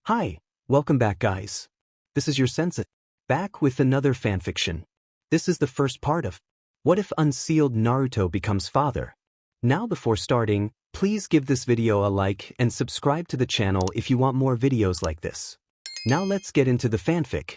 Hi, welcome back guys. This is your sensei, back with another fanfiction. This is the first part of What If Unsealed Naruto Becomes Father? Now before starting, please give this video a like and subscribe to the channel if you want more videos like this. Now let's get into the fanfic.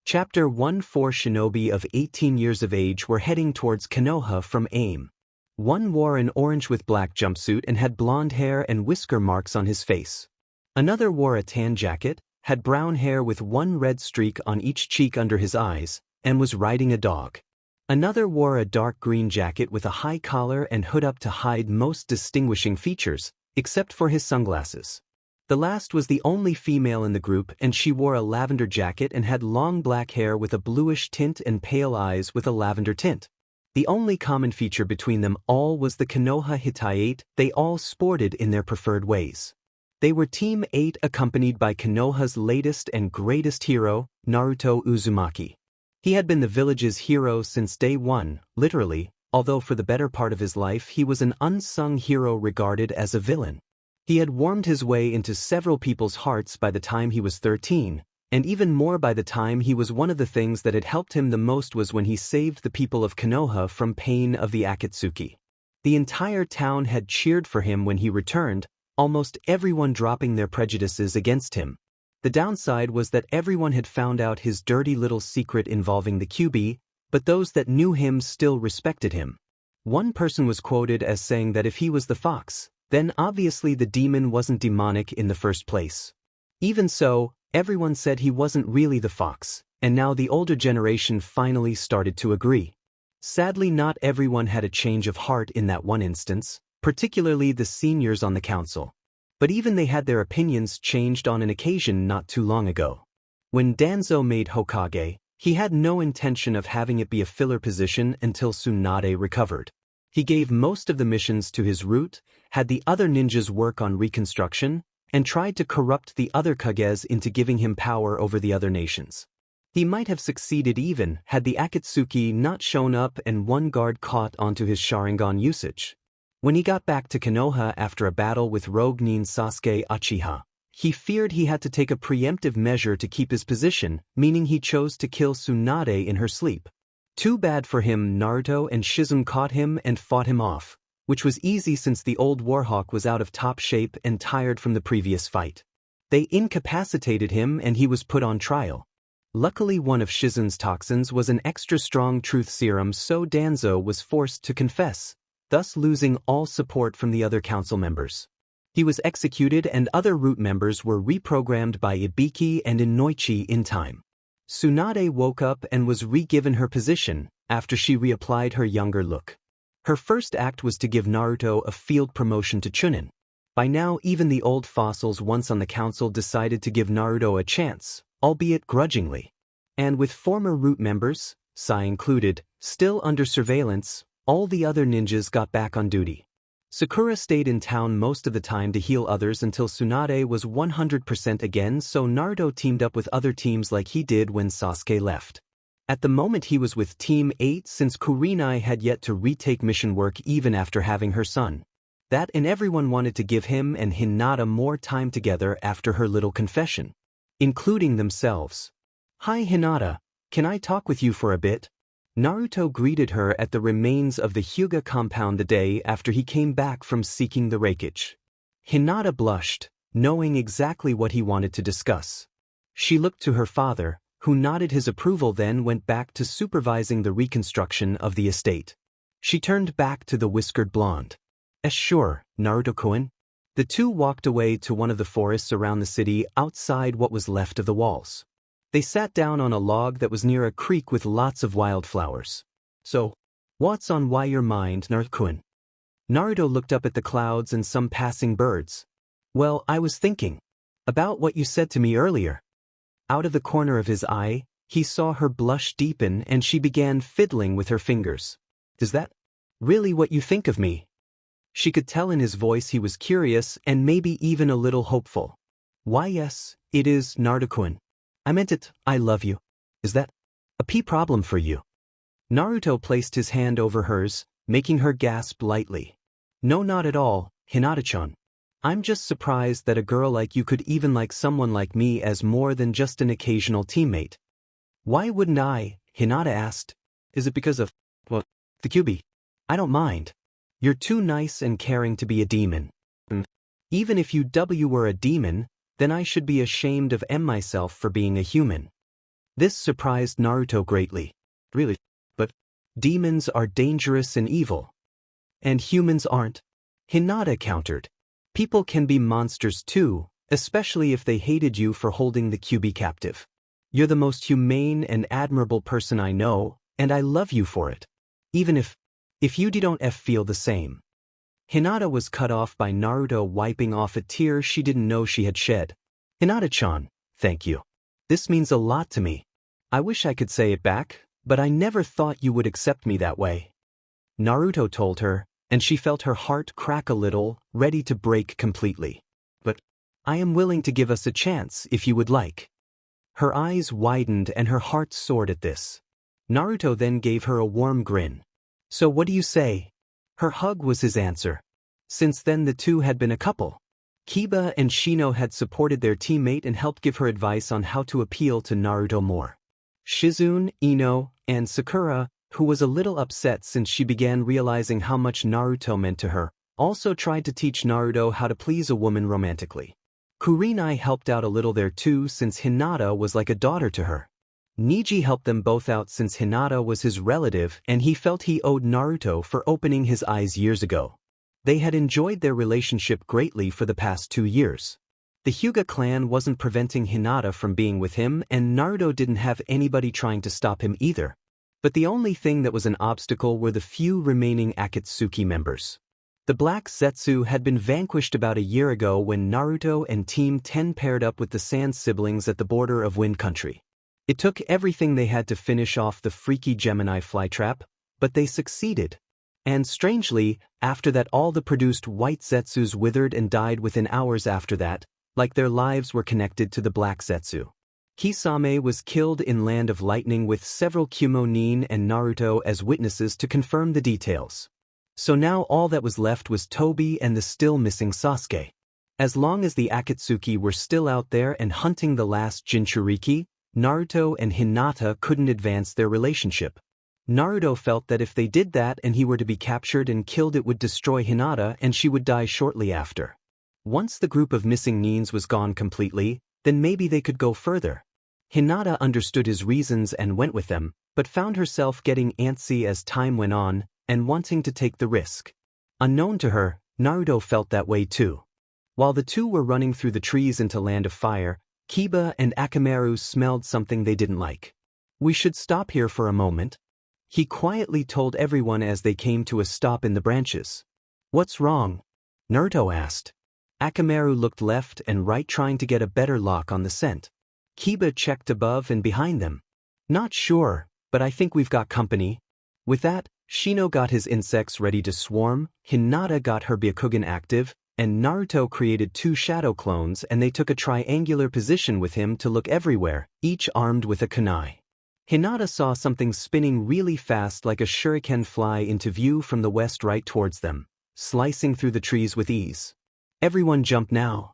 Chapter 1. 4 shinobi of 18 years of age were heading towards Konoha from AIM. One wore an orange with black jumpsuit and had blonde hair and whisker marks on his face. Another wore a tan jacket, had brown hair with one red streak on each cheek under his eyes, and was riding a dog. Another wore a dark green jacket with a high collar and hood up to hide most distinguishing features, except for his sunglasses. The last was the only female in the group, and she wore a lavender jacket and had long black hair with a bluish tint and pale eyes with a lavender tint. The only common feature between them all was the Konoha Hitayate they all sported in their preferred ways. They were Team 8 accompanied by Konoha's latest and greatest hero, Naruto Uzumaki. He had been the village's hero since day one, literally, although for the better part of his life he was an unsung hero regarded as a villain. He had warmed his way into several people's hearts by the time he was 13, and even more by the time he was one of the things that had helped him the most was when he saved the people of Konoha from pain of the akitsuki. The entire town had cheered for him when he returned, almost everyone dropping their prejudices against him. The downside was that everyone had found out his dirty little secret involving the QB, but those that knew him still respected him. One person was quoted as saying that if he was the fox, then obviously the demon wasn't demonic in the first place. Even so, everyone said he wasn't really the fox, and now the older generation finally started to agree. Sadly, not everyone had a change of heart in that one instance, particularly the seniors on the council. But even they had their opinions changed on an occasion not too long ago. When Danzo made Hokage, he had no intention of having it be a filler position until Tsunade recovered. He gave most of the missions to his root, had the other ninjas work on reconstruction, and tried to corrupt the other Kages into giving him power over the other nations. He might have succeeded even had the Akitsuki not shown up and one guard caught onto his Sharingan usage. When he got back to Konoha after a battle with rogue nin Sasuke Uchiha, he feared he had to take a preemptive measure to keep his position, meaning he chose to kill Tsunade in her sleep. Too bad for him, Naruto and Shizune caught him and fought him off, which was easy since the old Warhawk was out of top shape and tired from the previous fight. They incapacitated him and he was put on trial. Luckily, one of Shizune's toxins was an extra strong truth serum, so Danzo was forced to confess, thus losing all support from the other council members. He was executed and other root members were reprogrammed by Ibiki and Inoichi in time. Tsunade woke up and was re-given her position after she reapplied her younger look. Her first act was to give Naruto a field promotion to Chunin. By now even the old fossils once on the council decided to give Naruto a chance, albeit grudgingly. And with former root members, Sai included, still under surveillance, all the other ninjas got back on duty. Sakura stayed in town most of the time to heal others until Tsunade was 100% again, so Naruto teamed up with other teams like he did when Sasuke left. At the moment he was with Team 8 since Kurenai had yet to retake mission work even after having her son. That and everyone wanted to give him and Hinata more time together after her little confession. Including themselves. "Hi Hinata, can I talk with you for a bit?" Naruto greeted her at the remains of the Huga compound the day after he came back from seeking the wreckage. Hinata blushed, knowing exactly what he wanted to discuss. She looked to her father, who nodded his approval, then went back to supervising the reconstruction of the estate. She turned back to the whiskered blonde. Sure, Naruto-kun." The two walked away to one of the forests around the city outside what was left of the walls. They sat down on a log that was near a creek with lots of wildflowers. "So, what's on your mind, Naruto-kun?" Naruto looked up at the clouds and some passing birds. "Well, I was thinking about what you said to me earlier." Out of the corner of his eye, he saw her blush deepen and she began fiddling with her fingers. "Is that really what you think of me?" She could tell in his voice he was curious and maybe even a little hopeful. "Why yes, it is, Naruto-kun. I meant it, I love you. Is that a problem for you?" Naruto placed his hand over hers, making her gasp lightly. "No, not at all, Hinata-chan. I'm just surprised that a girl like you could even like someone like me as more than just an occasional teammate. Why wouldn't I? Hinata asked. Is it because of, well, the QB? I don't mind. You're too nice and caring to be a demon. Even if you were a demon, then I should be ashamed of myself for being a human. This surprised Naruto greatly. Really? But demons are dangerous and evil. And humans aren't? Hinata countered. People can be monsters too, especially if they hated you for holding the QB captive. You're the most humane and admirable person I know, and I love you for it. Even if you don't feel the same. Hinata was cut off by Naruto wiping off a tear she didn't know she had shed. Hinata-chan, thank you. This means a lot to me. I wish I could say it back, but I never thought you would accept me that way. Naruto told her, and she felt her heart crack a little, ready to break completely. But I am willing to give us a chance if you would like. Her eyes widened and her heart soared at this. Naruto then gave her a warm grin. So what do you say? Her hug was his answer. Since then the two had been a couple. Kiba and Shino had supported their teammate and helped give her advice on how to appeal to Naruto more. Shizune, Ino, and Sakura, who was a little upset since she began realizing how much Naruto meant to her, also tried to teach Naruto how to please a woman romantically. Kurenai helped out a little there too since Hinata was like a daughter to her. Niji helped them both out since Hinata was his relative and he felt he owed Naruto for opening his eyes years ago. They had enjoyed their relationship greatly for the past 2 years. The Huga clan wasn't preventing Hinata from being with him and Naruto didn't have anybody trying to stop him either. But the only thing that was an obstacle were the few remaining Akitsuki members. The Black Zetsu had been vanquished about a year ago when Naruto and Team 10 paired up with the Sand siblings at the border of Wind Country. It took everything they had to finish off the freaky Gemini flytrap, but they succeeded. And strangely, after that all the produced white Zetsus withered and died within hours after that, like their lives were connected to the Black Zetsu. Kisame was killed in Land of Lightning with several Kumonin and Naruto as witnesses to confirm the details. So now all that was left was Tobi and the still missing Sasuke. As long as the Akitsuki were still out there and hunting the last Jinchuriki, Naruto and Hinata couldn't advance their relationship. Naruto felt that if they did that and he were to be captured and killed it would destroy Hinata and she would die shortly after. Once the group of missing Nins was gone completely, then maybe they could go further. Hinata understood his reasons and went with them, but found herself getting antsy as time went on and wanting to take the risk. Unknown to her, Naruto felt that way too. While the two were running through the trees into Land of Fire, Kiba and Akamaru smelled something they didn't like. We should stop here for a moment. He quietly told everyone as they came to a stop in the branches. What's wrong? Naruto asked. Akamaru looked left and right trying to get a better lock on the scent. Kiba checked above and behind them. Not sure, but I think we've got company. With that, Shino got his insects ready to swarm, Hinata got her Byakugan active, and Naruto created 2 shadow clones and they took a triangular position with him to look everywhere, each armed with a kunai. Hinata saw something spinning really fast like a shuriken fly into view from the west right towards them, slicing through the trees with ease. Everyone jump now.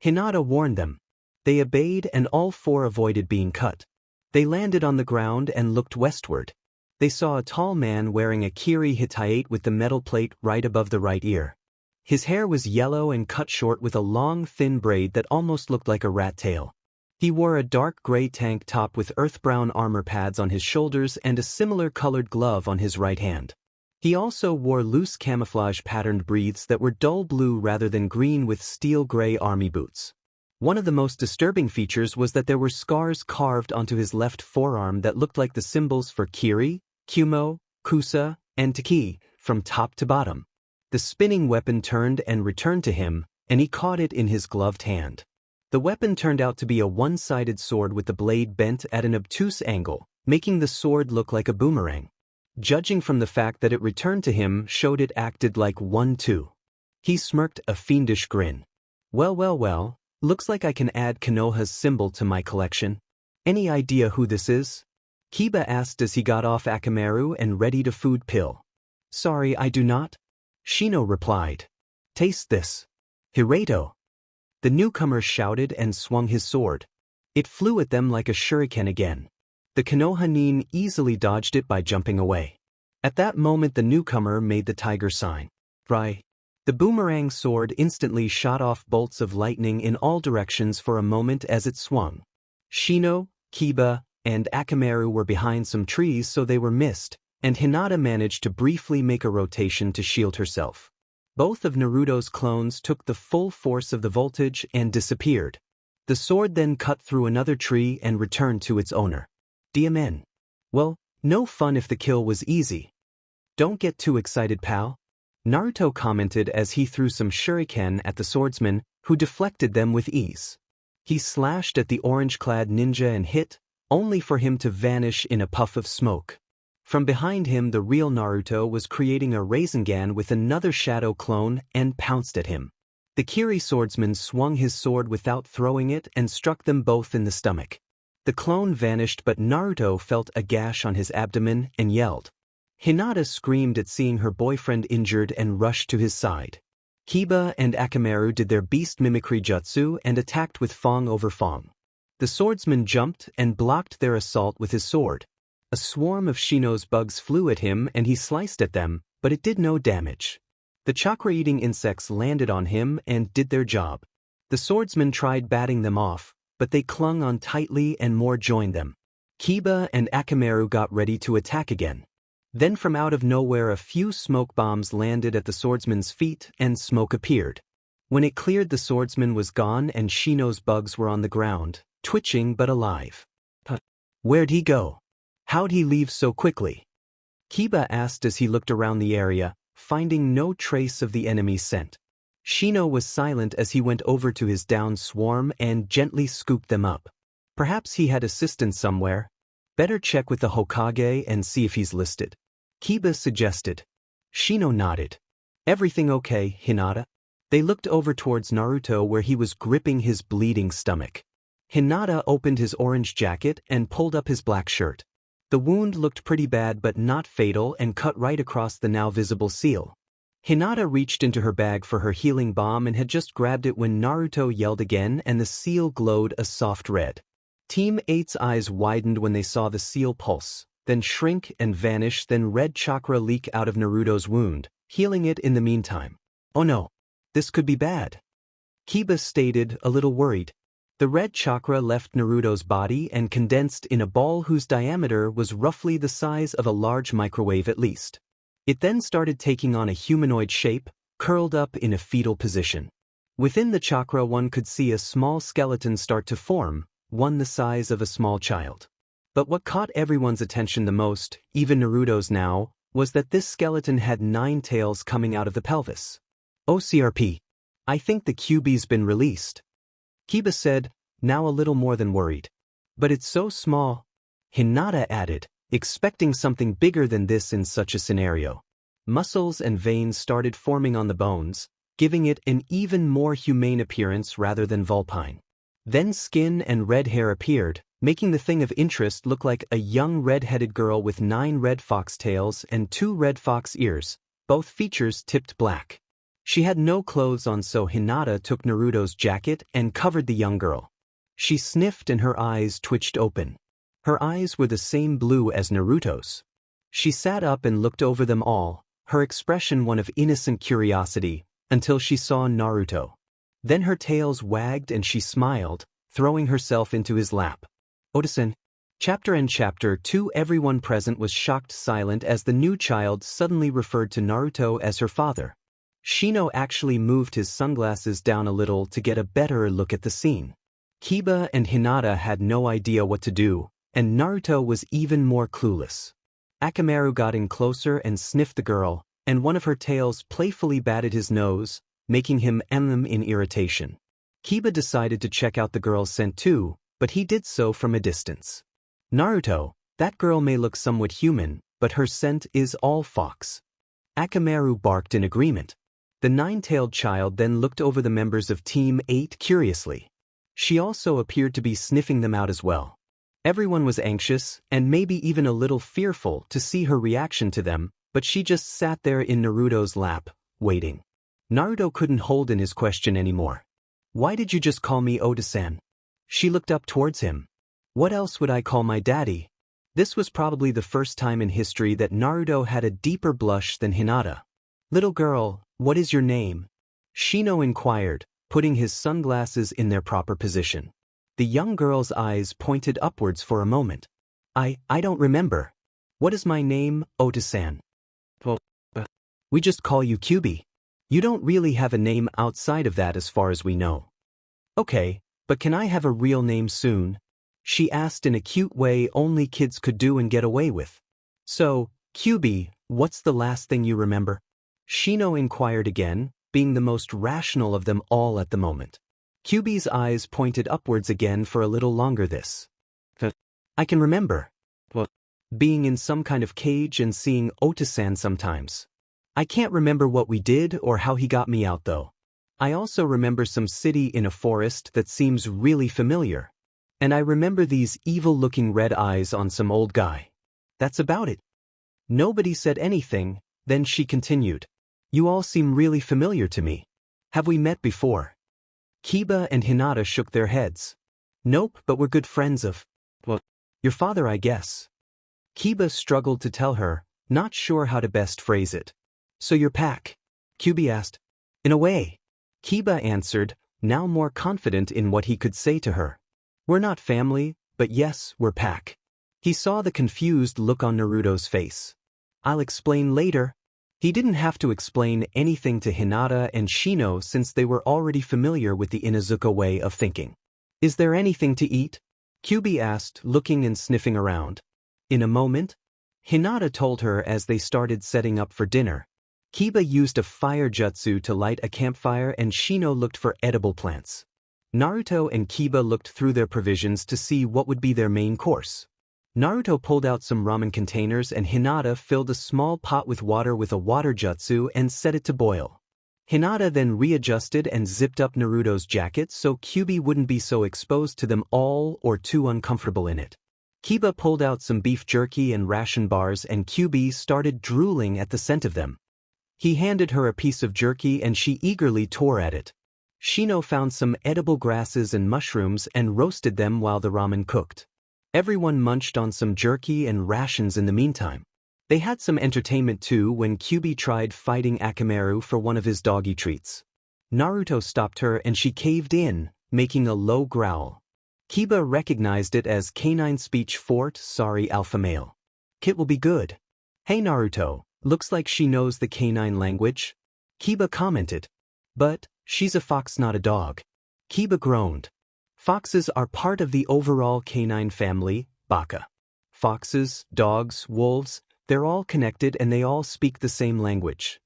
Hinata warned them. They obeyed and all 4 avoided being cut. They landed on the ground and looked westward. They saw a tall man wearing a kiri hitayate with the metal plate right above the right ear. His hair was yellow and cut short with a long thin braid that almost looked like a rat tail. He wore a dark gray tank top with earth-brown armor pads on his shoulders and a similar colored glove on his right hand. He also wore loose camouflage patterned breaths that were dull blue rather than green with steel gray army boots. One of the most disturbing features was that there were scars carved onto his left forearm that looked like the symbols for Kiri, Kumo, Kusa, and Taki, from top to bottom. The spinning weapon turned and returned to him, and he caught it in his gloved hand. The weapon turned out to be a one-sided sword with the blade bent at an obtuse angle, making the sword look like a boomerang. Judging from the fact that it returned to him showed it acted like one too. He smirked a fiendish grin. Well, looks like I can add Konoha's symbol to my collection. Any idea who this is? Kiba asked as he got off Akamaru and readied a food pill. Sorry, I do not. Shino replied. Taste this. Hireto! The newcomer shouted and swung his sword. It flew at them like a shuriken again. The Konoha nin easily dodged it by jumping away. At that moment the newcomer made the tiger sign. Fry. The boomerang sword instantly shot off bolts of lightning in all directions for a moment as it swung. Shino, Kiba, and Akamaru were behind some trees so they were missed, and Hinata managed to briefly make a rotation to shield herself. Both of Naruto's clones took the full force of the voltage and disappeared. The sword then cut through another tree and returned to its owner. DMN. Well, no fun if the kill was easy. Don't get too excited, pal. Naruto commented as he threw some shuriken at the swordsman, who deflected them with ease. He slashed at the orange-clad ninja and hit, only for him to vanish in a puff of smoke. From behind him the real Naruto was creating a Rasengan with another shadow clone and pounced at him. The Kiri swordsman swung his sword without throwing it and struck them both in the stomach. The clone vanished but Naruto felt a gash on his abdomen and yelled. Hinata screamed at seeing her boyfriend injured and rushed to his side. Kiba and Akamaru did their beast mimicry jutsu and attacked with Fong over Fong. The swordsman jumped and blocked their assault with his sword. A swarm of Shino's bugs flew at him and he sliced at them, but it did no damage. The chakra-eating insects landed on him and did their job. The swordsman tried batting them off, but they clung on tightly and more joined them. Kiba and Akamaru got ready to attack again. Then from out of nowhere a few smoke bombs landed at the swordsman's feet and smoke appeared. When it cleared the swordsman was gone and Shino's bugs were on the ground, twitching but alive. Where'd he go? How'd he leave so quickly? Kiba asked as he looked around the area, finding no trace of the enemy's scent. Shino was silent as he went over to his downed swarm and gently scooped them up. Perhaps he had assistance somewhere. Better check with the Hokage and see if he's listed. Kiba suggested. Shino nodded. Everything okay, Hinata? They looked over towards Naruto where he was gripping his bleeding stomach. Hinata opened his orange jacket and pulled up his black shirt. The wound looked pretty bad but not fatal and cut right across the now visible seal. Hinata reached into her bag for her healing balm and had just grabbed it when Naruto yelled again and the seal glowed a soft red. Team 8's eyes widened when they saw the seal pulse, then shrink and vanish, then red chakra leak out of Naruto's wound, healing it in the meantime. Oh no, this could be bad. Kiba stated, a little worried. The red chakra left Naruto's body and condensed in a ball whose diameter was roughly the size of a large microwave at least. It then started taking on a humanoid shape, curled up in a fetal position. Within the chakra one could see a small skeleton start to form, one the size of a small child. But what caught everyone's attention the most, even Naruto's now, was that this skeleton had 9 tails coming out of the pelvis. OCRP. I think the QB's been released. Kiba said, now a little more than worried. But it's so small. Hinata added, expecting something bigger than this in such a scenario. Muscles and veins started forming on the bones, giving it an even more humane appearance rather than vulpine. Then skin and red hair appeared, making the thing of interest look like a young red-headed girl with 9 red fox tails and 2 red fox ears, both features tipped black. She had no clothes on so Hinata took Naruto's jacket and covered the young girl. She sniffed and her eyes twitched open. Her eyes were the same blue as Naruto's. She sat up and looked over them all, her expression one of innocent curiosity, until she saw Naruto. Then her tails wagged and she smiled, throwing herself into his lap. Oda-san. Chapter and Chapter 2. Everyone present was shocked silent as the new child suddenly referred to Naruto as her father. Shino actually moved his sunglasses down a little to get a better look at the scene. Kiba and Hinata had no idea what to do, and Naruto was even more clueless. Akamaru got in closer and sniffed the girl, and one of her tails playfully batted his nose, making him in irritation. Kiba decided to check out the girl's scent too, but he did so from a distance. Naruto, that girl may look somewhat human, but her scent is all fox. Akamaru barked in agreement. The 9-tailed child then looked over the members of Team 8 curiously. She also appeared to be sniffing them out as well. Everyone was anxious, and maybe even a little fearful to see her reaction to them, but she just sat there in Naruto's lap, waiting. Naruto couldn't hold in his question anymore. Why did you just call me Oda-san? She looked up towards him. What else would I call my daddy? This was probably the first time in history that Naruto had a deeper blush than Hinata. Little girl, what is your name? Shino inquired, putting his sunglasses in their proper position. The young girl's eyes pointed upwards for a moment. I don't remember. What is my name, Oda-san? Well, we just call you Kyubi. You don't really have a name outside of that as far as we know. Okay, but can I have a real name soon? She asked in a cute way only kids could do and get away with. So, Kyubi, what's the last thing you remember? Shino inquired again, being the most rational of them all at the moment. Kyubi's eyes pointed upwards again for a little longer this. I can remember. What? Being in some kind of cage and seeing Oda-san sometimes. I can't remember what we did or how he got me out though. I also remember some city in a forest that seems really familiar. And I remember these evil-looking red eyes on some old guy. That's about it. Nobody said anything, then she continued. You all seem really familiar to me. Have we met before? Kiba and Hinata shook their heads. Nope, but we're good friends of... Well, your father, I guess. Kiba struggled to tell her, not sure how to best phrase it. So you're pack? Kyubi asked. In a way. Kiba answered, now more confident in what he could say to her. We're not family, but yes, we're pack. He saw the confused look on Naruto's face. I'll explain later. He didn't have to explain anything to Hinata and Shino since they were already familiar with the Inuzuka way of thinking. Is there anything to eat? Kyubi asked, looking and sniffing around. In a moment, Hinata told her as they started setting up for dinner. Kiba used a fire jutsu to light a campfire and Shino looked for edible plants. Naruto and Kiba looked through their provisions to see what would be their main course. Naruto pulled out some ramen containers and Hinata filled a small pot with water with a water jutsu and set it to boil. Hinata then readjusted and zipped up Naruto's jacket so Kyubi wouldn't be so exposed to them all or too uncomfortable in it. Kiba pulled out some beef jerky and ration bars and Kyubi started drooling at the scent of them. He handed her a piece of jerky and she eagerly tore at it. Shino found some edible grasses and mushrooms and roasted them while the ramen cooked. Everyone munched on some jerky and rations in the meantime. They had some entertainment too when Kyubi tried fighting Akane for one of his doggy treats. Naruto stopped her and she caved in, making a low growl. Kiba recognized it as canine speech fort sorry alpha male. Kit will be good. Hey Naruto, looks like she knows the canine language. Kiba commented. But, she's a fox not a dog. Kiba groaned. Foxes are part of the overall canine family, baka. Foxes, dogs, wolves, they're all connected and they all speak the same language.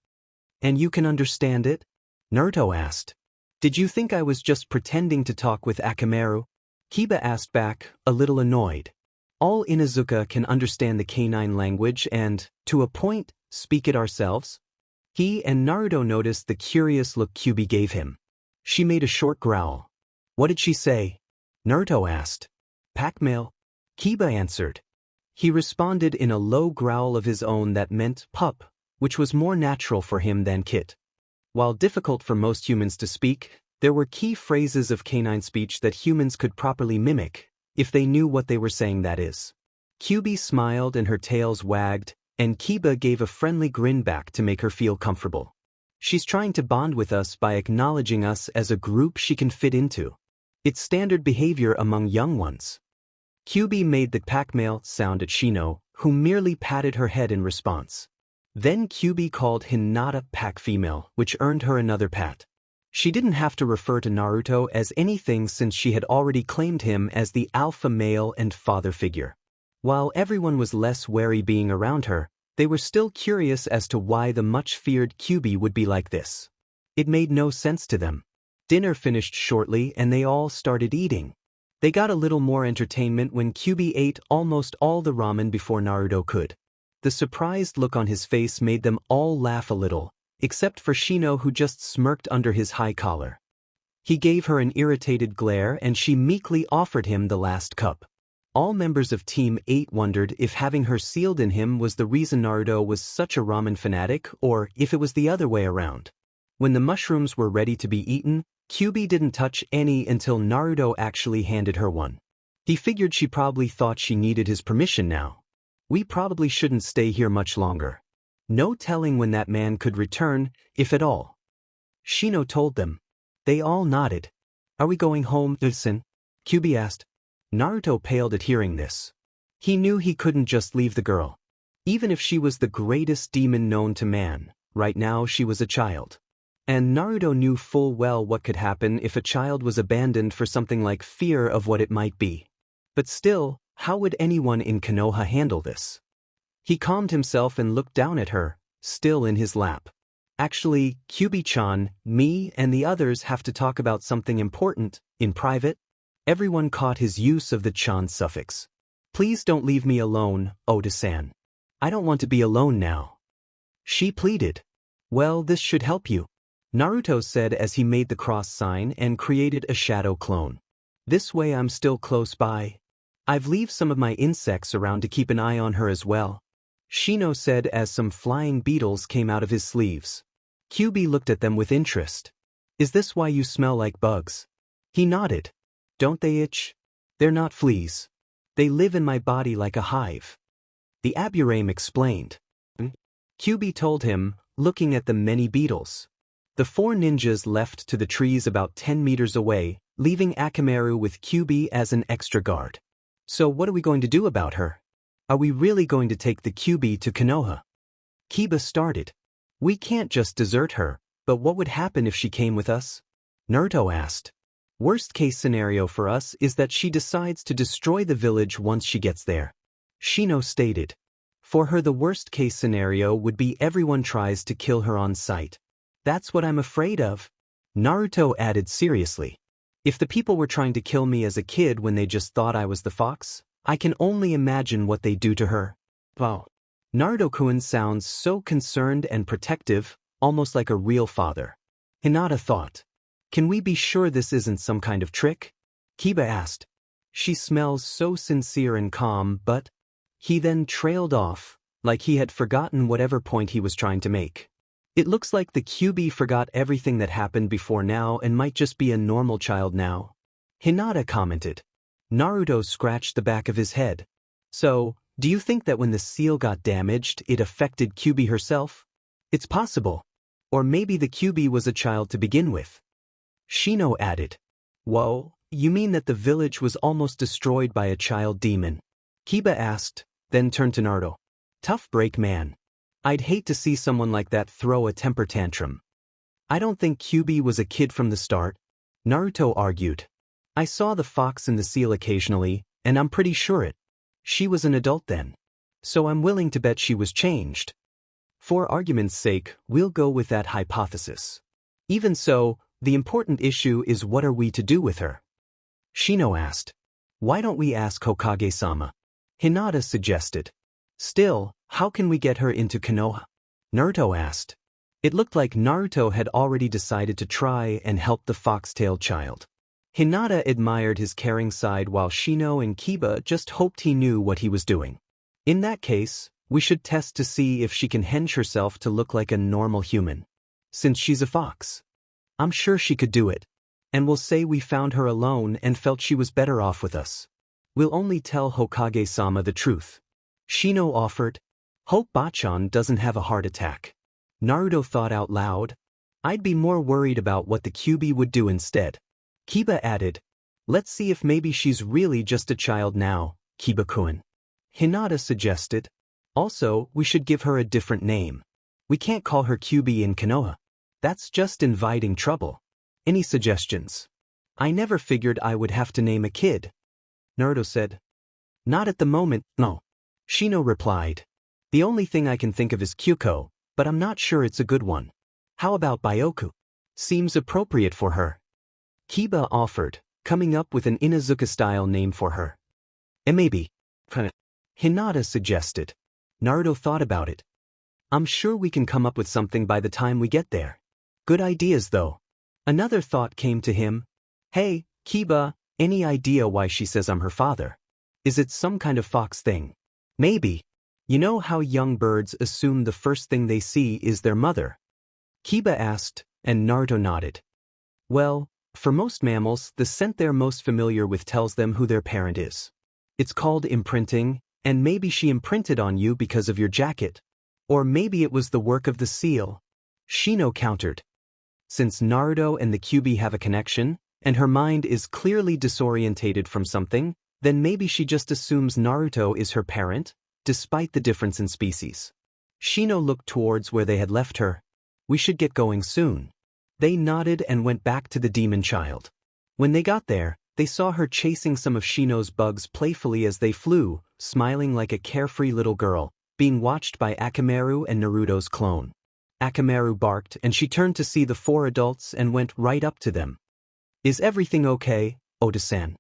And you can understand it? Naruto asked. Did you think I was just pretending to talk with Akane? Kiba asked back, a little annoyed. All Inuzuka can understand the canine language and, to a point, speak it ourselves. He and Naruto noticed the curious look Kyubi gave him. She made a short growl. What did she say? Naruto asked. Pack male. Kiba answered. He responded in a low growl of his own that meant pup, which was more natural for him than kit. While difficult for most humans to speak, there were key phrases of canine speech that humans could properly mimic, if they knew what they were saying that is. Kyubi smiled and her tails wagged, and Kiba gave a friendly grin back to make her feel comfortable. She's trying to bond with us by acknowledging us as a group she can fit into. It's standard behavior among young ones. Kyubi made the pack male sound at Shino, who merely patted her head in response. Then Kyubi called Hinata pack female, which earned her another pat. She didn't have to refer to Naruto as anything since she had already claimed him as the alpha male and father figure. While everyone was less wary being around her, they were still curious as to why the much-feared Kyubi would be like this. It made no sense to them. Dinner finished shortly and they all started eating. They got a little more entertainment when Kyubi ate almost all the ramen before Naruto could. The surprised look on his face made them all laugh a little, except for Shino who just smirked under his high collar. He gave her an irritated glare and she meekly offered him the last cup. All members of Team 8 wondered if having her sealed in him was the reason Naruto was such a ramen fanatic or if it was the other way around. When the mushrooms were ready to be eaten, Kyubi didn't touch any until Naruto actually handed her one. He figured she probably thought she needed his permission now. We probably shouldn't stay here much longer. No telling when that man could return, if at all. Shino told them. They all nodded. Are we going home, Ilsen? Kyubi asked. Naruto paled at hearing this. He knew he couldn't just leave the girl. Even if she was the greatest demon known to man, right now she was a child. And Naruto knew full well what could happen if a child was abandoned for something like fear of what it might be. But still, how would anyone in Konoha handle this? He calmed himself and looked down at her, still in his lap. Actually, Kyubi-chan, me and the others have to talk about something important, in private. Everyone caught his use of the chan suffix. Please don't leave me alone, Oda-san. I don't want to be alone now. She pleaded. Well, this should help you, Naruto said as he made the cross sign and created a shadow clone. This way I'm still close by. I've left some of my insects around to keep an eye on her as well, Shino said as some flying beetles came out of his sleeves. Kyubi looked at them with interest. Is this why you smell like bugs? He nodded. Don't they itch? They're not fleas. They live in my body like a hive. The Aburame explained. Kyubi told him, looking at the many beetles. The four ninjas left to the trees about 10 meters away, leaving Akamaru with Kyubi as an extra guard. So what are we going to do about her? Are we really going to take the Kyubi to Konoha? Kiba started. We can't just desert her, but what would happen if she came with us? Naruto asked. Worst case scenario for us is that she decides to destroy the village once she gets there, Shino stated. For her the worst case scenario would be everyone tries to kill her on sight. That's what I'm afraid of, Naruto added seriously. If the people were trying to kill me as a kid when they just thought I was the fox, I can only imagine what they do to her. Wow. Naruto-kun sounds so concerned and protective, almost like a real father. Hinata thought. Can we be sure this isn't some kind of trick? Kiba asked. She smells so sincere and calm, but... He then trailed off, like he had forgotten whatever point he was trying to make. It looks like the Kyubi forgot everything that happened before now and might just be a normal child now, Hinata commented. Naruto scratched the back of his head. So, do you think that when the seal got damaged, it affected Kyubi herself? It's possible. Or maybe the Kyubi was a child to begin with. Shino added. Whoa, you mean that the village was almost destroyed by a child demon? Kiba asked, then turned to Naruto. Tough break, man. I'd hate to see someone like that throw a temper tantrum. I don't think Kyubi was a kid from the start, Naruto argued. I saw the fox and the seal occasionally, and I'm pretty sure she was an adult then. So I'm willing to bet she was changed. For argument's sake, we'll go with that hypothesis. Even so, the important issue is what are we to do with her? Shino asked. Why don't we ask Hokage-sama? Hinata suggested. Still, how can we get her into Konoha? Naruto asked. It looked like Naruto had already decided to try and help the foxtail child. Hinata admired his caring side while Shino and Kiba just hoped he knew what he was doing. In that case, we should test to see if she can henge herself to look like a normal human. Since she's a fox. I'm sure she could do it. And we'll say we found her alone and felt she was better off with us. We'll only tell Hokage-sama the truth. Shino offered. Hope Bachan doesn't have a heart attack. Naruto thought out loud. I'd be more worried about what the Kyubi would do instead. Kiba added. Let's see if maybe she's really just a child now, Kiba-kun. Hinata suggested. Also, we should give her a different name. We can't call her Kyubi in Konoha. That's just inviting trouble. Any suggestions? I never figured I would have to name a kid. Naruto said. Not at the moment, no. Shino replied. The only thing I can think of is Kyuko, but I'm not sure it's a good one. How about Byoku? Seems appropriate for her. Kiba offered, coming up with an Inuzuka-style name for her. And maybe. Hinata suggested. Naruto thought about it. I'm sure we can come up with something by the time we get there. Good ideas though. Another thought came to him. Hey, Kiba, any idea why she says I'm her father? Is it some kind of fox thing? Maybe. You know how young birds assume the first thing they see is their mother? Kiba asked, and Naruto nodded. Well, for most mammals, the scent they're most familiar with tells them who their parent is. It's called imprinting, and maybe she imprinted on you because of your jacket. Or maybe it was the work of the seal. Shino countered. Since Naruto and the Kyuubi have a connection, and her mind is clearly disorientated from something, then maybe she just assumes Naruto is her parent, despite the difference in species. Shino looked towards where they had left her. We should get going soon. They nodded and went back to the demon child. When they got there, they saw her chasing some of Shino's bugs playfully as they flew, smiling like a carefree little girl, being watched by Akamaru and Naruto's clone. Akamaru barked and she turned to see the four adults and went right up to them. Is everything okay, Oda-san?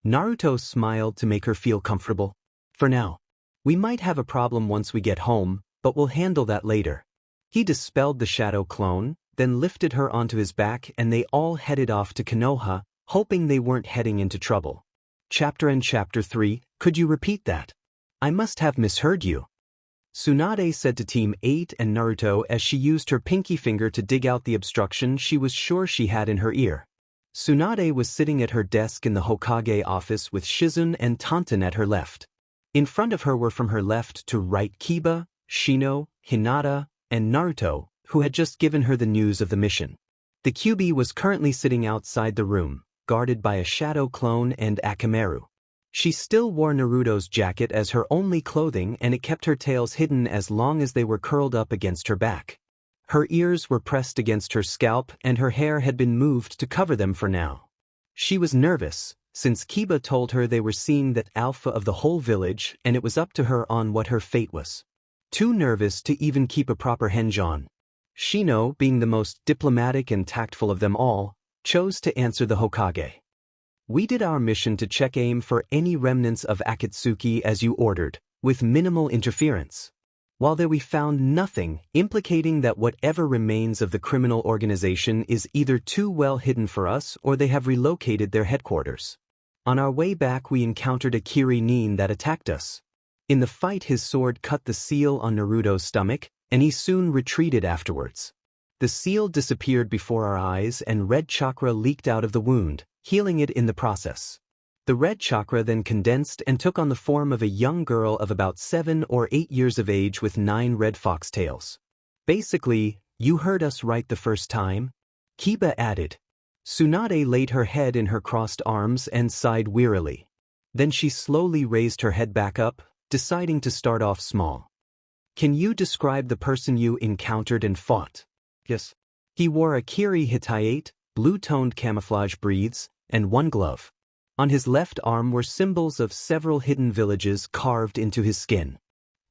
Naruto smiled to make her feel comfortable. For now. We might have a problem once we get home, but we'll handle that later. He dispelled the shadow clone, then lifted her onto his back and they all headed off to Konoha, hoping they weren't heading into trouble. Chapter 3, could you repeat that? I must have misheard you. Tsunade said to Team 8 and Naruto as she used her pinky finger to dig out the obstruction she was sure she had in her ear. Tsunade was sitting at her desk in the Hokage office with Shizune and Tanten at her left. In front of her were from her left to right Kiba, Shino, Hinata, and Naruto, who had just given her the news of the mission. The Kyuubi was currently sitting outside the room, guarded by a shadow clone and Akamaru. She still wore Naruto's jacket as her only clothing and it kept her tails hidden as long as they were curled up against her back. Her ears were pressed against her scalp and her hair had been moved to cover them for now. She was nervous, since Kiba told her they were seeing that alpha of the whole village and it was up to her on what her fate was. Too nervous to even keep a proper henjon. Shino, being the most diplomatic and tactful of them all, chose to answer the Hokage. We did our mission to check aim for any remnants of akitsuki as you ordered, with minimal interference. While there we found nothing implicating that whatever remains of the criminal organization is either too well hidden for us or they have relocated their headquarters. On our way back we encountered a Kiri-nin that attacked us. In the fight his sword cut the seal on Naruto's stomach, and he soon retreated afterwards. The seal disappeared before our eyes and red chakra leaked out of the wound, healing it in the process. The red chakra then condensed and took on the form of a young girl of about 7 or 8 years of age with 9 red fox tails. Basically, you heard us right the first time? Kiba added. Tsunade laid her head in her crossed arms and sighed wearily. Then she slowly raised her head back up, deciding to start off small. Can you describe the person you encountered and fought? Yes. He wore a Kiri Hitayate, blue-toned camouflage breathes, and 1 glove. On his left arm were symbols of several hidden villages carved into his skin.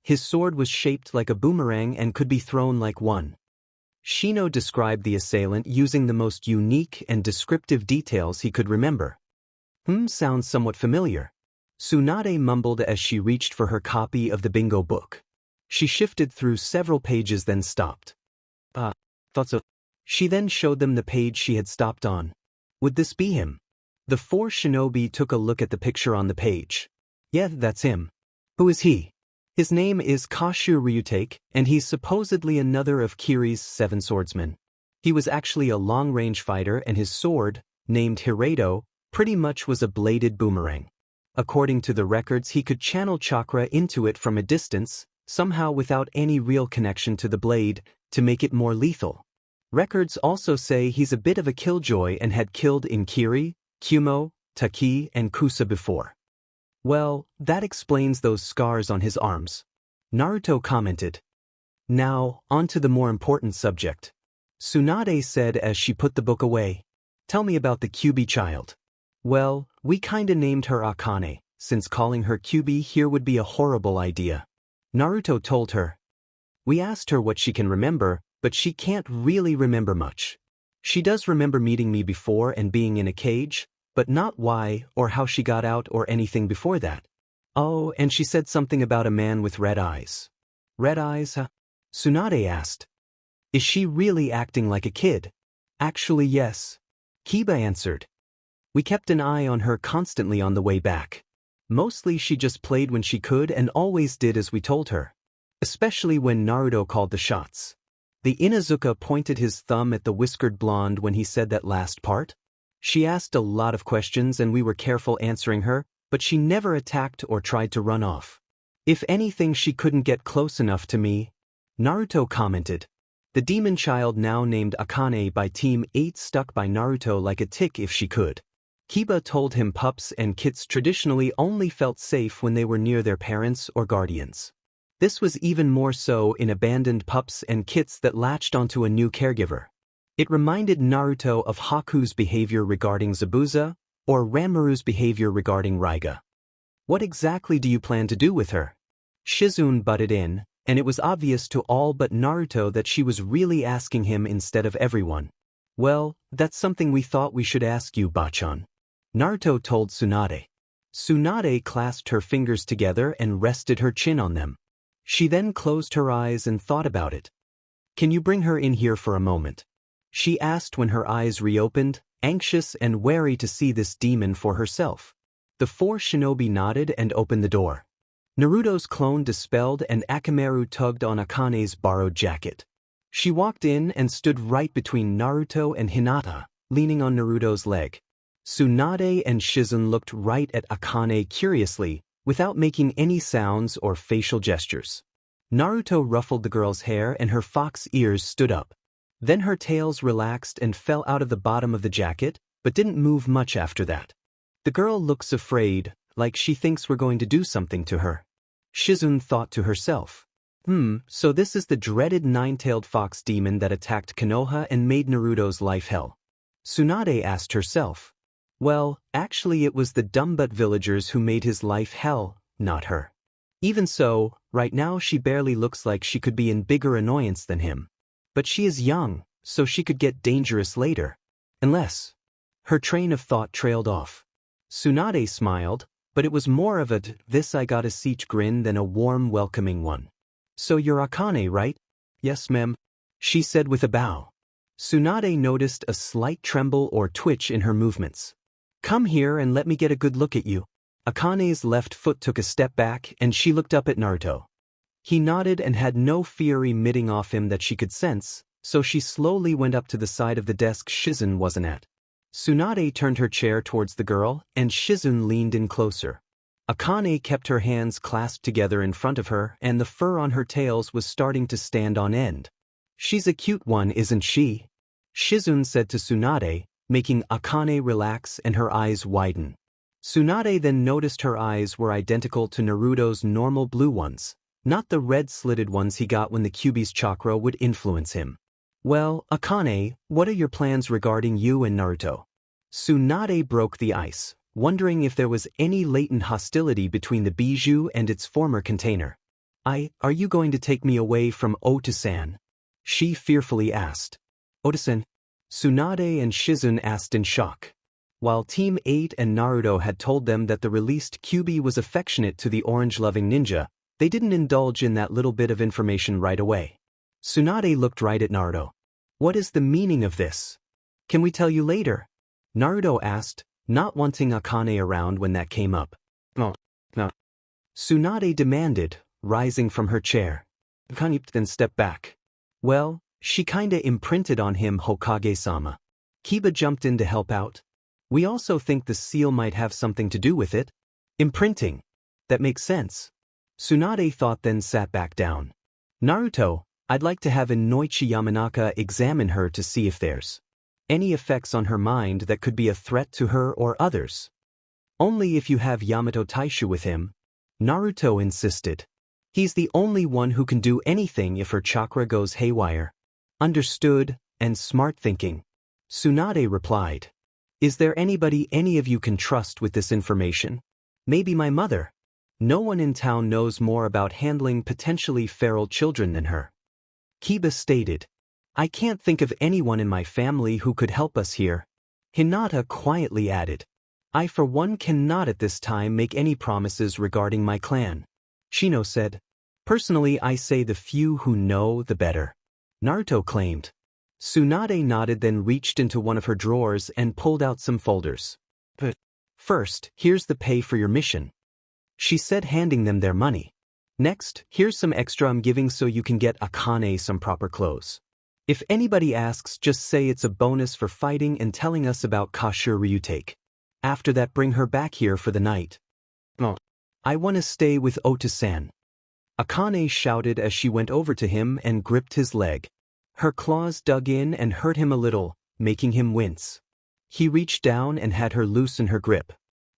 His sword was shaped like a boomerang and could be thrown like one. Shino described the assailant using the most unique and descriptive details he could remember. Sounds somewhat familiar. Tsunade mumbled as she reached for her copy of the bingo book. She shifted through several pages then stopped. Thought so. She then showed them the page she had stopped on. Would this be him? The 4 shinobi took a look at the picture on the page. Yeah, that's him. Who is he? His name is Kashu Ryutake, and he's supposedly another of Kiri's 7 swordsmen. He was actually a long-range fighter and his sword, named Hiredo, pretty much was a bladed boomerang. According to the records he could channel chakra into it from a distance, somehow without any real connection to the blade, to make it more lethal. Records also say he's a bit of a killjoy and had killed in Kiri, Kumo, Taki, and Kusa before. Well, that explains those scars on his arms. Naruto commented. Now, on to the more important subject. Tsunade said as she put the book away. Tell me about the Kyuubi child. Well, we kinda named her Akane, since calling her Kyuubi here would be a horrible idea. Naruto told her. We asked her what she can remember, but she can't really remember much. She does remember meeting me before and being in a cage, but not why or how she got out or anything before that. Oh, and she said something about a man with red eyes. Red eyes, huh? Tsunade asked. Is she really acting like a kid? Actually, yes. Kiba answered. We kept an eye on her constantly on the way back. Mostly she just played when she could and always did as we told her. Especially when Naruto called the shots. The Inuzuka pointed his thumb at the whiskered blonde when he said that last part. She asked a lot of questions and we were careful answering her, but she never attacked or tried to run off. If anything, she couldn't get close enough to me, Naruto commented. The demon child, now named Akane by Team 8, stuck by Naruto like a tick if she could. Kiba told him pups and kits traditionally only felt safe when they were near their parents or guardians. This was even more so in abandoned pups and kits that latched onto a new caregiver. It reminded Naruto of Haku's behavior regarding Zabuza, or Ranmaru's behavior regarding Raiga. What exactly do you plan to do with her? Shizune butted in, and it was obvious to all but Naruto that she was really asking him instead of everyone. Well, that's something we thought we should ask you, Bachan. Naruto told Tsunade. Tsunade clasped her fingers together and rested her chin on them. She then closed her eyes and thought about it. Can you bring her in here for a moment? She asked when her eyes reopened, anxious and wary to see this demon for herself. The 4 shinobi nodded and opened the door. Naruto's clone dispelled and Akamaru tugged on Akane's borrowed jacket. She walked in and stood right between Naruto and Hinata, leaning on Naruto's leg. Tsunade and Shizune looked right at Akane curiously, without making any sounds or facial gestures. Naruto ruffled the girl's hair and her fox ears stood up. Then her tails relaxed and fell out of the bottom of the jacket, but didn't move much after that. The girl looks afraid, like she thinks we're going to do something to her. Shizune thought to herself. So this is the dreaded 9-tailed fox demon that attacked Konoha and made Naruto's life hell. Tsunade asked herself. Well, actually it was the dumb-butt villagers who made his life hell, not her. Even so, right now she barely looks like she could be in bigger annoyance than him. But she is young, so she could get dangerous later. Unless. Her train of thought trailed off. Tsunade smiled, but it was more of a "this I gotta seech" grin than a warm, welcoming one. So you're Akane, right? Yes, ma'am, she said with a bow. Tsunade noticed a slight tremble or twitch in her movements. Come here and let me get a good look at you. Akane's left foot took a step back and she looked up at Naruto. He nodded and had no fear emitting off him that she could sense, so she slowly went up to the side of the desk Shizune wasn't at. Tsunade turned her chair towards the girl, and Shizune leaned in closer. Akane kept her hands clasped together in front of her, and the fur on her tails was starting to stand on end. She's a cute one, isn't she? Shizune said to Tsunade, making Akane relax and her eyes widen. Tsunade then noticed her eyes were identical to Naruto's normal blue ones, not the red-slitted ones he got when the Kyuubi's chakra would influence him. Well, Akane, what are your plans regarding you and Naruto? Tsunade broke the ice, wondering if there was any latent hostility between the bijou and its former container. Are you going to take me away from Oto-san? She fearfully asked. Oto-san? Tsunade and Shizune asked in shock. While Team 8 and Naruto had told them that the released Kyuubi was affectionate to the orange-loving ninja, they didn't indulge in that little bit of information right away. Tsunade looked right at Naruto. What is the meaning of this? Can we tell you later? Naruto asked, not wanting Akane around when that came up. No. Tsunade demanded, rising from her chair. Akane then stepped back. Well, she kinda imprinted on him, Hokage-sama. Kiba jumped in to help out. We also think the seal might have something to do with it. Imprinting. That makes sense. Tsunade thought, then sat back down. Naruto, I'd like to have Inoichi Yamanaka examine her to see if there's any effects on her mind that could be a threat to her or others. Only if you have Yamato Taishu with him, Naruto insisted. He's the only one who can do anything if her chakra goes haywire. Understood, and smart thinking. Tsunade replied. Is there anybody any of you can trust with this information? Maybe my mother. No one in town knows more about handling potentially feral children than her. Kiba stated. I can't think of anyone in my family who could help us here. Hinata quietly added. I for one cannot at this time make any promises regarding my clan. Shino said. Personally, I say the few who know the better. Naruto claimed. Tsunade nodded, then reached into one of her drawers and pulled out some folders. But first, here's the pay for your mission. She said, handing them their money. Next, here's some extra I'm giving so you can get Akane some proper clothes. If anybody asks, just say it's a bonus for fighting and telling us about Kashur Ryutake. After that, bring her back here for the night. Oh. I want to stay with Ota-san. Akane shouted as she went over to him and gripped his leg. Her claws dug in and hurt him a little, making him wince. He reached down and had her loosen her grip.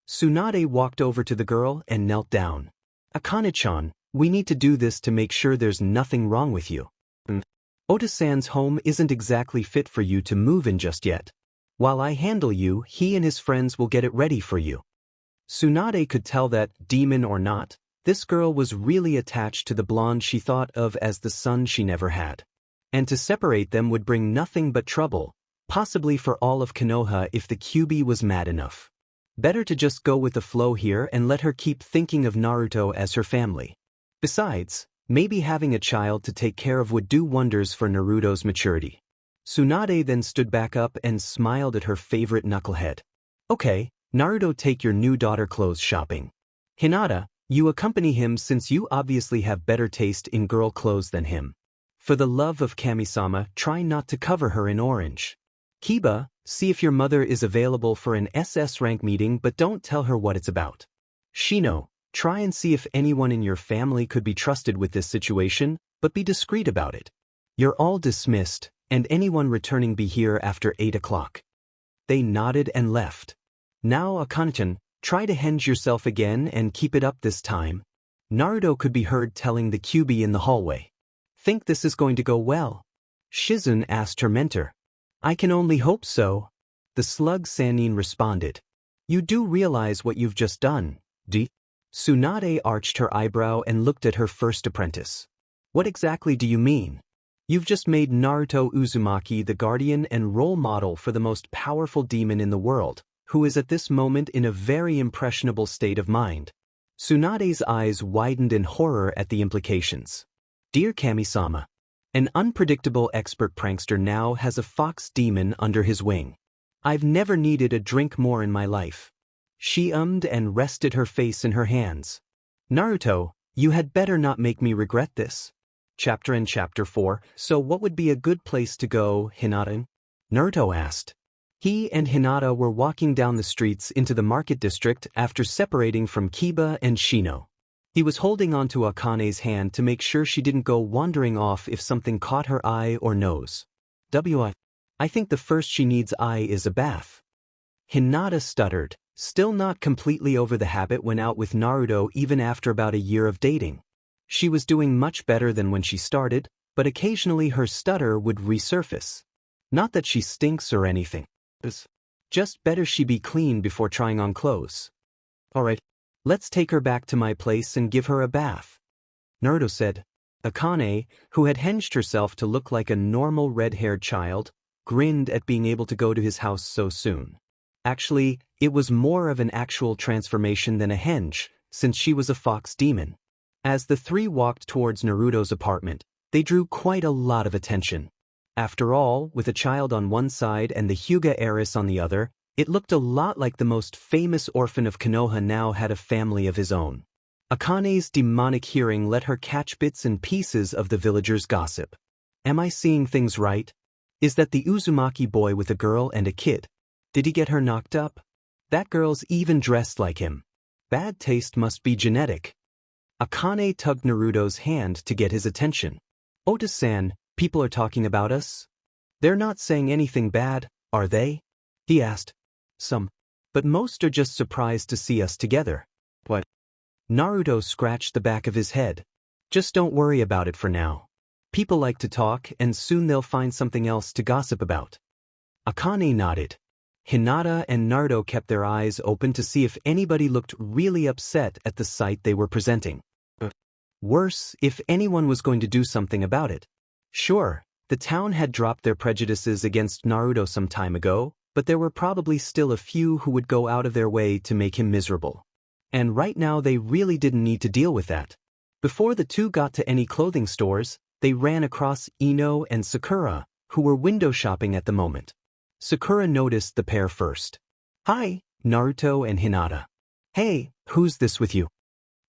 Tsunade walked over to the girl and knelt down. Akane-chan, we need to do this to make sure there's nothing wrong with you. Ota-san's home isn't exactly fit for you to move in just yet. While I handle you, he and his friends will get it ready for you. Tsunade could tell that, demon or not, this girl was really attached to the blonde she thought of as the son she never had. And to separate them would bring nothing but trouble, possibly for all of Konoha if the QB was mad enough. Better to just go with the flow here and let her keep thinking of Naruto as her family. Besides, maybe having a child to take care of would do wonders for Naruto's maturity. Tsunade then stood back up and smiled at her favorite knucklehead. Okay, Naruto, take your new daughter clothes shopping. Hinata, you accompany him since you obviously have better taste in girl clothes than him. For the love of Kami-sama, try not to cover her in orange. Kiba, see if your mother is available for an SS rank meeting, but don't tell her what it's about. Shino, try and see if anyone in your family could be trusted with this situation, but be discreet about it. You're all dismissed, and anyone returning be here after 8 o'clock. They nodded and left. Now Akane-chan, try to henge yourself again and keep it up this time. Naruto could be heard telling the QB in the hallway. Think this is going to go well? Shizune asked her mentor. I can only hope so. The slug Sannin responded. You do realize what you've just done, d? Tsunade arched her eyebrow and looked at her first apprentice. What exactly do you mean? You've just made Naruto Uzumaki the guardian and role model for the most powerful demon in the world, who is at this moment in a very impressionable state of mind. Tsunade's eyes widened in horror at the implications. Dear Kami-sama, an unpredictable expert prankster now has a fox demon under his wing. I've never needed a drink more in my life. She ummed and rested her face in her hands. Naruto, you had better not make me regret this. Chapter 4, so what would be a good place to go, Hinata? Naruto asked. He and Hinata were walking down the streets into the market district after separating from Kiba and Shino. He was holding onto Akane's hand to make sure she didn't go wandering off if something caught her eye or nose. I think the first she needs is a bath. Hinata stuttered, still not completely over the habit went out with Naruto even after about a year of dating. She was doing much better than when she started, but occasionally her stutter would resurface. Not that she stinks or anything. Just better she be clean before trying on clothes. Alright, let's take her back to my place and give her a bath, Naruto said. Akane, who had hinged herself to look like a normal red-haired child, grinned at being able to go to his house so soon. Actually, it was more of an actual transformation than a henge, since she was a fox demon. As the three walked towards Naruto's apartment, they drew quite a lot of attention. After all, with a child on one side and the Huga heiress on the other, it looked a lot like the most famous orphan of Konoha now had a family of his own. Akane's demonic hearing let her catch bits and pieces of the villagers' gossip. Am I seeing things right? Is that the Uzumaki boy with a girl and a kid? Did he get her knocked up? That girl's even dressed like him. Bad taste must be genetic. Akane tugged Naruto's hand to get his attention. Ota-san, people are talking about us? They're not saying anything bad, are they? He asked. Some. But most are just surprised to see us together. What? Naruto scratched the back of his head. Just don't worry about it for now. People like to talk and soon they'll find something else to gossip about. Akane nodded. Hinata and Naruto kept their eyes open to see if anybody looked really upset at the sight they were presenting. Worse, if anyone was going to do something about it. Sure, the town had dropped their prejudices against Naruto some time ago, but there were probably still a few who would go out of their way to make him miserable. And right now they really didn't need to deal with that. Before the two got to any clothing stores, they ran across Ino and Sakura, who were window shopping at the moment. Sakura noticed the pair first. Hi, Naruto and Hinata. Hey, who's this with you?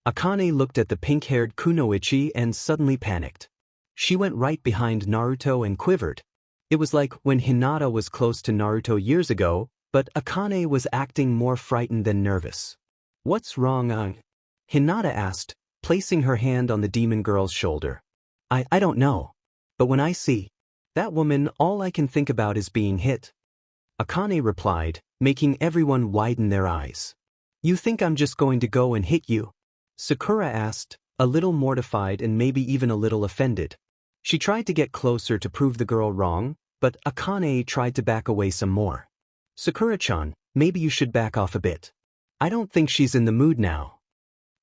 Akane looked at the pink-haired kunoichi and suddenly panicked. She went right behind Naruto and quivered, It was like when Hinata was close to Naruto years ago, but Akane was acting more frightened than nervous. What's wrong, Hinata asked, placing her hand on the demon girl's shoulder. I don't know. But when I see that woman, all I can think about is being hit. Akane replied, making everyone widen their eyes. You think I'm just going to go and hit you? Sakura asked, a little mortified and maybe even a little offended. She tried to get closer to prove the girl wrong, but Akane tried to back away some more. Sakura-chan, maybe you should back off a bit. I don't think she's in the mood now.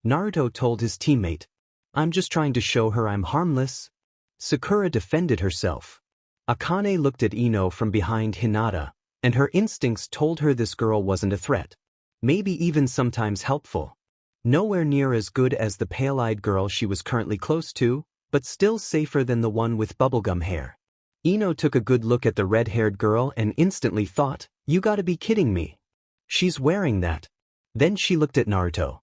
Naruto told his teammate. I'm just trying to show her I'm harmless. Sakura defended herself. Akane looked at Ino from behind Hinata, and her instincts told her this girl wasn't a threat. Maybe even sometimes helpful. Nowhere near as good as the pale-eyed girl she was currently close to, but still safer than the one with bubblegum hair. Ino took a good look at the red-haired girl and instantly thought, you gotta be kidding me. She's wearing that. Then she looked at Naruto.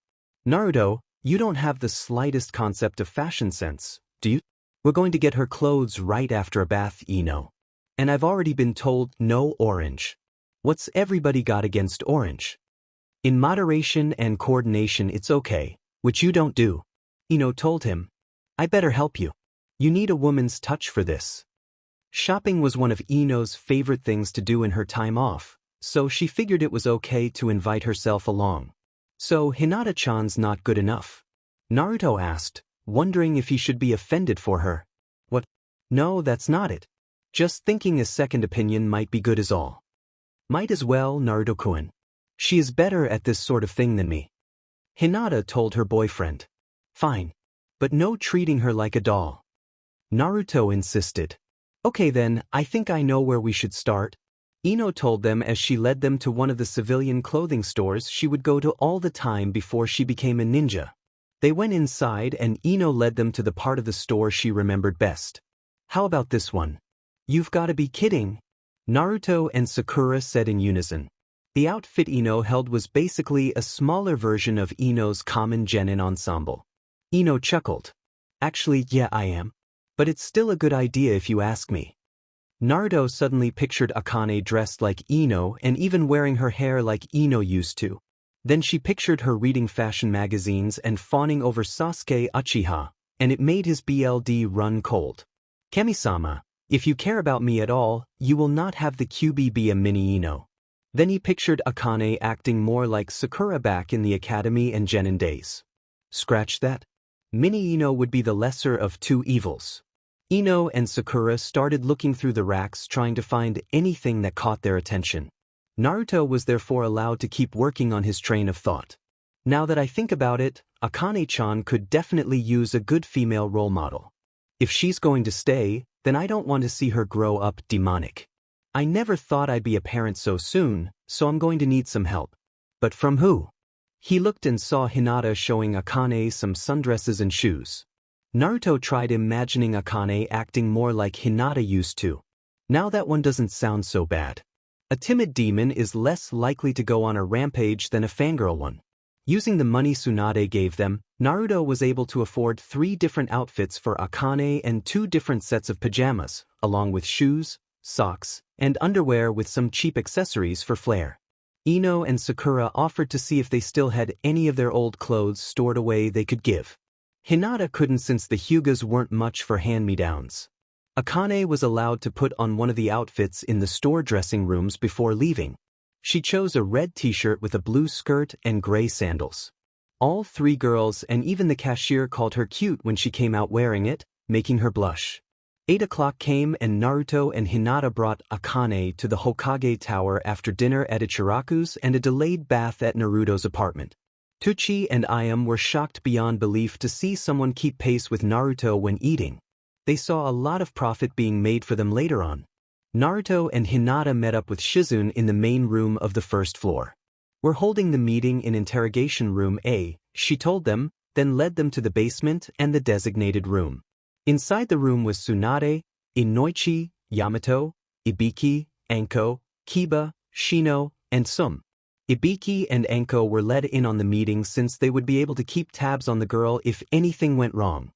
Naruto, you don't have the slightest concept of fashion sense, do you? We're going to get her clothes right after a bath, Ino. And I've already been told no orange. What's everybody got against orange? In moderation and coordination it's okay, which you don't do. Ino told him. I better help you. You need a woman's touch for this. Shopping was one of Ino's favorite things to do in her time off, so she figured it was okay to invite herself along. So Hinata-chan's not good enough? Naruto asked, wondering if he should be offended for her. What? No, that's not it. Just thinking a second opinion might be good as all. Might as well, Naruto-kun. She is better at this sort of thing than me. Hinata told her boyfriend. Fine. But no treating her like a doll. Naruto insisted. Okay then, I think I know where we should start. Ino told them as she led them to one of the civilian clothing stores she would go to all the time before she became a ninja. They went inside and Ino led them to the part of the store she remembered best. How about this one? You've gotta be kidding. Naruto and Sakura said in unison. The outfit Ino held was basically a smaller version of Ino's common genin ensemble. Ino chuckled. Actually, yeah, I am. But it's still a good idea if you ask me. Naruto suddenly pictured Akane dressed like Ino and even wearing her hair like Ino used to. Then she pictured her reading fashion magazines and fawning over Sasuke Uchiha, and it made his BLD run cold. Kami-sama, if you care about me at all, you will not have the QB be a mini Ino. Then he pictured Akane acting more like Sakura back in the academy and genin days. Scratch that. Mini Ino would be the lesser of two evils. Ino and Sakura started looking through the racks trying to find anything that caught their attention. Naruto was therefore allowed to keep working on his train of thought. Now that I think about it, Akane-chan could definitely use a good female role model. If she's going to stay, then I don't want to see her grow up demonic. I never thought I'd be a parent so soon, so I'm going to need some help. But from who? He looked and saw Hinata showing Akane some sundresses and shoes. Naruto tried imagining Akane acting more like Hinata used to. Now that one doesn't sound so bad. A timid demon is less likely to go on a rampage than a fangirl one. Using the money Tsunade gave them, Naruto was able to afford 3 different outfits for Akane and 2 different sets of pajamas, along with shoes, socks, and underwear with some cheap accessories for flair. Ino and Sakura offered to see if they still had any of their old clothes stored away they could give. Hinata couldn't since the Hugas weren't much for hand-me-downs. Akane was allowed to put on one of the outfits in the store dressing rooms before leaving. She chose a red t-shirt with a blue skirt and gray sandals. All 3 girls and even the cashier called her cute when she came out wearing it, making her blush. 8 o'clock came and Naruto and Hinata brought Akane to the Hokage Tower after dinner at Ichiraku's and a delayed bath at Naruto's apartment. Tuchi and Ayam were shocked beyond belief to see someone keep pace with Naruto when eating. They saw a lot of profit being made for them later on. Naruto and Hinata met up with Shizune in the main room of the first floor. We're holding the meeting in interrogation room A, she told them, then led them to the basement and the designated room. Inside the room was Tsunade, Inoichi, Yamato, Ibiki, Anko, Kiba, Shino, and Sum. Ibiki and Anko were led in on the meeting since they would be able to keep tabs on the girl if anything went wrong.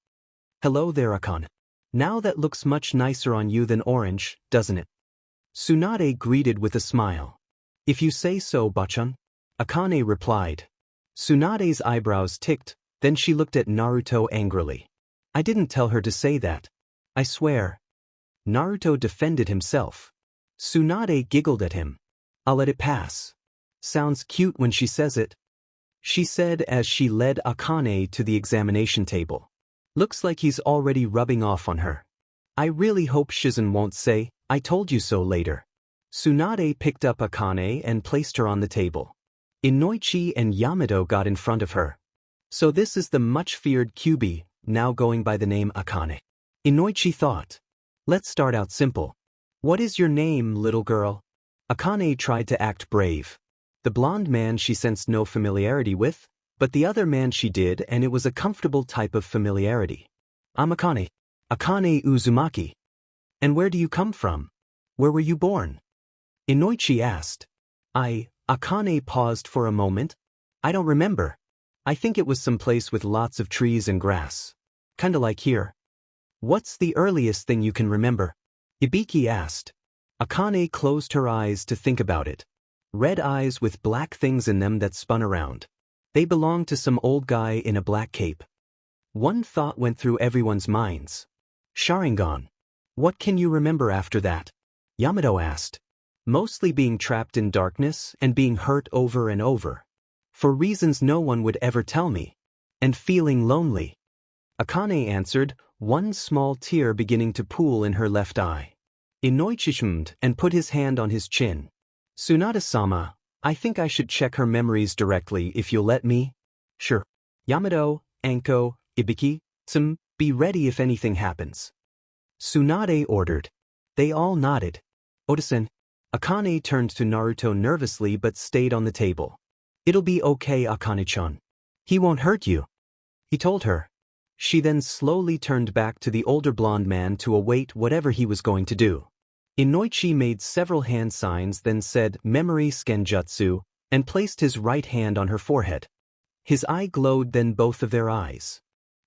Hello there, Akane. Now that looks much nicer on you than orange, doesn't it? Tsunade greeted with a smile. If you say so, Bachan. Akane replied. Tsunade's eyebrows ticked, then she looked at Naruto angrily. I didn't tell her to say that. I swear. Naruto defended himself. Tsunade giggled at him. I'll let it pass. Sounds cute when she says it. She said as she led Akane to the examination table. Looks like he's already rubbing off on her. I really hope Shizen won't say, I told you so later. Tsunade picked up Akane and placed her on the table. Inoichi and Yamato got in front of her. So this is the much-feared Kyuubi, now going by the name Akane. Inoichi thought. Let's start out simple. What is your name, little girl? Akane tried to act brave. The blonde man she sensed no familiarity with, but the other man she did, and it was a comfortable type of familiarity. I'm Akane. Akane Uzumaki. And where do you come from? Where were you born? Inoichi asked. Akane paused for a moment. I don't remember. I think it was some place with lots of trees and grass. Kinda like here. What's the earliest thing you can remember? Ibiki asked. Akane closed her eyes to think about it. Red eyes with black things in them that spun around. They belonged to some old guy in a black cape. One thought went through everyone's minds. Sharingan. What can you remember after that? Yamato asked. Mostly being trapped in darkness and being hurt over and over. For reasons no one would ever tell me. And feeling lonely. Akane answered, one small tear beginning to pool in her left eye. Inoichi shmmed and put his hand on his chin. Tsunade-sama, I think I should check her memories directly if you'll let me. Sure. Yamato, Anko, Ibiki, be ready if anything happens. Tsunade ordered. They all nodded. Oda-san. Akane turned to Naruto nervously but stayed on the table. It'll be okay, Akane-chan. He won't hurt you. He told her. She then slowly turned back to the older blonde man to await whatever he was going to do. Inoichi made several hand signs, then said memory skenjutsu, and placed his right hand on her forehead. His eye glowed, then both of their eyes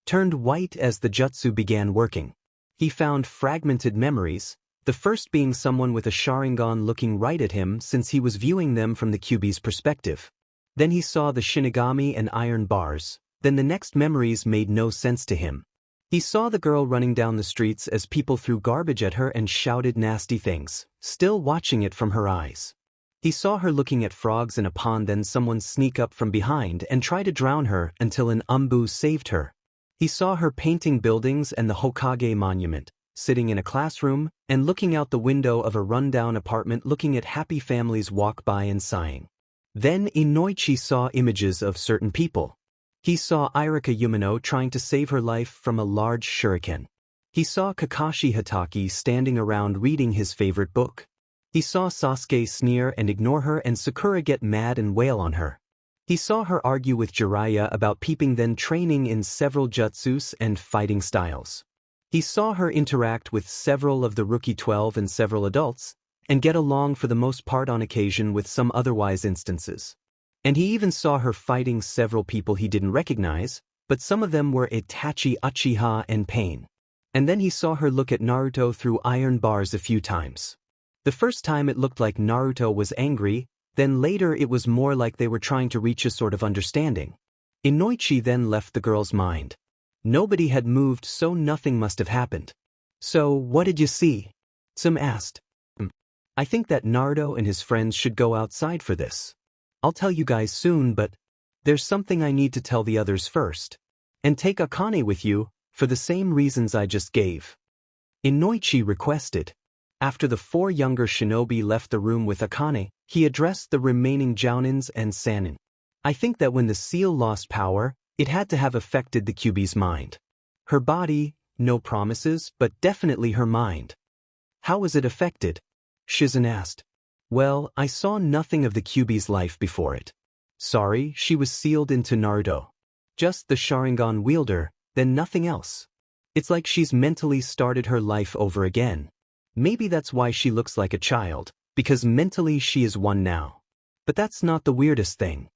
turned white as the jutsu began working. He found fragmented memories, the first being someone with a Sharingan looking right at him since he was viewing them from the Kyuubi's perspective. Then he saw the Shinigami and iron bars, then the next memories made no sense to him. He saw the girl running down the streets as people threw garbage at her and shouted nasty things, still watching it from her eyes. He saw her looking at frogs in a pond, then someone sneak up from behind and try to drown her until an umbu saved her. He saw her painting buildings and the Hokage monument, sitting in a classroom, and looking out the window of a rundown apartment, looking at happy families walk by and sighing. Then Inoichi saw images of certain people. He saw Irika Yumino trying to save her life from a large shuriken. He saw Kakashi Hatake standing around reading his favorite book. He saw Sasuke sneer and ignore her and Sakura get mad and wail on her. He saw her argue with Jiraiya about peeping, then training in several jutsus and fighting styles. He saw her interact with several of the Rookie 12 and several adults, and get along for the most part on occasion with some otherwise instances. And he even saw her fighting several people he didn't recognize, but some of them were Itachi, Uchiha, and Pain. And then he saw her look at Naruto through iron bars a few times. The first time it looked like Naruto was angry, then later it was more like they were trying to reach a sort of understanding. Inoichi then left the girl's mind. Nobody had moved, so nothing must have happened. So, what did you see? Some asked. I think that Naruto and his friends should go outside for this. I'll tell you guys soon, but there's something I need to tell the others first. And take Akane with you, for the same reasons I just gave. Inoichi requested. After the 4 younger shinobi left the room with Akane, he addressed the remaining Jounins and Sannin. I think that when the seal lost power, it had to have affected the Kyuubi's mind. Her body, no promises, but definitely her mind. How was it affected? Shizen asked. Well, I saw nothing of the Kyuubi's life before it. Sorry, she was sealed into Naruto. Just the Sharingan wielder, then nothing else. It's like she's mentally started her life over again. Maybe that's why she looks like a child, because mentally she is one now. But that's not the weirdest thing.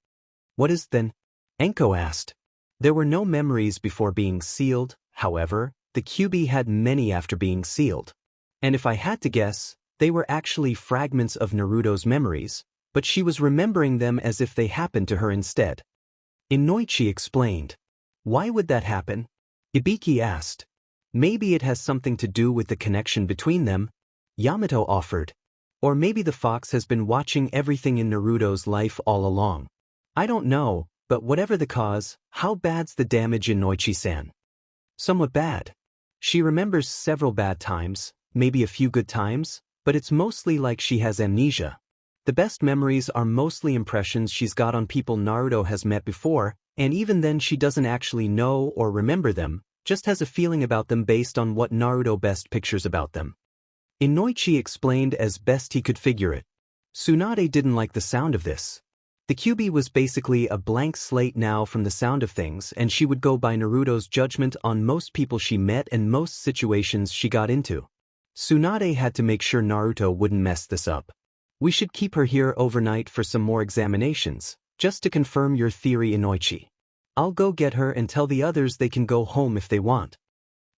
What is then? Anko asked. There were no memories before being sealed, however, the Kyuubi had many after being sealed. And if I had to guess, They were actually fragments of Naruto's memories, but she was remembering them as if they happened to her instead. Inoichi explained. Why would that happen? Ibiki asked. Maybe it has something to do with the connection between them, Yamato offered. Or maybe the fox has been watching everything in Naruto's life all along. I don't know, but whatever the cause, how bad's the damage, Inoichi-san? Somewhat bad. She remembers several bad times, maybe a few good times, but it's mostly like she has amnesia. The best memories are mostly impressions she's got on people Naruto has met before, and even then she doesn't actually know or remember them, just has a feeling about them based on what Naruto best pictures about them. Inoichi explained as best he could figure it. Tsunade didn't like the sound of this. The Kyuubi was basically a blank slate now from the sound of things, and she would go by Naruto's judgment on most people she met and most situations she got into. Tsunade had to make sure Naruto wouldn't mess this up. We should keep her here overnight for some more examinations, just to confirm your theory, Inoichi. I'll go get her and tell the others they can go home if they want.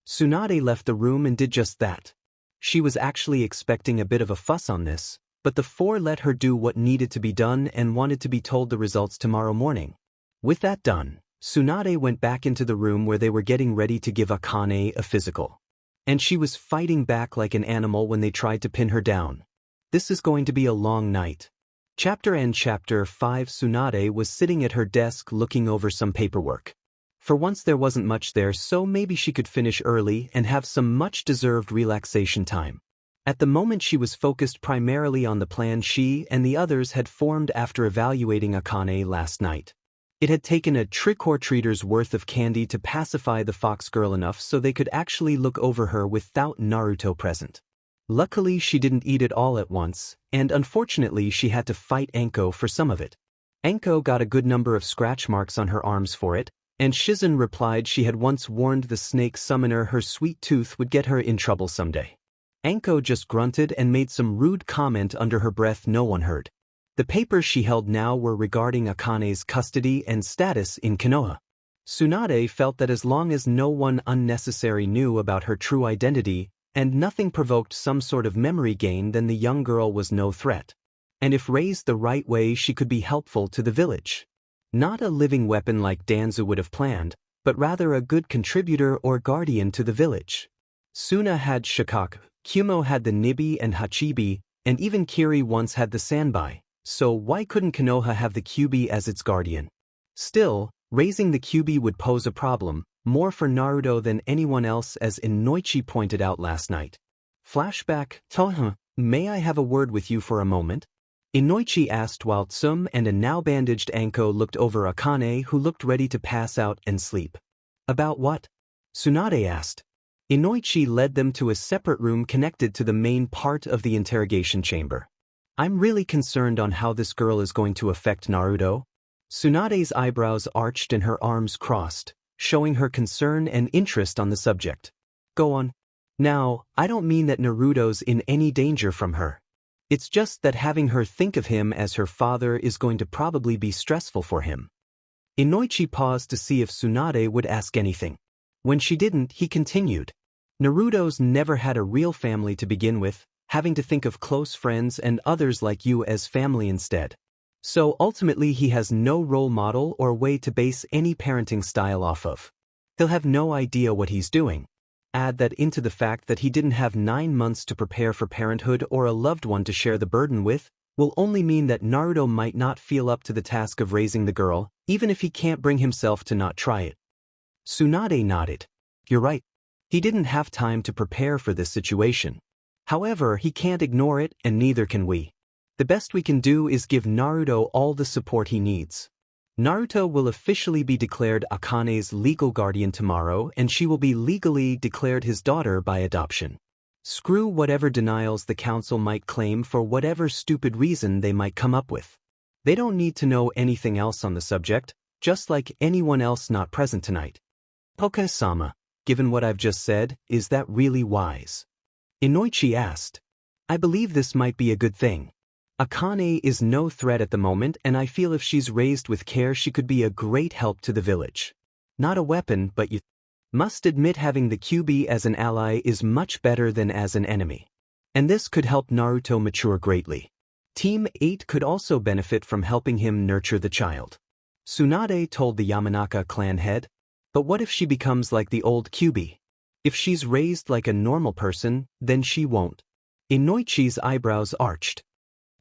Tsunade left the room and did just that. She was actually expecting a bit of a fuss on this, but the four let her do what needed to be done and wanted to be told the results tomorrow morning. With that done, Tsunade went back into the room where they were getting ready to give Akane a physical. And she was fighting back like an animal when they tried to pin her down. This is going to be a long night. Chapter End. Chapter 5. Tsunade was sitting at her desk looking over some paperwork. For once there wasn't much there, so maybe she could finish early and have some much-deserved relaxation time. At the moment she was focused primarily on the plan she and the others had formed after evaluating Akane last night. It had taken a trick-or-treater's worth of candy to pacify the fox girl enough so they could actually look over her without Naruto present. Luckily she didn't eat it all at once, and unfortunately she had to fight Anko for some of it. Anko got a good number of scratch marks on her arms for it, and Shizen replied she had once warned the snake summoner her sweet tooth would get her in trouble someday. Anko just grunted and made some rude comment under her breath no one heard. The papers she held now were regarding Akane's custody and status in Konoha. Tsunade felt that as long as no one unnecessary knew about her true identity, and nothing provoked some sort of memory gain, then the young girl was no threat. And if raised the right way she could be helpful to the village. Not a living weapon like Danzu would have planned, but rather a good contributor or guardian to the village. Suna had Shikaku, Kumo had the Nibi and Hachibi, and even Kiri once had the Sanbai, so why couldn't Konoha have the Kyuubi as its guardian? Still, raising the Kyuubi would pose a problem, more for Naruto than anyone else, as Inoichi pointed out last night. Flashback. Toha, may I have a word with you for a moment? Inoichi asked while Tsum and a now-bandaged Anko looked over Akane, who looked ready to pass out and sleep. About what? Tsunade asked. Inoichi led them to a separate room connected to the main part of the interrogation chamber. I'm really concerned on how this girl is going to affect Naruto. Tsunade's eyebrows arched and her arms crossed, showing her concern and interest on the subject. Go on. Now, I don't mean that Naruto's in any danger from her. It's just that having her think of him as her father is going to probably be stressful for him. Inoichi paused to see if Tsunade would ask anything. When she didn't, he continued. Naruto's never had a real family to begin with, having to think of close friends and others like you as family instead. So ultimately he has no role model or way to base any parenting style off of. He'll have no idea what he's doing. Add that into the fact that he didn't have 9 months to prepare for parenthood or a loved one to share the burden with, will only mean that Naruto might not feel up to the task of raising the girl, even if he can't bring himself to not try it. Tsunade nodded. You're right. He didn't have time to prepare for this situation. However, he can't ignore it, and neither can we. The best we can do is give Naruto all the support he needs. Naruto will officially be declared Akane's legal guardian tomorrow, and she will be legally declared his daughter by adoption. Screw whatever denials the council might claim for whatever stupid reason they might come up with. They don't need to know anything else on the subject, just like anyone else not present tonight. Poka-sama, given what I've just said, is that really wise? Inoichi asked. I believe this might be a good thing. Akane is no threat at the moment, and I feel if she's raised with care she could be a great help to the village. Not a weapon, but you must admit having the Kyuubi as an ally is much better than as an enemy. And this could help Naruto mature greatly. Team 8 could also benefit from helping him nurture the child. Tsunade told the Yamanaka clan head. But what if she becomes like the old Kyuubi? If she's raised like a normal person, then she won't. Inoichi's eyebrows arched.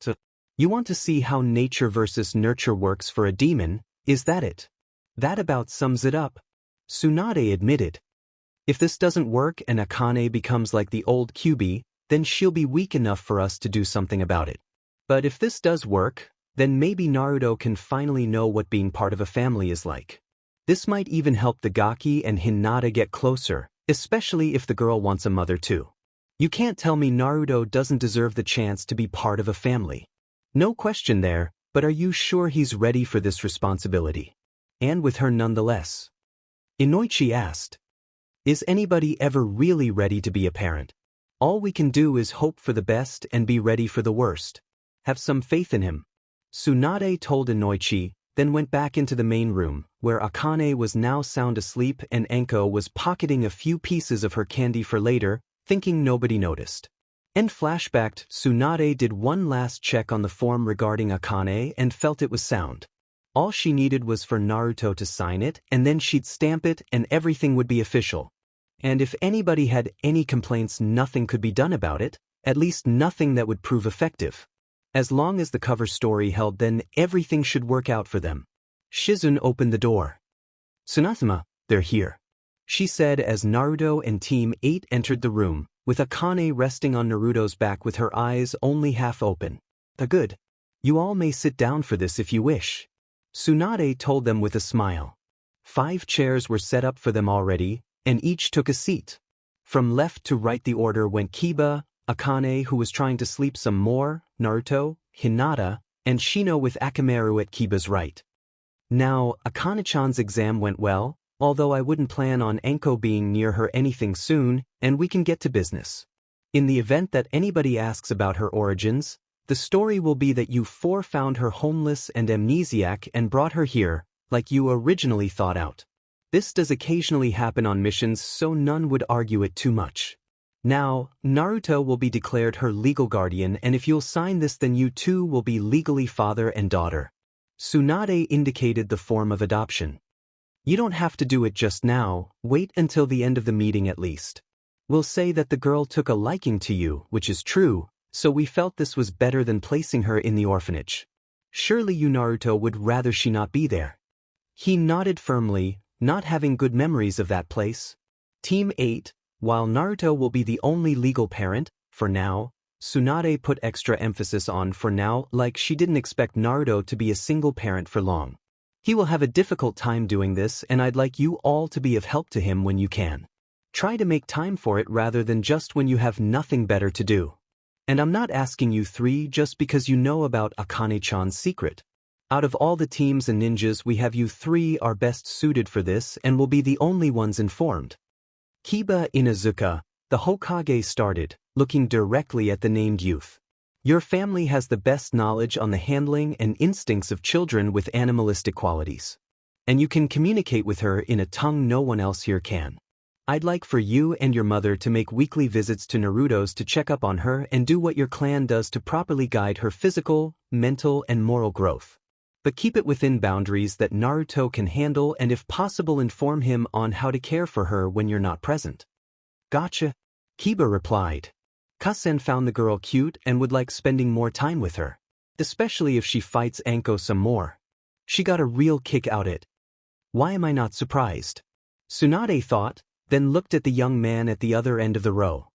So, you want to see how nature versus nurture works for a demon, is that it? That about sums it up. Tsunade admitted. If this doesn't work and Akane becomes like the old Kyuubi, then she'll be weak enough for us to do something about it. But if this does work, then maybe Naruto can finally know what being part of a family is like. This might even help the Gaki and Hinata get closer, especially if the girl wants a mother too. You can't tell me Naruto doesn't deserve the chance to be part of a family. No question there, but are you sure he's ready for this responsibility? And with her nonetheless. Inoichi asked. Is anybody ever really ready to be a parent? All we can do is hope for the best and be ready for the worst. Have some faith in him. Tsunade told Inoichi, then went back into the main room, where Akane was now sound asleep and Enko was pocketing a few pieces of her candy for later, thinking nobody noticed. And flashbacked, Tsunade did one last check on the form regarding Akane and felt it was sound. All she needed was for Naruto to sign it, and then she'd stamp it and everything would be official. And if anybody had any complaints, nothing could be done about it, at least nothing that would prove effective. As long as the cover story held, then everything should work out for them. Shizune opened the door. Tsunasama, they're here, she said as Naruto and Team 8 entered the room, with Akane resting on Naruto's back with her eyes only half open. Good. You all may sit down for this if you wish. Tsunade told them with a smile. 5 chairs were set up for them already, and each took a seat. From left to right the order went Kiba, Akane who was trying to sleep some more, Naruto, Hinata, and Shino with Akamaru at Kiba's right. Now, Akane-chan's exam went well, although I wouldn't plan on Enko being near her anything soon, and we can get to business. In the event that anybody asks about her origins, the story will be that you 4 found her homeless and amnesiac and brought her here, like you originally thought out. This does occasionally happen on missions, so none would argue it too much. Now, Naruto will be declared her legal guardian, and if you'll sign this then you two will be legally father and daughter. Tsunade indicated the form of adoption. You don't have to do it just now, wait until the end of the meeting at least. We'll say that the girl took a liking to you, which is true, so we felt this was better than placing her in the orphanage. Surely you Naruto would rather she not be there. He nodded firmly, not having good memories of that place. Team 8, while Naruto will be the only legal parent, for now, Tsunade put extra emphasis on for now, like she didn't expect Naruto to be a single parent for long. He will have a difficult time doing this, and I'd like you all to be of help to him when you can. Try to make time for it rather than just when you have nothing better to do. And I'm not asking you 3 just because you know about Akane-chan's secret. Out of all the teams and ninjas we have, you 3 are best suited for this and will be the only ones informed. Kiba Inuzuka, the Hokage started, looking directly at the named youth. Your family has the best knowledge on the handling and instincts of children with animalistic qualities. And you can communicate with her in a tongue no one else here can. I'd like for you and your mother to make weekly visits to Naruto's to check up on her and do what your clan does to properly guide her physical, mental, and moral growth. But keep it within boundaries that Naruto can handle, and if possible inform him on how to care for her when you're not present. Gotcha, Kiba replied. Kasen found the girl cute and would like spending more time with her, especially if she fights Enko some more. She got a real kick out of it. Why am I not surprised? Tsunade thought, then looked at the young man at the other end of the row.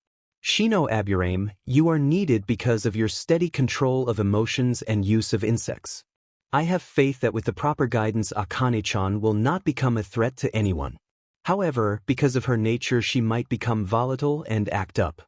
Shino Aburame, you are needed because of your steady control of emotions and use of insects. I have faith that with the proper guidance Akane-chan will not become a threat to anyone. However, because of her nature she might become volatile and act up.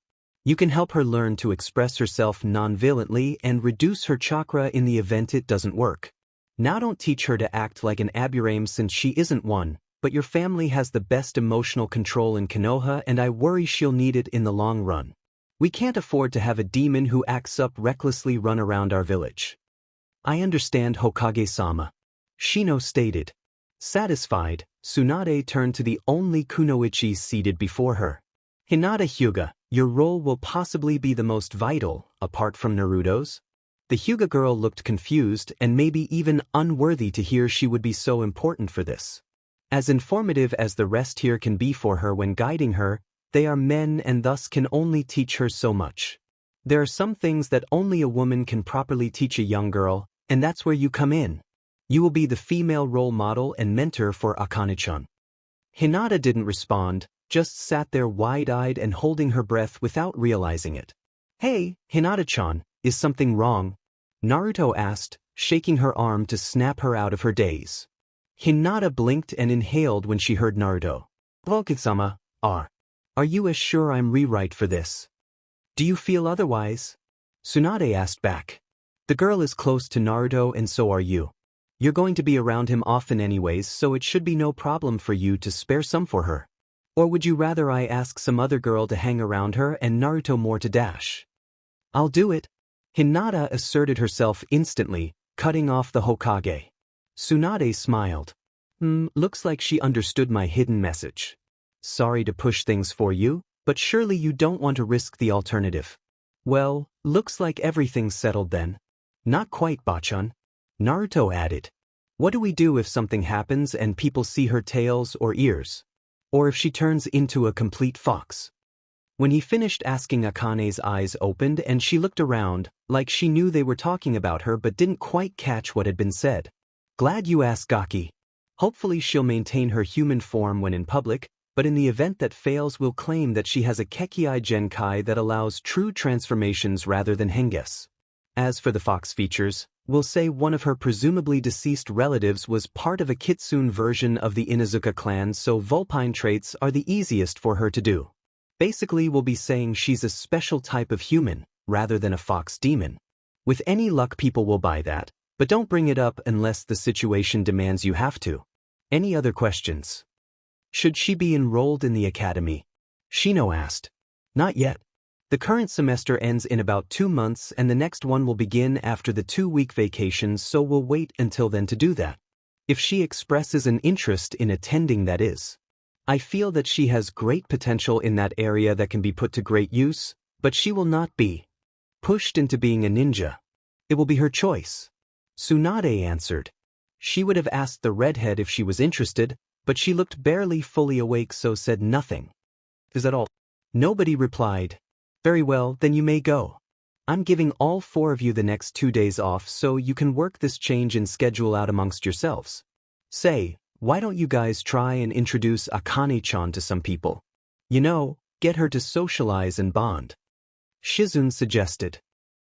You can help her learn to express herself non-violently and reduce her chakra in the event it doesn't work. Now don't teach her to act like an Aburame since she isn't one, but your family has the best emotional control in Konoha and I worry she'll need it in the long run. We can't afford to have a demon who acts up recklessly run around our village. I understand, Hokage-sama, Shino stated. Satisfied, Tsunade turned to the only kunoichi seated before her. Hinata Huga, Your role will possibly be the most vital, apart from Naruto's. The Huga girl looked confused and maybe even unworthy to hear she would be so important for this. As informative as the rest here can be for her when guiding her, they are men and thus can only teach her so much. There are some things that only a woman can properly teach a young girl, and that's where you come in. You will be the female role model and mentor for Akane-chan. Hinata didn't respond, just sat there wide-eyed and holding her breath without realizing it. "Hey, Hinata-chan, is something wrong?" Naruto asked, shaking her arm to snap her out of her daze. Hinata blinked and inhaled when she heard Naruto. "Hokage-sama, are you as sure I'm right for this? Do you feel otherwise?" Tsunade asked back. "The girl is close to Naruto and so are you. You're going to be around him often anyways, so it should be no problem for you to spare some for her. Or would you rather I ask some other girl to hang around her and Naruto more to dash?" "I'll do it." Hinata asserted herself instantly, cutting off the Hokage. Tsunade smiled. Looks like she understood my hidden message. Sorry to push things for you, but surely you don't want to risk the alternative. Well, looks like everything's settled then. Not quite, Bachan. Naruto added. What do we do if something happens and people see her tails or ears? Or if she turns into a complete fox? When he finished asking, Akane's eyes opened and she looked around, like she knew they were talking about her but didn't quite catch what had been said. Glad you asked, Gaki. Hopefully she'll maintain her human form when in public, but in the event that fails we'll claim that she has a Kekii Genkai that allows true transformations rather than Henges. As for the fox features, we'll say one of her presumably deceased relatives was part of a Kitsune version of the Inuzuka clan, so vulpine traits are the easiest for her to do. Basically we'll be saying she's a special type of human, rather than a fox demon. With any luck people will buy that, but don't bring it up unless the situation demands you have to. Any other questions? Should she be enrolled in the academy? Shino asked. Not yet. The current semester ends in about 2 months and the next one will begin after the 2-week vacation, so we'll wait until then to do that. If she expresses an interest in attending, that is. I feel that she has great potential in that area that can be put to great use, but she will not be pushed into being a ninja. It will be her choice. Tsunade answered. She would have asked the redhead if she was interested, but she looked barely fully awake, so said nothing. Is that all? Nobody replied. Very well, then you may go. I'm giving all 4 of you the next 2 days off so you can work this change in schedule out amongst yourselves. Say, why don't you guys try and introduce Akane-chan to some people? You know, get her to socialize and bond. Shizune suggested.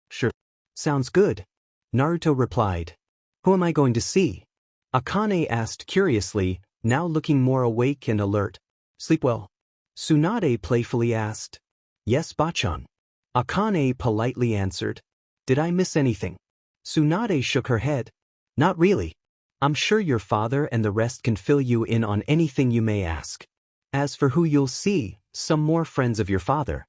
Sure. Sounds good. Naruto replied. Who am I going to see? Akane asked curiously, now looking more awake and alert. Sleep well? Tsunade playfully asked. Yes, Bachan. Akane politely answered. Did I miss anything? Tsunade shook her head. Not really. I'm sure your father and the rest can fill you in on anything you may ask. As for who you'll see, some more friends of your father.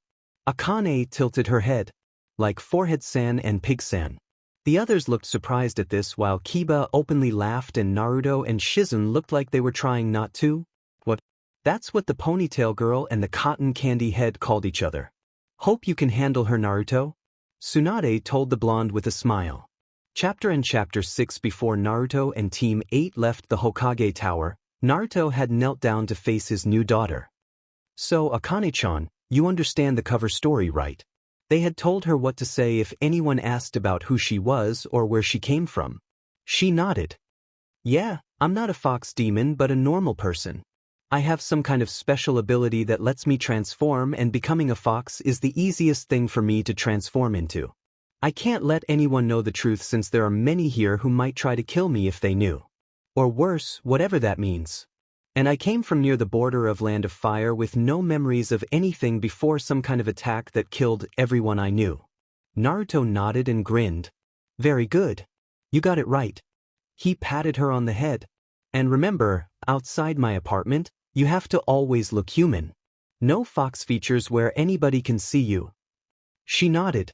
Akane tilted her head. Like Forehead-san and Pig-san. The others looked surprised at this while Kiba openly laughed and Naruto and Shizune looked like they were trying not to. What? That's what the ponytail girl and the cotton candy head called each other. Hope you can handle her, Naruto. Tsunade told the blonde with a smile. Chapter 6. Before Naruto and Team 8 left the Hokage Tower, Naruto had knelt down to face his new daughter. So, Akane-chan, you understand the cover story, right? They had told her what to say if anyone asked about who she was or where she came from. She nodded. Yeah, I'm not a fox demon but a normal person. I have some kind of special ability that lets me transform, and becoming a fox is the easiest thing for me to transform into. I can't let anyone know the truth since there are many here who might try to kill me if they knew. Or worse, whatever that means. And I came from near the border of Land of Fire with no memories of anything before some kind of attack that killed everyone I knew. Naruto nodded and grinned. Very good. You got it right. He patted her on the head. And remember, outside my apartment, you have to always look human. No fox features where anybody can see you. She nodded.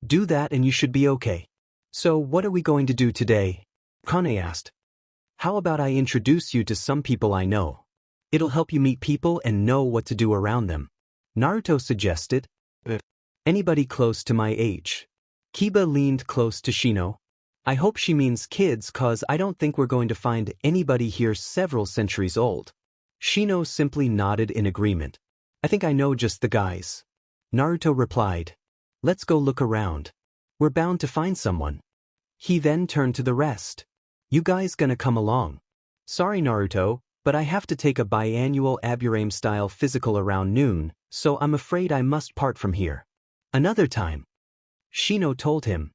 Do that and you should be okay. So what are we going to do today? Akane asked. How about I introduce you to some people I know? It'll help you meet people and know what to do around them. Naruto suggested. Anybody close to my age. Kiba leaned close to Shino. I hope she means kids cause I don't think we're going to find anybody here several centuries old. Shino simply nodded in agreement. I think I know just the guys. Naruto replied. Let's go look around. We're bound to find someone. He then turned to the rest. You guys gonna come along? Sorry Naruto, but I have to take a biannual Aburame-style physical around noon, so I'm afraid I must part from here. Another time. Shino told him.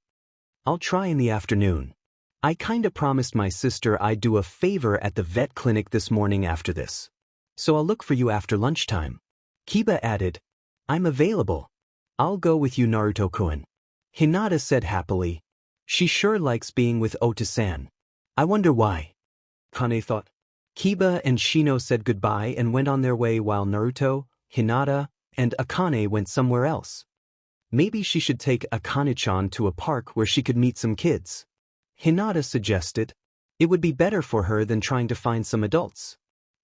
I'll try in the afternoon. I kinda promised my sister I'd do a favor at the vet clinic this morning after this. So I'll look for you after lunchtime. Kiba added. I'm available. I'll go with you Naruto-kun. Hinata said happily. She sure likes being with Ota-san. I wonder why. Akane thought. Kiba and Shino said goodbye and went on their way while Naruto, Hinata, and Akane went somewhere else. Maybe she should take Akane-chan to a park where she could meet some kids. Hinata suggested. It would be better for her than trying to find some adults.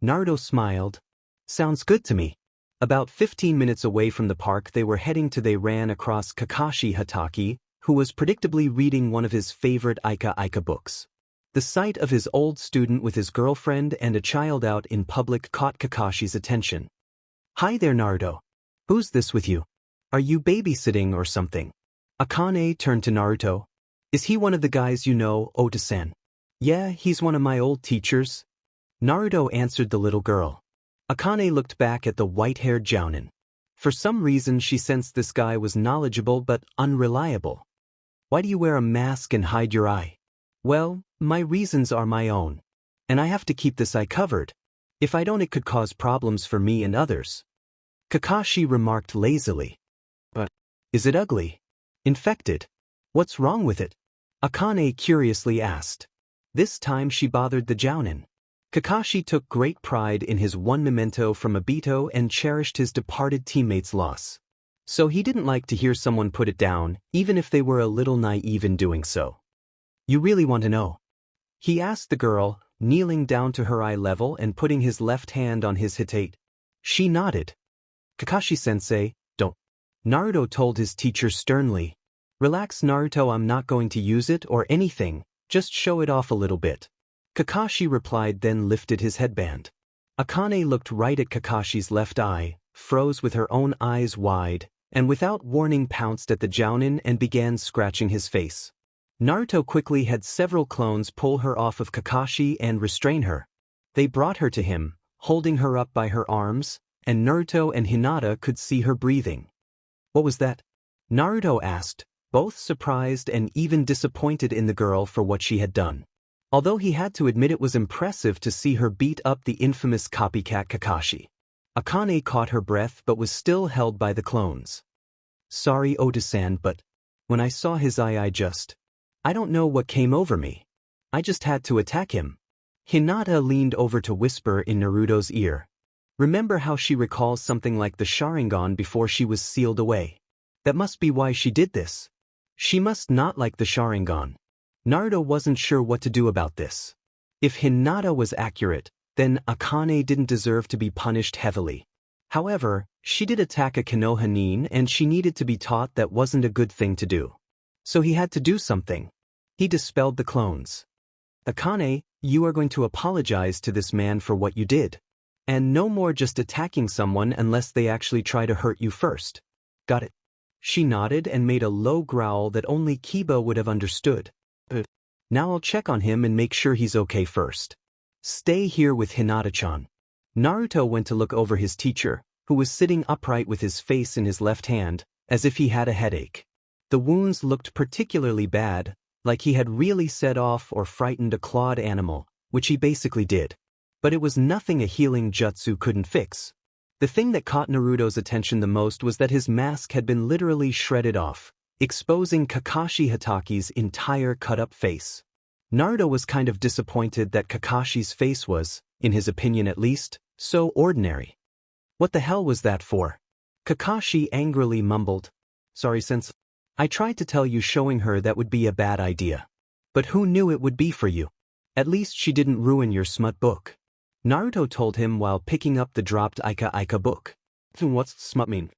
Naruto smiled. Sounds good to me. About 15 minutes away from the park they ran across Kakashi Hatake, who was predictably reading one of his favorite Ika books. The sight of his old student with his girlfriend and a child out in public caught Kakashi's attention. Hi there Naruto. Who's this with you? Are you babysitting or something? Akane turned to Naruto. Is he one of the guys you know, Ota-san? Yeah, he's one of my old teachers. Naruto answered the little girl. Akane looked back at the white-haired jounin. For some reason she sensed this guy was knowledgeable but unreliable. Why do you wear a mask and hide your eye? Well, my reasons are my own. And I have to keep this eye covered. If I don't it could cause problems for me and others. Kakashi remarked lazily. But, is it ugly? Infected? What's wrong with it? Akane curiously asked. This time she bothered the jounin. Kakashi took great pride in his one memento from Obito and cherished his departed teammate's loss. So he didn't like to hear someone put it down, even if they were a little naive in doing so. You really want to know? He asked the girl, kneeling down to her eye level and putting his left hand on his hitate. She nodded. Kakashi-sensei, don't. Naruto told his teacher sternly. Relax Naruto, I'm not going to use it or anything, just show it off a little bit. Kakashi replied then lifted his headband. Akane looked right at Kakashi's left eye, froze with her own eyes wide, and without warning pounced at the jounin and began scratching his face. Naruto quickly had several clones pull her off of Kakashi and restrain her. They brought her to him, holding her up by her arms, and Naruto and Hinata could see her breathing. What was that? Naruto asked, both surprised and even disappointed in the girl for what she had done. Although he had to admit it was impressive to see her beat up the infamous copycat Kakashi. Akane caught her breath but was still held by the clones. Sorry Ota-san, but when I saw his eye I don't know what came over me. I just had to attack him. Hinata leaned over to whisper in Naruto's ear. Remember how she recalls something like the Sharingan before she was sealed away? That must be why she did this. She must not like the Sharingan. Naruto wasn't sure what to do about this. If Hinata was accurate, then Akane didn't deserve to be punished heavily. However, she did attack a Konoha nin and she needed to be taught that wasn't a good thing to do. So he had to do something. He dispelled the clones. Akane, you are going to apologize to this man for what you did. And no more just attacking someone unless they actually try to hurt you first. Got it? She nodded and made a low growl that only Kiba would have understood. Now I'll check on him and make sure he's okay first. Stay here with Hinata-chan. Naruto went to look over his teacher, who was sitting upright with his face in his left hand, as if he had a headache. The wounds looked particularly bad, like he had really set off or frightened a clawed animal, which he basically did. But it was nothing a healing jutsu couldn't fix. The thing that caught Naruto's attention the most was that his mask had been literally shredded off, exposing Kakashi Hatake's entire cut-up face. Naruto was kind of disappointed that Kakashi's face was, in his opinion at least, so ordinary. What the hell was that for? Kakashi angrily mumbled. Sorry sensei. I tried to tell you showing her that would be a bad idea. But who knew it would be for you? At least she didn't ruin your smut book. Naruto told him while picking up the dropped Ika book. What's smut mean?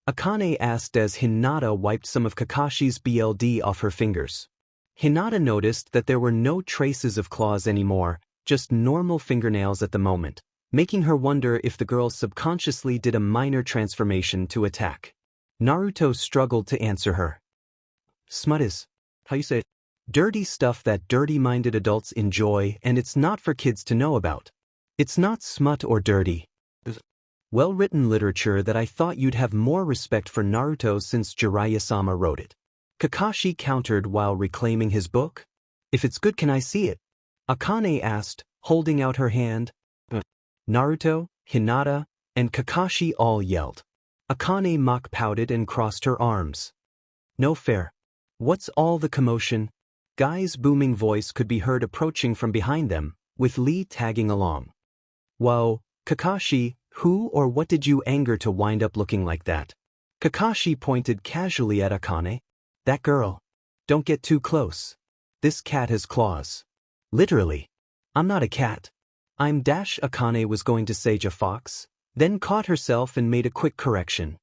Akane asked as Hinata wiped some of Kakashi's BLD off her fingers. Hinata noticed that there were no traces of claws anymore, just normal fingernails at the moment, making her wonder if the girl subconsciously did a minor transformation to attack. Naruto struggled to answer her. Smut is, how you say it? Dirty stuff that dirty-minded adults enjoy, and it's not for kids to know about. It's not smut or dirty. Well-written literature that I thought you'd have more respect for Naruto since Jiraiya-sama wrote it. Kakashi countered while reclaiming his book. If it's good, can I see it? Akane asked, holding out her hand. Naruto, Hinata, and Kakashi all yelled. Akane mock-pouted and crossed her arms. No fair. What's all the commotion? Guy's booming voice could be heard approaching from behind them, with Lee tagging along. Whoa, Kakashi, who or what did you anger to wind up looking like that? Kakashi pointed casually at Akane. That girl. Don't get too close. This cat has claws. Literally. I'm not a cat. I'm Akane was going to say a fox, then caught herself and made a quick correction.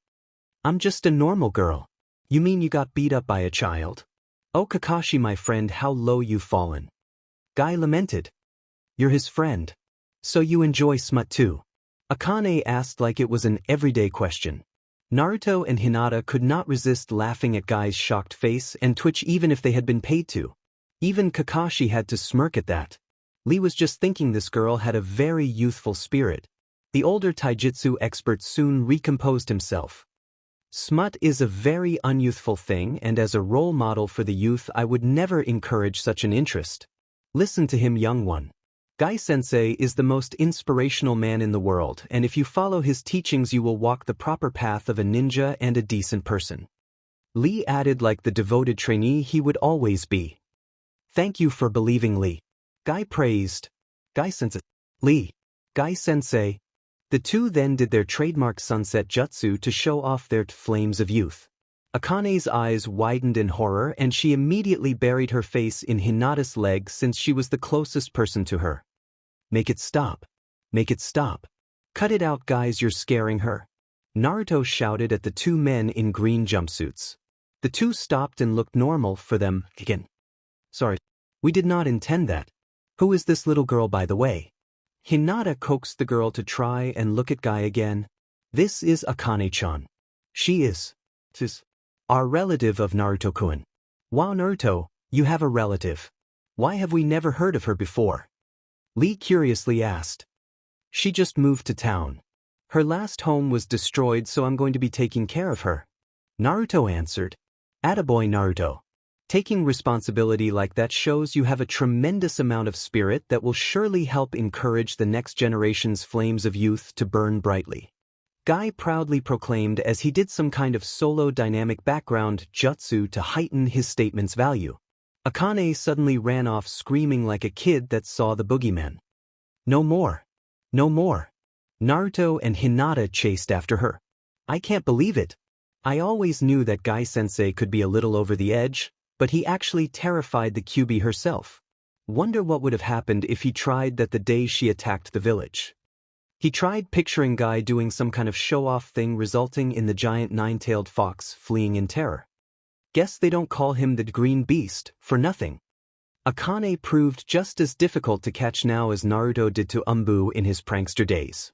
I'm just a normal girl. You mean you got beat up by a child? Oh Kakashi my friend, how low you've fallen. Guy lamented. You're his friend. So you enjoy smut too? Akane asked like it was an everyday question. Naruto and Hinata could not resist laughing at Guy's shocked face and twitch even if they had been paid to. Even Kakashi had to smirk at that. Lee was just thinking this girl had a very youthful spirit. The older taijutsu expert soon recomposed himself. Smut is a very unyouthful thing, and as a role model for the youth I would never encourage such an interest. Listen to him, young one. Guy-sensei is the most inspirational man in the world, and if you follow his teachings you will walk the proper path of a ninja and a decent person. Lee added like the devoted trainee he would always be. Thank you for believing, Lee. Guy praised. Guy-sensei. Lee. Guy-sensei. The two then did their trademark sunset jutsu to show off their flames of youth. Akane's eyes widened in horror and she immediately buried her face in Hinata's leg since she was the closest person to her. Make it stop. Make it stop. Cut it out, guys, you're scaring her. Naruto shouted at the two men in green jumpsuits. The two stopped and looked normal for them again. Sorry. We did not intend that. Who is this little girl, by the way? Hinata coaxed the girl to try and look at Guy again. This is Akane-chan. She is our relative of Naruto-kun. Wow, Naruto, you have a relative. Why have we never heard of her before? Lee curiously asked. She just moved to town. Her last home was destroyed, so I'm going to be taking care of her. Naruto answered. Attaboy, Naruto. Taking responsibility like that shows you have a tremendous amount of spirit that will surely help encourage the next generation's flames of youth to burn brightly. Guy proudly proclaimed as he did some kind of solo dynamic background jutsu to heighten his statement's value. Akane suddenly ran off screaming like a kid that saw the boogeyman. No more. No more. Naruto and Hinata chased after her. I can't believe it. I always knew that Guy-sensei could be a little over the edge, but he actually terrified the Kyuubi herself. Wonder what would have happened if he tried that the day she attacked the village. He tried picturing Guy doing some kind of show-off thing resulting in the giant nine-tailed fox fleeing in terror. Guess they don't call him the Green Beast for nothing. Akane proved just as difficult to catch now as Naruto did to Umbu in his prankster days.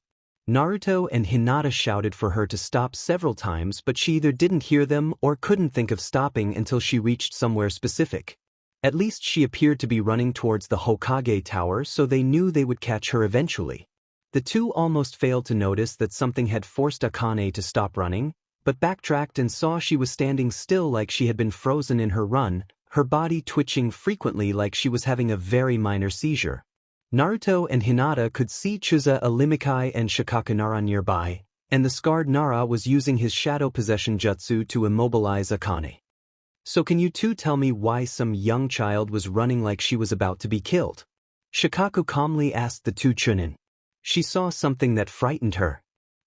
Naruto and Hinata shouted for her to stop several times, but she either didn't hear them or couldn't think of stopping until she reached somewhere specific. At least she appeared to be running towards the Hokage tower, so they knew they would catch her eventually. The two almost failed to notice that something had forced Akane to stop running, but backtracked and saw she was standing still like she had been frozen in her run, her body twitching frequently like she was having a very minor seizure. Naruto and Hinata could see Chuza Alimikai and Shikaku Nara nearby, and the scarred Nara was using his shadow possession jutsu to immobilize Akane. So can you two tell me why some young child was running like she was about to be killed? Shikaku calmly asked the two chunin. She saw something that frightened her.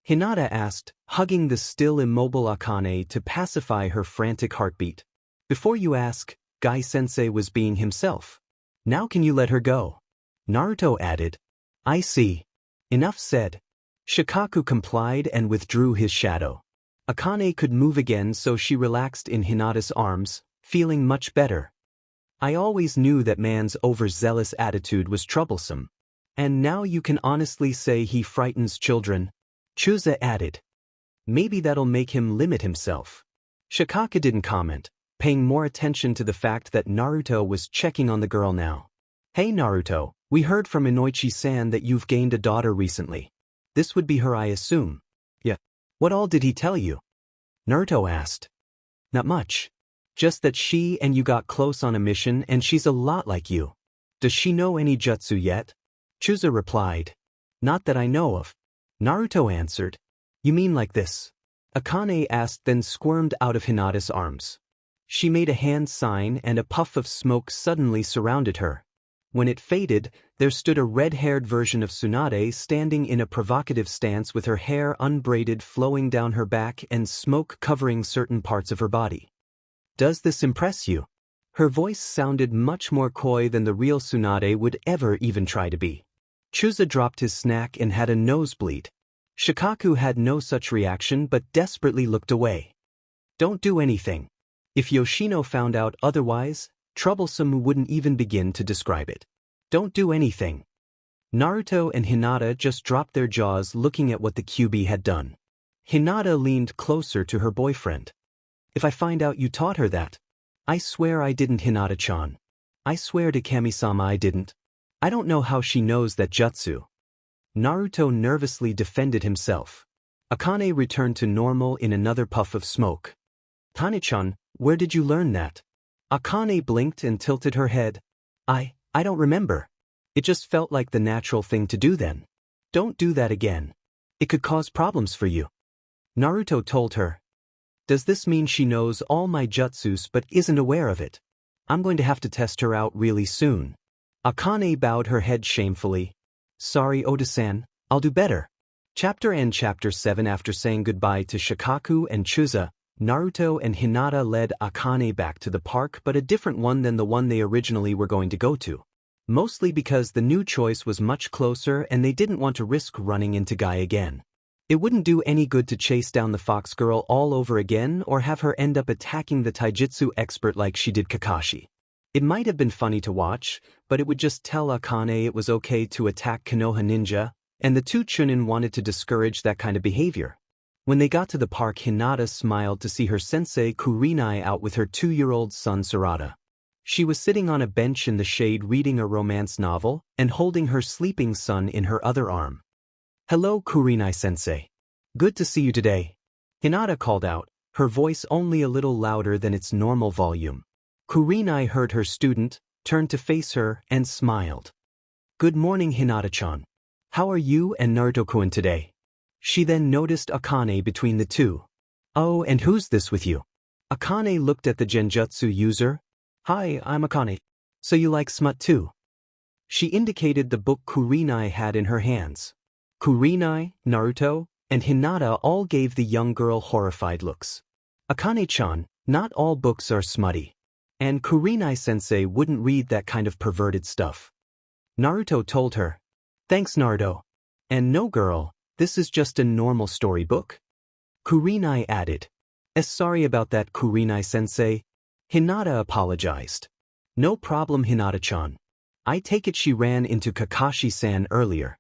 Hinata asked, hugging the still immobile Akane to pacify her frantic heartbeat. Before you ask, Guy-sensei was being himself. Now can you let her go? Naruto added. I see. Enough said. Shikaku complied and withdrew his shadow. Akane could move again, so she relaxed in Hinata's arms, feeling much better. I always knew that man's overzealous attitude was troublesome. And now you can honestly say he frightens children, Chusa added. Maybe that'll make him limit himself. Shikaka didn't comment, paying more attention to the fact that Naruto was checking on the girl now. Hey Naruto, we heard from Inoichi-san that you've gained a daughter recently. This would be her, I assume. Yeah. What all did he tell you? Naruto asked. Not much. Just that she and you got close on a mission and she's a lot like you. Does she know any jutsu yet? Chusa replied. Not that I know of. Naruto answered. You mean like this? Akane asked, then squirmed out of Hinata's arms. She made a hand sign and a puff of smoke suddenly surrounded her. When it faded, there stood a red-haired version of Tsunade standing in a provocative stance with her hair unbraided flowing down her back and smoke covering certain parts of her body. Does this impress you? Her voice sounded much more coy than the real Tsunade would ever even try to be. Chusa dropped his snack and had a nosebleed. Shikaku had no such reaction but desperately looked away. Don't do anything. If Yoshino found out otherwise, troublesome wouldn't even begin to describe it. Don't do anything. Naruto and Hinata just dropped their jaws looking at what the QB had done. Hinata leaned closer to her boyfriend. If I find out you taught her that. I swear I didn't, Hinata-chan. I swear to Kami-sama I didn't. I don't know how she knows that jutsu. Naruto nervously defended himself. Akane returned to normal in another puff of smoke. Tane-chan, where did you learn that? Akane blinked and tilted her head. I don't remember. It just felt like the natural thing to do then. Don't do that again. It could cause problems for you. Naruto told her. Does this mean she knows all my jutsus but isn't aware of it? I'm going to have to test her out really soon. Akane bowed her head shamefully. Sorry Oda-san, I'll do better. Chapter End. Chapter 7. After saying goodbye to Shikaku and Chusa, Naruto and Hinata led Akane back to the park, but a different one than the one they originally were going to go to. Mostly because the new choice was much closer and they didn't want to risk running into Guy again. It wouldn't do any good to chase down the fox girl all over again or have her end up attacking the taijutsu expert like she did Kakashi. It might have been funny to watch, but it would just tell Akane it was okay to attack Konoha ninja, and the two Chunin wanted to discourage that kind of behavior. When they got to the park, Hinata smiled to see her sensei Kurinai out with her 2-year-old son Sarada. She was sitting on a bench in the shade reading a romance novel and holding her sleeping son in her other arm. Hello Kurinai-sensei. Good to see you today. Hinata called out, her voice only a little louder than its normal volume. Kurinai heard her student, turned to face her, and smiled. Good morning Hinata-chan. How are you and Naruto-kun today? She then noticed Akane between the two. Oh, and who's this with you? Akane looked at the genjutsu user. Hi, I'm Akane. So you like smut too? She indicated the book Kurinai had in her hands. Kurinai, Naruto, and Hinata all gave the young girl horrified looks. Akane-chan, not all books are smutty. And Kurinai-sensei wouldn't read that kind of perverted stuff. Naruto told her. Thanks Naruto. And no girl, this is just a normal storybook. Kurinai added. Sorry about that Kurinai-sensei. Hinata apologized. No problem Hinata-chan. I take it she ran into Kakashi-san earlier.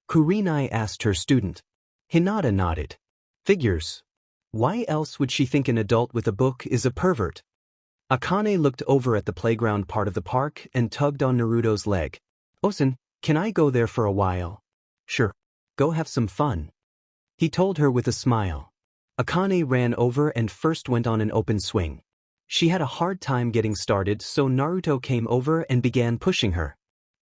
Kurinai asked her student. Hinata nodded. Figures. Why else would she think an adult with a book is a pervert? Akane looked over at the playground part of the park and tugged on Naruto's leg. Osen, can I go there for a while? Sure. Go have some fun. He told her with a smile. Akane ran over and first went on an open swing. She had a hard time getting started, so Naruto came over and began pushing her.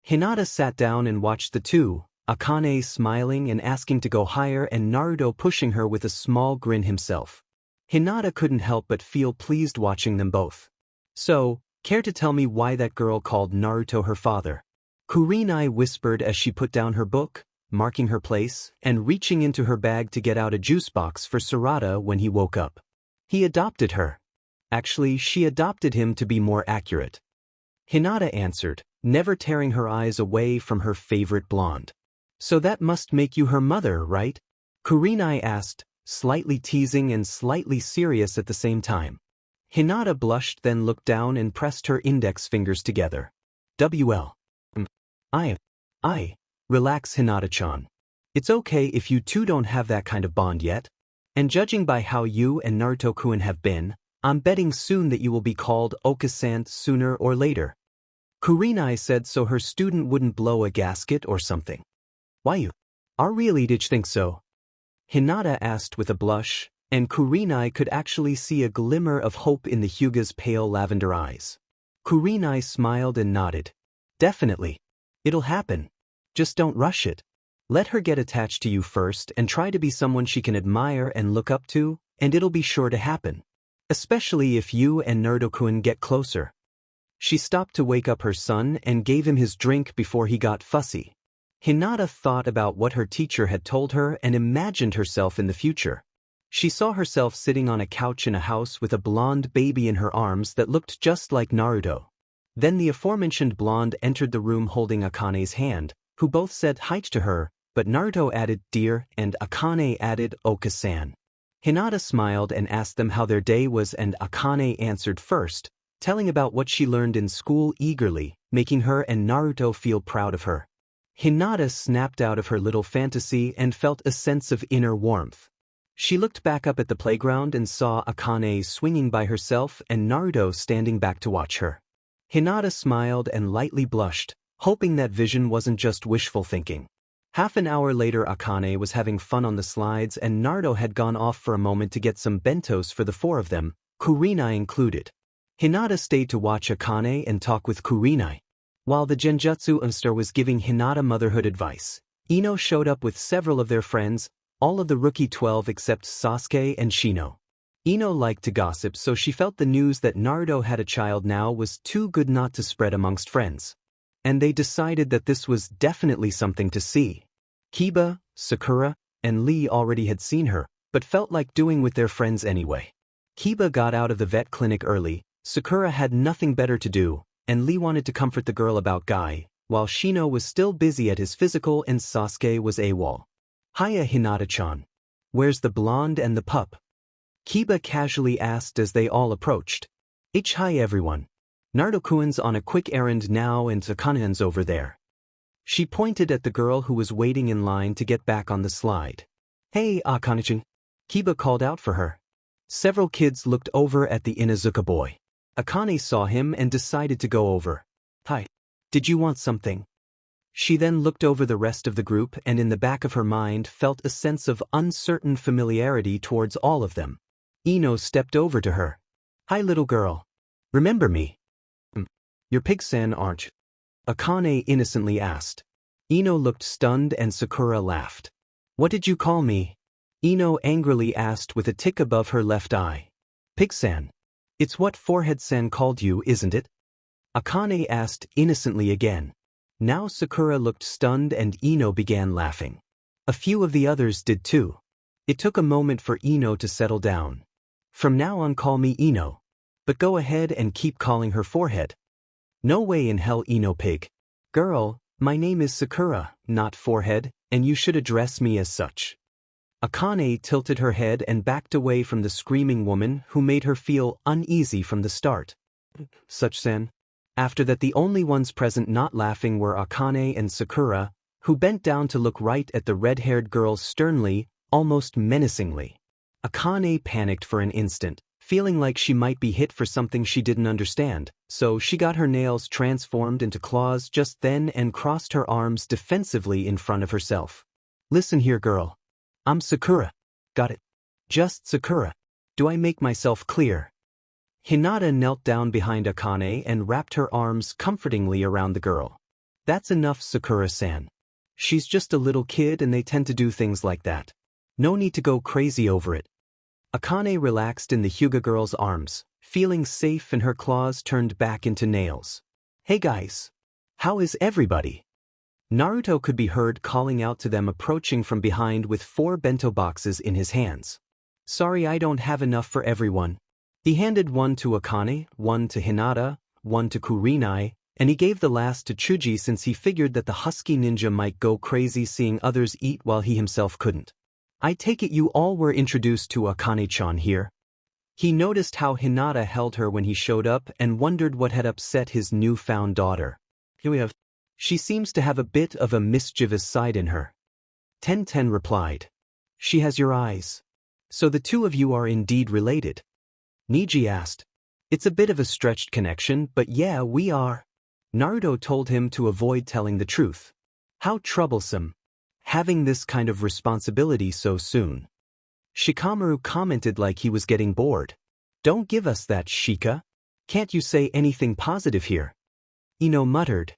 Hinata sat down and watched the two, Akane smiling and asking to go higher and Naruto pushing her with a small grin himself. Hinata couldn't help but feel pleased watching them both. So, care to tell me why that girl called Naruto her father? Kurinai whispered as she put down her book, marking her place, and reaching into her bag to get out a juice box for Sarada when he woke up. He adopted her. Actually, she adopted him to be more accurate. Hinata answered, never tearing her eyes away from her favorite blonde. So that must make you her mother, right? Kurenai asked, slightly teasing and slightly serious at the same time. Hinata blushed, then looked down and pressed her index fingers together. WL. I. Relax, Hinata-chan. It's okay if you two don't have that kind of bond yet. And judging by how you and Naruto-kun have been, I'm betting soon that you will be called Okasan sooner or later. Kurenai said so her student wouldn't blow a gasket or something. Why you? Really did you think so? Hinata asked with a blush, and Kurenai could actually see a glimmer of hope in the Huga's pale lavender eyes. Kurenai smiled and nodded. Definitely. It'll happen. Just don't rush it. Let her get attached to you first and try to be someone she can admire and look up to, and it'll be sure to happen. Especially if you and Naruto-kun get closer. She stopped to wake up her son and gave him his drink before he got fussy. Hinata thought about what her teacher had told her and imagined herself in the future. She saw herself sitting on a couch in a house with a blonde baby in her arms that looked just like Naruto. Then the aforementioned blonde entered the room holding Akane's hand, who both said hi to her, but Naruto added dear and Akane added Oka-san. Hinata smiled and asked them how their day was, and Akane answered first, telling about what she learned in school eagerly, making her and Naruto feel proud of her. Hinata snapped out of her little fantasy and felt a sense of inner warmth. She looked back up at the playground and saw Akane swinging by herself and Naruto standing back to watch her. Hinata smiled and lightly blushed, hoping that vision wasn't just wishful thinking. Half an hour later, Akane was having fun on the slides and Naruto had gone off for a moment to get some bentos for the four of them, Kurenai included. Hinata stayed to watch Akane and talk with Kurenai. While the Genjutsu master was giving Hinata motherhood advice, Ino showed up with several of their friends, all of the rookie 12 except Sasuke and Shino. Ino liked to gossip, so she felt the news that Naruto had a child now was too good not to spread amongst friends. And they decided that this was definitely something to see. Kiba, Sakura, and Lee already had seen her, but felt like doing with their friends anyway. Kiba got out of the vet clinic early, Sakura had nothing better to do, and Lee wanted to comfort the girl about Guy, while Shino was still busy at his physical and Sasuke was AWOL. Hiya, Hinata-chan. Where's the blonde and the pup? Kiba casually asked as they all approached. Hi everyone. Naruto-kun's on a quick errand now and Akane's over there. She pointed at the girl who was waiting in line to get back on the slide. Hey, Akane-chan. Kiba called out for her. Several kids looked over at the Inuzuka boy. Akane saw him and decided to go over. Hi. Did you want something? She then looked over the rest of the group and in the back of her mind felt a sense of uncertain familiarity towards all of them. Ino stepped over to her. Hi little girl. Remember me? You're Pig-san, aren't you? Akane innocently asked. Ino looked stunned and Sakura laughed. What did you call me? Ino angrily asked with a tick above her left eye. Pig-san. It's what Forehead-san called you, isn't it? Akane asked innocently again. Now Sakura looked stunned and Ino began laughing. A few of the others did too. It took a moment for Ino to settle down. From now on call me Ino. But go ahead and keep calling her Forehead. No way in hell, Ino pig. Girl, my name is Sakura, not Forehead, and you should address me as such. Akane tilted her head and backed away from the screaming woman who made her feel uneasy from the start. Such-san. After that, the only ones present not laughing were Akane and Sakura, who bent down to look right at the red-haired girl sternly, almost menacingly. Akane panicked for an instant, feeling like she might be hit for something she didn't understand, so she got her nails transformed into claws just then and crossed her arms defensively in front of herself. Listen here, girl. I'm Sakura. Got it? Just Sakura. Do I make myself clear? Hinata knelt down behind Akane and wrapped her arms comfortingly around the girl. That's enough, Sakura-san. She's just a little kid and they tend to do things like that. No need to go crazy over it. Akane relaxed in the Huga girl's arms, feeling safe, and her claws turned back into nails. Hey guys. How is everybody? Naruto could be heard calling out to them, approaching from behind with 4 bento boxes in his hands. Sorry, I don't have enough for everyone. He handed one to Akane, one to Hinata, one to Kurenai, and he gave the last to Chuji since he figured that the husky ninja might go crazy seeing others eat while he himself couldn't. I take it you all were introduced to Akane-chan here? He noticed how Hinata held her when he showed up and wondered what had upset his newfound daughter. She seems to have a bit of a mischievous side in her. Ten replied. She has your eyes. So the two of you are indeed related? Niji asked. It's a bit of a stretched connection, but yeah, we are. Naruto told him to avoid telling the truth. How troublesome. Having this kind of responsibility so soon. Shikamaru commented like he was getting bored. Don't give us that, Shika. Can't you say anything positive here? Ino muttered.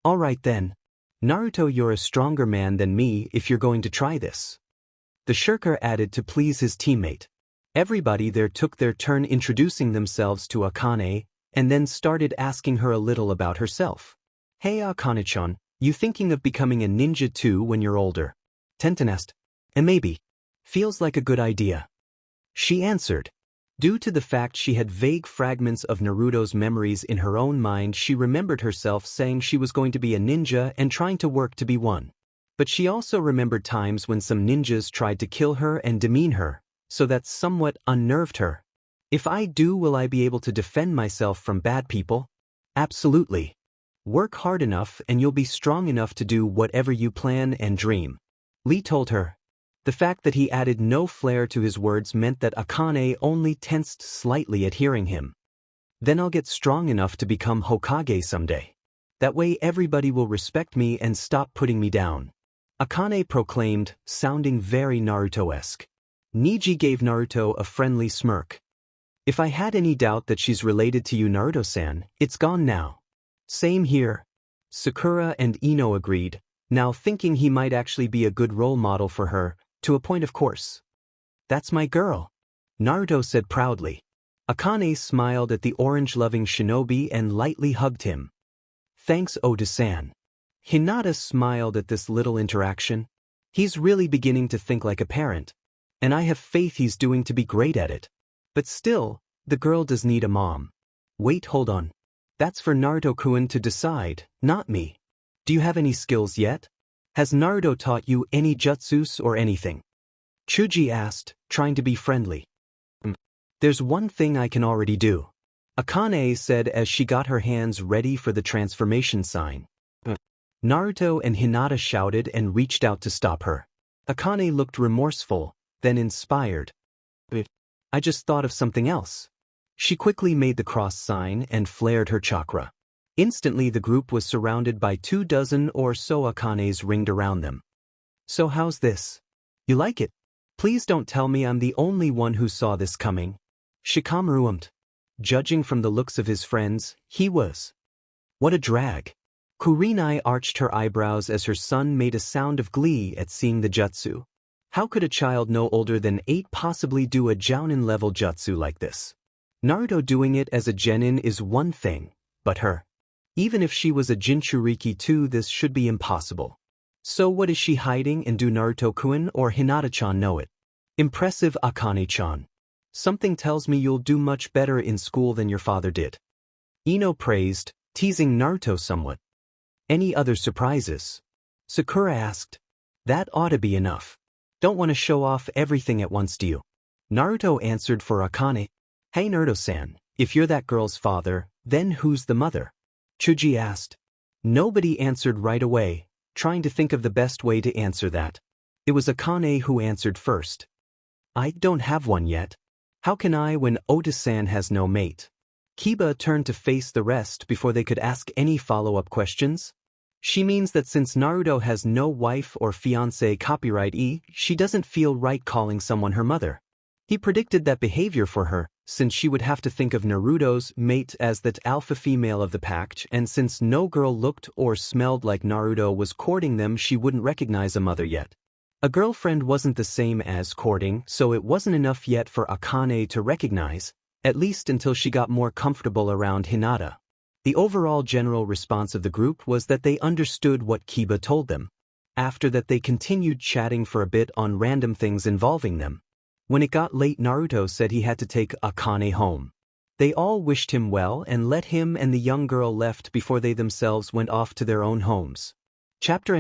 Alright then. Naruto, you're a stronger man than me if you're going to try this. The shirker added to please his teammate. Everybody there took their turn introducing themselves to Akane, and then started asking her a little about herself. Hey Akane-chan, you thinking of becoming a ninja too when you're older? Tenten asked. And maybe. Feels like a good idea. She answered. Due to the fact she had vague fragments of Naruto's memories in her own mind, she remembered herself saying she was going to be a ninja and trying to work to be one. But she also remembered times when some ninjas tried to kill her and demean her, so that somewhat unnerved her. If I do, will I be able to defend myself from bad people? Absolutely. Work hard enough and you'll be strong enough to do whatever you plan and dream. Lee told her. The fact that he added no flair to his words meant that Akane only tensed slightly at hearing him. Then I'll get strong enough to become Hokage someday. That way everybody will respect me and stop putting me down. Akane proclaimed, sounding very Naruto-esque. Niji gave Naruto a friendly smirk. If I had any doubt that she's related to you, Naruto-san, it's gone now. Same here. Sakura and Ino agreed, now thinking he might actually be a good role model for her, to a point of course. That's my girl, Naruto said proudly. Akane smiled at the orange-loving shinobi and lightly hugged him. Thanks, Oda-san. Hinata smiled at this little interaction. He's really beginning to think like a parent, and I have faith he's doing to be great at it. But still, the girl does need a mom. Wait, hold on. That's for Naruto-kun to decide, not me. Do you have any skills yet? Has Naruto taught you any jutsus or anything? Chuji asked, trying to be friendly. There's one thing I can already do, Akane said as she got her hands ready for the transformation sign. Naruto and Hinata shouted and reached out to stop her. Akane looked remorseful, then inspired. I just thought of something else. She quickly made the cross sign and flared her chakra. Instantly the group was surrounded by 24 or so Akanes ringed around them. So how's this? You like it? Please don't tell me I'm the only one who saw this coming. Shikamaru ummed. Judging from the looks of his friends, he was. What a drag. Kurenai arched her eyebrows as her son made a sound of glee at seeing the jutsu. How could a child no older than 8 possibly do a jounin-level jutsu like this? Naruto doing it as a genin is one thing, but her. Even if she was a Jinchuriki too, this should be impossible. So what is she hiding, and do Naruto-kun or Hinata-chan know it? Impressive, Akane-chan. Something tells me you'll do much better in school than your father did. Ino praised, teasing Naruto somewhat. Any other surprises? Sakura asked. That ought to be enough. Don't want to show off everything at once, do you? Naruto answered for Akane. Hey Naruto-san, if you're that girl's father, then who's the mother? Chuji asked. Nobody answered right away, trying to think of the best way to answer that. It was Akane who answered first. I don't have one yet. How can I when Oda-san has no mate? Kiba turned to face the rest before they could ask any follow-up questions. She means that since Naruto has no wife or fiancé copyright-y, she doesn't feel right calling someone her mother. He predicted that behavior for her, since she would have to think of Naruto's mate as that alpha female of the pack, and since no girl looked or smelled like Naruto was courting them, she wouldn't recognize a mother yet. A girlfriend wasn't the same as courting, so it wasn't enough yet for Akane to recognize, at least until she got more comfortable around Hinata. The overall general response of the group was that they understood what Kiba told them. After that they continued chatting for a bit on random things involving them. When it got late, Naruto said he had to take Akane home. They all wished him well and let him and the young girl left before they themselves went off to their own homes. Chapter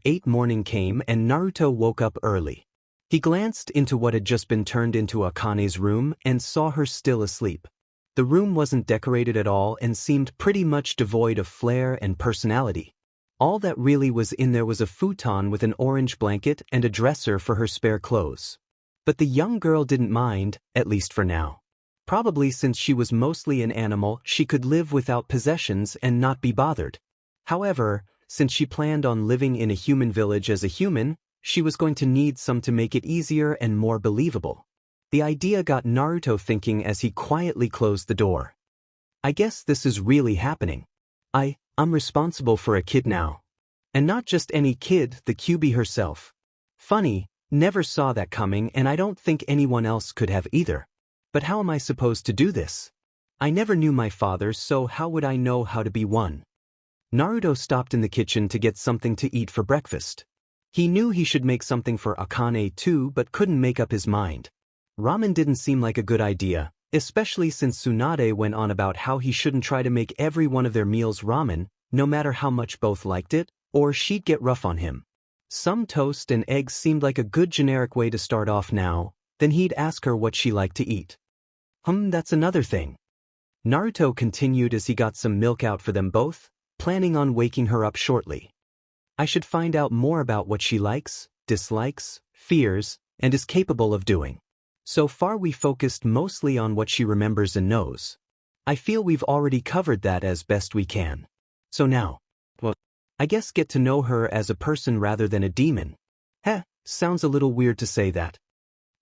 8 Morning came and Naruto woke up early. He glanced into what had just been turned into Akane's room and saw her still asleep. The room wasn't decorated at all and seemed pretty much devoid of flair and personality. All that really was in there was a futon with an orange blanket and a dresser for her spare clothes. But the young girl didn't mind, at least for now. Probably since she was mostly an animal, she could live without possessions and not be bothered. However, since she planned on living in a human village as a human, she was going to need some to make it easier and more believable. The idea got Naruto thinking as he quietly closed the door. I guess this is really happening. I'm responsible for a kid now. And not just any kid, the QB herself. Funny, never saw that coming and I don't think anyone else could have either. But how am I supposed to do this? I never knew my father, so how would I know how to be one? Naruto stopped in the kitchen to get something to eat for breakfast. He knew he should make something for Akane too, but couldn't make up his mind. Ramen didn't seem like a good idea, especially since Tsunade went on about how he shouldn't try to make every one of their meals ramen, no matter how much both liked it, or she'd get rough on him. Some toast and eggs seemed like a good generic way to start off now, then he'd ask her what she liked to eat. That's another thing. Naruto continued as he got some milk out for them both, planning on waking her up shortly. I should find out more about what she likes, dislikes, fears, and is capable of doing. So far we focused mostly on what she remembers and knows. I feel we've already covered that as best we can. So now, I guess get to know her as a person rather than a demon. Sounds a little weird to say that.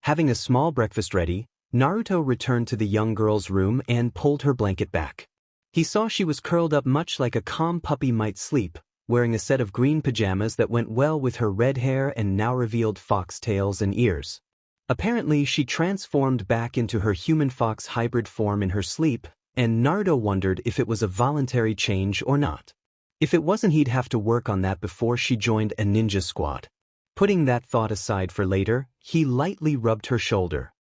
Having a small breakfast ready, Naruto returned to the young girl's room and pulled her blanket back. He saw she was curled up much like a calm puppy might sleep, wearing a set of green pajamas that went well with her red hair and now revealed fox tails and ears. Apparently she transformed back into her human fox hybrid form in her sleep, and Naruto wondered if it was a voluntary change or not. If it wasn't, he'd have to work on that before she joined a ninja squad. Putting that thought aside for later, he lightly rubbed her shoulder.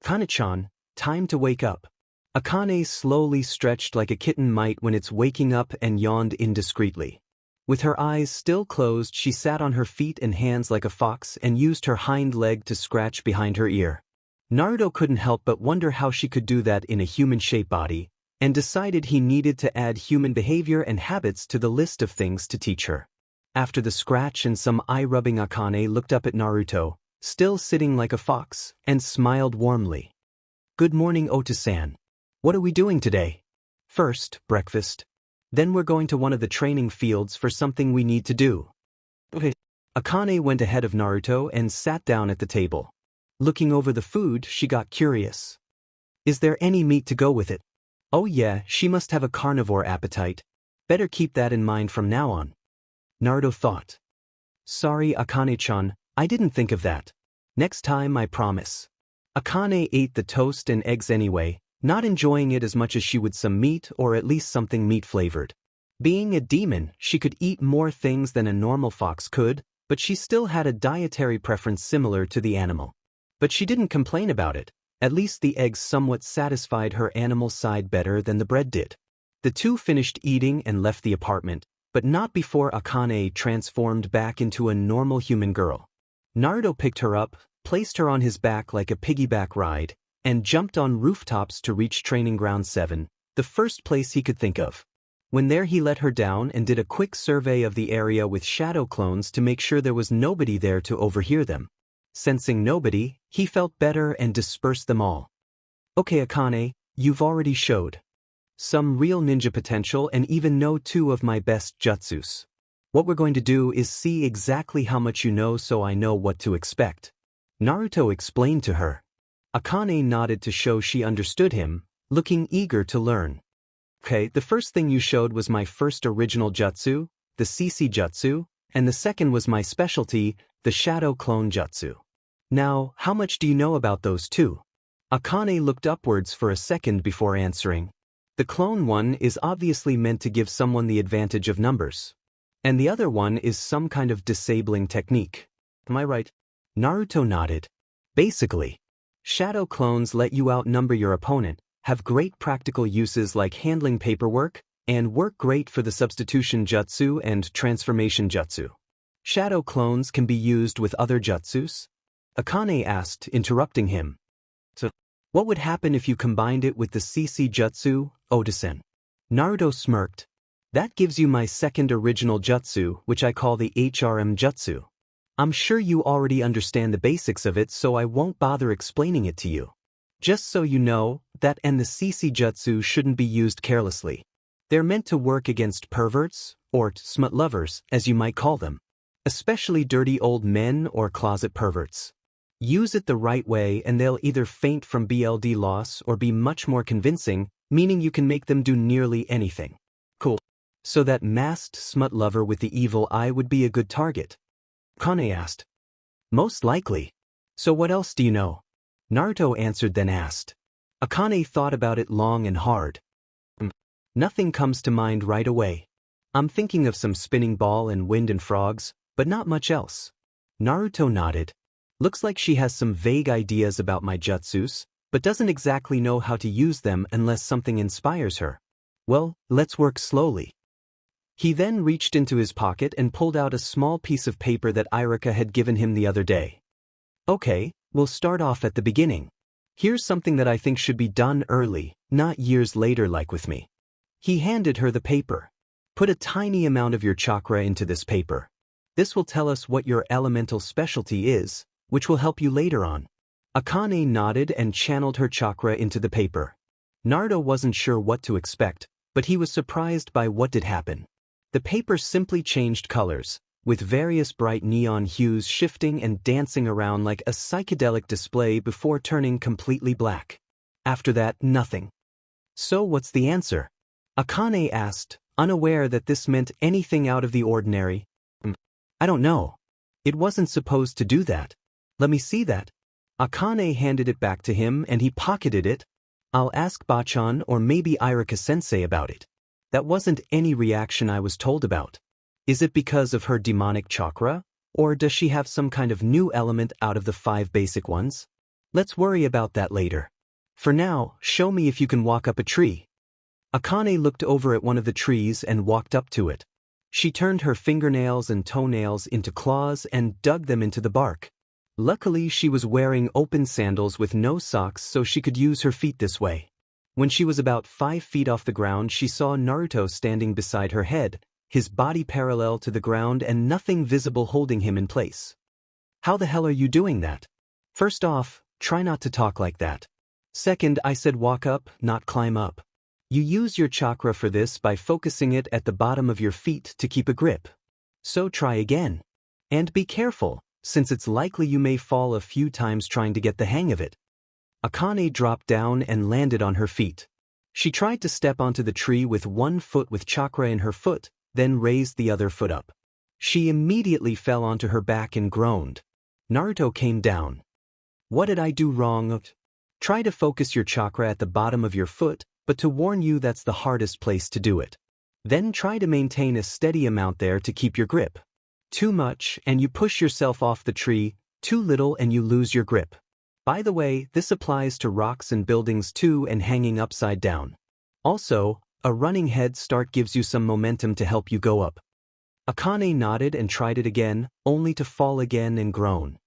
Akane-chan, time to wake up. Akane slowly stretched like a kitten might when it's waking up and yawned indiscreetly. With her eyes still closed, she sat on her feet and hands like a fox and used her hind leg to scratch behind her ear. Naruto couldn't help but wonder how she could do that in a human-shaped body, and decided he needed to add human behavior and habits to the list of things to teach her. After the scratch and some eye-rubbing, Akane looked up at Naruto, still sitting like a fox, and smiled warmly. Good morning, Ota-san. What are we doing today? First, breakfast. Then we're going to one of the training fields for something we need to do. Okay. Akane went ahead of Naruto and sat down at the table. Looking over the food, she got curious. Is there any meat to go with it? Oh yeah, she must have a carnivore appetite. Better keep that in mind from now on. Naruto thought. Sorry, Akane-chan, I didn't think of that. Next time, I promise. Akane ate the toast and eggs anyway, not enjoying it as much as she would some meat or at least something meat-flavored. Being a demon, she could eat more things than a normal fox could, but she still had a dietary preference similar to the animal. But she didn't complain about it. At least the eggs somewhat satisfied her animal side better than the bread did. The two finished eating and left the apartment, but not before Akane transformed back into a normal human girl. Naruto picked her up, placed her on his back like a piggyback ride, and jumped on rooftops to reach Training Ground 7, the first place he could think of. When there, he let her down and did a quick survey of the area with shadow clones to make sure there was nobody there to overhear them. Sensing nobody, he felt better and dispersed them all. Okay, Akane, you've already showed some real ninja potential and even know 2 of my best jutsus. What we're going to do is see exactly how much you know so I know what to expect. Naruto explained to her. Akane nodded to show she understood him, looking eager to learn. Okay, the first thing you showed was my first original jutsu, the CC jutsu, and the second was my specialty, the shadow clone jutsu. Now, how much do you know about those 2? Akane looked upwards for a second before answering. The clone one is obviously meant to give someone the advantage of numbers. And the other one is some kind of disabling technique. Am I right? Naruto nodded. Basically, shadow clones let you outnumber your opponent, have great practical uses like handling paperwork, and work great for the substitution jutsu and transformation jutsu. Shadow clones can be used with other jutsus? Akane asked, interrupting him. So, what would happen if you combined it with the CC jutsu, Otosen? Naruto smirked. That gives you my second original jutsu, which I call the HRM jutsu. I'm sure you already understand the basics of it, so I won't bother explaining it to you. Just so you know, that and the CC jutsu shouldn't be used carelessly. They're meant to work against perverts, or smut lovers, as you might call them. Especially dirty old men or closet perverts. Use it the right way and they'll either faint from BLD loss or be much more convincing, meaning you can make them do nearly anything. Cool. So that masked smut lover with the evil eye would be a good target? Akane asked. Most likely. So what else do you know? Naruto answered then asked. Akane thought about it long and hard. Nothing comes to mind right away. I'm thinking of some spinning ball and wind and frogs, but not much else. Naruto nodded. Looks like she has some vague ideas about my jutsus, but doesn't exactly know how to use them unless something inspires her. Well, let's work slowly. He then reached into his pocket and pulled out a small piece of paper that Irika had given him the other day. Okay, we'll start off at the beginning. Here's something that I think should be done early, not years later like with me. He handed her the paper. Put a tiny amount of your chakra into this paper. This will tell us what your elemental specialty is, which will help you later on. Akane nodded and channeled her chakra into the paper. Naruto wasn't sure what to expect, but he was surprised by what did happen. The paper simply changed colors, with various bright neon hues shifting and dancing around like a psychedelic display before turning completely black. After that, nothing. So what's the answer? Akane asked, unaware that this meant anything out of the ordinary. I don't know. It wasn't supposed to do that. Let me see that. Akane handed it back to him and he pocketed it. I'll ask Bachan or maybe Irika-sensei about it. That wasn't any reaction I was told about. Is it because of her demonic chakra, or does she have some kind of new element out of the 5 basic ones? Let's worry about that later. For now, show me if you can walk up a tree. Akane looked over at one of the trees and walked up to it. She turned her fingernails and toenails into claws and dug them into the bark. Luckily, she was wearing open sandals with no socks so she could use her feet this way. When she was about 5 feet off the ground, she saw Naruto standing beside her head, his body parallel to the ground and nothing visible holding him in place. How the hell are you doing that? First off, try not to talk like that. Second, I said walk up, not climb up. You use your chakra for this by focusing it at the bottom of your feet to keep a grip. So try again. And be careful, since it's likely you may fall a few times trying to get the hang of it. Akane dropped down and landed on her feet. She tried to step onto the tree with one foot with chakra in her foot, then raised the other foot up. She immediately fell onto her back and groaned. Naruto came down. What did I do wrong? Try to focus your chakra at the bottom of your foot, but to warn you that's the hardest place to do it. Then try to maintain a steady amount there to keep your grip. Too much and you push yourself off the tree, too little and you lose your grip. By the way, this applies to rocks and buildings too and hanging upside down. Also, a running head start gives you some momentum to help you go up. Akane nodded and tried it again, only to fall again and groan.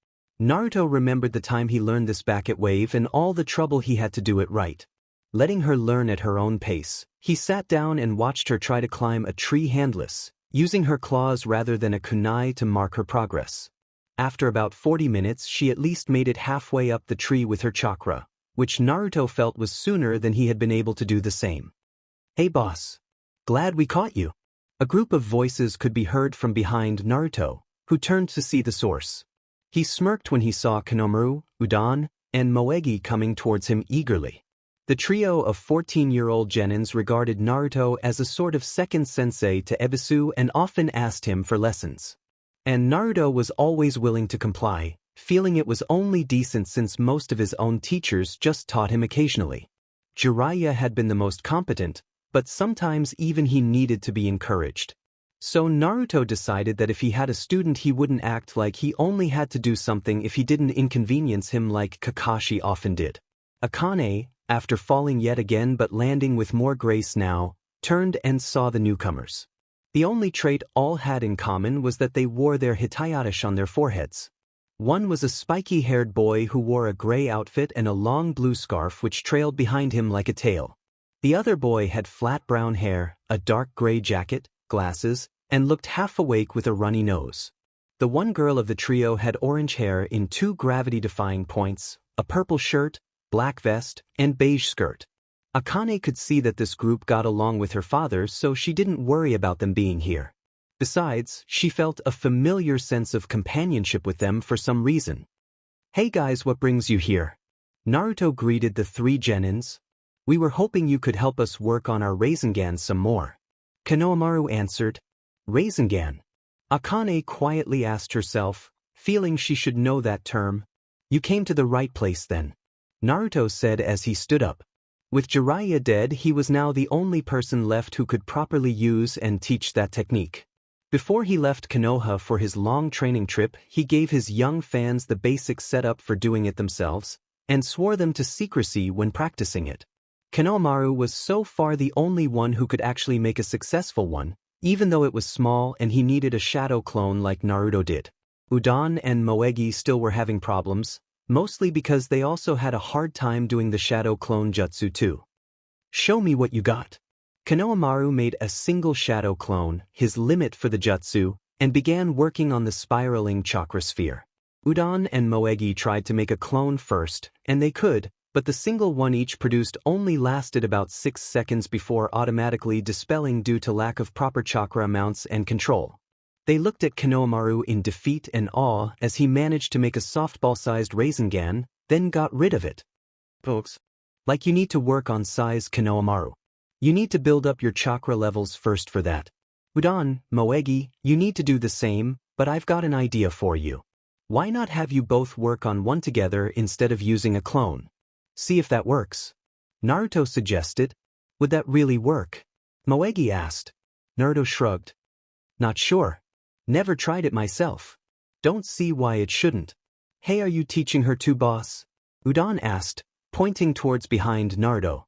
Naruto remembered the time he learned this back at Wave and all the trouble he had to do it right. Letting her learn at her own pace, he sat down and watched her try to climb a tree handless, using her claws rather than a kunai to mark her progress. After about 40 minutes, she at least made it halfway up the tree with her chakra, which Naruto felt was sooner than he had been able to do the same. Hey boss. Glad we caught you. A group of voices could be heard from behind Naruto, who turned to see the source. He smirked when he saw Konomaru, Udon, and Moegi coming towards him eagerly. The trio of 14-year-old genins regarded Naruto as a sort of second sensei to Ebisu and often asked him for lessons. And Naruto was always willing to comply, feeling it was only decent since most of his own teachers just taught him occasionally. Jiraiya had been the most competent, but sometimes even he needed to be encouraged. So Naruto decided that if he had a student he wouldn't act like he only had to do something if he didn't inconvenience him like Kakashi often did. Akane, after falling yet again but landing with more grace now, turned and saw the newcomers. The only trait all had in common was that they wore their hitayashi on their foreheads. One was a spiky-haired boy who wore a gray outfit and a long blue scarf which trailed behind him like a tail. The other boy had flat brown hair, a dark gray jacket, glasses, and looked half awake with a runny nose. The one girl of the trio had orange hair in 2 gravity-defying points, a purple shirt, black vest, and beige skirt. Akane could see that this group got along with her father, so she didn't worry about them being here. Besides, she felt a familiar sense of companionship with them for some reason. "Hey guys, what brings you here?" Naruto greeted the 3 genins. "We were hoping you could help us work on our Rasengan some more." Konohamaru answered. "Rasengan?" Akane quietly asked herself, feeling she should know that term. "You came to the right place then," Naruto said as he stood up. With Jiraiya dead, he was now the only person left who could properly use and teach that technique. Before he left Konoha for his long training trip, he gave his young fans the basic setup for doing it themselves, and swore them to secrecy when practicing it. Konohamaru was so far the only one who could actually make a successful one, even though it was small and he needed a shadow clone like Naruto did. Udon and Moegi still were having problems, mostly because they also had a hard time doing the shadow clone jutsu too. "Show me what you got." Konohamaru made a single shadow clone, his limit for the jutsu, and began working on the spiraling chakra sphere. Udon and Moegi tried to make a clone first, and they could, but the single one each produced only lasted about 6 seconds before automatically dispelling due to lack of proper chakra amounts and control. They looked at Konohamaru in defeat and awe as he managed to make a softball-sized Rasengan, then got rid of it. "Folks, like you need to work on size, Konohamaru. You need to build up your chakra levels first for that. Udon, Moegi, you need to do the same, but I've got an idea for you. Why not have you both work on one together instead of using a clone? See if that works." Naruto suggested. "Would that really work?" Moegi asked. Naruto shrugged. "Not sure. Never tried it myself. Don't see why it shouldn't." "Hey, are you teaching her too, boss?" Udon asked, pointing towards behind Naruto.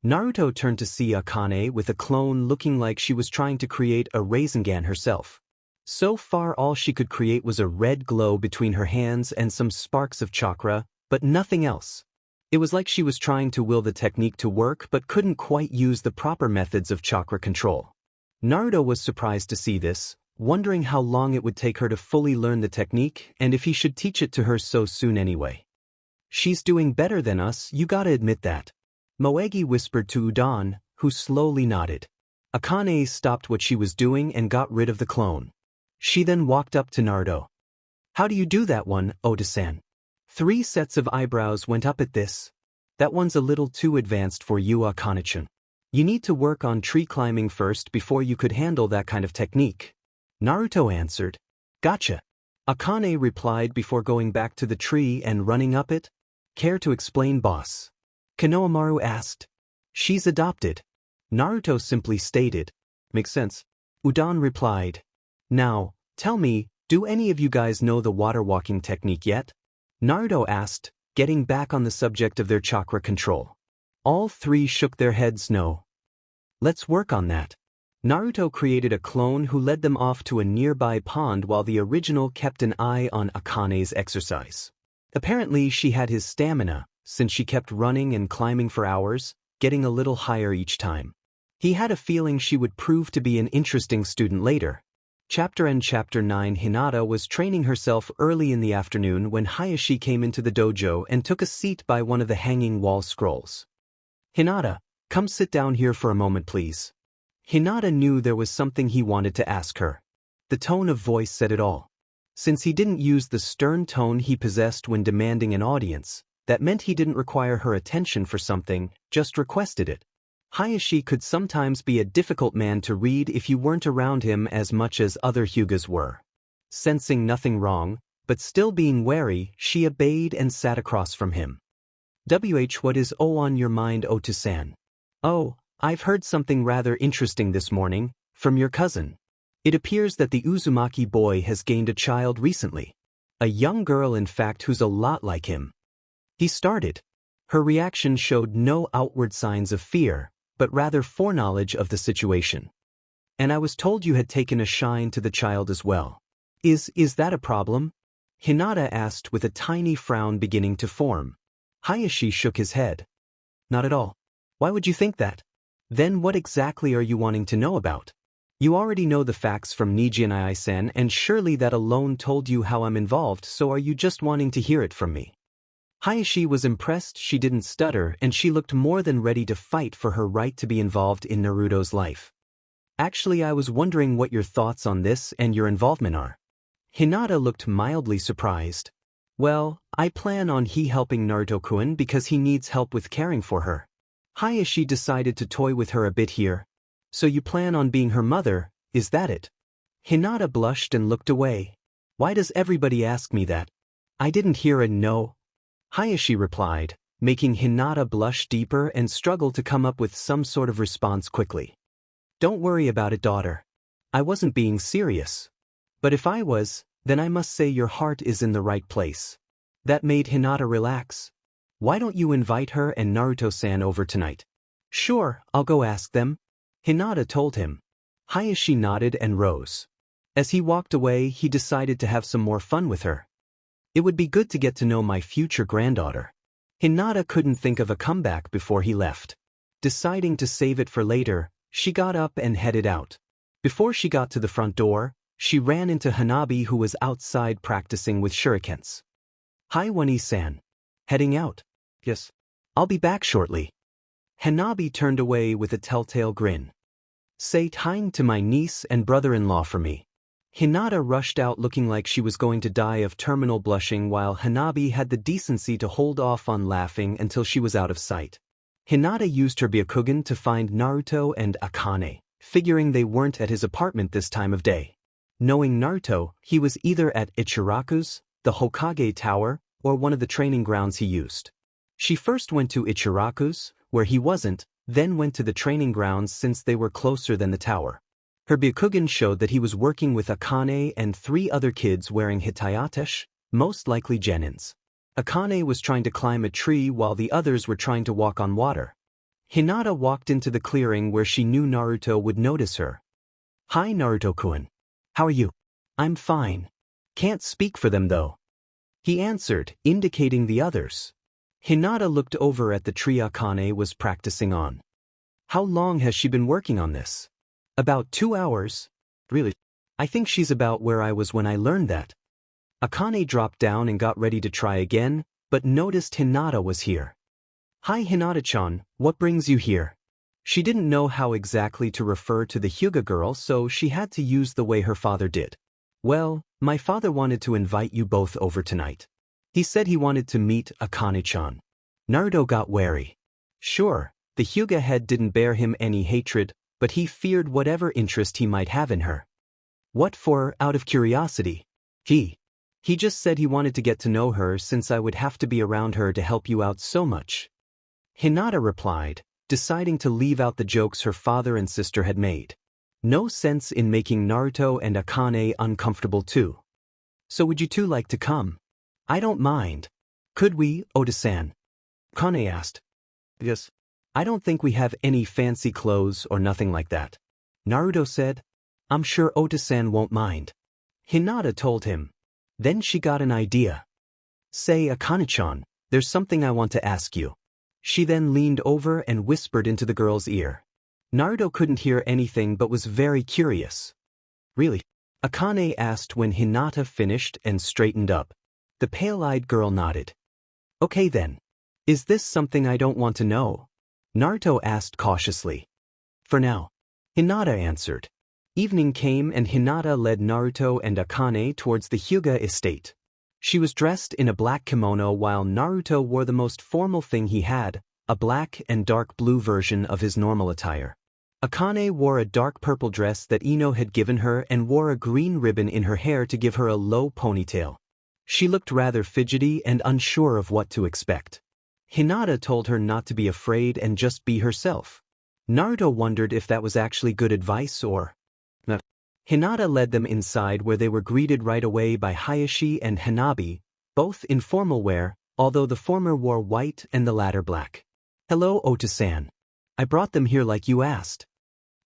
Naruto turned to see Akane with a clone looking like she was trying to create a Rasengan herself. So far all she could create was a red glow between her hands and some sparks of chakra, but nothing else. It was like she was trying to will the technique to work but couldn't quite use the proper methods of chakra control. Naruto was surprised to see this, wondering how long it would take her to fully learn the technique and if he should teach it to her so soon anyway. "She's doing better than us, you gotta admit that," Moegi whispered to Udon, who slowly nodded. Akane stopped what she was doing and got rid of the clone. She then walked up to Naruto. "How do you do that one, Oda-san?" 3 sets of eyebrows went up at this. "That one's a little too advanced for you, Akane-chan. You need to work on tree climbing first before you could handle that kind of technique." Naruto answered. "Gotcha." Akane replied before going back to the tree and running up it. "Care to explain, boss?" Konohamaru asked. "She's adopted." Naruto simply stated. "Makes sense." Udon replied. "Now, tell me, do any of you guys know the water walking technique yet?" Naruto asked, getting back on the subject of their chakra control. All 3 shook their heads no. "Let's work on that." Naruto created a clone who led them off to a nearby pond while the original kept an eye on Akane's exercise. Apparently she had his stamina, since she kept running and climbing for hours, getting a little higher each time. He had a feeling she would prove to be an interesting student later. Chapter 9. Hinata was training herself early in the afternoon when Hayashi came into the dojo and took a seat by one of the hanging wall scrolls. "Hinata, come sit down here for a moment, please." Hinata knew there was something he wanted to ask her. The tone of voice said it all. Since he didn't use the stern tone he possessed when demanding an audience, that meant he didn't require her attention for something, just requested it. Hayashi could sometimes be a difficult man to read if you weren't around him as much as other Hugas were. Sensing nothing wrong, but still being wary, she obeyed and sat across from him. "What is on your mind, Oto-san?" "Oh, I've heard something rather interesting this morning, from your cousin. It appears that the Uzumaki boy has gained a child recently. A young girl in fact who's a lot like him." He started. Her reaction showed no outward signs of fear, but rather foreknowledge of the situation. And I was told you had taken a shine to the child as well. Is that a problem? Hinata asked with a tiny frown beginning to form. Hayashi shook his head. Not at all. Why would you think that? Then what exactly are you wanting to know about? You already know the facts from Nijinai-san, and surely that alone told you how I'm involved, so are you just wanting to hear it from me? Hayashi was impressed she didn't stutter, and she looked more than ready to fight for her right to be involved in Naruto's life. Actually, I was wondering what your thoughts on this and your involvement are. Hinata looked mildly surprised. Well, I plan on helping Naruto-kun because he needs help with caring for her. Hayashi decided to toy with her a bit here. So you plan on being her mother, is that it? Hinata blushed and looked away. Why does everybody ask me that? I didn't hear a no. Hayashi replied, making Hinata blush deeper and struggle to come up with some sort of response quickly. Don't worry about it, daughter. I wasn't being serious. But if I was, then I must say your heart is in the right place. That made Hinata relax. Why don't you invite her and Naruto-san over tonight? Sure, I'll go ask them. Hinata told him. Hayashi nodded and rose. As he walked away, he decided to have some more fun with her. It would be good to get to know my future granddaughter. Hinata couldn't think of a comeback before he left. Deciding to save it for later, she got up and headed out. Before she got to the front door, she ran into Hanabi, who was outside practicing with shurikens. Hi, Wani-san. Heading out? Yes. I'll be back shortly. Hanabi turned away with a telltale grin. Say hi to my niece and brother-in-law for me. Hinata rushed out looking like she was going to die of terminal blushing, while Hanabi had the decency to hold off on laughing until she was out of sight. Hinata used her Byakugan to find Naruto and Akane, figuring they weren't at his apartment this time of day. Knowing Naruto, he was either at Ichiraku's, the Hokage Tower, or one of the training grounds he used. She first went to Ichiraku's, where he wasn't, then went to the training grounds since they were closer than the tower. Her Byakugan showed that he was working with Akane and 3 other kids wearing hitayatesh, most likely genins. Akane was trying to climb a tree while the others were trying to walk on water. Hinata walked into the clearing where she knew Naruto would notice her. Hi, Naruto-kun. How are you? I'm fine. Can't speak for them though. He answered, indicating the others. Hinata looked over at the tree Akane was practicing on. How long has she been working on this? About 2 hours. Really? I think she's about where I was when I learned that. Akane dropped down and got ready to try again, but noticed Hinata was here. Hi, Hinata-chan, what brings you here? She didn't know how exactly to refer to the Huga girl, so she had to use the way her father did. Well, my father wanted to invite you both over tonight. He said he wanted to meet Akane-chan. Naruto got wary. Sure, the Huga head didn't bear him any hatred, but he feared whatever interest he might have in her. What for, out of curiosity? He just said he wanted to get to know her since I would have to be around her to help you out so much. Hinata replied, deciding to leave out the jokes her father and sister had made. No sense in making Naruto and Akane uncomfortable too. So would you two like to come? I don't mind. Could we, Ota-san? Akane asked. Yes. I don't think we have any fancy clothes or nothing like that. Naruto said. I'm sure Ota-san won't mind. Hinata told him. Then she got an idea. Say, Akane-chan, there's something I want to ask you. She then leaned over and whispered into the girl's ear. Naruto couldn't hear anything but was very curious. Really? Akane asked when Hinata finished and straightened up. The pale-eyed girl nodded. Okay then. Is this something I don't want to know? Naruto asked cautiously. For now. Hinata answered. Evening came and Hinata led Naruto and Akane towards the Huga estate. She was dressed in a black kimono while Naruto wore the most formal thing he had, a black and dark blue version of his normal attire. Akane wore a dark purple dress that Ino had given her and wore a green ribbon in her hair to give her a low ponytail. She looked rather fidgety and unsure of what to expect. Hinata told her not to be afraid and just be herself. Naruto wondered if that was actually good advice or not. Hinata led them inside where they were greeted right away by Hayashi and Hanabi, both in formal wear, although the former wore white and the latter black. Hello, Ota-san. I brought them here like you asked.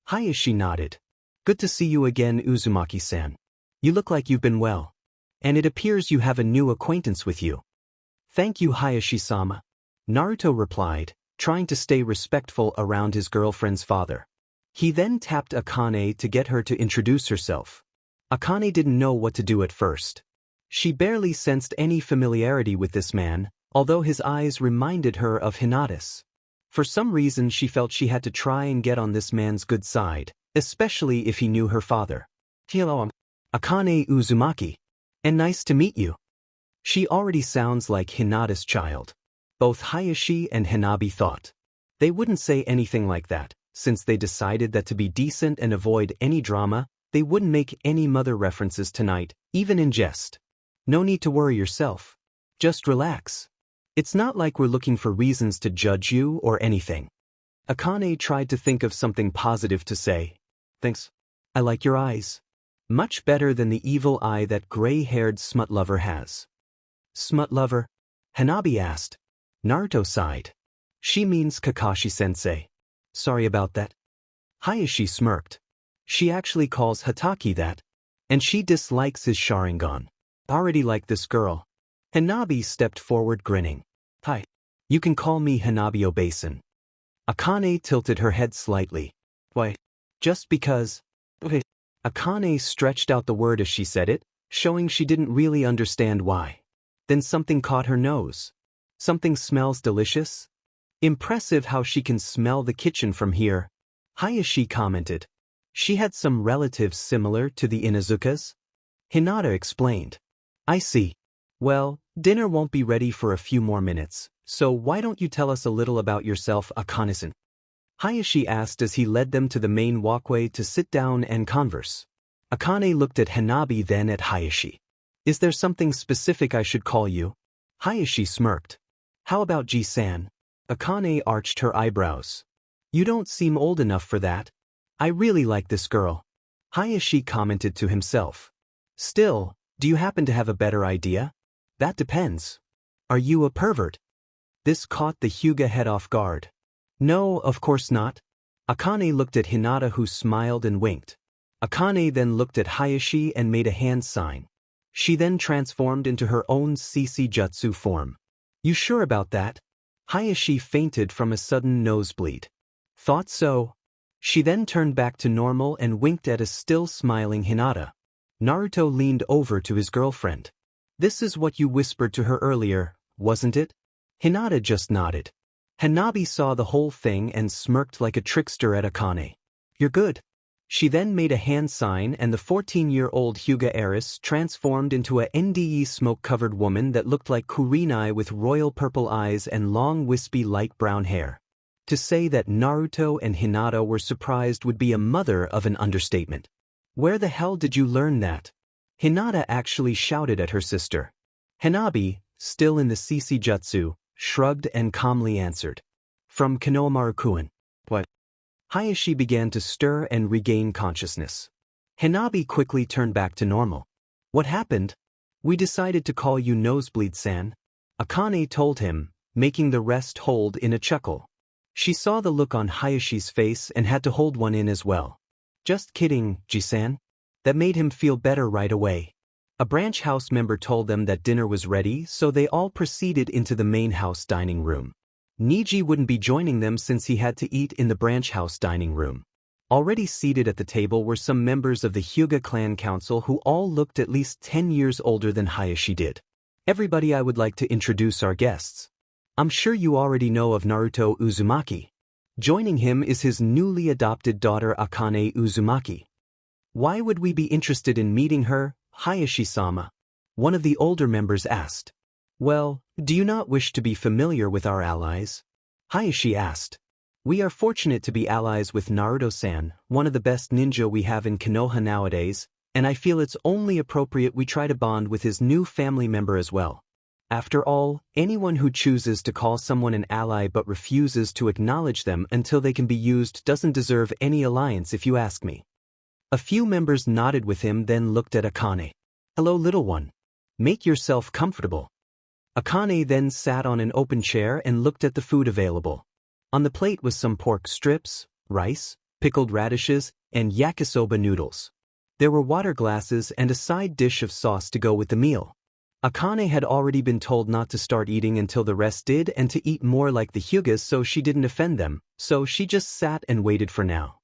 Hayashi nodded. Good to see you again, Uzumaki-san. You look like you've been well. And it appears you have a new acquaintance with you. Thank you, Hayashi-sama. Naruto replied, trying to stay respectful around his girlfriend's father. He then tapped Akane to get her to introduce herself. Akane didn't know what to do at first. She barely sensed any familiarity with this man, although his eyes reminded her of Hinata's. For some reason she felt she had to try and get on this man's good side, especially if he knew her father. Hello, I'm Akane Uzumaki. And nice to meet you. She already sounds like Hinata's child. Both Hayashi and Hanabi thought. They wouldn't say anything like that, since they decided that to be decent and avoid any drama, they wouldn't make any mother references tonight, even in jest. No need to worry yourself. Just relax. It's not like we're looking for reasons to judge you or anything. Akane tried to think of something positive to say. Thanks. I like your eyes. Much better than the evil eye that gray-haired smut lover has. Smut lover? Hanabi asked. Naruto sighed. She means Kakashi-sensei. Sorry about that. Hayashi smirked. She actually calls Hataki that. And she dislikes his Sharingan. Already like this girl. Hanabi stepped forward grinning. Hi. You can call me Hanabi Obasan. Akane tilted her head slightly. Why? Just because. Okay. Akane stretched out the word as she said it, showing she didn't really understand why. Then something caught her nose. Something smells delicious? Impressive how she can smell the kitchen from here. Hayashi commented. She had some relatives similar to the Inuzukas? Hinata explained. I see. Well, dinner won't be ready for a few more minutes, so why don't you tell us a little about yourself, Akane-san? Hayashi asked as he led them to the main walkway to sit down and converse. Akane looked at Hanabi then at Hayashi. Is there something specific I should call you? Hayashi smirked. How about Ji-san? Akane arched her eyebrows. You don't seem old enough for that. I really like this girl. Hayashi commented to himself. Still, do you happen to have a better idea? That depends. Are you a pervert? This caught the Huga head off guard. No, of course not. Akane looked at Hinata who smiled and winked. Akane then looked at Hayashi and made a hand sign. She then transformed into her own CC Jutsu form. You sure about that? Hayashi fainted from a sudden nosebleed. Thought so. She then turned back to normal and winked at a still smiling Hinata. Naruto leaned over to his girlfriend. This is what you whispered to her earlier, wasn't it? Hinata just nodded. Hanabi saw the whole thing and smirked like a trickster at Akane. You're good. She then made a hand sign and the 14-year-old Huga heiress transformed into a NDE smoke-covered woman that looked like Kurenai with royal purple eyes and long wispy light brown hair. To say that Naruto and Hinata were surprised would be a mother of an understatement. Where the hell did you learn that? Hinata actually shouted at her sister. Hanabi, still in the CC Jutsu, shrugged and calmly answered. From Konohamaru-kun. What? Hayashi began to stir and regain consciousness. Hanabi quickly turned back to normal. What happened? We decided to call you Nosebleed-san. Akane told him, making the rest hold in a chuckle. She saw the look on Hayashi's face and had to hold one in as well. Just kidding, Ji-san. That made him feel better right away. A branch house member told them that dinner was ready, so they all proceeded into the main house dining room. Niji wouldn't be joining them since he had to eat in the branch house dining room. Already seated at the table were some members of the Hyuga clan council who all looked at least 10 years older than Hayashi did. Everybody, I would like to introduce our guests. I'm sure you already know of Naruto Uzumaki. Joining him is his newly adopted daughter Akane Uzumaki. Why would we be interested in meeting her, Hayashi-sama? One of the older members asked. Well, do you not wish to be familiar with our allies? Hayashi asked. We are fortunate to be allies with Naruto-san, one of the best ninja we have in Konoha nowadays, and I feel it's only appropriate we try to bond with his new family member as well. After all, anyone who chooses to call someone an ally but refuses to acknowledge them until they can be used doesn't deserve any alliance if you ask me. A few members nodded with him then looked at Akane. Hello little one. Make yourself comfortable. Akane then sat on an open chair and looked at the food available. On the plate was some pork strips, rice, pickled radishes, and yakisoba noodles. There were water glasses and a side dish of sauce to go with the meal. Akane had already been told not to start eating until the rest did and to eat more like the Hugas so she didn't offend them, so she just sat and waited for now.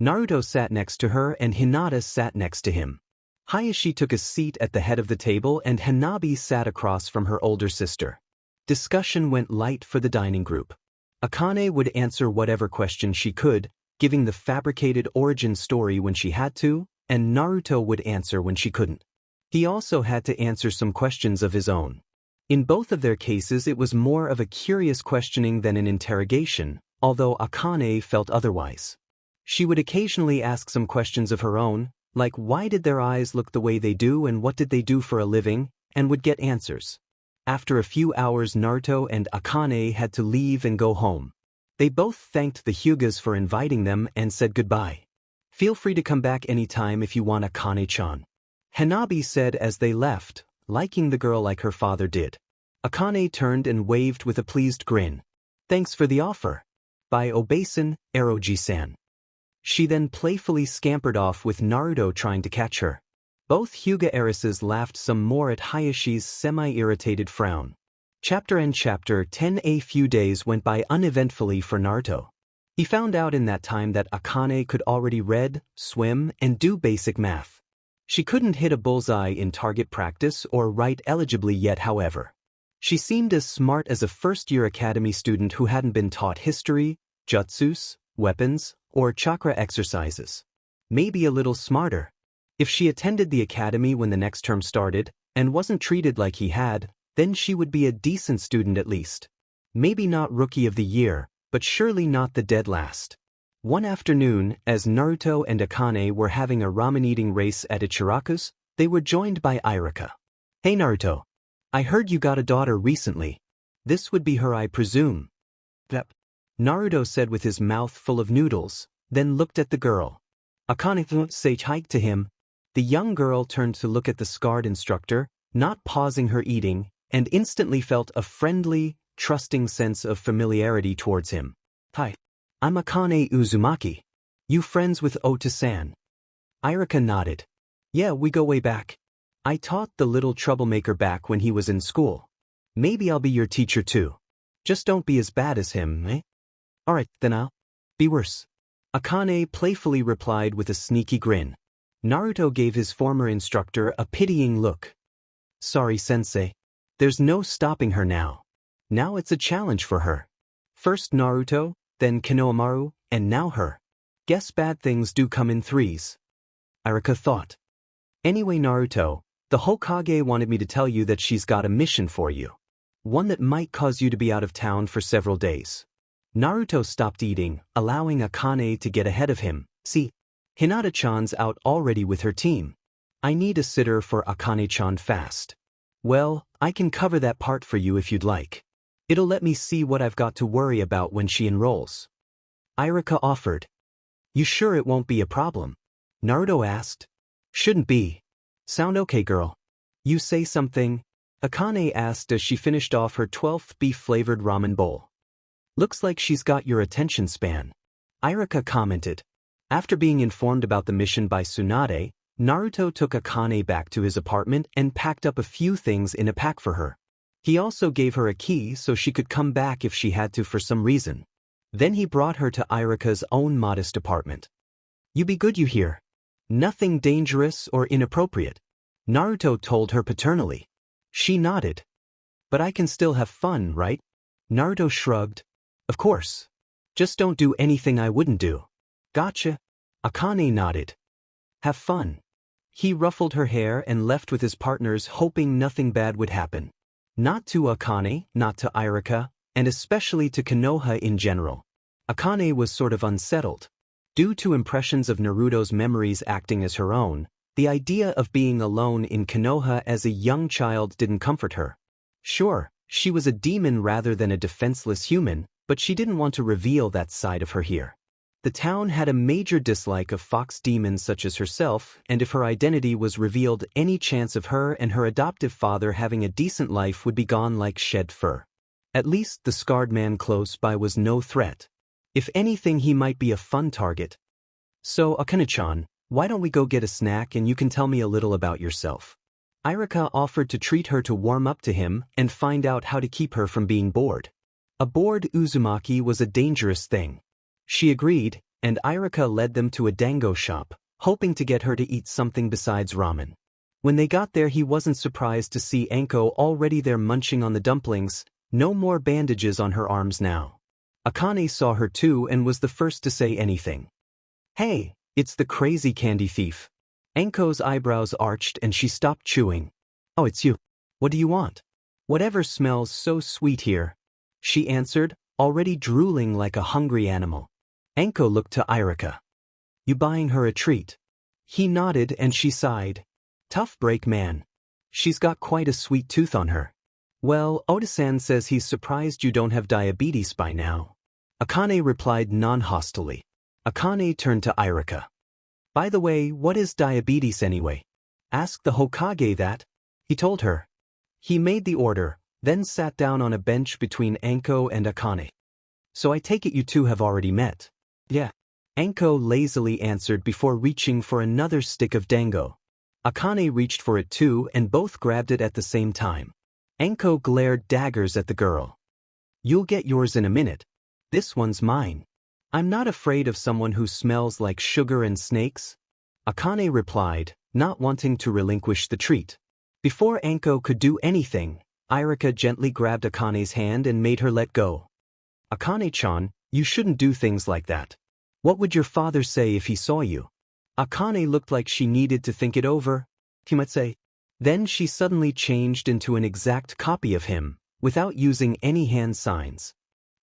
Naruto sat next to her and Hinata sat next to him. Hayashi took a seat at the head of the table and Hanabi sat across from her older sister. Discussion went light for the dining group. Akane would answer whatever question she could, giving the fabricated origin story when she had to, and Naruto would answer when she couldn't. He also had to answer some questions of his own. In both of their cases it was more of a curious questioning than an interrogation, although Akane felt otherwise. She would occasionally ask some questions of her own, like why did their eyes look the way they do and what did they do for a living, and would get answers. After a few hours Naruto and Akane had to leave and go home. They both thanked the Hugas for inviting them and said goodbye. Feel free to come back anytime if you want, Akane-chan. Hanabi said as they left, liking the girl like her father did. Akane turned and waved with a pleased grin. Thanks for the offer. By obeison, Eroji-san. She then playfully scampered off with Naruto trying to catch her. Both Huga heiresses laughed some more at Hayashi's semi-irritated frown. Chapter End. Chapter 10. A few days went by uneventfully for Naruto. He found out in that time that Akane could already read, swim, and do basic math. She couldn't hit a bullseye in target practice or write eligibly yet, however. She seemed as smart as a first-year academy student who hadn't been taught history, jutsus, weapons, or chakra exercises. Maybe a little smarter. If she attended the academy when the next term started, and wasn't treated like he had, then she would be a decent student at least. Maybe not rookie of the year, but surely not the dead last. One afternoon, as Naruto and Akane were having a ramen-eating race at Ichiraku's, they were joined by Irika. Hey Naruto. I heard you got a daughter recently. This would be her, I presume. Yep. Naruto said with his mouth full of noodles, then looked at the girl. Akane said hi to him. The young girl turned to look at the scarred instructor, not pausing her eating, and instantly felt a friendly, trusting sense of familiarity towards him. Hi. I'm Akane Uzumaki. You friends with Ota-san? Irika nodded. Yeah, we go way back. I taught the little troublemaker back when he was in school. Maybe I'll be your teacher too. Just don't be as bad as him, eh? Alright, then I'll be worse. Akane playfully replied with a sneaky grin. Naruto gave his former instructor a pitying look. Sorry, sensei. There's no stopping her now. Now it's a challenge for her. First Naruto, then Konohamaru, and now her. Guess bad things do come in threes. Irika thought. Anyway, Naruto, the Hokage wanted me to tell you that she's got a mission for you. One that might cause you to be out of town for several days. Naruto stopped eating, allowing Akane to get ahead of him. See, Hinata-chan's out already with her team. I need a sitter for Akane-chan fast. Well, I can cover that part for you if you'd like. It'll let me see what I've got to worry about when she enrolls. Irika offered. You sure it won't be a problem? Naruto asked. Shouldn't be. Sound okay, girl? You say something? Akane asked as she finished off her 12th beef-flavored ramen bowl. Looks like she's got your attention span. Irika commented. After being informed about the mission by Tsunade, Naruto took Akane back to his apartment and packed up a few things in a pack for her. He also gave her a key so she could come back if she had to for some reason. Then he brought her to Irika's own modest apartment. You be good, you hear? Nothing dangerous or inappropriate. Naruto told her paternally. She nodded. But I can still have fun, right? Naruto shrugged. Of course. Just don't do anything I wouldn't do. Gotcha. Akane nodded. Have fun. He ruffled her hair and left with his partners, hoping nothing bad would happen. Not to Akane, not to Irika, and especially to Konoha in general. Akane was sort of unsettled. Due to impressions of Naruto's memories acting as her own, the idea of being alone in Konoha as a young child didn't comfort her. Sure, she was a demon rather than a defenseless human, but she didn't want to reveal that side of her here. The town had a major dislike of fox demons such as herself, and if her identity was revealed, any chance of her and her adoptive father having a decent life would be gone like shed fur. At least the scarred man close by was no threat. If anything, he might be a fun target. So, Akane-chan, why don't we go get a snack and you can tell me a little about yourself? Irika offered to treat her to warm up to him and find out how to keep her from being bored. A bored Uzumaki was a dangerous thing. She agreed, and Irika led them to a dango shop, hoping to get her to eat something besides ramen. When they got there, he wasn't surprised to see Anko already there munching on the dumplings, no more bandages on her arms now. Akane saw her too and was the first to say anything. Hey, it's the crazy candy thief. Anko's eyebrows arched and she stopped chewing. Oh, it's you. What do you want? Whatever smells so sweet here, she answered, already drooling like a hungry animal. Anko looked to Irika. You buying her a treat? He nodded and she sighed. Tough break, man. She's got quite a sweet tooth on her. Well, Oda-san says he's surprised you don't have diabetes by now. Akane replied non-hostilely. Akane turned to Irika. By the way, what is diabetes anyway? Ask the Hokage that. He told her. He made the order, then sat down on a bench between Anko and Akane. So I take it you two have already met. Yeah. Anko lazily answered before reaching for another stick of dango. Akane reached for it too and both grabbed it at the same time. Anko glared daggers at the girl. You'll get yours in a minute. This one's mine. I'm not afraid of someone who smells like sugar and snakes. Akane replied, not wanting to relinquish the treat. Before Anko could do anything, Irika gently grabbed Akane's hand and made her let go. Akane-chan, you shouldn't do things like that. What would your father say if he saw you? Akane looked like she needed to think it over. He might say. Then she suddenly changed into an exact copy of him, without using any hand signs.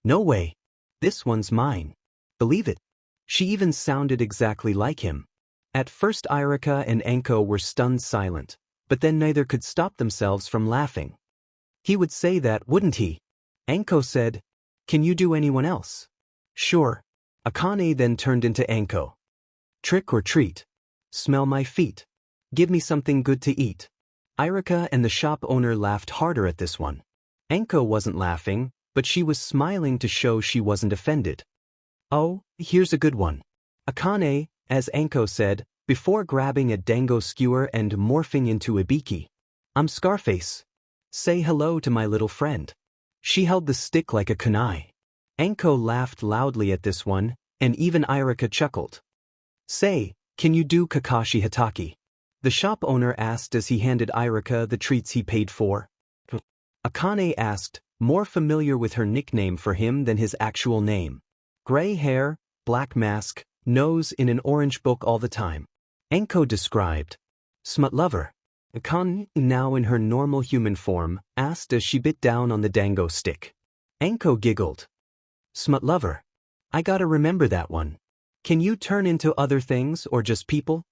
No way. This one's mine. Believe it. She even sounded exactly like him. At first Irika and Anko were stunned silent, but then neither could stop themselves from laughing. He would say that, wouldn't he? Anko said, Can you do anyone else? Sure. Akane then turned into Anko. Trick or treat. Smell my feet. Give me something good to eat. Irika and the shop owner laughed harder at this one. Anko wasn't laughing, but she was smiling to show she wasn't offended. Oh, here's a good one. Akane, as Anko said, before grabbing a dango skewer and morphing into Ibiki. I'm Scarface. Say hello to my little friend. She held the stick like a kunai. Anko laughed loudly at this one, and even Irika chuckled. Say, can you do Kakashi Hatake? The shop owner asked as he handed Irika the treats he paid for. Akane asked, more familiar with her nickname for him than his actual name. Gray hair, black mask, nose in an orange book all the time. Anko described. Smut lover. Akane, now in her normal human form, asked as she bit down on the dango stick. Anko giggled. Smut lover. I gotta remember that one. Can you turn into other things or just people?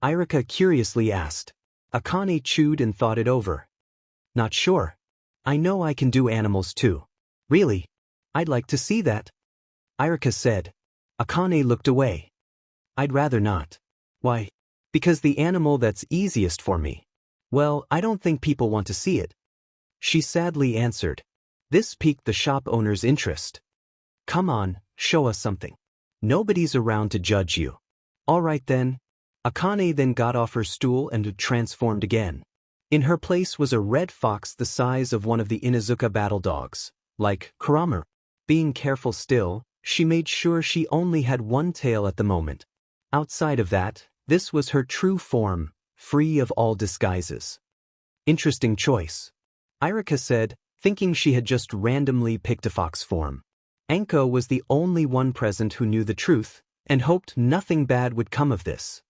Irika curiously asked. Akane chewed and thought it over. Not sure. I know I can do animals too. Really? I'd like to see that. Irika said. Akane looked away. I'd rather not. Why? Because the animal that's easiest for me. Well, I don't think people want to see it. She sadly answered. This piqued the shop owner's interest. Come on, show us something. Nobody's around to judge you. All right then. Akane then got off her stool and transformed again. In her place was a red fox the size of one of the Inuzuka battle dogs, like Kurama. Being careful still, she made sure she only had one tail at the moment. Outside of that, this was her true form, free of all disguises. Interesting choice. Irika said, thinking she had just randomly picked a fox form. Anko was the only one present who knew the truth, and hoped nothing bad would come of this.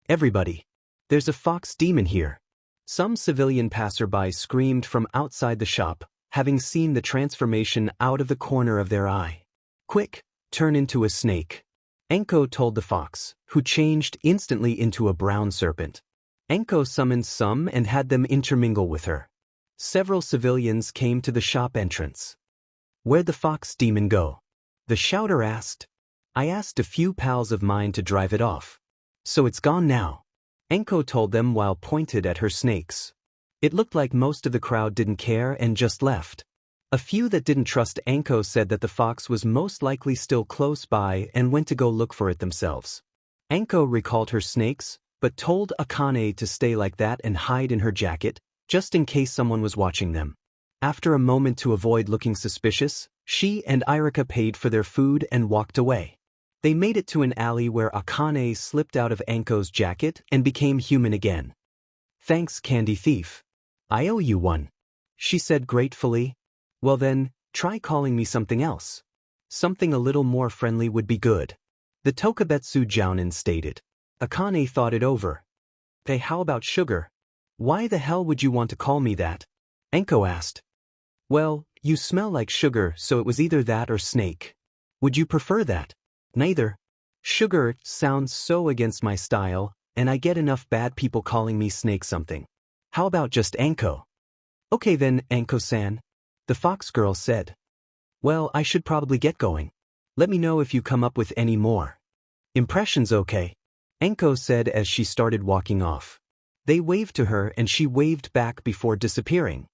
Everybody. There's a fox demon here. Some civilian passerby screamed from outside the shop, having seen the transformation out of the corner of their eye. Quick, turn into a snake. Anko told the fox, who changed instantly into a brown serpent. Anko summoned some and had them intermingle with her. Several civilians came to the shop entrance. Where'd the fox demon go? The shouter asked. I asked a few pals of mine to drive it off. So it's gone now. Anko told them while pointed at her snakes. It looked like most of the crowd didn't care and just left. A few that didn't trust Anko said that the fox was most likely still close by and went to go look for it themselves. Anko recalled her snakes, but told Akane to stay like that and hide in her jacket, just in case someone was watching them. After a moment to avoid looking suspicious, she and Irika paid for their food and walked away. They made it to an alley where Akane slipped out of Anko's jacket and became human again. "Thanks, Candy Thief. I owe you one," she said gratefully. "Well then, try calling me something else. Something a little more friendly would be good," the Tokubetsu Jounin stated. Akane thought it over. "Hey, how about Sugar? Why the hell would you want to call me that?" Anko asked. "Well, you smell like sugar, so it was either that or Snake. Would you prefer that?" "Neither. Sugar sounds so against my style, and I get enough bad people calling me Snake something. How about just Anko?" "Okay then, Anko-san," the fox girl said. "Well, I should probably get going. Let me know if you come up with any more." "Impressions okay," Anko said as she started walking off. They waved to her and she waved back before disappearing.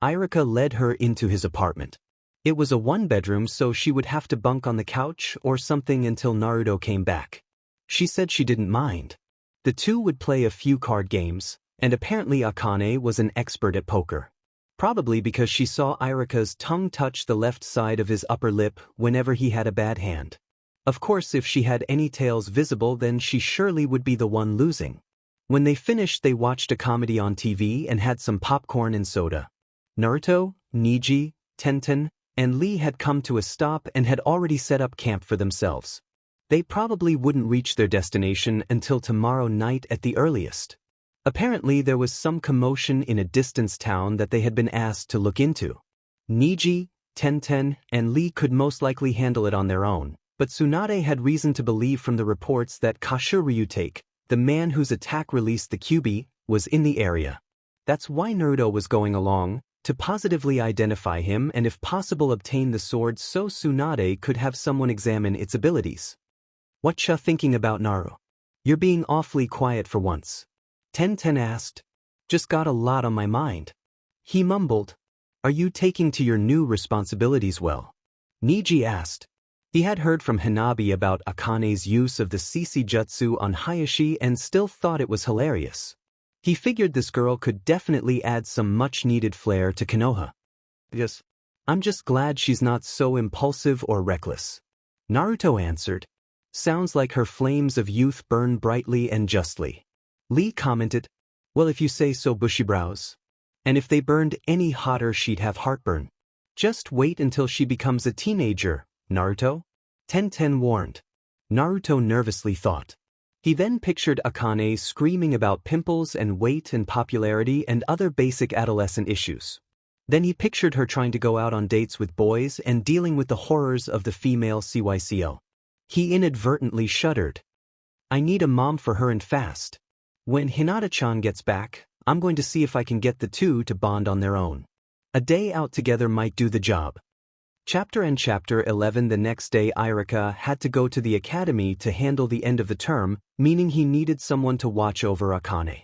Irika led her into his apartment. It was a one-bedroom, so she would have to bunk on the couch or something until Naruto came back. She said she didn't mind. The two would play a few card games, and apparently Akane was an expert at poker. Probably because she saw Irika's tongue touch the left side of his upper lip whenever he had a bad hand. Of course, if she had any tails visible, then she surely would be the one losing. When they finished, they watched a comedy on TV and had some popcorn and soda. Naruto, Neji, Tenten, and Lee had come to a stop and had already set up camp for themselves. They probably wouldn't reach their destination until tomorrow night at the earliest. Apparently there was some commotion in a distant town that they had been asked to look into. Neji, Tenten, and Lee could most likely handle it on their own, but Tsunade had reason to believe from the reports that Kashuryutake, the man whose attack released the Kyuubi, was in the area. That's why Naruto was going along, to positively identify him and if possible obtain the sword so Tsunade could have someone examine its abilities. "Whatcha thinking about, Naru? You're being awfully quiet for once," Tenten asked. "Just got a lot on my mind," he mumbled. "Are you taking to your new responsibilities well?" Neji asked. He had heard from Hanabi about Akane's use of the CC Jutsu on Hayashi and still thought it was hilarious. He figured this girl could definitely add some much-needed flair to Konoha. "Yes. I'm just glad she's not so impulsive or reckless," Naruto answered. "Sounds like her flames of youth burn brightly and justly." Lee commented, "Well, if you say so, bushy brows. And if they burned any hotter, she'd have heartburn." "Just wait until she becomes a teenager, Naruto," Tenten warned. Naruto nervously thought. He then pictured Akane screaming about pimples and weight and popularity and other basic adolescent issues. Then he pictured her trying to go out on dates with boys and dealing with the horrors of the female CYCO. He inadvertently shuddered. "I need a mom for her and fast. When Hinata-chan gets back, I'm going to see if I can get the two to bond on their own. A day out together might do the job." Chapter 11. The next day Irika had to go to the academy to handle the end of the term, meaning he needed someone to watch over Akane.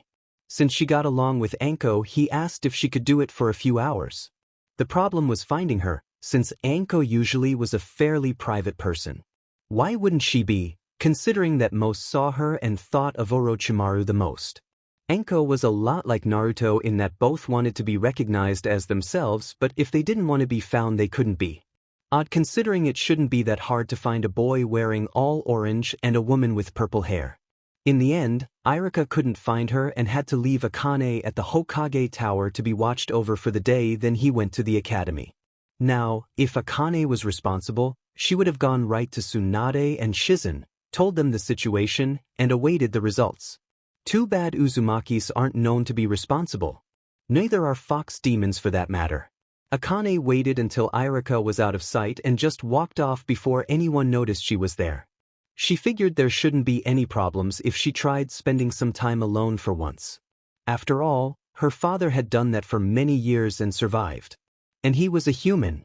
Since she got along with Anko, he asked if she could do it for a few hours. The problem was finding her, since Anko usually was a fairly private person. Why wouldn't she be, considering that most saw her and thought of Orochimaru the most? Anko was a lot like Naruto in that both wanted to be recognized as themselves, but if they didn't want to be found they couldn't be. Odd considering it shouldn't be that hard to find a boy wearing all orange and a woman with purple hair. In the end, Irika couldn't find her and had to leave Akane at the Hokage tower to be watched over for the day. Then he went to the academy. Now, if Akane was responsible, she would have gone right to Tsunade and Shizen, told them the situation, and awaited the results. Too bad Uzumakis aren't known to be responsible. Neither are fox demons for that matter. Akane waited until Irika was out of sight and just walked off before anyone noticed she was there. She figured there shouldn't be any problems if she tried spending some time alone for once. After all, her father had done that for many years and survived. And he was a human.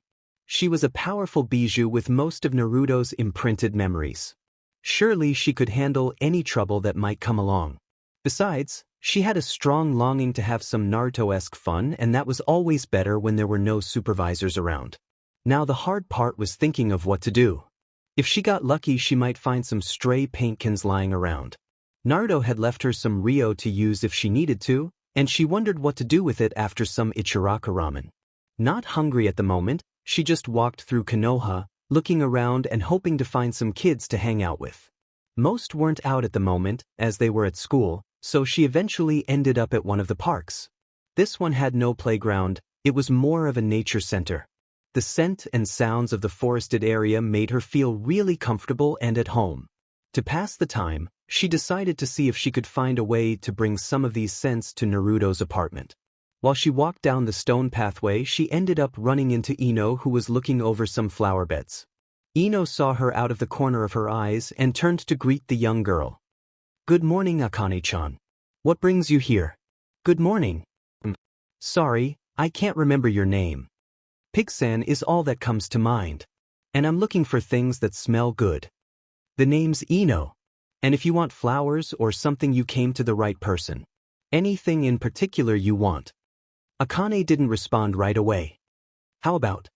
She was a powerful bijou with most of Naruto's imprinted memories. Surely she could handle any trouble that might come along. Besides, she had a strong longing to have some Naruto-esque fun, and that was always better when there were no supervisors around. Now the hard part was thinking of what to do. If she got lucky, she might find some stray paint cans lying around. Naruto had left her some Ryo to use if she needed to, and she wondered what to do with it after some Ichiraka ramen. Not hungry at the moment, she just walked through Konoha, looking around and hoping to find some kids to hang out with. Most weren't out at the moment, as they were at school, so she eventually ended up at one of the parks. This one had no playground, it was more of a nature center. The scent and sounds of the forested area made her feel really comfortable and at home. To pass the time, she decided to see if she could find a way to bring some of these scents to Naruto's apartment. While she walked down the stone pathway, she ended up running into Ino, who was looking over some flower beds. Ino saw her out of the corner of her eyes and turned to greet the young girl. "Good morning, Akane-chan. What brings you here?" "Good morning. Sorry, I can't remember your name. Pig-san is all that comes to mind. And I'm looking for things that smell good." "The name's Ino. And if you want flowers or something, you came to the right person. Anything in particular you want?" Akane didn't respond right away. "How about?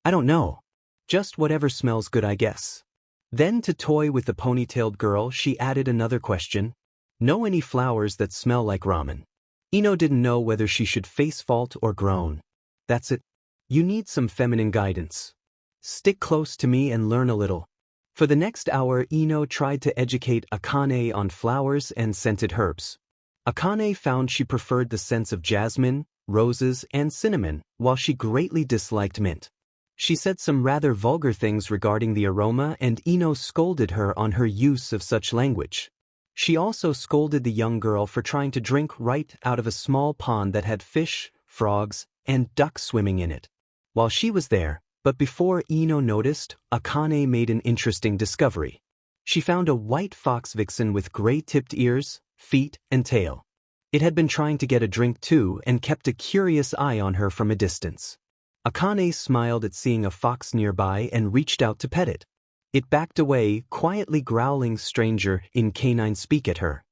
I don't know. Just whatever smells good, I guess." Then, to toy with the ponytailed girl, she added another question. "Know any flowers that smell like ramen?" Ino didn't know whether she should face fault or groan. "That's it. You need some feminine guidance. Stick close to me and learn a little." For the next hour, Ino tried to educate Akane on flowers and scented herbs. Akane found she preferred the scents of jasmine, roses, and cinnamon, while she greatly disliked mint. She said some rather vulgar things regarding the aroma, and Ino scolded her on her use of such language. She also scolded the young girl for trying to drink right out of a small pond that had fish, frogs, and ducks swimming in it. While she was there, but before Ino noticed, Akane made an interesting discovery. She found a white fox vixen with gray-tipped ears, feet, and tail. It had been trying to get a drink too and kept a curious eye on her from a distance. Akane smiled at seeing a fox nearby and reached out to pet it. It backed away, quietly growling stranger in canine speak at her.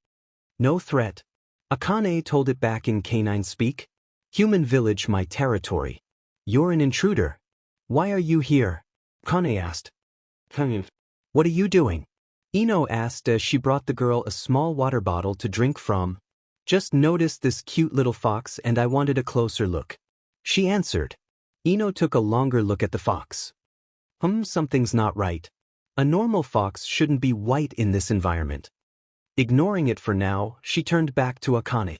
"No threat." Akane told it back in canine speak. "Human village, my territory. You're an intruder. Why are you here?" Akane asked. "What are you doing?" Ino asked as she brought the girl a small water bottle to drink from. "Just noticed this cute little fox and I wanted a closer look," she answered. Ino took a longer look at the fox. Something's not right. A normal fox shouldn't be white in this environment." Ignoring it for now, she turned back to Akane.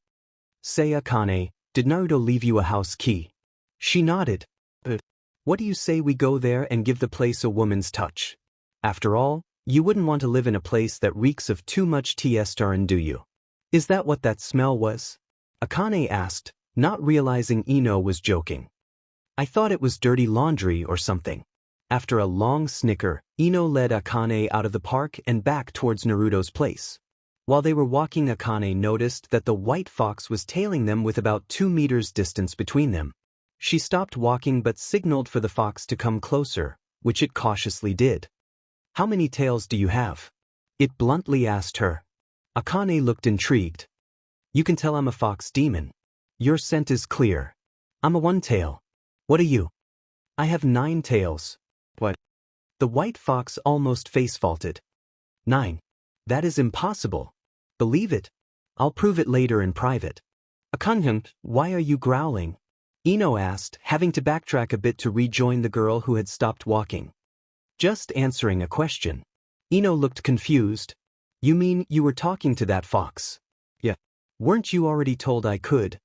"Say, Akane, did Naruto leave you a house key?" She nodded. "What do you say we go there and give the place a woman's touch? After all, you wouldn't want to live in a place that reeks of too much tea-estarin, do you?" "Is that what that smell was?" Akane asked, not realizing Ino was joking. "I thought it was dirty laundry or something." After a long snicker, Ino led Akane out of the park and back towards Naruto's place. While they were walking, Akane noticed that the white fox was tailing them with about 2 meters distance between them. She stopped walking but signaled for the fox to come closer, which it cautiously did. "How many tails do you have?" it bluntly asked her. Akane looked intrigued. "You can tell I'm a fox demon. Your scent is clear. I'm a one-tail. What are you?" "I have 9 tails." "What?" The white fox almost face-faulted. 9. That is impossible. Believe it. I'll prove it later in private." "Akane, why are you growling?" Ino asked, having to backtrack a bit to rejoin the girl who had stopped walking. "Just answering a question." Ino looked confused. "You mean you were talking to that fox?" "Yeah. Weren't you already told I could?"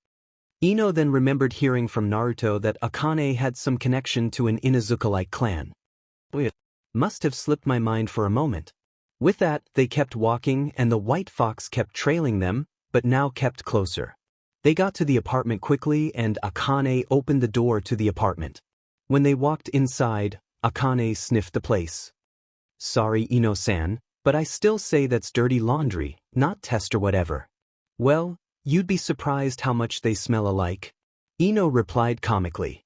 Ino then remembered hearing from Naruto that Akane had some connection to an Inuzuka-like clan. "It must have slipped my mind for a moment." With that, they kept walking and the white fox kept trailing them, but now kept closer. They got to the apartment quickly and Akane opened the door to the apartment. When they walked inside, Akane sniffed the place. "Sorry, Ino-san, but I still say that's dirty laundry, not test or whatever." "Well, you'd be surprised how much they smell alike," Ino replied comically.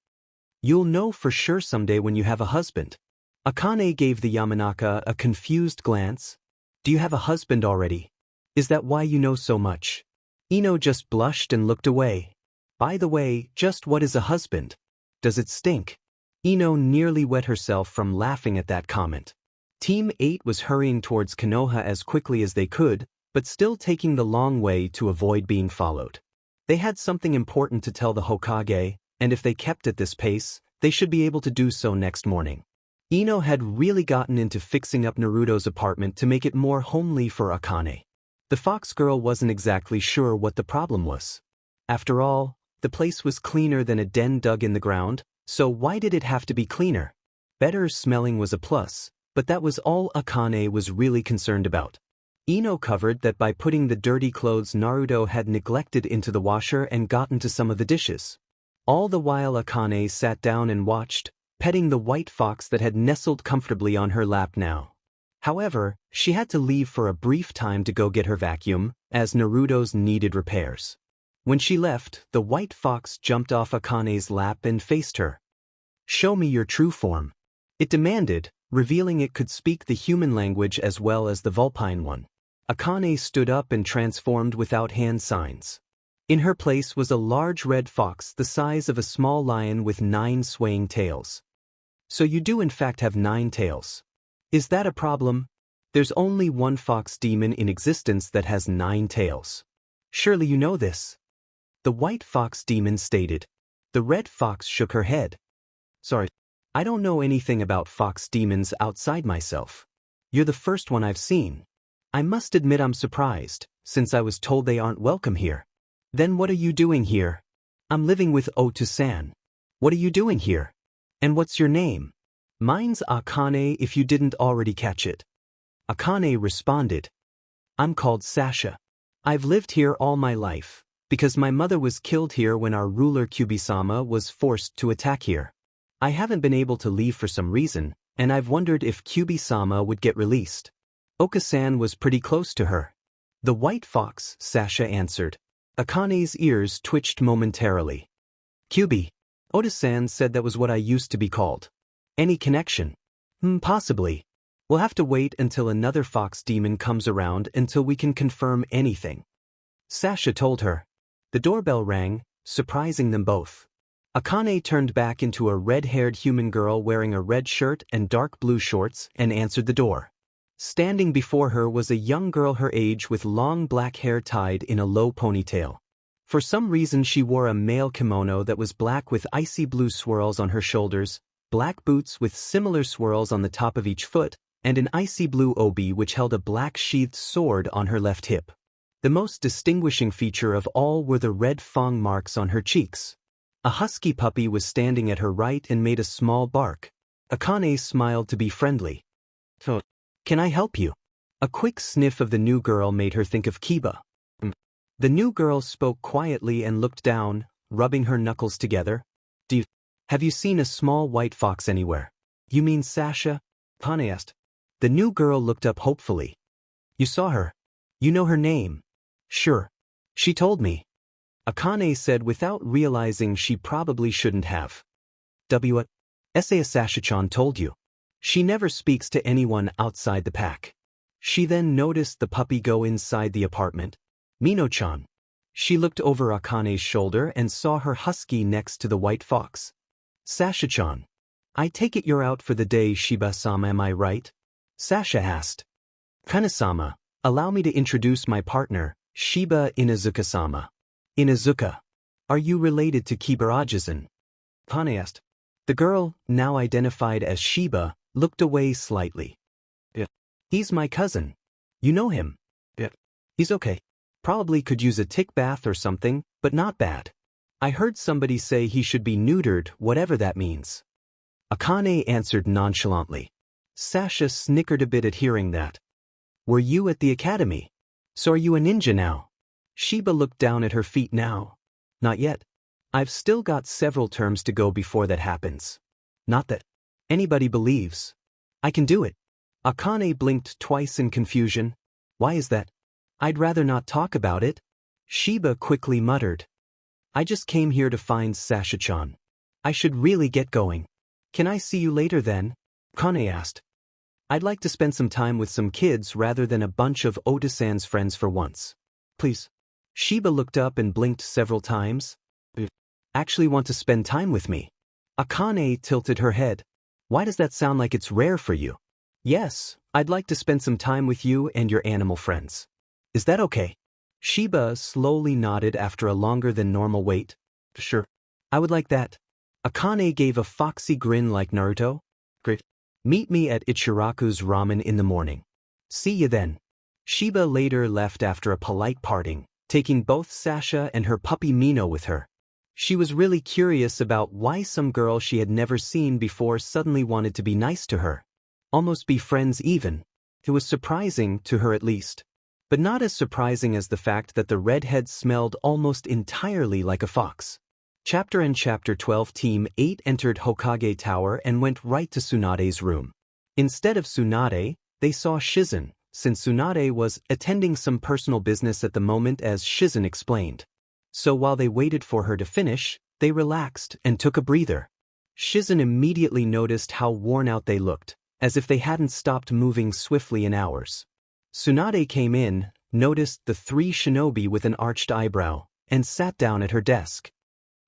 You'll know for sure someday when you have a husband. Akane gave the Yamanaka a confused glance. Do you have a husband already? Is that why you know so much? Ino just blushed and looked away. By the way, just what is a husband? Does it stink? Ino nearly wet herself from laughing at that comment. Team 8 was hurrying towards Konoha as quickly as they could, but still taking the long way to avoid being followed. They had something important to tell the Hokage, and if they kept at this pace, they should be able to do so next morning. Ino had really gotten into fixing up Naruto's apartment to make it more homely for Akane. The fox girl wasn't exactly sure what the problem was. After all, the place was cleaner than a den dug in the ground, so why did it have to be cleaner? Better smelling was a plus, but that was all Akane was really concerned about. Ino covered that by putting the dirty clothes Naruto had neglected into the washer and gotten to some of the dishes. All the while Akane sat down and watched, petting the white fox that had nestled comfortably on her lap now. However, she had to leave for a brief time to go get her vacuum, as Naruto's needed repairs. When she left, the white fox jumped off Akane's lap and faced her. "Show me your true form," it demanded, revealing it could speak the human language as well as the vulpine one. Akane stood up and transformed without hand signs. In her place was a large red fox the size of a small lion with 9 swaying tails. So you do in fact have 9 tails. Is that a problem? There's only one fox demon in existence that has 9 tails. Surely you know this. The white fox demon stated. The red fox shook her head. Sorry, I don't know anything about fox demons outside myself. You're the first one I've seen. I must admit I'm surprised, since I was told they aren't welcome here. Then what are you doing here? I'm living with Otu-san. What are you doing here? And what's your name? Mine's Akane if you didn't already catch it. Akane responded. I'm called Sasha. I've lived here all my life, because my mother was killed here when our ruler Kyubi-sama was forced to attack here. I haven't been able to leave for some reason, and I've wondered if Kyubi-sama would get released. Oka-san was pretty close to her. The white fox, Sasha answered. Akane's ears twitched momentarily. Kyubi. Oda-san said that was what I used to be called. Any connection? Possibly. We'll have to wait until another fox demon comes around until we can confirm anything. Sasha told her. The doorbell rang, surprising them both. Akane turned back into a red-haired human girl wearing a red shirt and dark blue shorts and answered the door. Standing before her was a young girl her age with long black hair tied in a low ponytail. For some reason she wore a male kimono that was black with icy blue swirls on her shoulders, black boots with similar swirls on the top of each foot, and an icy blue obi which held a black sheathed sword on her left hip. The most distinguishing feature of all were the red fang marks on her cheeks. A husky puppy was standing at her right and made a small bark. Akane smiled to be friendly. So, can I help you? A quick sniff of the new girl made her think of Kiba. The new girl spoke quietly and looked down, rubbing her knuckles together. Have you seen a small white fox anywhere? You mean Sasha? Akane asked. The new girl looked up hopefully. You saw her. You know her name. Sure. She told me. Akane said without realizing she probably shouldn't have. What? Sasha-chan told you. She never speaks to anyone outside the pack. She then noticed the puppy go inside the apartment. Mino-chan. She looked over Akane's shoulder and saw her husky next to the white fox. Sasha-chan. I take it you're out for the day, Shiba-sama, am I right? Sasha asked. Kana-sama, allow me to introduce my partner, Shiba Inazuka-sama. Inazuka. Are you related to Kibaraja-san? Akane asked. The girl, now identified as Shiba, looked away slightly. Yeah. He's my cousin. You know him? Yeah. He's okay. Probably could use a tick bath or something, but not bad. I heard somebody say he should be neutered, whatever that means. Akane answered nonchalantly. Sasha snickered a bit at hearing that. Were you at the academy? So are you a ninja now? Shiba looked down at her feet now. Not yet. I've still got several terms to go before that happens. Not that anybody believes. I can do it. Akane blinked twice in confusion. Why is that? I'd rather not talk about it. Shiba quickly muttered. I just came here to find Sasha-chan. I should really get going. Can I see you later then? Akane asked. I'd like to spend some time with some kids rather than a bunch of Oda-san's friends for once. Please. Shiba looked up and blinked several times. Actually want to spend time with me? Akane tilted her head. Why does that sound like it's rare for you? Yes, I'd like to spend some time with you and your animal friends. Is that okay? Shiba slowly nodded after a longer than normal wait. Sure. I would like that. Akane gave a foxy grin like Naruto. Great. Meet me at Ichiraku's ramen in the morning. See you then. Shiba later left after a polite parting, taking both Sasha and her puppy Mino with her. She was really curious about why some girl she had never seen before suddenly wanted to be nice to her. Almost be friends even. It was surprising, to her at least. But not as surprising as the fact that the redhead smelled almost entirely like a fox. Chapter 12 Team 8 entered Hokage Tower and went right to Tsunade's room. Instead of Tsunade, they saw Shizen, since Tsunade was attending some personal business at the moment as Shizen explained. So while they waited for her to finish, they relaxed and took a breather. Shizen immediately noticed how worn out they looked, as if they hadn't stopped moving swiftly in hours. Tsunade came in, noticed the three shinobi with an arched eyebrow, and sat down at her desk.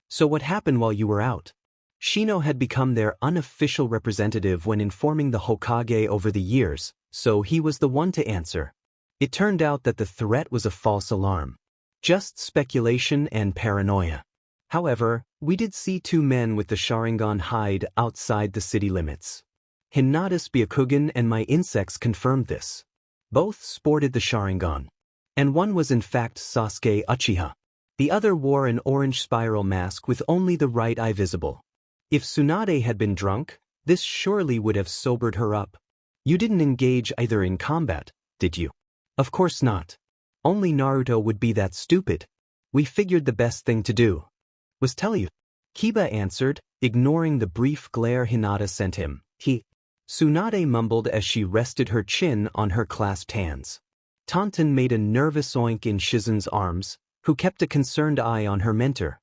So what happened while you were out? Shino had become their unofficial representative when informing the Hokage over the years, so he was the one to answer. It turned out that the threat was a false alarm. Just speculation and paranoia. However, we did see two men with the Sharingan hide outside the city limits. Hinata's Byakugan and my insects confirmed this. Both sported the Sharingan. And one was in fact Sasuke Uchiha. The other wore an orange spiral mask with only the right eye visible. If Tsunade had been drunk, this surely would have sobered her up. You didn't engage either in combat, did you? Of course not. Only Naruto would be that stupid. We figured the best thing to do was tell you. Kiba answered, ignoring the brief glare Hinata sent him. Tsunade mumbled as she rested her chin on her clasped hands. Taunton made a nervous oink in Shizen's arms, who kept a concerned eye on her mentor.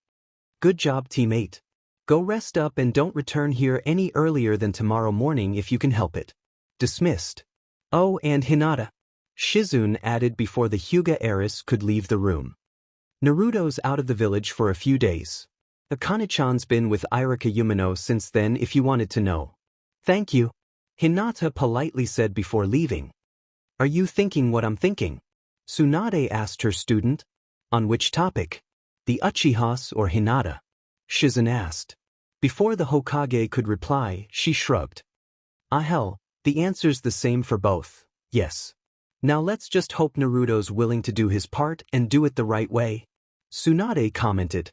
Good job, teammate. Go rest up and don't return here any earlier than tomorrow morning if you can help it. Dismissed. Oh, and Hinata. Shizune added before the Huga heiress could leave the room. Naruto's out of the village for a few days. Akane-chan's been with Irika Yumino since then if you wanted to know. Thank you. Hinata politely said before leaving. Are you thinking what I'm thinking? Tsunade asked her student. On which topic? The Uchihas or Hinata? Shizen asked. Before the Hokage could reply, she shrugged. Ah hell, the answer's the same for both, yes. Now let's just hope Naruto's willing to do his part and do it the right way. Tsunade commented.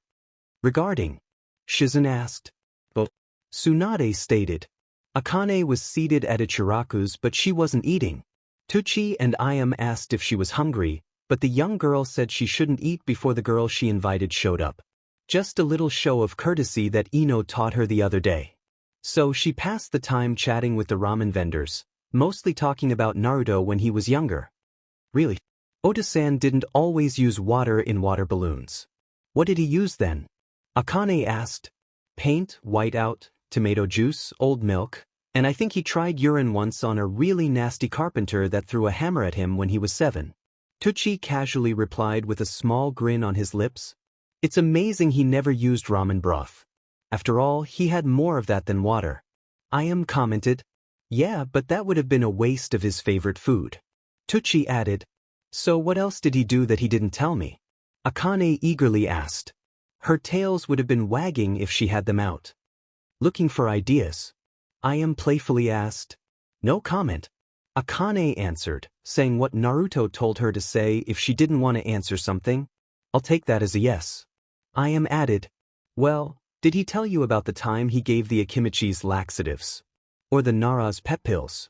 Regarding? Shizen asked. But Tsunade stated. Akane was seated at Ichiraku's but she wasn't eating. Tucci and Ayam asked if she was hungry, but the young girl said she shouldn't eat before the girl she invited showed up. Just a little show of courtesy that Ino taught her the other day. So she passed the time chatting with the ramen vendors, mostly talking about Naruto when he was younger. Really? Oda-san didn't always use water in water balloons. What did he use then? Akane asked. Paint, whiteout, tomato juice, old milk, and I think he tried urine once on a really nasty carpenter that threw a hammer at him when he was 7. Tucci casually replied with a small grin on his lips. It's amazing he never used ramen broth. After all, he had more of that than water. Ayam commented. Yeah, but that would have been a waste of his favorite food. Tucci added. So what else did he do that he didn't tell me? Akane eagerly asked. Her tails would have been wagging if she had them out. Looking for ideas? Ayam playfully asked. No comment. Akane answered, saying what Naruto told her to say if she didn't want to answer something. I'll take that as a yes. Ayam added. Well, did he tell you about the time he gave the Akimichi's laxatives? Or the Nara's pep pills?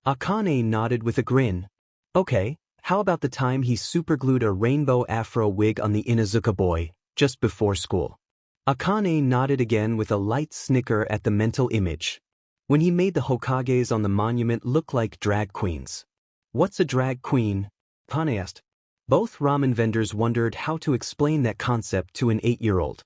Akane nodded with a grin. Okay, how about the time he superglued a rainbow afro wig on the Inuzuka boy, just before school? Akane nodded again with a light snicker at the mental image. When he made the Hokages on the monument look like drag queens. What's a drag queen? Akane asked. Both ramen vendors wondered how to explain that concept to an 8-year-old.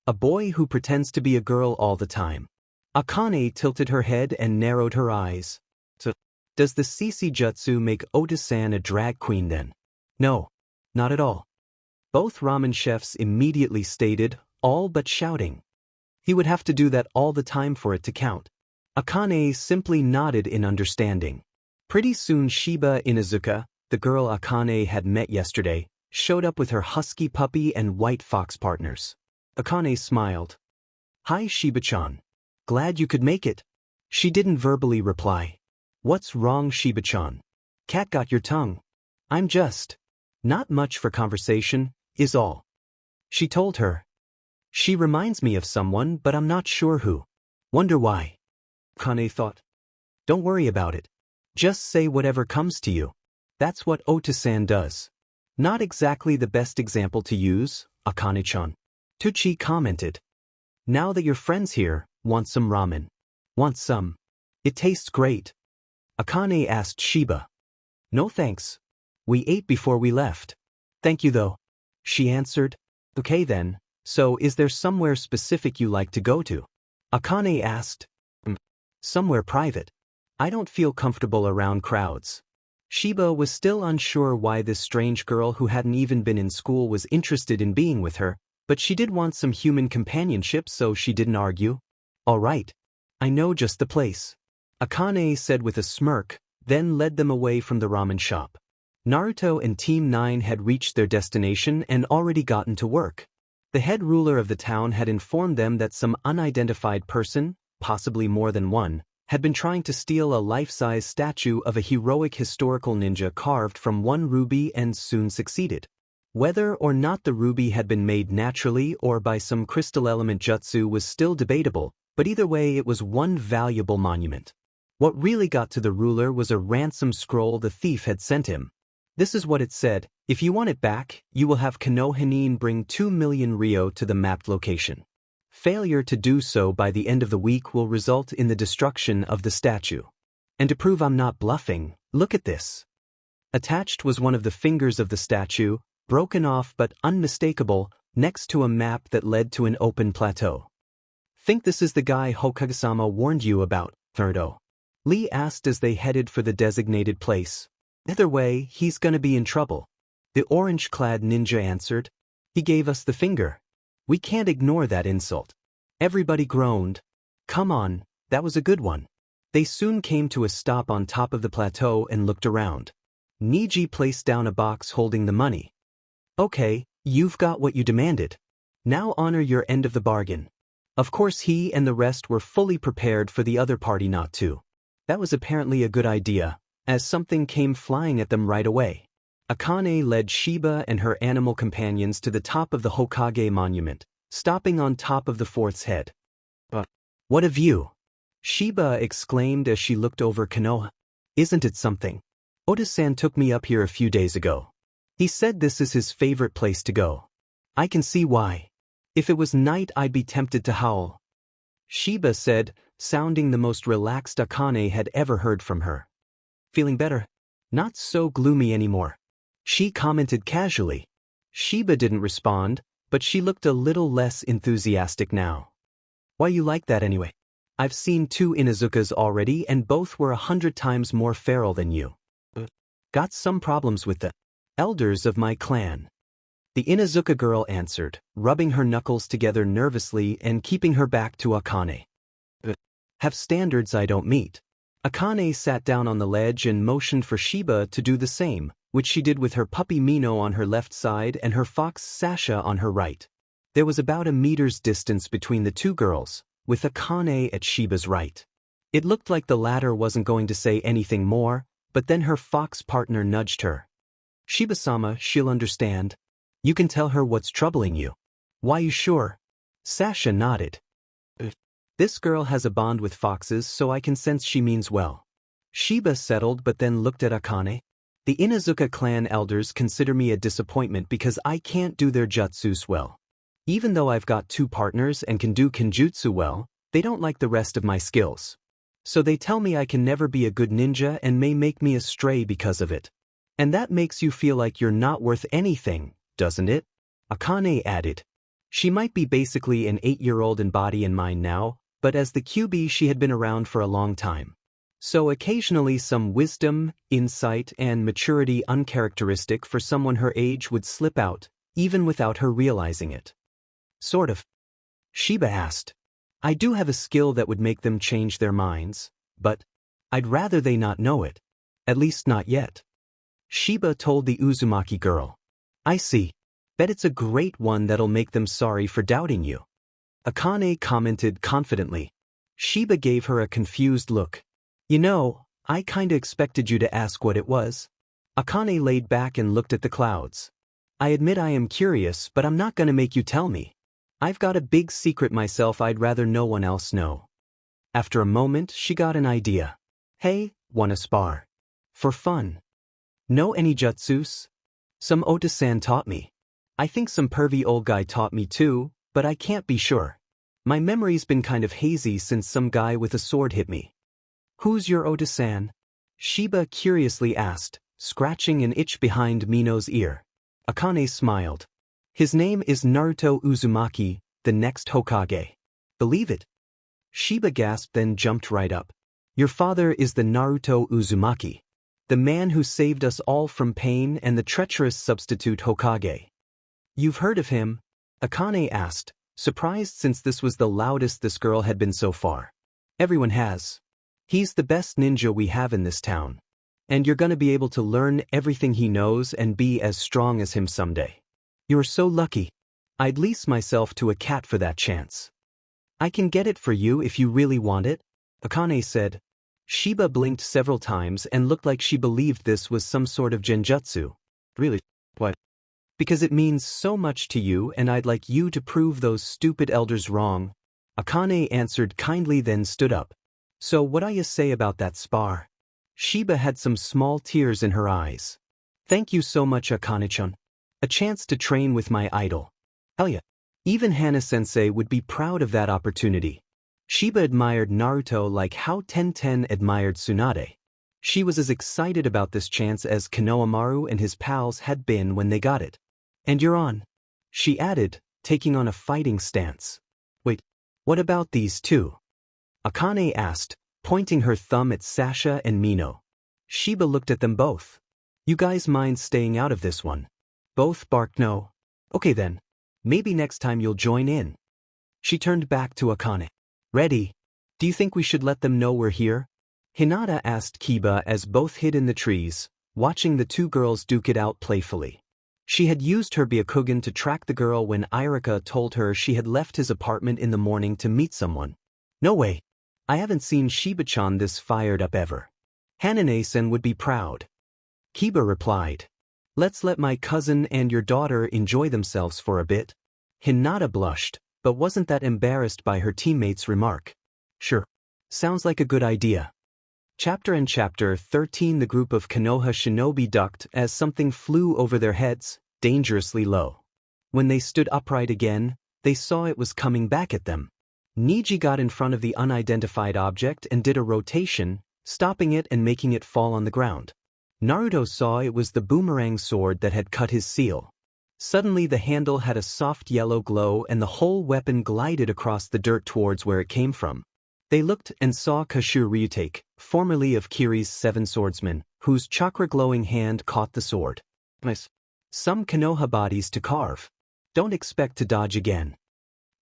A boy who pretends to be a girl all the time. Akane tilted her head and narrowed her eyes. So, does the CC jutsu make Ota-san a drag queen then? No, not at all. Both ramen chefs immediately stated, all but shouting. He would have to do that all the time for it to count. Akane simply nodded in understanding. Pretty soon Shiba Inuzuka, the girl Akane had met yesterday, showed up with her husky puppy and white fox partners. Akane smiled. Hi Shiba-chan. Glad you could make it. She didn't verbally reply. What's wrong Shiba-chan? Cat got your tongue. I'm just. Not much for conversation, is all. She told her. She reminds me of someone but I'm not sure who. Wonder why. Akane thought. Don't worry about it. Just say whatever comes to you. That's what Ota-san does. Not exactly the best example to use, Akane-chan. Tucci commented. Now that your friend's here, want some ramen? Want some? It tastes great. Akane asked Shiba. No thanks. We ate before we left. Thank you though. She answered. Okay then, so is there somewhere specific you like to go to? Akane asked. Somewhere private. I don't feel comfortable around crowds. Shiba was still unsure why this strange girl who hadn't even been in school was interested in being with her, but she did want some human companionship so she didn't argue. All right. I know just the place. Akane said with a smirk, then led them away from the ramen shop. Naruto and Team 9 had reached their destination and already gotten to work. The head ruler of the town had informed them that some unidentified person, possibly more than one, had been trying to steal a life-size statue of a heroic historical ninja carved from one ruby and soon succeeded. Whether or not the ruby had been made naturally or by some crystal element jutsu was still debatable, but either way it was one valuable monument. What really got to the ruler was a ransom scroll the thief had sent him. This is what it said: if you want it back, you will have Konoha bring 2 million ryo to the mapped location. Failure to do so by the end of the week will result in the destruction of the statue. And to prove I'm not bluffing, look at this. Attached was one of the fingers of the statue, broken off but unmistakable, next to a map that led to an open plateau. Think this is the guy Hokage-sama warned you about, Naruto? Lee asked as they headed for the designated place. Either way, he's gonna be in trouble. The orange-clad ninja answered. He gave us the finger. We can't ignore that insult. Everybody groaned. Come on, that was a good one. They soon came to a stop on top of the plateau and looked around. Niji placed down a box holding the money. Okay, you've got what you demanded. Now honor your end of the bargain. Of course he and the rest were fully prepared for the other party not to. That was apparently a good idea, as something came flying at them right away. Akane led Shiba and her animal companions to the top of the Hokage monument, stopping on top of the fourth's head. But what a view! Shiba exclaimed as she looked over Konoha. Isn't it something? Ota-san took me up here a few days ago. He said this is his favorite place to go. I can see why. If it was night I'd be tempted to howl. Shiba said, sounding the most relaxed Akane had ever heard from her. Feeling better? Not so gloomy anymore. She commented casually. Shiba didn't respond, but she looked a little less enthusiastic now. Why you like that anyway? I've seen 2 Inuzukas already and both were 100 times more feral than you. Got some problems with the elders of my clan. The Inuzuka girl answered, rubbing her knuckles together nervously and keeping her back to Akane. Have standards I don't meet. Akane sat down on the ledge and motioned for Shiba to do the same, which she did with her puppy Mino on her left side and her fox Sasha on her right. There was about a meter's distance between the 2 girls, with Akane at Shiba's right. It looked like the latter wasn't going to say anything more, but then her fox partner nudged her. Shiba-sama, she'll understand. You can tell her what's troubling you. Why you sure? Sasha nodded. This girl has a bond with foxes so I can sense she means well. Shiba settled but then looked at Akane. The Inuzuka clan elders consider me a disappointment because I can't do their jutsus well. Even though I've got 2 partners and can do kenjutsu well, they don't like the rest of my skills. So they tell me I can never be a good ninja and may make me a stray because of it. And that makes you feel like you're not worth anything, doesn't it? Akane added. She might be basically an 8-year-old in body and mind now, but as the QB she had been around for a long time. So occasionally some wisdom, insight, and maturity uncharacteristic for someone her age would slip out, even without her realizing it. Sort of. Shiba asked. I do have a skill that would make them change their minds, but I'd rather they not know it. At least not yet. Shiba told the Uzumaki girl. I see. Bet it's a great one that'll make them sorry for doubting you. Akane commented confidently. Shiba gave her a confused look. You know, I kinda expected you to ask what it was. Akane laid back and looked at the clouds. I admit I am curious, but I'm not gonna make you tell me. I've got a big secret myself I'd rather no one else know. After a moment, she got an idea. Hey, wanna spar? For fun. Know any jutsus? Some Ota-san taught me. I think some pervy old guy taught me too, but I can't be sure. My memory's been kind of hazy since some guy with a sword hit me. Who's your Ota-san? Shiba curiously asked, scratching an itch behind Mino's ear. Akane smiled. His name is Naruto Uzumaki, the next Hokage. Believe it? Shiba gasped, then jumped right up. Your father is the Naruto Uzumaki. The man who saved us all from pain and the treacherous substitute Hokage. You've heard of him? Akane asked, surprised since this was the loudest this girl had been so far. Everyone has. He's the best ninja we have in this town. And you're gonna be able to learn everything he knows and be as strong as him someday. You're so lucky. I'd lease myself to a cat for that chance. I can get it for you if you really want it, Akane said. Shiba blinked several times and looked like she believed this was some sort of genjutsu. Really? What? Because it means so much to you and I'd like you to prove those stupid elders wrong. Akane answered kindly, then stood up. So what you say about that spar? Shiba had some small tears in her eyes. Thank you so much, Akane-chan. A chance to train with my idol. Hell yeah. Even Hana-sensei would be proud of that opportunity. Shiba admired Naruto like how Tenten admired Tsunade. She was as excited about this chance as Konohamaru and his pals had been when they got it. And you're on, she added, taking on a fighting stance. Wait, what about these two? Akane asked, pointing her thumb at Sasha and Mino. Shiba looked at them both. You guys mind staying out of this one? Both barked no. Okay then. Maybe next time you'll join in. She turned back to Akane. Ready? Do you think we should let them know we're here? Hinata asked Kiba as both hid in the trees, watching the two girls duke it out playfully. She had used her Byakugan to track the girl when Irika told her she had left his apartment in the morning to meet someone. No way. I haven't seen Shiba-chan this fired up ever. Hanane-san would be proud. Kiba replied. Let's let my cousin and your daughter enjoy themselves for a bit. Hinata blushed, but wasn't that embarrassed by her teammate's remark. Sure. Sounds like a good idea. Chapter 13. The group of Konoha shinobi ducked as something flew over their heads, dangerously low. When they stood upright again, they saw it was coming back at them. Niji got in front of the unidentified object and did a rotation, stopping it and making it fall on the ground. Naruto saw it was the boomerang sword that had cut his seal. Suddenly the handle had a soft yellow glow and the whole weapon glided across the dirt towards where it came from. They looked and saw Kashu Ryutake, formerly of Kiri's 7 swordsmen, whose chakra-glowing hand caught the sword. Nice. Some Konoha bodies to carve. Don't expect to dodge again.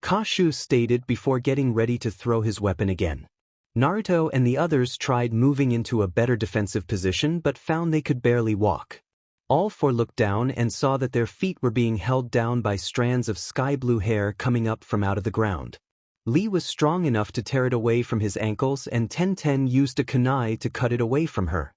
Kashu stated before getting ready to throw his weapon again. Naruto and the others tried moving into a better defensive position but found they could barely walk. All 4 looked down and saw that their feet were being held down by strands of sky-blue hair coming up from out of the ground. Lee was strong enough to tear it away from his ankles and Tenten used a kunai to cut it away from her.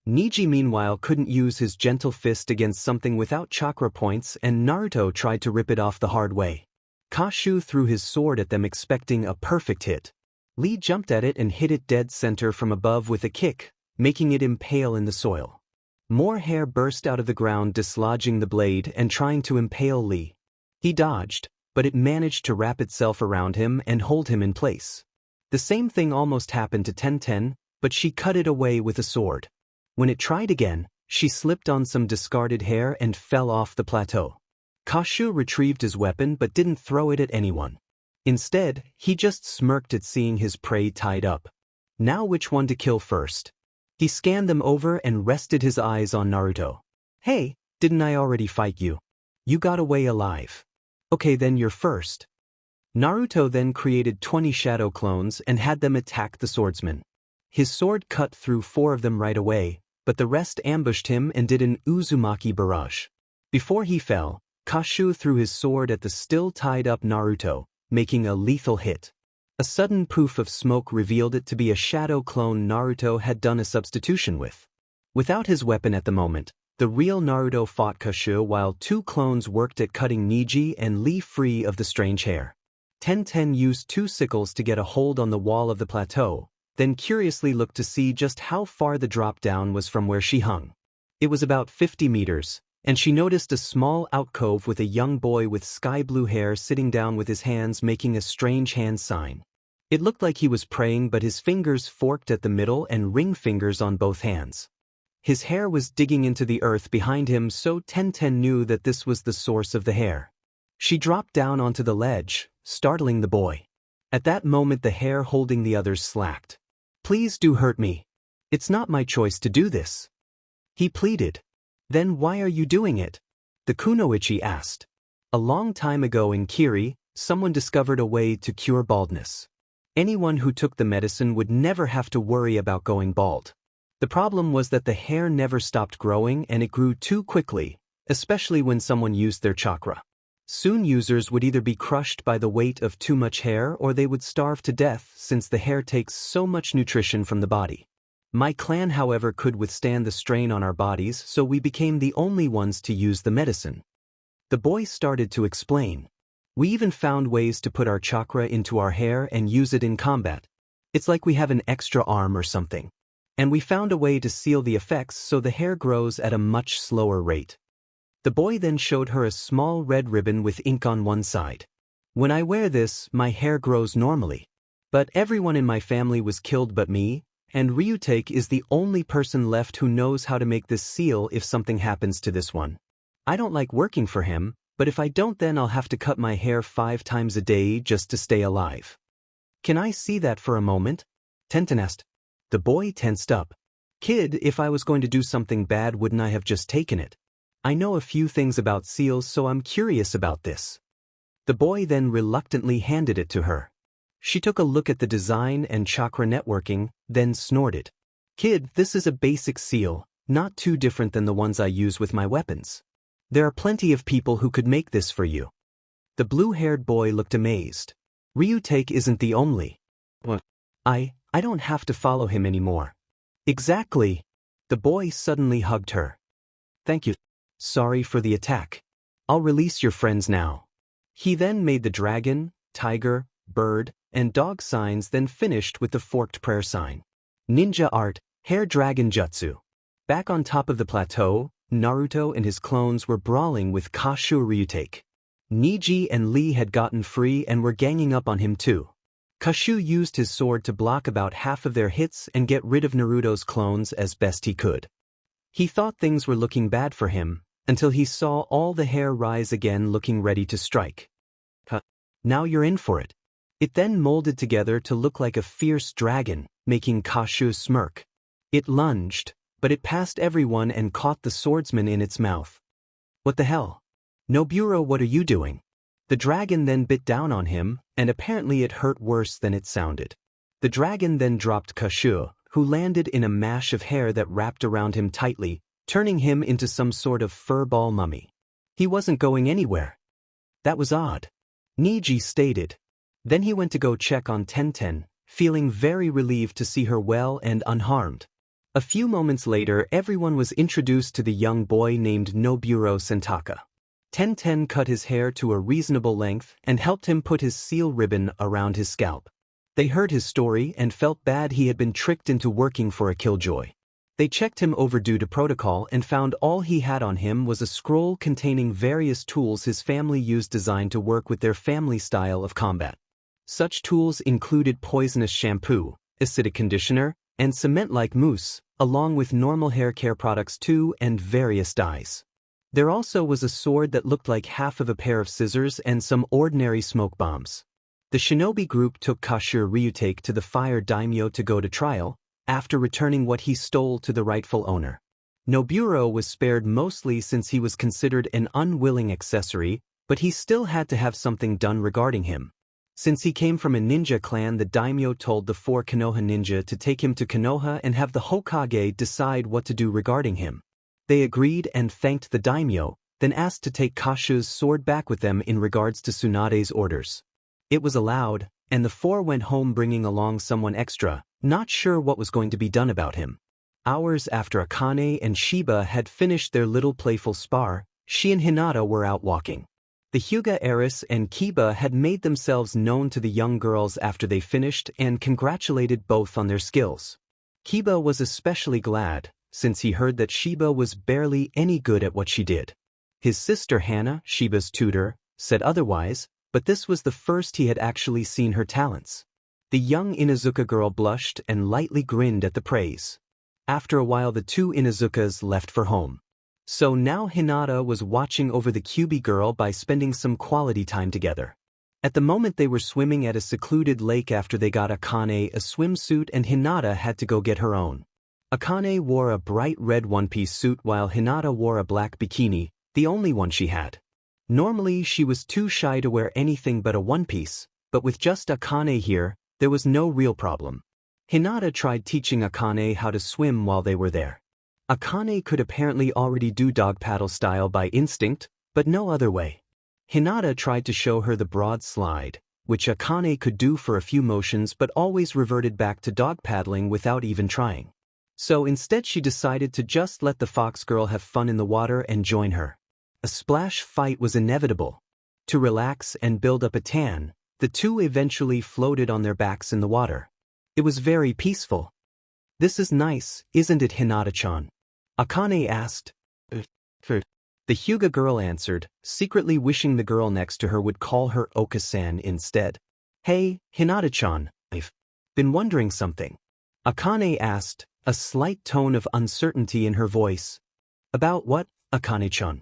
Niji meanwhile couldn't use his gentle fist against something without chakra points and Naruto tried to rip it off the hard way. Kashu threw his sword at them expecting a perfect hit. Lee jumped at it and hit it dead center from above with a kick, making it impale in the soil. More hair burst out of the ground dislodging the blade and trying to impale Lee. He dodged, but it managed to wrap itself around him and hold him in place. The same thing almost happened to Tenten, but she cut it away with a sword. When it tried again, she slipped on some discarded hair and fell off the plateau. Kashu retrieved his weapon but didn't throw it at anyone. Instead, he just smirked at seeing his prey tied up. Now which one to kill first? He scanned them over and rested his eyes on Naruto. Hey, didn't I already fight you? You got away alive. Okay, then you're first. Naruto then created 20 shadow clones and had them attack the swordsman. His sword cut through 4 of them right away, but the rest ambushed him and did an Uzumaki barrage. Before he fell, Kashu threw his sword at the still tied up Naruto, making a lethal hit. A sudden poof of smoke revealed it to be a shadow clone Naruto had done a substitution with. Without his weapon at the moment, the real Naruto fought Kashu while 2 clones worked at cutting Neji and Lee free of the strange hair. Tenten used 2 sickles to get a hold on the wall of the plateau, then curiously looked to see just how far the drop down was from where she hung. It was about 50 meters, and she noticed a small alcove with a young boy with sky blue hair sitting down with his hands making a strange hand sign. It looked like he was praying, but his fingers forked at the middle and ring fingers on both hands. His hair was digging into the earth behind him, so Tenten knew that this was the source of the hair. She dropped down onto the ledge, startling the boy. At that moment the hair holding the others slacked. Please do hurt me. It's not my choice to do this. He pleaded. Then why are you doing it? The kunoichi asked. A long time ago in Kiri, someone discovered a way to cure baldness. Anyone who took the medicine would never have to worry about going bald. The problem was that the hair never stopped growing and it grew too quickly, especially when someone used their chakra. Soon users would either be crushed by the weight of too much hair or they would starve to death since the hair takes so much nutrition from the body. My clan, however, could withstand the strain on our bodies, so we became the only ones to use the medicine. The boy started to explain. We even found ways to put our chakra into our hair and use it in combat. It's like we have an extra arm or something. And we found a way to seal the effects so the hair grows at a much slower rate. The boy then showed her a small red ribbon with ink on one side. When I wear this, my hair grows normally. But everyone in my family was killed but me, and Ryutake is the only person left who knows how to make this seal if something happens to this one. I don't like working for him, but if I don't then I'll have to cut my hair 5 times a day just to stay alive. Can I see that for a moment? Tenten asked. The boy tensed up. Kid, if I was going to do something bad, wouldn't I have just taken it? I know a few things about seals, so I'm curious about this. The boy then reluctantly handed it to her. She took a look at the design and chakra networking, then snorted. Kid, this is a basic seal, not too different than the ones I use with my weapons. There are plenty of people who could make this for you. The blue-haired boy looked amazed. Ryutake isn't the only. What? I don't have to follow him anymore. Exactly. The boy suddenly hugged her. Thank you. Sorry for the attack. I'll release your friends now. He then made the dragon, tiger, bird, and dog signs, then finished with the forked prayer sign. Ninja art, hair dragon jutsu. Back on top of the plateau, Naruto and his clones were brawling with Kashu Ryutake. Neji and Lee had gotten free and were ganging up on him too. Kashu used his sword to block about half of their hits and get rid of Naruto's clones as best he could. He thought things were looking bad for him, until he saw all the hair rise again looking ready to strike. Now you're in for it. It then molded together to look like a fierce dragon, making Kashu smirk. It lunged, but it passed everyone and caught the swordsman in its mouth. What the hell? Noburo, what are you doing? The dragon then bit down on him, and apparently it hurt worse than it sounded. The dragon then dropped Kashu, who landed in a mash of hair that wrapped around him tightly, turning him into some sort of furball mummy. He wasn't going anywhere. That was odd. Neji stated. Then he went to go check on Tenten, feeling very relieved to see her well and unharmed. A few moments later, everyone was introduced to the young boy named Noburo Sentaka. Tenten cut his hair to a reasonable length and helped him put his seal ribbon around his scalp. They heard his story and felt bad he had been tricked into working for a killjoy. They checked him over due to protocol and found all he had on him was a scroll containing various tools his family used designed to work with their family style of combat. Such tools included poisonous shampoo, acidic conditioner, and cement-like mousse, along with normal hair care products too, and various dyes. There also was a sword that looked like half of a pair of scissors and some ordinary smoke bombs. The shinobi group took Kashur Ryutake to the fire daimyo to go to trial, after returning what he stole to the rightful owner. Noburo was spared mostly since he was considered an unwilling accessory, but he still had to have something done regarding him. Since he came from a ninja clan, the daimyo told the 4 Konoha ninja to take him to Konoha and have the Hokage decide what to do regarding him. They agreed and thanked the daimyo, then asked to take Kashur's sword back with them in regards to Tsunade's orders. It was allowed, and the 4 went home bringing along someone extra, not sure what was going to be done about him. Hours after Akane and Shiba had finished their little playful spar, she and Hinata were out walking. The Huga heiress and Kiba had made themselves known to the young girls after they finished and congratulated both on their skills. Kiba was especially glad, since he heard that Shiba was barely any good at what she did. His sister Hana, Shiba's tutor, said otherwise, but this was the first he had actually seen her talents. The young Inuzuka girl blushed and lightly grinned at the praise. After a while the 2 Inuzukas left for home. So now Hinata was watching over the Kyubi girl by spending some quality time together. At the moment they were swimming at a secluded lake after they got Akane a swimsuit and Hinata had to go get her own. Akane wore a bright red one-piece suit while Hinata wore a black bikini, the only one she had. Normally she was too shy to wear anything but a one-piece, but with just Akane here, there was no real problem. Hinata tried teaching Akane how to swim while they were there. Akane could apparently already do dog paddle style by instinct, but no other way. Hinata tried to show her the broad slide, which Akane could do for a few motions but always reverted back to dog paddling without even trying. So instead she decided to just let the fox girl have fun in the water and join her. A splash fight was inevitable. To relax and build up a tan, the 2 eventually floated on their backs in the water. It was very peaceful. "This is nice, isn't it, Hinata-chan?" Akane asked. The Huga girl answered, secretly wishing the girl next to her would call her Oka-san instead. "Hey, Hinata-chan, I've been wondering something." Akane asked, a slight tone of uncertainty in her voice. "About what, Akane-chan?"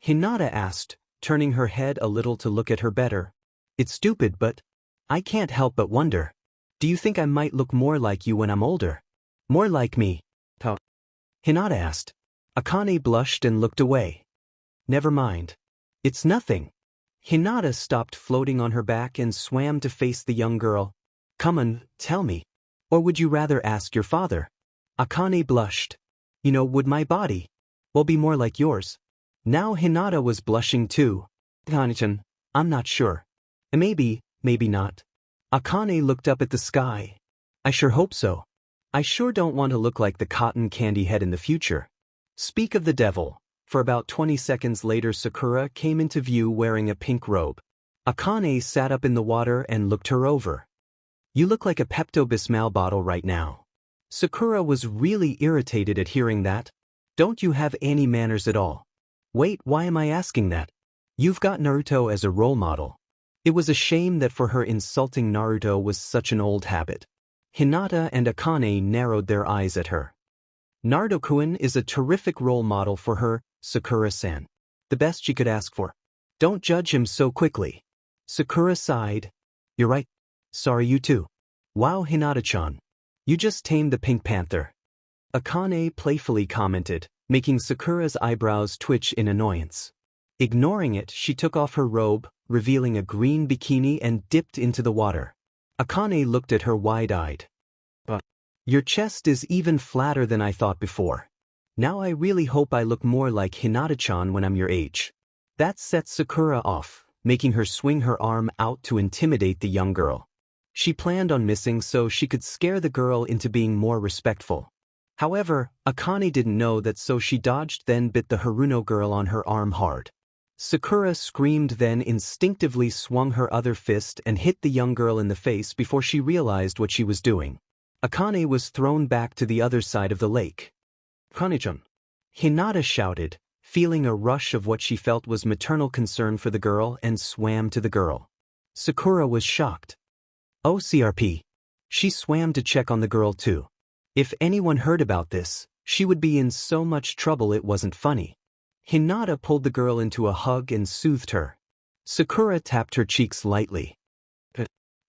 Hinata asked, turning her head a little to look at her better. "It's stupid, but I can't help but wonder. Do you think I might look more like you when I'm older? More like me?" Hinata asked. Akane blushed and looked away. "Never mind. It's nothing." Hinata stopped floating on her back and swam to face the young girl. "Come on, tell me. Or would you rather ask your father?" Akane blushed. "Would my body, well, be more like yours?" Now Hinata was blushing too. "Akane-chan, I'm not sure. Maybe, maybe not." Akane looked up at the sky. "I sure hope so. I sure don't want to look like the cotton candy head in the future." Speak of the devil. For about 20 seconds later Sakura came into view wearing a pink robe. Akane sat up in the water and looked her over. "You look like a Pepto-Bismol bottle right now." Sakura was really irritated at hearing that. "Don't you have any manners at all?" "Wait, why am I asking that? You've got Naruto as a role model." It was a shame that for her insulting Naruto was such an old habit. Hinata and Akane narrowed their eyes at her. "Naruto-kun is a terrific role model for her, Sakura-san. The best she could ask for. Don't judge him so quickly." Sakura sighed. "You're right. Sorry, you too." "Wow, Hinata-chan. You just tamed the Pink Panther." Akane playfully commented, making Sakura's eyebrows twitch in annoyance. Ignoring it, she took off her robe, revealing a green bikini and dipped into the water. Akane looked at her wide-eyed. "Your chest is even flatter than I thought before. Now I really hope I look more like Hinata-chan when I'm your age." That set Sakura off, making her swing her arm out to intimidate the young girl. She planned on missing so she could scare the girl into being more respectful. However, Akane didn't know that, so she dodged, then bit the Haruno girl on her arm hard. Sakura screamed, then instinctively swung her other fist and hit the young girl in the face before she realized what she was doing. Akane was thrown back to the other side of the lake. "Akane-chan!" Hinata shouted, feeling a rush of what she felt was maternal concern for the girl, and swam to the girl. Sakura was shocked. "Oh, CRP." She swam to check on the girl too. If anyone heard about this, she would be in so much trouble it wasn't funny. Hinata pulled the girl into a hug and soothed her. Sakura tapped her cheeks lightly.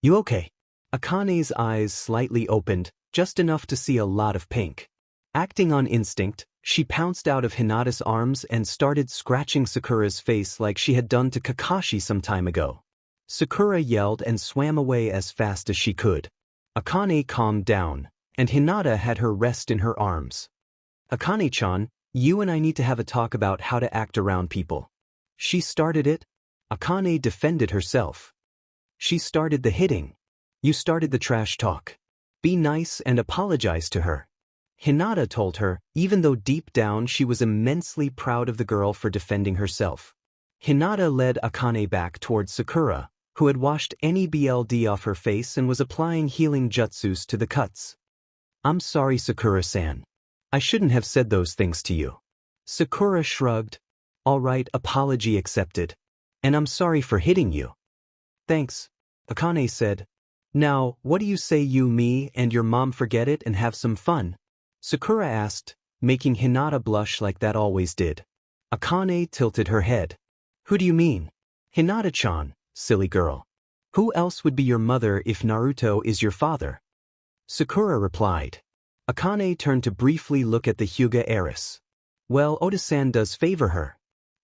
You okay? Akane's eyes slightly opened, just enough to see a lot of pink. Acting on instinct, she pounced out of Hinata's arms and started scratching Sakura's face like she had done to Kakashi some time ago. Sakura yelled and swam away as fast as she could. Akane calmed down, and Hinata had her rest in her arms. Akane-chan, you and I need to have a talk about how to act around people. She started it. Akane defended herself. She started the hitting. You started the trash talk. Be nice and apologize to her. Hinata told her, even though deep down she was immensely proud of the girl for defending herself. Hinata led Akane back towards Sakura, who had washed any BLD off her face and was applying healing jutsus to the cuts. I'm sorry, Sakura-san. I shouldn't have said those things to you. Sakura shrugged. All right, apology accepted. And I'm sorry for hitting you. Thanks, Akane said. Now, what do you say you, me, and your mom forget it and have some fun? Sakura asked, making Hinata blush like that always did. Akane tilted her head. Who do you mean? Hinata-chan, silly girl. Who else would be your mother if Naruto is your father? Sakura replied. Akane turned to briefly look at the Huga heiress. Well, Oda-san does favor her.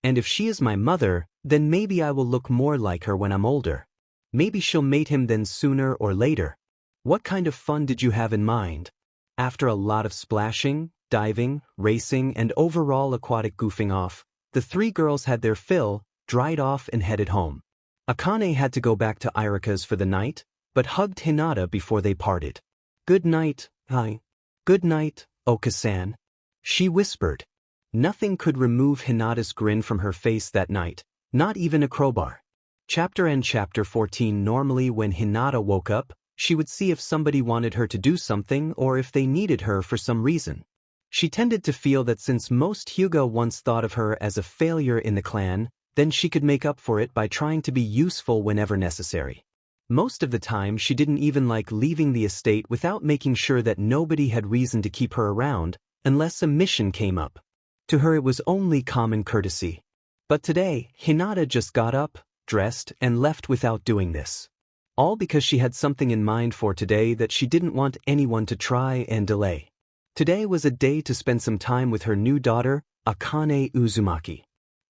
And if she is my mother, then maybe I will look more like her when I'm older. Maybe she'll mate him then sooner or later. What kind of fun did you have in mind? After a lot of splashing, diving, racing, and overall aquatic goofing off, the three girls had their fill, dried off and headed home. Akane had to go back to Irika's for the night, but hugged Hinata before they parted. Good night, hi. Good night, Oka-san. She whispered. Nothing could remove Hinata's grin from her face that night, not even a crowbar. Chapter End. Chapter 14. Normally when Hinata woke up, she would see if somebody wanted her to do something or if they needed her for some reason. She tended to feel that since most Huga once thought of her as a failure in the clan, then she could make up for it by trying to be useful whenever necessary. Most of the time she didn't even like leaving the estate without making sure that nobody had reason to keep her around, unless a mission came up. To her it was only common courtesy. But today, Hinata just got up, dressed, and left without doing this. All because she had something in mind for today that she didn't want anyone to try and delay. Today was a day to spend some time with her new daughter, Akane Uzumaki.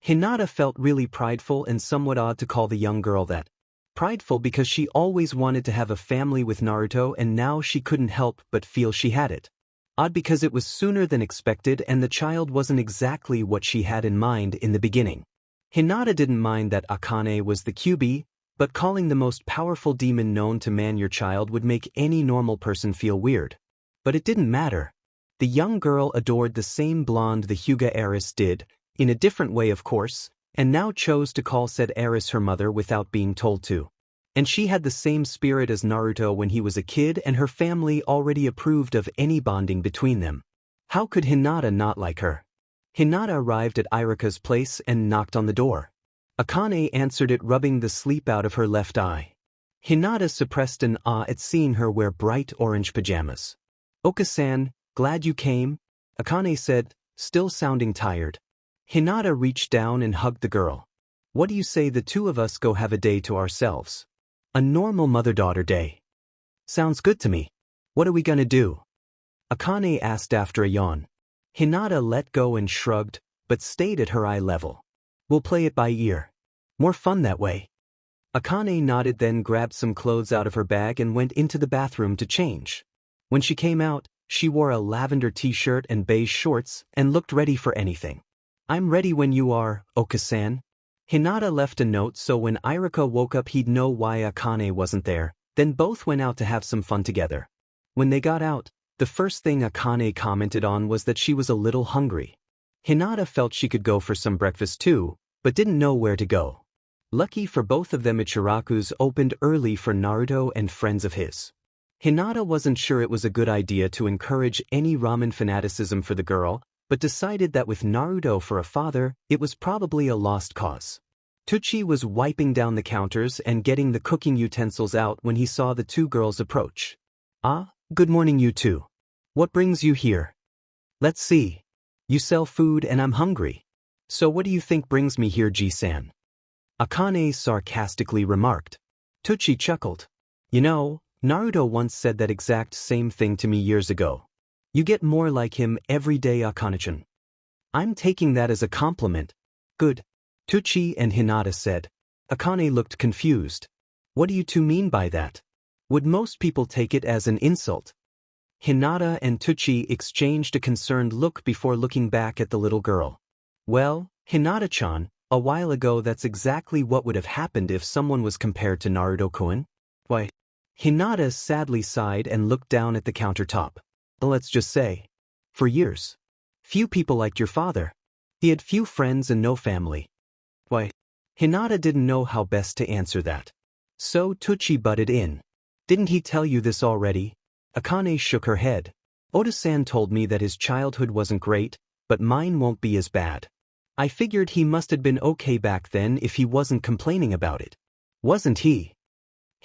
Hinata felt really prideful and somewhat odd to call the young girl that. Prideful because she always wanted to have a family with Naruto and now she couldn't help but feel she had it. Odd because it was sooner than expected and the child wasn't exactly what she had in mind in the beginning. Hinata didn't mind that Akane was the QB, but calling the most powerful demon known to man your child would make any normal person feel weird. But it didn't matter. The young girl adored the same blonde the Huga heiress did, in a different way of course, and now chose to call said heiress her mother without being told to. And she had the same spirit as Naruto when he was a kid and her family already approved of any bonding between them. How could Hinata not like her? Hinata arrived at Irika's place and knocked on the door. Akane answered it, rubbing the sleep out of her left eye. Hinata suppressed an ah at seeing her wear bright orange pajamas. Oka-san, glad you came, Akane said, still sounding tired. Hinata reached down and hugged the girl. What do you say the two of us go have a day to ourselves? A normal mother-daughter day. Sounds good to me. What are we gonna do? Akane asked after a yawn. Hinata let go and shrugged, but stayed at her eye level. We'll play it by ear. More fun that way. Akane nodded, then grabbed some clothes out of her bag and went into the bathroom to change. When she came out, she wore a lavender t-shirt and beige shorts and looked ready for anything. I'm ready when you are, Oka-san. Hinata left a note so when Irika woke up he'd know why Akane wasn't there, then both went out to have some fun together. When they got out, the first thing Akane commented on was that she was a little hungry. Hinata felt she could go for some breakfast too, but didn't know where to go. Lucky for both of them, Ichiraku's opened early for Naruto and friends of his. Hinata wasn't sure it was a good idea to encourage any ramen fanaticism for the girl, but decided that with Naruto for a father, it was probably a lost cause. Tucci was wiping down the counters and getting the cooking utensils out when he saw the two girls approach. Ah, good morning you two. What brings you here? Let's see. You sell food and I'm hungry. So what do you think brings me here, Ji-san? Akane sarcastically remarked. Tucci chuckled. You know, Naruto once said that exact same thing to me years ago. You get more like him every day, Akane-chan. I'm taking that as a compliment. Good. Tucci and Hinata said. Akane looked confused. What do you two mean by that? Would most people take it as an insult? Hinata and Tucci exchanged a concerned look before looking back at the little girl. Well, Hinata-chan, a while ago that's exactly what would have happened if someone was compared to Naruto-kun. Why? Hinata sadly sighed and looked down at the countertop. Let's just say. For years. Few people liked your father. He had few friends and no family. Why? Hinata didn't know how best to answer that. So Tucci butted in. Didn't he tell you this already? Akane shook her head. Oda-san told me that his childhood wasn't great, but mine won't be as bad. I figured he must have been okay back then if he wasn't complaining about it. Wasn't he?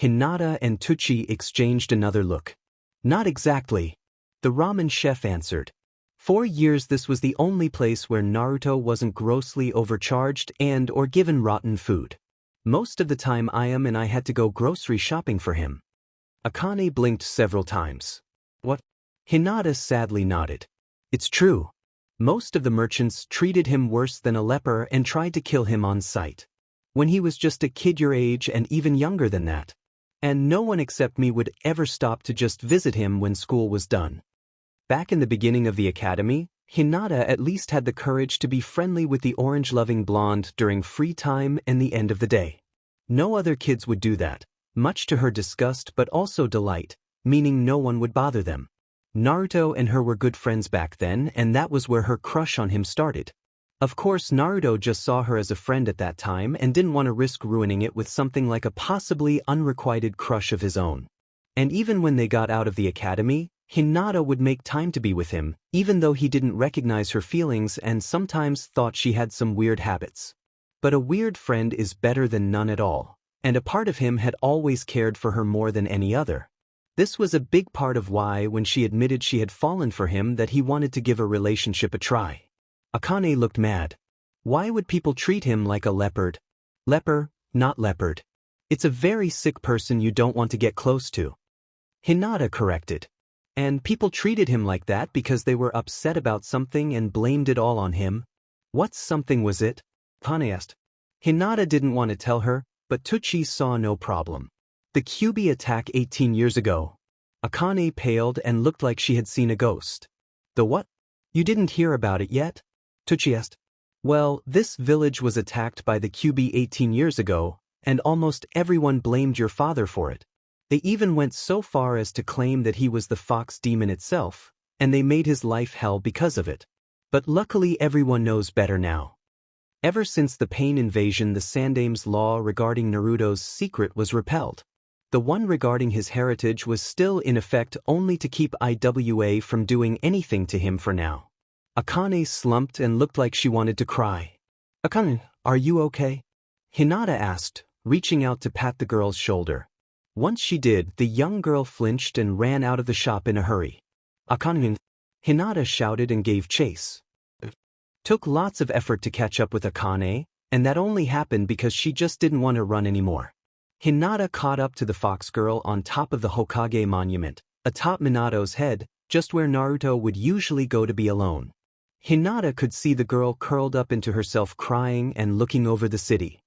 Hinata and Tucci exchanged another look. Not exactly. The ramen chef answered. 4 years this was the only place where Naruto wasn't grossly overcharged and or given rotten food. Most of the time Ayam and I had to go grocery shopping for him. Akane blinked several times. What? Hinata sadly nodded. It's true. Most of the merchants treated him worse than a leper and tried to kill him on sight. When he was just a kid your age and even younger than that. And no one except me would ever stop to just visit him when school was done. Back in the beginning of the academy, Hinata at least had the courage to be friendly with the orange-loving blonde during free time and the end of the day. No other kids would do that, much to her disgust but also delight, meaning no one would bother them. Naruto and her were good friends back then, and that was where her crush on him started. Of course, Naruto just saw her as a friend at that time and didn't want to risk ruining it with something like a possibly unrequited crush of his own. And even when they got out of the academy, Hinata would make time to be with him, even though he didn't recognize her feelings and sometimes thought she had some weird habits. But a weird friend is better than none at all, and a part of him had always cared for her more than any other. This was a big part of why, when she admitted she had fallen for him, that he wanted to give a relationship a try. Akane looked mad. Why would people treat him like a leopard? Leper, not leopard. It's a very sick person you don't want to get close to. Hinata corrected. And people treated him like that because they were upset about something and blamed it all on him. What something was it? Akane asked. Hinata didn't want to tell her, but Tucci saw no problem. The Kyuubi attack 18 years ago. Akane paled and looked like she had seen a ghost. The what? You didn't hear about it yet? Tucci asked. Well, this village was attacked by the Kyuubi 18 years ago, and almost everyone blamed your father for it. They even went so far as to claim that he was the fox demon itself, and they made his life hell because of it. But luckily everyone knows better now. Ever since the Pain invasion, the Sandame's law regarding Naruto's secret was repealed. The one regarding his heritage was still in effect only to keep IWA from doing anything to him for now. Akane slumped and looked like she wanted to cry. Akane, are you okay? Hinata asked, reaching out to pat the girl's shoulder. Once she did, the young girl flinched and ran out of the shop in a hurry. Akane! Hinata shouted and gave chase. Took lots of effort to catch up with Akane, and that only happened because she just didn't want to run anymore. Hinata caught up to the fox girl on top of the Hokage monument, atop Minato's head, just where Naruto would usually go to be alone. Hinata could see the girl curled up into herself crying and looking over the city.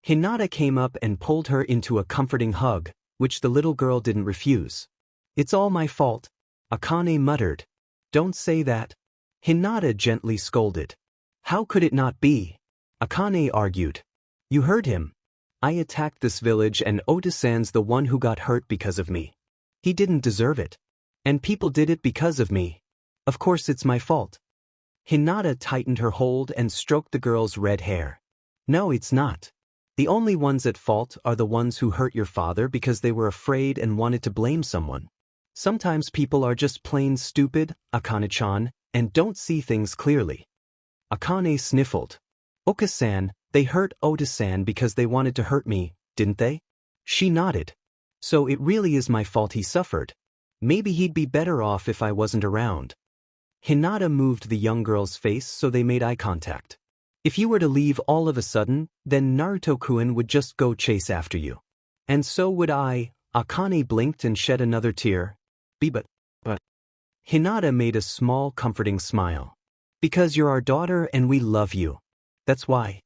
Hinata came up and pulled her into a comforting hug, which the little girl didn't refuse. It's all my fault, Akane muttered. Don't say that. Hinata gently scolded. How could it not be? Akane argued. You heard him. I attacked this village and Oda-san's the one who got hurt because of me. He didn't deserve it. And people did it because of me. Of course it's my fault. Hinata tightened her hold and stroked the girl's red hair. No, it's not. The only ones at fault are the ones who hurt your father because they were afraid and wanted to blame someone. Sometimes people are just plain stupid, Akane-chan, and don't see things clearly. Akane sniffled. Oka-san, they hurt Oda-san because they wanted to hurt me, didn't they? She nodded. So it really is my fault he suffered. Maybe he'd be better off if I wasn't around. Hinata moved the young girl's face so they made eye contact. If you were to leave all of a sudden, then Naruto-kun would just go chase after you. And so would I. Akane blinked and shed another tear. But. Hinata made a small comforting smile. Because you're our daughter and we love you. That's why.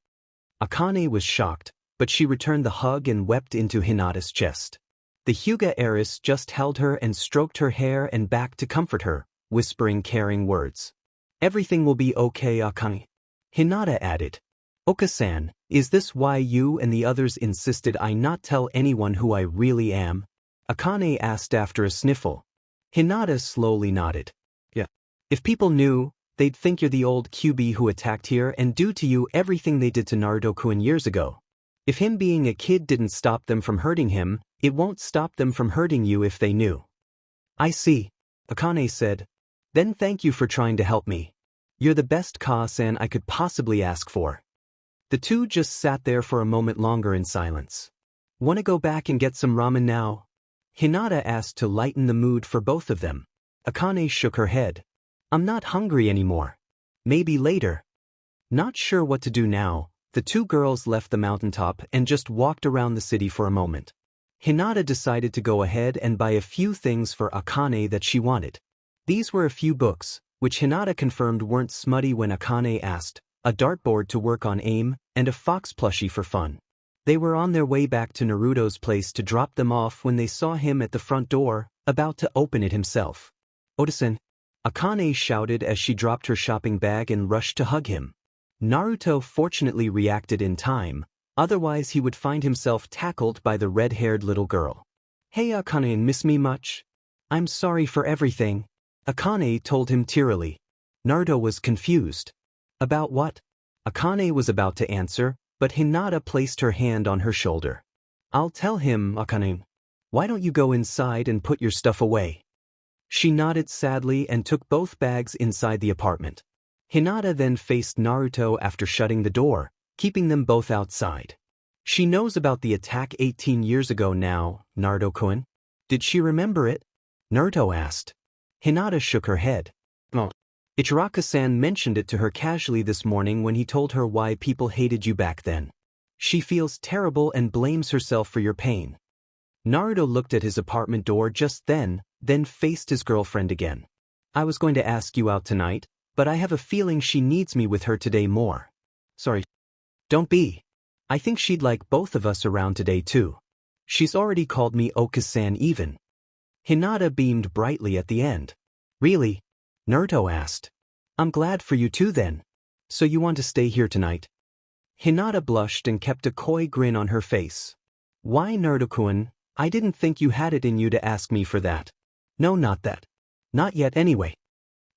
Akane was shocked, but she returned the hug and wept into Hinata's chest. The Huga heiress just held her and stroked her hair and back to comfort her, whispering caring words. Everything will be okay, Akane. Hinata added. Oka-san, is this why you and the others insisted I not tell anyone who I really am? Akane asked after a sniffle. Hinata slowly nodded. Yeah. If people knew, they'd think you're the old QB who attacked here and do to you everything they did to Naruto-kun years ago. If him being a kid didn't stop them from hurting him, it won't stop them from hurting you if they knew. I see, Akane said. Then thank you for trying to help me. You're the best Koha-san I could possibly ask for. The two just sat there for a moment longer in silence. Wanna go back and get some ramen now? Hinata asked to lighten the mood for both of them. Akane shook her head. I'm not hungry anymore. Maybe later. Not sure what to do now, the two girls left the mountaintop and just walked around the city for a moment. Hinata decided to go ahead and buy a few things for Akane that she wanted. These were a few books, which Hinata confirmed weren't smutty when Akane asked, a dartboard to work on aim, and a fox plushie for fun. They were on their way back to Naruto's place to drop them off when they saw him at the front door, about to open it himself. Oda-san, Akane shouted as she dropped her shopping bag and rushed to hug him. Naruto fortunately reacted in time, otherwise he would find himself tackled by the red-haired little girl. Hey Akane, miss me much? I'm sorry for everything, Akane told him tearily. Naruto was confused. About what? Akane was about to answer, but Hinata placed her hand on her shoulder. I'll tell him, Akane. Why don't you go inside and put your stuff away? She nodded sadly and took both bags inside the apartment. Hinata then faced Naruto after shutting the door, keeping them both outside. She knows about the attack 18 years ago now, Naruto-kun. Did she remember it? Naruto asked. Hinata shook her head. Oh. Ichiraka-san mentioned it to her casually this morning when he told her why people hated you back then. She feels terrible and blames herself for your pain. Naruto looked at his apartment door just then faced his girlfriend again. I was going to ask you out tonight, but I have a feeling she needs me with her today more. Sorry. Don't be. I think she'd like both of us around today too. She's already called me Oka-san even. Hinata beamed brightly at the end. Really? Naruto asked. I'm glad for you too then. So you want to stay here tonight? Hinata blushed and kept a coy grin on her face. Why Naruto-kun? I didn't think you had it in you to ask me for that. No, not that. Not yet anyway.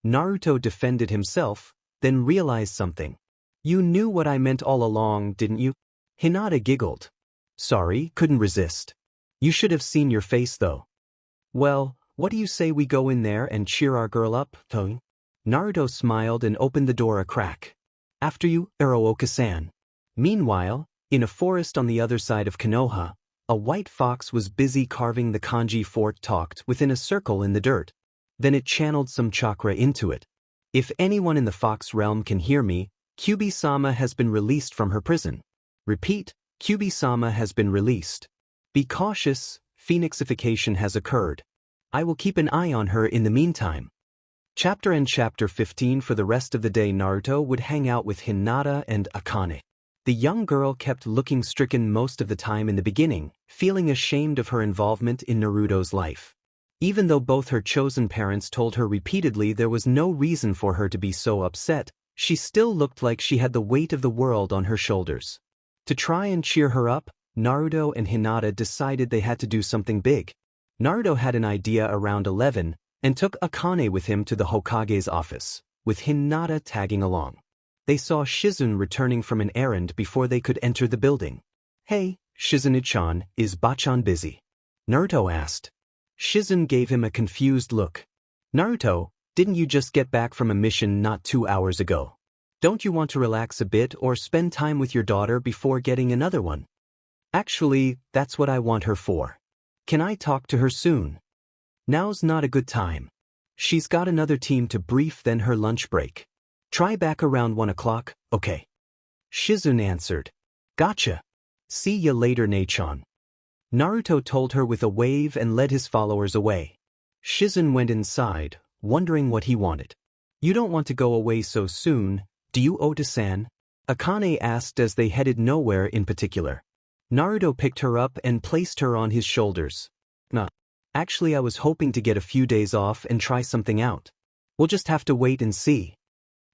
Naruto defended himself, then realized something. You knew what I meant all along, didn't you? Hinata giggled. Sorry, couldn't resist. You should have seen your face though. Well, what do you say we go in there and cheer our girl up, though? Naruto smiled and opened the door a crack. After you, Oka-san. Meanwhile, in a forest on the other side of Konoha, a white fox was busy carving the kanji fort talked within a circle in the dirt. Then it channeled some chakra into it. If anyone in the fox realm can hear me, Kyubi-sama has been released from her prison. Repeat, Kyubi-sama has been released. Be cautious, phoenixification has occurred. I will keep an eye on her in the meantime. Chapter 15. For the rest of the day Naruto would hang out with Hinata and Akane. The young girl kept looking stricken most of the time in the beginning, feeling ashamed of her involvement in Naruto's life. Even though both her chosen parents told her repeatedly there was no reason for her to be so upset, she still looked like she had the weight of the world on her shoulders. To try and cheer her up, Naruto and Hinata decided they had to do something big. Naruto had an idea around 11 and took Akane with him to the Hokage's office, with Hinata tagging along. They saw Shizune returning from an errand before they could enter the building. Hey, Shizune-chan, is Bachan busy? Naruto asked. Shizune gave him a confused look. Naruto, didn't you just get back from a mission not 2 hours ago? Don't you want to relax a bit or spend time with your daughter before getting another one? Actually, that's what I want her for. Can I talk to her soon? Now's not a good time. She's got another team to brief then her lunch break. Try back around 1 o'clock, okay? Shizune answered. Gotcha. See ya later, Nei-chan. Naruto told her with a wave and led his followers away. Shizune went inside, wondering what he wanted. You don't want to go away so soon, do you, Ota-san? Akane asked as they headed nowhere in particular. Naruto picked her up and placed her on his shoulders. Nah. Actually, I was hoping to get a few days off and try something out. We'll just have to wait and see.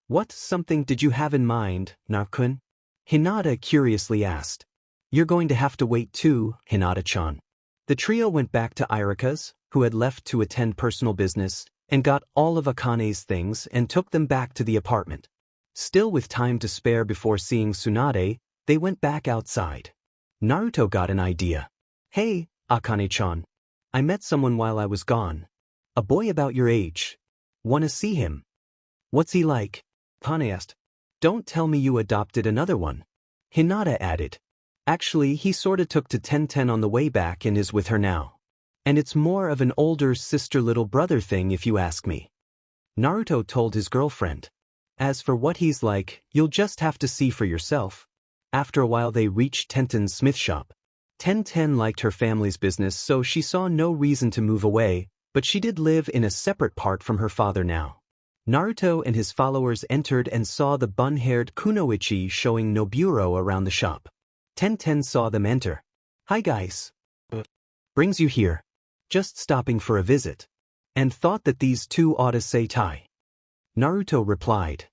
What something did you have in mind, Narukun? Hinata curiously asked. You're going to have to wait too, Hinata-chan. The trio went back to Irika's, who had left to attend personal business, and got all of Akane's things and took them back to the apartment. Still with time to spare before seeing Tsunade, they went back outside. Naruto got an idea. Hey, Akane-chan. I met someone while I was gone. A boy about your age. Wanna see him? What's he like? Akane asked. Don't tell me you adopted another one. Hinata added. Actually, he sorta took to Tenten on the way back and is with her now. And it's more of an older sister-little brother thing if you ask me. Naruto told his girlfriend. As for what he's like, you'll just have to see for yourself. After a while they reached Tenten's smith shop. Tenten liked her family's business, so she saw no reason to move away, but she did live in a separate part from her father now. Naruto and his followers entered and saw the bun-haired Kunoichi showing Noburo around the shop. Tenten saw them enter. Hi guys. Brings you here? Just stopping for a visit. And thought that these two ought to say tie. Naruto replied.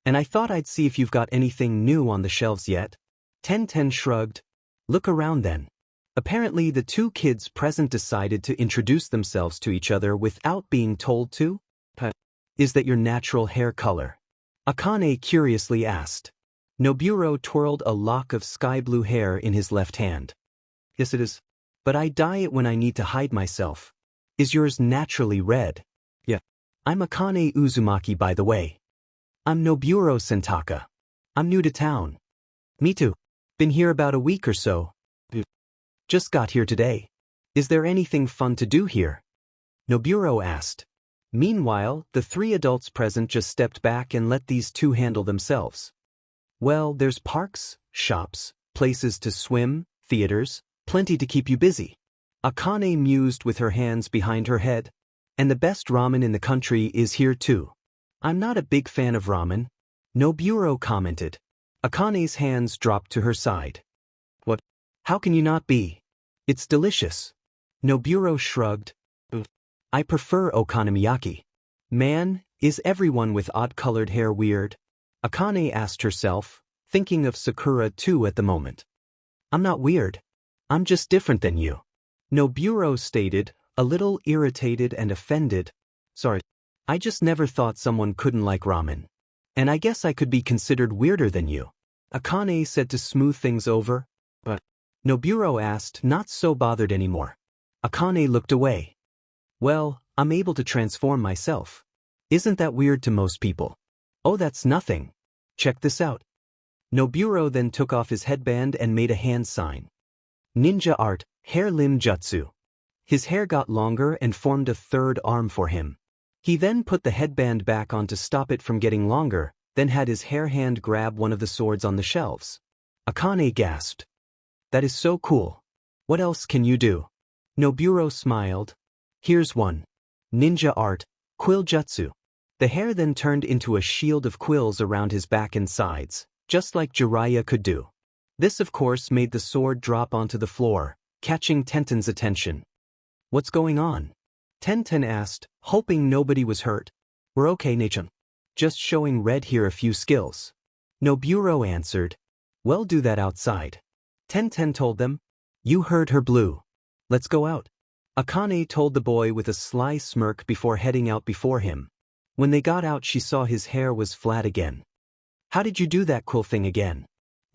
And I thought I'd see if you've got anything new on the shelves yet. Tenten shrugged. Look around then. Apparently the two kids present decided to introduce themselves to each other without being told to. Is that your natural hair color? Akane curiously asked. Noburo twirled a lock of sky blue hair in his left hand. Yes it is. But I dye it when I need to hide myself. Is yours naturally red? Yeah. I'm Akane Uzumaki by the way. I'm Noburo Sentaka. I'm new to town. Me too. Been here about a week or so. Just got here today. Is there anything fun to do here? Noburo asked. Meanwhile, the three adults present just stepped back and let these two handle themselves. Well, there's parks, shops, places to swim, theaters, plenty to keep you busy. Akane mused with her hands behind her head. And the best ramen in the country is here too. I'm not a big fan of ramen. Noburo commented. Akane's hands dropped to her side. What? How can you not be? It's delicious. Noburo shrugged. I prefer okonomiyaki. Man, is everyone with odd-colored hair weird? Akane asked herself, thinking of Sakura too at the moment. I'm not weird. I'm just different than you. Noburo stated, a little irritated and offended. Sorry. I just never thought someone couldn't like ramen. And I guess I could be considered weirder than you. Akane said to smooth things over. But Noburo asked, not so bothered anymore. Akane looked away. Well, I'm able to transform myself. Isn't that weird to most people? Oh, that's nothing. Check this out. Noburo then took off his headband and made a hand sign. Ninja art, hair limb jutsu. His hair got longer and formed a third arm for him. He then put the headband back on to stop it from getting longer, then had his hair hand grab one of the swords on the shelves. Akane gasped. That is so cool. What else can you do? Noburo smiled. Here's one. Ninja art, quill jutsu. The hair then turned into a shield of quills around his back and sides, just like Jiraiya could do. This of course made the sword drop onto the floor, catching Tenten's attention. What's going on? Tenten asked, hoping nobody was hurt. We're okay, Nei-chan. Just showing Red here a few skills. Noburo answered. Well, do that outside. Tenten told them. You heard her, Blue. Let's go out. Akane told the boy with a sly smirk before heading out before him. When they got out she saw his hair was flat again. How did you do that cool thing again?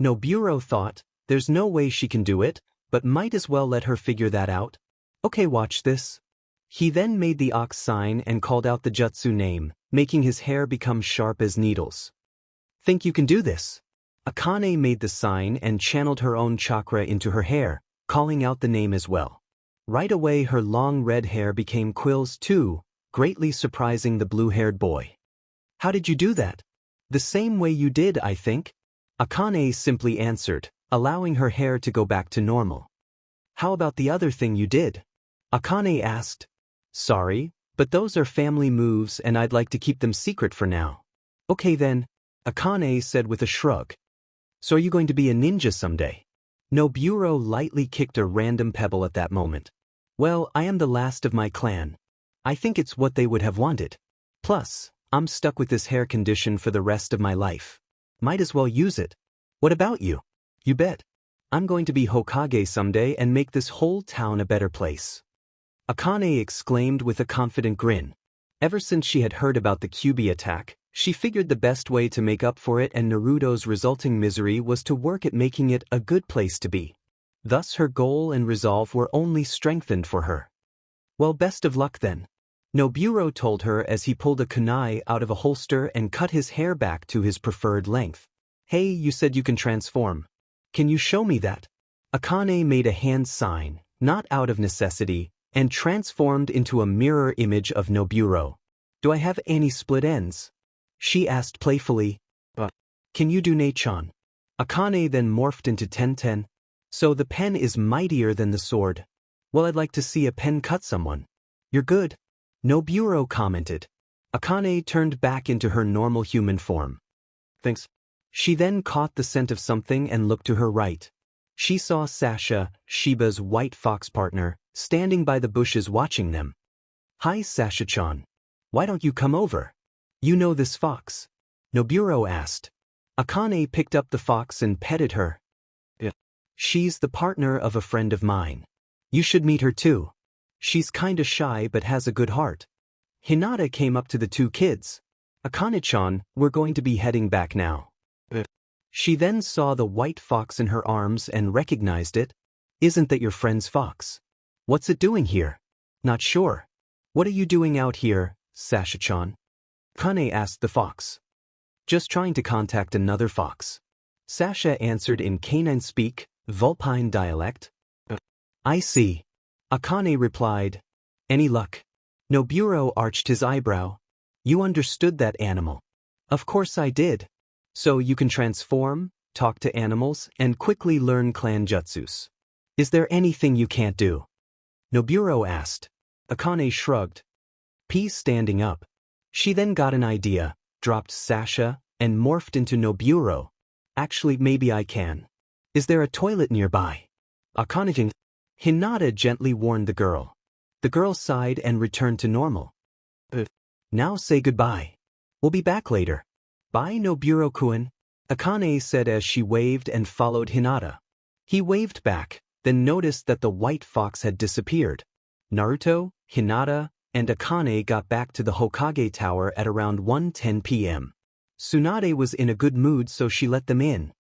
Noburo thought, there's no way she can do it, but might as well let her figure that out. Okay, watch this. He then made the ox sign and called out the jutsu name, making his hair become sharp as needles. Think you can do this? Akane made the sign and channeled her own chakra into her hair, calling out the name as well. Right away her long red hair became quills too, greatly surprising the blue-haired boy. How did you do that? The same way you did, I think. Akane simply answered, allowing her hair to go back to normal. How about the other thing you did? Akane asked. Sorry, but those are family moves and I'd like to keep them secret for now. Okay then, Akane said with a shrug. So are you going to be a ninja someday? Nobuo lightly kicked a random pebble at that moment. Well, I am the last of my clan. I think it's what they would have wanted. Plus, I'm stuck with this hair condition for the rest of my life. Might as well use it. What about you? You bet. I'm going to be Hokage someday and make this whole town a better place. Akane exclaimed with a confident grin. Ever since she had heard about the Kyuubi attack, she figured the best way to make up for it and Naruto's resulting misery was to work at making it a good place to be. Thus her goal and resolve were only strengthened for her. Well, best of luck then. Nobuo told her as he pulled a kunai out of a holster and cut his hair back to his preferred length. Hey, you said you can transform. Can you show me that? Akane made a hand sign, not out of necessity, and transformed into a mirror image of Nobuo. Do I have any split ends? She asked playfully. Can you do Nei-chan? Akane then morphed into Tenten. So the pen is mightier than the sword. Well, I'd like to see a pen cut someone. You're good. Nobuo commented. Akane turned back into her normal human form. Thanks. She then caught the scent of something and looked to her right. She saw Sasha, Shiba's white fox partner, standing by the bushes watching them. Hi Sasha-chan. Why don't you come over? You know this fox? Nobuo asked. Akane picked up the fox and petted her. Yeah. She's the partner of a friend of mine. You should meet her too. She's kinda shy but has a good heart. Hinata came up to the two kids. Akane-chan, we're going to be heading back now. She then saw the white fox in her arms and recognized it. Isn't that your friend's fox? What's it doing here? Not sure. What are you doing out here, Sasha-chan? Akane asked the fox. Just trying to contact another fox. Sasha answered in canine speak, Vulpine dialect. I see. Akane replied. Any luck? Nobuo arched his eyebrow. You understood that animal. Of course I did. So you can transform, talk to animals, and quickly learn clan jutsus. Is there anything you can't do? Nobuo asked. Akane shrugged. Peace standing up. She then got an idea, dropped Sasha, and morphed into Nobuo. Actually, maybe I can. Is there a toilet nearby? Akane. Hinata gently warned the girl. The girl sighed and returned to normal. Now say goodbye. We'll be back later. Bye Nobuo-kun, Akane said as she waved and followed Hinata. He waved back, then noticed that the white fox had disappeared. Naruto, Hinata, and Akane got back to the Hokage tower at around 1:10 p.m. Tsunade was in a good mood so she let them in.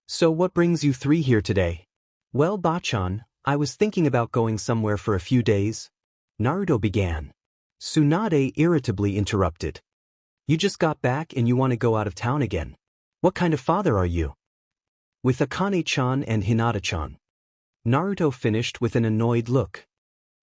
So what brings you three here today? Well Bachan, I was thinking about going somewhere for a few days. Naruto began. Tsunade irritably interrupted. You just got back and you want to go out of town again. What kind of father are you? With Akane-chan and Hinata-chan. Naruto finished with an annoyed look.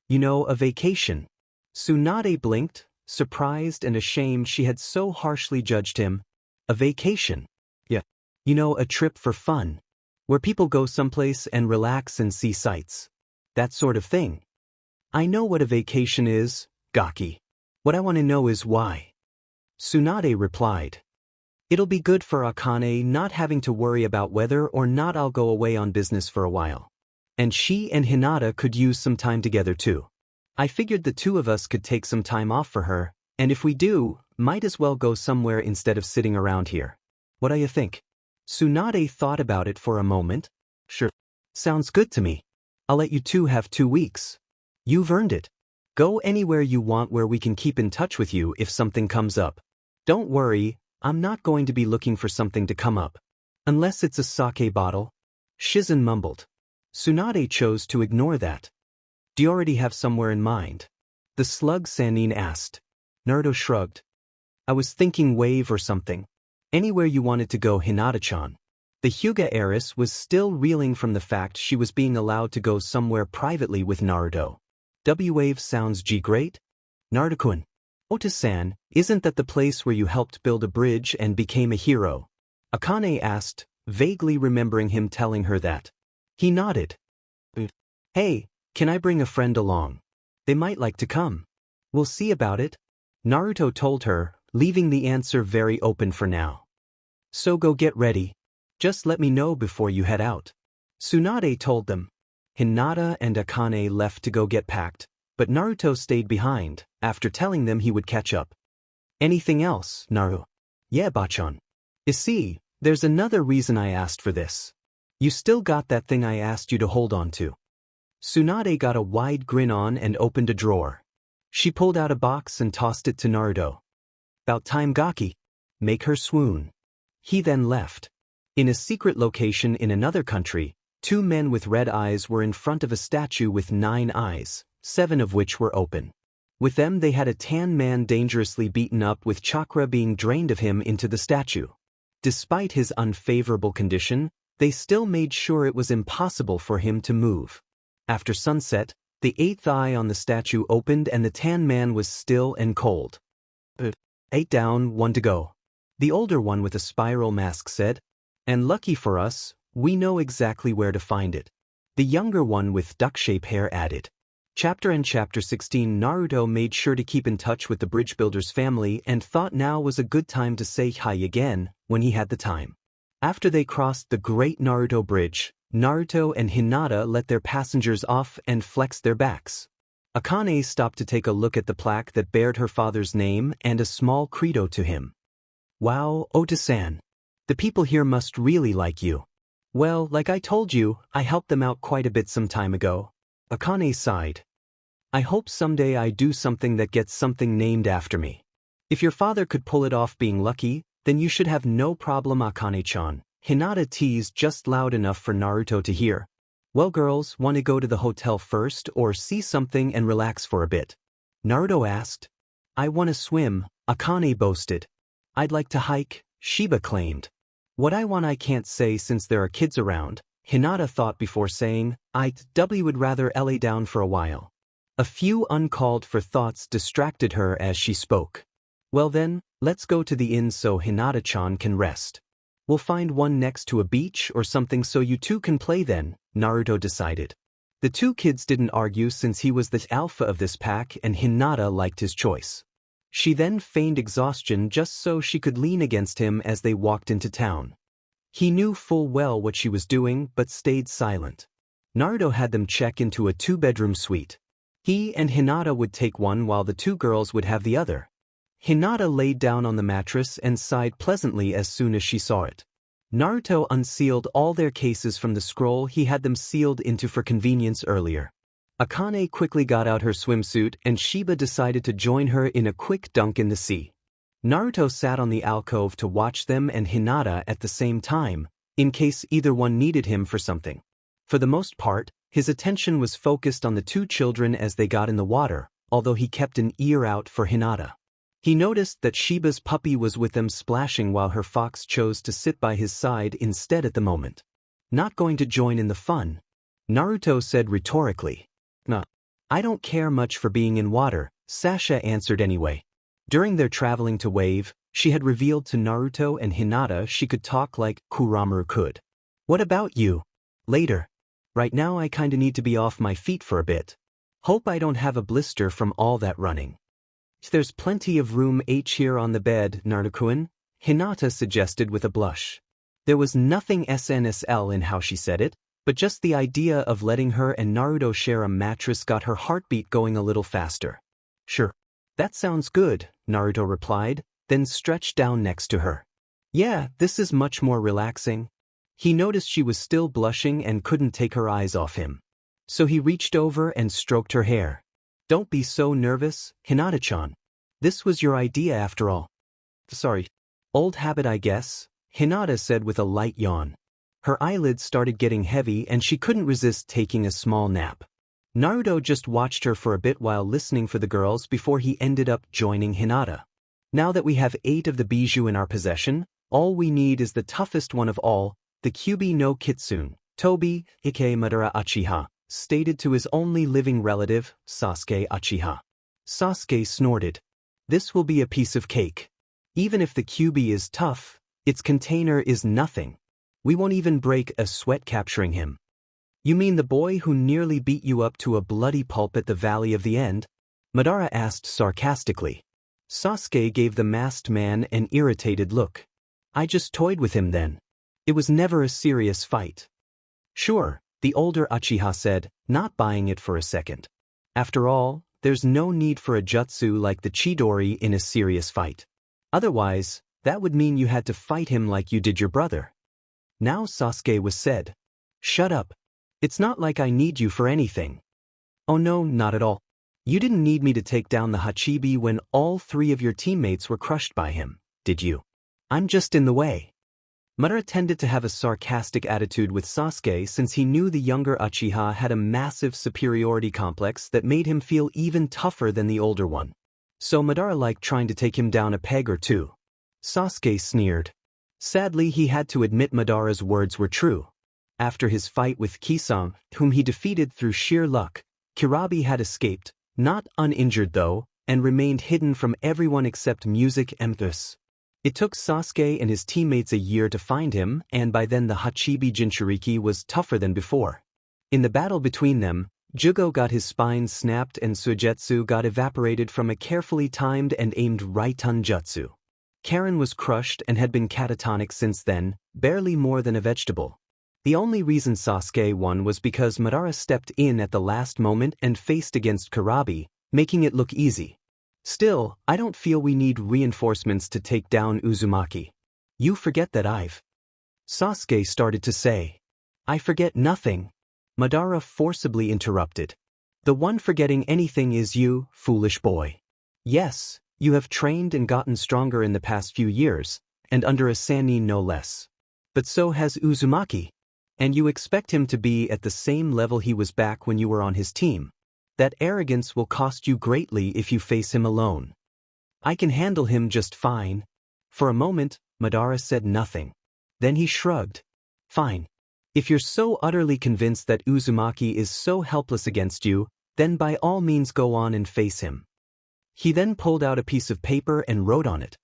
You know, a vacation. Tsunade blinked, surprised and ashamed she had so harshly judged him. A vacation. Yeah. You know, a trip for fun. Where people go someplace and relax and see sights. That sort of thing. I know what a vacation is, Gaki. What I want to know is why. Tsunade replied. It'll be good for Akane not having to worry about whether or not I'll go away on business for a while. And she and Hinata could use some time together too. I figured the two of us could take some time off for her, and if we do, might as well go somewhere instead of sitting around here. What do you think? Tsunade thought about it for a moment. Sure. Sounds good to me. I'll let you two have 2 weeks. You've earned it. Go anywhere you want where we can keep in touch with you if something comes up. Don't worry, I'm not going to be looking for something to come up. Unless it's a sake bottle. Shizen mumbled. Tsunade chose to ignore that. Do you already have somewhere in mind? The slug Sannin asked. Naruto shrugged. I was thinking wave or something. Anywhere you wanted to go, Hinata-chan. The Huga heiress was still reeling from the fact she was being allowed to go somewhere privately with Naruto. W-wave sounds great? Naruto-kun. Ota-san, isn't that the place where you helped build a bridge and became a hero? Akane asked, vaguely remembering him telling her that. He nodded. Hey, can I bring a friend along? They might like to come. We'll see about it, Naruto told her, leaving the answer very open for now. So go get ready. Just let me know before you head out. Tsunade told them. Hinata and Akane left to go get packed, but Naruto stayed behind, after telling them he would catch up. Anything else, Naru? Yeah, Bachan. You see, there's another reason I asked for this. You still got that thing I asked you to hold on to. Tsunade got a wide grin on and opened a drawer. She pulled out a box and tossed it to Naruto. About time, Gaki. Make her swoon. He then left. In a secret location in another country, 2 men with red eyes were in front of a statue with 9 eyes, 7 of which were open. With them they had a tan man dangerously beaten up with chakra being drained of him into the statue. Despite his unfavorable condition, they still made sure it was impossible for him to move. After sunset, the 8th eye on the statue opened and the tan man was still and cold. 8 down, 1 to go. The older one with a spiral mask said, and lucky for us, we know exactly where to find it. The younger one with duck-shaped hair added. Chapter 16 Naruto made sure to keep in touch with the bridge builder's family and thought now was a good time to say hi again, when he had the time. After they crossed the Great Naruto Bridge, Naruto and Hinata let their passengers off and flexed their backs. Akane stopped to take a look at the plaque that bared her father's name and a small credo to him. Wow, Ota-san. The people here must really like you. Well, like I told you, I helped them out quite a bit some time ago. Akane sighed. I hope someday I do something that gets something named after me. If your father could pull it off being lucky, then you should have no problem, Akane-chan. Hinata teased just loud enough for Naruto to hear. Well, girls, want to go to the hotel first or see something and relax for a bit? Naruto asked. I want to swim, Akane boasted. I'd like to hike, Shiba claimed. What I want I can't say since there are kids around, Hinata thought before saying, W would rather lay down for a while. A few uncalled for thoughts distracted her as she spoke. Well then, let's go to the inn so Hinata-chan can rest. We'll find one next to a beach or something so you two can play then, Naruto decided. The 2 kids didn't argue since he was the alpha of this pack and Hinata liked his choice. She then feigned exhaustion just so she could lean against him as they walked into town. He knew full well what she was doing but stayed silent. Naruto had them check into a 2-bedroom suite. He and Hinata would take one while the 2 girls would have the other. Hinata laid down on the mattress and sighed pleasantly as soon as she saw it. Naruto unsealed all their cases from the scroll he had them sealed into for convenience earlier. Akane quickly got out her swimsuit and Shiba decided to join her in a quick dunk in the sea. Naruto sat on the alcove to watch them and Hinata at the same time, in case either one needed him for something. For the most part, his attention was focused on the 2 children as they got in the water, although he kept an ear out for Hinata. He noticed that Shiba's puppy was with them splashing while her fox chose to sit by his side instead at the moment. Not going to join in the fun? Naruto said rhetorically. Nah. I don't care much for being in water, Sasha answered anyway. During their traveling to Wave, she had revealed to Naruto and Hinata she could talk like Kuramaru could. What about you? Later. Right now I kinda need to be off my feet for a bit. Hope I don't have a blister from all that running. There's plenty of room here on the bed, Naruto-kun, Hinata suggested with a blush. There was nothing SNSL in how she said it, but just the idea of letting her and Naruto share a mattress got her heartbeat going a little faster. Sure. That sounds good, Naruto replied, then stretched down next to her. Yeah, this is much more relaxing. He noticed she was still blushing and couldn't take her eyes off him. So he reached over and stroked her hair. Don't be so nervous, Hinata-chan. This was your idea after all. Sorry. Old habit I guess, Hinata said with a light yawn. Her eyelids started getting heavy and she couldn't resist taking a small nap. Naruto just watched her for a bit while listening for the girls before he ended up joining Hinata. Now that we have 8 of the bijou in our possession, all we need is the toughest one of all, the Kyubi no Kitsune, Tobi, Ike Madara Uchiha, stated to his only living relative, Sasuke Uchiha. Sasuke snorted. This will be a piece of cake. Even if the Kyubi is tough, its container is nothing. We won't even break a sweat capturing him. You mean the boy who nearly beat you up to a bloody pulp at the Valley of the End? Madara asked sarcastically. Sasuke gave the masked man an irritated look. I just toyed with him then. It was never a serious fight. Sure, the older Uchiha said, not buying it for a second. After all, there's no need for a jutsu like the Chidori in a serious fight. Otherwise, that would mean you had to fight him like you did your brother. Now Sasuke was said. Shut up. It's not like I need you for anything. Oh no, not at all. You didn't need me to take down the Hachibi when all 3 of your teammates were crushed by him, did you? I'm just in the way. Madara tended to have a sarcastic attitude with Sasuke since he knew the younger Uchiha had a massive superiority complex that made him feel even tougher than the older one. So Madara liked trying to take him down a peg or two. Sasuke sneered. Sadly, he had to admit Madara's words were true. After his fight with Kisame, whom he defeated through sheer luck, Kirabi had escaped, not uninjured though, and remained hidden from everyone except Music Empress. It took Sasuke and his teammates a year to find him, and by then the Hachibi Jinchuriki was tougher than before. In the battle between them, Jugo got his spine snapped and Suigetsu got evaporated from a carefully timed and aimed Raitun jutsu. Karen was crushed and had been catatonic since then, barely more than a vegetable. The only reason Sasuke won was because Madara stepped in at the last moment and faced against Kirabi, making it look easy. Still, I don't feel we need reinforcements to take down Uzumaki. You forget that Sasuke started to say. I forget nothing. Madara forcibly interrupted. The one forgetting anything is you, foolish boy. Yes, you have trained and gotten stronger in the past few years, and under a Sannin no less. But so has Uzumaki. And you expect him to be at the same level he was back when you were on his team. That arrogance will cost you greatly if you face him alone. I can handle him just fine. For a moment, Madara said nothing. Then he shrugged. Fine. If you're so utterly convinced that Uzumaki is so helpless against you, then by all means go on and face him. He then pulled out a piece of paper and wrote on it.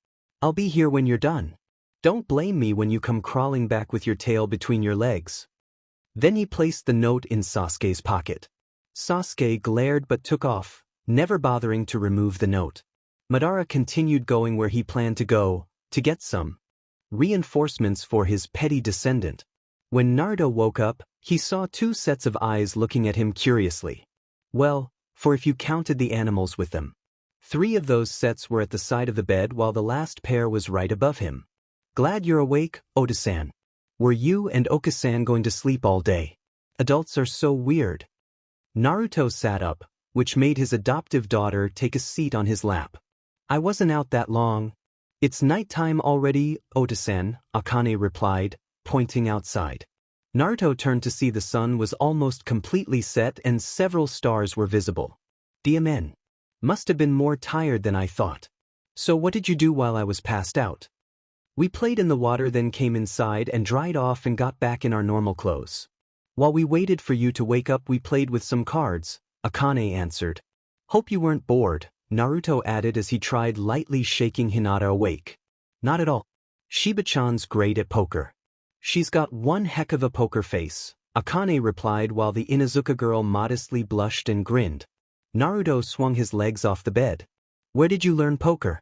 I'll be here when you're done. Don't blame me when you come crawling back with your tail between your legs. Then he placed the note in Sasuke's pocket. Sasuke glared but took off, never bothering to remove the note. Madara continued going where he planned to go, to get some reinforcements for his petty descendant. When Naruto woke up, he saw 2 sets of eyes looking at him curiously. Well, for if you counted the animals with them. 3 of those sets were at the side of the bed while the last pair was right above him. Glad you're awake, Oda-san. Were you and Oka-san going to sleep all day? Adults are so weird. Naruto sat up, which made his adoptive daughter take a seat on his lap. I wasn't out that long. It's nighttime already, Oda-san, Akane replied, pointing outside. Naruto turned to see the sun was almost completely set and several stars were visible. Diamen. Must have been more tired than I thought. So what did you do while I was passed out? We played in the water, then came inside and dried off and got back in our normal clothes. While we waited for you to wake up, we played with some cards, Akane answered. Hope you weren't bored, Naruto added as he tried lightly shaking Hinata awake. Not at all. Shiba-chan's great at poker. She's got one heck of a poker face, Akane replied while the Inuzuka girl modestly blushed and grinned. Naruto swung his legs off the bed. Where did you learn poker?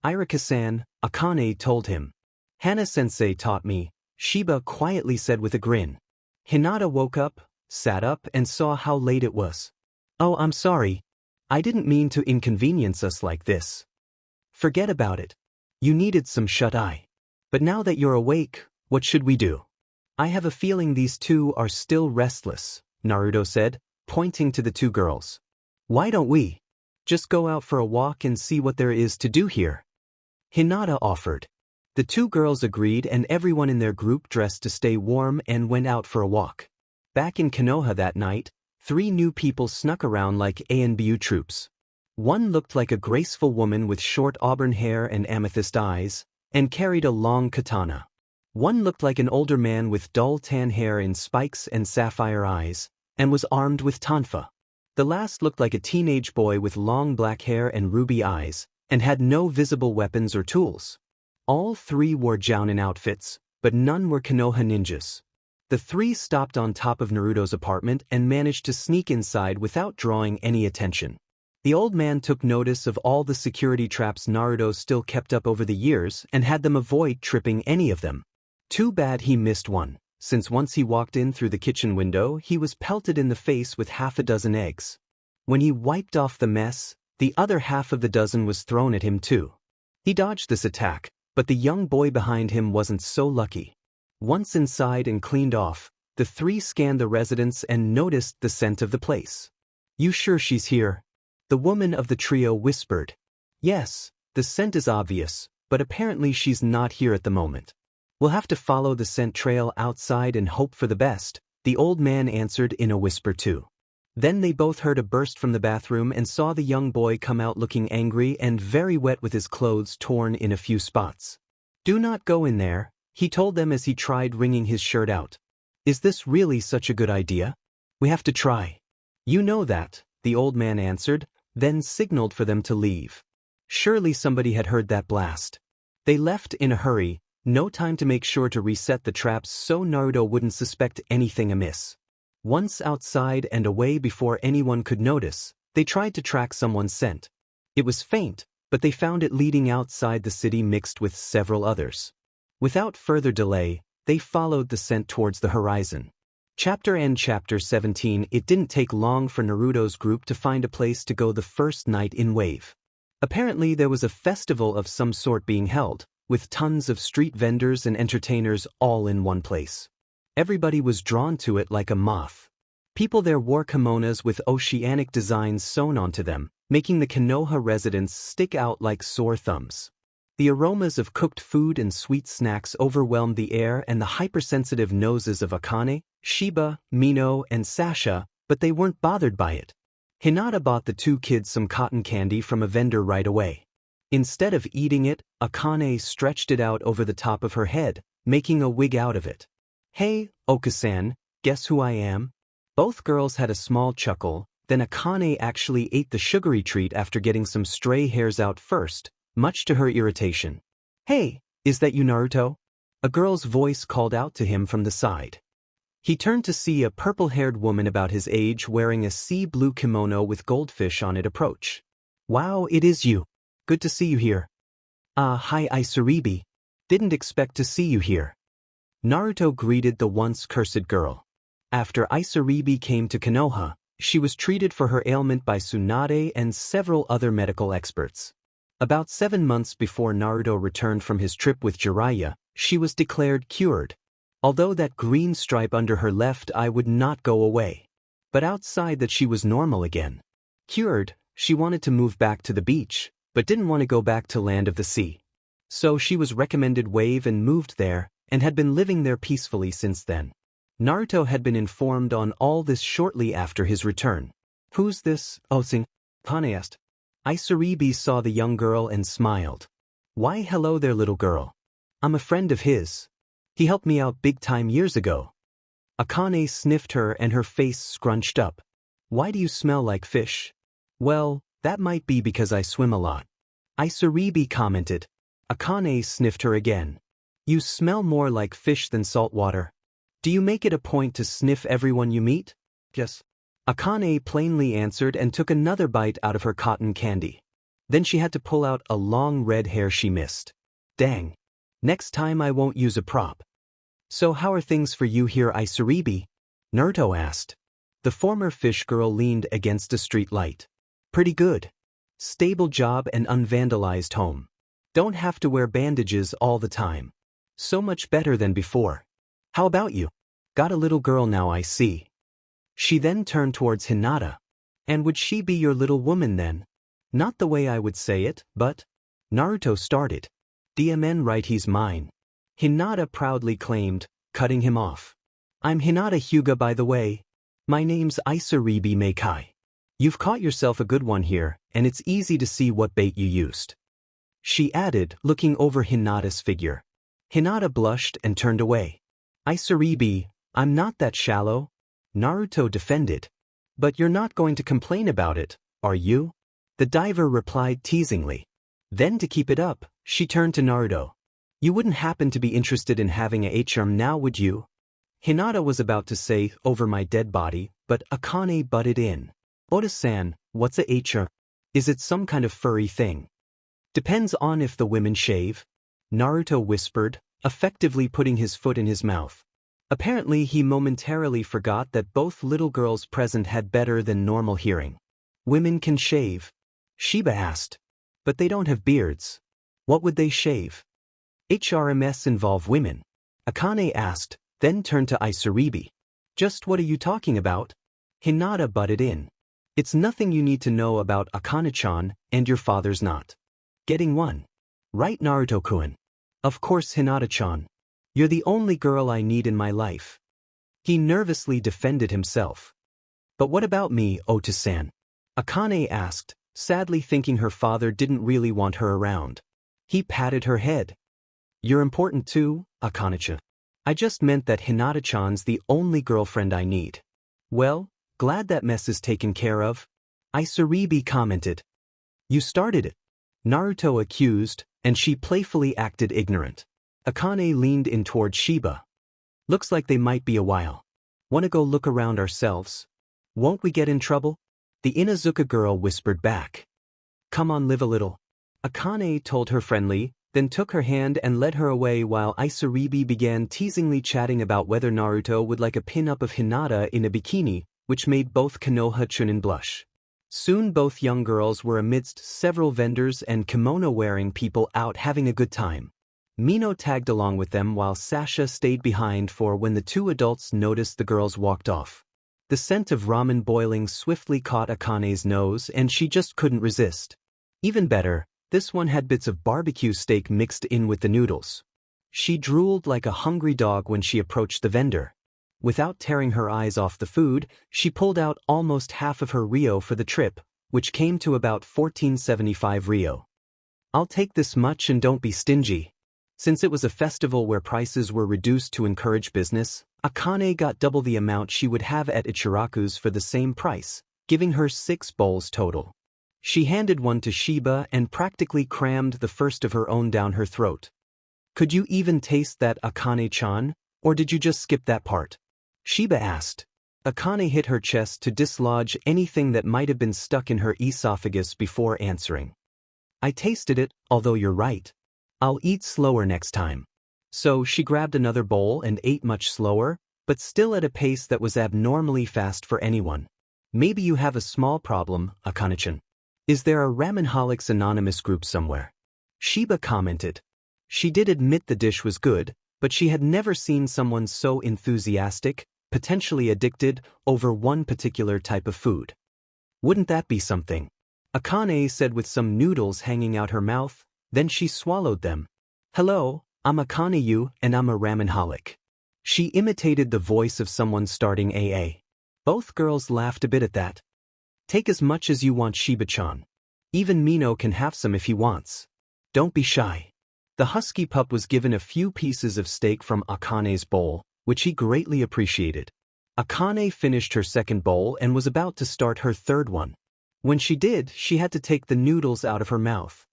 Irika-san, Akane told him. Hana-sensei taught me, Shiba quietly said with a grin. Hinata woke up, sat up and saw how late it was. Oh, I'm sorry. I didn't mean to inconvenience us like this. Forget about it. You needed some shut-eye. But now that you're awake, what should we do? I have a feeling these 2 are still restless, Naruto said, pointing to the 2 girls. Why don't we just go out for a walk and see what there is to do here? Hinata offered. The 2 girls agreed and everyone in their group dressed to stay warm and went out for a walk. Back in Konoha that night, 3 new people snuck around like ANBU troops. One looked like a graceful woman with short auburn hair and amethyst eyes, and carried a long katana. One looked like an older man with dull tan hair and spikes and sapphire eyes, and was armed with tonfa. The last looked like a teenage boy with long black hair and ruby eyes, and had no visible weapons or tools. All 3 wore jounin outfits, but none were Konoha ninjas. The three stopped on top of Naruto's apartment and managed to sneak inside without drawing any attention. The old man took notice of all the security traps Naruto still kept up over the years and had them avoid tripping any of them. Too bad he missed one, since once he walked in through the kitchen window, he was pelted in the face with half a dozen eggs. When he wiped off the mess, the other half of the dozen was thrown at him too. He dodged this attack, but the young boy behind him wasn't so lucky. Once inside and cleaned off, the three scanned the residence and noticed the scent of the place. "You sure she's here?" the woman of the trio whispered. "Yes, the scent is obvious, but apparently she's not here at the moment. We'll have to follow the scent trail outside and hope for the best," the old man answered in a whisper too. Then they both heard a burst from the bathroom and saw the young boy come out looking angry and very wet with his clothes torn in a few spots. "Do not go in there," he told them as he tried wringing his shirt out. "Is this really such a good idea? We have to try." "You know that," the old man answered, then signaled for them to leave. Surely somebody had heard that blast. They left in a hurry, no time to make sure to reset the traps so Naruto wouldn't suspect anything amiss. Once outside and away before anyone could notice, they tried to track someone's scent. It was faint, but they found it leading outside the city mixed with several others. Without further delay, they followed the scent towards the horizon. Chapter End. Chapter 17. It didn't take long for Naruto's group to find a place to go the first night in Wave. Apparently there was a festival of some sort being held, with tons of street vendors and entertainers all in one place. Everybody was drawn to it like a moth. People there wore kimonos with oceanic designs sewn onto them, making the Konoha residents stick out like sore thumbs. The aromas of cooked food and sweet snacks overwhelmed the air and the hypersensitive noses of Akane, Shiba, Mino, and Sasha, but they weren't bothered by it. Hinata bought the two kids some cotton candy from a vendor right away. Instead of eating it, Akane stretched it out over the top of her head, making a wig out of it. "Hey, Okasan, guess who I am?" Both girls had a small chuckle, then Akane actually ate the sugary treat after getting some stray hairs out first, much to her irritation. "Hey, is that you, Naruto?" A girl's voice called out to him from the side. He turned to see a purple-haired woman about his age wearing a sea blue kimono with goldfish on it approach. "Wow, it is you. Good to see you here." Hi Isaribi. Didn't expect to see you here." Naruto greeted the once cursed girl. After Isaribi came to Konoha, she was treated for her ailment by Tsunade and several other medical experts. About 7 months before Naruto returned from his trip with Jiraiya, she was declared cured. Although that green stripe under her left eye would not go away. But outside that she was normal again. Cured, she wanted to move back to the beach, but didn't want to go back to Land of the Sea. So she was recommended Wave and moved there, and had been living there peacefully since then. Naruto had been informed on all this shortly after his return. "Who's this, Osing?" Akane asked. Isaribi saw the young girl and smiled. "Why hello there, little girl. I'm a friend of his. He helped me out big time years ago." Akane sniffed her and her face scrunched up. "Why do you smell like fish?" "Well, that might be because I swim a lot." Isaribi commented. Akane sniffed her again. "You smell more like fish than salt water. Do you make it a point to sniff everyone you meet?" "Yes." Akane plainly answered and took another bite out of her cotton candy. Then she had to pull out a long red hair she missed. "Dang. Next time I won't use a prop." "So how are things for you here, Isaribi?" Naruto asked. The former fish girl leaned against a street light. "Pretty good. Stable job and unvandalized home. Don't have to wear bandages all the time. So much better than before. How about you? Got a little girl now, I see." She then turned towards Hinata. "And would she be your little woman then?" "Not the way I would say it, but..." Naruto started. "DMN right, he's mine." Hinata proudly claimed, cutting him off. "I'm Hinata Huga, by the way. My name's Isaribi Meikai. You've caught yourself a good one here, and it's easy to see what bait you used." She added, looking over Hinata's figure. Hinata blushed and turned away. "Isaribi, I'm not that shallow," Naruto defended. "But you're not going to complain about it, are you?" The diver replied teasingly. Then to keep it up, she turned to Naruto. You wouldn't happen to be interested in having a charm now, would you? Hinata was about to say, over my dead body, but Akane butted in. Oda-san, what's a charm? Is it some kind of furry thing? Depends on if the women shave. Naruto whispered, effectively putting his foot in his mouth. Apparently he momentarily forgot that both little girls present had better than normal hearing. Women can shave? Shiba asked. But they don't have beards. What would they shave? HRMS involve women? Akane asked, then turned to Isaribi. Just what are you talking about? Hinata butted in. It's nothing you need to know about Akane-chan, and your father's not getting one. Right, Naruto-kun? Of course, Hinata-chan. You're the only girl I need in my life. He nervously defended himself. But what about me, Ota-san? Akane asked, sadly thinking her father didn't really want her around. He patted her head. You're important too, Akane-chan. I just meant that Hinata-chan's the only girlfriend I need. Well, glad that mess is taken care of. Isaribi commented. You started it. Naruto accused, and she playfully acted ignorant. Akane leaned in toward Shiba. Looks like they might be a while. Wanna go look around ourselves? Won't we get in trouble? The Inuzuka girl whispered back. Come on, live a little. Akane told her friendly, then took her hand and led her away while Isaribi began teasingly chatting about whether Naruto would like a pin-up of Hinata in a bikini, which made both Konoha-Chunin blush. Soon both young girls were amidst several vendors and kimono-wearing people out having a good time. Mino tagged along with them while Sasha stayed behind for when the two adults noticed the girls walked off. The scent of ramen boiling swiftly caught Akane's nose and she just couldn't resist. Even better, this one had bits of barbecue steak mixed in with the noodles. She drooled like a hungry dog when she approached the vendor. Without tearing her eyes off the food, she pulled out almost half of her Rio for the trip, which came to about 1475 Rio. I'll take this much and don't be stingy. Since it was a festival where prices were reduced to encourage business, Akane got double the amount she would have at Ichiraku's for the same price, giving her 6 bowls total. She handed one to Shiba and practically crammed the first of her own down her throat. Could you even taste that, Akane-chan, or did you just skip that part? Shiba asked. Akane hit her chest to dislodge anything that might have been stuck in her esophagus before answering. I tasted it, although you're right. I'll eat slower next time. So she grabbed another bowl and ate much slower, but still at a pace that was abnormally fast for anyone. Maybe you have a small problem, Akane-chan. Is there a Ramenholics Anonymous group somewhere? Shiba commented. She did admit the dish was good, but she had never seen someone so enthusiastic, potentially addicted, over one particular type of food. Wouldn't that be something? Akane said with some noodles hanging out her mouth, then she swallowed them. Hello, I'm Akane-yu, and I'm a ramenholic. She imitated the voice of someone starting AA. Both girls laughed a bit at that. Take as much as you want, Shiba-chan. Even Mino can have some if he wants. Don't be shy. The husky pup was given a few pieces of steak from Akane's bowl, which he greatly appreciated. Akane finished her second bowl and was about to start her third one. When she did, she had to take the noodles out of her mouth.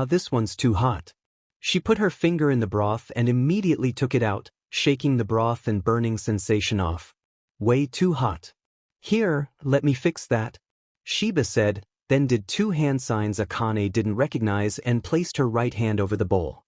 This one's too hot. She put her finger in the broth and immediately took it out, shaking the broth and burning sensation off. Way too hot. Here, let me fix that, Shiba said, then did 2 hand signs Akane didn't recognize and placed her right hand over the bowl.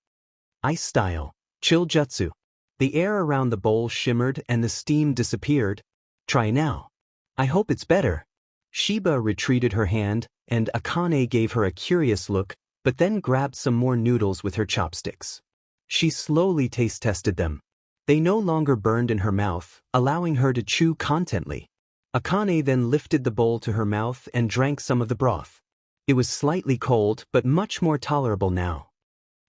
Ice style. Chill jutsu. The air around the bowl shimmered and the steam disappeared. Try now. I hope it's better. Shiba retreated her hand, and Akane gave her a curious look, but then grabbed some more noodles with her chopsticks. She slowly taste-tested them. They no longer burned in her mouth, allowing her to chew contently. Akane then lifted the bowl to her mouth and drank some of the broth. It was slightly cold, but much more tolerable now.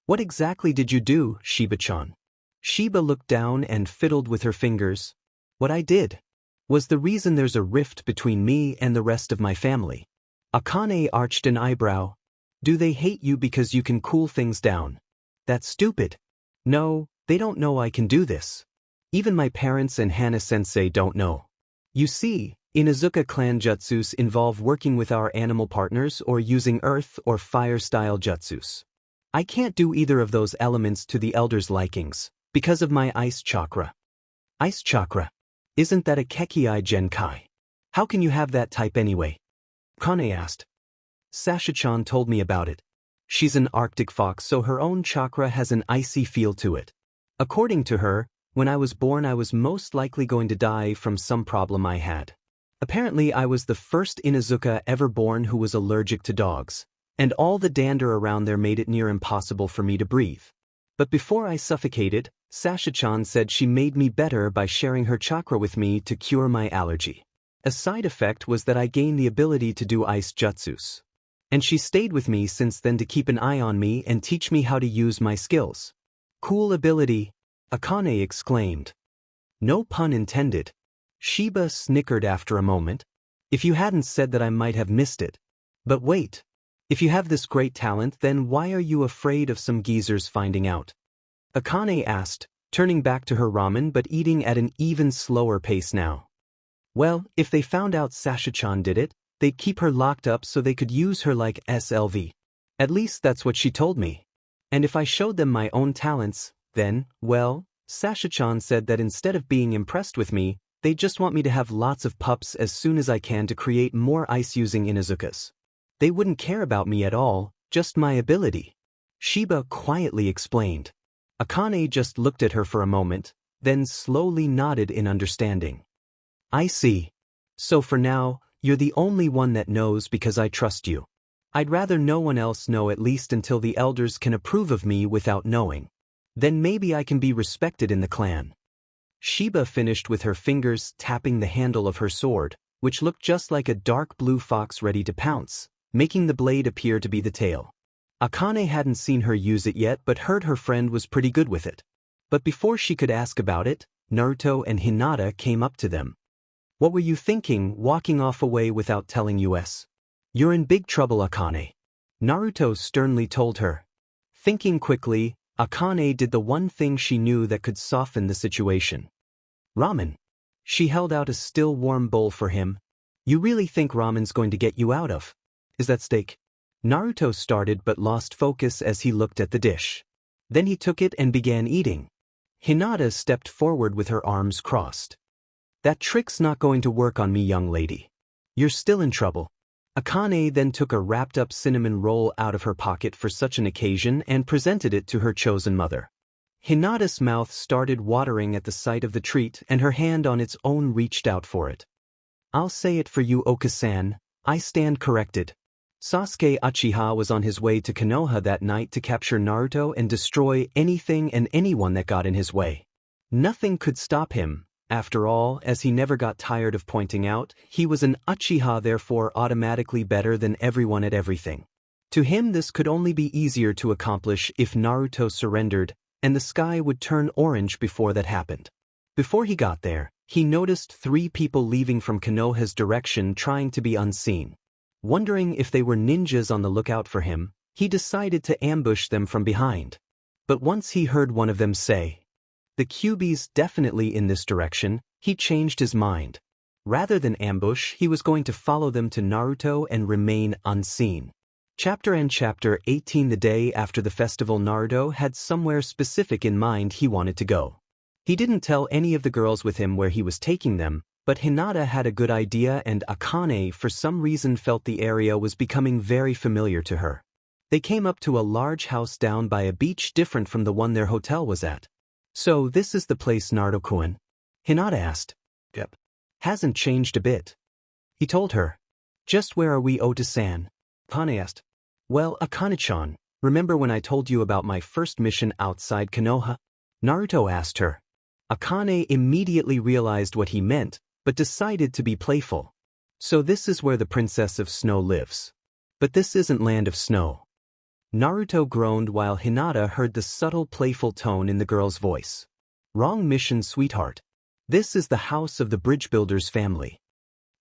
What exactly did you do, Shiba-chan? Shiba looked down and fiddled with her fingers. What I did was the reason there's a rift between me and the rest of my family. Akane arched an eyebrow. Do they hate you because you can cool things down? That's stupid. No, they don't know I can do this. Even my parents and Hana-sensei don't know. You see, Inuzuka clan jutsus involve working with our animal partners or using earth or fire-style jutsus. I can't do either of those elements to the elder's likings, because of my ice chakra. Ice chakra? Isn't that a Kekii Genkai? How can you have that type anyway? Akane asked. Sasha-chan told me about it. She's an Arctic fox, so her own chakra has an icy feel to it. According to her, when I was born I was most likely going to die from some problem I had. Apparently I was the first Inuzuka ever born who was allergic to dogs, and all the dander around there made it near impossible for me to breathe. But before I suffocated, Sasha-chan said she made me better by sharing her chakra with me to cure my allergy. A side effect was that I gained the ability to do ice jutsus. And she stayed with me since then to keep an eye on me and teach me how to use my skills. Cool ability, Akane exclaimed. No pun intended. Shiba snickered after a moment. If you hadn't said that I might have missed it. But wait. If you have this great talent, then why are you afraid of some geezers finding out? Akane asked, turning back to her ramen but eating at an even slower pace now. Well, if they found out Sasha-chan did it, they'd keep her locked up so they could use her like SLV. At least that's what she told me. And if I showed them my own talents, then, well, Sasha-chan said that instead of being impressed with me, they just want me to have lots of pups as soon as I can to create more ice-using Inuzukas. They wouldn't care about me at all, just my ability. Shiba quietly explained. Akane just looked at her for a moment, then slowly nodded in understanding. I see. So for now, you're the only one that knows because I trust you. I'd rather no one else know, at least until the elders can approve of me without knowing. Then maybe I can be respected in the clan. Shiba finished with her fingers tapping the handle of her sword, which looked just like a dark blue fox ready to pounce, making the blade appear to be the tail. Akane hadn't seen her use it yet but heard her friend was pretty good with it. But before she could ask about it, Naruto and Hinata came up to them. What were you thinking, walking off away without telling us? You're in big trouble, Akane. Naruto sternly told her. Thinking quickly, Akane did the one thing she knew that could soften the situation. Ramen. She held out a still warm bowl for him. You really think ramen's going to get you out of? Is that steak? Naruto started but lost focus as he looked at the dish. Then he took it and began eating. Hinata stepped forward with her arms crossed. That trick's not going to work on me, young lady. You're still in trouble. Akane then took a wrapped-up cinnamon roll out of her pocket for such an occasion and presented it to her chosen mother. Hinata's mouth started watering at the sight of the treat and her hand on its own reached out for it. I'll say it for you, Oka-san, I stand corrected. Sasuke Uchiha was on his way to Konoha that night to capture Naruto and destroy anything and anyone that got in his way. Nothing could stop him. After all, as he never got tired of pointing out, he was an Uchiha, therefore automatically better than everyone at everything. To him this could only be easier to accomplish if Naruto surrendered, and the sky would turn orange before that happened. Before he got there, he noticed 3 people leaving from Konoha's direction trying to be unseen. Wondering if they were ninjas on the lookout for him, he decided to ambush them from behind. But once he heard one of them say, "The QB's definitely in this direction," he changed his mind. Rather than ambush, he was going to follow them to Naruto and remain unseen. Chapter 18. The day after the festival, Naruto had somewhere specific in mind he wanted to go. He didn't tell any of the girls with him where he was taking them, but Hinata had a good idea and Akane for some reason felt the area was becoming very familiar to her. They came up to a large house down by a beach different from the one their hotel was at. So this is the place, Naruto-kun? Hinata asked. Yep. Hasn't changed a bit. He told her. Just where are we, Ota-san? Akane asked. Well, Akane-chan, remember when I told you about my first mission outside Konoha? Naruto asked her. Akane immediately realized what he meant, but decided to be playful. So this is where the Princess of Snow lives. But this isn't Land of Snow. Naruto groaned while Hinata heard the subtle playful tone in the girl's voice. Wrong mission, sweetheart. This is the house of the bridge builder's family.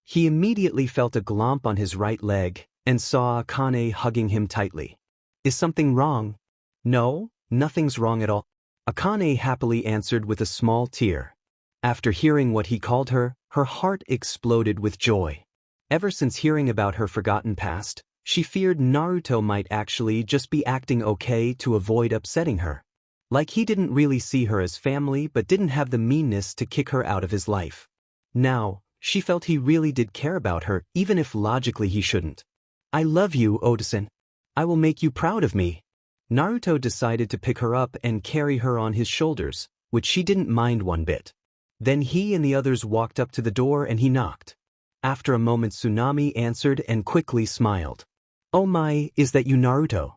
He immediately felt a glomp on his right leg and saw Akane hugging him tightly. Is something wrong? No, nothing's wrong at all. Akane happily answered with a small tear. After hearing what he called her, her heart exploded with joy. Ever since hearing about her forgotten past, She feared Naruto might actually just be acting okay to avoid upsetting her. Like he didn't really see her as family but didn't have the meanness to kick her out of his life. Now, she felt he really did care about her even if logically he shouldn't. I love you, Oda-san. I will make you proud of me. Naruto decided to pick her up and carry her on his shoulders, which she didn't mind one bit. Then he and the others walked up to the door and he knocked. After a moment Tsunami answered and quickly smiled. Oh my, is that you, Naruto?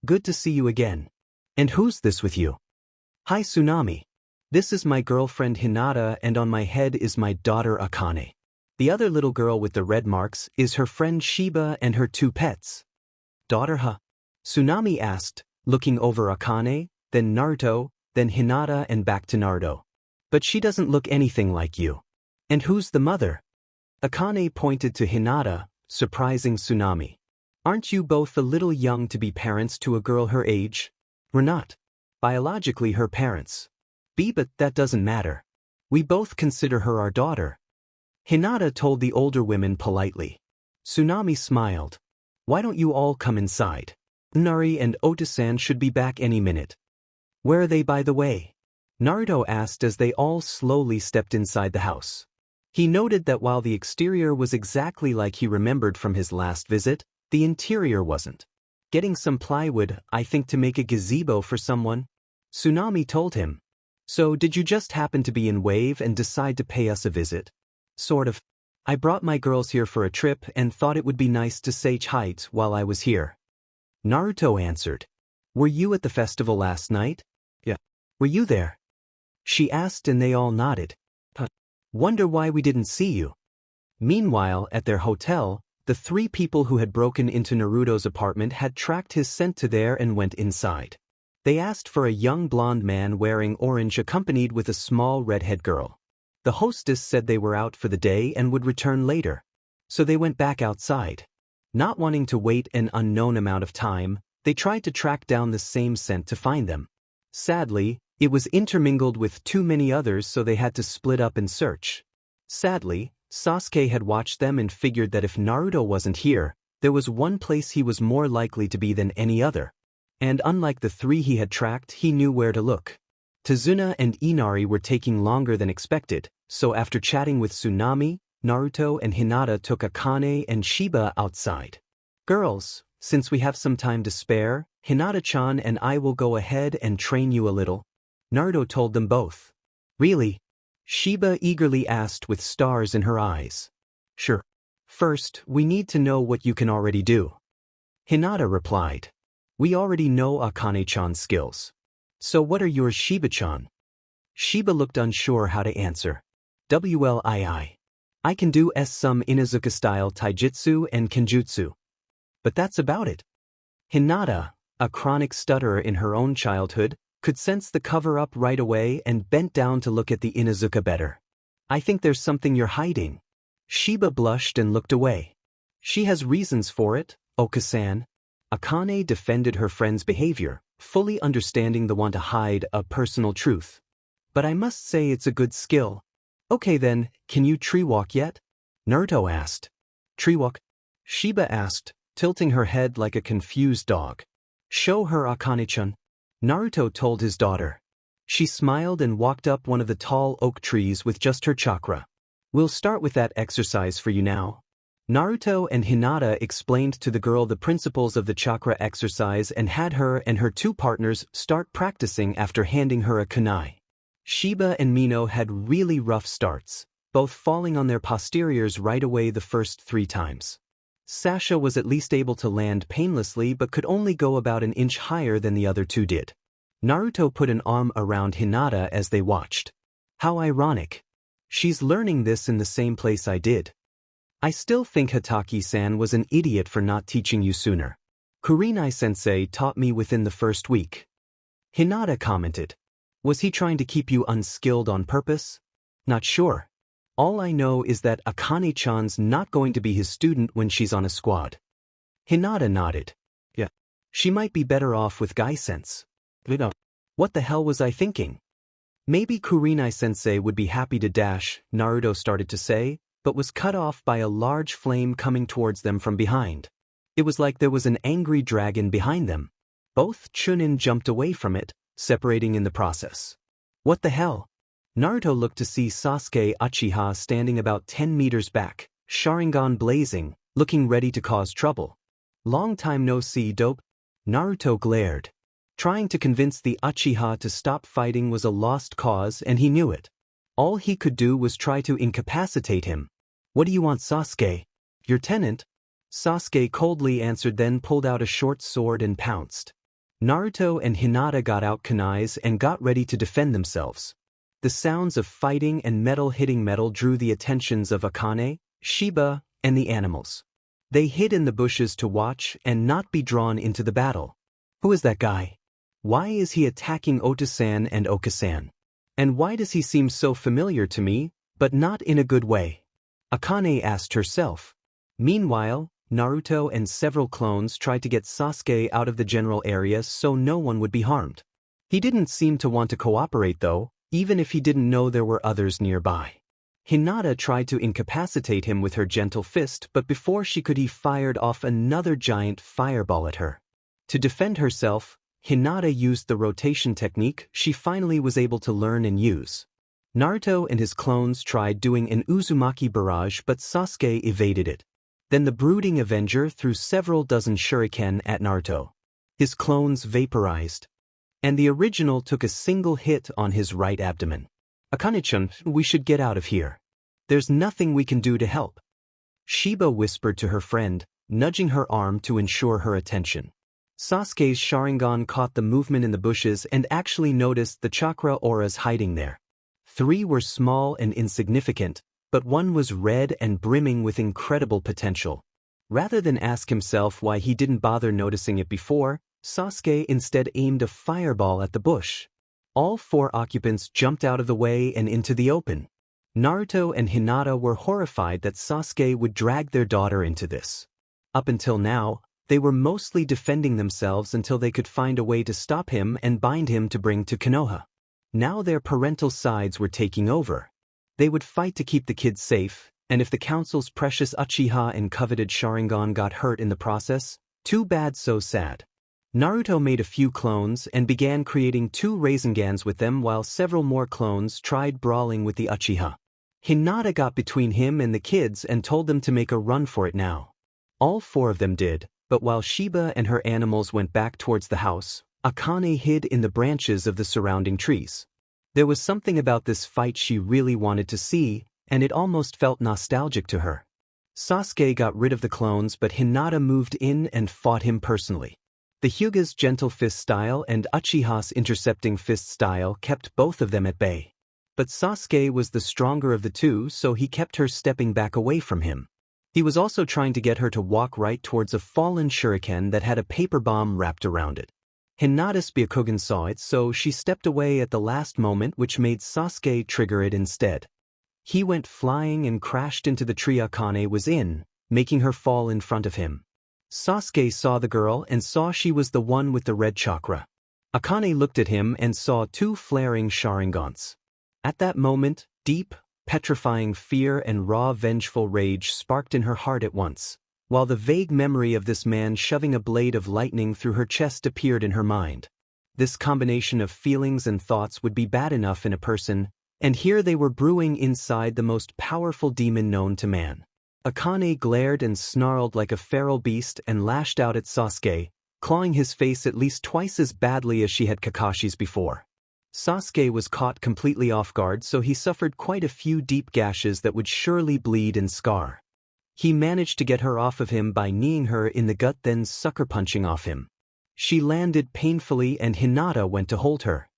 Good to see you again. And who's this with you? Hi Tsunami. This is my girlfriend Hinata and on my head is my daughter Akane. The other little girl with the red marks is her friend Shiba and her 2 pets. Daughter huh? Tsunami asked, looking over Akane, then Naruto, then Hinata and back to Naruto. But she doesn't look anything like you. And who's the mother? Akane pointed to Hinata, surprising Tsunami. Aren't you both a little young to be parents to a girl her age? We're not. Biologically her parents. But that doesn't matter. We both consider her our daughter. Hinata told the older women politely. Tsunami smiled. Why don't you all come inside? Nari and Oda-san should be back any minute. Where are they by the way? Naruto asked as they all slowly stepped inside the house. He noted that while the exterior was exactly like he remembered from his last visit, the interior wasn't. Getting some plywood, I think, to make a gazebo for someone. Tsunami told him. So did you just happen to be in Wave and decide to pay us a visit? Sort of. I brought my girls here for a trip and thought it would be nice to say hi while I was here. Naruto answered. Were you at the festival last night? Yeah. Were you there? She asked and they all nodded. Wonder why we didn't see you. Meanwhile, at their hotel, the 3 people who had broken into Naruto's apartment had tracked his scent to there and went inside. They asked for a young blonde man wearing orange accompanied with a small redhead girl. The hostess said they were out for the day and would return later. So they went back outside. Not wanting to wait an unknown amount of time, they tried to track down the same scent to find them. Sadly, it was intermingled with too many others so they had to split up and search. Sadly, Sasuke had watched them and figured that if Naruto wasn't here, there was one place he was more likely to be than any other. And unlike the 3 he had tracked, he knew where to look. Tazuna and Inari were taking longer than expected, so after chatting with Tsunami, Naruto and Hinata took Akane and Shiba outside. Girls, since we have some time to spare, Hinata-chan and I will go ahead and train you a little. Naruto told them both. Really? Shiba eagerly asked with stars in her eyes. Sure. First, we need to know what you can already do. Hinata replied. We already know Akane-chan's skills. So what are yours, Shiba-chan? Shiba looked unsure how to answer. Wlii. I can do some Inuzuka-style taijutsu and kenjutsu. But that's about it. Hinata, a chronic stutterer in her own childhood, could sense the cover-up right away and bent down to look at the Inuzuka better. I think there's something you're hiding. Shiba blushed and looked away. She has reasons for it, Oka-san. Akane defended her friend's behavior, fully understanding the want to hide a personal truth. But I must say it's a good skill. Okay then, can you tree walk yet? Naruto asked. Tree walk? Shiba asked, tilting her head like a confused dog. Show her, Akane-chan. Naruto told his daughter. She smiled and walked up one of the tall oak trees with just her chakra. We'll start with that exercise for you now. Naruto and Hinata explained to the girl the principles of the chakra exercise and had her and her 2 partners start practicing after handing her a kunai. Shiba and Mino had really rough starts, both falling on their posteriors right away the first 3 times. Sasha was at least able to land painlessly but could only go about an inch higher than the other 2 did. Naruto put an arm around Hinata as they watched. How ironic. She's learning this in the same place I did. I still think Hataki-san was an idiot for not teaching you sooner. Kurinai-sensei taught me within the first week. Hinata commented. Was he trying to keep you unskilled on purpose? Not sure. All I know is that Akane-chan's not going to be his student when she's on a squad. Hinata nodded. Yeah. She might be better off with guy sense. What the hell was I thinking? Maybe Kurinai-sensei would be happy to dash, Naruto started to say, but was cut off by a large flame coming towards them from behind. It was like there was an angry dragon behind them. Both Chunin jumped away from it, separating in the process. What the hell? Naruto looked to see Sasuke Uchiha standing about 10 meters back, Sharingan blazing, looking ready to cause trouble. Long time no see, dope. Naruto glared. Trying to convince the Uchiha to stop fighting was a lost cause and he knew it. All he could do was try to incapacitate him. What do you want, Sasuke? Your tenant? Sasuke coldly answered, then pulled out a short sword and pounced. Naruto and Hinata got out kunais and got ready to defend themselves. The sounds of fighting and metal hitting metal drew the attentions of Akane, Shiba, and the animals. They hid in the bushes to watch and not be drawn into the battle. Who is that guy? Why is he attacking Ota-san and Oka-san? And why does he seem so familiar to me, but not in a good way? Akane asked herself. Meanwhile, Naruto and several clones tried to get Sasuke out of the general area so no one would be harmed. He didn't seem to want to cooperate though, even if he didn't know there were others nearby. Hinata tried to incapacitate him with her gentle fist, but before she could, he fired off another giant fireball at her. To defend herself, Hinata used the rotation technique she finally was able to learn and use. Naruto and his clones tried doing an Uzumaki barrage, but Sasuke evaded it. Then the brooding Avenger threw several dozen shuriken at Naruto. His clones vaporized. And the original took a single hit on his right abdomen. Akane-chan, we should get out of here. There's nothing we can do to help. Shiba whispered to her friend, nudging her arm to ensure her attention. Sasuke's Sharingan caught the movement in the bushes and actually noticed the chakra auras hiding there. 3 were small and insignificant, but one was red and brimming with incredible potential. Rather than ask himself why he didn't bother noticing it before, Sasuke instead aimed a fireball at the bush. All 4 occupants jumped out of the way and into the open. Naruto and Hinata were horrified that Sasuke would drag their daughter into this. Up until now, they were mostly defending themselves until they could find a way to stop him and bind him to bring to Konoha. Now their parental sides were taking over. They would fight to keep the kids safe, and if the council's precious Uchiha and coveted Sharingan got hurt in the process, too bad, so sad. Naruto made a few clones and began creating 2 Raisengans with them while several more clones tried brawling with the Uchiha. Hinata got between him and the kids and told them to make a run for it now. All 4 of them did, but while Shiba and her animals went back towards the house, Akane hid in the branches of the surrounding trees. There was something about this fight she really wanted to see, and it almost felt nostalgic to her. Sasuke got rid of the clones, but Hinata moved in and fought him personally. The Huga's gentle fist style and Uchiha's intercepting fist style kept both of them at bay. But Sasuke was the stronger of the 2, so he kept her stepping back away from him. He was also trying to get her to walk right towards a fallen shuriken that had a paper bomb wrapped around it. Hinata's Byakugan saw it, so she stepped away at the last moment, which made Sasuke trigger it instead. He went flying and crashed into the tree Akane was in, making her fall in front of him. Sasuke saw the girl and saw she was the one with the red chakra. Akane looked at him and saw 2 flaring Sharingans. At that moment, deep, petrifying fear and raw vengeful rage sparked in her heart at once, while the vague memory of this man shoving a blade of lightning through her chest appeared in her mind. This combination of feelings and thoughts would be bad enough in a person, and here they were brewing inside the most powerful demon known to man. Akane glared and snarled like a feral beast and lashed out at Sasuke, clawing his face at least twice as badly as she had Kakashi's before. Sasuke was caught completely off guard, so he suffered quite a few deep gashes that would surely bleed and scar. He managed to get her off of him by kneeing her in the gut, then sucker punching off him. She landed painfully and Hinata went to hold her.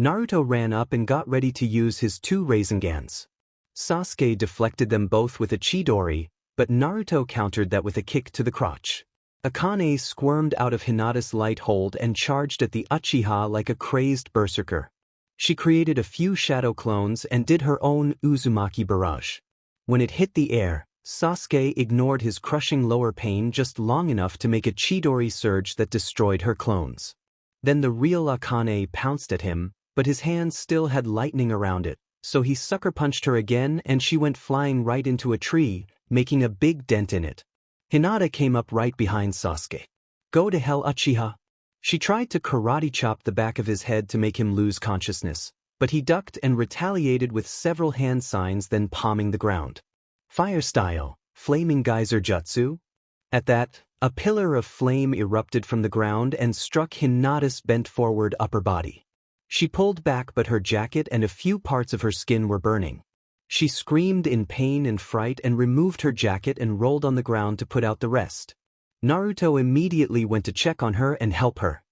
Naruto ran up and got ready to use his 2 Raisengans. Sasuke deflected them both with a Chidori, but Naruto countered that with a kick to the crotch. Akane squirmed out of Hinata's light hold and charged at the Uchiha like a crazed berserker. She created a few shadow clones and did her own Uzumaki barrage. When it hit the air, Sasuke ignored his crushing lower pain just long enough to make a Chidori surge that destroyed her clones. Then the real Akane pounced at him, but his hands still had lightning around it, so he sucker punched her again and she went flying right into a tree, making a big dent in it. Hinata came up right behind Sasuke. Go to hell, Uchiha. She tried to karate chop the back of his head to make him lose consciousness, but he ducked and retaliated with several hand signs, then palming the ground. Fire style, flaming geyser jutsu? At that, a pillar of flame erupted from the ground and struck Hinata's bent-forward upper body. She pulled back, but her jacket and a few parts of her skin were burning. She screamed in pain and fright and removed her jacket and rolled on the ground to put out the rest. Naruto immediately went to check on her and help her.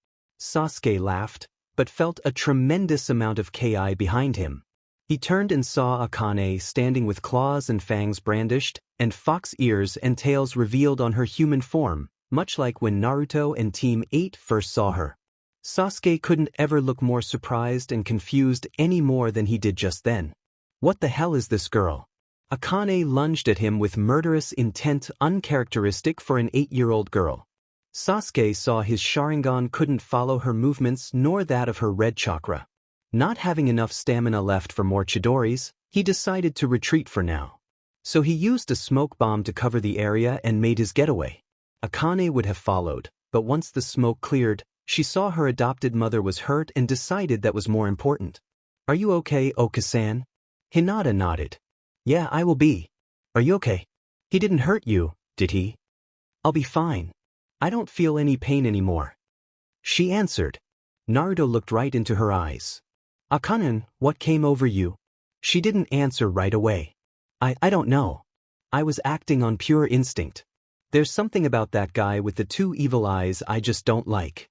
Sasuke laughed, but felt a tremendous amount of ki behind him. He turned and saw Akane standing with claws and fangs brandished, and fox ears and tails revealed on her human form, much like when Naruto and Team 8 first saw her. Sasuke couldn't ever look more surprised and confused any more than he did just then. What the hell is this girl? Akane lunged at him with murderous intent uncharacteristic for an 8-year-old girl. Sasuke saw his Sharingan couldn't follow her movements nor that of her red chakra. Not having enough stamina left for more Chidoris, he decided to retreat for now. So he used a smoke bomb to cover the area and made his getaway. Akane would have followed, but once the smoke cleared, she saw her adopted mother was hurt and decided that was more important. Are you okay, Oka-san? Hinata nodded. Yeah, I will be. Are you okay? He didn't hurt you, did he? I'll be fine. I don't feel any pain anymore. She answered. Naruto looked right into her eyes. Akane, what came over you? She didn't answer right away. I don't know. I was acting on pure instinct. There's something about that guy with the two evil eyes I just don't like.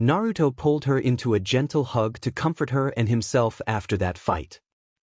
Naruto pulled her into a gentle hug to comfort her and himself after that fight.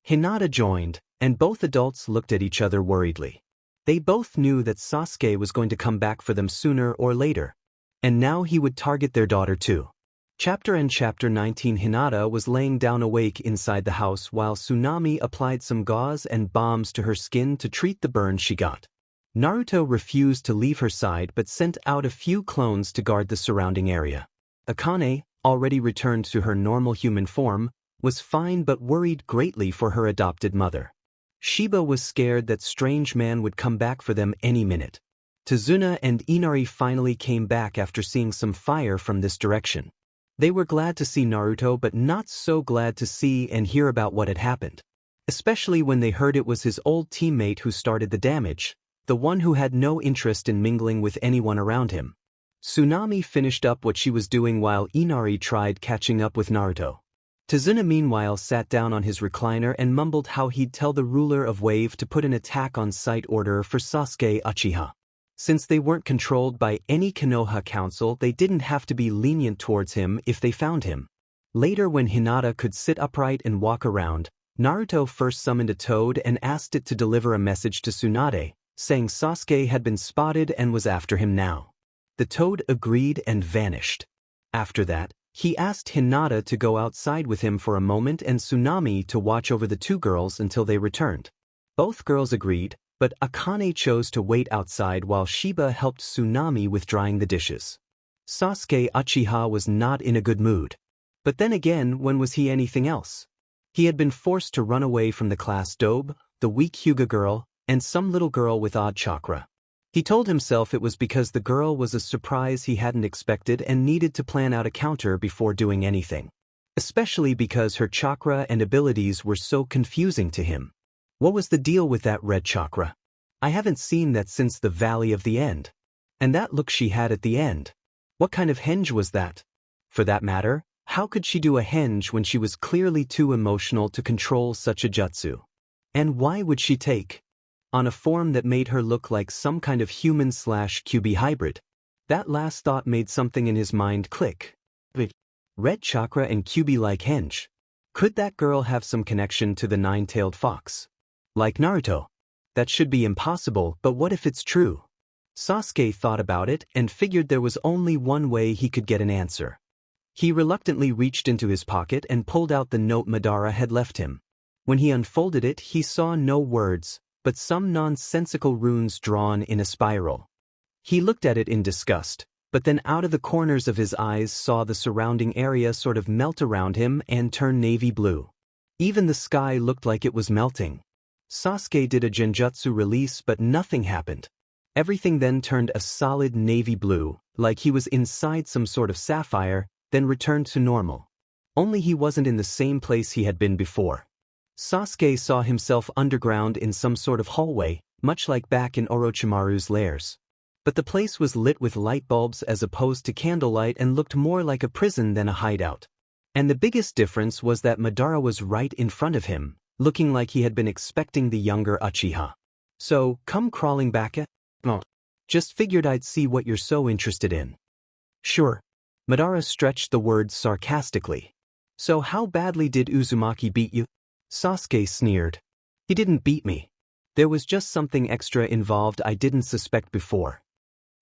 Hinata joined, and both adults looked at each other worriedly. They both knew that Sasuke was going to come back for them sooner or later. And now he would target their daughter too. Chapter 19. Hinata was laying down awake inside the house while Tsunami applied some gauze and bombs to her skin to treat the burn she got. Naruto refused to leave her side but sent out a few clones to guard the surrounding area. Akane, already returned to her normal human form, was fine but worried greatly for her adopted mother. Shiba was scared that strange man would come back for them any minute. Tazuna and Inari finally came back after seeing some fire from this direction. They were glad to see Naruto but not so glad to see and hear about what had happened. Especially when they heard it was his old teammate who started the damage, the one who had no interest in mingling with anyone around him. Tsunami finished up what she was doing while Inari tried catching up with Naruto. Tazuna meanwhile sat down on his recliner and mumbled how he'd tell the ruler of Wave to put an attack on sight order for Sasuke Uchiha. Since they weren't controlled by any Konoha council, they didn't have to be lenient towards him if they found him. Later, when Hinata could sit upright and walk around, Naruto first summoned a toad and asked it to deliver a message to Tsunade, saying Sasuke had been spotted and was after him now. The toad agreed and vanished. After that, he asked Hinata to go outside with him for a moment and Tsunami to watch over the two girls until they returned. Both girls agreed, but Akane chose to wait outside while Shiba helped Tsunami with drying the dishes. Sasuke Uchiha was not in a good mood. But then again, when was he anything else? He had been forced to run away from the class dobe, the weak Huga girl, and some little girl with odd chakra. He told himself it was because the girl was a surprise he hadn't expected and needed to plan out a counter before doing anything. Especially because her chakra and abilities were so confusing to him. What was the deal with that red chakra? I haven't seen that since the Valley of the End. And that look she had at the end. What kind of henge was that? For that matter, how could she do a henge when she was clearly too emotional to control such a jutsu? And why would she take on a form that made her look like some kind of human/QB hybrid? That last thought made something in his mind click. Red chakra and QB-like henge. Could that girl have some connection to the nine-tailed fox? Like Naruto. That should be impossible, but what if it's true? Sasuke thought about it and figured there was only one way he could get an answer. He reluctantly reached into his pocket and pulled out the note Madara had left him. When he unfolded it, he saw no words, but some nonsensical runes drawn in a spiral. He looked at it in disgust, but then out of the corners of his eyes saw the surrounding area sort of melt around him and turn navy blue. Even the sky looked like it was melting. Sasuke did a genjutsu release but nothing happened. Everything then turned a solid navy blue, like he was inside some sort of sapphire, then returned to normal. Only he wasn't in the same place he had been before. Sasuke saw himself underground in some sort of hallway, much like back in Orochimaru's lairs. But the place was lit with light bulbs as opposed to candlelight and looked more like a prison than a hideout. And the biggest difference was that Madara was right in front of him, looking like he had been expecting the younger Uchiha. So, come crawling back at? Oh. Just figured I'd see what you're so interested in. Sure. Madara stretched the words sarcastically. So how badly did Uzumaki beat you? Sasuke sneered. He didn't beat me. There was just something extra involved I didn't suspect before.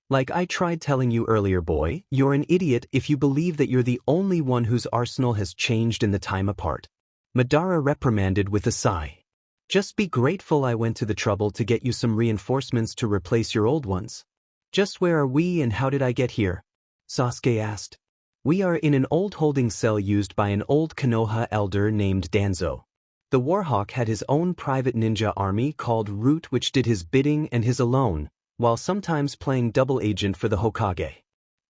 Like I tried telling you earlier, boy, you're an idiot if you believe that you're the only one whose arsenal has changed in the time apart. Madara reprimanded with a sigh. Just be grateful I went to the trouble to get you some reinforcements to replace your old ones. Just where are we and how did I get here? Sasuke asked. We are in an old holding cell used by an old Konoha elder named Danzo. The Warhawk had his own private ninja army called Root which did his bidding and his alone, while sometimes playing double agent for the Hokage.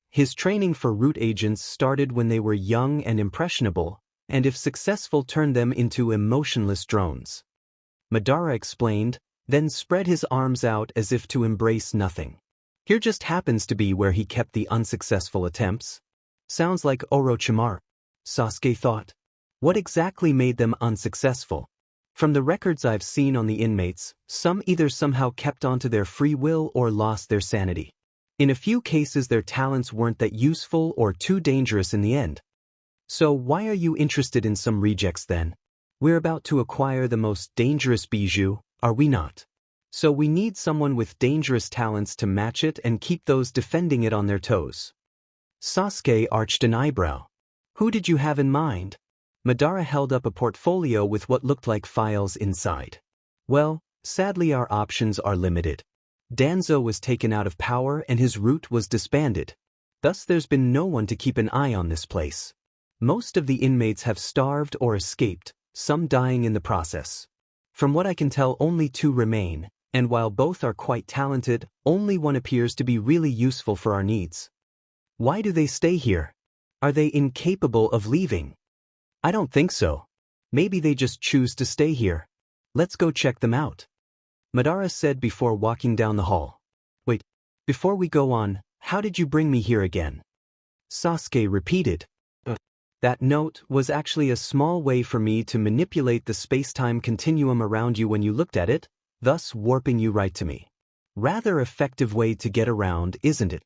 His training for Root agents started when they were young and impressionable, and if successful turned them into emotionless drones. Madara explained, then spread his arms out as if to embrace nothing. Here just happens to be where he kept the unsuccessful attempts. Sounds like Orochimaru, Sasuke thought. What exactly made them unsuccessful? From the records I've seen on the inmates, some either somehow kept onto their free will or lost their sanity. In a few cases their talents weren't that useful or too dangerous in the end. So why are you interested in some rejects then? We're about to acquire the most dangerous bijou, are we not? So we need someone with dangerous talents to match it and keep those defending it on their toes. Sasuke arched an eyebrow. Who did you have in mind? Madara held up a portfolio with what looked like files inside. Well, sadly our options are limited. Danzo was taken out of power and his root was disbanded. Thus there's been no one to keep an eye on this place. Most of the inmates have starved or escaped, some dying in the process. From what I can tell only 2 remain, and while both are quite talented, only one appears to be really useful for our needs. Why do they stay here? Are they incapable of leaving? I don't think so. Maybe they just choose to stay here. Let's go check them out. Madara said before walking down the hall. Wait, before we go on, how did you bring me here again? Sasuke repeated. That note was actually a small way for me to manipulate the space-time continuum around you when you looked at it, thus warping you right to me. Rather effective way to get around, isn't it?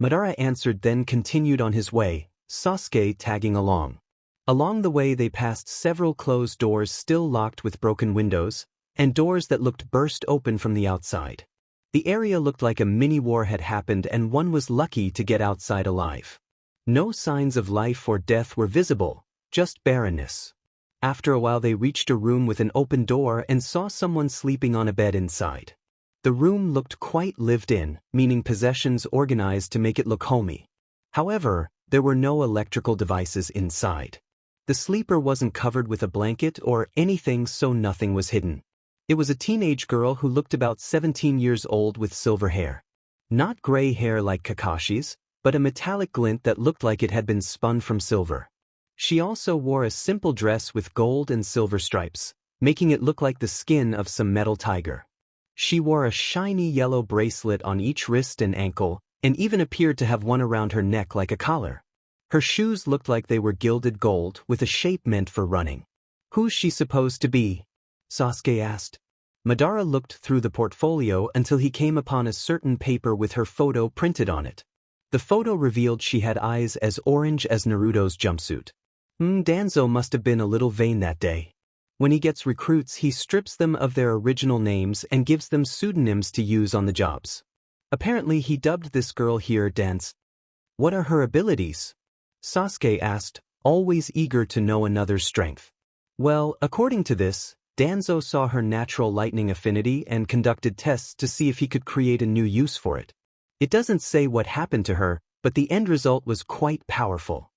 Madara answered, then continued on his way, Sasuke tagging along. Along the way they passed several closed doors still locked with broken windows, and doors that looked burst open from the outside. The area looked like a mini-war had happened and one was lucky to get outside alive. No signs of life or death were visible, just barrenness. After a while they reached a room with an open door and saw someone sleeping on a bed inside. The room looked quite lived in, meaning possessions organized to make it look homey. However, there were no electrical devices inside. The sleeper wasn't covered with a blanket or anything, so nothing was hidden. It was a teenage girl who looked about 17 years old with silver hair. Not gray hair like Kakashi's, but a metallic glint that looked like it had been spun from silver. She also wore a simple dress with gold and silver stripes, making it look like the skin of some metal tiger. She wore a shiny yellow bracelet on each wrist and ankle, and even appeared to have one around her neck like a collar. Her shoes looked like they were gilded gold with a shape meant for running. Who's she supposed to be? Sasuke asked. Madara looked through the portfolio until he came upon a certain paper with her photo printed on it. The photo revealed she had eyes as orange as Naruto's jumpsuit. Danzo must have been a little vain that day. When he gets recruits he strips them of their original names and gives them pseudonyms to use on the jobs. Apparently he dubbed this girl here Dance. What are her abilities? Sasuke asked, always eager to know another's strength. Well, according to this, Danzo saw her natural lightning affinity and conducted tests to see if he could create a new use for it. It doesn't say what happened to her, but the end result was quite powerful.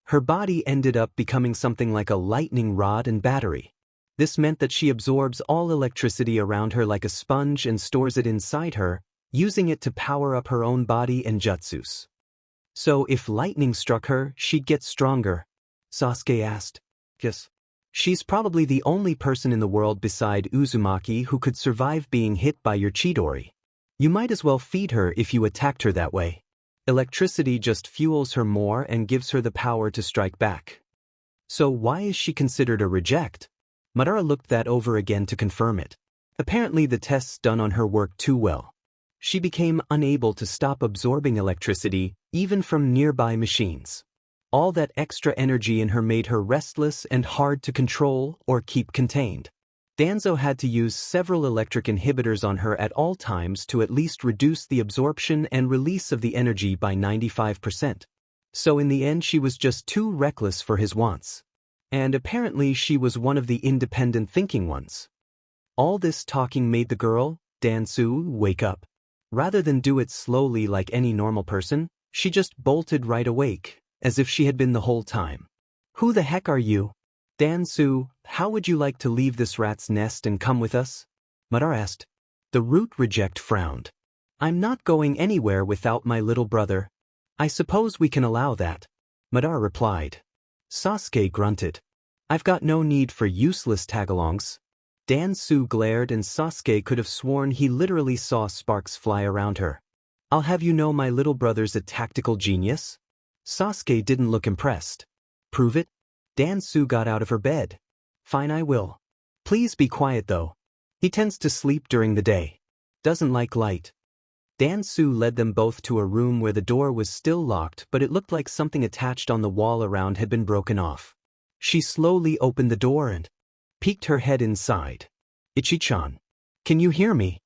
Her body ended up becoming something like a lightning rod and battery. This meant that she absorbs all electricity around her like a sponge and stores it inside her, using it to power up her own body and jutsus. So if lightning struck her, she'd get stronger? Sasuke asked. Yes. She's probably the only person in the world beside Uzumaki who could survive being hit by your Chidori. You might as well feed her if you attacked her that way. Electricity just fuels her more and gives her the power to strike back. So why is she considered a reject? Madara looked that over again to confirm it. Apparently the tests done on her worked too well. She became unable to stop absorbing electricity, even from nearby machines. All that extra energy in her made her restless and hard to control or keep contained. Danzo had to use several electric inhibitors on her at all times to at least reduce the absorption and release of the energy by 95%. So in the end she was just too reckless for his wants. And apparently she was one of the independent thinking ones. All this talking made the girl, Dansu, wake up. Rather than do it slowly like any normal person, she just bolted right awake, as if she had been the whole time. Who the heck are you? Dansu, how would you like to leave this rat's nest and come with us? Madara asked. The root reject frowned. I'm not going anywhere without my little brother. I suppose we can allow that. Madara replied. Sasuke grunted. I've got no need for useless tagalongs. Dansu glared and Sasuke could have sworn he literally saw sparks fly around her. I'll have you know my little brother's a tactical genius? Sasuke didn't look impressed. Prove it? Dansu got out of her bed. Fine, I will. Please be quiet though. He tends to sleep during the day. Doesn't like light. Dansu led them both to a room where the door was still locked, but it looked like something attached on the wall around had been broken off. She slowly opened the door and peeked her head inside. Ichi-chan. Can you hear me?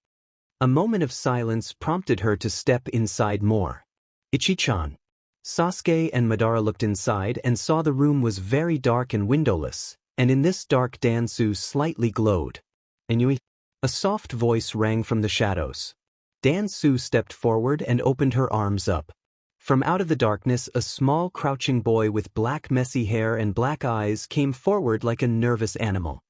A moment of silence prompted her to step inside more. Ichi-chan. Sasuke and Madara looked inside and saw the room was very dark and windowless, and in this dark Dansu slightly glowed. Inui? A soft voice rang from the shadows. Dansu stepped forward and opened her arms up. From out of the darkness a small crouching boy with black messy hair and black eyes came forward like a nervous animal.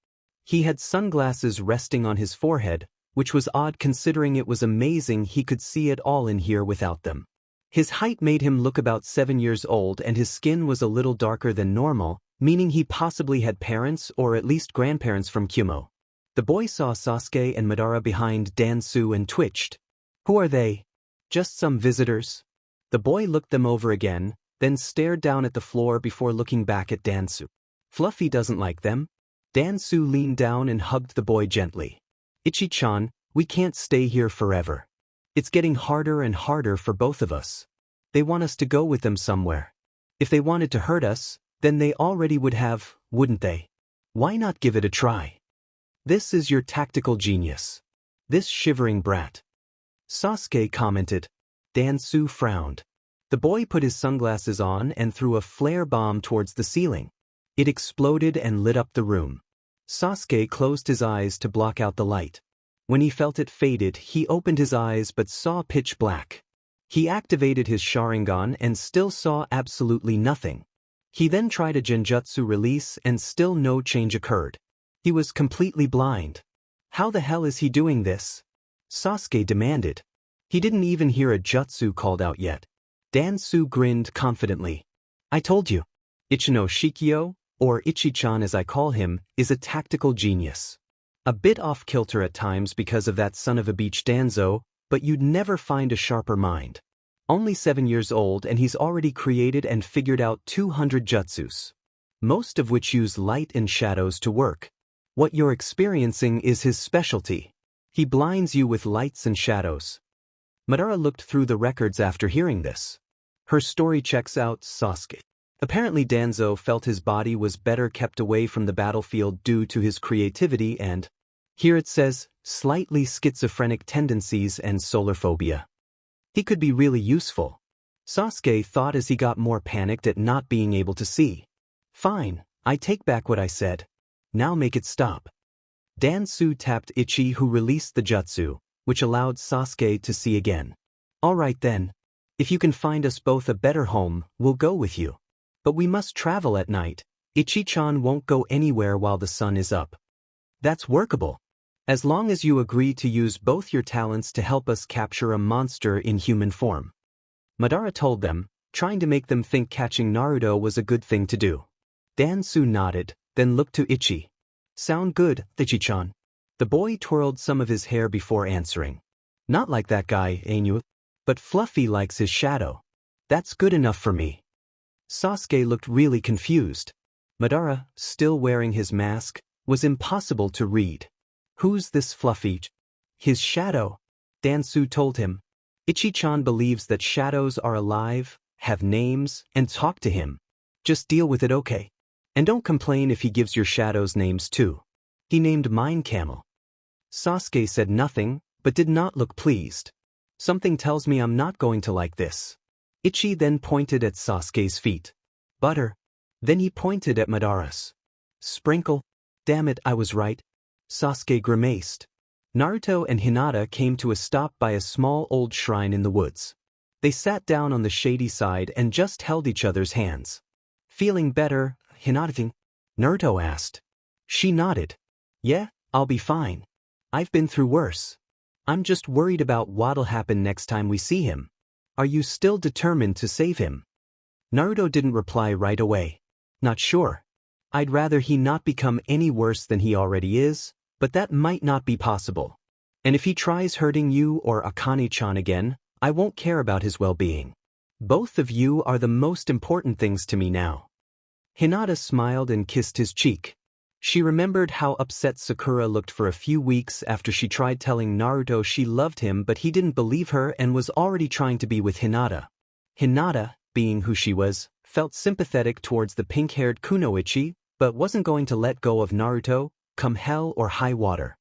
He had sunglasses resting on his forehead, which was odd considering it was amazing he could see it all in here without them. His height made him look about 7 years old and his skin was a little darker than normal, meaning he possibly had parents or at least grandparents from Kumo. The boy saw Sasuke and Madara behind Dansu and twitched. Who are they? Just some visitors? The boy looked them over again, then stared down at the floor before looking back at Dansu. Fluffy doesn't like them. Dansu leaned down and hugged the boy gently. Ichi-chan, we can't stay here forever. It's getting harder and harder for both of us. They want us to go with them somewhere. If they wanted to hurt us, then they already would have, wouldn't they? Why not give it a try? This is your tactical genius. This shivering brat. Sasuke commented. Dansu frowned. The boy put his sunglasses on and threw a flare bomb towards the ceiling. It exploded and lit up the room. Sasuke closed his eyes to block out the light. When he felt it faded, he opened his eyes but saw pitch black. He activated his Sharingan and still saw absolutely nothing. He then tried a Genjutsu release and still no change occurred. He was completely blind. How the hell is he doing this? Sasuke demanded. He didn't even hear a jutsu called out yet. Dansu grinned confidently. I told you. Ichino Shikyo, or Ichi-chan as I call him, is a tactical genius. A bit off-kilter at times because of that son of a beach Danzo, but you'd never find a sharper mind. Only 7 years old and he's already created and figured out 200 jutsus. Most of which use light and shadows to work. What you're experiencing is his specialty. He blinds you with lights and shadows. Madara looked through the records after hearing this. Her story checks out, Sasuke. Apparently Danzo felt his body was better kept away from the battlefield due to his creativity and, here it says, slightly schizophrenic tendencies and solar phobia. He could be really useful. Sasuke thought as he got more panicked at not being able to see. Fine, I take back what I said. Now make it stop. Dansu tapped Ichi who released the jutsu, which allowed Sasuke to see again. Alright then. If you can find us both a better home, we'll go with you. But we must travel at night. Ichi-chan won't go anywhere while the sun is up. That's workable. As long as you agree to use both your talents to help us capture a monster in human form. Madara told them, trying to make them think catching Naruto was a good thing to do. Dansu nodded, then looked to Ichi. Sound good, Ichi-chan? The boy twirled some of his hair before answering. Not like that guy, Ainyu. But Fluffy likes his shadow. That's good enough for me. Sasuke looked really confused. Madara, still wearing his mask, was impossible to read. Who's this Fluffy? His shadow. Dansu told him. Ichi-chan believes that shadows are alive, have names, and talk to him. Just deal with it, okay? And don't complain if he gives your shadows names too. He named mine Camel. Sasuke said nothing, but did not look pleased. Something tells me I'm not going to like this. Ichi then pointed at Sasuke's feet. Butter. Then he pointed at Madara's. Sprinkle. Damn it, I was right. Sasuke grimaced. Naruto and Hinata came to a stop by a small old shrine in the woods. They sat down on the shady side and just held each other's hands. Feeling better, Hinata? Naruto asked. She nodded. Yeah, I'll be fine. I've been through worse. I'm just worried about what'll happen next time we see him. Are you still determined to save him? Naruto didn't reply right away. Not sure. I'd rather he not become any worse than he already is, but that might not be possible. And if he tries hurting you or Akane-chan again, I won't care about his well-being. Both of you are the most important things to me now. Hinata smiled and kissed his cheek. She remembered how upset Sakura looked for a few weeks after she tried telling Naruto she loved him but he didn't believe her and was already trying to be with Hinata. Hinata, being who she was, felt sympathetic towards the pink-haired kunoichi, but wasn't going to let go of Naruto, come hell or high water.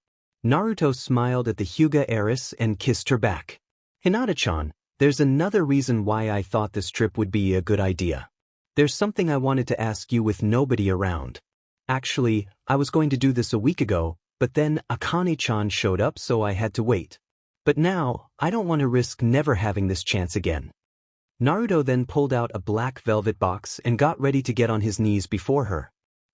Naruto smiled at the Huga heiress and kissed her back. Hinata-chan, there's another reason why I thought this trip would be a good idea. There's something I wanted to ask you with nobody around. Actually, I was going to do this a week ago, but then Akane-chan showed up so I had to wait. But now, I don't want to risk never having this chance again. Naruto then pulled out a black velvet box and got ready to get on his knees before her.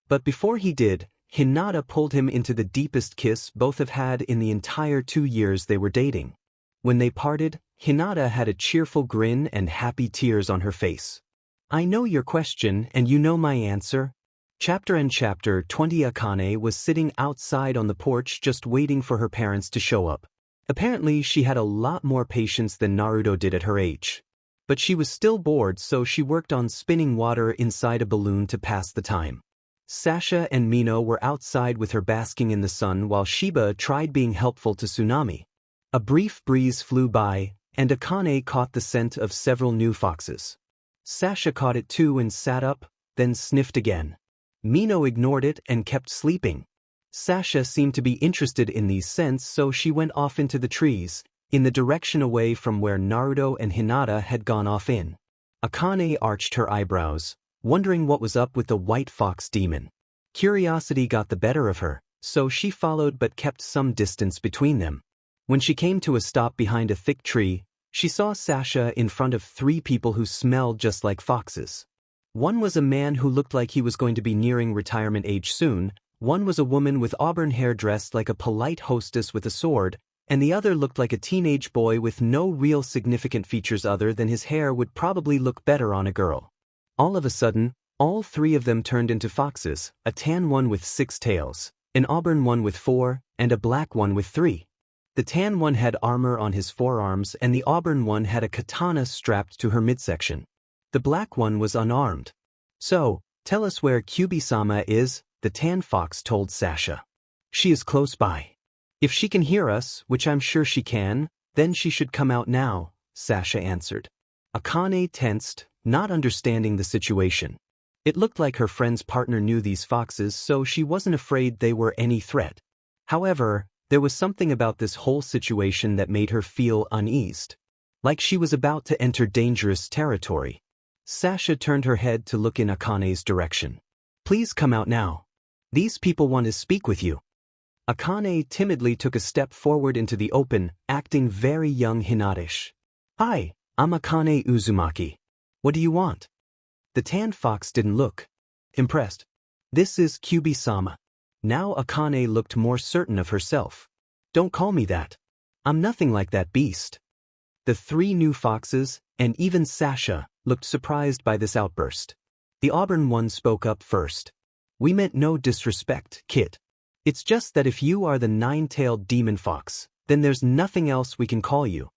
But before he did, Hinata pulled him into the deepest kiss both have had in the entire 2 years they were dating. When they parted, Hinata had a cheerful grin and happy tears on her face. I know your question and you know my answer. Chapter 20. Akane was sitting outside on the porch just waiting for her parents to show up. Apparently she had a lot more patience than Naruto did at her age. But she was still bored so she worked on spinning water inside a balloon to pass the time. Sasha and Mino were outside with her basking in the sun while Shiba tried being helpful to Tsunami. A brief breeze flew by, and Akane caught the scent of several new foxes. Sasha caught it too and sat up, then sniffed again. Mino ignored it and kept sleeping. Sasha seemed to be interested in these scents so she went off into the trees, in the direction away from where Naruto and Hinata had gone off in. Akane arched her eyebrows, wondering what was up with the white fox demon. Curiosity got the better of her, so she followed but kept some distance between them. When she came to a stop behind a thick tree, she saw Sasha in front of 3 people who smelled just like foxes. One was a man who looked like he was going to be nearing retirement age soon, one was a woman with auburn hair dressed like a polite hostess with a sword, and the other looked like a teenage boy with no real significant features other than his hair would probably look better on a girl. All of a sudden, all 3 of them turned into foxes, a tan one with 6 tails, an auburn one with 4, and a black one with 3. The tan one had armor on his forearms and the auburn one had a katana strapped to her midsection. The black one was unarmed. So, tell us where Kyubi-sama is, the tan fox told Sasha. She is close by. If she can hear us, which I'm sure she can, then she should come out now, Sasha answered. Akane tensed, not understanding the situation. It looked like her friend's partner knew these foxes so she wasn't afraid they were any threat. However, there was something about this whole situation that made her feel uneased. Like she was about to enter dangerous territory. Sasha turned her head to look in Akane's direction. Please come out now. These people want to speak with you. Akane timidly took a step forward into the open, acting very young Hinatish. Hi, I'm Akane Uzumaki. What do you want? The tan fox didn't look impressed. This is Kyubi-sama. Now Akane looked more certain of herself. Don't call me that. I'm nothing like that beast. The three new foxes, and even Sasha, looked surprised by this outburst. The auburn one spoke up first. We meant no disrespect, Kit. It's just that if you are the nine-tailed demon fox, then there's nothing else we can call you.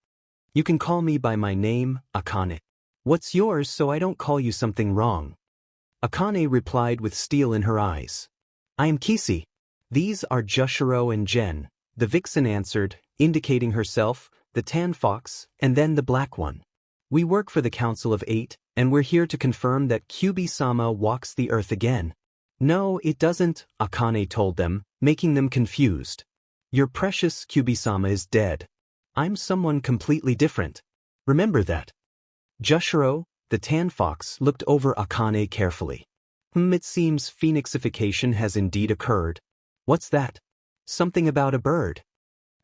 You can call me by my name, Akane. What's yours so I don't call you something wrong? Akane replied with steel in her eyes. I am Kisi. These are Jushiro and Jen, the vixen answered, indicating herself, the tan fox, and then the black one. We work for the Council of Eight, and we're here to confirm that Kyubi-sama walks the earth again. No, it doesn't, Akane told them, making them confused. Your precious Kyubi-sama is dead. I'm someone completely different. Remember that. Jushiro, the tan fox, looked over Akane carefully. It seems phoenixification has indeed occurred. What's that? Something about a bird.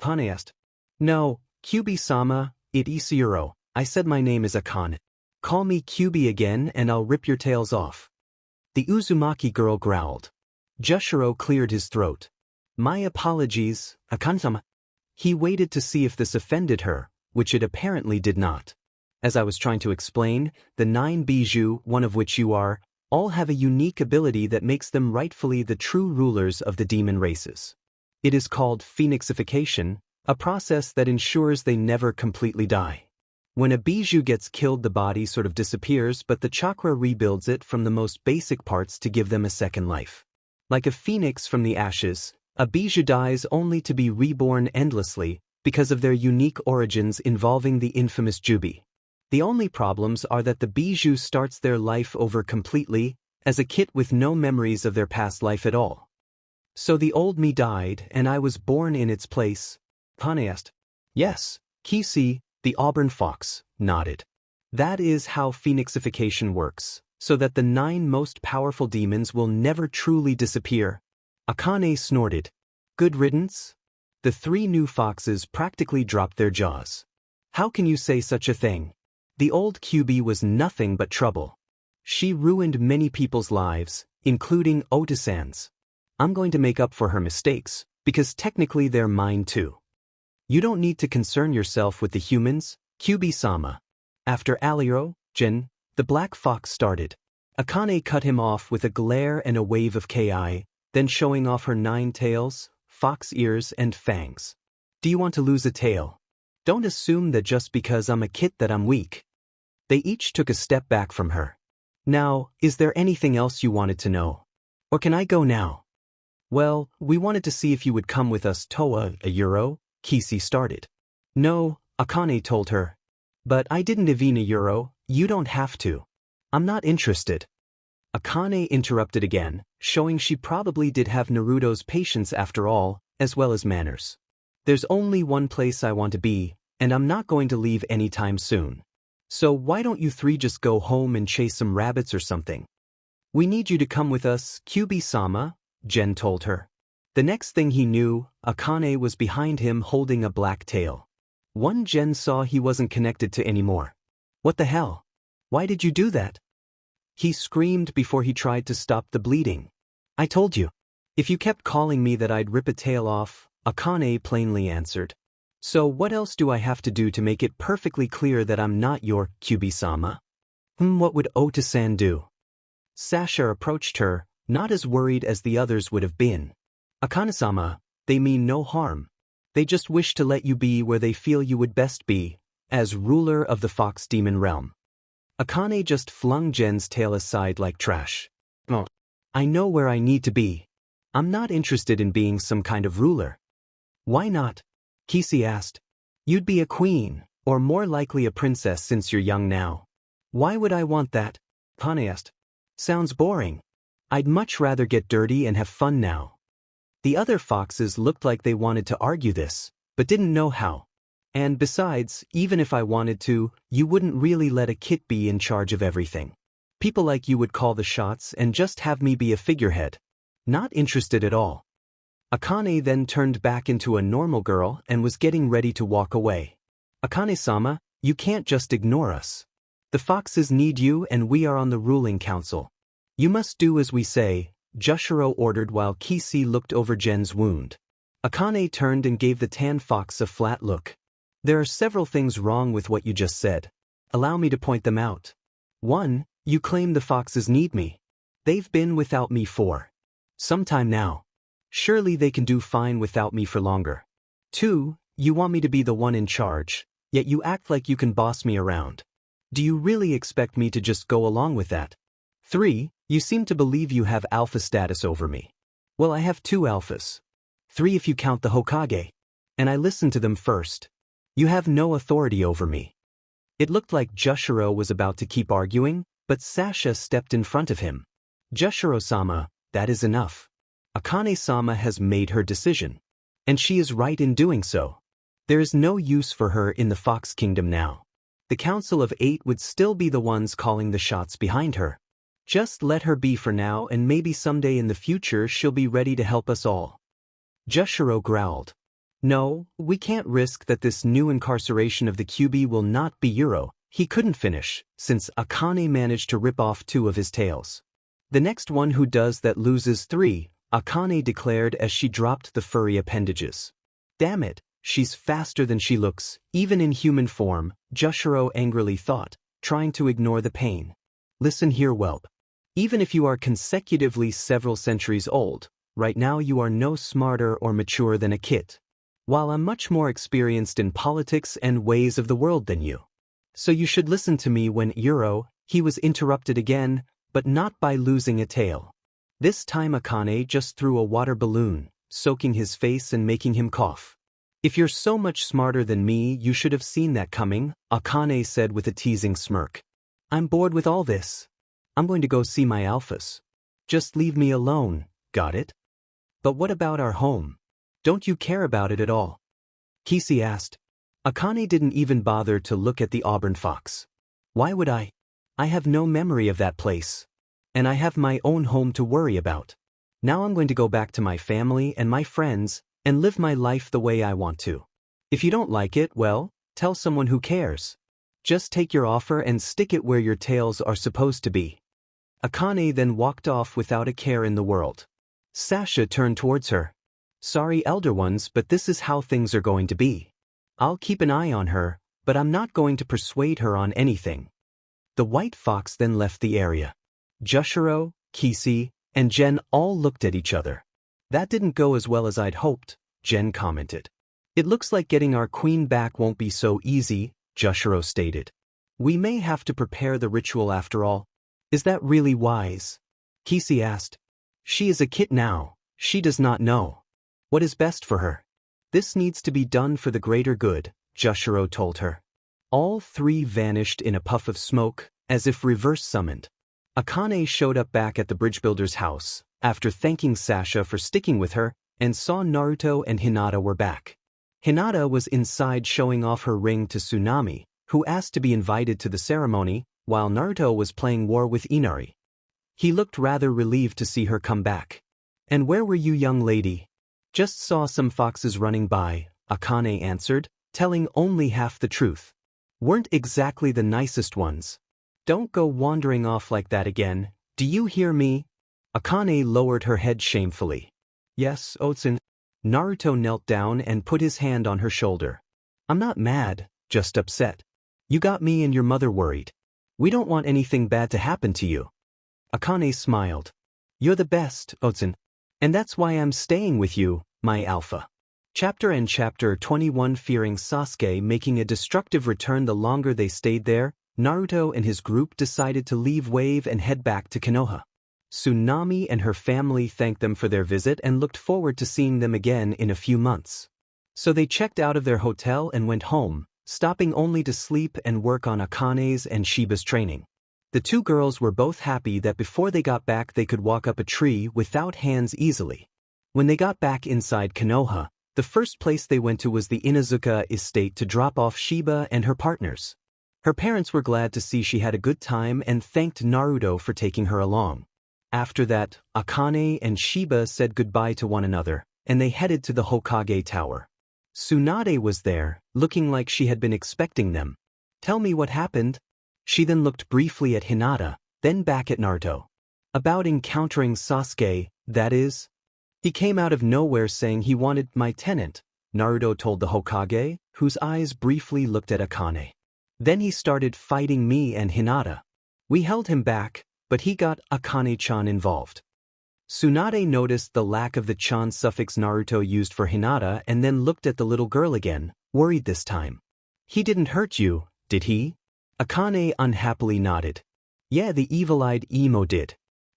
Akane asked. No, Kyubi-sama, it Isuro. I said my name is Akane. Call me Kyubi again and I'll rip your tails off. The Uzumaki girl growled. Jushiro cleared his throat. My apologies, Akane-sama. He waited to see if this offended her, which it apparently did not. As I was trying to explain, the 9 bijou, one of which you are, all have a unique ability that makes them rightfully the true rulers of the demon races. It is called phoenixification, a process that ensures they never completely die. When a bijou gets killed, the body sort of disappears, but the chakra rebuilds it from the most basic parts to give them a second life. Like a phoenix from the ashes, a bijou dies only to be reborn endlessly because of their unique origins involving the infamous Jubi. The only problems are that the bijou starts their life over completely, as a kit with no memories of their past life at all. So the old me died and I was born in its place? Akane asked. Yes, Kisi, the auburn fox, nodded. That is how phoenixification works, so that the 9 most powerful demons will never truly disappear. Akane snorted. Good riddance? The 3 new foxes practically dropped their jaws. How can you say such a thing? The old Kyubi was nothing but trouble. She ruined many people's lives, including Otasan's. I'm going to make up for her mistakes, because technically they're mine too. You don't need to concern yourself with the humans, Kyubi-sama. After Aliro, Jin, the black fox started. Akane cut him off with a glare and a wave of ki, then showing off her 9 tails, fox ears and fangs. Do you want to lose a tail? Don't assume that just because I'm a kit that I'm weak. They each took a step back from her. Now, is there anything else you wanted to know? Or can I go now? Well, we wanted to see if you would come with us Toa, a euro, Kisi started. No, Akane told her. But I didn't even a euro, you don't have to. I'm not interested. Akane interrupted again, showing she probably did have Naruto's patience after all, as well as manners. There's only one place I want to be, and I'm not going to leave anytime soon. So why don't you 3 just go home and chase some rabbits or something? We need you to come with us, Kyubi-sama, Jen told her. The next thing he knew, Akane was behind him holding a black tail. One Jen saw he wasn't connected to anymore. What the hell? Why did you do that? He screamed before he tried to stop the bleeding. I told you. If you kept calling me that I'd rip a tail off, Akane plainly answered. So what else do I have to do to make it perfectly clear that I'm not your Kyubi-sama? What would Ota-san do? Sasha approached her, not as worried as the others would have been. Akane-sama, they mean no harm. They just wish to let you be where they feel you would best be, as ruler of the Fox Demon Realm. Akane just flung Jen's tail aside like trash. Oh, I know where I need to be. I'm not interested in being some kind of ruler. Why not? Kisi asked. You'd be a queen, or more likely a princess since you're young now. Why would I want that? Akane asked. Sounds boring. I'd much rather get dirty and have fun now. The other foxes looked like they wanted to argue this, but didn't know how. And besides, even if I wanted to, you wouldn't really let a kit be in charge of everything. People like you would call the shots and just have me be a figurehead. Not interested at all. Akane then turned back into a normal girl and was getting ready to walk away. Akane-sama, you can't just ignore us. The foxes need you and we are on the ruling council. You must do as we say, Jushiro ordered while Kisi looked over Jen's wound. Akane turned and gave the tan fox a flat look. There are several things wrong with what you just said. Allow me to point them out. 1. You claim the foxes need me. They've been without me for some time now. Surely they can do fine without me for longer. 2. You want me to be the one in charge, yet you act like you can boss me around. Do you really expect me to just go along with that? 3. You seem to believe you have alpha status over me. Well, I have 2 alphas. 3 if you count the Hokage. And I listened to them first. You have no authority over me. It looked like Jushiro was about to keep arguing, but Sasha stepped in front of him. Jushiro-sama, that is enough. Akane-sama has made her decision. And she is right in doing so. There is no use for her in the Fox Kingdom now. The Council of 8 would still be the ones calling the shots behind her. Just let her be for now, and maybe someday in the future she'll be ready to help us all. Jushiro growled. No, we can't risk that this new incarceration of the QB will not be Euro. He couldn't finish, since Akane managed to rip off 2 of his tails. The next one who does that loses 3, Akane declared as she dropped the furry appendages. Damn it, she's faster than she looks, even in human form, Jushiro angrily thought, trying to ignore the pain. Listen here, whelp. Even if you are consecutively several centuries old, right now you are no smarter or mature than a kid. While I'm much more experienced in politics and ways of the world than you. So you should listen to me when he was interrupted again, but not by losing a tail. This time Akane just threw a water balloon, soaking his face and making him cough. If you're so much smarter than me, you should have seen that coming, Akane said with a teasing smirk. I'm bored with all this. I'm going to go see my alphas. Just leave me alone, got it? But what about our home? Don't you care about it at all? Kisi asked. Akane didn't even bother to look at the auburn fox. Why would I? I have no memory of that place. And I have my own home to worry about. Now I'm going to go back to my family and my friends and live my life the way I want to. If you don't like it, well, tell someone who cares. Just take your offer and stick it where your tails are supposed to be. Akane then walked off without a care in the world. Sasha turned towards her. Sorry, elder ones, but this is how things are going to be. I'll keep an eye on her, but I'm not going to persuade her on anything. The white fox then left the area. Jushiro, Kisi, and Jen all looked at each other. That didn't go as well as I'd hoped, Jen commented. It looks like getting our queen back won't be so easy, Jushiro stated. We may have to prepare the ritual after all. Is that really wise? Kisi asked. She is a kid now. She does not know what is best for her. This needs to be done for the greater good, Jushiro told her. All 3 vanished in a puff of smoke, as if reverse summoned. Akane showed up back at the bridge builder's house, after thanking Sasha for sticking with her, and saw Naruto and Hinata were back. Hinata was inside showing off her ring to Tsunami, who asked to be invited to the ceremony, while Naruto was playing war with Inari. He looked rather relieved to see her come back. And where were you, young lady? Just saw some foxes running by, Akane answered, telling only half the truth. Weren't exactly the nicest ones. Don't go wandering off like that again, do you hear me? Akane lowered her head shamefully. Yes, Otsun. Naruto knelt down and put his hand on her shoulder. I'm not mad, just upset. You got me and your mother worried. We don't want anything bad to happen to you. Akane smiled. You're the best, Otsun. And that's why I'm staying with you, my alpha. Chapter 21. Fearing Sasuke making a destructive return. The longer they stayed there, Naruto and his group decided to leave Wave and head back to Konoha. Tsunami and her family thanked them for their visit and looked forward to seeing them again in a few months. So they checked out of their hotel and went home, stopping only to sleep and work on Akane's and Shiba's training. The 2 girls were both happy that before they got back they could walk up a tree without hands easily. When they got back inside Konoha, the first place they went to was the Inazuka estate to drop off Shiba and her partners. Her parents were glad to see she had a good time and thanked Naruto for taking her along. After that, Akane and Shiba said goodbye to one another, and they headed to the Hokage tower. Tsunade was there, looking like she had been expecting them. Tell me what happened. She then looked briefly at Hinata, then back at Naruto. About encountering Sasuke, that is? He came out of nowhere saying he wanted my tenant, Naruto told the Hokage, whose eyes briefly looked at Akane. Then he started fighting me and Hinata. We held him back, but he got Akane-chan involved. Tsunade noticed the lack of the chan suffix Naruto used for Hinata and then looked at the little girl again, worried this time. He didn't hurt you, did he? Akane unhappily nodded. Yeah, the evil-eyed emo did.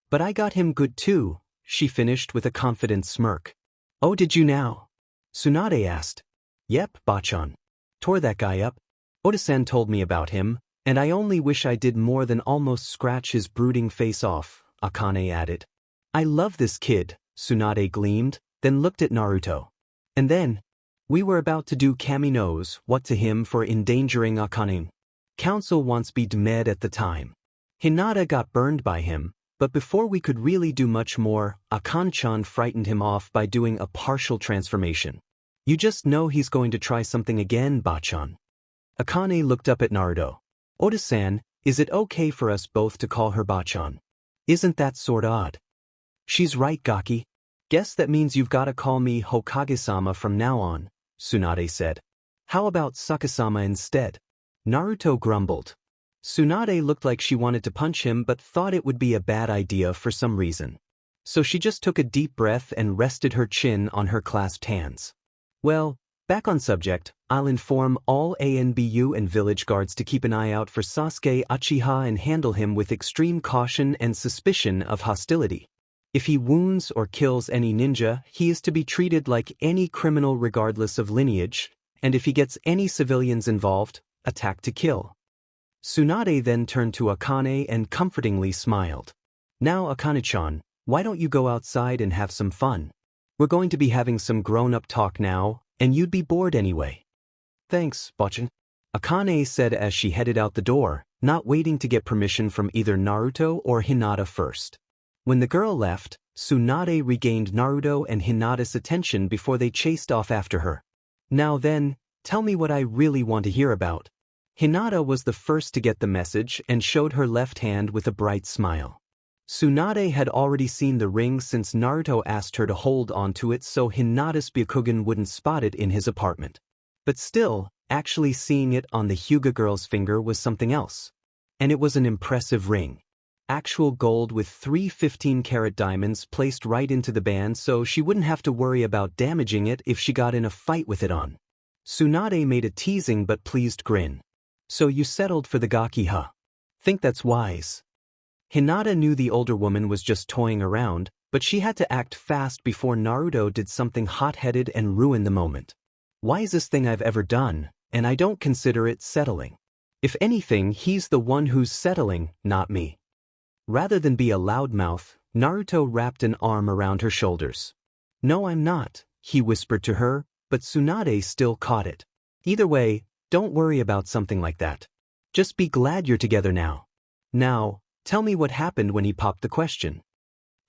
But I got him good too, she finished with a confident smirk. Oh, did you now? Tsunade asked. Yep, Bachan. Tore that guy up. Oda-san told me about him, and I only wish I did more than almost scratch his brooding face off, Akane added. I love this kid, Tsunade gleamed, then looked at Naruto. And then, we were about to do Kami knows what to him for endangering Akane. Council wants be demed at the time. Hinata got burned by him, but before we could really do much more, Akane-chan frightened him off by doing a partial transformation. You just know he's going to try something again, Bachan. Akane looked up at Naruto. Oda-san, is it okay for us both to call her Bachan? Isn't that sort odd? She's right, Gaki. Guess that means you've gotta call me Hokage-sama from now on, Tsunade said. How about Sasuke-sama instead? Naruto grumbled. Tsunade looked like she wanted to punch him but thought it would be a bad idea for some reason. So she just took a deep breath and rested her chin on her clasped hands. Well, back on subject, I'll inform all ANBU and village guards to keep an eye out for Sasuke Uchiha and handle him with extreme caution and suspicion of hostility. If he wounds or kills any ninja, he is to be treated like any criminal regardless of lineage, and if he gets any civilians involved, attack to kill. Tsunade then turned to Akane and comfortingly smiled. Now Akane-chan, why don't you go outside and have some fun? We're going to be having some grown-up talk now, and you'd be bored anyway. Thanks, Bachan. Akane said as she headed out the door, not waiting to get permission from either Naruto or Hinata first. When the girl left, Tsunade regained Naruto and Hinata's attention before they chased off after her. Now then, tell me what I really want to hear about. Hinata was the first to get the message and showed her left hand with a bright smile. Tsunade had already seen the ring since Naruto asked her to hold onto it so Hinata's Byakugan wouldn't spot it in his apartment. But still, actually seeing it on the Huga girl's finger was something else. And it was an impressive ring. Actual gold with 3 15-carat diamonds placed right into the band so she wouldn't have to worry about damaging it if she got in a fight with it on. Tsunade made a teasing but pleased grin. So you settled for the Gaki, huh? Think that's wise. Hinata knew the older woman was just toying around, but she had to act fast before Naruto did something hot-headed and ruin the moment. Wisest thing I've ever done, and I don't consider it settling. If anything, he's the one who's settling, not me. Rather than be a loudmouth, Naruto wrapped an arm around her shoulders. No, I'm not, he whispered to her, but Tsunade still caught it. Either way, don't worry about something like that. Just be glad you're together now. Now, tell me what happened when he popped the question.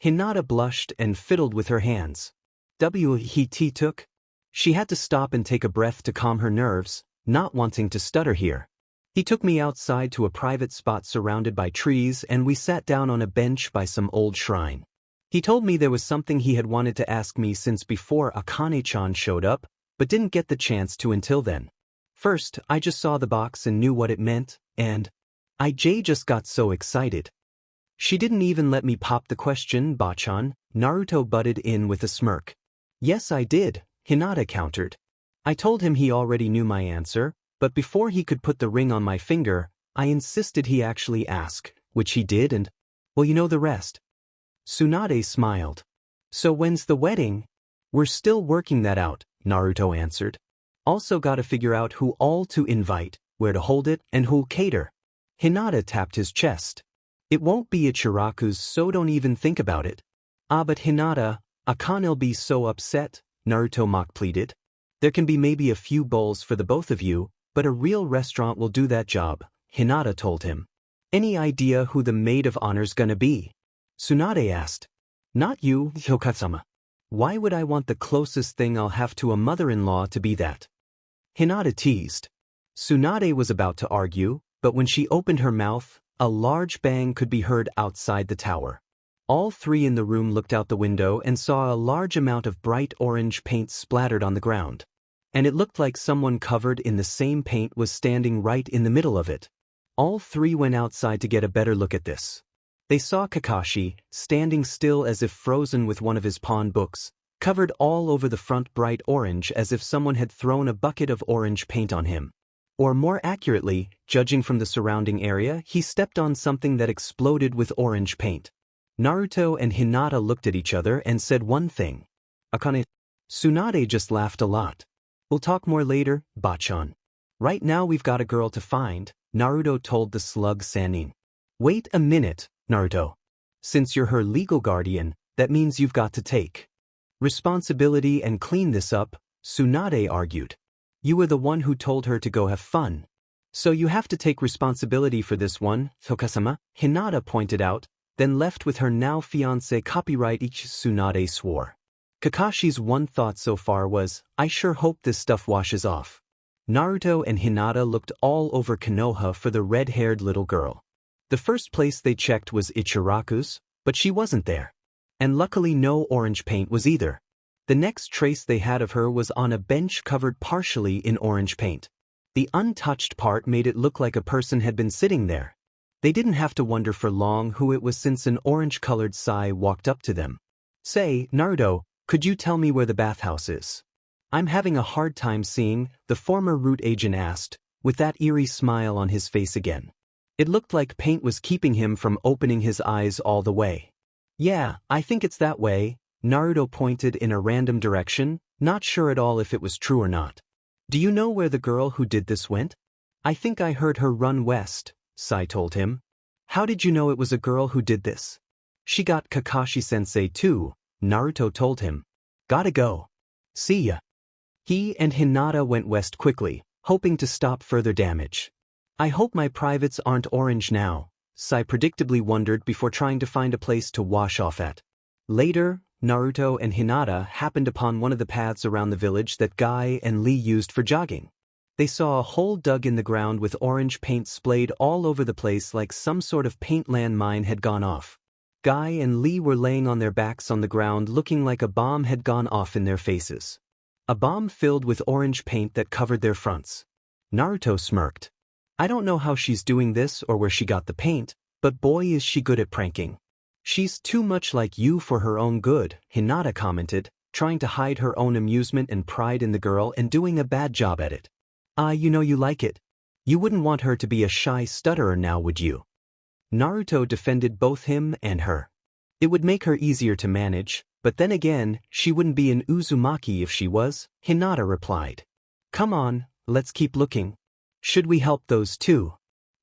Hinata blushed and fiddled with her hands. He took? She had to stop and take a breath to calm her nerves, not wanting to stutter here. He took me outside to a private spot surrounded by trees and we sat down on a bench by some old shrine. He told me there was something he had wanted to ask me since before Akane-chan showed up, but didn't get the chance to until then. First, I just saw the box and knew what it meant, and I just got so excited. She didn't even let me pop the question, Bachan, Naruto butted in with a smirk. Yes, I did, Hinata countered. I told him he already knew my answer, but before he could put the ring on my finger, I insisted he actually ask, which he did and, well, you know the rest. Tsunade smiled. So when's the wedding? We're still working that out, Naruto answered. Also gotta figure out who all to invite, where to hold it, and who'll cater. Hinata tapped his chest. It won't be at Shiraku's, so don't even think about it. Ah, but Hinata, Akane'll be so upset, Naruto mock pleaded. There can be maybe a few bowls for the both of you, but a real restaurant will do that job, Hinata told him. Any idea who the maid of honor's gonna be? Tsunade asked. Not you, Hokage-sama. Why would I want the closest thing I'll have to a mother-in-law to be that? Hinata teased. Tsunade was about to argue, but when she opened her mouth, a large bang could be heard outside the tower. All three in the room looked out the window and saw a large amount of bright orange paint splattered on the ground. And it looked like someone covered in the same paint was standing right in the middle of it. All three went outside to get a better look at this. They saw Kakashi, standing still as if frozen with one of his pawn books, covered all over the front bright orange as if someone had thrown a bucket of orange paint on him. Or more accurately, judging from the surrounding area, he stepped on something that exploded with orange paint. Naruto and Hinata looked at each other and said one thing. Akane. Tsunade just laughed a lot. We'll talk more later, Bachan. Right now we've got a girl to find, Naruto told the slug Sannin. Wait a minute, Naruto. Since you're her legal guardian, that means you've got to take responsibility and clean this up, Tsunade argued. You were the one who told her to go have fun. So you have to take responsibility for this one, Tokasama, Hinata pointed out, then left with her now fiancé copyright each Tsunade swore. Kakashi's one thought so far was, I sure hope this stuff washes off. Naruto and Hinata looked all over Konoha for the red-haired little girl. The first place they checked was Ichiraku's, but she wasn't there. And luckily no orange paint was either. The next trace they had of her was on a bench covered partially in orange paint. The untouched part made it look like a person had been sitting there. They didn't have to wonder for long who it was since an orange-colored Sai walked up to them. Say, Naruto, could you tell me where the bathhouse is? I'm having a hard time seeing, the former root agent asked, with that eerie smile on his face again. It looked like paint was keeping him from opening his eyes all the way. Yeah, I think it's that way, Naruto pointed in a random direction, not sure at all if it was true or not. Do you know where the girl who did this went? I think I heard her run west, Sai told him. How did you know it was a girl who did this? She got Kakashi-sensei too, Naruto told him. Gotta go. See ya. He and Hinata went west quickly, hoping to stop further damage. I hope my privates aren't orange now, Sai predictably wondered before trying to find a place to wash off at. Later, Naruto and Hinata happened upon one of the paths around the village that Guy and Lee used for jogging. They saw a hole dug in the ground with orange paint splayed all over the place like some sort of paint landmine had gone off. Guy and Lee were laying on their backs on the ground looking like a bomb had gone off in their faces. A bomb filled with orange paint that covered their fronts. Naruto smirked. I don't know how she's doing this or where she got the paint, but boy is she good at pranking. She's too much like you for her own good, Hinata commented, trying to hide her own amusement and pride in the girl and doing a bad job at it. You know you like it. You wouldn't want her to be a shy stutterer now, would you? Naruto defended both him and her. It would make her easier to manage, but then again, she wouldn't be an Uzumaki if she was, Hinata replied. Come on, let's keep looking. Should we help those two?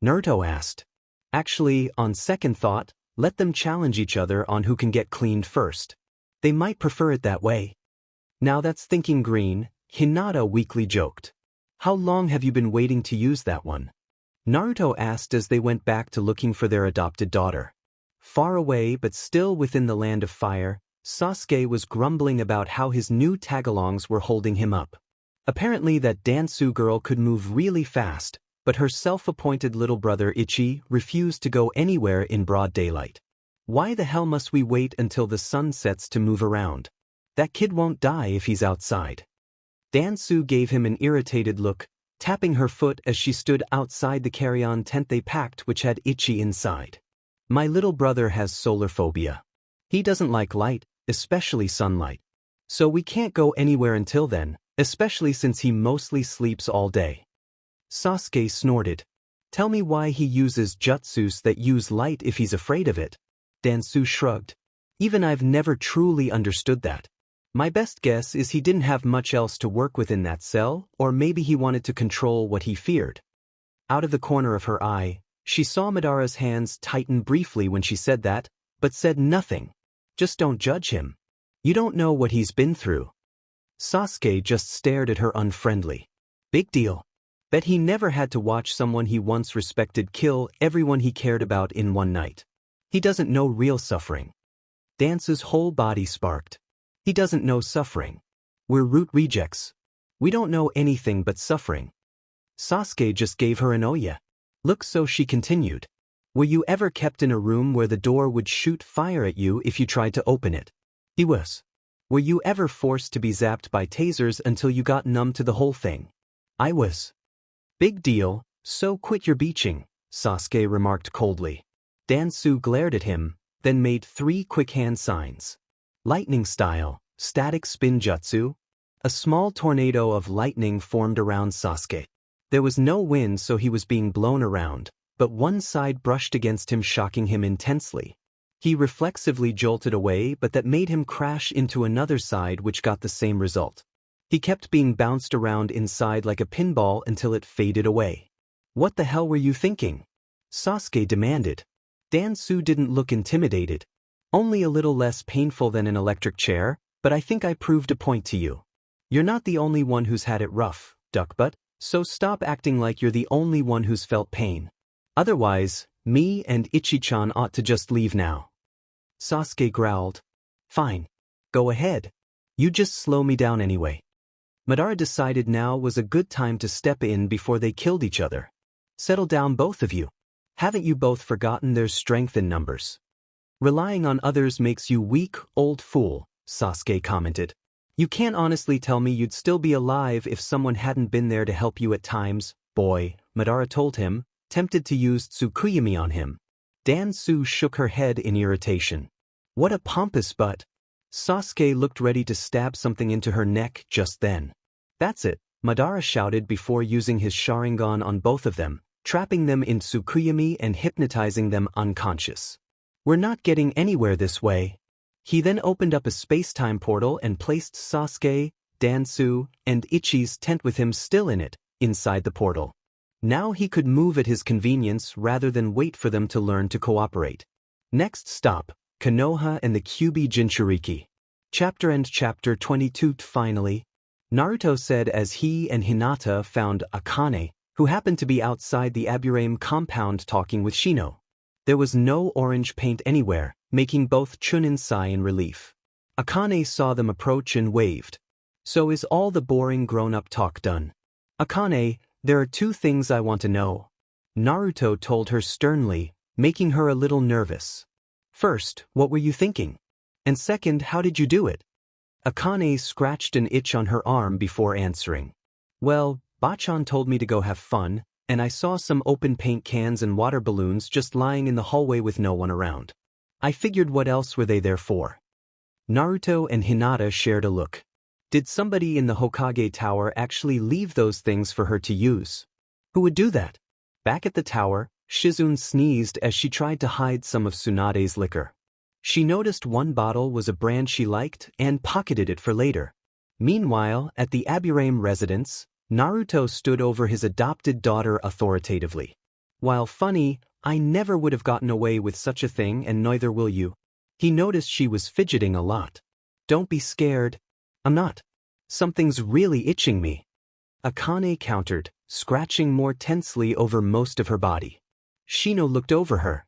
Naruto asked. Actually, on second thought, let them challenge each other on who can get cleaned first. They might prefer it that way. Now that's thinking green, Hinata weakly joked. How long have you been waiting to use that one? Naruto asked as they went back to looking for their adopted daughter. Far away but still within the land of fire, Sasuke was grumbling about how his new tagalongs were holding him up. Apparently that Dansu girl could move really fast, but her self-appointed little brother Ichi refused to go anywhere in broad daylight. Why the hell must we wait until the sun sets to move around? That kid won't die if he's outside. Dansu gave him an irritated look, tapping her foot as she stood outside the carry-on tent they packed which had Ichi inside. My little brother has solar phobia. He doesn't like light, especially sunlight. So we can't go anywhere until then, especially since he mostly sleeps all day. Sasuke snorted. Tell me why he uses jutsus that use light if he's afraid of it. Dansu shrugged. Even I've never truly understood that. My best guess is he didn't have much else to work with in that cell, or maybe he wanted to control what he feared. Out of the corner of her eye, she saw Madara's hands tighten briefly when she said that, but said nothing. Just don't judge him. You don't know what he's been through. Sasuke just stared at her unfriendly. Big deal. Bet he never had to watch someone he once respected kill everyone he cared about in one night. He doesn't know real suffering. Dance's whole body sparked. He doesn't know suffering. We're root rejects. We don't know anything but suffering. Sasuke just gave her an oh yeah look, so she continued. Were you ever kept in a room where the door would shoot fire at you if you tried to open it? He was. Were you ever forced to be zapped by tasers until you got numb to the whole thing? I was. Big deal, so quit your beaching, Sasuke remarked coldly. Dansu glared at him, then made 3 quick hand signs. Lightning style, static spin jutsu. A small tornado of lightning formed around Sasuke. There was no wind, so he was being blown around, but one side brushed against him, shocking him intensely. He reflexively jolted away, but that made him crash into another side, which got the same result. He kept being bounced around inside like a pinball until it faded away. What the hell were you thinking? Sasuke demanded. Dansu didn't look intimidated. Only a little less painful than an electric chair, but I think I proved a point to you. You're not the only one who's had it rough, duckbutt, so stop acting like you're the only one who's felt pain. Otherwise, me and Ichi-chan ought to just leave now. Sasuke growled. Fine. Go ahead. You just slow me down anyway. Madara decided now was a good time to step in before they killed each other. Settle down, both of you. Haven't you both forgotten there's strength in numbers? Relying on others makes you weak, old fool, Sasuke commented. You can't honestly tell me you'd still be alive if someone hadn't been there to help you at times, boy, Madara told him, tempted to use Tsukuyomi on him. Dansu shook her head in irritation. What a pompous butt. Sasuke looked ready to stab something into her neck just then. That's it, Madara shouted before using his Sharingan on both of them, trapping them in Tsukuyomi and hypnotizing them unconscious. We're not getting anywhere this way. He then opened up a space-time portal and placed Sasuke, Dansu, and Ichi's tent with him still in it, inside the portal. Now he could move at his convenience rather than wait for them to learn to cooperate. Next stop, Konoha and the Kyuubi Jinchuriki. Chapter 22. Finally, Naruto said as he and Hinata found Akane, who happened to be outside the Aburame compound talking with Shino. There was no orange paint anywhere, making both Chunin sigh in relief. Akane saw them approach and waved. So is all the boring grown-up talk done? Akane, there are 2 things I want to know. Naruto told her sternly, making her a little nervous. First, what were you thinking? And second, how did you do it? Akane scratched an itch on her arm before answering. Well, Bachan told me to go have fun, and I saw some open paint cans and water balloons just lying in the hallway with no one around. I figured, what else were they there for? Naruto and Hinata shared a look. Did somebody in the Hokage tower actually leave those things for her to use? Who would do that? Back at the tower, Shizune sneezed as she tried to hide some of Tsunade's liquor. She noticed one bottle was a brand she liked and pocketed it for later. Meanwhile, at the Aburame residence, Naruto stood over his adopted daughter authoritatively. While funny, I never would have gotten away with such a thing, and neither will you. He noticed she was fidgeting a lot. Don't be scared. I'm not. Something's really itching me. Akane countered, scratching more tensely over most of her body. Shino looked over her.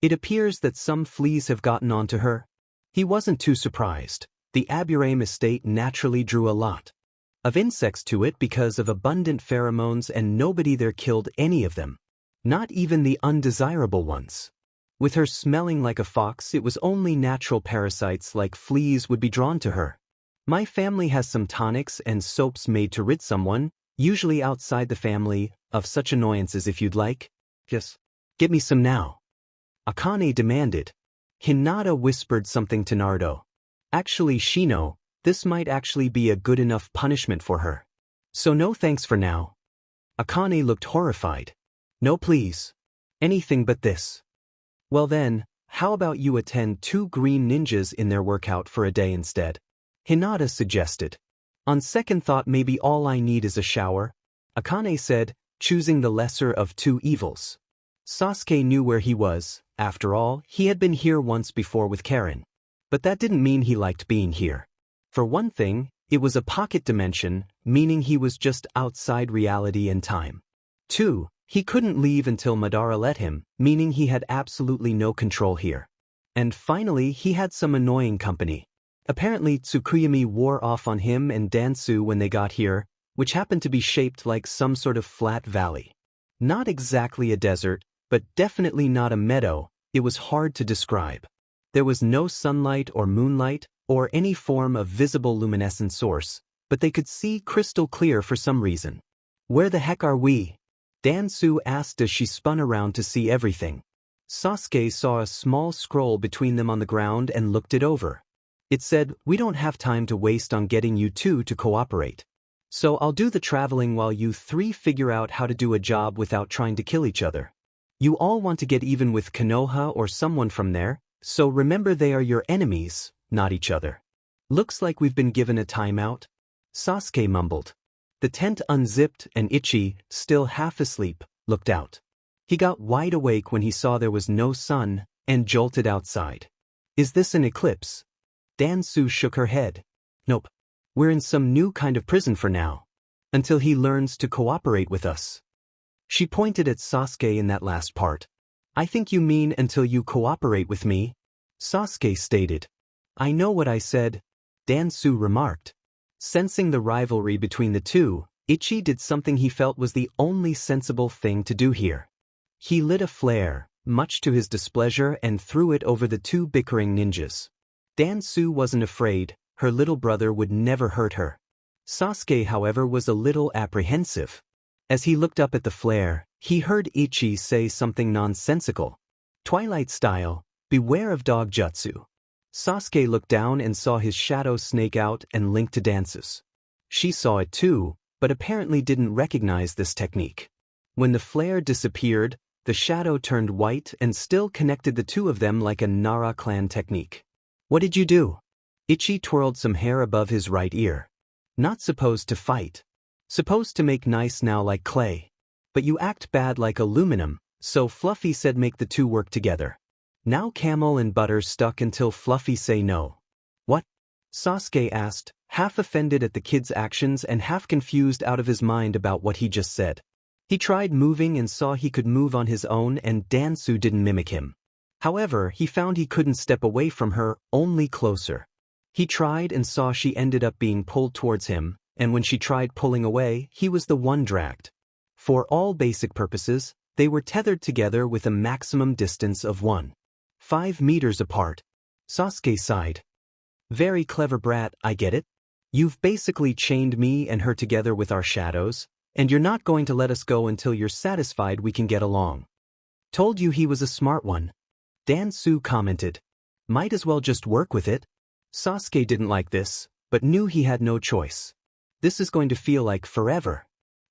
It appears that some fleas have gotten onto her. He wasn't too surprised. The Aburame estate naturally drew a lot of insects to it because of abundant pheromones, and nobody there killed any of them. Not even the undesirable ones. With her smelling like a fox, it was only natural parasites like fleas would be drawn to her. My family has some tonics and soaps made to rid someone, usually outside the family, of such annoyances if you'd like. Just get me some now. Akane demanded. Hinata whispered something to Naruto. Actually, Shino, this might actually be a good enough punishment for her. So no thanks for now. Akane looked horrified. No please. Anything but this. Well then, how about you attend 2 green ninjas in their workout for a day instead? Hinata suggested. On second thought, maybe all I need is a shower, Akane said, choosing the lesser of 2 evils. Sasuke knew where he was. After all, he had been here once before with Karen. But that didn't mean he liked being here. For one thing, it was a pocket dimension, meaning he was just outside reality and time. 2, he couldn't leave until Madara let him, meaning he had absolutely no control here. And finally, he had some annoying company. Apparently, Tsukuyomi wore off on him and Dansu when they got here, which happened to be shaped like some sort of flat valley. Not exactly a desert, but definitely not a meadow. It was hard to describe. There was no sunlight or moonlight, or any form of visible luminescent source, but they could see crystal clear for some reason. Where the heck are we? Dansu asked as she spun around to see everything. Sasuke saw a small scroll between them on the ground and looked it over. It said, "We don't have time to waste on getting you two to cooperate. So I'll do the traveling while you three figure out how to do a job without trying to kill each other. You all want to get even with Konoha or someone from there, so remember they are your enemies, not each other." "Looks like we've been given a timeout," Sasuke mumbled. The tent unzipped and Ichi, still half asleep, looked out. He got wide awake when he saw there was no sun, and jolted outside. "Is this an eclipse?" Dansu shook her head. "Nope. We're in some new kind of prison for now. Until he learns to cooperate with us." She pointed at Sasuke in that last part. "I think you mean until you cooperate with me," Sasuke stated. "I know what I said," Dansu remarked. Sensing the rivalry between the two, Ichi did something he felt was the only sensible thing to do here. He lit a flare, much to his displeasure, and threw it over the two bickering ninjas. Dansu wasn't afraid, her little brother would never hurt her. Sasuke, however, was a little apprehensive. As he looked up at the flare, he heard Ichi say something nonsensical. "Twilight style, beware of dog jutsu." Sasuke looked down and saw his shadow snake out and link to dances. She saw it too, but apparently didn't recognize this technique. When the flare disappeared, the shadow turned white and still connected the two of them like a Nara clan technique. "What did you do?" Ichi twirled some hair above his right ear. "Not supposed to fight. Supposed to make nice now like clay. But you act bad like aluminum, so Fluffy said make the two work together. Now camel and butter stuck until Fluffy say no." "What?" Sasuke asked, half offended at the kid's actions and half confused out of his mind about what he just said. He tried moving and saw he could move on his own, and Dansu didn't mimic him. However, he found he couldn't step away from her, only closer. He tried and saw she ended up being pulled towards him, and when she tried pulling away, he was the one dragged. For all basic purposes, they were tethered together with a maximum distance of 1.5 meters apart. Sasuke sighed. "Very clever brat, I get it. You've basically chained me and her together with our shadows, and you're not going to let us go until you're satisfied we can get along." "Told you he was a smart one," Dansu commented. "Might as well just work with it." Sasuke didn't like this, but knew he had no choice. "This is going to feel like forever.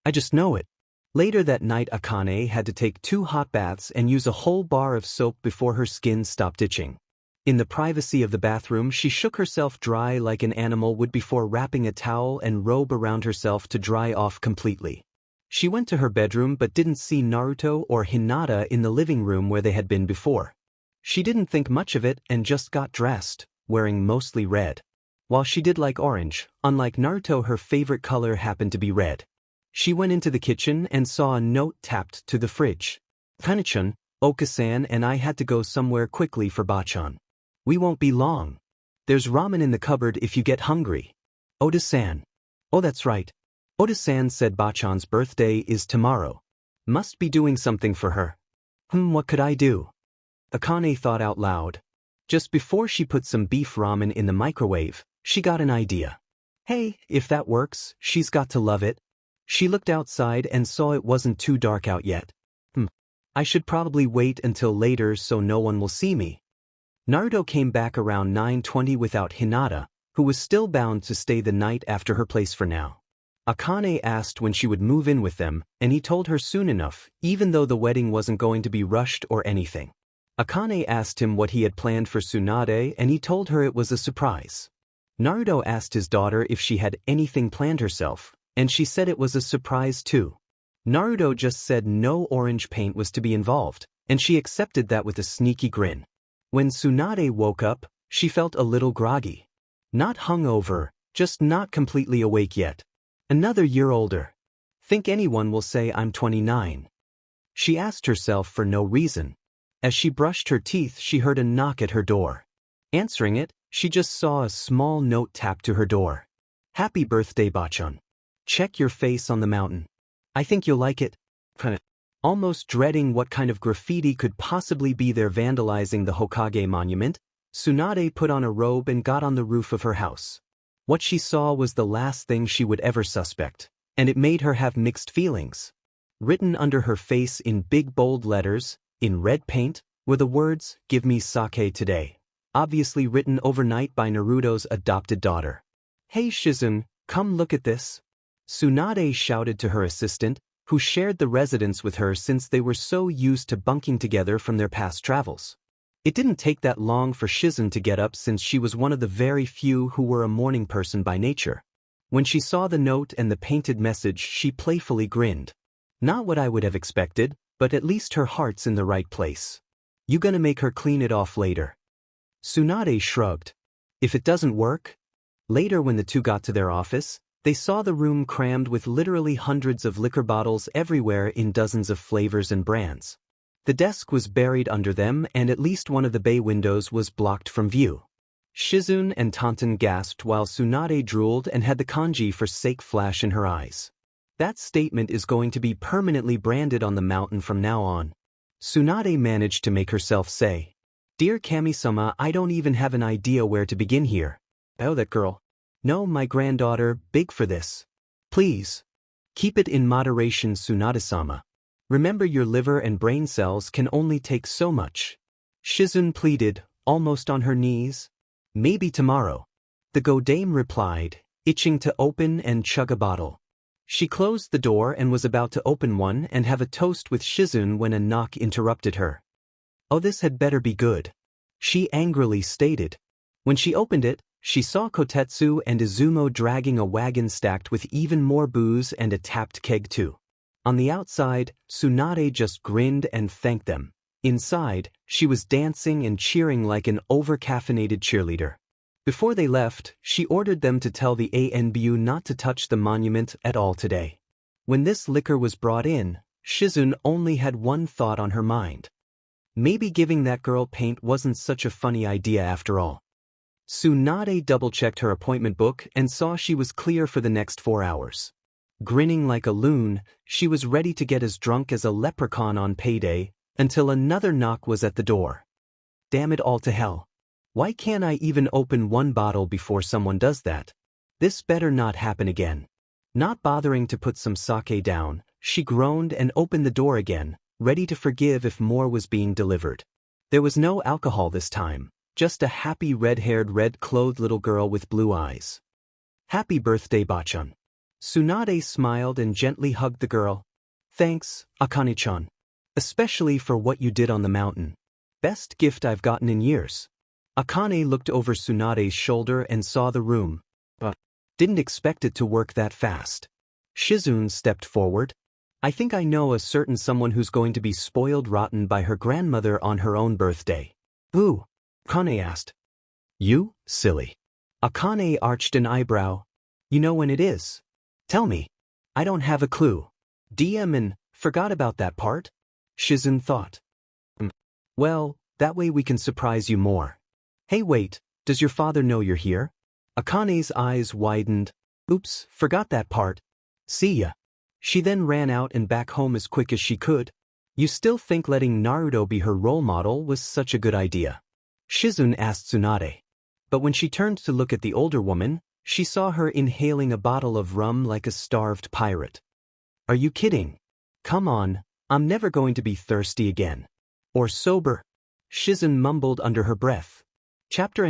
I just know it." Later that night, Akane had to take 2 hot baths and use a whole bar of soap before her skin stopped itching. In the privacy of the bathroom, she shook herself dry like an animal would before wrapping a towel and robe around herself to dry off completely. She went to her bedroom but didn't see Naruto or Hinata in the living room where they had been before. She didn't think much of it and just got dressed, wearing mostly red. While she did like orange, unlike Naruto, her favorite color happened to be red. She went into the kitchen and saw a note tapped to the fridge. "Kane-chan, Okasan and I had to go somewhere quickly for bachan. We won't be long. There's ramen in the cupboard if you get hungry. Oda-san." "Oh, that's right. Oda-san said bachan's birthday is tomorrow. Must be doing something for her. What could I do?" Akane thought out loud. Just before she put some beef ramen in the microwave, she got an idea. "Hey, if that works, she's got to love it." She looked outside and saw it wasn't too dark out yet. I should probably wait until later so no one will see me." Naruto came back around 9:20 without Hinata, who was still bound to stay the night after her place for now. Akane asked when she would move in with them, and he told her soon enough, even though the wedding wasn't going to be rushed or anything. Akane asked him what he had planned for Tsunade, and he told her it was a surprise. Naruto asked his daughter if she had anything planned herself, and she said it was a surprise too. Naruto just said no orange paint was to be involved, and she accepted that with a sneaky grin. When Tsunade woke up, she felt a little groggy. Not hungover, just not completely awake yet. Another year older. Think anyone will say I'm 29? She asked herself for no reason. As she brushed her teeth, she heard a knock at her door. Answering it, she just saw a small note tapped to her door. "Happy birthday, Bachan. Check your face on the mountain. I think you'll like it." Almost dreading what kind of graffiti could possibly be there vandalizing the Hokage monument, Tsunade put on a robe and got on the roof of her house. What she saw was the last thing she would ever suspect, and it made her have mixed feelings. Written under her face in big bold letters, in red paint, were the words, "Give me sake today," obviously written overnight by Naruto's adopted daughter. "Hey Shizune, come look at this." Tsunade shouted to her assistant, who shared the residence with her since they were so used to bunking together from their past travels. It didn't take that long for Shizune to get up since she was one of the very few who were a morning person by nature. When she saw the note and the painted message, she playfully grinned. Not what I would have expected, but at least her heart's in the right place. You gonna make her clean it off later? Tsunade shrugged. If it doesn't work? Later when the two got to their office, they saw the room crammed with literally hundreds of liquor bottles everywhere in dozens of flavors and brands. The desk was buried under them and at least one of the bay windows was blocked from view. Shizune and Tonton gasped while Tsunade drooled and had the kanji for sake flash in her eyes. That statement is going to be permanently branded on the mountain from now on. Tsunade managed to make herself say, "Dear Kami-sama, I don't even have an idea where to begin here." "Oh, that girl." "No, my granddaughter, big for this. Please. Keep it in moderation, Tsunade-sama. Remember your liver and brain cells can only take so much." Shizune pleaded, almost on her knees. "Maybe tomorrow." The Godame replied, itching to open and chug a bottle. She closed the door and was about to open one and have a toast with Shizune when a knock interrupted her. "Oh, this had better be good," she angrily stated. When she opened it, she saw Kotetsu and Izumo dragging a wagon stacked with even more booze and a tapped keg too. On the outside, Tsunade just grinned and thanked them. Inside, she was dancing and cheering like an over-caffeinated cheerleader. Before they left, she ordered them to tell the ANBU not to touch the monument at all today. When this liquor was brought in, Shizune only had one thought on her mind. Maybe giving that girl paint wasn't such a funny idea after all. Tsunade double-checked her appointment book and saw she was clear for the next 4 hours. Grinning like a loon, she was ready to get as drunk as a leprechaun on payday, until another knock was at the door. Damn it all to hell. Why can't I even open one bottle before someone does that? This better not happen again. Not bothering to put some sake down, she groaned and opened the door again, ready to forgive if more was being delivered. There was no alcohol this time, just a happy red-haired red-clothed little girl with blue eyes. "Happy birthday, Bachan." Tsunade smiled and gently hugged the girl. "Thanks, Akane-chan. Especially for what you did on the mountain. Best gift I've gotten in years." Akane looked over Tsunade's shoulder and saw the room, but didn't expect it to work that fast. Shizune stepped forward. "I think I know a certain someone who's going to be spoiled rotten by her grandmother on her own birthday." "Who?" Akane asked. "You, silly." Akane arched an eyebrow. "You know when it is? Tell me." "I don't have a clue." "DM forgot about that part?" Shizune thought. "Well, that way we can surprise you more." "Hey wait, does your father know you're here?" Akane's eyes widened. "Oops, forgot that part. See ya." She then ran out and back home as quick as she could. "You still think letting Naruto be her role model was such a good idea?" Shizune asked Tsunade. But when she turned to look at the older woman, she saw her inhaling a bottle of rum like a starved pirate. "Are you kidding? Come on, I'm never going to be thirsty again. Or sober." Shizune mumbled under her breath. Chapter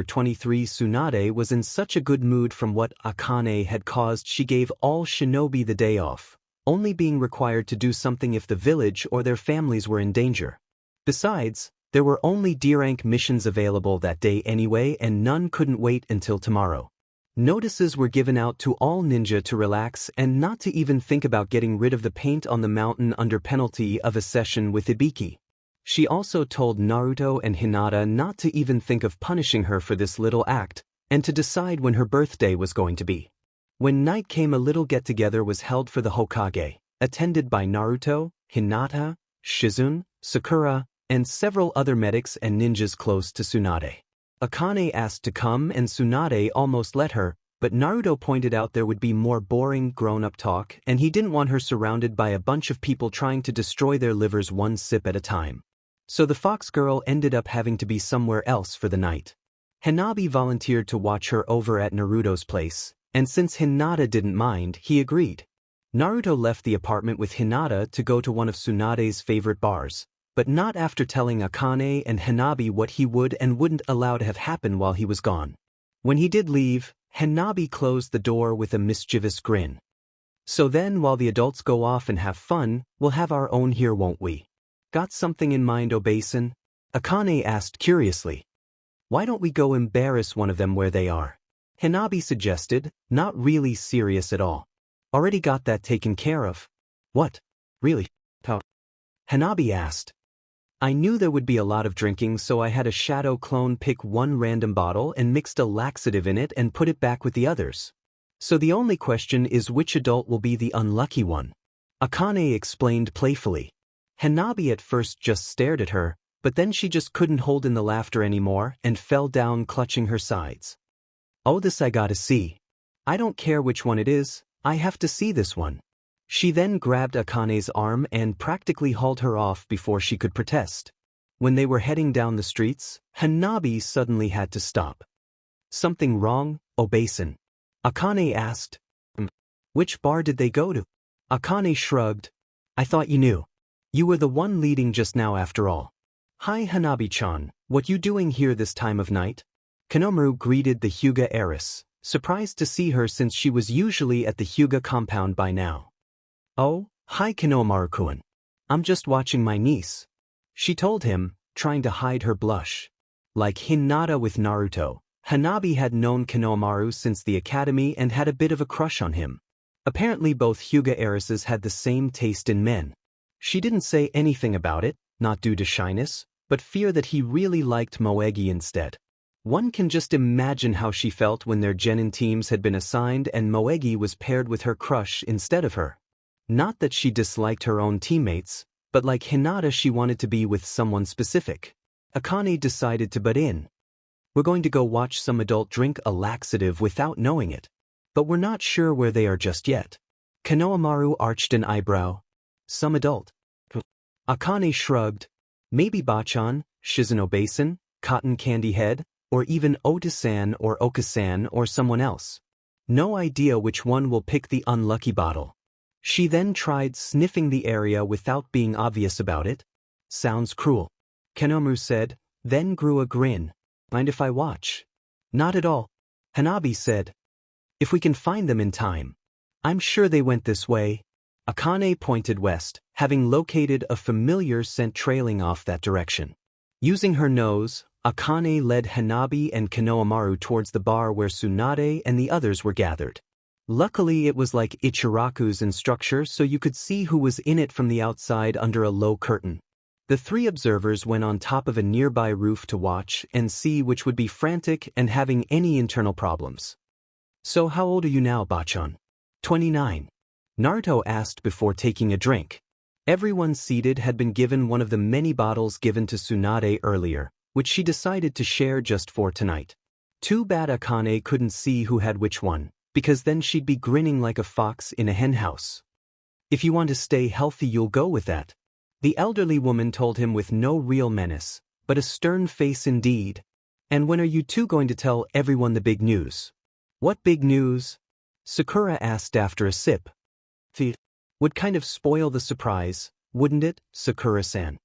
23. Tsunade was in such a good mood from what Akane had caused she gave all shinobi the day off, only being required to do something if the village or their families were in danger. Besides, there were only D-rank missions available that day anyway and none couldn't wait until tomorrow. Notices were given out to all ninja to relax and not to even think about getting rid of the paint on the mountain under penalty of a session with Ibiki. She also told Naruto and Hinata not to even think of punishing her for this little act, and to decide when her birthday was going to be. When night came, a little get-together was held for the Hokage, attended by Naruto, Hinata, Shizune, Sakura, and several other medics and ninjas close to Tsunade. Akane asked to come and Tsunade almost let her, but Naruto pointed out there would be more boring, grown-up talk, and he didn't want her surrounded by a bunch of people trying to destroy their livers one sip at a time. So the fox girl ended up having to be somewhere else for the night. Hanabi volunteered to watch her over at Naruto's place, and since Hinata didn't mind, he agreed. Naruto left the apartment with Hinata to go to one of Tsunade's favorite bars, but not after telling Akane and Hanabi what he would and wouldn't allow to have happen while he was gone. When he did leave, Hanabi closed the door with a mischievous grin. So then, while the adults go off and have fun, we'll have our own here, won't we? Got something in mind, Obasan? Akane asked curiously. Why don't we go embarrass one of them where they are? Hanabi suggested, not really serious at all. Already got that taken care of. What? Really? How? Hanabi asked. I knew there would be a lot of drinking, so I had a shadow clone pick one random bottle and mixed a laxative in it and put it back with the others. So the only question is which adult will be the unlucky one. Akane explained playfully. Hanabi at first just stared at her, but then she just couldn't hold in the laughter anymore and fell down clutching her sides. Oh, this I gotta see. I don't care which one it is, I have to see this one. She then grabbed Akane's arm and practically hauled her off before she could protest. When they were heading down the streets, Hanabi suddenly had to stop. Something wrong, Obasan? Akane asked. Which bar did they go to? Akane shrugged. I thought you knew. You were the one leading just now after all. Hi Hanabi-chan, what you doing here this time of night? Konomaru greeted the Huga heiress, surprised to see her since she was usually at the Huga compound by now. Oh, hi Konomaru-kun. I'm just watching my niece. She told him, trying to hide her blush. Like Hinata with Naruto, Hanabi had known Konomaru since the academy and had a bit of a crush on him. Apparently both Huga heiresses had the same taste in men. She didn't say anything about it, not due to shyness, but fear that he really liked Moegi instead. One can just imagine how she felt when their genin teams had been assigned and Moegi was paired with her crush instead of her. Not that she disliked her own teammates, but like Hinata she wanted to be with someone specific. Akane decided to butt in. We're going to go watch some adult drink a laxative without knowing it. But we're not sure where they are just yet. Konohamaru arched an eyebrow. Some adult. Akane shrugged. Maybe Bachan, Shizuno-basin, Cotton Candy Head, or even Oda-san or Okasan or someone else. No idea which one will pick the unlucky bottle. She then tried sniffing the area without being obvious about it. Sounds cruel. Konomaru said, then grew a grin. Mind if I watch? Not at all. Hanabi said. If we can find them in time. I'm sure they went this way. Akane pointed west, having located a familiar scent trailing off that direction. Using her nose, Akane led Hanabi and Konohamaru towards the bar where Tsunade and the others were gathered. Luckily it was like Ichiraku's in structure so you could see who was in it from the outside under a low curtain. The three observers went on top of a nearby roof to watch and see which would be frantic and having any internal problems. So how old are you now, Bachan? 29. Naruto asked before taking a drink. Everyone seated had been given one of the many bottles given to Tsunade earlier, which she decided to share just for tonight. Too bad Akane couldn't see who had which one, because then she'd be grinning like a fox in a henhouse. If you want to stay healthy you'll go with that. The elderly woman told him with no real menace, but a stern face indeed. And when are you two going to tell everyone the big news? What big news? Sakura asked after a sip. Would kind of spoil the surprise, wouldn't it, Sakura-san?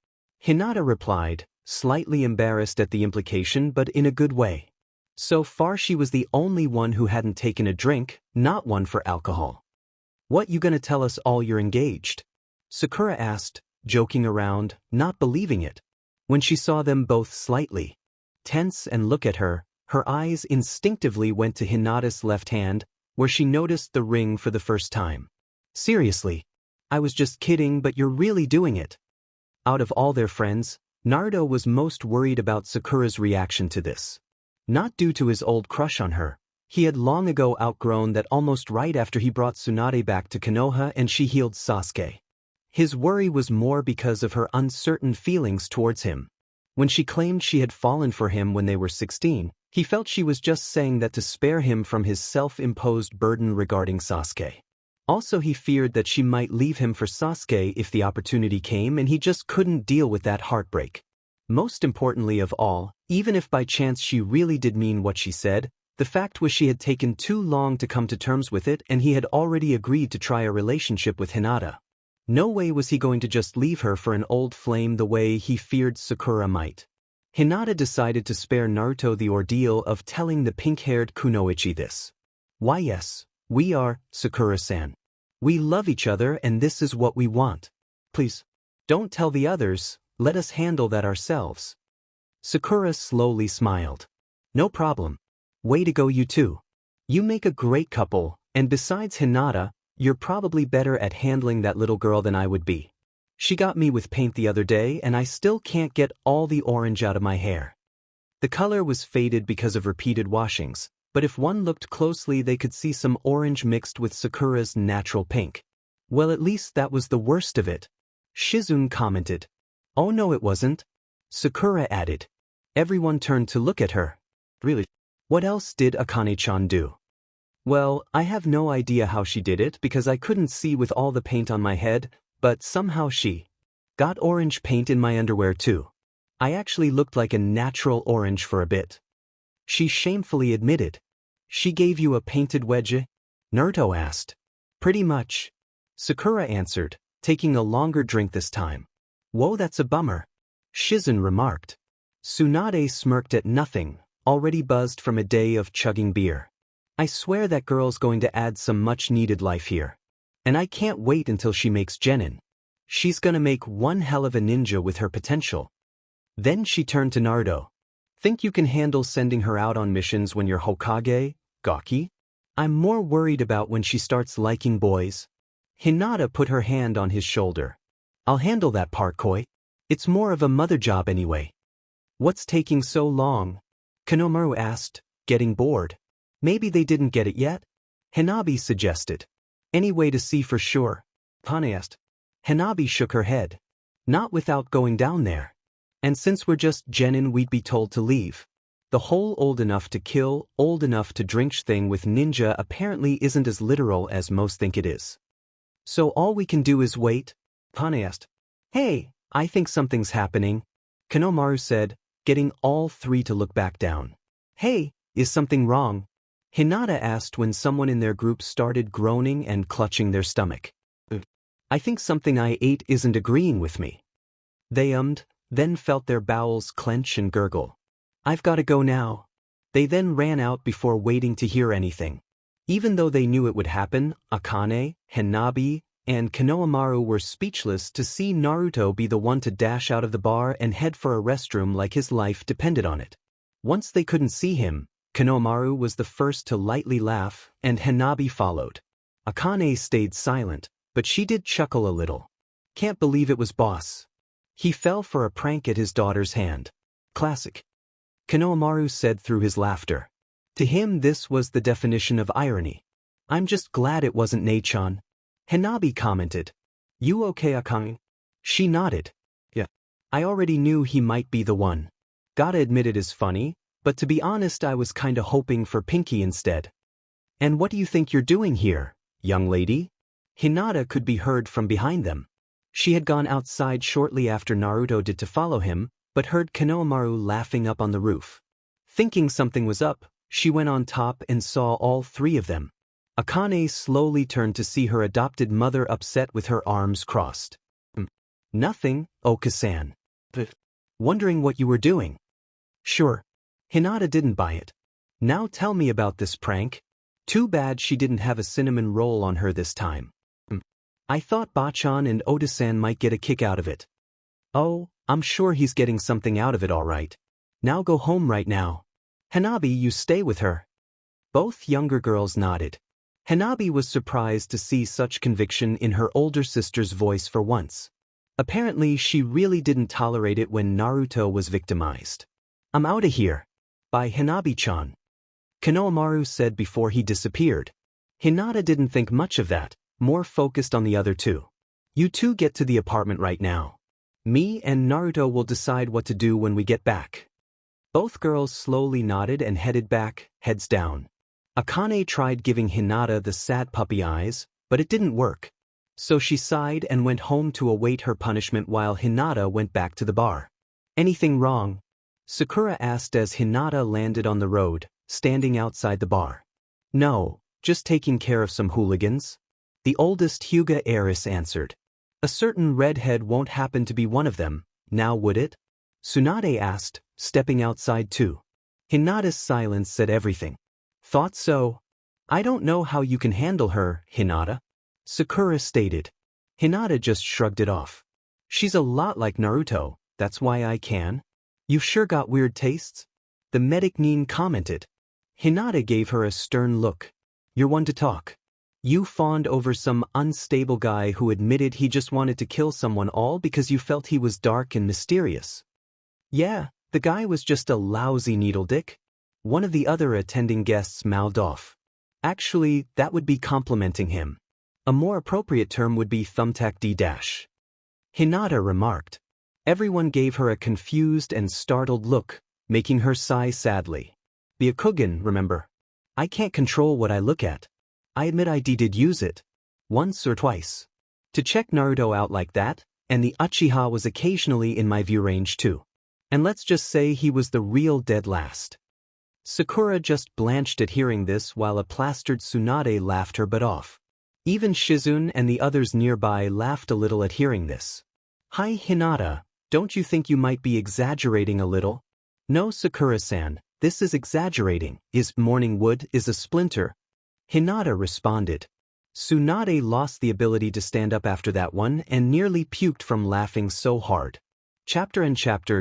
Hinata replied, slightly embarrassed at the implication but in a good way. So far she was the only one who hadn't taken a drink, not one for alcohol. What you gonna tell us all you're engaged? Sakura asked, joking around, not believing it. When she saw them both slightly tense and look at her, her eyes instinctively went to Hinata's left hand, where she noticed the ring for the first time. Seriously? I was just kidding, but you're really doing it. Out of all their friends, Naruto was most worried about Sakura's reaction to this. Not due to his old crush on her. He had long ago outgrown that almost right after he brought Tsunade back to Konoha and she healed Sasuke. His worry was more because of her uncertain feelings towards him. When she claimed she had fallen for him when they were 16, He felt she was just saying that to spare him from his self-imposed burden regarding Sasuke. Also, he feared that she might leave him for Sasuke if the opportunity came, and he just couldn't deal with that heartbreak. Most importantly of all, even if by chance she really did mean what she said, the fact was she had taken too long to come to terms with it, and he had already agreed to try a relationship with Hinata. No way was he going to just leave her for an old flame the way he feared Sakura might. Hinata decided to spare Naruto the ordeal of telling the pink-haired kunoichi this. Why yes, we are, Sakura-san. We love each other and this is what we want. Please, don't tell the others, let us handle that ourselves. Sakura slowly smiled. No problem. Way to go you two. You make a great couple, and besides Hinata, you're probably better at handling that little girl than I would be. She got me with paint the other day and I still can't get all the orange out of my hair. The color was faded because of repeated washings, but if one looked closely they could see some orange mixed with Sakura's natural pink. Well, at least that was the worst of it. Shizune commented. Oh no it wasn't. Sakura added. Everyone turned to look at her. Really? What else did Akane-chan do? Well, I have no idea how she did it because I couldn't see with all the paint on my head, but somehow she got orange paint in my underwear too. I actually looked like a natural orange for a bit. She shamefully admitted. She gave you a painted wedge? Naruto asked. Pretty much. Sakura answered, taking a longer drink this time. Whoa, that's a bummer. Shizune remarked. Tsunade smirked at nothing, already buzzed from a day of chugging beer. I swear that girl's going to add some much-needed life here. And I can't wait until she makes genin. She's gonna make one hell of a ninja with her potential. Then she turned to Naruto. Think you can handle sending her out on missions when you're Hokage, Gaki? I'm more worried about when she starts liking boys. Hinata put her hand on his shoulder. I'll handle that part, Koi. It's more of a mother job anyway. What's taking so long? Konomaru asked, getting bored. Maybe they didn't get it yet? Hanabi suggested. Any way to see for sure? Hane asked. Hanabi shook her head. Not without going down there. And since we're just genin we'd be told to leave. The whole old enough to kill, old enough to drink thing with ninja apparently isn't as literal as most think it is. So all we can do is wait? Hane asked. Hey, I think something's happening. Konomaru said, getting all three to look back down. Hey, is something wrong? Hinata asked when someone in their group started groaning and clutching their stomach. I think something I ate isn't agreeing with me. They then felt their bowels clench and gurgle. I've got to go now. They then ran out before waiting to hear anything. Even though they knew it would happen, Akane, Hanabi, and Konohamaru were speechless to see Naruto be the one to dash out of the bar and head for a restroom like his life depended on it. Once they couldn't see him, Konohamaru was the first to lightly laugh, and Hanabi followed. Akane stayed silent, but she did chuckle a little. Can't believe it was boss. He fell for a prank at his daughter's hand. Classic. Konohamaru said through his laughter. To him this was the definition of irony. I'm just glad it wasn't Nei-chan. Hanabi commented. You okay, Akane? She nodded. Yeah. I already knew he might be the one. Gotta admit it is funny, but to be honest I was kinda hoping for Pinky instead. And what do you think you're doing here, young lady? Hinata could be heard from behind them. She had gone outside shortly after Naruto did to follow him, but heard Konohamaru laughing up on the roof. Thinking something was up, she went on top and saw all three of them. Akane slowly turned to see her adopted mother upset with her arms crossed. Nothing, Oka-san. Wondering what you were doing. Sure. Hinata didn't buy it. Now tell me about this prank. Too bad she didn't have a cinnamon roll on her this time. I thought Bachan and Oda-san might get a kick out of it. Oh, I'm sure he's getting something out of it all right. Now go home right now. Hanabi, you stay with her. Both younger girls nodded. Hanabi was surprised to see such conviction in her older sister's voice for once. Apparently she really didn't tolerate it when Naruto was victimized. I'm outta here. By Hanabi-chan. Konohamaru said before he disappeared. Hinata didn't think much of that, more focused on the other two. You two get to the apartment right now. Me and Naruto will decide what to do when we get back. Both girls slowly nodded and headed back, heads down. Akane tried giving Hinata the sad puppy eyes, but it didn't work. So she sighed and went home to await her punishment while Hinata went back to the bar. Anything wrong? Sakura asked as Hinata landed on the road, standing outside the bar. No, just taking care of some hooligans. The oldest Huga heiress answered. A certain redhead won't happen to be one of them, now would it? Tsunade asked, stepping outside too. Hinata's silence said everything. Thought so. I don't know how you can handle her, Hinata. Sakura stated. Hinata just shrugged it off. She's a lot like Naruto, that's why I can. You've sure got weird tastes? The medic Nin commented. Hinata gave her a stern look. You're one to talk. You fawned over some unstable guy who admitted he just wanted to kill someone all because you felt he was dark and mysterious. Yeah, the guy was just a lousy needle dick. One of the other attending guests mouthed off. Actually, that would be complimenting him. A more appropriate term would be thumbtack D-. Hinata remarked. Everyone gave her a confused and startled look, making her sigh sadly. The Akugan, remember? I can't control what I look at. I admit I did use it. Once or twice. To check Naruto out like that, and the Uchiha was occasionally in my view range too. And let's just say he was the real dead last. Sakura just blanched at hearing this while a plastered Tsunade laughed her butt off. Even Shizune and the others nearby laughed a little at hearing this. Hi Hinata, don't you think you might be exaggerating a little? No Sakura-san, this is exaggerating. Is morning wood is a splinter? Hinata responded. Tsunade lost the ability to stand up after that one and nearly puked from laughing so hard. Chapter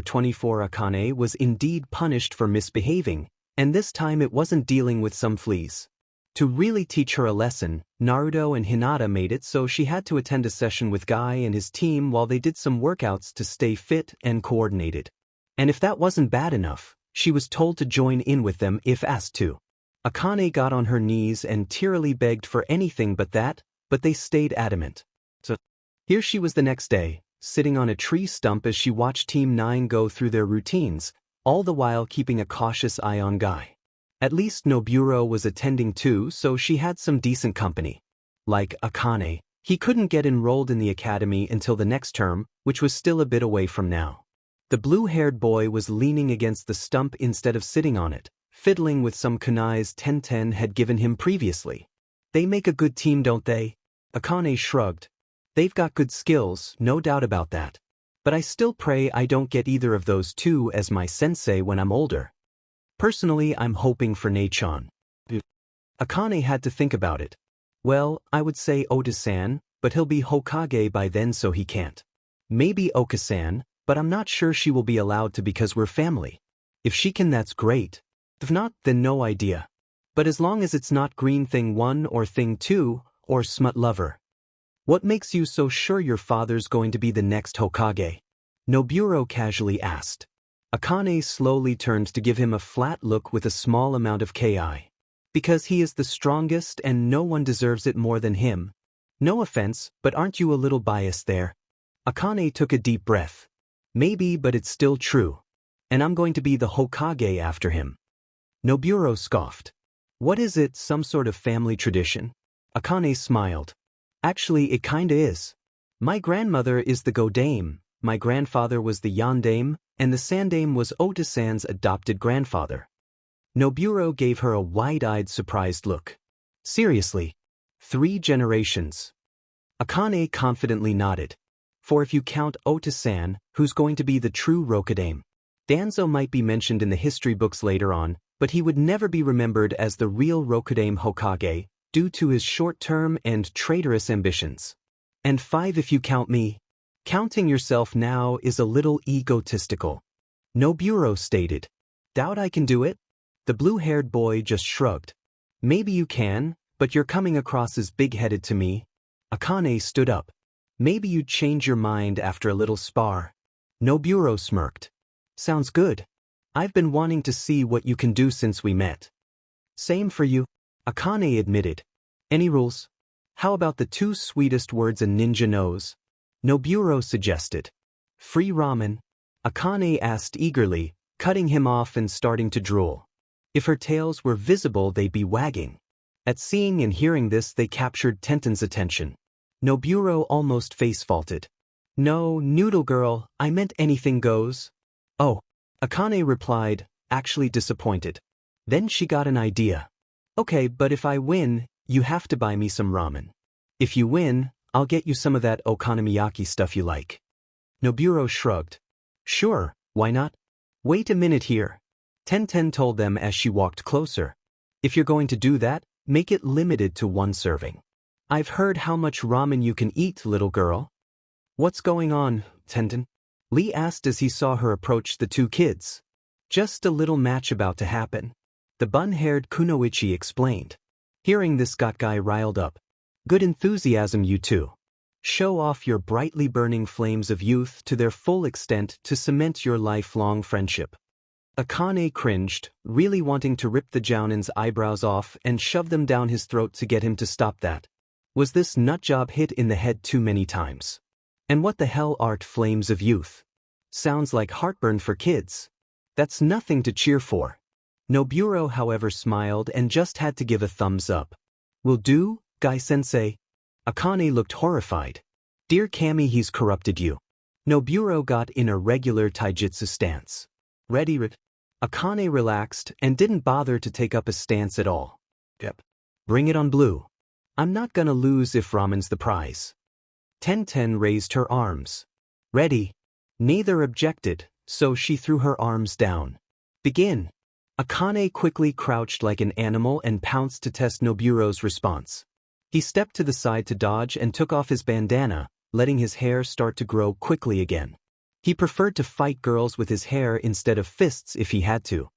24 Akane was indeed punished for misbehaving, and this time it wasn't dealing with some fleas. To really teach her a lesson, Naruto and Hinata made it so she had to attend a session with Guy and his team while they did some workouts to stay fit and coordinated. And if that wasn't bad enough, she was told to join in with them if asked to. Akane got on her knees and tearily begged for anything but that, but they stayed adamant. So, here she was the next day, sitting on a tree stump as she watched Team 9 go through their routines, all the while keeping a cautious eye on Guy. At least Noburo was attending too, so she had some decent company. Like Akane, he couldn't get enrolled in the academy until the next term, which was still a bit away from now. The blue-haired boy was leaning against the stump instead of sitting on it, fiddling with some kunais Tenten had given him previously. They make a good team, don't they? Akane shrugged. They've got good skills, no doubt about that. But I still pray I don't get either of those two as my sensei when I'm older. Personally, I'm hoping for Neichan. Akane had to think about it. Well, I would say Ota-san, but he'll be Hokage by then so he can't. Maybe Oka-san, but I'm not sure she will be allowed to because we're family. If she can, that's great. If not, then no idea. But as long as it's not Green Thing 1 or Thing 2, or Smut Lover. What makes you so sure your father's going to be the next Hokage? Noburo casually asked. Akane slowly turned to give him a flat look with a small amount of ki. Because he is the strongest and no one deserves it more than him. No offense, but aren't you a little biased there? Akane took a deep breath. Maybe, but it's still true. And I'm going to be the Hokage after him. Noburo scoffed. What is it, some sort of family tradition? Akane smiled. Actually, it kinda is. My grandmother is the Godame, my grandfather was the Yandame, and the Sandame was Ota-san's adopted grandfather. Noburo gave her a wide-eyed surprised look. Seriously? 3 generations. Akane confidently nodded. For if you count Ota-san, who's going to be the true Rokudame. Danzo might be mentioned in the history books later on, but he would never be remembered as the real Rokudame Hokage, due to his short-term and traitorous ambitions. And 5 if you count me. Counting yourself now is a little egotistical. Noburo stated. Doubt I can do it? The blue-haired boy just shrugged. Maybe you can, but you're coming across as big-headed to me. Akane stood up. Maybe you'd change your mind after a little spar. Noburo smirked. Sounds good. I've been wanting to see what you can do since we met. Same for you, Akane admitted. Any rules? How about the 2 sweetest words a ninja knows? Noburo suggested. Free ramen? Akane asked eagerly, cutting him off and starting to drool. If her tails were visible, they'd be wagging. At seeing and hearing this, they captured Tenten's attention. Noburo almost face-faulted. "No, noodle girl, I meant anything goes." "Oh," Akane replied, actually disappointed. Then she got an idea. "Okay, but if I win, you have to buy me some ramen. If you win, I'll get you some of that okonomiyaki stuff you like." Noburo shrugged. "Sure, why not? Wait a minute here." Tenten told them as she walked closer. "If you're going to do that, make it limited to one serving. I've heard how much ramen you can eat, little girl." "What's going on, Tenten?" Lee asked as he saw her approach the two kids. "Just a little match about to happen," the bun-haired Kunoichi explained. Hearing this got Guy riled up. "Good enthusiasm, you two. Show off your brightly burning flames of youth to their full extent to cement your lifelong friendship." Akane cringed, really wanting to rip the Jounin's eyebrows off and shove them down his throat to get him to stop that. Was this nutjob hit in the head too many times? And what the hell art flames of youth? Sounds like heartburn for kids. That's nothing to cheer for. Noburo, however, smiled and just had to give a thumbs up. "Will do, Guy-sensei." Akane looked horrified. "Dear Kami, he's corrupted you." Noburo got in a regular taijutsu stance. "Ready?" Akane relaxed and didn't bother to take up a stance at all. "Yep. Bring it on, blue. I'm not gonna lose if ramen's the prize." Tenten raised her arms. "Ready." Neither objected, so she threw her arms down. "Begin." Akane quickly crouched like an animal and pounced to test Noburo's response. He stepped to the side to dodge and took off his bandana, letting his hair start to grow quickly again. He preferred to fight girls with his hair instead of fists if he had to.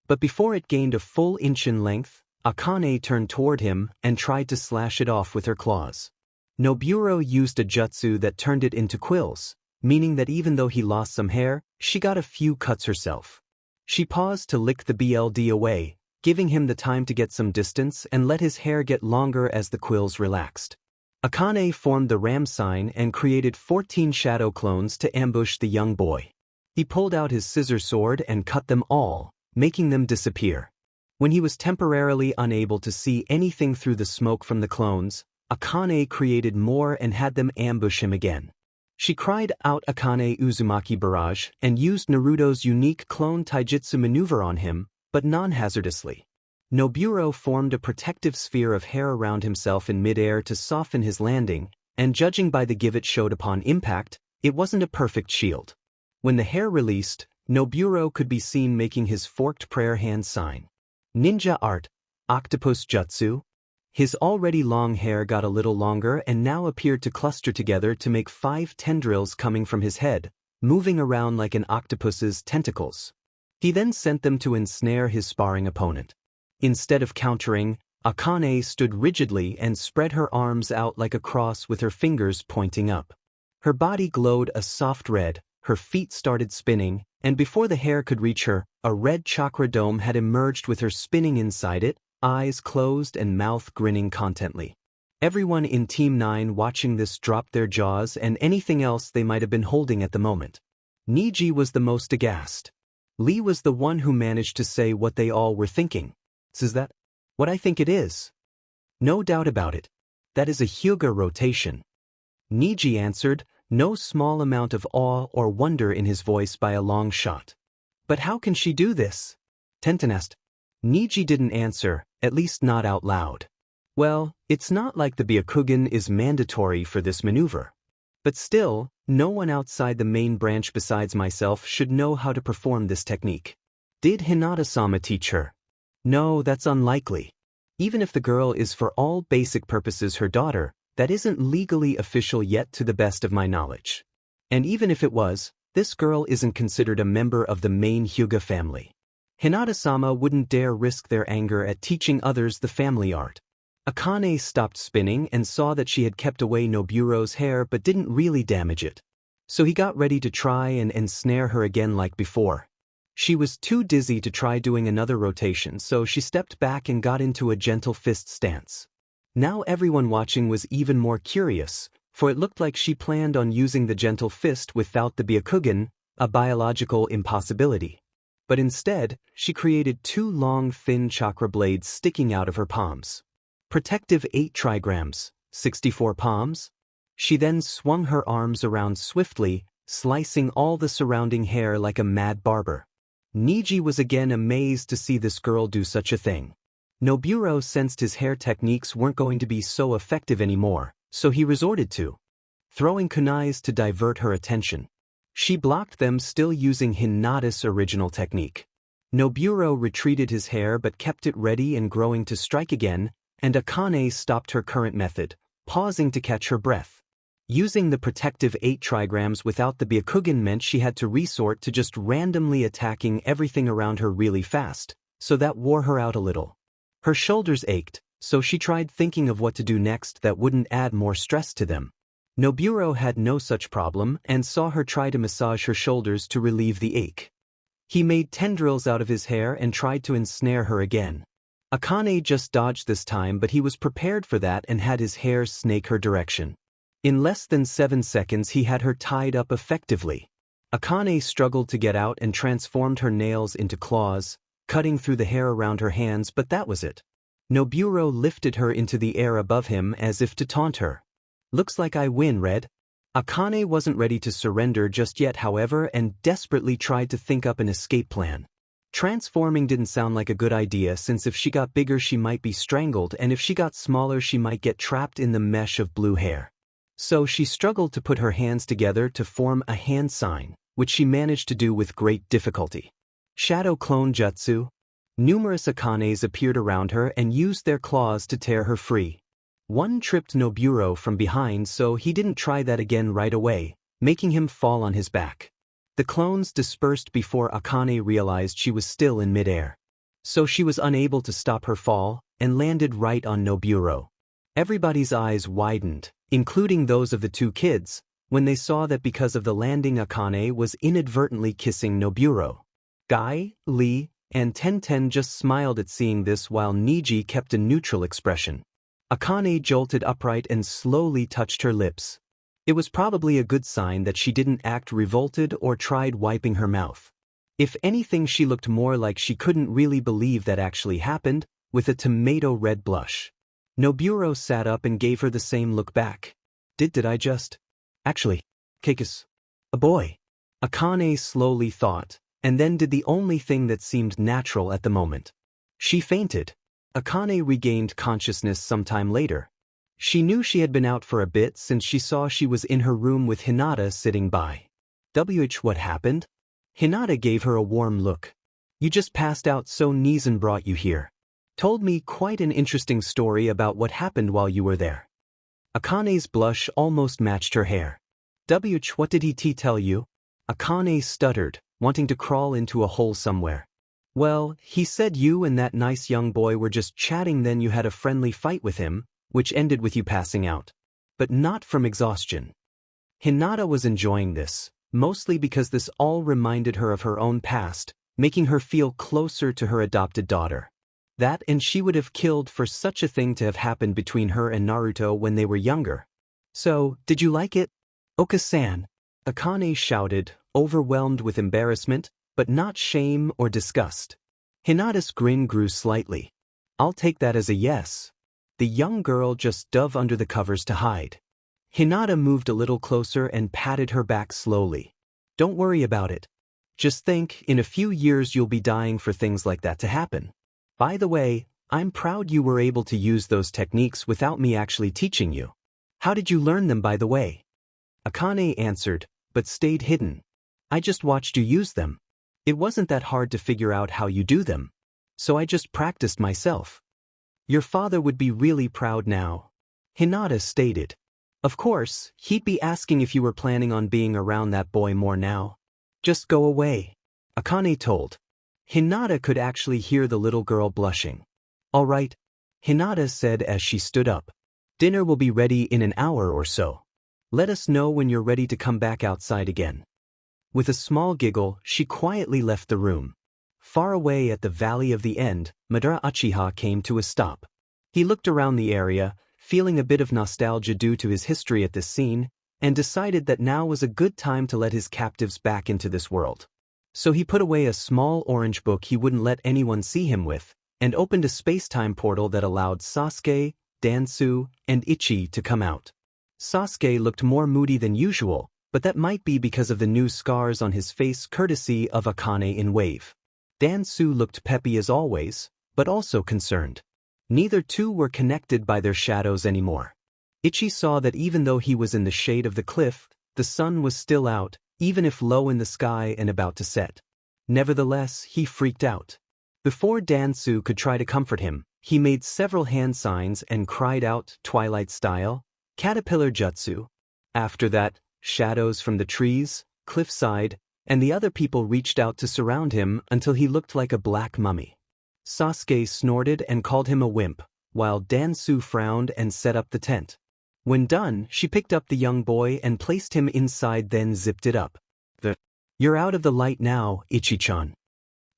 But before it gained a full inch in length, Akane turned toward him and tried to slash it off with her claws. Noburo used a jutsu that turned it into quills, meaning that even though he lost some hair, she got a few cuts herself. She paused to lick the BLD away, giving him the time to get some distance and let his hair get longer as the quills relaxed. Akane formed the ram sign and created 14 shadow clones to ambush the young boy. He pulled out his scissor sword and cut them all, making them disappear. When he was temporarily unable to see anything through the smoke from the clones, Akane created more and had them ambush him again. She cried out Akane Uzumaki Barrage and used Naruto's unique clone taijutsu maneuver on him, but non-hazardously. Noburo formed a protective sphere of hair around himself in midair to soften his landing, and judging by the give it showed upon impact, it wasn't a perfect shield. When the hair released, Noburo could be seen making his forked prayer hand sign. Ninja art, octopus jutsu. His already long hair got a little longer and now appeared to cluster together to make 5 tendrils coming from his head, moving around like an octopus's tentacles. He then sent them to ensnare his sparring opponent. Instead of countering, Akane stood rigidly and spread her arms out like a cross with her fingers pointing up. Her body glowed a soft red, her feet started spinning, and before the hair could reach her, a red chakra dome had emerged with her spinning inside it, eyes closed and mouth grinning contently. Everyone in Team 9 watching this dropped their jaws and anything else they might have been holding at the moment. Niji was the most aghast. Lee was the one who managed to say what they all were thinking. "Is that what I think it is?" "No doubt about it. That is a Huga rotation." Niji answered, no small amount of awe or wonder in his voice by a long shot. "But how can she do this?" Tenten asked. Niji didn't answer, at least not out loud. "Well, it's not like the Byakugan is mandatory for this maneuver. But still, no one outside the main branch besides myself should know how to perform this technique. Did Hinata-sama teach her?" "No, that's unlikely. Even if the girl is for all basic purposes her daughter, that isn't legally official yet to the best of my knowledge. And even if it was, this girl isn't considered a member of the main Huga family. Hinata-sama wouldn't dare risk their anger at teaching others the family art." Akane stopped spinning and saw that she had kept away Noburo's hair but didn't really damage it. So he got ready to try and ensnare her again like before. She was too dizzy to try doing another rotation, so she stepped back and got into a gentle fist stance. Now everyone watching was even more curious, for it looked like she planned on using the gentle fist without the Byakugan, a biological impossibility. But instead, she created 2 long thin chakra blades sticking out of her palms. Protective 8 trigrams, 64 palms? She then swung her arms around swiftly, slicing all the surrounding hair like a mad barber. Niji was again amazed to see this girl do such a thing. Noburo sensed his hair techniques weren't going to be so effective anymore, so he resorted to throwing kunais to divert her attention. She blocked them, still using Hinata's original technique. Noburo retreated his hair but kept it ready and growing to strike again, and Akane stopped her current method, pausing to catch her breath. Using the protective 8 trigrams without the Byakugan meant she had to resort to just randomly attacking everything around her really fast, so that wore her out a little. Her shoulders ached, so she tried thinking of what to do next that wouldn't add more stress to them. Noburo had no such problem and saw her try to massage her shoulders to relieve the ache. He made tendrils out of his hair and tried to ensnare her again. Akane just dodged this time, but he was prepared for that and had his hair snake her direction. In less than 7 seconds he had her tied up effectively. Akane struggled to get out and transformed her nails into claws, cutting through the hair around her hands, but that was it. Noburo lifted her into the air above him as if to taunt her. "Looks like I win, Red." Akane wasn't ready to surrender just yet, however, and desperately tried to think up an escape plan. Transforming didn't sound like a good idea, since if she got bigger she might be strangled, and if she got smaller she might get trapped in the mesh of blue hair. So she struggled to put her hands together to form a hand sign, which she managed to do with great difficulty. Shadow Clone Jutsu. Numerous Akanes appeared around her and used their claws to tear her free. One tripped Noburo from behind, so he didn't try that again right away, making him fall on his back. The clones dispersed before Akane realized she was still in midair. So she was unable to stop her fall, and landed right on Noburo. Everybody's eyes widened, including those of the 2 kids, when they saw that because of the landing Akane was inadvertently kissing Noburo. Guy, Lee, and Tenten just smiled at seeing this, while Niji kept a neutral expression. Akane jolted upright and slowly touched her lips. It was probably a good sign that she didn't act revolted or tried wiping her mouth. If anything, she looked more like she couldn't really believe that actually happened, with a tomato-red blush. Noburo sat up and gave her the same look back. Did I just? Actually, Kekus. A boy. Akane slowly thought, and then did the only thing that seemed natural at the moment. She fainted. Akane regained consciousness sometime later. She knew she had been out for a bit since she saw she was in her room with Hinata sitting by. What happened? Hinata gave her a warm look. "You just passed out, so Nizan brought you here. Told me quite an interesting story about what happened while you were there." Akane's blush almost matched her hair. What did he tell you?" Akane stuttered, wanting to crawl into a hole somewhere. "Well, he said you and that nice young boy were just chatting, then you had a friendly fight with him, which ended with you passing out. But not from exhaustion." Hinata was enjoying this, mostly because this all reminded her of her own past, making her feel closer to her adopted daughter. That, and she would have killed for such a thing to have happened between her and Naruto when they were younger. "So, did you like it?" "Oka-san," Akane shouted, overwhelmed with embarrassment, but not shame or disgust. Hinata's grin grew slightly. "I'll take that as a yes." The young girl just dove under the covers to hide. Hinata moved a little closer and patted her back slowly. "Don't worry about it. Just think, in a few years you'll be dying for things like that to happen. By the way, I'm proud you were able to use those techniques without me actually teaching you. How did you learn them, by the way?" Akane answered, but stayed hidden. "I just watched you use them. It wasn't that hard to figure out how you do them. So I just practiced myself." "Your father would be really proud now," Hinata stated. "Of course, he'd be asking if you were planning on being around that boy more now." "Just go away," Akane told. Hinata could actually hear the little girl blushing. "All right," Hinata said as she stood up. "Dinner will be ready in an hour or so. Let us know when you're ready to come back outside again." With a small giggle, she quietly left the room. Far away at the Valley of the End, Madara Uchiha came to a stop. He looked around the area, feeling a bit of nostalgia due to his history at this scene, and decided that now was a good time to let his captives back into this world. So he put away a small orange book he wouldn't let anyone see him with, and opened a space-time portal that allowed Sasuke, Dansu, and Ichi to come out. Sasuke looked more moody than usual, but that might be because of the new scars on his face courtesy of Akane in Wave. Dansu looked peppy as always, but also concerned. Neither two were connected by their shadows anymore. Ichi saw that even though he was in the shade of the cliff, the sun was still out, even if low in the sky and about to set. Nevertheless, he freaked out. Before Dansu could try to comfort him, he made several hand signs and cried out, Twilight style, Caterpillar Jutsu. After that, shadows from the trees, cliffside, and the other people reached out to surround him until he looked like a black mummy. Sasuke snorted and called him a wimp, while Dansu frowned and set up the tent. When done, she picked up the young boy and placed him inside, then zipped it up. You're out of the light now, Ichi-chan.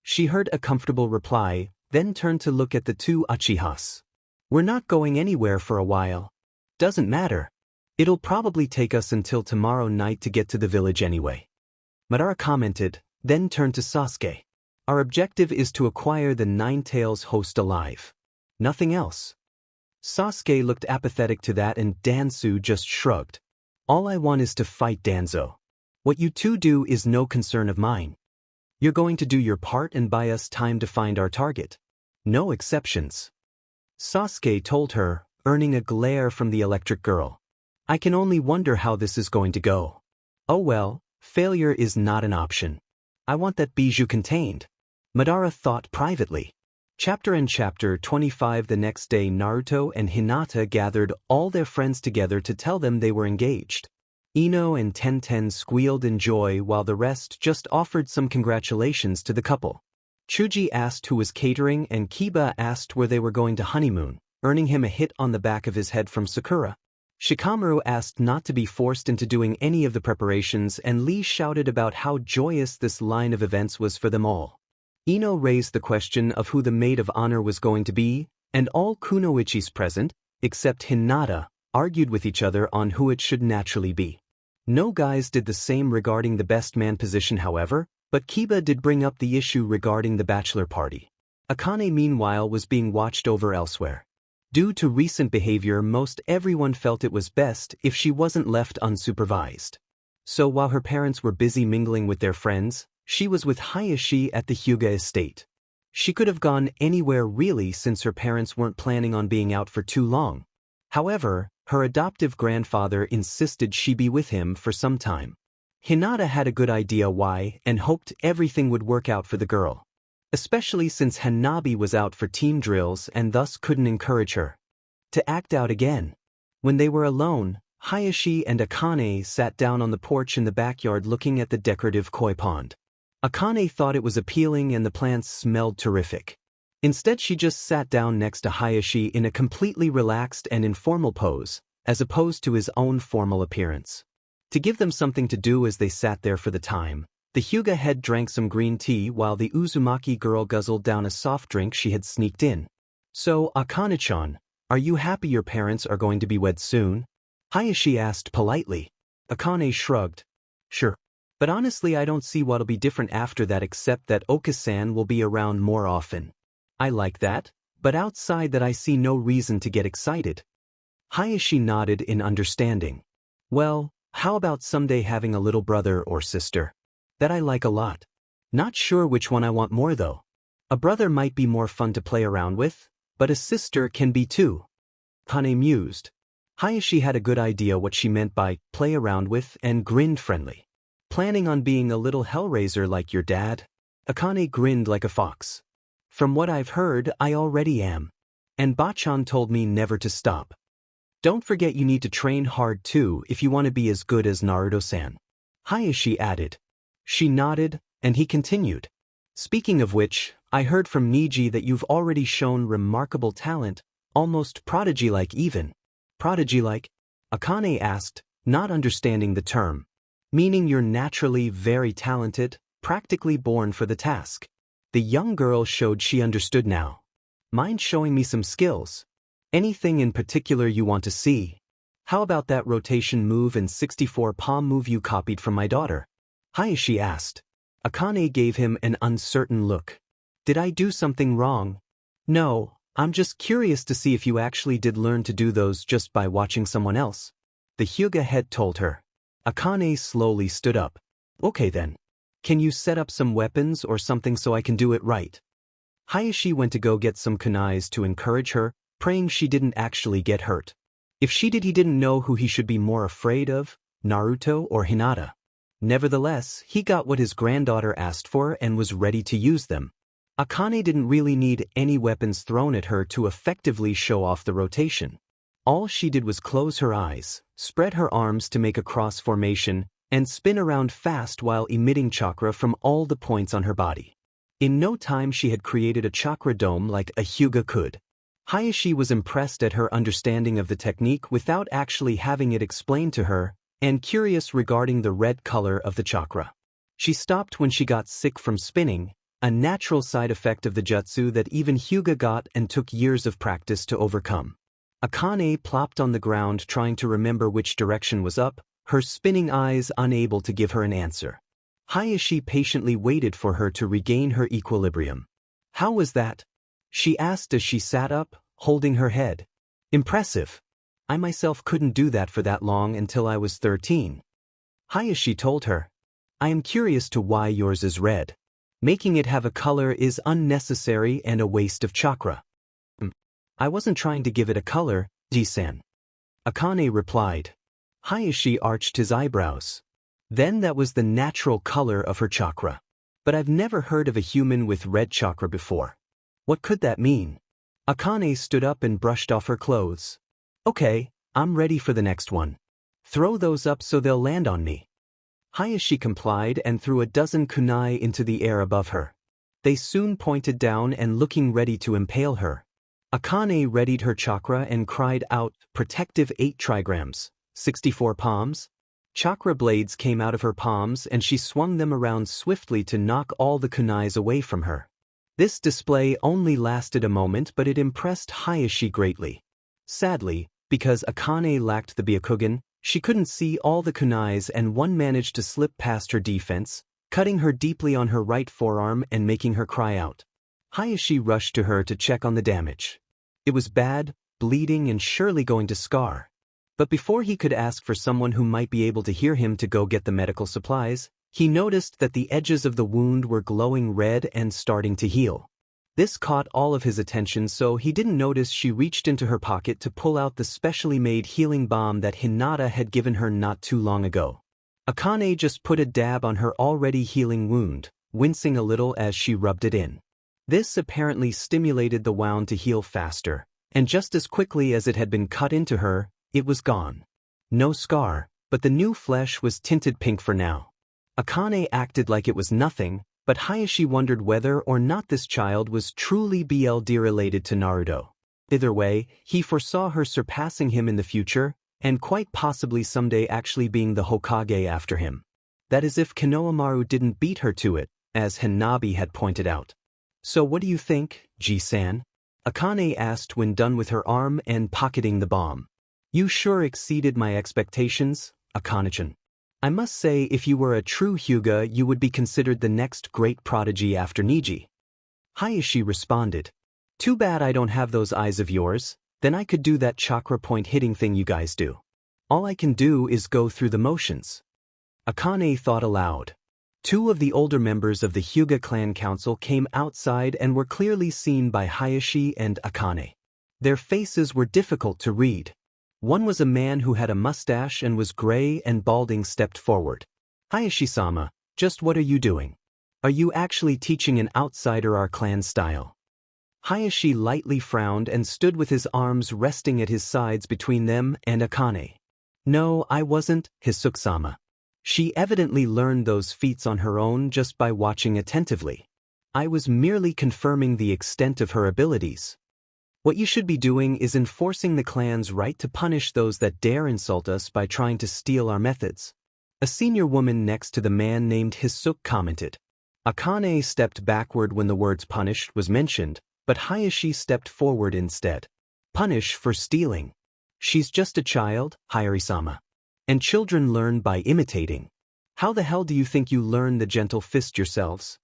She heard a comfortable reply, then turned to look at the two Uchihas. We're not going anywhere for a while. Doesn't matter. It'll probably take us until tomorrow night to get to the village anyway. Madara commented, then turned to Sasuke. Our objective is to acquire the Nine-Tails host alive. Nothing else. Sasuke looked apathetic to that and Dansu just shrugged. All I want is to fight Danzo. What you two do is no concern of mine. You're going to do your part and buy us time to find our target. No exceptions. Sasuke told her, earning a glare from the electric girl. I can only wonder how this is going to go. Oh well, failure is not an option. I want that bijou contained. Madara thought privately. Chapter 25. The next day Naruto and Hinata gathered all their friends together to tell them they were engaged. Ino and Tenten squealed in joy while the rest just offered some congratulations to the couple. Chuji asked who was catering and Kiba asked where they were going to honeymoon, earning him a hit on the back of his head from Sakura. Shikamaru asked not to be forced into doing any of the preparations and Lee shouted about how joyous this line of events was for them all. Ino raised the question of who the maid of honor was going to be, and all kunoichis present, except Hinata, argued with each other on who it should naturally be. No guys did the same regarding the best man position however, but Kiba did bring up the issue regarding the bachelor party. Akane meanwhile was being watched over elsewhere. Due to recent behavior most everyone felt it was best if she wasn't left unsupervised. So while her parents were busy mingling with their friends, she was with Hayashi at the Huga estate. She could have gone anywhere really since her parents weren't planning on being out for too long. However, her adoptive grandfather insisted she be with him for some time. Hinata had a good idea why and hoped everything would work out for the girl. Especially since Hanabi was out for team drills and thus couldn't encourage her to act out again. When they were alone, Hayashi and Akane sat down on the porch in the backyard looking at the decorative koi pond. Akane thought it was appealing and the plants smelled terrific. Instead she just sat down next to Hayashi in a completely relaxed and informal pose, as opposed to his own formal appearance. To give them something to do as they sat there for the time, the Huga head drank some green tea while the Uzumaki girl guzzled down a soft drink she had sneaked in. So, Akane-chan, are you happy your parents are going to be wed soon? Hayashi asked politely. Akane shrugged. Sure. But honestly I don't see what'll be different after that except that Oka-san will be around more often. I like that, but outside that I see no reason to get excited. Hayashi nodded in understanding. Well, how about someday having a little brother or sister? That I like a lot. Not sure which one I want more though. A brother might be more fun to play around with, but a sister can be too. Akane mused. Hayashi had a good idea what she meant by play around with and grinned friendly. Planning on being a little hellraiser like your dad? Akane grinned like a fox. From what I've heard, I already am. And Bachan told me never to stop. Don't forget you need to train hard too if you want to be as good as Naruto-san. Hayashi added. She nodded, and he continued. Speaking of which, I heard from Niji that you've already shown remarkable talent, almost prodigy-like even. Prodigy-like? Akane asked, not understanding the term. Meaning you're naturally very talented, practically born for the task. The young girl showed she understood now. Mind showing me some skills? Anything in particular you want to see? How about that rotation move and 64 palm move you copied from my daughter? Hayashi asked. Akane gave him an uncertain look. Did I do something wrong? No, I'm just curious to see if you actually did learn to do those just by watching someone else. The Huga head told her. Akane slowly stood up. Okay then. Can you set up some weapons or something so I can do it right? Hayashi went to go get some kunais to encourage her, praying she didn't actually get hurt. If she did, he didn't know who he should be more afraid of, Naruto or Hinata. Nevertheless, he got what his granddaughter asked for and was ready to use them. Akane didn't really need any weapons thrown at her to effectively show off the rotation. All she did was close her eyes, spread her arms to make a cross formation, and spin around fast while emitting chakra from all the points on her body. In no time she had created a chakra dome like a Huga could. Hayashi was impressed at her understanding of the technique without actually having it explained to her, and curious regarding the red color of the chakra. She stopped when she got sick from spinning, a natural side effect of the jutsu that even Huga got and took years of practice to overcome. Akane plopped on the ground trying to remember which direction was up, her spinning eyes unable to give her an answer. Hayashi patiently waited for her to regain her equilibrium. How was that? She asked as she sat up, holding her head. Impressive. I myself couldn't do that for that long until I was 13. Hayashi told her. I am curious to why yours is red. Making it have a color is unnecessary and a waste of chakra. I wasn't trying to give it a color, Ji-san. Akane replied. Hayashi arched his eyebrows. Then that was the natural color of her chakra. But I've never heard of a human with red chakra before. What could that mean? Akane stood up and brushed off her clothes. Okay, I'm ready for the next one. Throw those up so they'll land on me. Hayashi complied and threw a dozen kunai into the air above her. They soon pointed down and looking ready to impale her. Akane readied her chakra and cried out, protective 8 trigrams, 64 palms. Chakra blades came out of her palms and she swung them around swiftly to knock all the kunais away from her. This display only lasted a moment, but it impressed Hayashi greatly. Sadly, because Akane lacked the Byakugan, she couldn't see all the kunais and one managed to slip past her defense, cutting her deeply on her right forearm and making her cry out. Hayashi rushed to her to check on the damage. It was bad, bleeding and surely going to scar. But before he could ask for someone who might be able to hear him to go get the medical supplies, he noticed that the edges of the wound were glowing red and starting to heal. This caught all of his attention, so he didn't notice she reached into her pocket to pull out the specially made healing balm that Hinata had given her not too long ago. Akane just put a dab on her already healing wound, wincing a little as she rubbed it in. This apparently stimulated the wound to heal faster, and just as quickly as it had been cut into her, it was gone. No scar, but the new flesh was tinted pink for now. Akane acted like it was nothing, but Hayashi wondered whether or not this child was truly BLD related to Naruto. Either way, he foresaw her surpassing him in the future, and quite possibly someday actually being the Hokage after him. That is if Konohamaru didn't beat her to it, as Hanabi had pointed out. So what do you think, Ji-san? Akane asked when done with her arm and pocketing the bomb. You sure exceeded my expectations, Akane-chan. I must say if you were a true Huga you would be considered the next great prodigy after Niji. Hayashi responded. Too bad I don't have those eyes of yours, then I could do that chakra point hitting thing you guys do. All I can do is go through the motions. Akane thought aloud. 2 of the older members of the Huga clan council came outside and were clearly seen by Hayashi and Akane. Their faces were difficult to read. One was a man who had a mustache and was gray and balding stepped forward. Hayashi-sama, just what are you doing? Are you actually teaching an outsider our clan style? Hayashi lightly frowned and stood with his arms resting at his sides between them and Akane. No, I wasn't, Hisuke-sama. She evidently learned those feats on her own just by watching attentively. I was merely confirming the extent of her abilities. What you should be doing is enforcing the clan's right to punish those that dare insult us by trying to steal our methods. A senior woman next to the man named Hisuke commented. Akane stepped backward when the words punished was mentioned, but Hayashi stepped forward instead. Punish for stealing. She's just a child, Hayari-sama. And children learn by imitating. How the hell do you think you learn the gentle fist yourselves?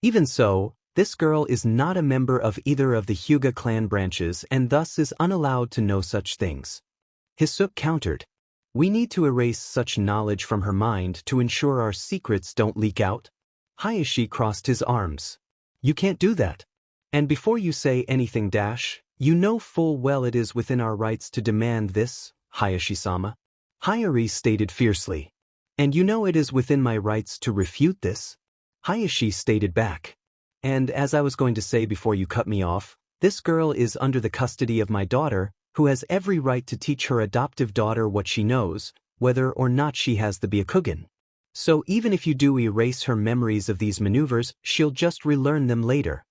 Even so, this girl is not a member of either of the Huga clan branches and thus is unallowed to know such things. Hisuke countered. We need to erase such knowledge from her mind to ensure our secrets don't leak out. Hayashi crossed his arms. You can't do that. And before you say anything you know full well it is within our rights to demand this, Hayashi-sama. Hayari stated fiercely. And you know it is within my rights to refute this? Hayashi stated back. And as I was going to say before you cut me off, this girl is under the custody of my daughter, who has every right to teach her adoptive daughter what she knows, whether or not she has the Byakugan. So even if you do erase her memories of these maneuvers, she'll just relearn them later.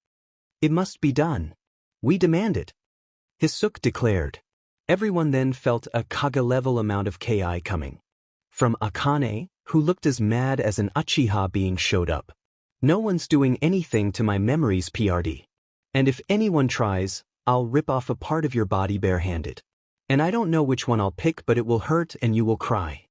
It must be done. We demand it. Hisuke declared. Everyone then felt a Kage-level amount of ki coming. From Akane, who looked as mad as an Uchiha being showed up. No one's doing anything to my memories, PRD. And if anyone tries, I'll rip off a part of your body barehanded. And I don't know which one I'll pick, but it will hurt and you will cry.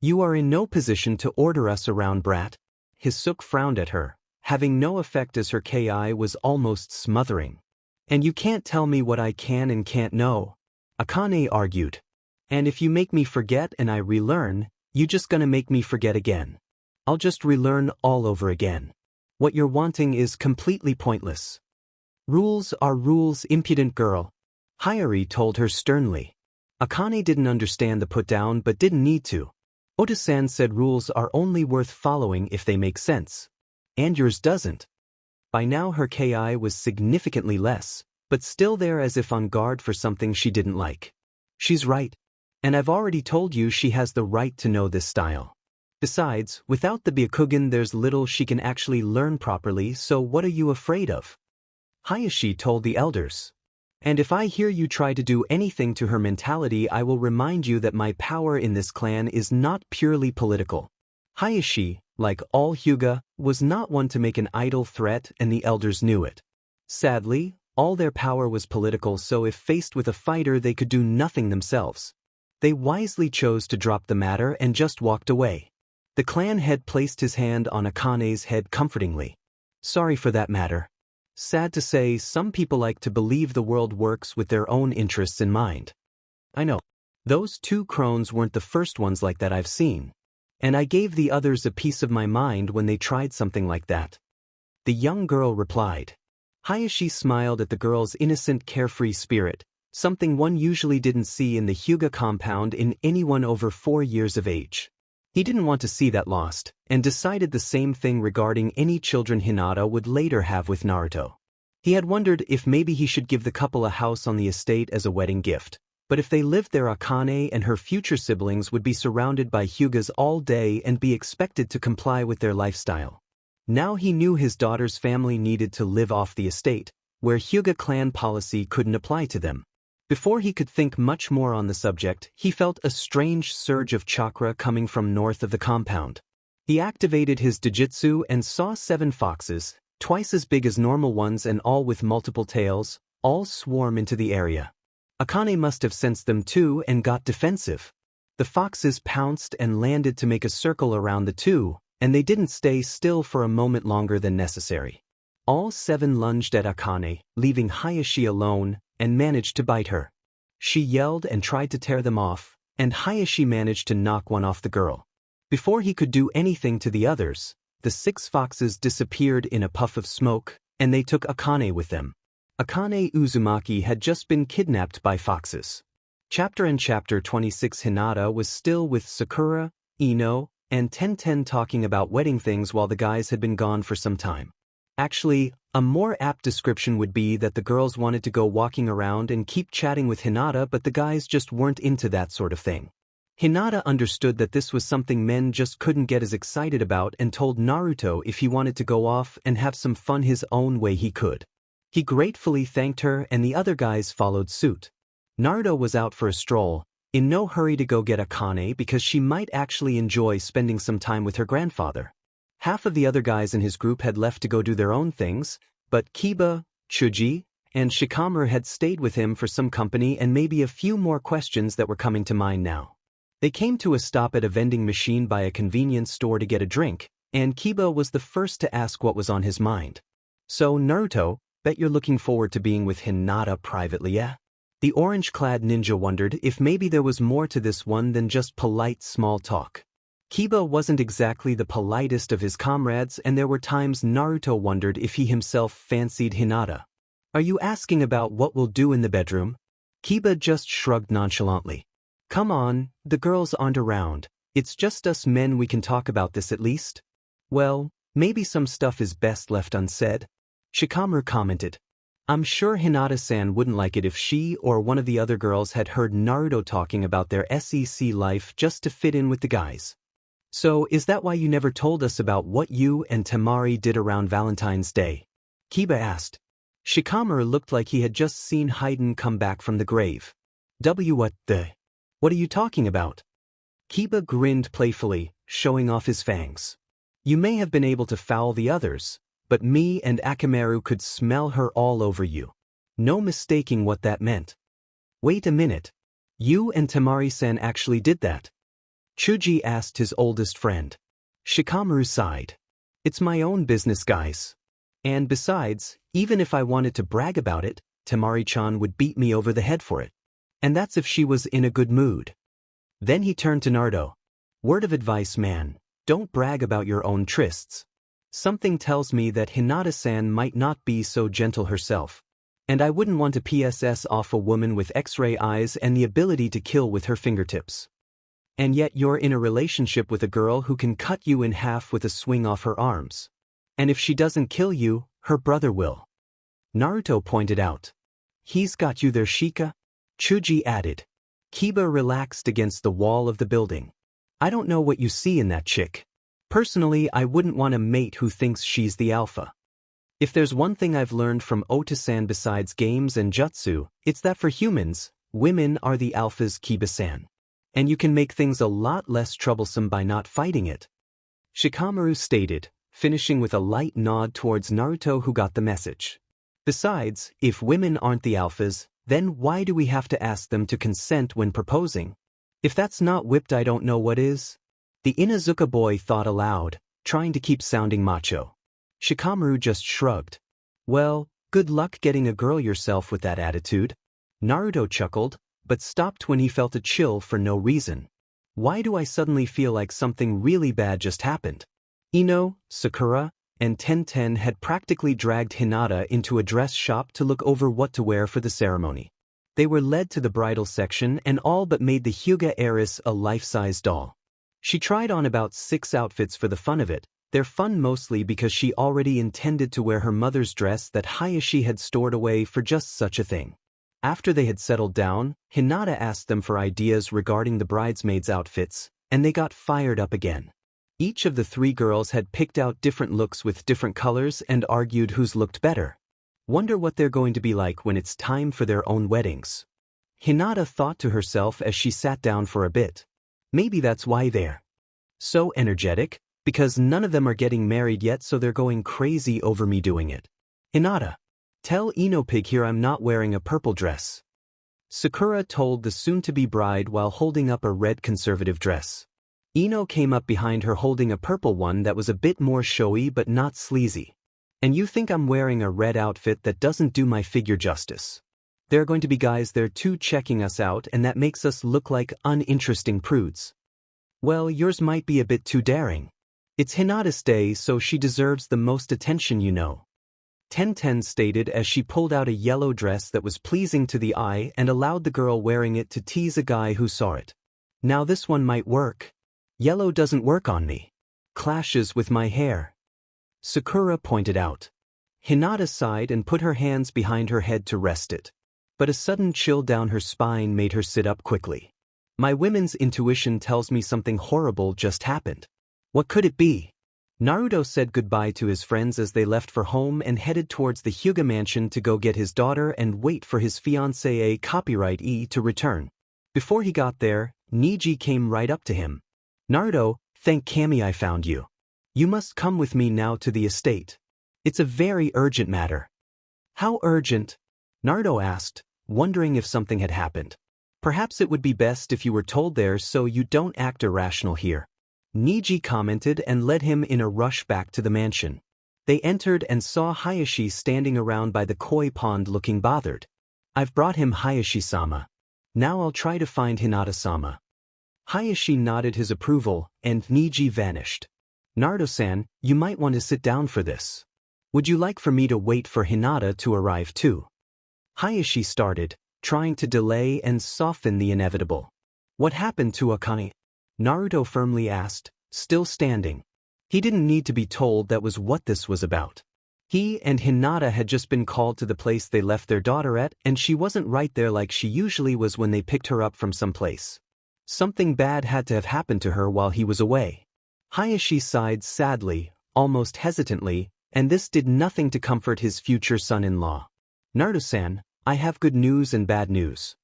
You are in no position to order us around, brat. Hisuke frowned at her, having no effect as her ki was almost smothering. And you can't tell me what I can and can't know. Akane argued. And if you make me forget and I relearn, you just gonna make me forget again. I'll just relearn all over again. What you're wanting is completely pointless. Rules are rules, impudent girl. Hayari told her sternly. Akane didn't understand the put-down but didn't need to. Oda-san said rules are only worth following if they make sense. And yours doesn't. By now her ki was significantly less, but still there as if on guard for something she didn't like. She's right. And I've already told you she has the right to know this style. Besides, without the Byakugan there's little she can actually learn properly, so what are you afraid of? Hayashi told the elders. And if I hear you try to do anything to her mentality, I will remind you that my power in this clan is not purely political. Hayashi, like all Huga, was not one to make an idle threat, and the elders knew it. Sadly, all their power was political, so if faced with a fighter they could do nothing themselves. They wisely chose to drop the matter and just walked away. The clan head placed his hand on Akane's head comfortingly. Sorry for that matter. Sad to say, some people like to believe the world works with their own interests in mind. I know. Those two crones weren't the first ones like that I've seen. And I gave the others a piece of my mind when they tried something like that. The young girl replied. Hayashi smiled at the girl's innocent, carefree spirit, something one usually didn't see in the Huga compound in anyone over 4 years of age. He didn't want to see that lost, and decided the same thing regarding any children Hinata would later have with Naruto. He had wondered if maybe he should give the couple a house on the estate as a wedding gift, but if they lived there Akane and her future siblings would be surrounded by Hugas all day and be expected to comply with their lifestyle. Now he knew his daughter's family needed to live off the estate, where Huga clan policy couldn't apply to them. Before he could think much more on the subject, he felt a strange surge of chakra coming from north of the compound. He activated his Dojutsu and saw 7 foxes, twice as big as normal ones and all with multiple tails, all swarm into the area. Akane must have sensed them too and got defensive. The foxes pounced and landed to make a circle around the two, and they didn't stay still for a moment longer than necessary. All 7 lunged at Akane, leaving Hayashi alone, and managed to bite her. She yelled and tried to tear them off, and Hayashi managed to knock one off the girl. Before he could do anything to the others, the 6 foxes disappeared in a puff of smoke, and they took Akane with them. Akane Uzumaki had just been kidnapped by foxes. Chapter 26 Hinata was still with Sakura, Ino, and Tenten talking about wedding things while the guys had been gone for some time. Actually, a more apt description would be that the girls wanted to go walking around and keep chatting with Hinata, but the guys just weren't into that sort of thing. Hinata understood that this was something men just couldn't get as excited about and told Naruto if he wanted to go off and have some fun his own way he could. He gratefully thanked her and the other guys followed suit. Naruto was out for a stroll, in no hurry to go get Akane because she might actually enjoy spending some time with her grandfather. Half of the other guys in his group had left to go do their own things, but Kiba, Chuji, and Shikamaru had stayed with him for some company and maybe a few more questions that were coming to mind now. They came to a stop at a vending machine by a convenience store to get a drink, and Kiba was the first to ask what was on his mind. "So, Naruto, bet you're looking forward to being with Hinata privately, yeah?" The orange-clad ninja wondered if maybe there was more to this one than just polite small talk. Kiba wasn't exactly the politest of his comrades, and there were times Naruto wondered if he himself fancied Hinata. "Are you asking about what we'll do in the bedroom?" Kiba just shrugged nonchalantly. "Come on, the girls aren't around. It's just us men. We can talk about this at least." "Well, maybe some stuff is best left unsaid," Shikamaru commented. "I'm sure Hinata-san wouldn't like it if she or one of the other girls had heard Naruto talking about their SEC life just to fit in with the guys." "So is that why you never told us about what you and Temari did around Valentine's Day?" Kiba asked. Shikamaru looked like he had just seen Haiden come back from the grave. What are you talking about?" Kiba grinned playfully, showing off his fangs. "You may have been able to foul the others, but me and Akamaru could smell her all over you. No mistaking what that meant." "Wait a minute. You and Temari-san actually did that?" Chuji asked his oldest friend. Shikamaru sighed. "It's my own business, guys. And besides, even if I wanted to brag about it, Temari-chan would beat me over the head for it. And that's if she was in a good mood." Then he turned to Naruto. "Word of advice, man, don't brag about your own trysts. Something tells me that Hinata-san might not be so gentle herself. And I wouldn't want to PSS off a woman with X-ray eyes and the ability to kill with her fingertips. And yet you're in a relationship with a girl who can cut you in half with a swing off her arms. And if she doesn't kill you, her brother will." Naruto pointed out. "He's got you there, Shika?" Chuji added. Kiba relaxed against the wall of the building. "I don't know what you see in that chick. Personally, I wouldn't want a mate who thinks she's the alpha. If there's one thing I've learned from Ota-san besides games and jutsu, it's that for humans, women are the alphas, Kiba-san. And you can make things a lot less troublesome by not fighting it," Shikamaru stated, finishing with a light nod towards Naruto, who got the message. "Besides, if women aren't the alphas, then why do we have to ask them to consent when proposing? If that's not whipped, I don't know what is." The Inuzuka boy thought aloud, trying to keep sounding macho. Shikamaru just shrugged. "Well, good luck getting a girl yourself with that attitude." Naruto chuckled, but stopped when he felt a chill for no reason. "Why do I suddenly feel like something really bad just happened?" Ino, Sakura, and Tenten had practically dragged Hinata into a dress shop to look over what to wear for the ceremony. They were led to the bridal section and all but made the Huga heiress a life-size doll. She tried on about 6 outfits for the fun of it, their fun mostly because she already intended to wear her mother's dress that Hayashi had stored away for just such a thing. After they had settled down, Hinata asked them for ideas regarding the bridesmaids' outfits, and they got fired up again. Each of the 3 girls had picked out different looks with different colors and argued whose looked better. Wonder what they're going to be like when it's time for their own weddings. Hinata thought to herself as she sat down for a bit. Maybe that's why they're so energetic, because none of them are getting married yet, so they're going crazy over me doing it. "Hinata, tell Inopig here I'm not wearing a purple dress," Sakura told the soon-to-be bride while holding up a red conservative dress. Ino came up behind her holding a purple one that was a bit more showy but not sleazy. "And you think I'm wearing a red outfit that doesn't do my figure justice? There are going to be guys there too checking us out, and that makes us look like uninteresting prudes." "Well, yours might be a bit too daring. It's Hinata's day, so she deserves the most attention, you know," Tenten stated as she pulled out a yellow dress that was pleasing to the eye and allowed the girl wearing it to tease a guy who saw it. "Now this one might work. Yellow doesn't work on me. Clashes with my hair," Sakura pointed out. Hinata sighed and put her hands behind her head to rest it. But a sudden chill down her spine made her sit up quickly. "My women's intuition tells me something horrible just happened. What could it be?" Naruto said goodbye to his friends as they left for home and headed towards the Huga mansion to go get his daughter and wait for his fiancée copyright E to return. Before he got there, Niji came right up to him. "Naruto, thank Kami I found you. You must come with me now to the estate. It's a very urgent matter." "How urgent?" Naruto asked, wondering if something had happened. Perhaps it would be best if you were told there so you don't act irrational here. Niji commented and led him in a rush back to the mansion. They entered and saw Hayashi standing around by the koi pond looking bothered. I've brought him Hayashi-sama. Now I'll try to find Hinata-sama. Hayashi nodded his approval, and Niji vanished. Naruto-san, you might want to sit down for this. Would you like for me to wait for Hinata to arrive too? Hayashi started, trying to delay and soften the inevitable. What happened to Akane? Naruto firmly asked, still standing. He didn't need to be told that was what this was about. He and Hinata had just been called to the place they left their daughter at, and she wasn't right there like she usually was when they picked her up from some place. Something bad had to have happened to her while he was away. Hayashi sighed sadly, almost hesitantly, and this did nothing to comfort his future son-in-law. Naruto-san, I have good news and bad news.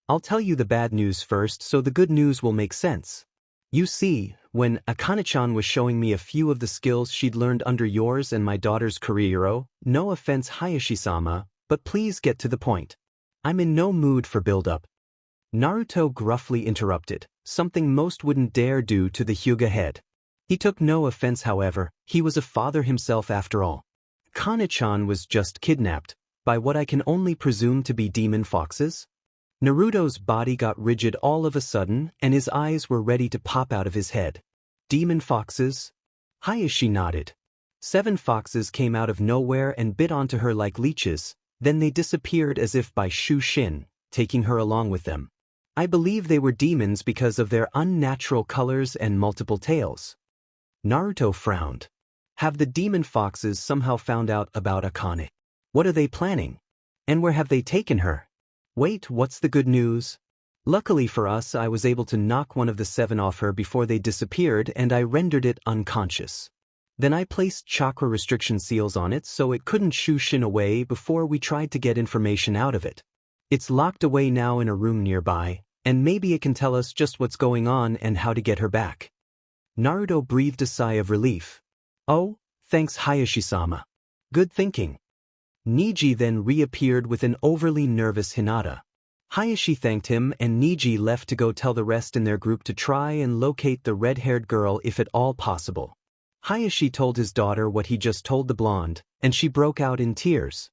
I'll tell you the bad news first so the good news will make sense. You see, when Akane-chan was showing me a few of the skills she'd learned under yours and my daughter's career, no offense Hayashi-sama, but please get to the point. I'm in no mood for build-up. Naruto gruffly interrupted, something most wouldn't dare do to the Huga head. He took no offense however, he was a father himself after all. Akane-chan was just kidnapped, by what I can only presume to be demon foxes? Naruto's body got rigid all of a sudden and his eyes were ready to pop out of his head. Demon foxes? Hayashi nodded. 7 foxes came out of nowhere and bit onto her like leeches, then they disappeared as if by Shushin, taking her along with them. I believe they were demons because of their unnatural colors and multiple tails. Naruto frowned. Have the demon foxes somehow found out about Akane? What are they planning? And where have they taken her? Wait, what's the good news? Luckily for us, I was able to knock one of the 7 off her before they disappeared and I rendered it unconscious. Then I placed chakra restriction seals on it so it couldn't Shushin away before we tried to get information out of it. It's locked away now in a room nearby, and maybe it can tell us just what's going on and how to get her back. Naruto breathed a sigh of relief. Oh, thanks Hayashi-sama. Good thinking. Niji then reappeared with an overly nervous Hinata. Hayashi thanked him and Niji left to go tell the rest in their group to try and locate the red-haired girl if at all possible. Hayashi told his daughter what he just told the blonde, and she broke out in tears.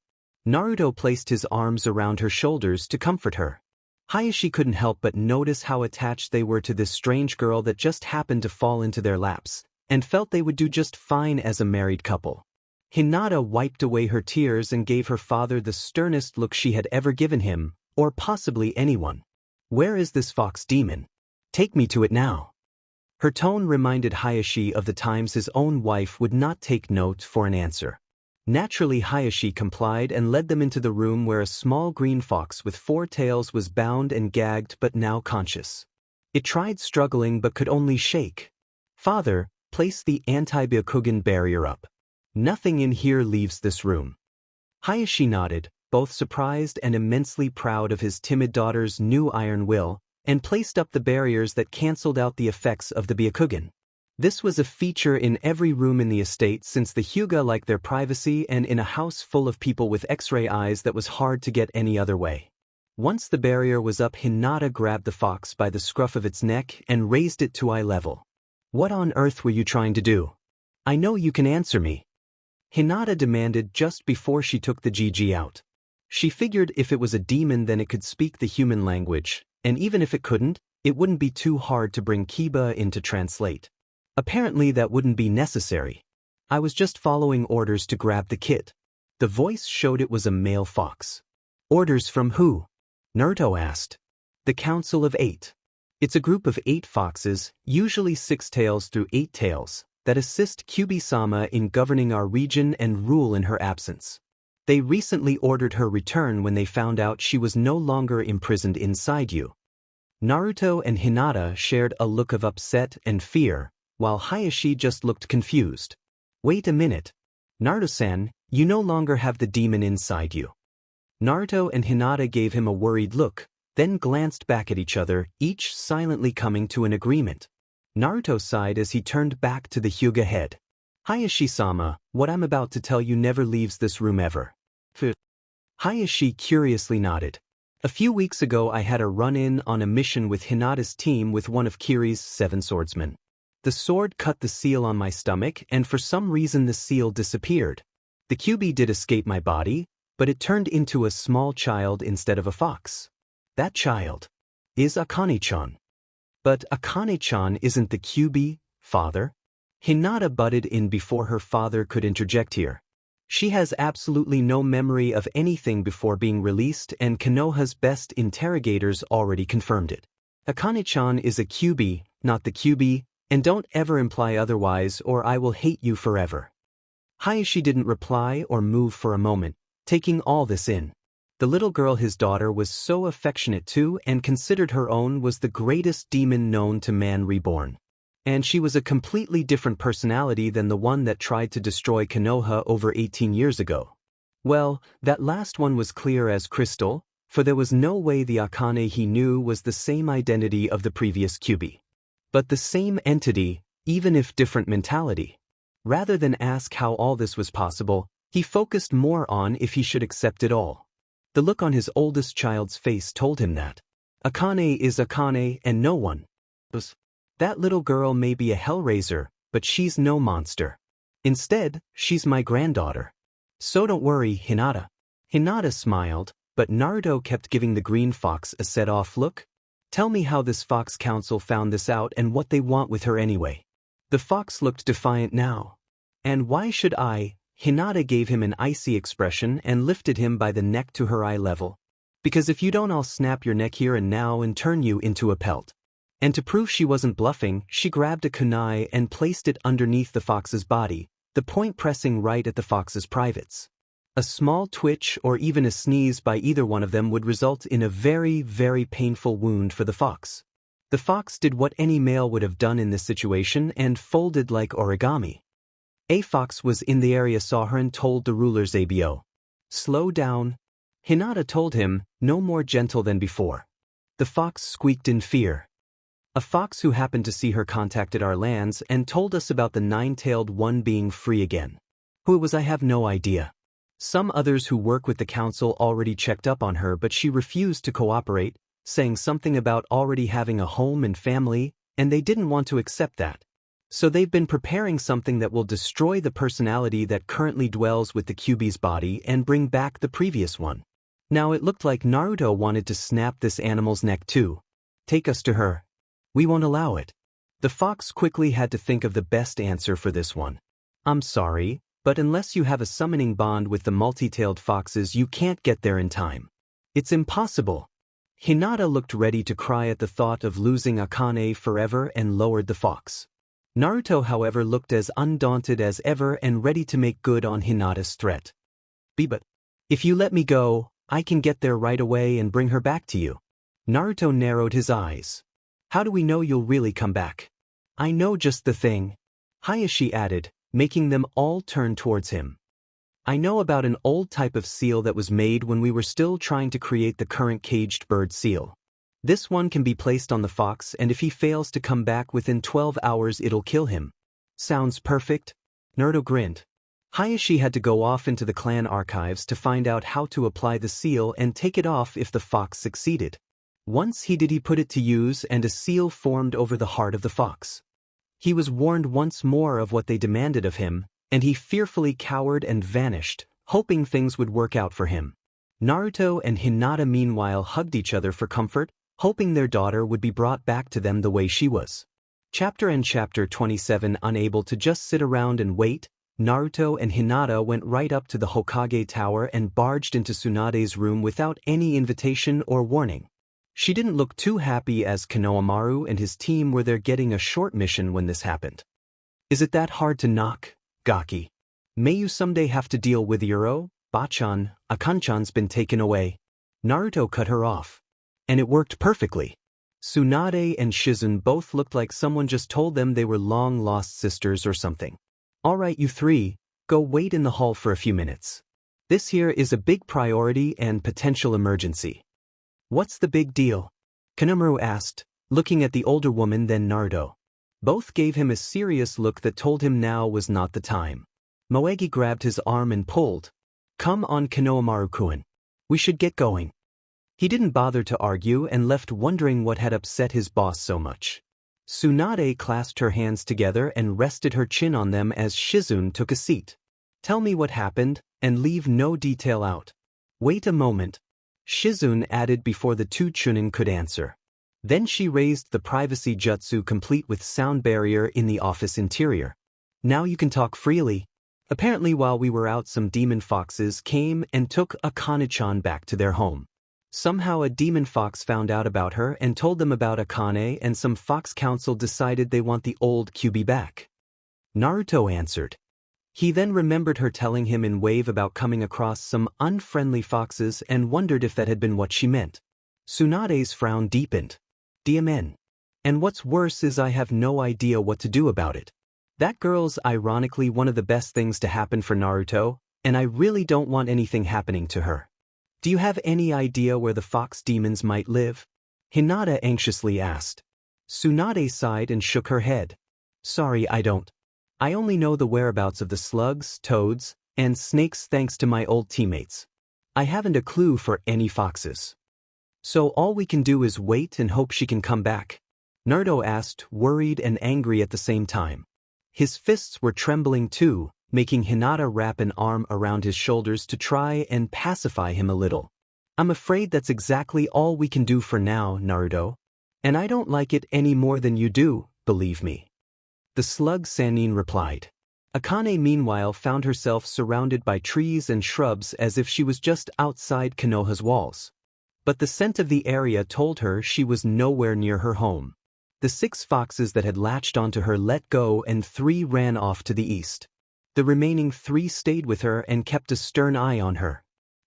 Naruto placed his arms around her shoulders to comfort her. Hayashi couldn't help but notice how attached they were to this strange girl that just happened to fall into their laps, and felt they would do just fine as a married couple. Hinata wiped away her tears and gave her father the sternest look she had ever given him, or possibly anyone. Where is this fox demon? Take me to it now. Her tone reminded Hayashi of the times his own wife would not take note for an answer. Naturally Hayashi complied and led them into the room where a small green fox with 4 tails was bound and gagged but now conscious. It tried struggling but could only shake. Father, place the anti-Byakugan barrier up. Nothing in here leaves this room. Hayashi nodded, both surprised and immensely proud of his timid daughter's new iron will, and placed up the barriers that cancelled out the effects of the Byakugan. This was a feature in every room in the estate since the Huga liked their privacy and in a house full of people with X-ray eyes that was hard to get any other way. Once the barrier was up, Hinata grabbed the fox by the scruff of its neck and raised it to eye level. What on earth were you trying to do? I know you can answer me. Hinata demanded just before she took the GG out. She figured if it was a demon then it could speak the human language, and even if it couldn't, it wouldn't be too hard to bring Kiba in to translate. Apparently that wouldn't be necessary. I was just following orders to grab the kit. The voice showed it was a male fox. Orders from who? Naruto asked. The Council of 8. It's a group of 8 foxes, usually 6 tails through 8 tails, that assist Kyubi-sama in governing our region and rule in her absence. They recently ordered her return when they found out she was no longer imprisoned inside you. Naruto and Hinata shared a look of upset and fear, while Hayashi just looked confused. Wait a minute. Naruto-san, you no longer have the demon inside you. Naruto and Hinata gave him a worried look, then glanced back at each other, each silently coming to an agreement. Naruto sighed as he turned back to the Huga head. Hayashi-sama, what I'm about to tell you never leaves this room ever. Hayashi curiously nodded. A few weeks ago I had a run-in on a mission with Hinata's team with one of Kiri's 7 swordsmen. The sword cut the seal on my stomach and for some reason the seal disappeared. The QB did escape my body, but it turned into a small child instead of a fox. That child is Akane-chan. But Akane-chan isn't the QB, father? Hinata butted in before her father could interject here. She has absolutely no memory of anything before being released and Konoha's best interrogators already confirmed it. Akane-chan is a QB, not the QB, and don't ever imply otherwise or I will hate you forever. Hayashi didn't reply or move for a moment, taking all this in. The little girl his daughter was so affectionate to and considered her own was the greatest demon known to man reborn. And she was a completely different personality than the one that tried to destroy Konoha over 18 years ago. Well, that last one was clear as crystal, for there was no way the Akane he knew was the same identity of the previous QB. But the same entity, even if different mentality. Rather than ask how all this was possible, he focused more on if he should accept it all. The look on his oldest child's face told him that. Akane is Akane and no one. That little girl may be a hellraiser, but she's no monster. Instead, she's my granddaughter. So don't worry, Hinata. Hinata smiled, but Naruto kept giving the green fox a set-off look. Tell me how this fox council found this out and what they want with her anyway. The fox looked defiant now. And why should I? Hinata gave him an icy expression and lifted him by the neck to her eye level. Because if you don't, I'll snap your neck here and now and turn you into a pelt. And to prove she wasn't bluffing, she grabbed a kunai and placed it underneath the fox's body, the point pressing right at the fox's privates. A small twitch or even a sneeze by either one of them would result in a very, very painful wound for the fox. The fox did what any male would have done in this situation and folded like origami. A fox was in the area, saw her and told the ruler's ABO. Slow down. Hinata told him, no more gentle than before. The fox squeaked in fear. A fox who happened to see her contacted our lands and told us about the 9-tailed one being free again. Who it was I have no idea. Some others who work with the council already checked up on her, but she refused to cooperate, saying something about already having a home and family, and they didn't want to accept that. So they've been preparing something that will destroy the personality that currently dwells with the QB's body and bring back the previous one. Now it looked like Naruto wanted to snap this animal's neck too. Take us to her. We won't allow it. The fox quickly had to think of the best answer for this one. I'm sorry, but unless you have a summoning bond with the multi-tailed foxes, you can't get there in time. It's impossible. Hinata looked ready to cry at the thought of losing Akane forever and lowered the fox. Naruto, however, looked as undaunted as ever and ready to make good on Hinata's threat. But if you let me go, I can get there right away and bring her back to you. Naruto narrowed his eyes. How do we know you'll really come back? I know just the thing. Hayashi added, making them all turn towards him. I know about an old type of seal that was made when we were still trying to create the current caged bird seal. This one can be placed on the fox, and if he fails to come back within 12 hours it'll kill him. Sounds perfect? Naruto grinned. Hayashi had to go off into the clan archives to find out how to apply the seal and take it off if the fox succeeded. Once he did, he put it to use and a seal formed over the heart of the fox. He was warned once more of what they demanded of him, and he fearfully cowered and vanished, hoping things would work out for him. Naruto and Hinata meanwhile hugged each other for comfort, hoping their daughter would be brought back to them the way she was. Chapter 27. Unable to just sit around and wait, Naruto and Hinata went right up to the Hokage tower and barged into Tsunade's room without any invitation or warning. She didn't look too happy as Konohamaru and his team were there getting a short mission when this happened. Is it that hard to knock, Gaki? May you someday have to deal with Yuro, Bachan, Akanchan's been taken away. Naruto cut her off. And it worked perfectly. Tsunade and Shizun both looked like someone just told them they were long-lost sisters or something. Alright, you three, go wait in the hall for a few minutes. This here is a big priority and potential emergency. What's the big deal? Konohamaru asked, looking at the older woman then Naruto. Both gave him a serious look that told him now was not the time. Moegi grabbed his arm and pulled. Come on, Konohamaru-kun. We should get going. He didn't bother to argue and left wondering what had upset his boss so much. Tsunade clasped her hands together and rested her chin on them as Shizune took a seat. Tell me what happened, and leave no detail out. Wait a moment. Shizune added before the two Chunin could answer. Then she raised the privacy jutsu complete with sound barrier in the office interior. Now you can talk freely. Apparently while we were out, some demon foxes came and took Akane-chan back to their home. Somehow a demon fox found out about her and told them about Akane, and some fox council decided they want the old Kyuubi back. Naruto answered. He then remembered her telling him in Wave about coming across some unfriendly foxes and wondered if that had been what she meant. Tsunade's frown deepened. DMN. And what's worse is I have no idea what to do about it. That girl's ironically one of the best things to happen for Naruto, and I really don't want anything happening to her. Do you have any idea where the fox demons might live? Hinata anxiously asked. Tsunade sighed and shook her head. Sorry, I don't. I only know the whereabouts of the slugs, toads, and snakes thanks to my old teammates. I haven't a clue for any foxes. So all we can do is wait and hope she can come back? Naruto asked, worried and angry at the same time. His fists were trembling too, making Hinata wrap an arm around his shoulders to try and pacify him a little. I'm afraid that's exactly all we can do for now, Naruto. And I don't like it any more than you do, believe me. The slug Sannin replied. Akane meanwhile found herself surrounded by trees and shrubs as if she was just outside Konoha's walls. But the scent of the area told her she was nowhere near her home. The 6 foxes that had latched onto her let go and 3 ran off to the east. The remaining 3 stayed with her and kept a stern eye on her.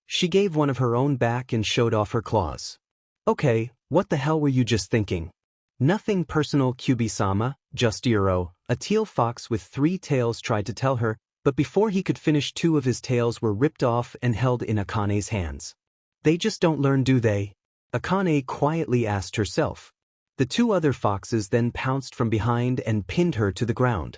She gave one of her own back and showed off her claws. Okay, what the hell were you just thinking? Nothing personal, Kyuubi-sama, just Iro, a teal fox with 3 tails tried to tell her, but before he could finish 2 of his tails were ripped off and held in Akane's hands. They just don't learn, do they? Akane quietly asked herself. The 2 other foxes then pounced from behind and pinned her to the ground.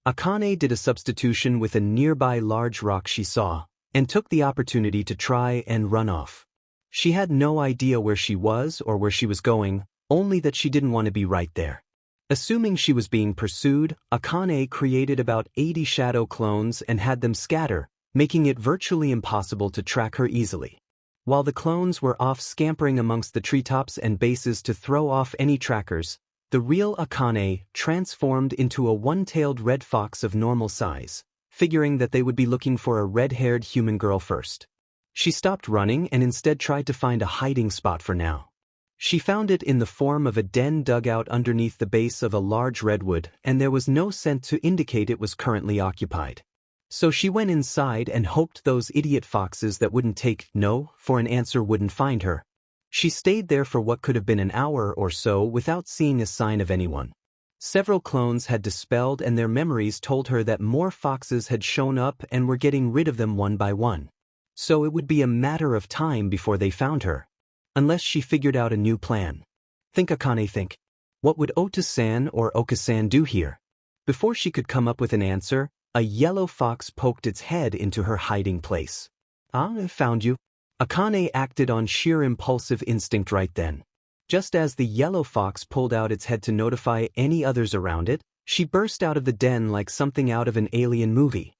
Akane did a substitution with a nearby large rock she saw, and took the opportunity to try and run off. She had no idea where she was or where she was going, only that she didn't want to be right there. Assuming she was being pursued, Akane created about 80 shadow clones and had them scatter, making it virtually impossible to track her easily. While the clones were off scampering amongst the treetops and bases to throw off any trackers, the real Akane transformed into a one-tailed red fox of normal size, figuring that they would be looking for a red-haired human girl first. She stopped running and instead tried to find a hiding spot for now. She found it in the form of a den dug out underneath the base of a large redwood, and there was no scent to indicate it was currently occupied. So she went inside and hoped those idiot foxes that wouldn't take no for an answer wouldn't find her. She stayed there for what could have been an hour or so without seeing a sign of anyone. Several clones had dispelled and their memories told her that more foxes had shown up and were getting rid of them one by one. So it would be a matter of time before they found her. Unless she figured out a new plan. Think, Akane, think. What would Ota-san or Oka-san do here? Before she could come up with an answer, a yellow fox poked its head into her hiding place. I found you. Akane acted on sheer impulsive instinct right then. Just as the yellow fox pulled out its head to notify any others around it, she burst out of the den like something out of an alien movie.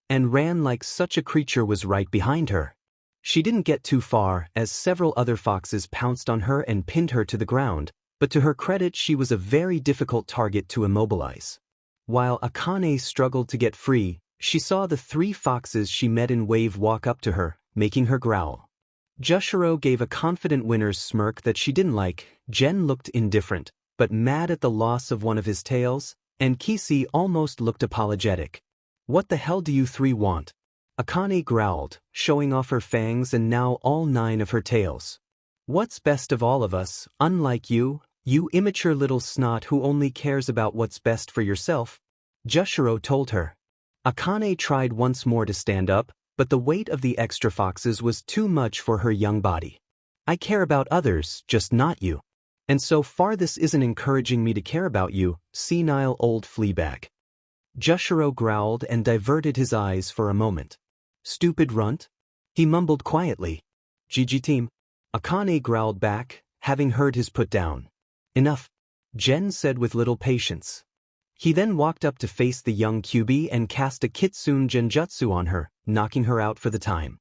And ran like such a creature was right behind her. She didn't get too far, as several other foxes pounced on her and pinned her to the ground, but to her credit she was a very difficult target to immobilize. While Akane struggled to get free, she saw the 3 foxes she met in Wave walk up to her, making her growl. Jushiro gave a confident winner's smirk that she didn't like, Gen looked indifferent, but mad at the loss of one of his tails, and Kisi almost looked apologetic. What the hell do you 3 want? Akane growled, showing off her fangs and now all 9 of her tails. What's best of all of us, unlike you, you immature little snot who only cares about what's best for yourself? Jushiro told her. Akane tried once more to stand up, but the weight of the extra foxes was too much for her young body. I care about others, just not you. And so far this isn't encouraging me to care about you, senile old fleabag. Jushiro growled and diverted his eyes for a moment. Stupid runt? He mumbled quietly. GG team. Akane growled back, having heard his put down. Enough, Jen said with little patience. He then walked up to face the young Kyuubi and cast a kitsune genjutsu on her, knocking her out for the time.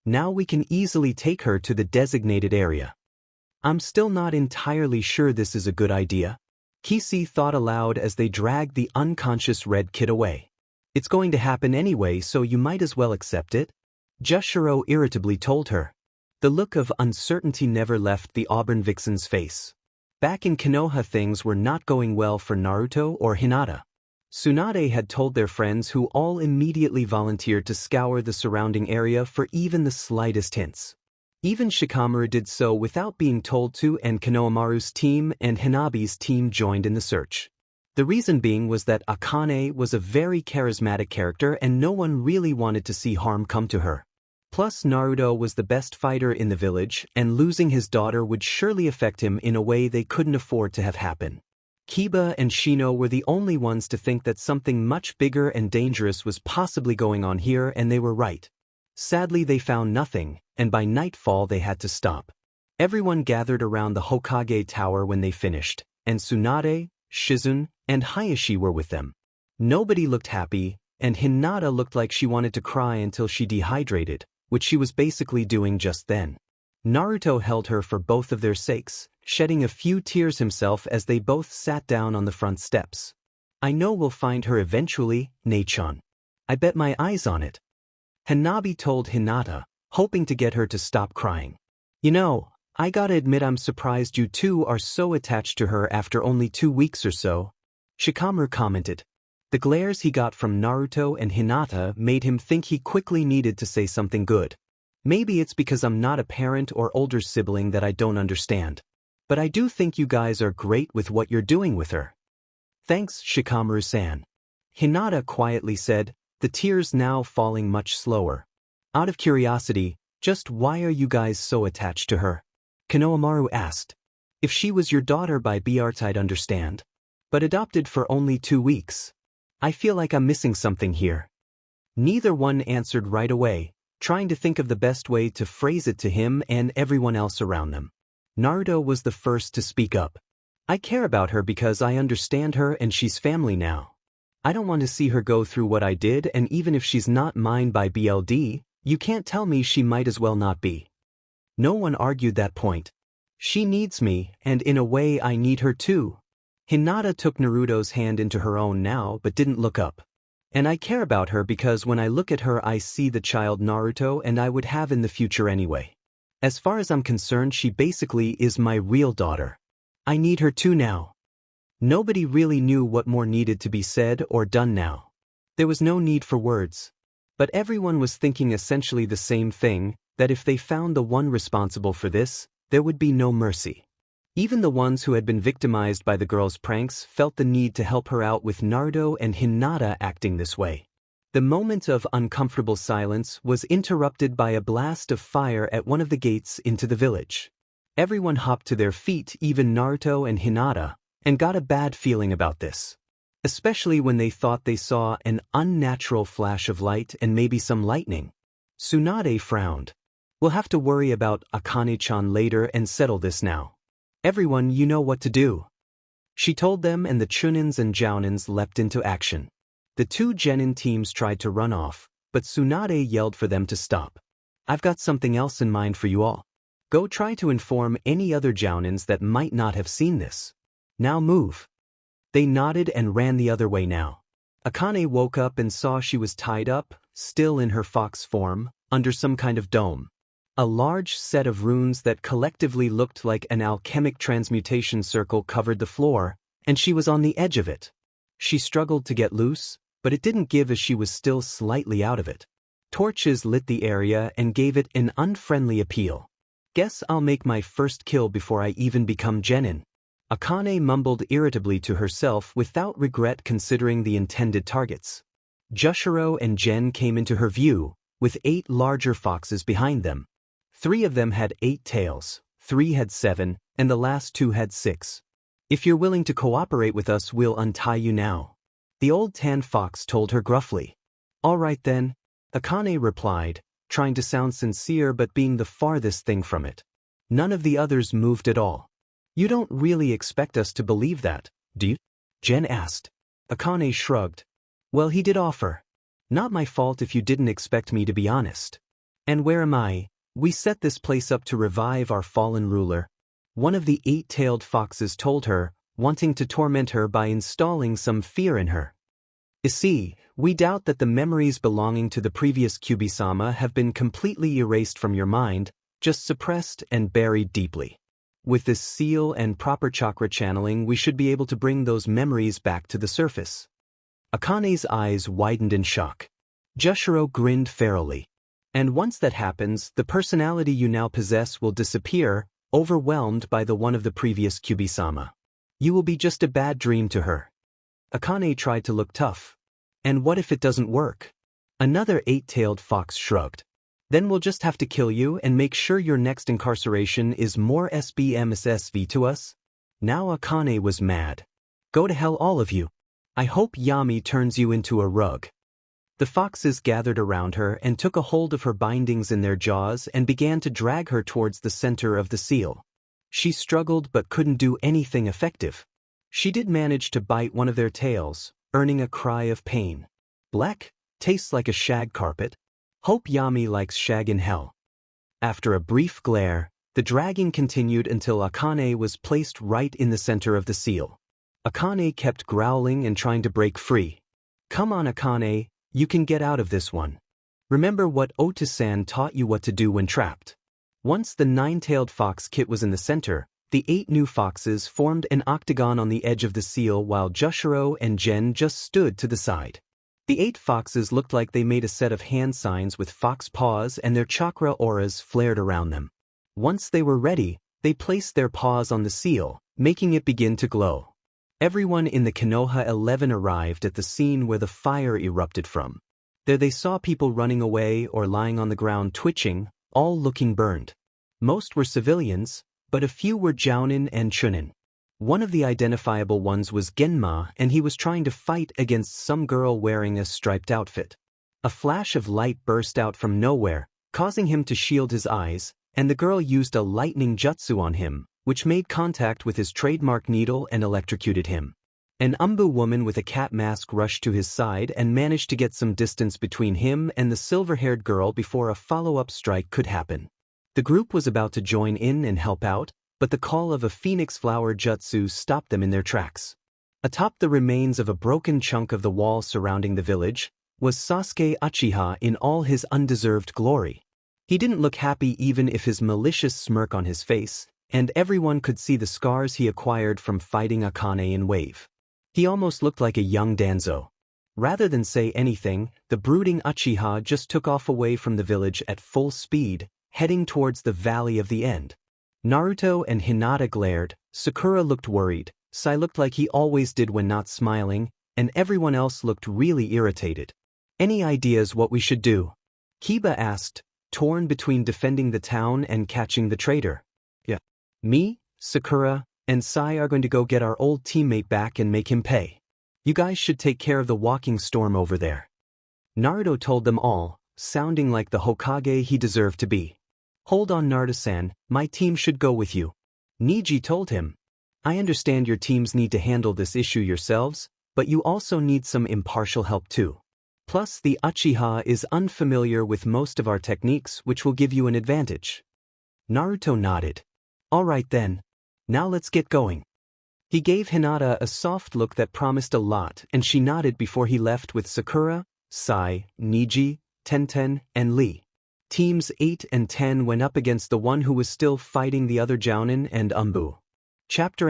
Now we can easily take her to the designated area. I'm still not entirely sure this is a good idea, Kisi thought aloud as they dragged the unconscious red kid away. It's going to happen anyway, so you might as well accept it, Jushiro irritably told her. The look of uncertainty never left the auburn vixen's face. Back in Konoha, things were not going well for Naruto or Hinata. Tsunade had told their friends, who all immediately volunteered to scour the surrounding area for even the slightest hints. Even Shikamaru did so without being told to, and Konohamaru's team and Hanabi's team joined in the search. The reason being was that Akane was a very charismatic character and no one really wanted to see harm come to her. Plus, Naruto was the best fighter in the village, and losing his daughter would surely affect him in a way they couldn't afford to have happen. Kiba and Shino were the only ones to think that something much bigger and dangerous was possibly going on here, and they were right. Sadly, they found nothing, and by nightfall they had to stop. Everyone gathered around the Hokage tower when they finished, and Tsunade, Shizune, and Hayashi were with them. Nobody looked happy, and Hinata looked like she wanted to cry until she dehydrated, which she was basically doing just then. Naruto held her for both of their sakes, shedding a few tears himself as they both sat down on the front steps. I know we'll find her eventually, Nei-chan. I bet my eyes on it, Hanabi told Hinata, hoping to get her to stop crying. You know, I gotta admit I'm surprised you two are so attached to her after only 2 weeks or so, Shikamaru commented. The glares he got from Naruto and Hinata made him think he quickly needed to say something good. Maybe it's because I'm not a parent or older sibling that I don't understand. But I do think you guys are great with what you're doing with her. Thanks, Shikamaru-san, Hinata quietly said, the tears now falling much slower. Out of curiosity, just why are you guys so attached to her? Konohamaru asked. If she was your daughter by birth I'd understand. But adopted for only 2 weeks. I feel like I'm missing something here. Neither one answered right away, trying to think of the best way to phrase it to him and everyone else around them. Naruto was the first to speak up. I care about her because I understand her and she's family now. I don't want to see her go through what I did, and even if she's not mine by BLD, you can't tell me she might as well not be. No one argued that point. She needs me, and in a way I need her too. Hinata took Naruto's hand into her own now but didn't look up. And I care about her because when I look at her I see the child Naruto and I would have in the future anyway. As far as I'm concerned, she basically is my real daughter. I need her too now. Nobody really knew what more needed to be said or done now. There was no need for words. But everyone was thinking essentially the same thing, that if they found the one responsible for this, there would be no mercy. Even the ones who had been victimized by the girl's pranks felt the need to help her out, with Naruto and Hinata acting this way. The moment of uncomfortable silence was interrupted by a blast of fire at one of the gates into the village. Everyone hopped to their feet, even Naruto and Hinata, and got a bad feeling about this. Especially when they thought they saw an unnatural flash of light and maybe some lightning. Tsunade frowned. We'll have to worry about Akane-chan later and settle this now. Everyone, you know what to do, she told them, and the Chunins and Jounins leapt into action. The 2 genin teams tried to run off, but Tsunade yelled for them to stop. I've got something else in mind for you all. Go try to inform any other Jounins that might not have seen this. Now move. They nodded and ran the other way now. Akane woke up and saw she was tied up, still in her fox form, under some kind of dome. A large set of runes that collectively looked like an alchemic transmutation circle covered the floor, and she was on the edge of it. She struggled to get loose, but it didn't give as she was still slightly out of it. Torches lit the area and gave it an unfriendly appeal. Guess I'll make my first kill before I even become genin, Akane mumbled irritably to herself without regret considering the intended targets. Jushiro and Jen came into her view, with 8 larger foxes behind them. 3 of them had 8 tails, 3 had 7, and the last 2 had 6. If you're willing to cooperate with us, we'll untie you now, the old tan fox told her gruffly. All right then, Akane replied, trying to sound sincere but being the farthest thing from it. None of the others moved at all. You don't really expect us to believe that, do you? Jen asked. Akane shrugged. Well, he did offer. Not my fault if you didn't expect me to be honest. And where am I? We set this place up to revive our fallen ruler. One of the 8-tailed foxes told her, wanting to torment her by installing some fear in her. You see, we doubt that the memories belonging to the previous Kyubi-sama have been completely erased from your mind, just suppressed and buried deeply. With this seal and proper chakra channeling, we should be able to bring those memories back to the surface. Akane's eyes widened in shock. Jushiro grinned ferally. And once that happens, the personality you now possess will disappear, overwhelmed by the one of the previous Kyubi-sama. You will be just a bad dream to her. Akane tried to look tough. And what if it doesn't work? Another 8-tailed fox shrugged. Then we'll just have to kill you and make sure your next incarceration is more SBMSSV to us? Now Akane was mad. Go to hell all of you. I hope Yami turns you into a rug. The foxes gathered around her and took a hold of her bindings in their jaws and began to drag her towards the center of the seal. She struggled but couldn't do anything effective. She did manage to bite one of their tails, earning a cry of pain. Black, tastes like a shag carpet. Hope Yami likes shag in hell. After a brief glare, the dragging continued until Akane was placed right in the center of the seal. Akane kept growling and trying to break free. Come on, Akane. You can get out of this one. Remember what Oto-san taught you what to do when trapped. Once the 9-tailed fox kit was in the center, the 8 new foxes formed an octagon on the edge of the seal while Jushiro and Jen just stood to the side. The 8 foxes looked like they made a set of hand signs with fox paws and their chakra auras flared around them. Once they were ready, they placed their paws on the seal, making it begin to glow. Everyone in the Konoha 11 arrived at the scene where the fire erupted from. There they saw people running away or lying on the ground twitching, all looking burned. Most were civilians, but a few were jounin and chunin. One of the identifiable ones was Genma, and he was trying to fight against some girl wearing a striped outfit. A flash of light burst out from nowhere, causing him to shield his eyes, and the girl used a lightning jutsu on him, which made contact with his trademark needle and electrocuted him. An Umbu woman with a cat mask rushed to his side and managed to get some distance between him and the silver-haired girl before a follow-up strike could happen. The group was about to join in and help out, but the call of a phoenix flower jutsu stopped them in their tracks. Atop the remains of a broken chunk of the wall surrounding the village was Sasuke Uchiha in all his undeserved glory. He didn't look happy even if his malicious smirk on his face, and everyone could see the scars he acquired from fighting Akane in Wave. He almost looked like a young Danzo. Rather than say anything, the brooding Uchiha just took off away from the village at full speed, heading towards the Valley of the End. Naruto and Hinata glared, Sakura looked worried, Sai looked like he always did when not smiling, and everyone else looked really irritated. Any ideas what we should do? Kiba asked, torn between defending the town and catching the traitor. Yeah. Me, Sakura, and Sai are going to go get our old teammate back and make him pay. You guys should take care of the walking storm over there. Naruto told them all, sounding like the Hokage he deserved to be. Hold on, Naruto-san, my team should go with you. Niji told him. I understand your teams need to handle this issue yourselves, but you also need some impartial help too. Plus, the Uchiha is unfamiliar with most of our techniques, which will give you an advantage. Naruto nodded. All right then. Now let's get going. He gave Hinata a soft look that promised a lot, and she nodded before he left with Sakura, Sai, Niji, Tenten, and Lee. Teams 8 and 10 went up against the one who was still fighting the other Jounin and Umbu. Chapter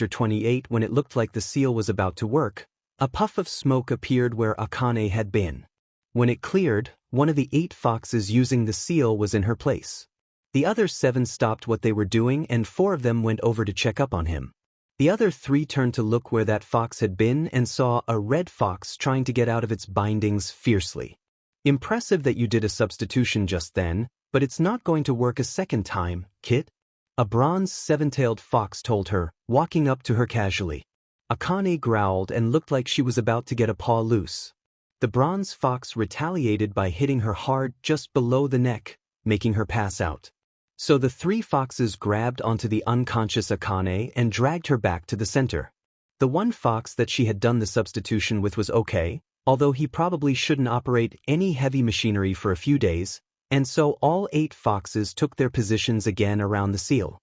28. When it looked like the seal was about to work, a puff of smoke appeared where Akane had been. When it cleared, one of the 8 foxes using the seal was in her place. The other 7 stopped what they were doing and 4 of them went over to check up on him. The other 3 turned to look where that fox had been and saw a red fox trying to get out of its bindings fiercely. Impressive that you did a substitution just then, but it's not going to work a second time, Kit. A bronze 7-tailed fox told her, walking up to her casually. Akane growled and looked like she was about to get a paw loose. The bronze fox retaliated by hitting her hard just below the neck, making her pass out. So the three foxes grabbed onto the unconscious Akane and dragged her back to the center. The one fox that she had done the substitution with was okay, although he probably shouldn't operate any heavy machinery for a few days, and so all 8 foxes took their positions again around the seal.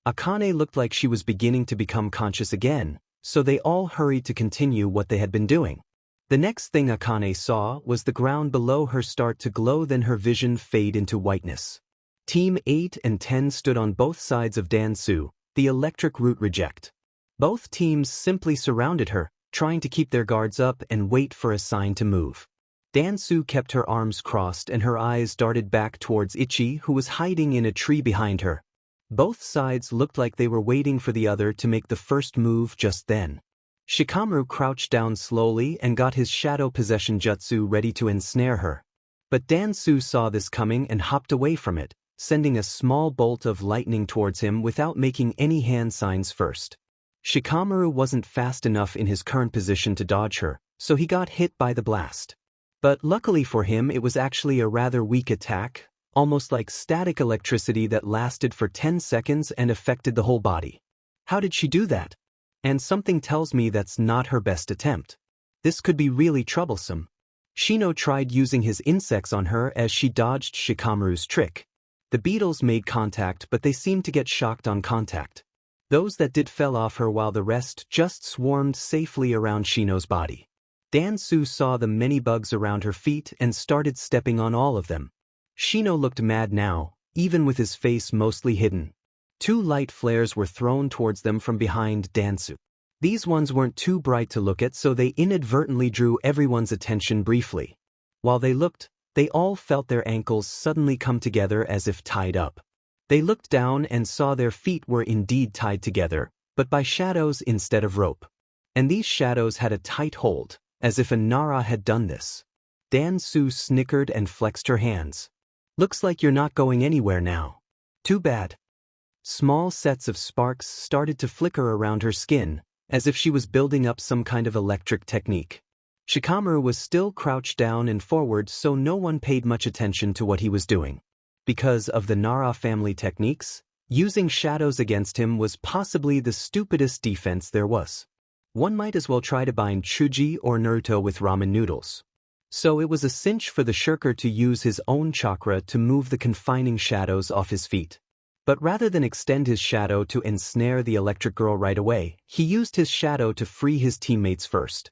Akane looked like she was beginning to become conscious again, so they all hurried to continue what they had been doing. The next thing Akane saw was the ground below her start to glow, then her vision fade into whiteness. Team 8 and 10 stood on both sides of Dansu, the electric root reject. Both teams simply surrounded her, trying to keep their guards up and wait for a sign to move. Dansu kept her arms crossed and her eyes darted back towards Ichi, who was hiding in a tree behind her. Both sides looked like they were waiting for the other to make the first move just then. Shikamaru crouched down slowly and got his shadow possession jutsu ready to ensnare her. But Dansu saw this coming and hopped away from it, sending a small bolt of lightning towards him without making any hand signs first. Shikamaru wasn't fast enough in his current position to dodge her, so he got hit by the blast. But luckily for him, it was actually a rather weak attack, almost like static electricity that lasted for 10 seconds and affected the whole body. How did she do that? And something tells me that's not her best attempt. This could be really troublesome. Shino tried using his insects on her as she dodged Shikamaru's trick. The beetles made contact, but they seemed to get shocked on contact. Those that did fell off her while the rest just swarmed safely around Shino's body. Dansu saw the many bugs around her feet and started stepping on all of them. Shino looked mad now, even with his face mostly hidden. 2 light flares were thrown towards them from behind Dansu. These ones weren't too bright to look at, so they inadvertently drew everyone's attention briefly. While they looked, they all felt their ankles suddenly come together as if tied up. They looked down and saw their feet were indeed tied together, but by shadows instead of rope. And these shadows had a tight hold, as if a Nara had done this. Dansu snickered and flexed her hands. Looks like you're not going anywhere now. Too bad. Small sets of sparks started to flicker around her skin, as if she was building up some kind of electric technique. Shikamaru was still crouched down and forward, so no one paid much attention to what he was doing. Because of the Nara family techniques, using shadows against him was possibly the stupidest defense there was. One might as well try to bind Chuji or Naruto with ramen noodles. So it was a cinch for the shirker to use his own chakra to move the confining shadows off his feet. But rather than extend his shadow to ensnare the electric girl right away, he used his shadow to free his teammates first.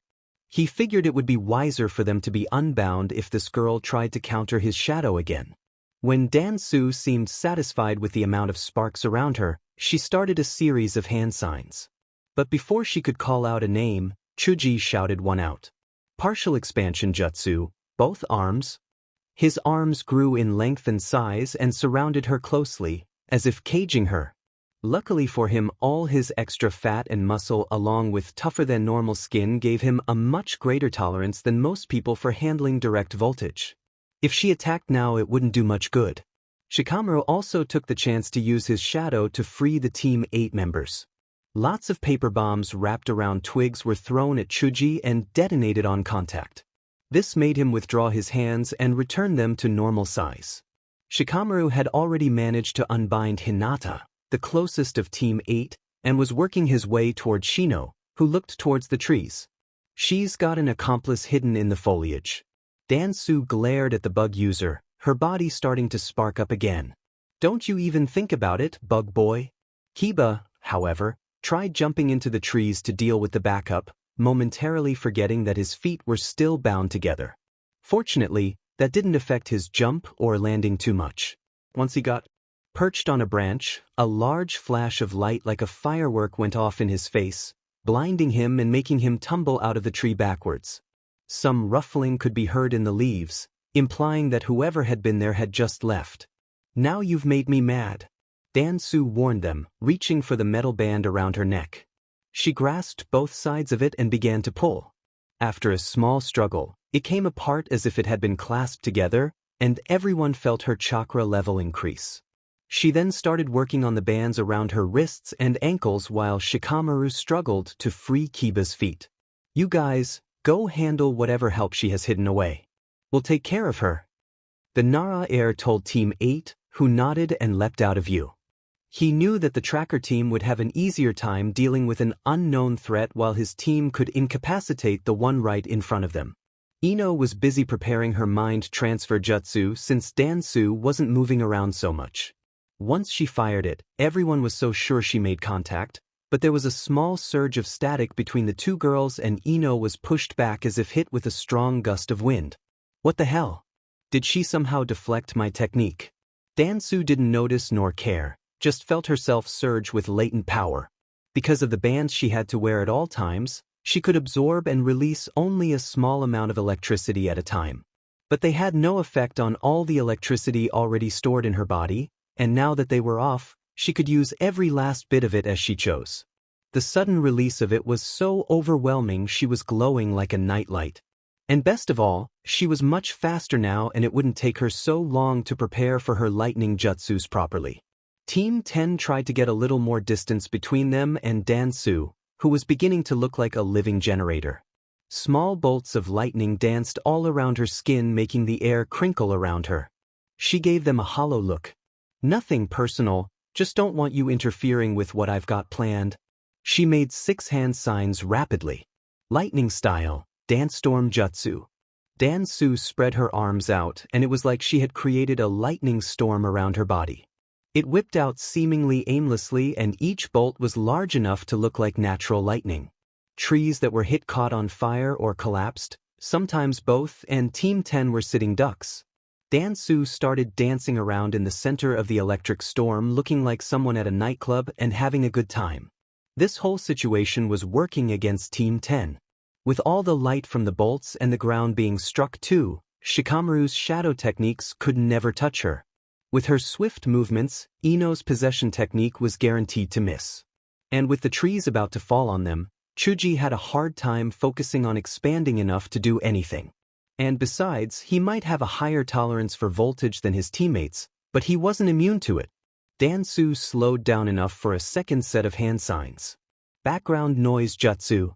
He figured it would be wiser for them to be unbound if this girl tried to counter his shadow again. When Dansu seemed satisfied with the amount of sparks around her, she started a series of hand signs. But before she could call out a name, Chuji shouted one out. Partial expansion jutsu, both arms. His arms grew in length and size and surrounded her closely, as if caging her. Luckily for him, all his extra fat and muscle along with tougher than normal skin gave him a much greater tolerance than most people for handling direct voltage. If she attacked now, it wouldn't do much good. Shikamaru also took the chance to use his shadow to free the Team 8 members. Lots of paper bombs wrapped around twigs were thrown at Chuji and detonated on contact. This made him withdraw his hands and return them to normal size. Shikamaru had already managed to unbind Hinata, the closest of Team 8, and was working his way toward Shino, who looked towards the trees. She's got an accomplice hidden in the foliage. Dansu glared at the bug user, her body starting to spark up again. Don't you even think about it, bug boy. Kiba, however, tried jumping into the trees to deal with the backup, momentarily forgetting that his feet were still bound together. Fortunately, that didn't affect his jump or landing too much. Once he got perched on a branch, a large flash of light like a firework went off in his face, blinding him and making him tumble out of the tree backwards. Some ruffling could be heard in the leaves, implying that whoever had been there had just left. Now you've made me mad, Dansu warned them, reaching for the metal band around her neck. She grasped both sides of it and began to pull. After a small struggle, it came apart as if it had been clasped together, and everyone felt her chakra level increase. She then started working on the bands around her wrists and ankles while Shikamaru struggled to free Kiba's feet. You guys, Go handle whatever help she has hidden away. We'll take care of her. The Nara heir told Team 8, who nodded and leapt out of view. He knew that the tracker team would have an easier time dealing with an unknown threat while his team could incapacitate the one right in front of them. Ino was busy preparing her mind transfer jutsu since Dansu wasn't moving around so much. Once she fired it, everyone was so sure she made contact, but there was a small surge of static between the two girls and Ino was pushed back as if hit with a strong gust of wind. What the hell? Did she somehow deflect my technique? Dansu didn't notice nor care, just felt herself surge with latent power. Because of the bands she had to wear at all times, she could absorb and release only a small amount of electricity at a time. But they had no effect on all the electricity already stored in her body, and now that they were off, she could use every last bit of it as she chose. The sudden release of it was so overwhelming she was glowing like a nightlight. And best of all, she was much faster now and it wouldn't take her so long to prepare for her lightning jutsus properly. Team 10 tried to get a little more distance between them and Dansu, who was beginning to look like a living generator. Small bolts of lightning danced all around her skin, making the air crinkle around her. She gave them a hollow look. Nothing personal, just don't want you interfering with what I've got planned. She made 6 hand signs rapidly. Lightning style, Dance Storm Jutsu. Dansu spread her arms out and it was like she had created a lightning storm around her body. It whipped out seemingly aimlessly and each bolt was large enough to look like natural lightning. Trees that were hit caught on fire or collapsed, sometimes both, and Team 10 were sitting ducks. Dansu started dancing around in the center of the electric storm looking like someone at a nightclub and having a good time. This whole situation was working against Team 10. With all the light from the bolts and the ground being struck too, Shikamaru's shadow techniques could never touch her. With her swift movements, Ino's possession technique was guaranteed to miss. And with the trees about to fall on them, Chuji had a hard time focusing on expanding enough to do anything. And besides, he might have a higher tolerance for voltage than his teammates, but he wasn't immune to it. Dansu slowed down enough for a second set of hand signs. Background noise jutsu.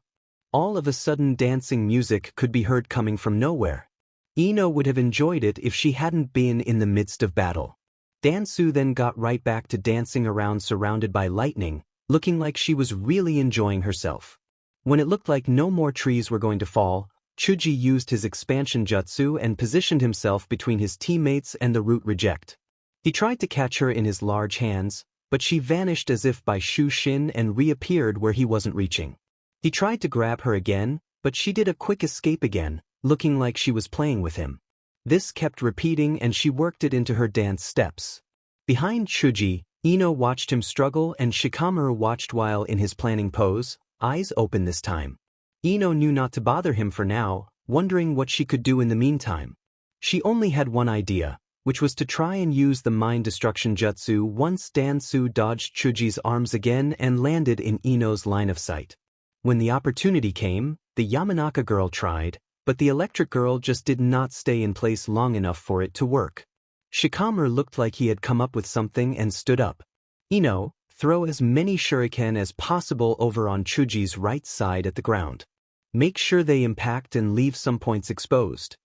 All of a sudden dancing music could be heard coming from nowhere. Ino would have enjoyed it if she hadn't been in the midst of battle. Dansu then got right back to dancing around surrounded by lightning, looking like she was really enjoying herself. When it looked like no more trees were going to fall, Chuji used his expansion jutsu and positioned himself between his teammates and the root reject. He tried to catch her in his large hands, but she vanished as if by Shushin and reappeared where he wasn't reaching. He tried to grab her again, but she did a quick escape again, looking like she was playing with him. This kept repeating and she worked it into her dance steps. Behind Chuji, Ino watched him struggle and Shikamaru watched while in his planning pose, eyes open this time. Ino knew not to bother him for now, wondering what she could do in the meantime. She only had one idea, which was to try and use the mind destruction jutsu once Dansu dodged Chuji's arms again and landed in Ino's line of sight. When the opportunity came, the Yamanaka girl tried, but the electric girl just did not stay in place long enough for it to work. Shikamaru looked like he had come up with something and stood up. Ino, throw as many shuriken as possible over on Chuji's right side at the ground. Make sure they impact and leave some points exposed.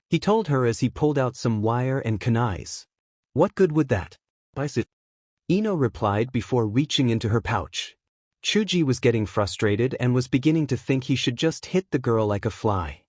He told her as he pulled out some wire and kunais. What good would that? Ino replied before reaching into her pouch. Chuji was getting frustrated and was beginning to think he should just hit the girl like a fly.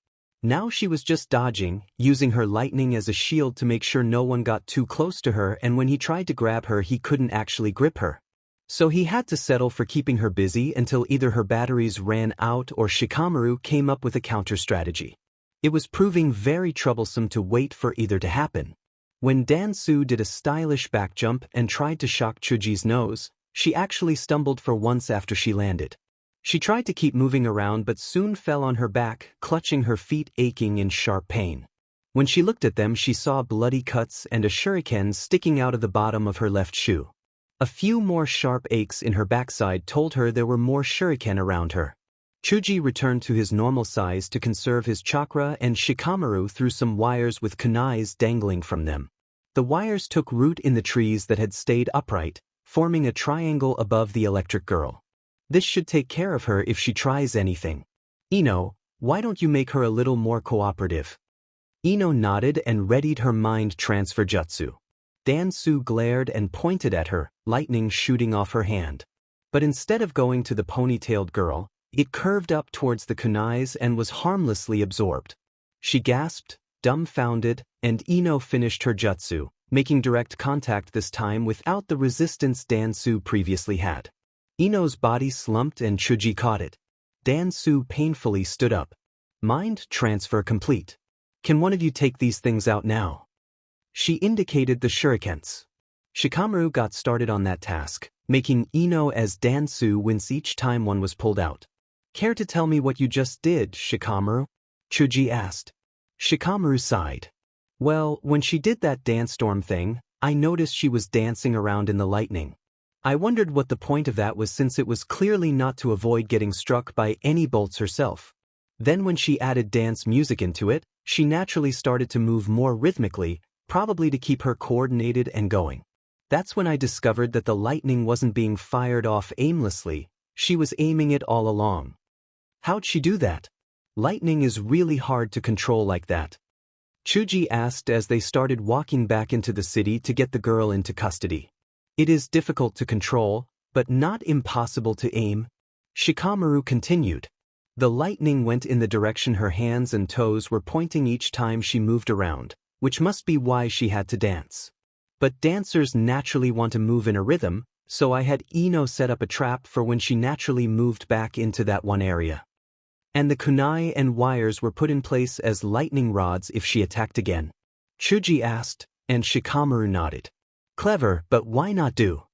Now she was just dodging, using her lightning as a shield to make sure no one got too close to her, and when he tried to grab her he couldn't actually grip her. So he had to settle for keeping her busy until either her batteries ran out or Shikamaru came up with a counter-strategy. It was proving very troublesome to wait for either to happen. When Dansu did a stylish back jump and tried to shock Chuji's nose, she actually stumbled for once after she landed. She tried to keep moving around but soon fell on her back, clutching her feet aching in sharp pain. When she looked at them she saw bloody cuts and a shuriken sticking out of the bottom of her left shoe. A few more sharp aches in her backside told her there were more shuriken around her. Chuji returned to his normal size to conserve his chakra and Shikamaru threw some wires with kunais dangling from them. The wires took root in the trees that had stayed upright, forming a triangle above the electric girl. This should take care of her if she tries anything. Ino, Why don't you make her a little more cooperative? Ino nodded and readied her mind transfer jutsu. Dansu glared and pointed at her, lightning shooting off her hand. But instead of going to the ponytailed girl, it curved up towards the kunais and was harmlessly absorbed. She gasped, dumbfounded, and Ino finished her jutsu, making direct contact this time without the resistance Dansu previously had. Ino's body slumped and Chuji caught it. Dansu painfully stood up. Mind transfer complete. Can one of you take these things out now? She indicated the shurikens. Shikamaru got started on that task, making Ino as Dansu wince each time one was pulled out. Care to tell me what you just did, Shikamaru? Chuji asked. Shikamaru sighed. Well, when she did that dance storm thing, I noticed she was dancing around in the lightning. I wondered what the point of that was since it was clearly not to avoid getting struck by any bolts herself. Then when she added dance music into it, she naturally started to move more rhythmically, probably to keep her coordinated and going. That's when I discovered that the lightning wasn't being fired off aimlessly, she was aiming it all along. How'd she do that? Lightning is really hard to control like that. Chuji asked as they started walking back into the city to get the girl into custody. It is difficult to control, but not impossible to aim. Shikamaru continued. The lightning went in the direction her hands and toes were pointing each time she moved around, which must be why she had to dance. But dancers naturally want to move in a rhythm, so I had Ino set up a trap for when she naturally moved back into that one area. And the kunai and wires were put in place as lightning rods if she attacked again. Chuji asked, and Shikamaru nodded. Clever, but why not do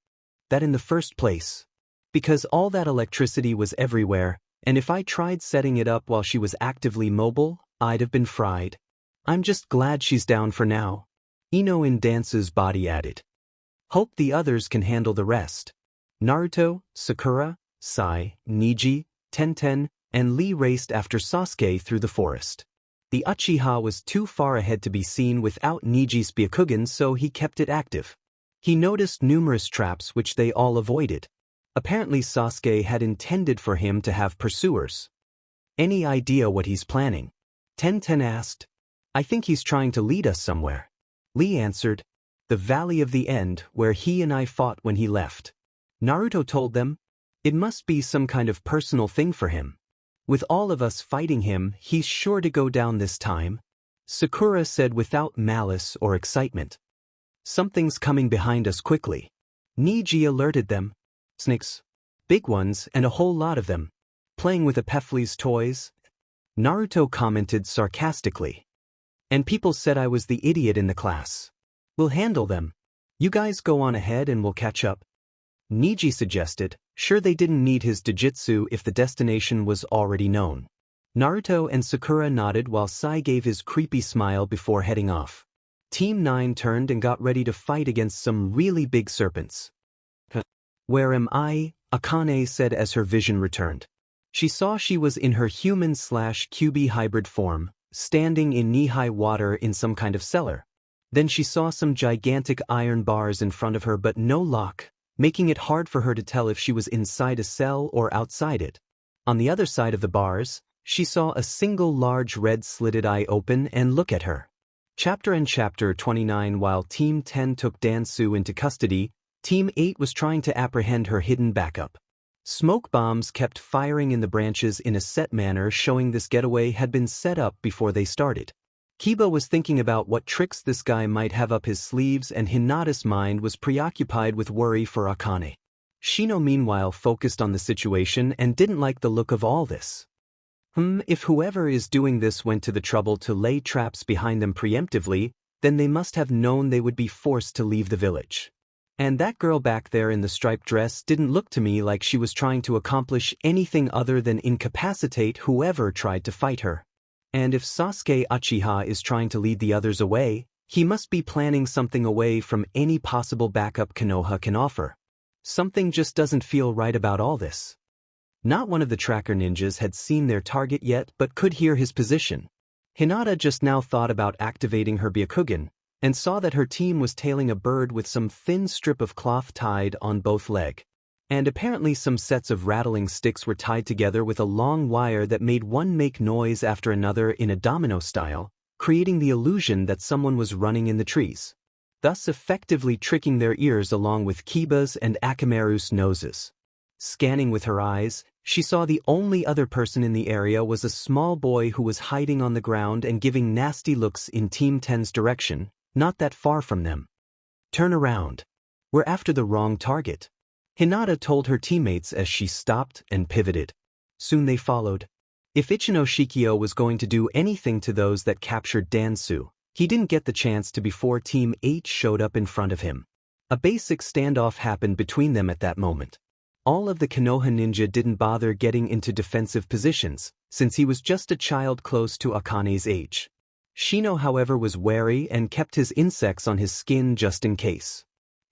that in the first place? Because all that electricity was everywhere, and if I tried setting it up while she was actively mobile, I'd have been fried. I'm just glad she's down for now. Ino in Dance's body added. Hope the others can handle the rest. Naruto, Sakura, Sai, Niji, Tenten, and Lee raced after Sasuke through the forest. The Uchiha was too far ahead to be seen without Niji's Byakugan, so he kept it active. He noticed numerous traps which they all avoided. Apparently Sasuke had intended for him to have pursuers. Any idea what he's planning? Tenten asked. I think he's trying to lead us somewhere. Lee answered. The Valley of the End, where he and I fought when he left. Naruto told them. It must be some kind of personal thing for him. With all of us fighting him, he's sure to go down this time. Sakura said without malice or excitement. Something's coming behind us quickly. Niji alerted them. Snakes. Big ones and a whole lot of them. Playing with Epiphles's toys? Naruto commented sarcastically. And people said I was the idiot in the class. We'll handle them. You guys go on ahead and we'll catch up. Niji suggested, sure they didn't need his Jujutsu if the destination was already known. Naruto and Sakura nodded while Sai gave his creepy smile before heading off. Team 9 turned and got ready to fight against some really big serpents. Where am I? Akane said as her vision returned. She saw she was in her human/Kyuubi hybrid form, standing in knee-high water in some kind of cellar. Then she saw some gigantic iron bars in front of her but no lock, making it hard for her to tell if she was inside a cell or outside it. On the other side of the bars, she saw a single large red slitted eye open and look at her. Chapter 29. While Team 10 took Dansu into custody, Team 8 was trying to apprehend her hidden backup. Smoke bombs kept firing in the branches in a set manner, showing this getaway had been set up before they started. Kiba was thinking about what tricks this guy might have up his sleeves, and Hinata's mind was preoccupied with worry for Akane. Shino meanwhile focused on the situation and didn't like the look of all this. If whoever is doing this went to the trouble to lay traps behind them preemptively, then they must have known they would be forced to leave the village. And that girl back there in the striped dress didn't look to me like she was trying to accomplish anything other than incapacitate whoever tried to fight her. And if Sasuke Uchiha is trying to lead the others away, he must be planning something away from any possible backup Konoha can offer. Something just doesn't feel right about all this. Not one of the tracker ninjas had seen their target yet but could hear his position. Hinata just now thought about activating her Byakugan, and saw that her team was tailing a bird with some thin strip of cloth tied on both legs. and apparently some sets of rattling sticks were tied together with a long wire that made one make noise after another in a domino style, creating the illusion that someone was running in the trees, thus effectively tricking their ears along with Kiba's and Akamaru's noses. Scanning with her eyes, she saw the only other person in the area was a small boy who was hiding on the ground and giving nasty looks in Team 10's direction, not that far from them. "Turn around. We're after the wrong target," Hinata told her teammates as she stopped and pivoted. Soon they followed. If Ichino Shikio was going to do anything to those that captured Dansu, he didn't get the chance to before Team 8 showed up in front of him. A basic standoff happened between them at that moment. All of the Konoha ninja didn't bother getting into defensive positions, since he was just a child close to Akane's age. Shino, however, was wary and kept his insects on his skin just in case.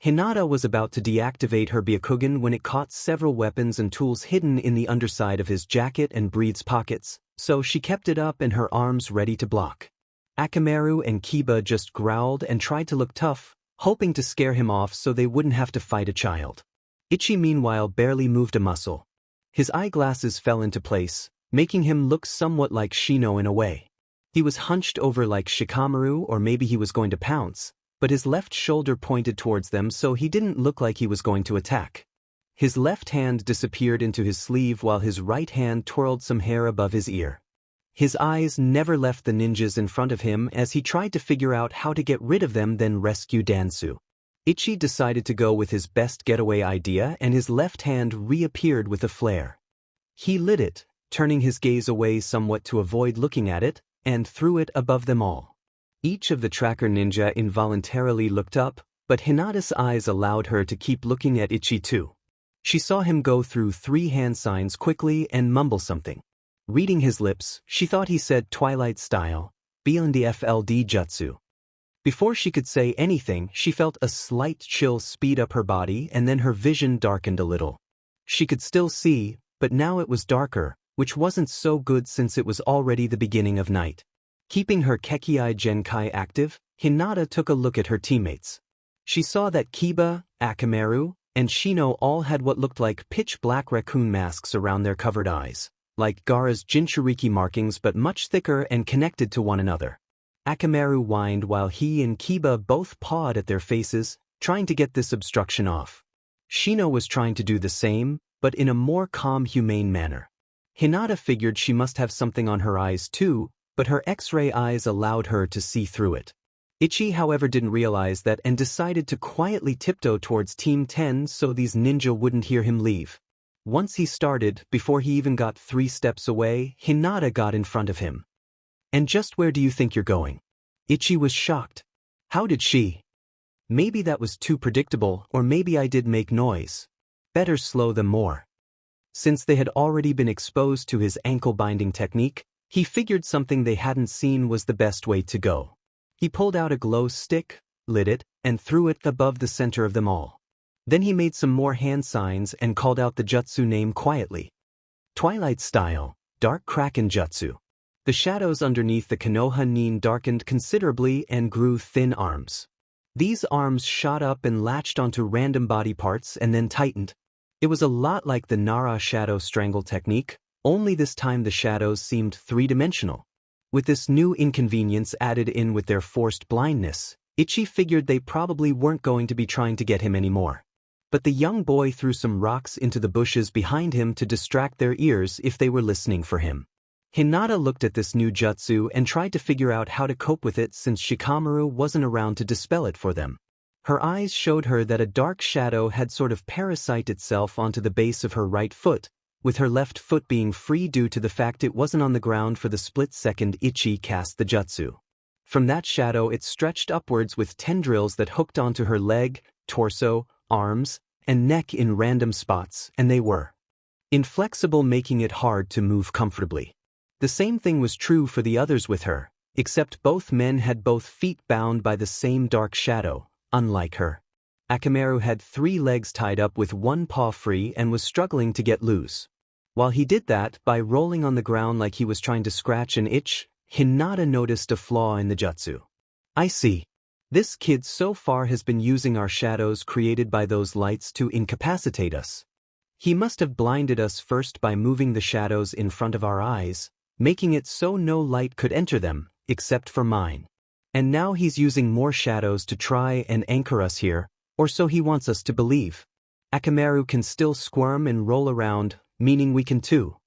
Hinata was about to deactivate her Byakugan when it caught several weapons and tools hidden in the underside of his jacket and breathes pockets, so she kept it up and her arms ready to block. Akamaru and Kiba just growled and tried to look tough, hoping to scare him off so they wouldn't have to fight a child. Ichi meanwhile barely moved a muscle. His eyeglasses fell into place, making him look somewhat like Shino in a way. He was hunched over like Shikamaru, or maybe he was going to pounce, but his left shoulder pointed towards them so he didn't look like he was going to attack. His left hand disappeared into his sleeve while his right hand twirled some hair above his ear. His eyes never left the ninjas in front of him as he tried to figure out how to get rid of them then rescue Dansu. Ichi decided to go with his best getaway idea and his left hand reappeared with a flare. He lit it, turning his gaze away somewhat to avoid looking at it, and threw it above them all. Each of the tracker ninja involuntarily looked up, but Hinata's eyes allowed her to keep looking at Ichi too. She saw him go through 3 hand signs quickly and mumble something. Reading his lips, she thought he said Twilight style, BNDFLD jutsu. Before she could say anything, she felt a slight chill speed up her body and then her vision darkened a little. She could still see, but now it was darker, which wasn't so good since it was already the beginning of night. Keeping her Kekkei Genkai active, Hinata took a look at her teammates. She saw that Kiba, Akamaru, and Shino all had what looked like pitch-black raccoon masks around their covered eyes, like Gaara's Jinchuriki markings but much thicker and connected to one another. Akamaru whined while he and Kiba both pawed at their faces, trying to get this obstruction off. Shino was trying to do the same, but in a more calm, humane manner. Hinata figured she must have something on her eyes too, but her X-ray eyes allowed her to see through it. Ichi, however, didn't realize that and decided to quietly tiptoe towards Team 10 so these ninja wouldn't hear him leave. Once he started, before he even got 3 steps away, Hinata got in front of him. "And just where do you think you're going?" Ichi was shocked. How did she? Maybe that was too predictable, or maybe I did make noise. Better slow them more. Since they had already been exposed to his ankle-binding technique, he figured something they hadn't seen was the best way to go. He pulled out a glow stick, lit it, and threw it above the center of them all. Then he made some more hand signs and called out the jutsu name quietly. Twilight style, Dark Kraken Jutsu. The shadows underneath the Konoha nin darkened considerably and grew thin arms. These arms shot up and latched onto random body parts and then tightened. It was a lot like the Nara shadow strangle technique, only this time the shadows seemed 3-dimensional. With this new inconvenience added in with their forced blindness, Ichi figured they probably weren't going to be trying to get him anymore. But the young boy threw some rocks into the bushes behind him to distract their ears if they were listening for him. Hinata looked at this new jutsu and tried to figure out how to cope with it since Shikamaru wasn't around to dispel it for them. Her eyes showed her that a dark shadow had sort of parasited itself onto the base of her right foot, with her left foot being free due to the fact it wasn't on the ground for the split second Ichi cast the jutsu. From that shadow it stretched upwards with tendrils that hooked onto her leg, torso, arms, and neck in random spots, and they were inflexible, making it hard to move comfortably. The same thing was true for the others with her, except both men had both feet bound by the same dark shadow, unlike her. Akamaru had 3 legs tied up with 1 paw free and was struggling to get loose. While he did that by rolling on the ground like he was trying to scratch an itch, Hinata noticed a flaw in the jutsu. "I see. This kid so far has been using our shadows created by those lights to incapacitate us." He must have blinded us first by moving the shadows in front of our eyes, making it so no light could enter them, except for mine. And now he's using more shadows to try and anchor us here, or so he wants us to believe. Akamaru can still squirm and roll around, meaning we can too.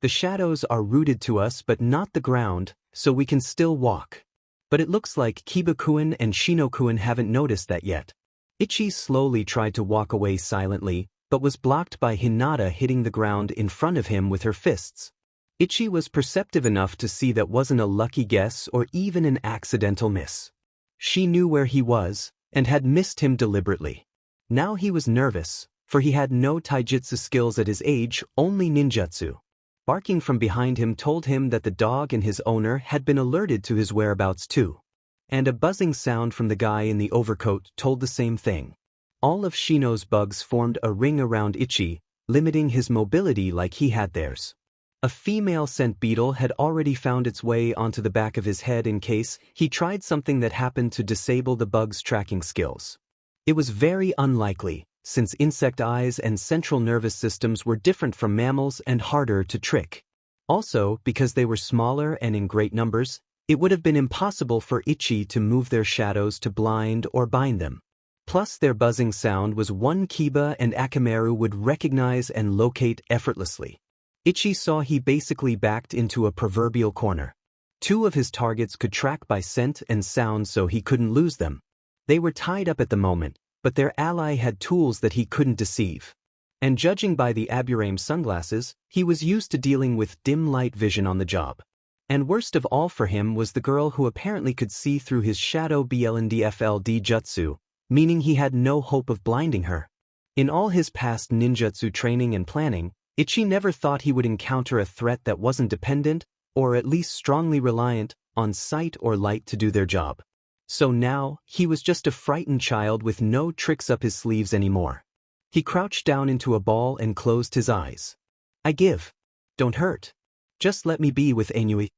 The shadows are rooted to us but not the ground, so we can still walk. But it looks like Kiba-kun and Shino-kun haven't noticed that yet. Ichi slowly tried to walk away silently, but was blocked by Hinata hitting the ground in front of him with her fists. Ichi was perceptive enough to see that wasn't a lucky guess or even an accidental miss. She knew where he was, and had missed him deliberately. Now he was nervous, for he had no taijutsu skills at his age, only ninjutsu. Barking from behind him told him that the dog and his owner had been alerted to his whereabouts too. And a buzzing sound from the guy in the overcoat told the same thing. All of Shino's bugs formed a ring around Ichi, limiting his mobility like he had theirs. A female scent beetle had already found its way onto the back of his head in case he tried something that happened to disable the bug's tracking skills. It was very unlikely, since insect eyes and central nervous systems were different from mammals and harder to trick. Also, because they were smaller and in great numbers, it would have been impossible for Ichi to move their shadows to blind or bind them. Plus their buzzing sound was one Kiba and Akamaru would recognize and locate effortlessly. Ichi saw he basically backed into a proverbial corner. Two of his targets could track by scent and sound so he couldn't lose them. They were tied up at the moment, but their ally had tools that he couldn't deceive. And judging by the Aburame sunglasses, he was used to dealing with dim light vision on the job. And worst of all for him was the girl who apparently could see through his shadow blndfld jutsu, meaning he had no hope of blinding her. In all his past ninjutsu training and planning, Ichi never thought he would encounter a threat that wasn't dependent, or at least strongly reliant, on sight or light to do their job. So now, he was just a frightened child with no tricks up his sleeves anymore. He crouched down into a ball and closed his eyes. I give. Don't hurt. Just let me be with Ainui.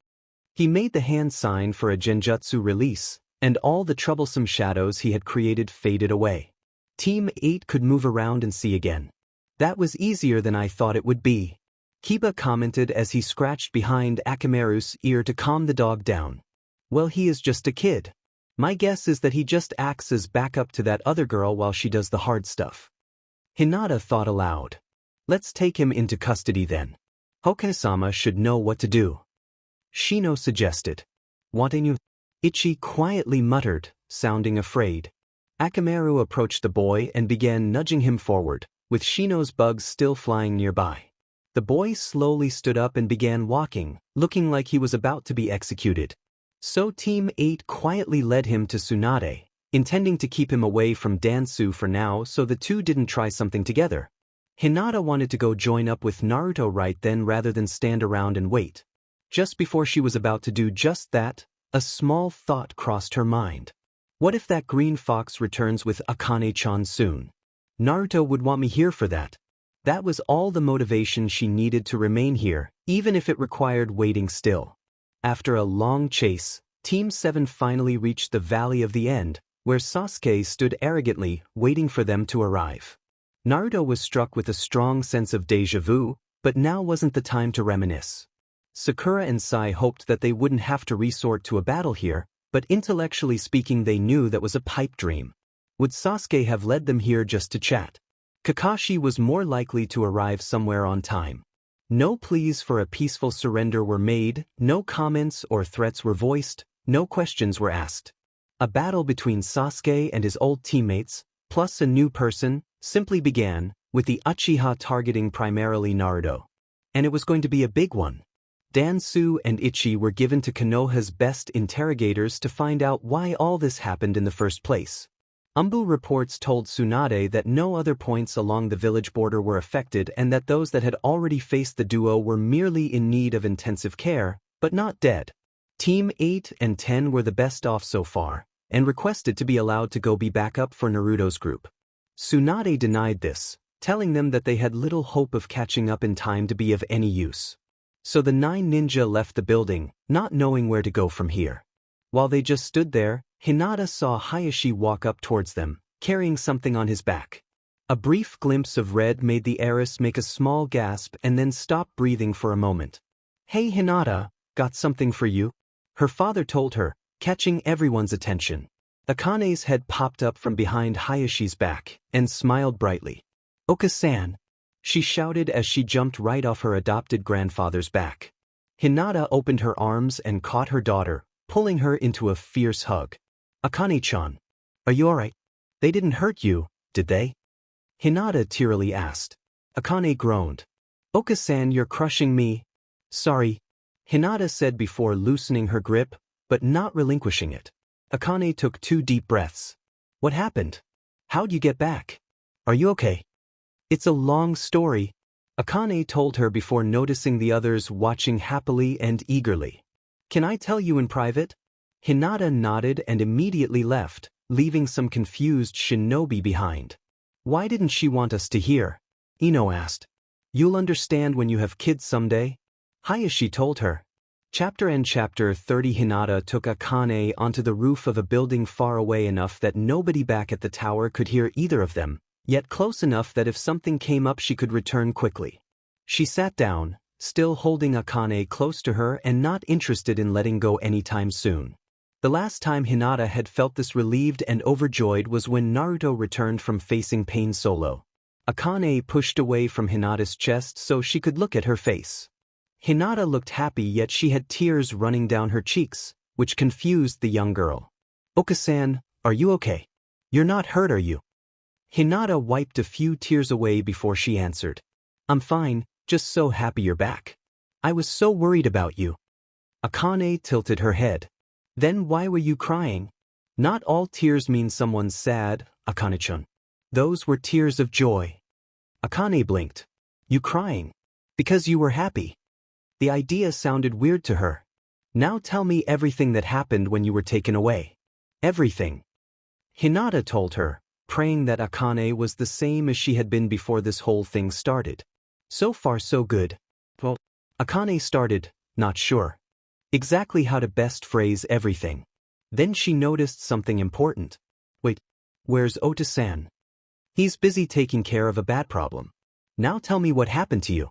He made the hand sign for a genjutsu release, and all the troublesome shadows he had created faded away. Team 8 could move around and see again. That was easier than I thought it would be. Kiba commented as he scratched behind Akamaru's ear to calm the dog down. Well, he is just a kid. My guess is that he just acts as backup to that other girl while she does the hard stuff. Hinata thought aloud. Let's take him into custody then. Hokage-sama should know what to do. Shino suggested. Wanting you? Ichi quietly muttered, sounding afraid. Akamaru approached the boy and began nudging him forward, with Shino's bugs still flying nearby. The boy slowly stood up and began walking, looking like he was about to be executed. So Team 8 quietly led him to Tsunade, intending to keep him away from Dansu for now so the two didn't try something together. Hinata wanted to go join up with Naruto right then rather than stand around and wait. Just before she was about to do just that, a small thought crossed her mind. What if that green fox returns with Akane-chan soon? Naruto would want me here for that. That was all the motivation she needed to remain here, even if it required waiting still. After a long chase, Team 7 finally reached the Valley of the End, where Sasuke stood arrogantly, waiting for them to arrive. Naruto was struck with a strong sense of déjà vu, but now wasn't the time to reminisce. Sakura and Sai hoped that they wouldn't have to resort to a battle here, but intellectually speaking they knew that was a pipe dream. Would Sasuke have led them here just to chat? Kakashi was more likely to arrive somewhere on time. No pleas for a peaceful surrender were made, no comments or threats were voiced, no questions were asked. A battle between Sasuke and his old teammates, plus a new person, simply began, with the Uchiha targeting primarily Naruto. And it was going to be a big one. Dansu and Ichi were given to Konoha's best interrogators to find out why all this happened in the first place. Umbu reports told Tsunade that no other points along the village border were affected and that those that had already faced the duo were merely in need of intensive care, but not dead. Team 8 and 10 were the best off so far, and requested to be allowed to go be backup for Naruto's group. Tsunade denied this, telling them that they had little hope of catching up in time to be of any use. So the 9 ninja left the building, not knowing where to go from here. While they just stood there, Hinata saw Hayashi walk up towards them, carrying something on his back. A brief glimpse of red made the heiress make a small gasp and then stop breathing for a moment. "Hey Hinata, got something for you," her father told her, catching everyone's attention. Akane's head popped up from behind Hayashi's back and smiled brightly. "Oka-san," she shouted as she jumped right off her adopted grandfather's back. Hinata opened her arms and caught her daughter, pulling her into a fierce hug. "Akane-chan, are you alright? They didn't hurt you, did they?" Hinata tearily asked. Akane groaned. "Oka-san, you're crushing me." "Sorry," Hinata said before loosening her grip, but not relinquishing it. Akane took 2 deep breaths. "What happened? How'd you get back? Are you okay?" "It's a long story," Akane told her before noticing the others watching happily and eagerly. "Can I tell you in private?" Hinata nodded and immediately left, leaving some confused shinobi behind. "Why didn't she want us to hear?" Ino asked. "You'll understand when you have kids someday," Hayashi told her. Chapter 30. Hinata took Akane onto the roof of a building far away enough that nobody back at the tower could hear either of them, yet close enough that if something came up she could return quickly. She sat down, still holding Akane close to her and not interested in letting go anytime soon. The last time Hinata had felt this relieved and overjoyed was when Naruto returned from facing pain solo. Akane pushed away from Hinata's chest so she could look at her face. Hinata looked happy, yet she had tears running down her cheeks, which confused the young girl. "Oka-san, are you okay? You're not hurt, are you?" Hinata wiped a few tears away before she answered. "I'm fine, just so happy you're back. I was so worried about you." Akane tilted her head. "Then why were you crying?" "Not all tears mean someone's sad, Akane-chan. Those were tears of joy." Akane blinked. "You crying? Because you were happy?" The idea sounded weird to her. "Now tell me everything that happened when you were taken away." "Everything," Hinata told her, praying that Akane was the same as she had been before this whole thing started. "So far so good." "Well," Akane started, not sure exactly how to best phrase everything. Then she noticed something important. "Wait, where's Ota-san?" "He's busy taking care of a bad problem. Now tell me what happened to you."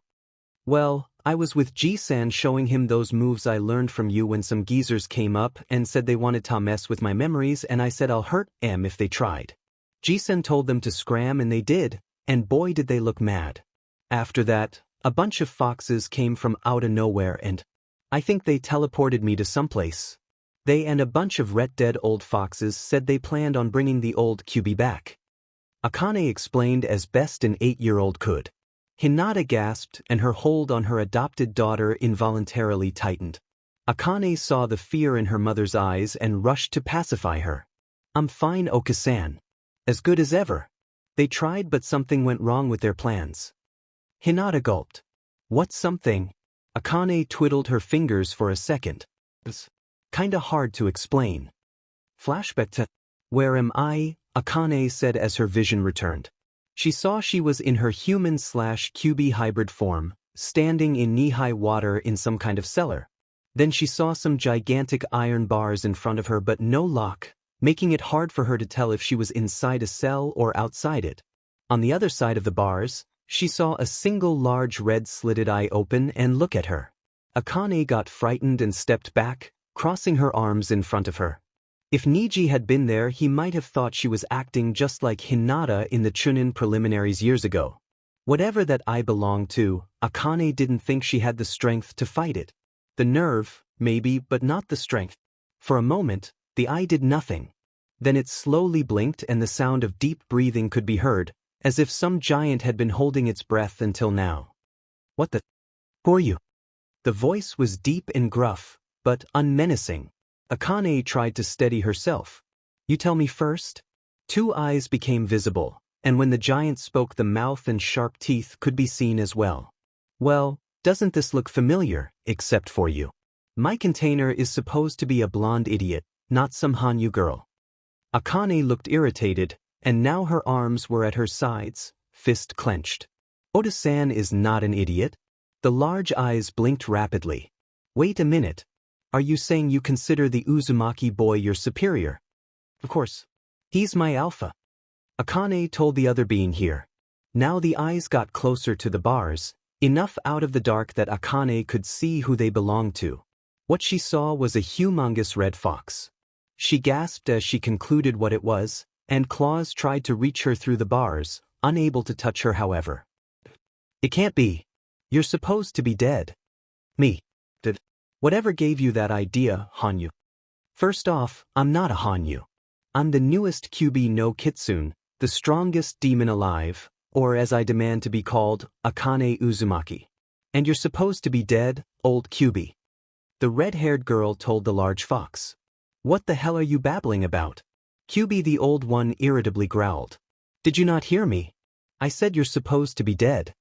"Well, I was with G-san showing him those moves I learned from you when some geezers came up and said they wanted to mess with my memories, and I said I'll hurt 'em if they tried. G-san told them to scram and they did, and boy did they look mad. After that, a bunch of foxes came from out of nowhere and I think they teleported me to someplace. They and a bunch of red-dead old foxes said they planned on bringing the old QB back." Akane explained as best an 8-year-old could. Hinata gasped and her hold on her adopted daughter involuntarily tightened. Akane saw the fear in her mother's eyes and rushed to pacify her. "I'm fine, Oka-san. As good as ever. They tried but something went wrong with their plans." Hinata gulped. "What something?" Akane twiddled her fingers for a second. "It's kinda hard to explain." Flashback to "Where am I?" Akane said as her vision returned. She saw she was in her human/QB hybrid form, standing in knee-high water in some kind of cellar. Then she saw some gigantic iron bars in front of her but no lock, making it hard for her to tell if she was inside a cell or outside it. On the other side of the bars, she saw a single large red slitted eye open and look at her. Akane got frightened and stepped back, crossing her arms in front of her. If Niji had been there, he might have thought she was acting just like Hinata in the Chunin preliminaries years ago. Whatever that eye belonged to, Akane didn't think she had the strength to fight it. The nerve, maybe, but not the strength. For a moment, the eye did nothing. Then it slowly blinked and the sound of deep breathing could be heard, as if some giant had been holding its breath until now. "What the? Who are you?" The voice was deep and gruff, but unmenacing. Akane tried to steady herself. "You tell me first?" 2 eyes became visible, and when the giant spoke the mouth and sharp teeth could be seen as well. "Well, doesn't this look familiar, except for you? My container is supposed to be a blonde idiot, not some Hanyu girl." Akane looked irritated, and now her arms were at her sides, fist clenched. "Ota-san is not an idiot." The large eyes blinked rapidly. "Wait a minute. Are you saying you consider the Uzumaki boy your superior?" "Of course. He's my alpha." Akane told the other being here. Now the eyes got closer to the bars, enough out of the dark that Akane could see who they belonged to. What she saw was a humongous red fox. She gasped as she concluded what it was, and claws tried to reach her through the bars, unable to touch her however. It can't be. You're supposed to be dead. Me. Did. Whatever gave you that idea, Hanyu? First off, I'm not a Hanyu. I'm the newest Kyuubi no Kitsune, the strongest demon alive, or as I demand to be called, Akane Uzumaki. And you're supposed to be dead, old Kyuubi. The red-haired girl told the large fox. What the hell are you babbling about? Kyuubi the old one irritably growled. Did you not hear me? I said you're supposed to be dead.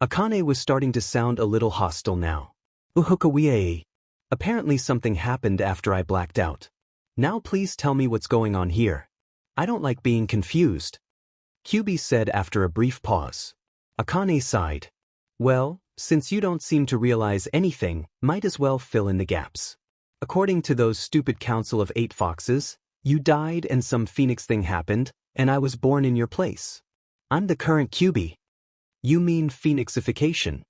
Akane was starting to sound a little hostile now. Uhukawie. Apparently something happened after I blacked out. Now please tell me what's going on here. I don't like being confused. Kyuubi said after a brief pause. Akane sighed. Well, since you don't seem to realize anything, might as well fill in the gaps. According to those stupid Council of 8 Foxes, you died and some phoenix thing happened, and I was born in your place. I'm the current Kyuubi. You mean phoenixification?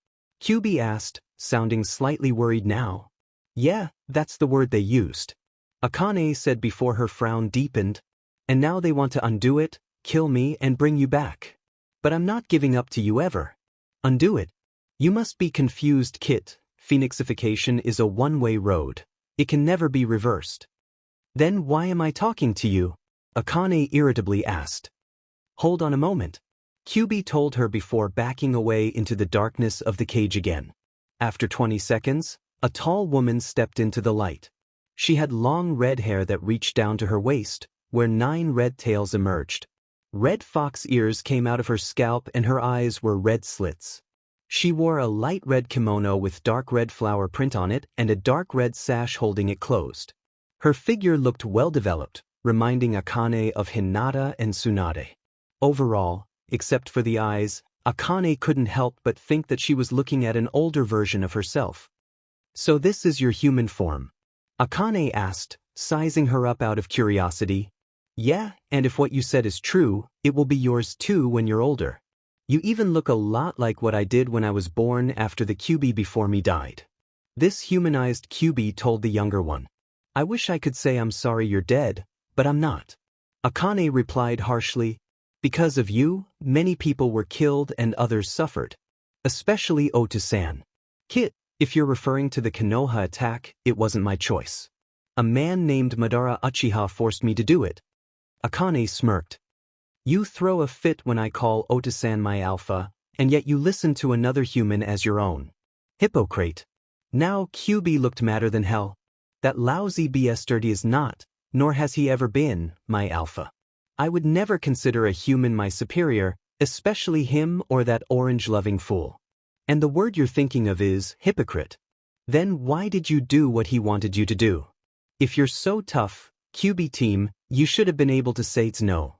Kyuubi asked, sounding slightly worried now. Yeah, that's the word they used. Akane said before her frown deepened. And now they want to undo it, kill me and bring you back. But I'm not giving up to you ever. Undo it. You must be confused, Kit. Phoenixification is a one-way road. It can never be reversed. Then why am I talking to you? Akane irritably asked. Hold on a moment. Kyuubi told her before backing away into the darkness of the cage again. After 20 seconds, a tall woman stepped into the light. She had long red hair that reached down to her waist, where 9 red tails emerged. Red fox ears came out of her scalp and her eyes were red slits. She wore a light red kimono with dark red flower print on it and a dark red sash holding it closed. Her figure looked well developed, reminding Akane of Hinata and Tsunade. Overall, except for the eyes, Akane couldn't help but think that she was looking at an older version of herself. So this is your human form? Akane asked, sizing her up out of curiosity. Yeah, and if what you said is true, it will be yours too when you're older. You even look a lot like what I did when I was born after the Kyuubi before me died. This humanized Kyuubi told the younger one. I wish I could say I'm sorry you're dead, but I'm not. Akane replied harshly. Because of you, many people were killed and others suffered. Especially Oto-san. Kit, if you're referring to the Konoha attack, it wasn't my choice. A man named Madara Uchiha forced me to do it. Akane smirked. You throw a fit when I call Oto-san my alpha, and yet you listen to another human as your own. Hypocrite. Now Kyuubi looked madder than hell. That lousy bastard is not, nor has he ever been, my alpha. I would never consider a human my superior, especially him or that orange-loving fool. And the word you're thinking of is hypocrite. Then why did you do what he wanted you to do? If you're so tough, Kyuubi team, you should have been able to say it's no.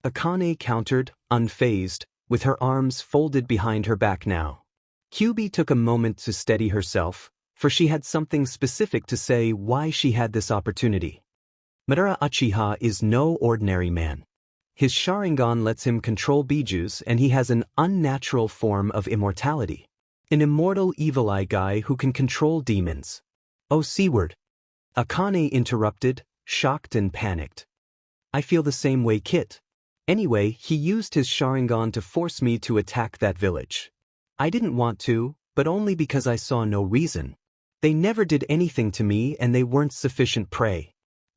Akane countered, unfazed, with her arms folded behind her back now. Kyuubi took a moment to steady herself, for she had something specific to say why she had this opportunity. Madara Uchiha is no ordinary man. His Sharingan lets him control bijus and he has an unnatural form of immortality. An immortal evil eye guy who can control demons. Oh, C-word. Akane interrupted, shocked and panicked. I feel the same way, Kit. Anyway, he used his Sharingan to force me to attack that village. I didn't want to, but only because I saw no reason. They never did anything to me and they weren't sufficient prey.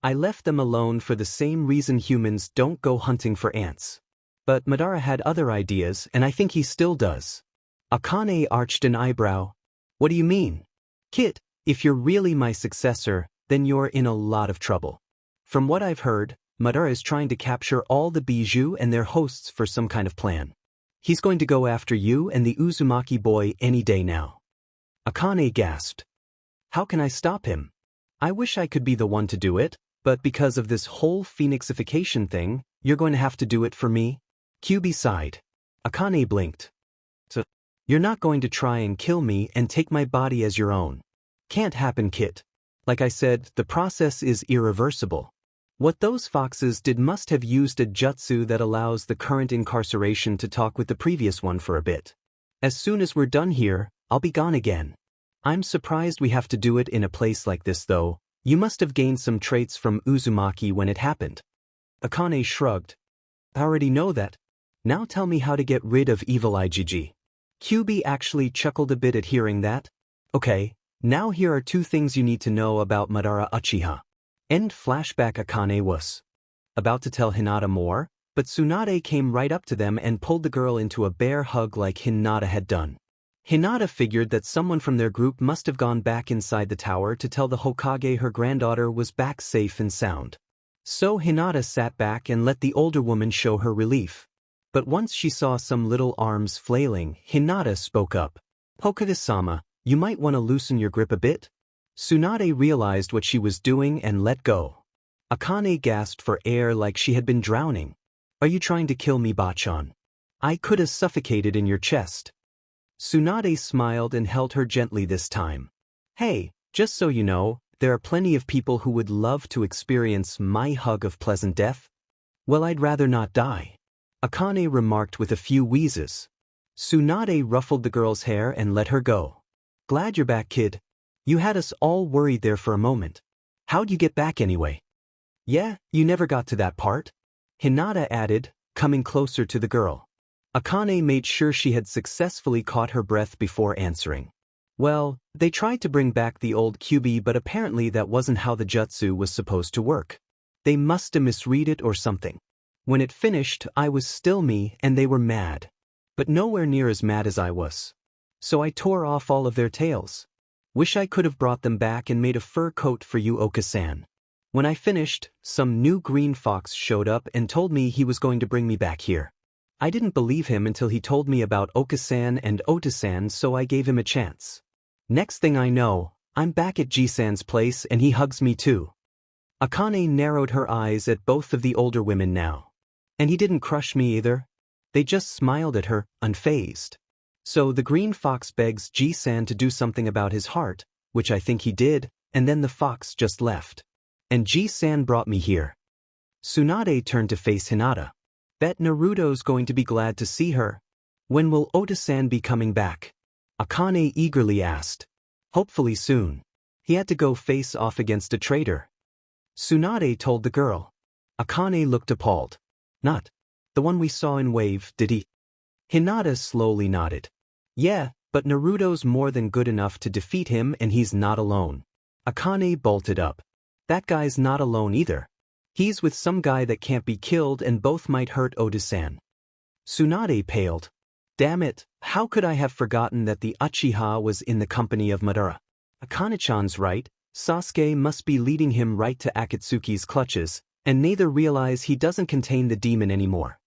I left them alone for the same reason humans don't go hunting for ants. But Madara had other ideas and I think he still does. Akane arched an eyebrow. What do you mean? Kit, if you're really my successor, then you're in a lot of trouble. From what I've heard, Madara is trying to capture all the Bijou and their hosts for some kind of plan. He's going to go after you and the Uzumaki boy any day now. Akane gasped. How can I stop him? I wish I could be the one to do it, but because of this whole phoenixification thing, you're going to have to do it for me? Kyuubi sighed. Akane blinked. So, you're not going to try and kill me and take my body as your own. Can't happen, Kit. Like I said, the process is irreversible. What those foxes did must have used a jutsu that allows the current incarceration to talk with the previous one for a bit. As soon as we're done here, I'll be gone again. I'm surprised we have to do it in a place like this though. You must have gained some traits from Uzumaki when it happened. Akane shrugged. I already know that. Now tell me how to get rid of evil IGG. Kyubi actually chuckled a bit at hearing that. Okay, now here are two things you need to know about Madara Uchiha. End flashback. Akane was about to tell Hinata more, but Tsunade came right up to them and pulled the girl into a bear hug like Hinata had done. Hinata figured that someone from their group must have gone back inside the tower to tell the Hokage her granddaughter was back safe and sound. So Hinata sat back and let the older woman show her relief. But once she saw some little arms flailing, Hinata spoke up. Hokage-sama, you might want to loosen your grip a bit? Tsunade realized what she was doing and let go. Akane gasped for air like she had been drowning. Are you trying to kill me, Bachan? I could have suffocated in your chest. Tsunade smiled and held her gently this time. Hey, just so you know, there are plenty of people who would love to experience my hug of pleasant death. Well, I'd rather not die. Akane remarked with a few wheezes. Tsunade ruffled the girl's hair and let her go. Glad you're back, kid. You had us all worried there for a moment. How'd you get back anyway? Yeah, you never got to that part. Hinata added, coming closer to the girl. Akane made sure she had successfully caught her breath before answering. Well, they tried to bring back the old Kyubi, but apparently that wasn't how the jutsu was supposed to work. They must have misread it or something. When it finished, I was still me and they were mad. But nowhere near as mad as I was. So I tore off all of their tails. Wish I could have brought them back and made a fur coat for you, Oka-san. When I finished, some new green fox showed up and told me he was going to bring me back here. I didn't believe him until he told me about Oka-san and Ota-san, so I gave him a chance. Next thing I know, I'm back at G-san's place and he hugs me too. Akane narrowed her eyes at both of the older women now. And he didn't crush me either. They just smiled at her, unfazed. So the green fox begs G-san to do something about his heart, which I think he did, and then the fox just left. And G-san brought me here. Tsunade turned to face Hinata. Bet Naruto's going to be glad to see her. When will Ota-san be coming back? Akane eagerly asked. Hopefully soon. He had to go face off against a traitor. Tsunade told the girl. Akane looked appalled. Not the one we saw in Wave, did he? Hinata slowly nodded. Yeah, but Naruto's more than good enough to defeat him and he's not alone. Akane bolted up. That guy's not alone either. He's with some guy that can't be killed and both might hurt Ota-san. Tsunade paled. Damn it, how could I have forgotten that the Uchiha was in the company of Madara? Akane-chan's right, Sasuke must be leading him right to Akitsuki's clutches, and neither realize he doesn't contain the demon anymore.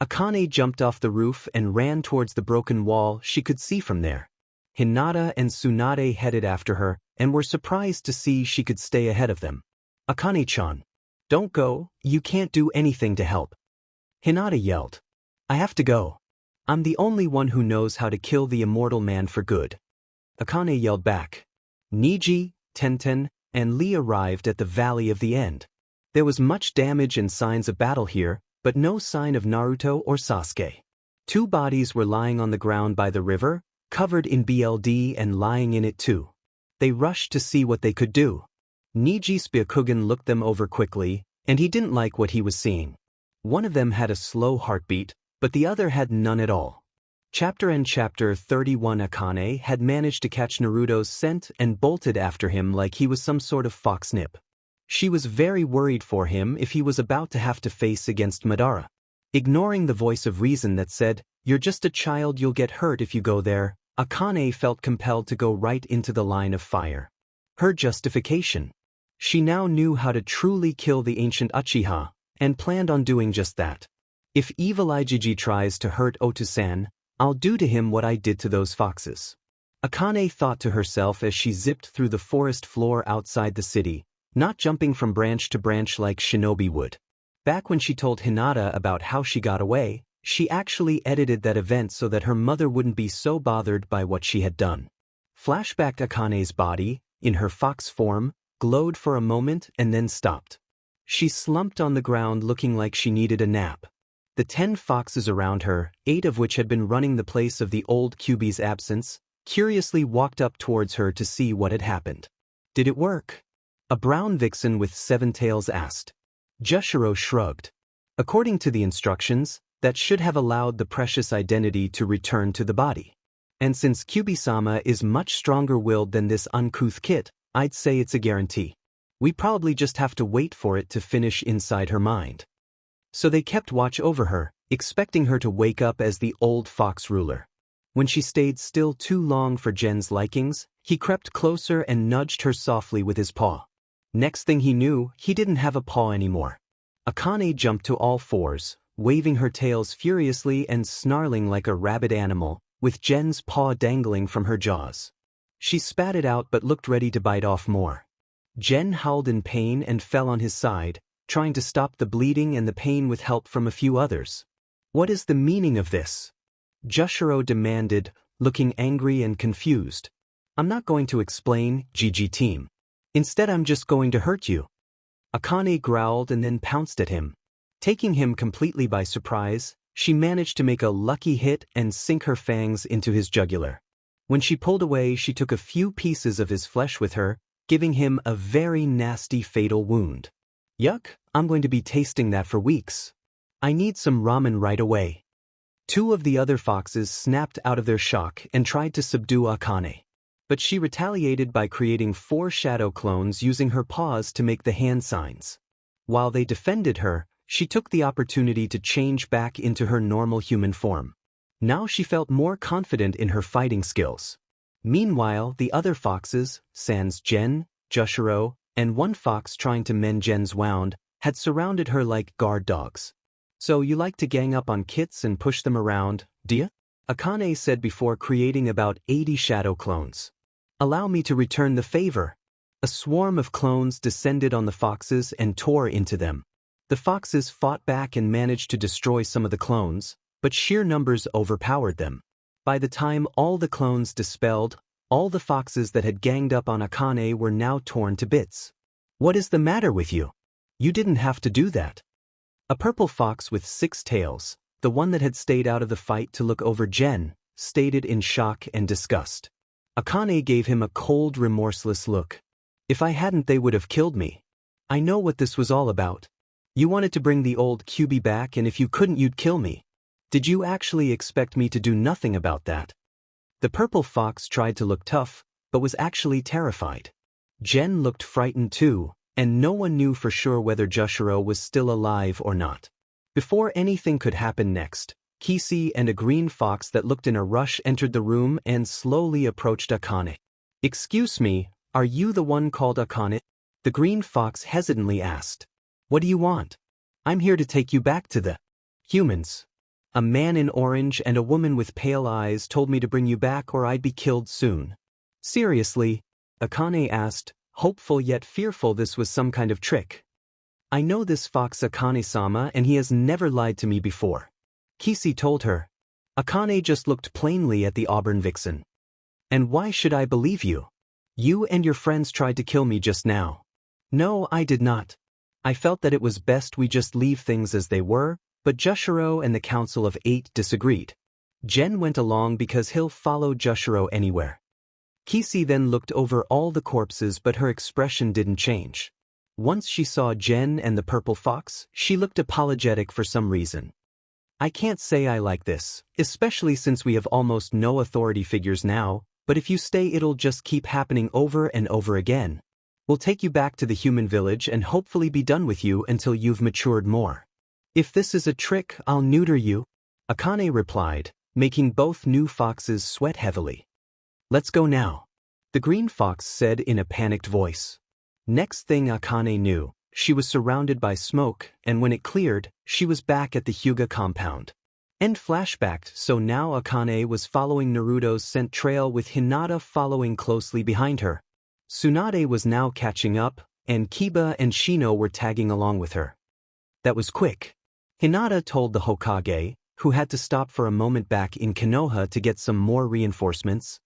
Akane jumped off the roof and ran towards the broken wall she could see from there. Hinata and Tsunade headed after her and were surprised to see she could stay ahead of them. Akane-chan. Don't go, you can't do anything to help. Hinata yelled. I have to go. I'm the only one who knows how to kill the immortal man for good. Akane yelled back. Niji, Tenten, and Lee arrived at the Valley of the End. There was much damage and signs of battle here, but no sign of Naruto or Sasuke. Two bodies were lying on the ground by the river, covered in BLD and lying in it too. They rushed to see what they could do. Niji's Byakugan looked them over quickly, and he didn't like what he was seeing. One of them had a slow heartbeat, but the other had none at all. Chapter 31. Akane had managed to catch Naruto's scent and bolted after him like he was some sort of foxnip. She was very worried for him if he was about to have to face against Madara. Ignoring the voice of reason that said, "You're just a child, you'll get hurt if you go there," Akane felt compelled to go right into the line of fire. Her justification. She now knew how to truly kill the ancient Uchiha, and planned on doing just that. If evil Ijiji tries to hurt Ota-san, I'll do to him what I did to those foxes. Akane thought to herself as she zipped through the forest floor outside the city, not jumping from branch to branch like shinobi would. Back when she told Hinata about how she got away, she actually edited that event so that her mother wouldn't be so bothered by what she had done. Flashback. Akane's body, in her fox form, glowed for a moment and then stopped. She slumped on the ground looking like she needed a nap. The 10 foxes around her, 8 of which had been running the place of the old Kyuubi's absence, curiously walked up towards her to see what had happened. Did it work? A brown vixen with 7 tails asked. Jushiro shrugged. According to the instructions, that should have allowed the precious identity to return to the body. And since Kyuubi-sama is much stronger-willed than this uncouth kit, I'd say it's a guarantee. We probably just have to wait for it to finish inside her mind. So they kept watch over her, expecting her to wake up as the old fox ruler. When she stayed still too long for Gen's likings, he crept closer and nudged her softly with his paw. Next thing he knew, he didn't have a paw anymore. Akane jumped to all fours, waving her tails furiously and snarling like a rabid animal, with Gen's paw dangling from her jaws. She spat it out but looked ready to bite off more. Gen howled in pain and fell on his side, trying to stop the bleeding and the pain with help from a few others. What is the meaning of this? Jushiro demanded, looking angry and confused. I'm not going to explain, GG team. Instead I'm just going to hurt you. Akane growled and then pounced at him. Taking him completely by surprise, she managed to make a lucky hit and sink her fangs into his jugular. When she pulled away, she took a few pieces of his flesh with her, giving him a very nasty fatal wound. Yuck, I'm going to be tasting that for weeks. I need some ramen right away. 2 of the other foxes snapped out of their shock and tried to subdue Akane. But she retaliated by creating 4 shadow clones using her paws to make the hand signs. While they defended her, she took the opportunity to change back into her normal human form. Now she felt more confident in her fighting skills. Meanwhile, the other foxes, sans Gen, Jushiro, and 1 fox trying to mend Gen's wound, had surrounded her like guard dogs. So you like to gang up on kits and push them around, do ya? Akane said before creating about 80 shadow clones. Allow me to return the favor. A swarm of clones descended on the foxes and tore into them. The foxes fought back and managed to destroy some of the clones, but sheer numbers overpowered them. By the time all the clones dispelled, all the foxes that had ganged up on Akane were now torn to bits. What is the matter with you? You didn't have to do that. A purple fox with 6 tails, the one that had stayed out of the fight to look over Gen, stated in shock and disgust. Akane gave him a cold, remorseless look. If I hadn't, they would have killed me. I know what this was all about. You wanted to bring the old Kyuubi back, and if you couldn't, you'd kill me. Did you actually expect me to do nothing about that? The purple fox tried to look tough, but was actually terrified. Gen looked frightened too, and no one knew for sure whether Jushiro was still alive or not. Before anything could happen next, Kisi and a green fox that looked in a rush entered the room and slowly approached Akane. Excuse me, are you the one called Akane? The green fox hesitantly asked. What do you want? I'm here to take you back to the humans. A man in orange and a woman with pale eyes told me to bring you back or I'd be killed soon. Seriously? Akane asked, hopeful yet fearful this was some kind of trick. I know this fox Akane-sama and he has never lied to me before. Kisi told her. Akane just looked plainly at the auburn vixen. And why should I believe you? You and your friends tried to kill me just now. No, I did not. I felt that it was best we just leave things as they were, but Jushiro and the Council of 8 disagreed. Gen went along because he'll follow Jushiro anywhere. Kisi then looked over all the corpses but her expression didn't change. Once she saw Gen and the purple fox, she looked apologetic for some reason. I can't say I like this, especially since we have almost no authority figures now, but if you stay it'll just keep happening over and over again. We'll take you back to the human village and hopefully be done with you until you've matured more. If this is a trick, I'll neuter you, Akane replied, making both new foxes sweat heavily. Let's go now, the green fox said in a panicked voice. Next thing Akane knew, she was surrounded by smoke, and when it cleared, she was back at the Huga compound. End flashback. So now Akane was following Naruto's scent trail with Hinata following closely behind her. Tsunade was now catching up, and Kiba and Shino were tagging along with her. That was quick. Hinata told the Hokage, who had to stop for a moment back in Konoha to get some more reinforcements.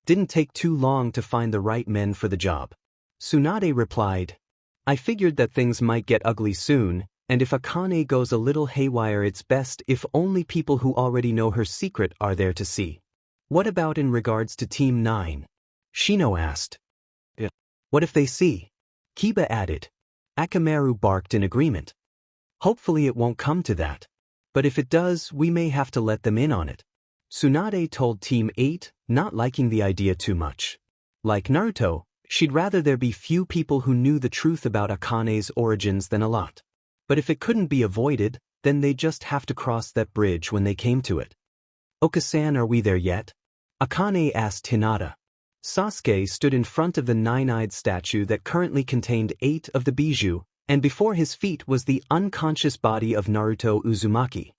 Didn't take too long to find the right men for the job. Tsunade replied, I figured that things might get ugly soon, and if Akane goes a little haywire it's best if only people who already know her secret are there to see. What about in regards to Team 9? Shino asked. Yeah. What if they see? Kiba added. Akamaru barked in agreement. Hopefully it won't come to that. But if it does, we may have to let them in on it. Tsunade told Team 8, not liking the idea too much. Like Naruto, she'd rather there be few people who knew the truth about Akane's origins than a lot. But if it couldn't be avoided, then they'd just have to cross that bridge when they came to it. Okasan, are we there yet? Akane asked Hinata. Sasuke stood in front of the nine-eyed statue that currently contained 8 of the bijou, and before his feet was the unconscious body of Naruto Uzumaki.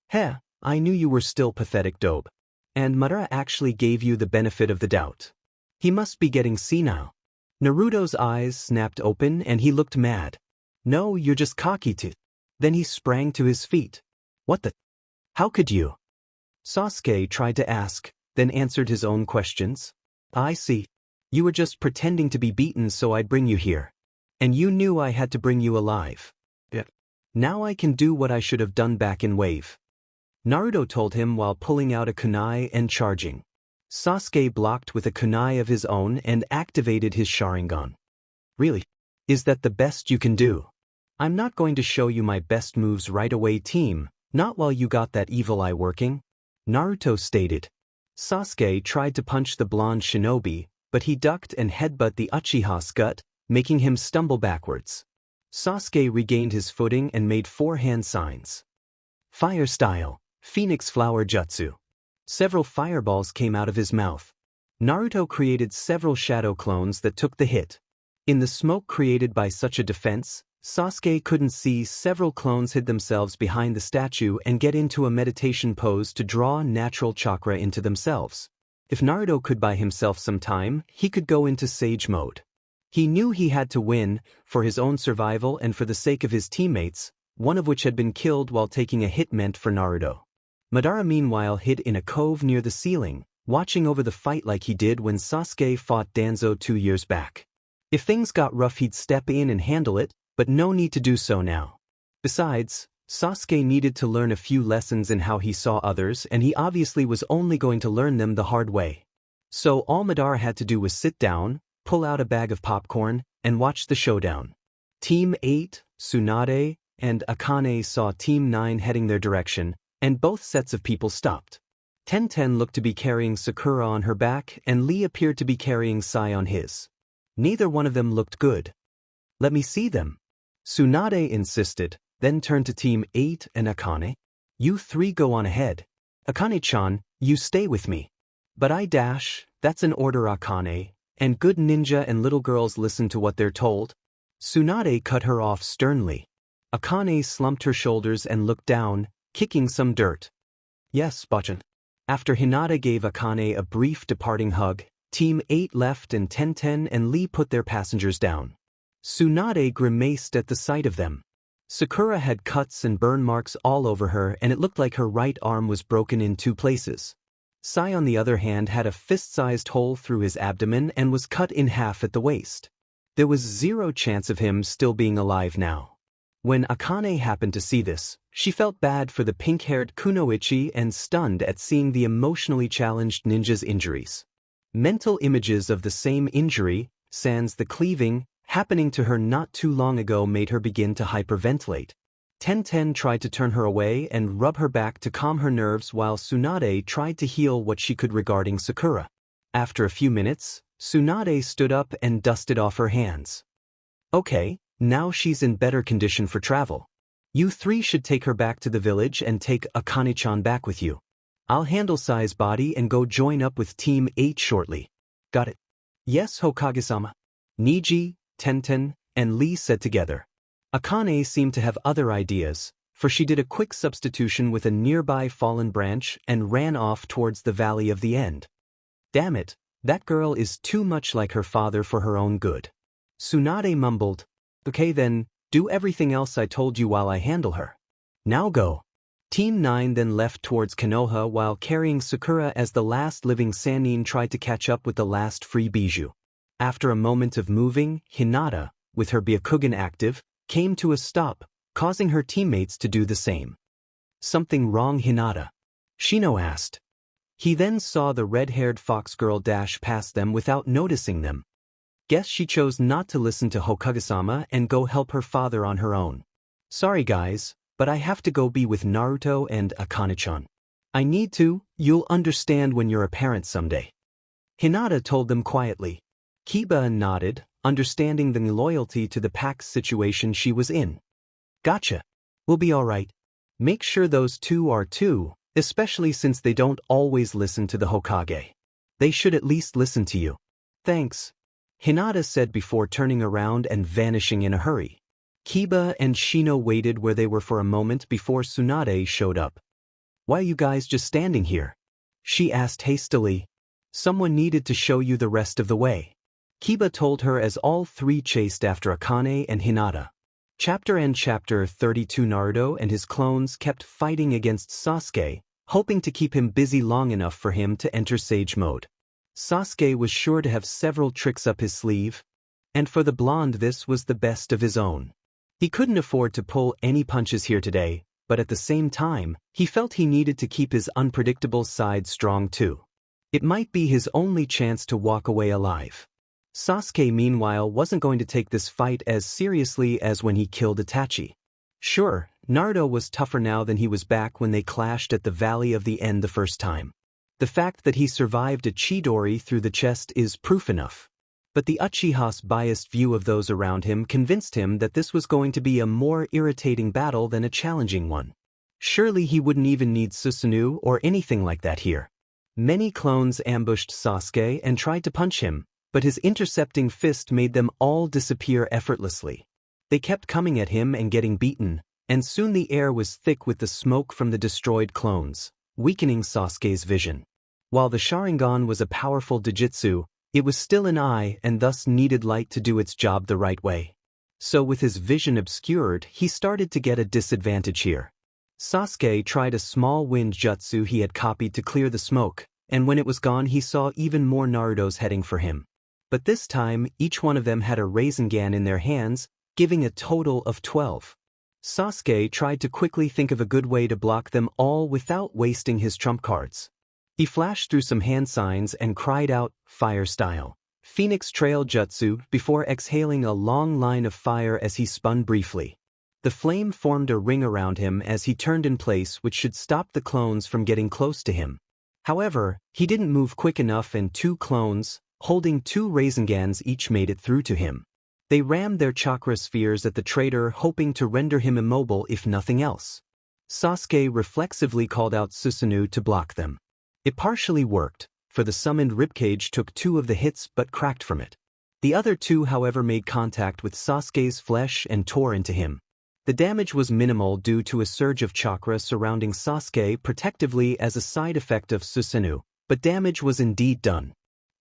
Heh, I knew you were still pathetic, dope. And Madara actually gave you the benefit of the doubt. He must be getting senile. Naruto's eyes snapped open and he looked mad. No, you're just cocky too. Then he sprang to his feet. What the? How could you? Sasuke tried to ask, then answered his own questions. I see. You were just pretending to be beaten so I'd bring you here. And you knew I had to bring you alive. Yeah. Now I can do what I should have done back in Wave. Naruto told him while pulling out a kunai and charging. Sasuke blocked with a kunai of his own and activated his Sharingan. Really? Is that the best you can do? I'm not going to show you my best moves right away, team, not while you got that evil eye working. Naruto stated. Sasuke tried to punch the blonde shinobi, but he ducked and headbutt the Uchiha's gut, making him stumble backwards. Sasuke regained his footing and made 4 hand signs. Fire style, Phoenix Flower Jutsu. Several fireballs came out of his mouth. Naruto created several shadow clones that took the hit. In the smoke created by such a defense, Sasuke couldn't see several clones hid themselves behind the statue and get into a meditation pose to draw natural chakra into themselves. If Naruto could buy himself some time, he could go into sage mode. He knew he had to win, for his own survival and for the sake of his teammates, one of which had been killed while taking a hit meant for Naruto. Madara meanwhile hid in a cove near the ceiling, watching over the fight like he did when Sasuke fought Danzo 2 years back. If things got rough he'd step in and handle it, but no need to do so now. Besides, Sasuke needed to learn a few lessons in how he saw others and he obviously was only going to learn them the hard way. So all Madara had to do was sit down, pull out a bag of popcorn, and watch the showdown. Team 8, Tsunade, and Akane saw Team 9 heading their direction, and both sets of people stopped. Tenten looked to be carrying Sakura on her back and Lee appeared to be carrying Sai on his. Neither one of them looked good. Let me see them. Tsunade insisted, then turned to Team 8 and Akane. You 3 go on ahead. Akane-chan, you stay with me. But that's an order, Akane, and good ninja and little girls listen to what they're told. Tsunade cut her off sternly. Akane slumped her shoulders and looked down, kicking some dirt. Yes, Bachan. After Hinata gave Akane a brief departing hug, Team 8 left and Tenten and Lee put their passengers down. Tsunade grimaced at the sight of them. Sakura had cuts and burn marks all over her and it looked like her right arm was broken in 2 places. Sai on the other hand had a fist-sized hole through his abdomen and was cut in half at the waist. There was 0 chance of him still being alive now. When Akane happened to see this, she felt bad for the pink-haired Kunoichi and stunned at seeing the emotionally challenged ninja's injuries. Mental images of the same injury, sans the cleaving, happening to her not too long ago made her begin to hyperventilate. Tenten tried to turn her away and rub her back to calm her nerves while Tsunade tried to heal what she could regarding Sakura. After a few minutes, Tsunade stood up and dusted off her hands. Okay, now she's in better condition for travel. You 3 should take her back to the village and take Akane-chan back with you. I'll handle Sai's body and go join up with Team 8 shortly. Got it? Yes, Hokage-sama. Niji, Tenten, and Lee said together. Akane seemed to have other ideas, for she did a quick substitution with a nearby fallen branch and ran off towards the Valley of the End. Damn it, that girl is too much like her father for her own good. Tsunade mumbled, okay then, do everything else I told you while I handle her. Now go. Team 9 then left towards Konoha while carrying Sakura as the last living Sannin tried to catch up with the last free bijou. After a moment of moving, Hinata, with her Byakugan active, came to a stop, causing her teammates to do the same. Something wrong, Hinata? Shino asked. He then saw the red-haired fox girl dash past them without noticing them. Guess she chose not to listen to Hokage-sama and go help her father on her own. Sorry guys, but I have to go be with Naruto and Akane-chan. I need to, you'll understand when you're a parent someday. Hinata told them quietly. Kiba nodded, understanding the loyalty to the pack's situation she was in. Gotcha. We'll be alright. Make sure those two are too, especially since they don't always listen to the Hokage. They should at least listen to you. Thanks. Hinata said before turning around and vanishing in a hurry. Kiba and Shino waited where they were for a moment before Tsunade showed up. Why are you guys just standing here? She asked hastily. Someone needed to show you the rest of the way. Kiba told her as all three chased after Akane and Hinata. Chapter 32. Naruto and his clones kept fighting against Sasuke, hoping to keep him busy long enough for him to enter Sage mode. Sasuke was sure to have several tricks up his sleeve, and for the blonde this was the best of his own. He couldn't afford to pull any punches here today, but at the same time, he felt he needed to keep his unpredictable side strong too. It might be his only chance to walk away alive. Sasuke meanwhile wasn't going to take this fight as seriously as when he killed Itachi. Sure, Naruto was tougher now than he was back when they clashed at the Valley of the End the first time. The fact that he survived a Chidori through the chest is proof enough. But the Uchiha's biased view of those around him convinced him that this was going to be a more irritating battle than a challenging one. Surely he wouldn't even need Susanoo or anything like that here. Many clones ambushed Sasuke and tried to punch him, but his intercepting fist made them all disappear effortlessly. They kept coming at him and getting beaten, and soon the air was thick with the smoke from the destroyed clones, weakening Sasuke's vision. While the Sharingan was a powerful Dojutsu, it was still an eye and thus needed light to do its job the right way. So with his vision obscured, he started to get a disadvantage here. Sasuke tried a small wind jutsu he had copied to clear the smoke, and when it was gone he saw even more Narutos heading for him. But this time, each one of them had a Rasengan in their hands, giving a total of 12. Sasuke tried to quickly think of a good way to block them all without wasting his trump cards. He flashed through some hand signs and cried out, fire style, Phoenix Trail Jutsu, before exhaling a long line of fire as he spun briefly. The flame formed a ring around him as he turned in place, which should stop the clones from getting close to him. However, he didn't move quick enough and two clones, holding two Rasengans each, made it through to him. They rammed their chakra spheres at the traitor, hoping to render him immobile if nothing else. Sasuke reflexively called out Susanoo to block them. It partially worked, for the summoned ribcage took two of the hits but cracked from it. The other two, however, made contact with Sasuke's flesh and tore into him. The damage was minimal due to a surge of chakra surrounding Sasuke protectively as a side effect of Susanoo, but damage was indeed done.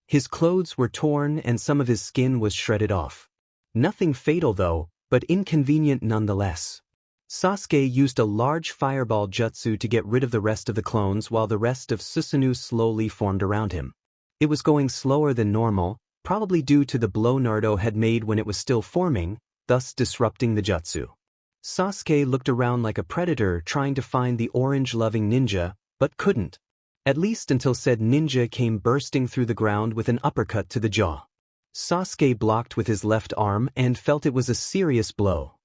His clothes were torn and some of his skin was shredded off. Nothing fatal though, but inconvenient nonetheless. Sasuke used a large fireball jutsu to get rid of the rest of the clones while the rest of Susanoo slowly formed around him. It was going slower than normal, probably due to the blow Naruto had made when it was still forming, thus disrupting the jutsu. Sasuke looked around like a predator trying to find the orange-loving ninja, but couldn't. At least until said ninja came bursting through the ground with an uppercut to the jaw. Sasuke blocked with his left arm and felt it was a serious blow.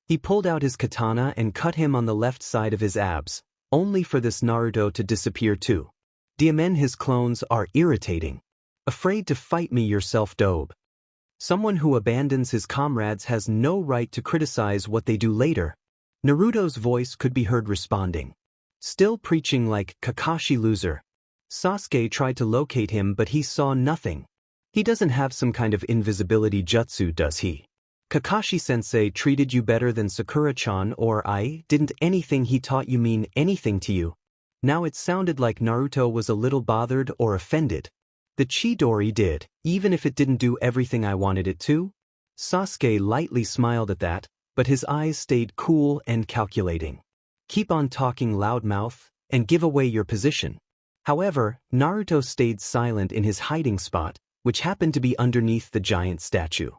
He pulled out his katana and cut him on the left side of his abs, only for this Naruto to disappear too. Diamen, his clones are irritating. Afraid to fight me yourself, Dobe. Someone who abandons his comrades has no right to criticize what they do later. Naruto's voice could be heard responding. Still preaching like Kakashi loser. Sasuke tried to locate him but he saw nothing. He doesn't have some kind of invisibility jutsu, does he? Kakashi-sensei treated you better than Sakura-chan, or didn't anything he taught you mean anything to you? Now it sounded like Naruto was a little bothered or offended. The Chidori did, even if it didn't do everything I wanted it to. Sasuke lightly smiled at that, but his eyes stayed cool and calculating. Keep on talking, loudmouth, and give away your position. However, Naruto stayed silent in his hiding spot, which happened to be underneath the giant statue.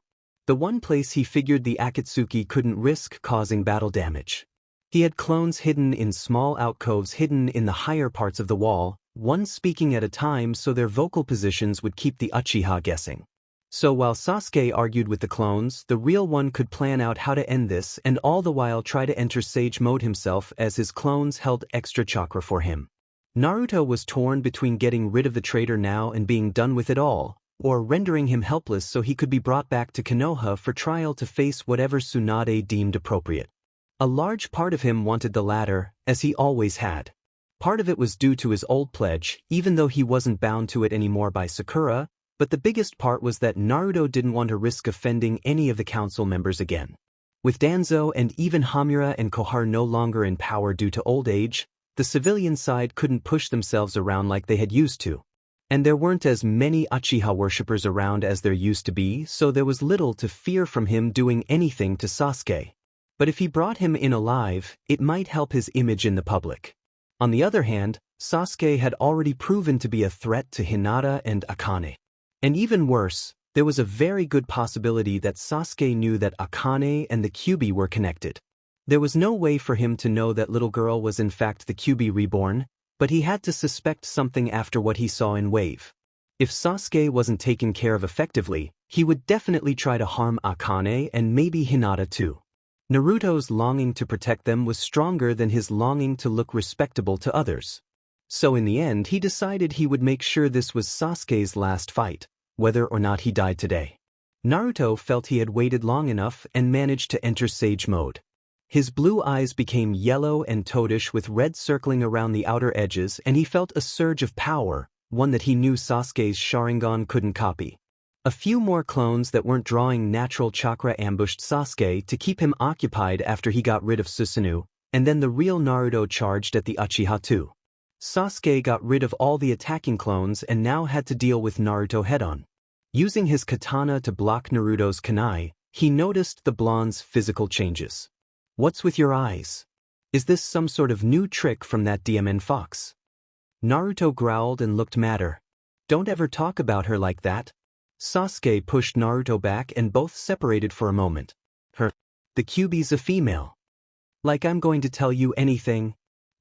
The one place he figured the akitsuki couldn't risk causing battle damage. He had clones hidden in small alcoves hidden in the higher parts of the wall, one speaking at a time so their vocal positions would keep the Uchiha guessing. So while Sasuke argued with the clones, the real one could plan out how to end this and all the while try to enter Sage Mode himself as his clones held extra chakra for him. Naruto was torn between getting rid of the traitor now and being done with it all, or rendering him helpless so he could be brought back to Konoha for trial to face whatever Tsunade deemed appropriate. A large part of him wanted the latter, as he always had. Part of it was due to his old pledge, even though he wasn't bound to it anymore by Sakura, but the biggest part was that Naruto didn't want to risk offending any of the council members again. With Danzo and even Hamura and Koha no longer in power due to old age, the civilian side couldn't push themselves around like they had used to. And there weren't as many Uchiha worshippers around as there used to be, so there was little to fear from him doing anything to Sasuke. But if he brought him in alive, it might help his image in the public. On the other hand, Sasuke had already proven to be a threat to Hinata and Akane. And even worse, there was a very good possibility that Sasuke knew that Akane and the Kyuubi were connected. There was no way for him to know that little girl was in fact the Kyuubi reborn, but he had to suspect something after what he saw in Wave. If Sasuke wasn't taken care of effectively, he would definitely try to harm Akane and maybe Hinata too. Naruto's longing to protect them was stronger than his longing to look respectable to others. So in the end he decided he would make sure this was Sasuke's last fight, whether or not he died today. Naruto felt he had waited long enough and managed to enter Sage Mode. His blue eyes became yellow and toadish with red circling around the outer edges and he felt a surge of power, one that he knew Sasuke's Sharingan couldn't copy. A few more clones that weren't drawing natural chakra ambushed Sasuke to keep him occupied after he got rid of Susanoo, and then the real Naruto charged at the Uchiha too. Sasuke got rid of all the attacking clones and now had to deal with Naruto head-on. Using his katana to block Naruto's kunai, he noticed the blonde's physical changes. "What's with your eyes? Is this some sort of new trick from that DMN fox?" Naruto growled and looked madder. "Don't ever talk about her like that." Sasuke pushed Naruto back and both separated for a moment. The Kyuubi's a female. Like I'm going to tell you anything?"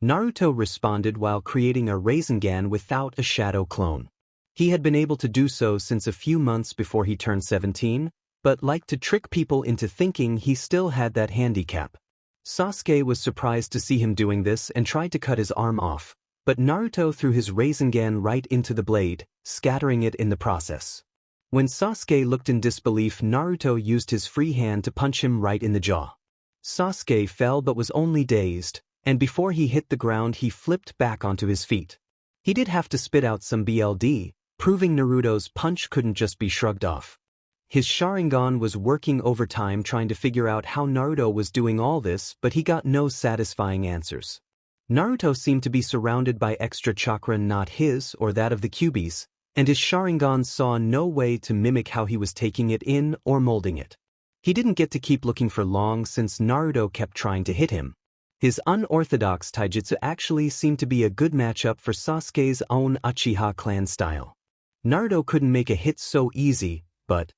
Naruto responded while creating a Rasengan without a shadow clone. He had been able to do so since a few months before he turned 17, but liked to trick people into thinking he still had that handicap. Sasuke was surprised to see him doing this and tried to cut his arm off, but Naruto threw his Rasengan right into the blade, scattering it in the process. When Sasuke looked in disbelief, Naruto used his free hand to punch him right in the jaw. Sasuke fell but was only dazed, and before he hit the ground he flipped back onto his feet. He did have to spit out some BLD, proving Naruto's punch couldn't just be shrugged off. His Sharingan was working overtime trying to figure out how Naruto was doing all this, but he got no satisfying answers. Naruto seemed to be surrounded by extra chakra not his or that of the Kyuubi's, and his Sharingan saw no way to mimic how he was taking it in or molding it. He didn't get to keep looking for long since Naruto kept trying to hit him. His unorthodox taijutsu actually seemed to be a good matchup for Sasuke's own Uchiha clan style. Naruto couldn't make a hit so easy, but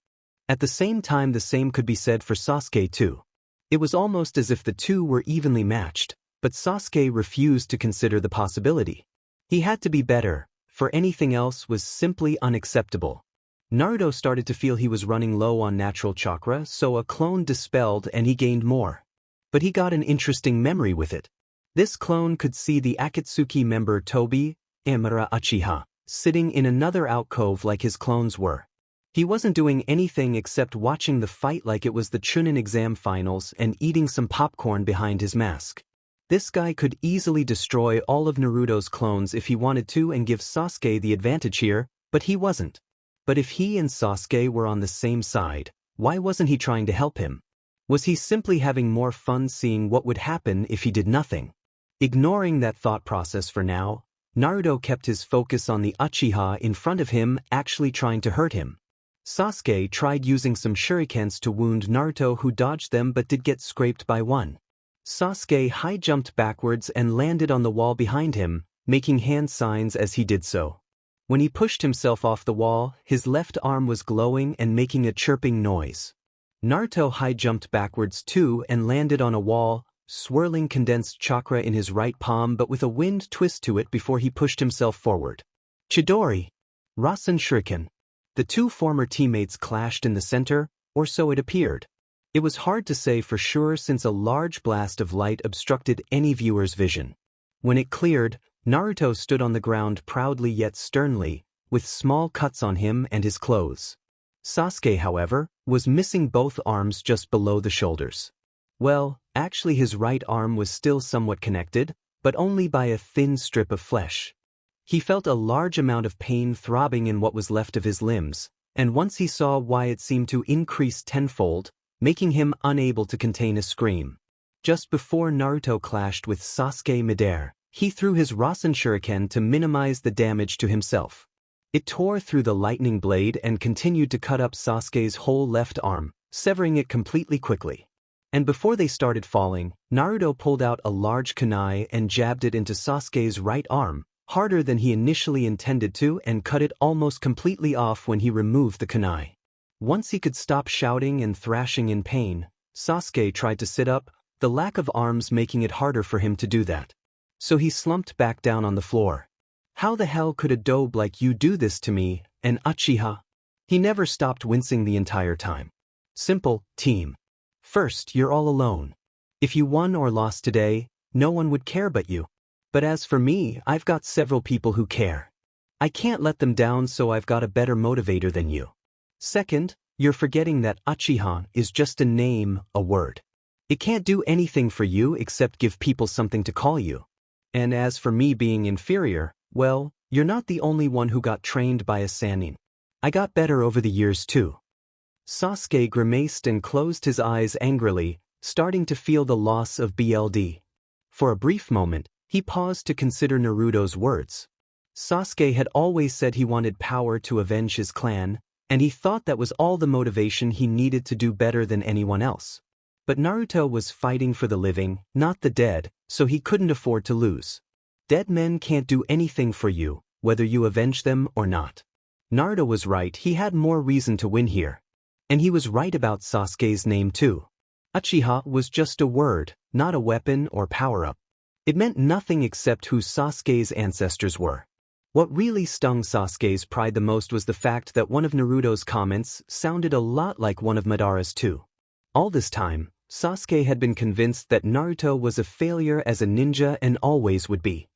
at the same time the same could be said for Sasuke too. It was almost as if the two were evenly matched, but Sasuke refused to consider the possibility. He had to be better, for anything else was simply unacceptable. Naruto started to feel he was running low on natural chakra, so a clone dispelled and he gained more. But he got an interesting memory with it. This clone could see the Akitsuki member Tobi, Amara Uchiha, sitting in another alcove like his clones were. He wasn't doing anything except watching the fight like it was the Chunin exam finals and eating some popcorn behind his mask. This guy could easily destroy all of Naruto's clones if he wanted to and give Sasuke the advantage here, but he wasn't. But if he and Sasuke were on the same side, why wasn't he trying to help him? Was he simply having more fun seeing what would happen if he did nothing? Ignoring that thought process for now, Naruto kept his focus on the Uchiha in front of him actually trying to hurt him. Sasuke tried using some shurikens to wound Naruto, who dodged them but did get scraped by one. Sasuke high-jumped backwards and landed on the wall behind him, making hand signs as he did so. When he pushed himself off the wall, his left arm was glowing and making a chirping noise. Naruto high-jumped backwards too and landed on a wall, swirling condensed chakra in his right palm but with a wind twist to it before he pushed himself forward. Chidori! Rasen Shuriken. The two former teammates clashed in the center, or so it appeared. It was hard to say for sure since a large blast of light obstructed any viewer's vision. When it cleared, Naruto stood on the ground proudly yet sternly, with small cuts on him and his clothes. Sasuke, however, was missing both arms just below the shoulders. Well, actually his right arm was still somewhat connected, but only by a thin strip of flesh. He felt a large amount of pain throbbing in what was left of his limbs, and once he saw why it seemed to increase tenfold, making him unable to contain a scream. Just before Naruto clashed with Sasuke midair, he threw his Rasen Shuriken to minimize the damage to himself. It tore through the lightning blade and continued to cut up Sasuke's whole left arm, severing it completely quickly. And before they started falling, Naruto pulled out a large kunai and jabbed it into Sasuke's right arm, harder than he initially intended to, and cut it almost completely off when he removed the kunai. Once he could stop shouting and thrashing in pain, Sasuke tried to sit up, the lack of arms making it harder for him to do that. So he slumped back down on the floor. How the hell could a dobe like you do this to me, and Uchiha? He never stopped wincing the entire time. Simple, team. First, you're all alone. If you won or lost today, no one would care but you. But as for me, I've got several people who care. I can't let them down, so I've got a better motivator than you. Second, you're forgetting that Uchiha is just a name, a word. It can't do anything for you except give people something to call you. And as for me being inferior, well, you're not the only one who got trained by a Sannin. I got better over the years too. Sasuke grimaced and closed his eyes angrily, starting to feel the loss of BLD. For a brief moment, he paused to consider Naruto's words. Sasuke had always said he wanted power to avenge his clan, and he thought that was all the motivation he needed to do better than anyone else. But Naruto was fighting for the living, not the dead, so he couldn't afford to lose. Dead men can't do anything for you, whether you avenge them or not. Naruto was right, he had more reason to win here. And he was right about Sasuke's name too. Uchiha was just a word, not a weapon or power-up. It meant nothing except who Sasuke's ancestors were. What really stung Sasuke's pride the most was the fact that one of Naruto's comments sounded a lot like one of Madara's too. All this time, Sasuke had been convinced that Naruto was a failure as a ninja and always would be.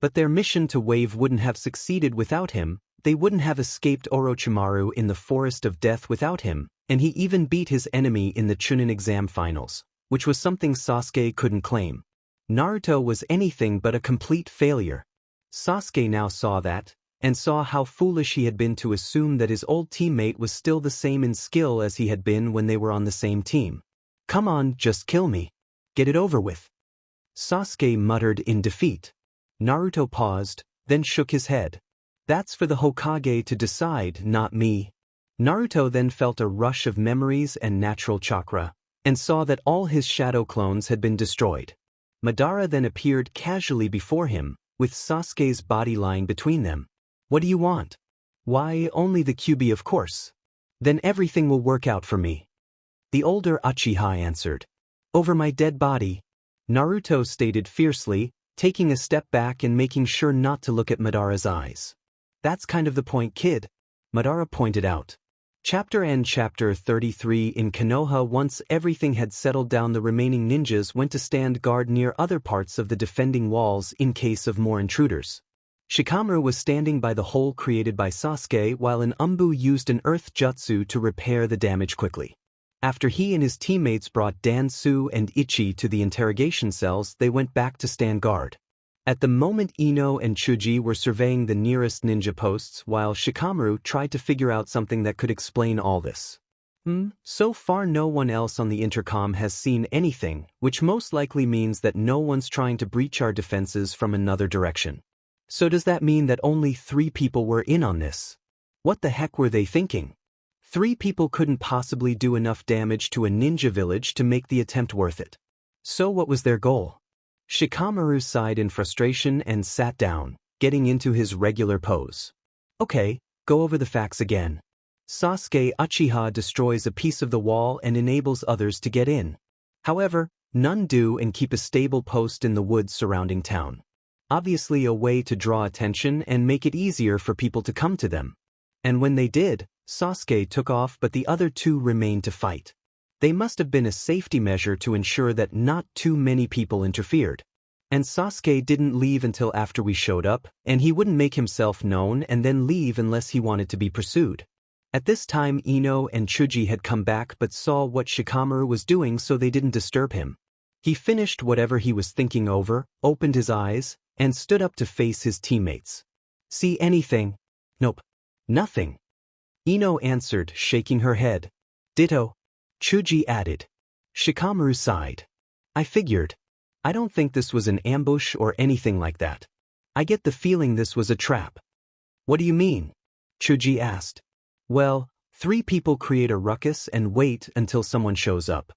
But their mission to Wave wouldn't have succeeded without him, they wouldn't have escaped Orochimaru in the Forest of Death without him, and he even beat his enemy in the Chunin exam finals, which was something Sasuke couldn't claim. Naruto was anything but a complete failure. Sasuke now saw that, and saw how foolish he had been to assume that his old teammate was still the same in skill as he had been when they were on the same team. Come on, just kill me. Get it over with. Sasuke muttered in defeat. Naruto paused, then shook his head. That's for the Hokage to decide, not me. Naruto then felt a rush of memories and natural chakra, and saw that all his shadow clones had been destroyed. Madara then appeared casually before him, with Sasuke's body lying between them. What do you want? Why, only the Kyuubi, of course. Then everything will work out for me. The older Uchiha answered. Over my dead body. Naruto stated fiercely, taking a step back and making sure not to look at Madara's eyes. That's kind of the point, kid, Madara pointed out. Chapter End. Chapter 33. In Konoha, once everything had settled down, the remaining ninjas went to stand guard near other parts of the defending walls in case of more intruders. Shikamaru was standing by the hole created by Sasuke while an Umbu used an earth jutsu to repair the damage quickly. After he and his teammates brought Dansu and Ichi to the interrogation cells, they went back to stand guard. At the moment, Ino and Chuji were surveying the nearest ninja posts while Shikamaru tried to figure out something that could explain all this. So far no one else on the intercom has seen anything, which most likely means that no one's trying to breach our defenses from another direction. So does that mean that only 3 people were in on this? What the heck were they thinking? 3 people couldn't possibly do enough damage to a ninja village to make the attempt worth it. So what was their goal? Shikamaru sighed in frustration and sat down, getting into his regular pose. Okay, go over the facts again. Sasuke Uchiha destroys a piece of the wall and enables others to get in. However, none do and keep a stable post in the woods surrounding town. Obviously a way to draw attention and make it easier for people to come to them. And when they did, Sasuke took off but the other two remained to fight. They must have been a safety measure to ensure that not too many people interfered. And Sasuke didn't leave until after we showed up, and he wouldn't make himself known and then leave unless he wanted to be pursued. At this time Ino and Chuji had come back but saw what Shikamaru was doing so they didn't disturb him. He finished whatever he was thinking over, opened his eyes, and stood up to face his teammates. See anything? Nope. Nothing. Ino answered, shaking her head. Ditto. Chuji added. Shikamaru sighed. I figured. I don't think this was an ambush or anything like that. I get the feeling this was a trap. What do you mean? Chuji asked. Well, 3 people create a ruckus and wait until someone shows up.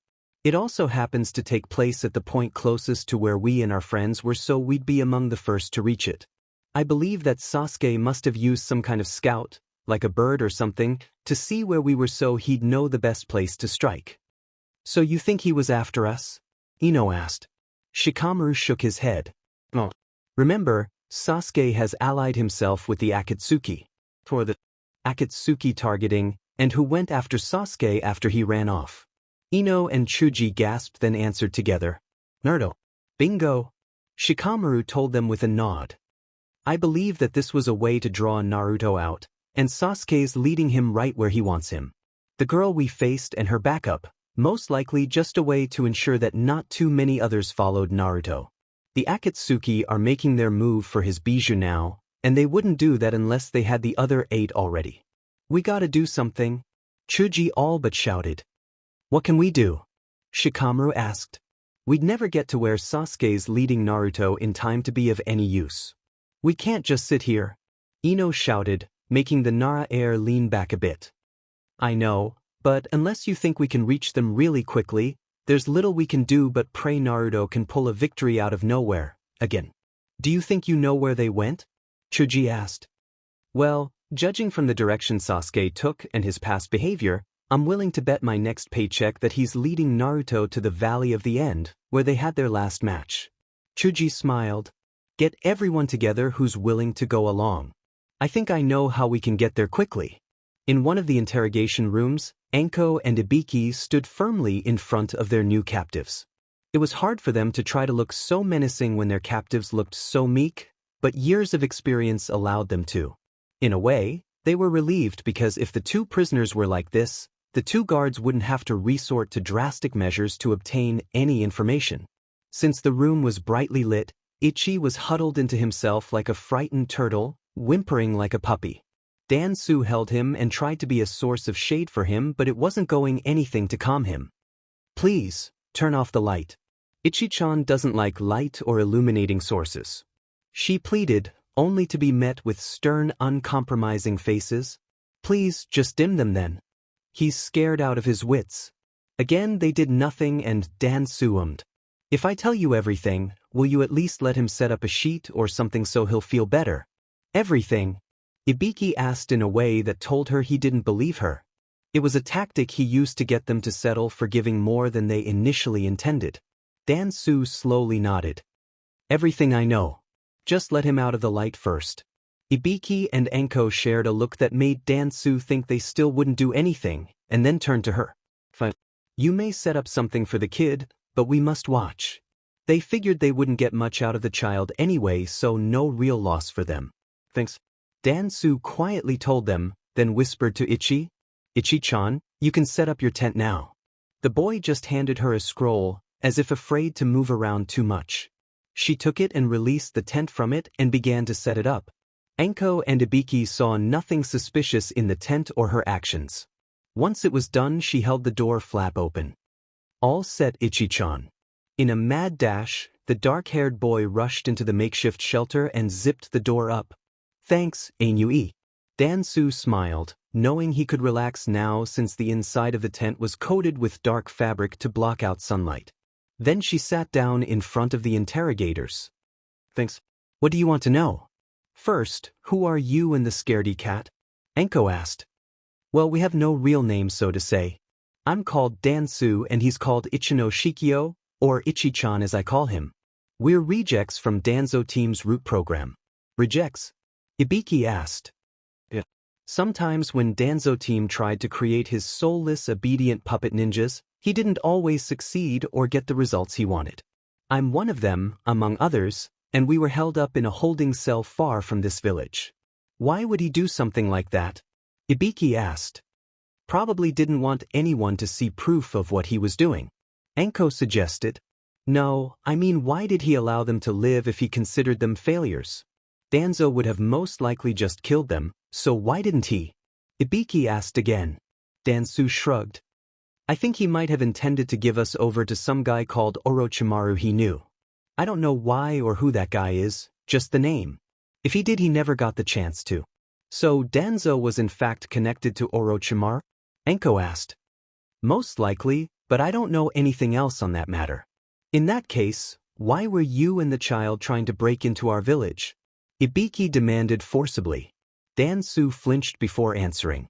It also happens to take place at the point closest to where we and our friends were so we'd be among the first to reach it. I believe that Sasuke must have used some kind of scout, like a bird or something, to see where we were so he'd know the best place to strike. So you think he was after us? Ino asked. Shikamaru shook his head. Oh. Remember, Sasuke has allied himself with the Akitsuki, for the Akitsuki targeting, and who went after Sasuke after he ran off. Ino and Chuji gasped then answered together. Naruto. Bingo. Shikamaru told them with a nod. I believe that this was a way to draw Naruto out, and Sasuke's leading him right where he wants him. The girl we faced and her backup, most likely just a way to ensure that not too many others followed Naruto. The Akitsuki are making their move for his bijou now, and they wouldn't do that unless they had the other 8 already. We gotta do something. Chuji all but shouted. What can we do? Shikamaru asked. We'd never get to where Sasuke's leading Naruto in time to be of any use. We can't just sit here. Ino shouted, making the Nara heir lean back a bit. I know, but unless you think we can reach them really quickly, there's little we can do but pray Naruto can pull a victory out of nowhere, again. Do you think you know where they went? Chuji asked. Well, judging from the direction Sasuke took and his past behavior, I'm willing to bet my next paycheck that he's leading Naruto to the Valley of the End, where they had their last match. Chuji smiled. Get everyone together who's willing to go along. I think I know how we can get there quickly. In one of the interrogation rooms, Anko and Ibiki stood firmly in front of their new captives. It was hard for them to try to look so menacing when their captives looked so meek, but years of experience allowed them to. In a way, they were relieved because if the 2 prisoners were like this, the 2 guards wouldn't have to resort to drastic measures to obtain any information. Since the room was brightly lit, Ichi was huddled into himself like a frightened turtle, whimpering like a puppy. Dansu held him and tried to be a source of shade for him, but it wasn't going anything to calm him. Please, turn off the light. Ichi-chan doesn't like light or illuminating sources. She pleaded, only to be met with stern, uncompromising faces. Please, just dim them then. He's scared out of his wits. Again they did nothing and Dansu ummed. If I tell you everything, will you at least let him set up a sheet or something so he'll feel better? Everything? Ibiki asked in a way that told her he didn't believe her. It was a tactic he used to get them to settle for giving more than they initially intended. Dansu slowly nodded. Everything I know. Just let him out of the light first. Ibiki and Anko shared a look that made Dansu think they still wouldn't do anything, and then turned to her. Fine. You may set up something for the kid, but we must watch. They figured they wouldn't get much out of the child anyway, so no real loss for them. Thanks. Dansu quietly told them, then whispered to Ichi. Ichi-chan, you can set up your tent now. The boy just handed her a scroll, as if afraid to move around too much. She took it and released the tent from it and began to set it up. Anko and Ibiki saw nothing suspicious in the tent or her actions. Once it was done, she held the door flap open. All set, Ichi-chan. In a mad dash, the dark-haired boy rushed into the makeshift shelter and zipped the door up. Thanks, Ainui. Dansu smiled, knowing he could relax now since the inside of the tent was coated with dark fabric to block out sunlight. Then she sat down in front of the interrogators. Thanks. What do you want to know? First, who are you and the scaredy cat? Anko asked. Well, we have no real names, so to say. I'm called Dansu and he's called Ichino Shikyo, or Ichi-chan as I call him. We're rejects from Danzo Team's root program. Rejects? Ibiki asked. Yeah. Sometimes when Danzo Team tried to create his soulless, obedient puppet ninjas, he didn't always succeed or get the results he wanted. I'm one of them, among others, and we were held up in a holding cell far from this village. Why would he do something like that? Ibiki asked. Probably didn't want anyone to see proof of what he was doing. Enko suggested. No, I mean, why did he allow them to live if he considered them failures? Danzo would have most likely just killed them, so why didn't he? Ibiki asked again. Dansu shrugged. I think he might have intended to give us over to some guy called Orochimaru he knew. I don't know why or who that guy is, just the name. If he did, he never got the chance to. So Danzo was in fact connected to Orochimaru? Enko asked. Most likely, but I don't know anything else on that matter. In that case, why were you and the child trying to break into our village? Ibiki demanded forcibly. Dansu flinched before answering.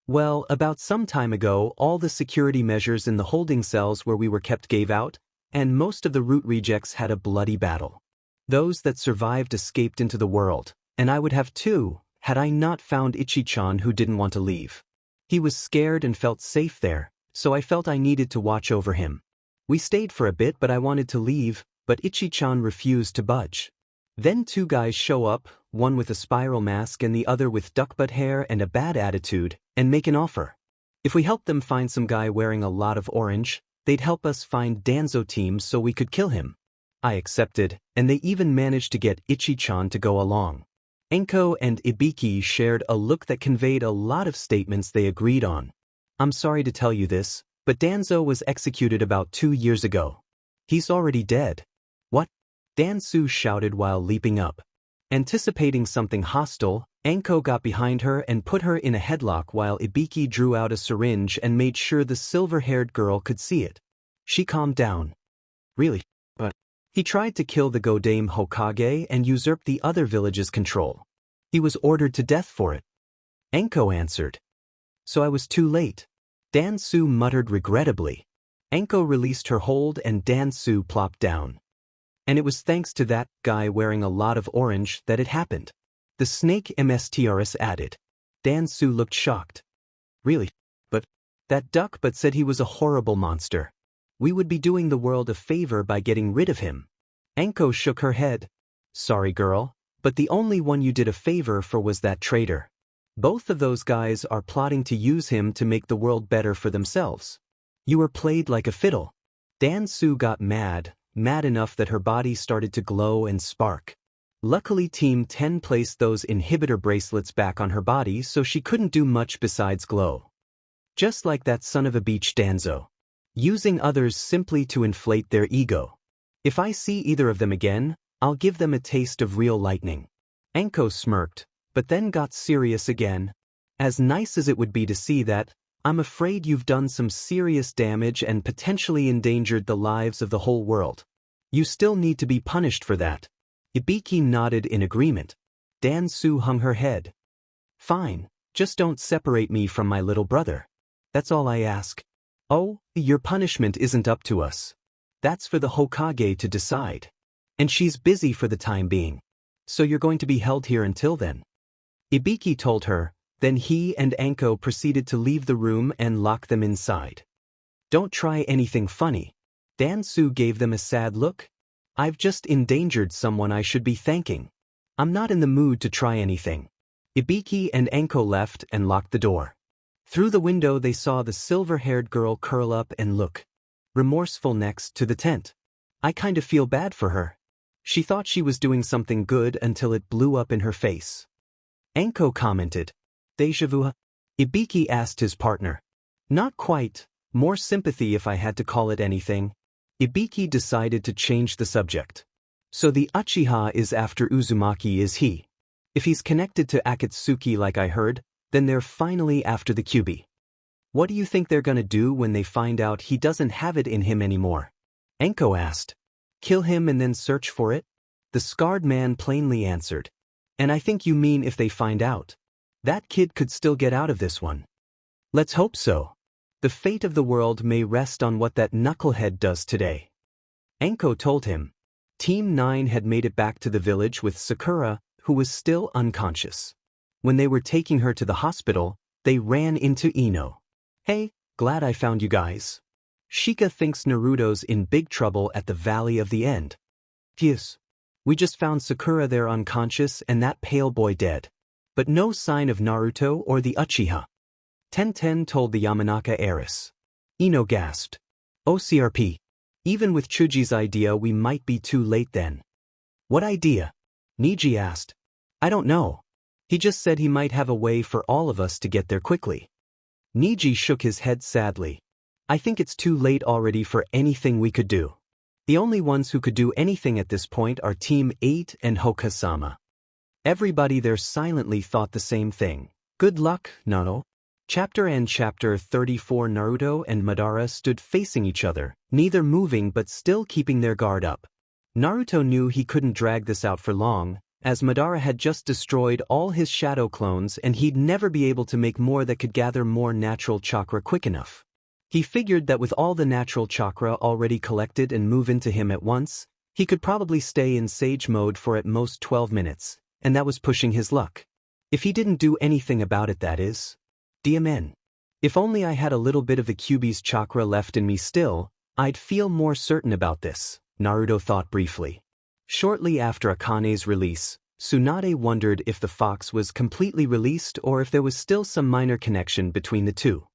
Well, about some time ago, all the security measures in the holding cells where we were kept gave out, and most of the root rejects had a bloody battle. Those that survived escaped into the world, and I would have too, had I not found Ichi-chan who didn't want to leave. He was scared and felt safe there, so I felt I needed to watch over him. We stayed for a bit, but I wanted to leave, but Ichi-chan refused to budge. Then two guys show up, one with a spiral mask and the other with duckbutt hair and a bad attitude, and make an offer. If we helped them find some guy wearing a lot of orange, they'd help us find Danzo Team so we could kill him. I accepted, and they even managed to get Ichi-chan to go along. Enko and Ibiki shared a look that conveyed a lot of statements they agreed on. I'm sorry to tell you this, but Danzo was executed about 2 years ago. He's already dead. What? Dansu shouted while leaping up. Anticipating something hostile, Enko got behind her and put her in a headlock while Ibiki drew out a syringe and made sure the silver-haired girl could see it. She calmed down. Really? But he tried to kill the Godame Hokage and usurp the other village's control. He was ordered to death for it. Enko answered. So I was too late. Dansu muttered regrettably. Enko released her hold and Dansu plopped down. And it was thanks to that guy wearing a lot of orange that it happened. The snake MSTRS added. Dansu looked shocked. Really? But that duckbutt said he was a horrible monster. We would be doing the world a favor by getting rid of him. Enko shook her head. Sorry, girl, but the only one you did a favor for was that traitor. Both of those guys are plotting to use him to make the world better for themselves. You were played like a fiddle. Dansu got mad enough that her body started to glow and spark. Luckily Team 10 placed those inhibitor bracelets back on her body so she couldn't do much besides glow. Just like that son of a beach Danzo. Using others simply to inflate their ego. If I see either of them again, I'll give them a taste of real lightning. Enko smirked, but then got serious again. As nice as it would be to see that, I'm afraid you've done some serious damage and potentially endangered the lives of the whole world. You still need to be punished for that. Ibiki nodded in agreement. Dansu hung her head. Fine, just don't separate me from my little brother. That's all I ask. Oh, your punishment isn't up to us. That's for the Hokage to decide. And she's busy for the time being. So you're going to be held here until then. Ibiki told her, then he and Enko proceeded to leave the room and lock them inside. Don't try anything funny. Dansu gave them a sad look. I've just endangered someone I should be thanking. I'm not in the mood to try anything. Ibiki and Enko left and locked the door. Through the window they saw the silver-haired girl curl up and look remorseful next to the tent. I kind of feel bad for her. She thought she was doing something good until it blew up in her face. Enko commented. Deja vu? Ibiki asked his partner. Not quite, more sympathy if I had to call it anything. Ibiki decided to change the subject. So the Uchiha is after Uzumaki, is he? If he's connected to Akitsuki like I heard, then they're finally after the Kyuubi. What do you think they're gonna do when they find out he doesn't have it in him anymore? Enko asked. Kill him and then search for it? The scarred man plainly answered. And I think you mean if they find out. That kid could still get out of this one. Let's hope so. The fate of the world may rest on what that knucklehead does today. Anko told him. Team 9 had made it back to the village with Sakura, who was still unconscious. When they were taking her to the hospital, they ran into Ino. Hey, glad I found you guys. Shika thinks Naruto's in big trouble at the Valley of the End. Yes. We just found Sakura there unconscious and that pale boy dead. But no sign of Naruto or the Uchiha. Tenten told the Yamanaka heiress. Ino gasped. OCRP. Even with Chuji's idea we might be too late then. What idea? Niji asked. I don't know. He just said he might have a way for all of us to get there quickly. Niji shook his head sadly. I think it's too late already for anything we could do. The only ones who could do anything at this point are Team 8 and Hoka-sama. Everybody there silently thought the same thing. Good luck, Nano. Chapter End. Chapter 34. Naruto and Madara stood facing each other, neither moving but still keeping their guard up. Naruto knew he couldn't drag this out for long, as Madara had just destroyed all his shadow clones and he'd never be able to make more that could gather more natural chakra quick enough. He figured that with all the natural chakra already collected and move into him at once, he could probably stay in sage mode for at most 12 minutes, and that was pushing his luck. If he didn't do anything about it, that is. DMN. If only I had a little bit of the Kyuubi's chakra left in me still, I'd feel more certain about this, Naruto thought briefly. Shortly after Akane's release, Tsunade wondered if the fox was completely released or if there was still some minor connection between the two.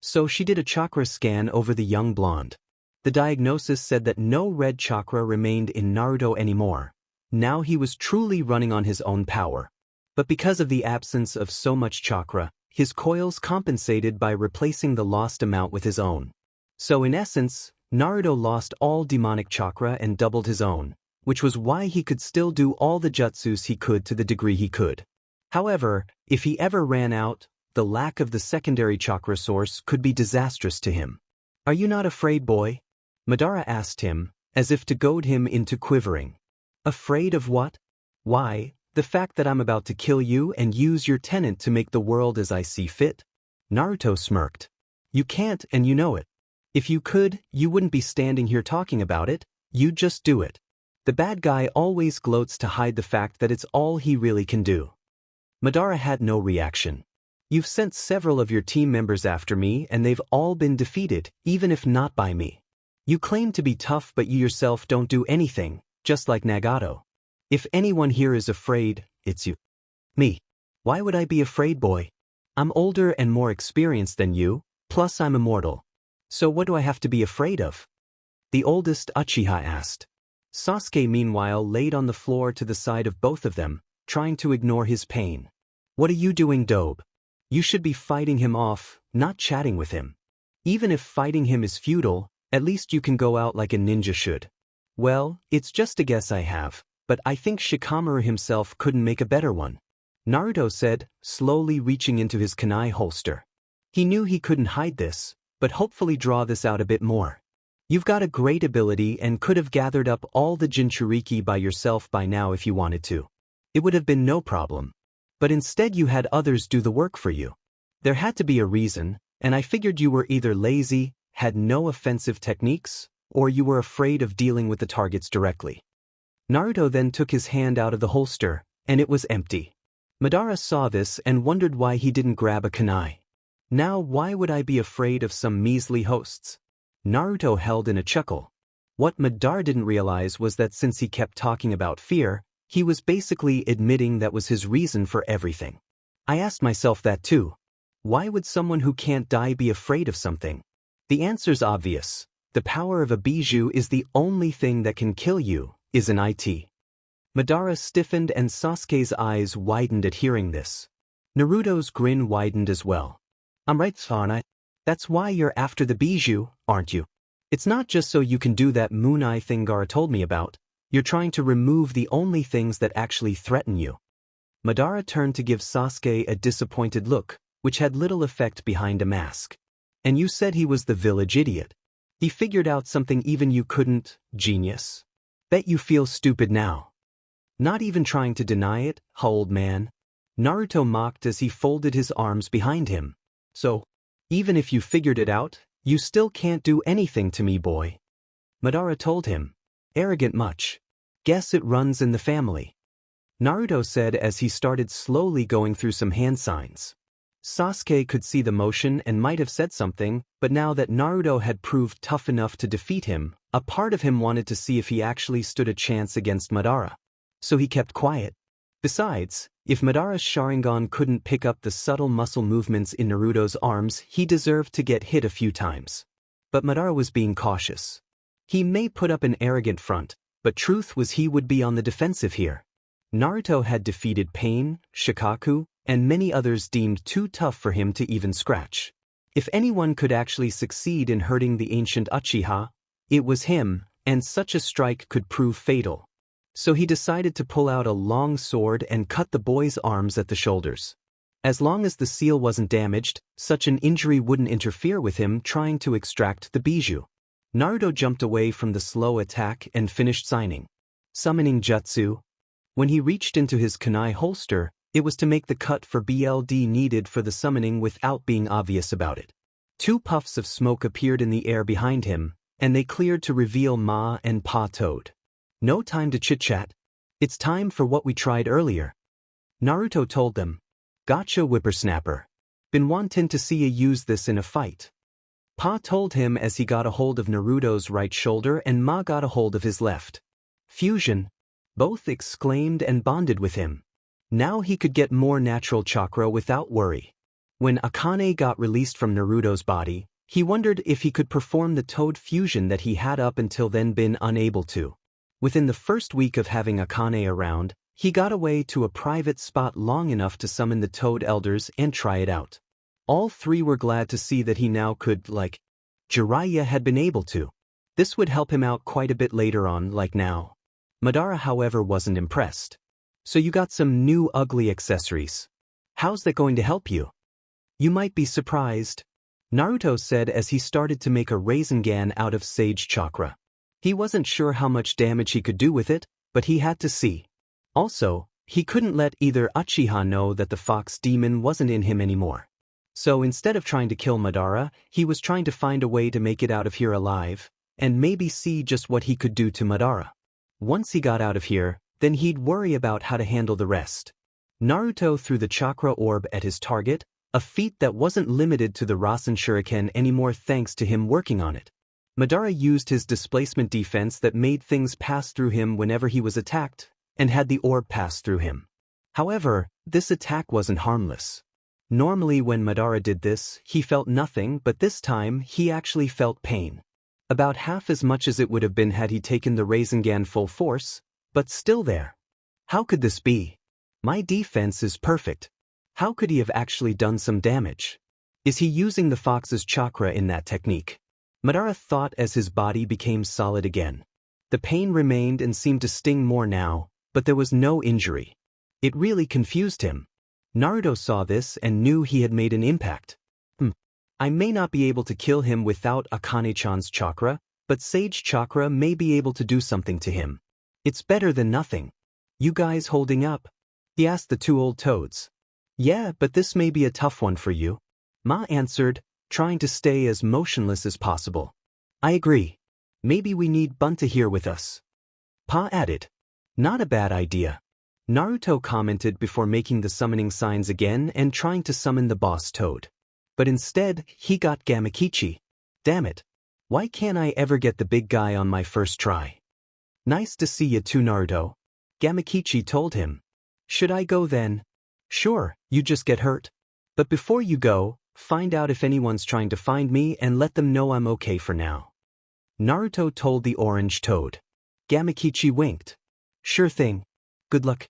So she did a chakra scan over the young blonde. The diagnosis said that no red chakra remained in Naruto anymore. Now he was truly running on his own power. But because of the absence of so much chakra, his coils compensated by replacing the lost amount with his own. So in essence, Naruto lost all demonic chakra and doubled his own, which was why he could still do all the jutsus he could to the degree he could. However, if he ever ran out, the lack of the secondary chakra source could be disastrous to him. Are you not afraid, boy? Madara asked him, as if to goad him into quivering. Afraid of what? Why, the fact that I'm about to kill you and use your tenant to make the world as I see fit? Naruto smirked. You can't and you know it. If you could, you wouldn't be standing here talking about it, you'd just do it. The bad guy always gloats to hide the fact that it's all he really can do. Madara had no reaction. You've sent several of your team members after me and they've all been defeated, even if not by me. You claim to be tough but you yourself don't do anything, just like Nagato. If anyone here is afraid, it's you. Me. Why would I be afraid, boy? I'm older and more experienced than you, plus I'm immortal. So what do I have to be afraid of? The oldest Uchiha asked. Sasuke meanwhile laid on the floor to the side of both of them, trying to ignore his pain. What are you doing, Dobe? You should be fighting him off, not chatting with him. Even if fighting him is futile, at least you can go out like a ninja should. Well, it's just a guess I have, but I think Shikamaru himself couldn't make a better one. Naruto said, slowly reaching into his kunai holster. He knew he couldn't hide this, but hopefully draw this out a bit more. You've got a great ability and could have gathered up all the Jinchuriki by yourself by now if you wanted to. It would have been no problem. But instead you had others do the work for you. There had to be a reason, and I figured you were either lazy, had no offensive techniques, or you were afraid of dealing with the targets directly. Naruto then took his hand out of the holster, and it was empty. Madara saw this and wondered why he didn't grab a kunai. Now why would I be afraid of some measly hosts? Naruto held in a chuckle. What Madara didn't realize was that since he kept talking about fear, he was basically admitting that was his reason for everything. I asked myself that too. Why would someone who can't die be afraid of something? The answer's obvious. The power of a bijou is the only thing that can kill you, isn't it? Madara stiffened and Sasuke's eyes widened at hearing this. Naruto's grin widened as well. I'm right, aren't I? That's why you're after the bijou, aren't you? It's not just so you can do that moon eye thing Gaara told me about. You're trying to remove the only things that actually threaten you. Madara turned to give Sasuke a disappointed look, which had little effect behind a mask. And you said he was the village idiot. He figured out something even you couldn't, genius. Bet you feel stupid now. Not even trying to deny it, old man. Naruto mocked as he folded his arms behind him. So, Even if you figured it out, you still can't do anything to me, boy. Madara told him. Arrogant much. Guess it runs in the family. Naruto said as he started slowly going through some hand signs. Sasuke could see the motion and might have said something, but now that Naruto had proved tough enough to defeat him, a part of him wanted to see if he actually stood a chance against Madara. So he kept quiet. Besides, if Madara's Sharingan couldn't pick up the subtle muscle movements in Naruto's arms, he deserved to get hit a few times. But Madara was being cautious. He may put up an arrogant front, but truth was he would be on the defensive here. Naruto had defeated Pain, Shikaku, and many others deemed too tough for him to even scratch. If anyone could actually succeed in hurting the ancient Uchiha, it was him, and such a strike could prove fatal. So he decided to pull out a long sword and cut the boy's arms at the shoulders. As long as the seal wasn't damaged, such an injury wouldn't interfere with him trying to extract the bijou. Naruto jumped away from the slow attack and finished signing. Summoning jutsu. When he reached into his kunai holster, it was to make the cut for BLD needed for the summoning without being obvious about it. 2 puffs of smoke appeared in the air behind him, and they cleared to reveal Ma and Pa Toad. No time to chit-chat. It's time for what we tried earlier. Naruto told them. Gotcha, whippersnapper. Been wantin' to see you use this in a fight. Pa told him as he got a hold of Naruto's right shoulder and Ma got a hold of his left. Fusion. Both exclaimed and bonded with him. Now he could get more natural chakra without worry. When Akane got released from Naruto's body, he wondered if he could perform the Toad fusion that he had up until then been unable to. Within the first week of having Akane around, he got away to a private spot long enough to summon the Toad Elders and try it out. All 3 were glad to see that he now could, like Jiraiya had been able to. This would help him out quite a bit later on, like now. Madara, however, wasn't impressed. So you got some new ugly accessories. How's that going to help you? You might be surprised. Naruto said as he started to make a Rasengan out of Sage Chakra. He wasn't sure how much damage he could do with it, but he had to see. Also, he couldn't let either Uchiha know that the Fox Demon wasn't in him anymore. So instead of trying to kill Madara, he was trying to find a way to make it out of here alive, and maybe see just what he could do to Madara. Once he got out of here, then he'd worry about how to handle the rest. Naruto threw the chakra orb at his target, a feat that wasn't limited to the Rasen Shuriken anymore thanks to him working on it. Madara used his displacement defense that made things pass through him whenever he was attacked, and had the orb pass through him. However, this attack wasn't harmless. Normally when Madara did this, he felt nothing, but this time he actually felt pain. About half as much as it would have been had he taken the Rasengan full force, but still there. How could this be? My defense is perfect. How could he have actually done some damage? Is he using the fox's chakra in that technique? Madara thought as his body became solid again. The pain remained and seemed to sting more now, but there was no injury. It really confused him. Naruto saw this and knew he had made an impact. I may not be able to kill him without Akane-chan's chakra, but Sage Chakra may be able to do something to him. It's better than nothing. You guys holding up? He asked the 2 old toads. Yeah, but this may be a tough one for you. Ma answered, trying to stay as motionless as possible. I agree. Maybe we need Bunta here with us. Pa added. Not a bad idea. Naruto commented before making the summoning signs again and trying to summon the boss toad. But instead, he got Gamakichi. Damn it. Why can't I ever get the big guy on my first try? Nice to see you too, Naruto. Gamakichi told him. Should I go then? Sure, you just get hurt. But before you go, find out if anyone's trying to find me and let them know I'm okay for now. Naruto told the orange toad. Gamakichi winked. Sure thing. Good luck.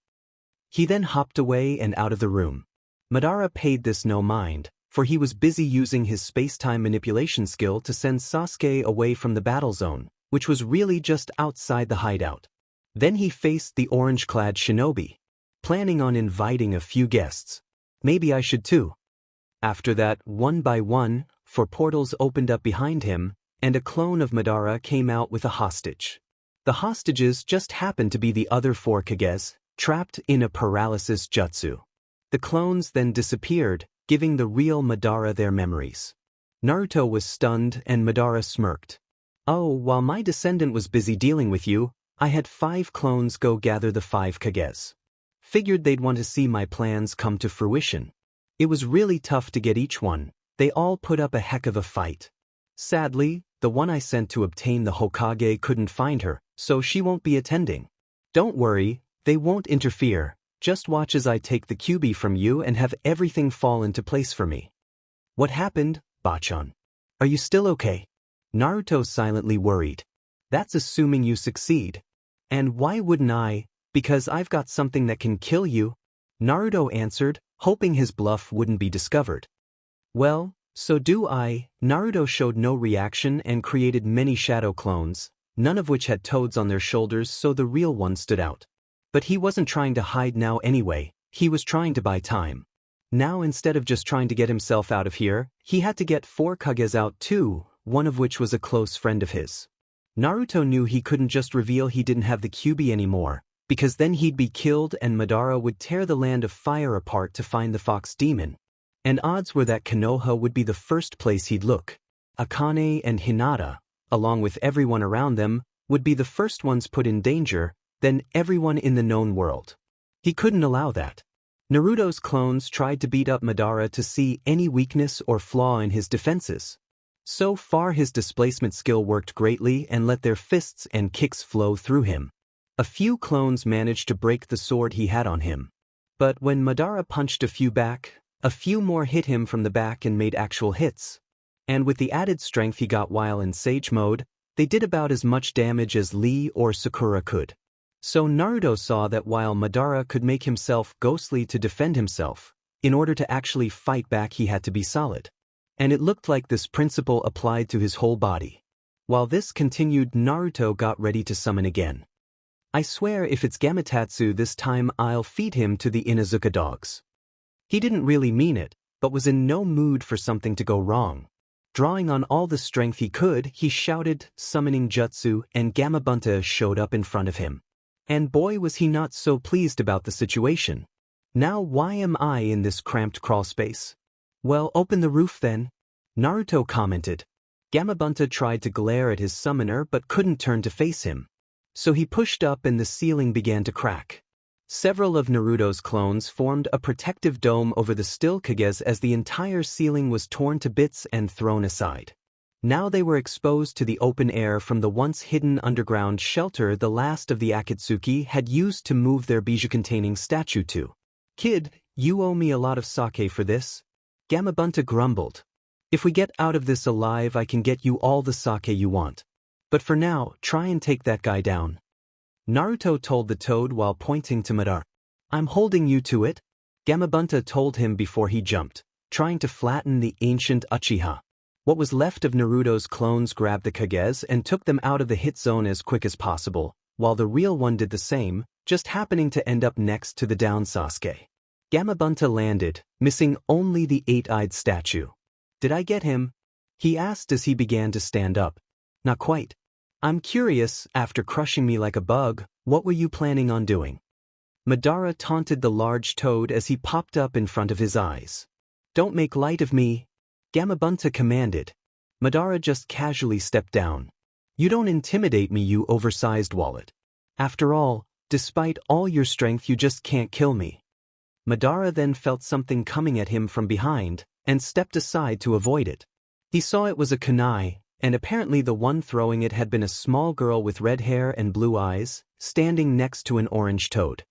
He then hopped away and out of the room. Madara paid this no mind, for he was busy using his space-time manipulation skill to send Sasuke away from the battle zone, which was really just outside the hideout. Then he faced the orange-clad shinobi, planning on inviting a few guests. Maybe I should too. After that, one by one, 4 portals opened up behind him, and a clone of Madara came out with a hostage. The hostages just happened to be the other 4 Kages, trapped in a paralysis jutsu. The clones then disappeared, giving the real Madara their memories. Naruto was stunned and Madara smirked. Oh, while my descendant was busy dealing with you, I had 5 clones go gather the 5 Kages. Figured they'd want to see my plans come to fruition. It was really tough to get each one. They all put up a heck of a fight. Sadly, the one I sent to obtain the Hokage couldn't find her, so she won't be attending. Don't worry, they won't interfere. Just watch as I take the Kyuubi from you and have everything fall into place for me. What happened, Bachan? Are you still okay? Naruto silently worried. That's assuming you succeed. And why wouldn't I? Because I've got something that can kill you. Naruto answered, hoping his bluff wouldn't be discovered. Well, so do I. Naruto showed no reaction and created many shadow clones, none of which had toads on their shoulders, so the real one stood out. But he wasn't trying to hide now anyway, he was trying to buy time. Now instead of just trying to get himself out of here, he had to get 4 Kages out too, one of which was a close friend of his. Naruto knew he couldn't just reveal he didn't have the Kyuubi anymore, because then he'd be killed and Madara would tear the land of fire apart to find the fox demon. And odds were that Konoha would be the first place he'd look. Akane and Hinata, along with everyone around them, would be the first ones put in danger, then everyone in the known world. He couldn't allow that. Naruto's clones tried to beat up Madara to see any weakness or flaw in his defenses. So far his displacement skill worked greatly and let their fists and kicks flow through him. A few clones managed to break the sword he had on him. But when Madara punched a few back, a few more hit him from the back and made actual hits. And with the added strength he got while in Sage mode, they did about as much damage as Lee or Sakura could. So Naruto saw that while Madara could make himself ghostly to defend himself, in order to actually fight back he had to be solid. And it looked like this principle applied to his whole body. While this continued, Naruto got ready to summon again. I swear if it's Gamatsu this time I'll feed him to the Inuzuka dogs. He didn't really mean it, but was in no mood for something to go wrong. Drawing on all the strength he could, he shouted, summoning jutsu, and Gamabunta showed up in front of him. And boy was he not so pleased about the situation. Now why am I in this cramped crawl space? Well, open the roof then, Naruto commented. Gamabunta tried to glare at his summoner but couldn't turn to face him. So he pushed up and the ceiling began to crack. Several of Naruto's clones formed a protective dome over the still Kages as the entire ceiling was torn to bits and thrown aside. Now they were exposed to the open air from the once hidden underground shelter the last of the Akitsuki had used to move their bijou-containing statue to. Kid, you owe me a lot of sake for this, Gamabunta grumbled. If we get out of this alive I can get you all the sake you want. But for now, try and take that guy down. Naruto told the toad while pointing to Madara. I'm holding you to it, Gamabunta told him before he jumped, trying to flatten the ancient Uchiha. What was left of Naruto's clones grabbed the Kages and took them out of the hit zone as quick as possible, while the real one did the same, just happening to end up next to the down Sasuke. Gamabunta landed, missing only the 8-eyed statue. Did I get him? He asked as he began to stand up. Not quite. I'm curious, after crushing me like a bug, what were you planning on doing? Madara taunted the large toad as he popped up in front of his eyes. Don't make light of me, Gamabunta commanded. Madara just casually stepped down. You don't intimidate me, you oversized wallet. After all, despite all your strength you just can't kill me. Madara then felt something coming at him from behind, and stepped aside to avoid it. He saw it was a kunai, and apparently the one throwing it had been a small girl with red hair and blue eyes, standing next to an orange toad.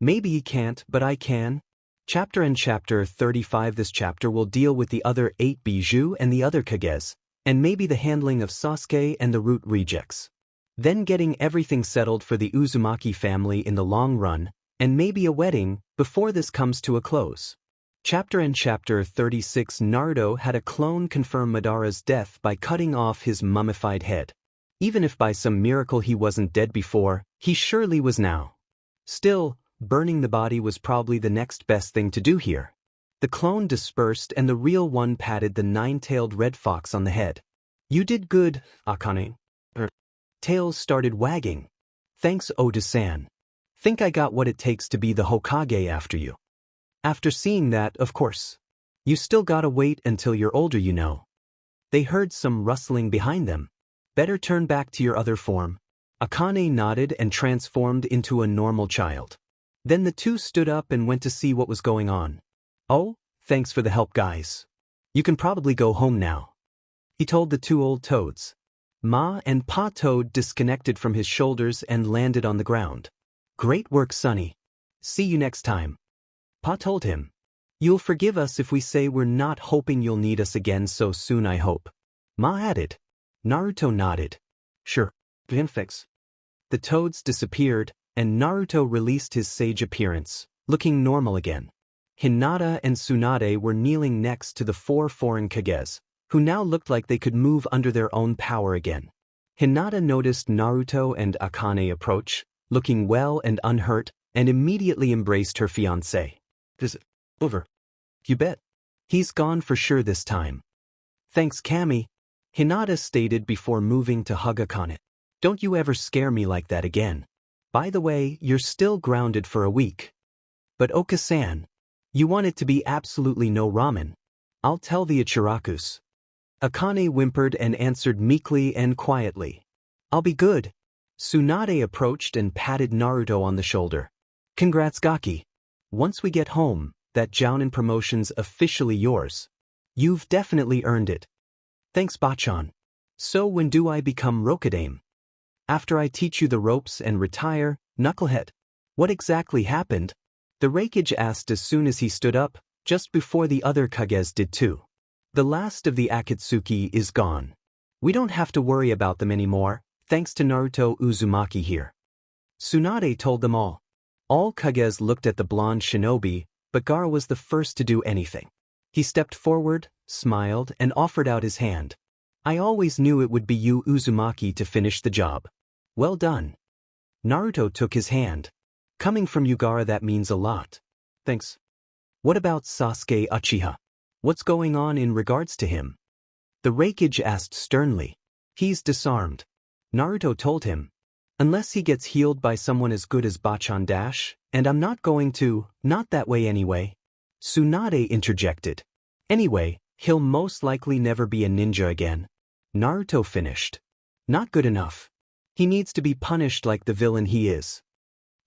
Maybe he can't, but I can. Chapter 35. This chapter will deal with the other 8 bijou and the other Kages, and maybe the handling of Sasuke and the root rejects. Then getting everything settled for the Uzumaki family in the long run, and maybe a wedding, before this comes to a close. Chapter 36. Naruto had a clone confirm Madara's death by cutting off his mummified head. Even if by some miracle he wasn't dead before, he surely was now. Still, burning the body was probably the next best thing to do here. The clone dispersed and the real one patted the 9-tailed red fox on the head. You did good, Akane. Tails started wagging. Thanks, Oda-san. Think I got what it takes to be the Hokage after you. After seeing that, of course. You still gotta wait until you're older, you know. They heard some rustling behind them. Better turn back to your other form. Akane nodded and transformed into a normal child. Then the two stood up and went to see what was going on. Oh, thanks for the help, guys. You can probably go home now, he told the two old toads. Ma and Pa Toad disconnected from his shoulders and landed on the ground. Great work, Sonny. See you next time. Pa told him. You'll forgive us if we say we're not hoping you'll need us again so soon, I hope. Ma added. Naruto nodded. Sure, fix. The toads disappeared, and Naruto released his sage appearance, looking normal again. Hinata and Tsunade were kneeling next to the 4 foreign Kages, who now looked like they could move under their own power again. Hinata noticed Naruto and Akane approach, looking well and unhurt, and immediately embraced her fiancé. Is it over? You bet. He's gone for sure this time. Thanks, Kami, Hinata stated before moving to hug Akane. Don't you ever scare me like that again. By the way, you're still grounded for a week. But Oka-san, you want it to be absolutely no ramen. I'll tell the Ichirakus. Akane whimpered and answered meekly and quietly. I'll be good. Tsunade approached and patted Naruto on the shoulder. Congrats, Gaki. Once we get home, that Jounin promotion's officially yours. You've definitely earned it. Thanks, Bachan. So when do I become Rokudame? After I teach you the ropes and retire, Knucklehead. What exactly happened? The Raikage asked as soon as he stood up, just before the other Kages did too. The last of the Akitsuki is gone. We don't have to worry about them anymore, thanks to Naruto Uzumaki here. Tsunade told them all. All Kages looked at the blonde shinobi, but Gaara was the first to do anything. He stepped forward, smiled, and offered out his hand. I always knew it would be you, Uzumaki, to finish the job. Well done. Naruto took his hand. Coming from you, Gaara, that means a lot. Thanks. What about Sasuke Uchiha? What's going on in regards to him? The Raikage asked sternly. He's disarmed. Naruto told him. Unless he gets healed by someone as good as Bachan Dash, and I'm not going to, not that way anyway. Tsunade interjected. Anyway, he'll most likely never be a ninja again. Naruto finished. Not good enough. He needs to be punished like the villain he is.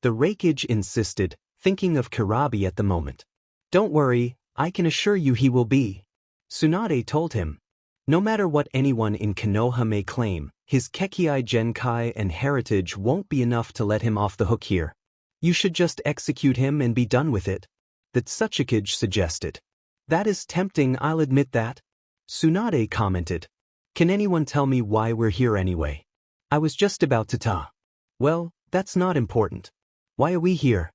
The Raikage insisted, thinking of Kurabi at the moment. Don't worry, I can assure you he will be. Tsunade told him. No matter what anyone in Konoha may claim, his Kekkei Genkai and heritage won't be enough to let him off the hook here. You should just execute him and be done with it. The Tsuchikage suggested. That is tempting, I'll admit that. Tsunade commented. Can anyone tell me why we're here anyway? I was just about to ta. Well, that's not important. Why are we here?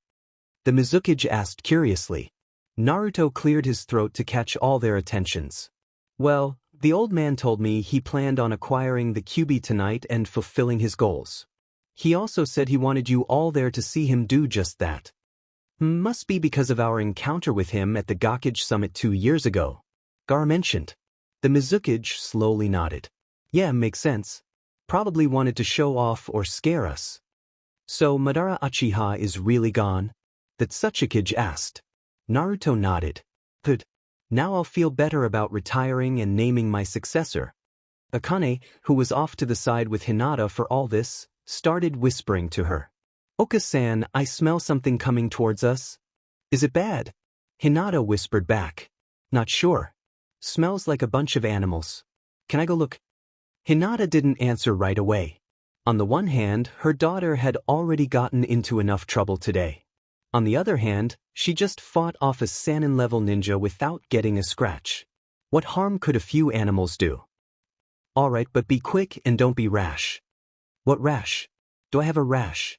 The Mizukage asked curiously. Naruto cleared his throat to catch all their attentions. Well, the old man told me he planned on acquiring the Kyuubi tonight and fulfilling his goals. He also said he wanted you all there to see him do just that. Must be because of our encounter with him at the Gakage Summit 2 years ago. Gaara mentioned. The Mizukage slowly nodded. Yeah, makes sense. Probably wanted to show off or scare us. So Madara Uchiha is really gone? The Tsuchikage asked. Naruto nodded. Good. Now I'll feel better about retiring and naming my successor. Akane, who was off to the side with Hinata for all this, started whispering to her. Oka-san, I smell something coming towards us. Is it bad? Hinata whispered back. Not sure. Smells like a bunch of animals. Can I go look? Hinata didn't answer right away. On the one hand, her daughter had already gotten into enough trouble today. On the other hand, she just fought off a Sannin-level ninja without getting a scratch. What harm could a few animals do? Alright, but be quick and don't be rash. What rash? Do I have a rash?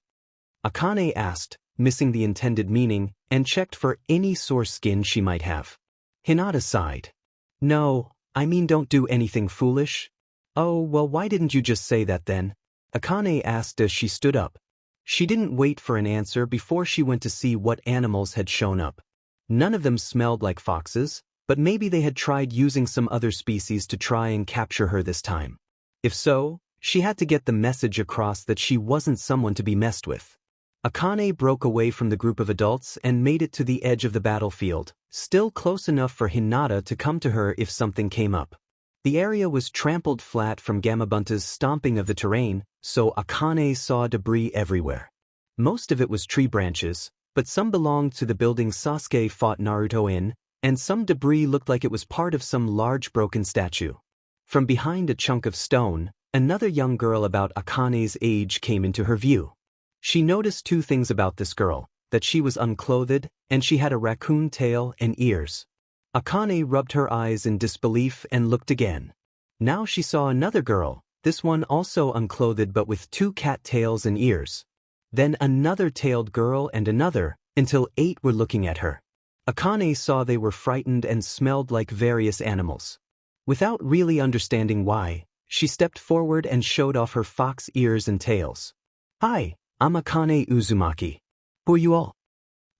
Akane asked, missing the intended meaning, and checked for any sore skin she might have. Hinata sighed. No, I mean don't do anything foolish. Oh, well, why didn't you just say that then? Akane asked as she stood up. She didn't wait for an answer before she went to see what animals had shown up. None of them smelled like foxes, but maybe they had tried using some other species to try and capture her this time. If so, she had to get the message across that she wasn't someone to be messed with. Akane broke away from the group of adults and made it to the edge of the battlefield, still close enough for Hinata to come to her if something came up. The area was trampled flat from Gamabunta's stomping of the terrain, so Akane saw debris everywhere. Most of it was tree branches, but some belonged to the building Sasuke fought Naruto in, and some debris looked like it was part of some large broken statue. From behind a chunk of stone, another young girl about Akane's age came into her view. She noticed two things about this girl, that she was unclothed, and she had a raccoon tail and ears. Akane rubbed her eyes in disbelief and looked again. Now she saw another girl, this one also unclothed but with two cat tails and ears. Then another tailed girl and another, until 8 were looking at her. Akane saw they were frightened and smelled like various animals. Without really understanding why, she stepped forward and showed off her fox ears and tails. "Hi, I'm Akane Uzumaki. Who are you all?"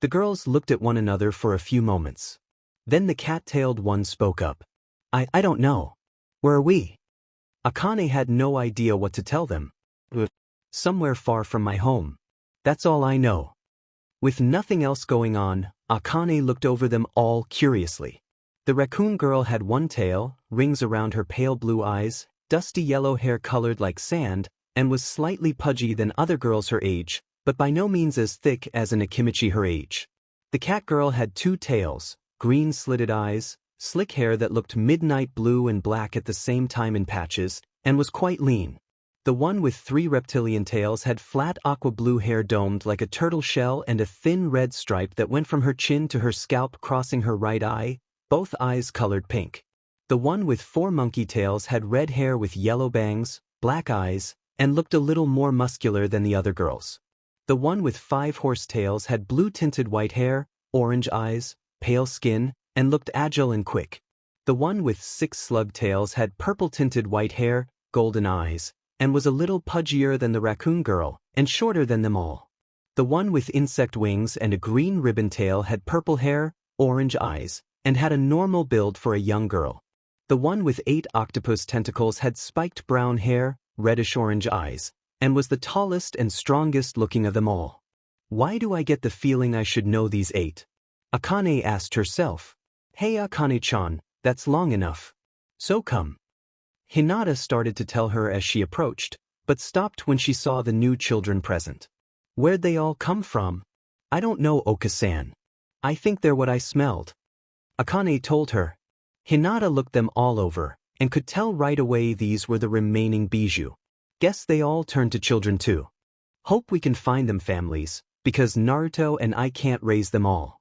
The girls looked at one another for a few moments. Then the cat-tailed one spoke up. I don't know. Where are we?" Akane had no idea what to tell them. "Somewhere far from my home. That's all I know." With nothing else going on, Akane looked over them all curiously. The raccoon girl had one tail, rings around her pale blue eyes, dusty yellow hair colored like sand, and was slightly pudgy than other girls her age, but by no means as thick as an Akimichi her age. The cat girl had 2 tails, green slitted eyes, slick hair that looked midnight blue and black at the same time in patches, and was quite lean. The one with 3 reptilian tails had flat aqua blue hair domed like a turtle shell and a thin red stripe that went from her chin to her scalp crossing her right eye, both eyes colored pink. The one with 4 monkey tails had red hair with yellow bangs, black eyes, and looked a little more muscular than the other girls. The one with 5 horse tails had blue-tinted white hair, orange eyes, pale skin, and looked agile and quick. The one with 6 slug tails had purple-tinted white hair, golden eyes, and was a little pudgier than the raccoon girl, and shorter than them all. The one with insect wings and a green ribbon tail had purple hair, orange eyes, and had a normal build for a young girl. The one with 8 octopus tentacles had spiked brown hair, reddish-orange eyes, and was the tallest and strongest looking of them all. "Why do I get the feeling I should know these 8? Akane asked herself. "Hey Akane-chan, that's long enough. So come." Hinata started to tell her as she approached, but stopped when she saw the new children present. "Where'd they all come from?" "I don't know, Oka-san. I think they're what I smelled," Akane told her. Hinata looked them all over, and could tell right away these were the remaining bijou. "Guess they all turned to children too. Hope we can find them families, because Naruto and I can't raise them all."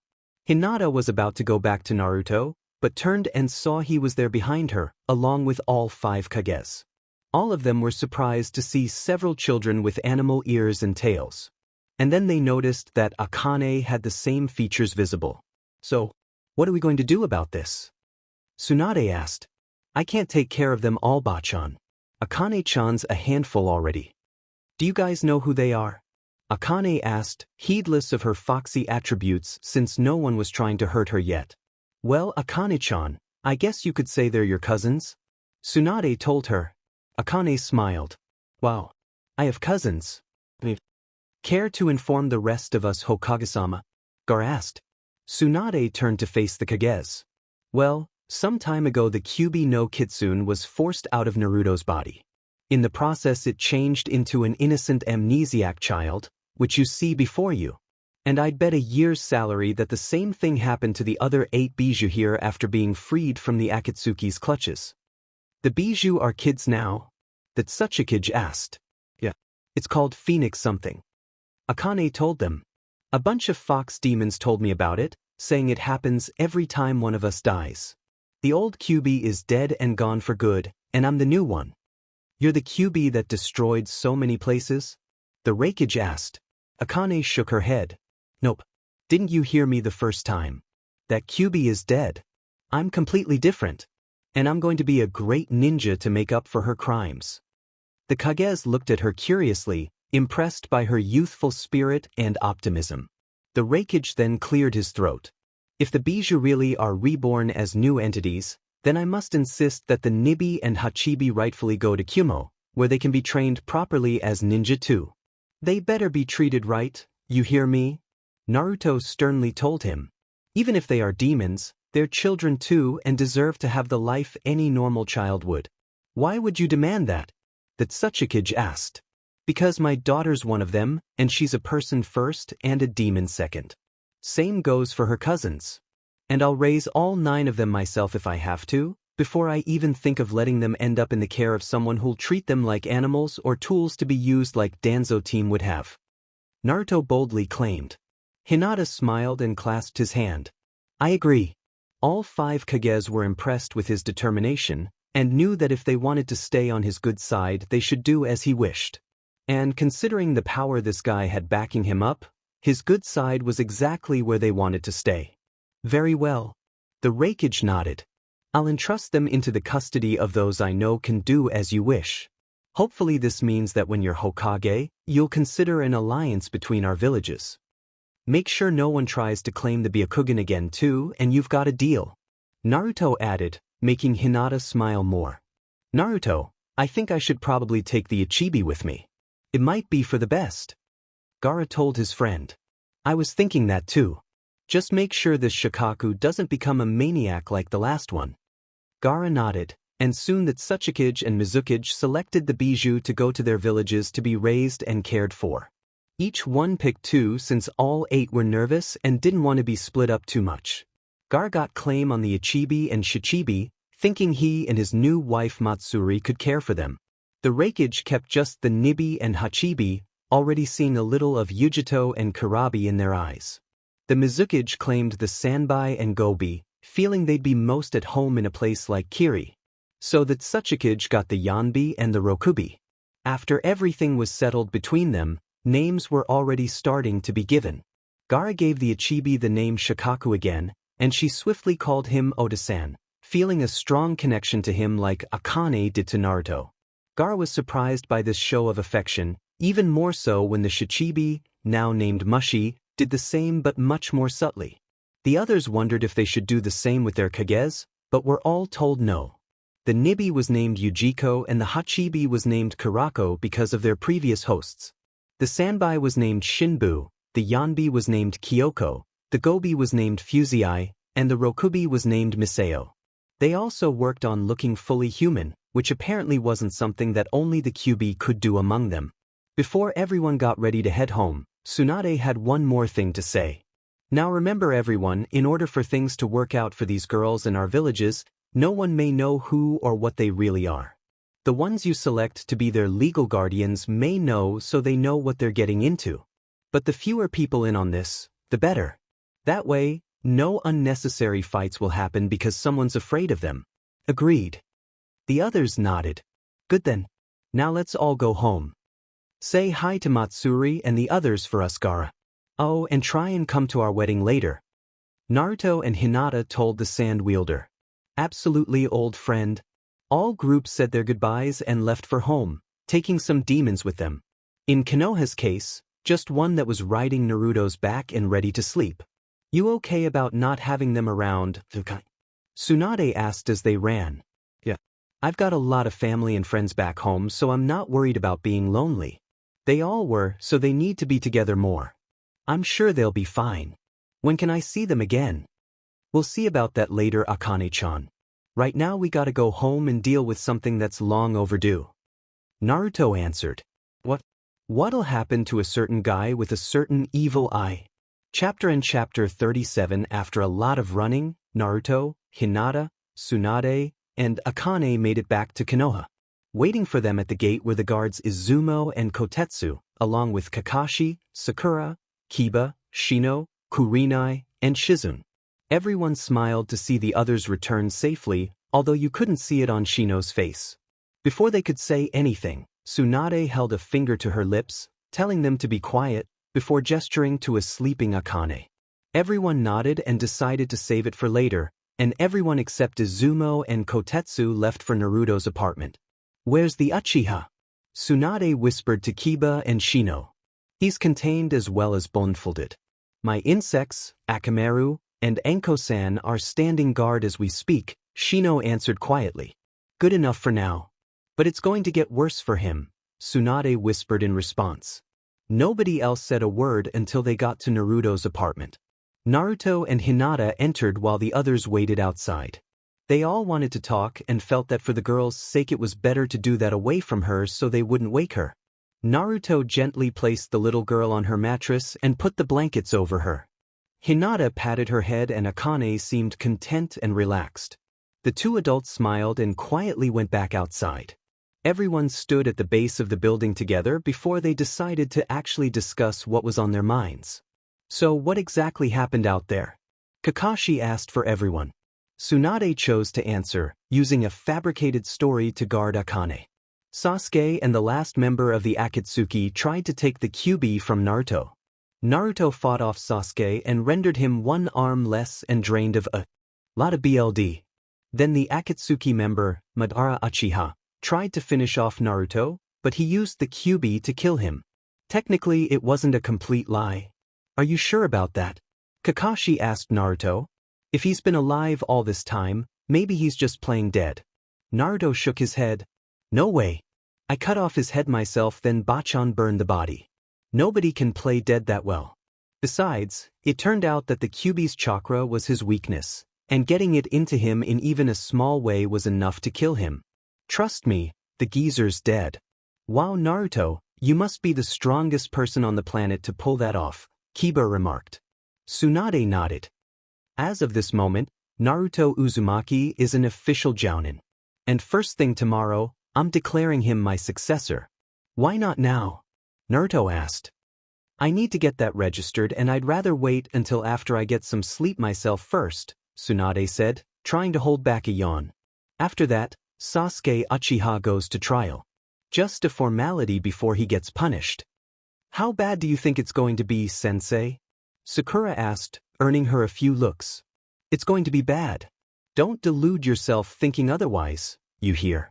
Hinata was about to go back to Naruto, but turned and saw he was there behind her, along with all 5 Kages. All of them were surprised to see several children with animal ears and tails. And then they noticed that Akane had the same features visible. "So, what are we going to do about this?" Tsunade asked. "I can't take care of them all, Bachan. Akane-chan's a handful already." "Do you guys know who they are?" Akane asked, heedless of her foxy attributes since no one was trying to hurt her yet. "Well, Akane-chan, I guess you could say they're your cousins," Tsunade told her. Akane smiled. "Wow, I have cousins. Care to inform the rest of us, Hokage-sama?" Gar asked. Tsunade turned to face the Kages. "Well, some time ago the Kyuubi no Kitsune was forced out of Naruto's body. In the process it changed into an innocent amnesiac child, which you see before you. And I'd bet a year's salary that the same thing happened to the other 8 bijou here after being freed from the Akitsuki's clutches." "The bijou are kids now?" that Tsuchikage asked. "Yeah. It's called Phoenix something," Akane told them. "A bunch of fox demons told me about it, saying it happens every time one of us dies. The old Kyuubi is dead and gone for good, and I'm the new one." "You're the Kyuubi that destroyed so many places?" the Raikage asked. Akane shook her head. "Nope. Didn't you hear me the first time? That Kyuubi is dead. I'm completely different. And I'm going to be a great ninja to make up for her crimes." The Kages looked at her curiously, impressed by her youthful spirit and optimism. The Raikage then cleared his throat. "If the bijou really are reborn as new entities, then I must insist that the Nibi and Hachibi rightfully go to Kumo, where they can be trained properly as ninja too. They better be treated right, you hear me?" Naruto sternly told him. "Even if they are demons, They're children too and deserve to have the life any normal child would. Why would you demand that? That Sasuke asked. Because my daughter's one of them, and she's a person first and a demon second. Same goes for her cousins. And I'll raise all 9 of them myself if I have to, before I even think of letting them end up in the care of someone who'll treat them like animals or tools to be used like Danzo team would have. Naruto boldly claimed. Hinata smiled and clasped his hand. I agree. All 5 Kages were impressed with his determination, and knew that if they wanted to stay on his good side they should do as he wished. And considering the power this guy had backing him up, his good side was exactly where they wanted to stay. Very well. The Hokage nodded. I'll entrust them into the custody of those I know can do as you wish. Hopefully this means that when you're Hokage, you'll consider an alliance between our villages. Make sure no one tries to claim the Byakugan again too, and you've got a deal. Naruto added, making Hinata smile more. Naruto, I think I should probably take the Ichibi with me. It might be for the best. Gaara told his friend. I was thinking that too. Just make sure this Shikaku doesn't become a maniac like the last one. Gaara nodded, and soon that Sasuke and Mizuki selected the Bijou to go to their villages to be raised and cared for. Each one picked 2 since all 8 were nervous and didn't want to be split up too much. Gaara got claim on the Ichibi and Shichibi, thinking he and his new wife Matsuri could care for them. The Hokage kept just the Nibi and Hachibi, already seeing a little of Yujito and Kurabi in their eyes. The Mizuki claimed the Sanbai and Gobi, feeling they'd be most at home in a place like Kiri. So that Sasuke got the Yanbi and the Rokubi. After everything was settled between them, names were already starting to be given. Gaara gave the Ichibi the name Shikaku again, and she swiftly called him Oda-san, feeling a strong connection to him like Akane did to Naruto. Gaara was surprised by this show of affection, even more so when the Shichibi, now named Mushi, did the same but much more subtly. The others wondered if they should do the same with their Kages, but were all told no. The Nibi was named Yujiko and the Hachibi was named Kurako because of their previous hosts. The Sanbai was named Shinbu, the Yanbi was named Kyoko, the Gobi was named Fuzii, and the Rokubi was named Miseo. They also worked on looking fully human, which apparently wasn't something that only the Kyubi could do among them. Before everyone got ready to head home, Tsunade had one more thing to say. Now remember everyone, in order for things to work out for these girls in our villages, no one may know who or what they really are. The ones you select to be their legal guardians may know so they know what they're getting into. But the fewer people in on this, the better. That way, no unnecessary fights will happen because someone's afraid of them. Agreed. The others nodded. Good then. Now let's all go home. Say hi to Matsuri and the others for us, Gaara. Oh, and try and come to our wedding later. Naruto and Hinata told the sand wielder. Absolutely, old friend. All groups said their goodbyes and left for home, taking some demons with them. In Konoha's case, just one that was riding Naruto's back and ready to sleep. You okay about not having them around? Tsunade asked as they ran. Yeah. I've got a lot of family and friends back home, so I'm not worried about being lonely. They all were, so they need to be together more. I'm sure they'll be fine. When can I see them again? We'll see about that later, Akane-chan. Right now we gotta go home and deal with something that's long overdue. Naruto answered. What? What'll happen to a certain guy with a certain evil eye? Chapter 37. After a lot of running, Naruto, Hinata, Tsunade, and Akane made it back to Konoha. Waiting for them at the gate were the guards Izumo and Kotetsu, along with Kakashi, Sakura, Kiba, Shino, Kurenai, and Shizune. Everyone smiled to see the others return safely, although you couldn't see it on Shino's face. Before they could say anything, Tsunade held a finger to her lips, telling them to be quiet, before gesturing to a sleeping Akane. Everyone nodded and decided to save it for later, and everyone except Izumo and Kotetsu left for Naruto's apartment. Where's the Uchiha? Tsunade whispered to Kiba and Shino. He's contained as well as blindfolded. My insects, Akamaru, and Anko-san are standing guard as we speak, Shino answered quietly. Good enough for now. But it's going to get worse for him, Tsunade whispered in response. Nobody else said a word until they got to Naruto's apartment. Naruto and Hinata entered while the others waited outside. They all wanted to talk and felt that for the girl's sake it was better to do that away from her so they wouldn't wake her. Naruto gently placed the little girl on her mattress and put the blankets over her. Hinata patted her head and Akane seemed content and relaxed. The two adults smiled and quietly went back outside. Everyone stood at the base of the building together before they decided to actually discuss what was on their minds. So what exactly happened out there? Kakashi asked for everyone. Tsunade chose to answer, using a fabricated story to guard Akane. Sasuke and the last member of the Akitsuki tried to take the kyuubi from Naruto. Naruto fought off Sasuke and rendered him one arm less and drained of a lot of BLD. Then the Akitsuki member, Madara Uchiha, tried to finish off Naruto, but he used the kyuubi to kill him. Technically, it wasn't a complete lie. Are you sure about that? Kakashi asked Naruto. If he's been alive all this time, maybe he's just playing dead. Naruto shook his head. No way. I cut off his head myself, then Bachan burned the body. Nobody can play dead that well. Besides, it turned out that the kyuubi's chakra was his weakness, and getting it into him in even a small way was enough to kill him. Trust me, the geezer's dead. Wow, Naruto, you must be the strongest person on the planet to pull that off, Kiba remarked. Tsunade nodded. As of this moment, Naruto Uzumaki is an official jounin. And first thing tomorrow, I'm declaring him my successor. Why not now? Naruto asked. I need to get that registered and I'd rather wait until after I get some sleep myself first, Tsunade said, trying to hold back a yawn. After that, Sasuke Uchiha goes to trial. Just a formality before he gets punished. How bad do you think it's going to be, sensei? Sakura asked, earning her a few looks. It's going to be bad. Don't delude yourself thinking otherwise, you hear?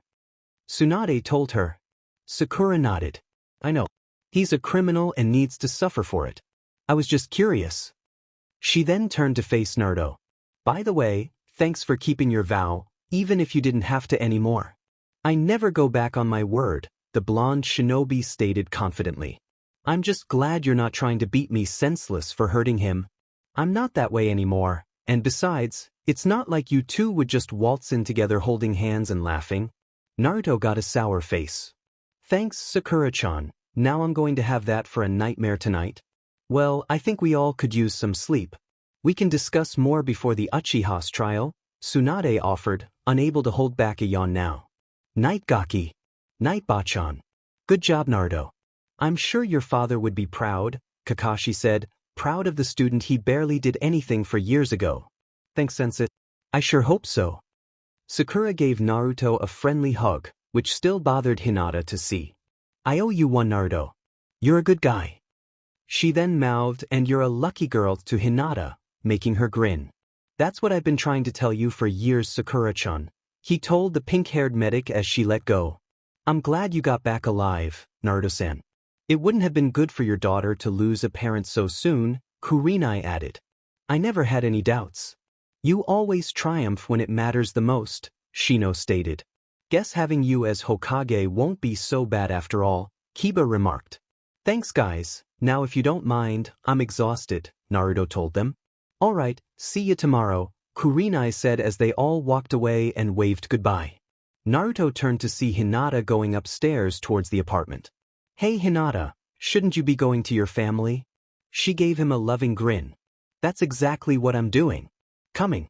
Tsunade told her. Sakura nodded. I know. He's a criminal and needs to suffer for it. I was just curious. She then turned to face Naruto. By the way, thanks for keeping your vow, even if you didn't have to anymore. I never go back on my word, the blonde shinobi stated confidently. I'm just glad you're not trying to beat me senseless for hurting him. I'm not that way anymore, and besides, it's not like you two would just waltz in together holding hands and laughing. Naruto got a sour face. Thanks, Sakura-chan. Now I'm going to have that for a nightmare tonight. Well, I think we all could use some sleep. We can discuss more before the Uchiha's trial, Tsunade offered, unable to hold back a yawn now. Night Gaki. Night Bachan. Good job, Naruto. I'm sure your father would be proud, Kakashi said, proud of the student he barely did anything for years ago. Thanks, Sensei. I sure hope so. Sakura gave Naruto a friendly hug, which still bothered Hinata to see. I owe you one, Naruto. You're a good guy. She then mouthed, and you're a lucky girl, to Hinata, making her grin. That's what I've been trying to tell you for years, Sakura-chan. He told the pink-haired medic as she let go. I'm glad you got back alive, Naruto-san. It wouldn't have been good for your daughter to lose a parent so soon, Kurenai added. I never had any doubts. You always triumph when it matters the most, Shino stated. Guess having you as Hokage won't be so bad after all, Kiba remarked. Thanks guys, now if you don't mind, I'm exhausted, Naruto told them. Alright, see you tomorrow, Kurenai said as they all walked away and waved goodbye. Naruto turned to see Hinata going upstairs towards the apartment. Hey Hinata, shouldn't you be going to your family? She gave him a loving grin. That's exactly what I'm doing. Coming.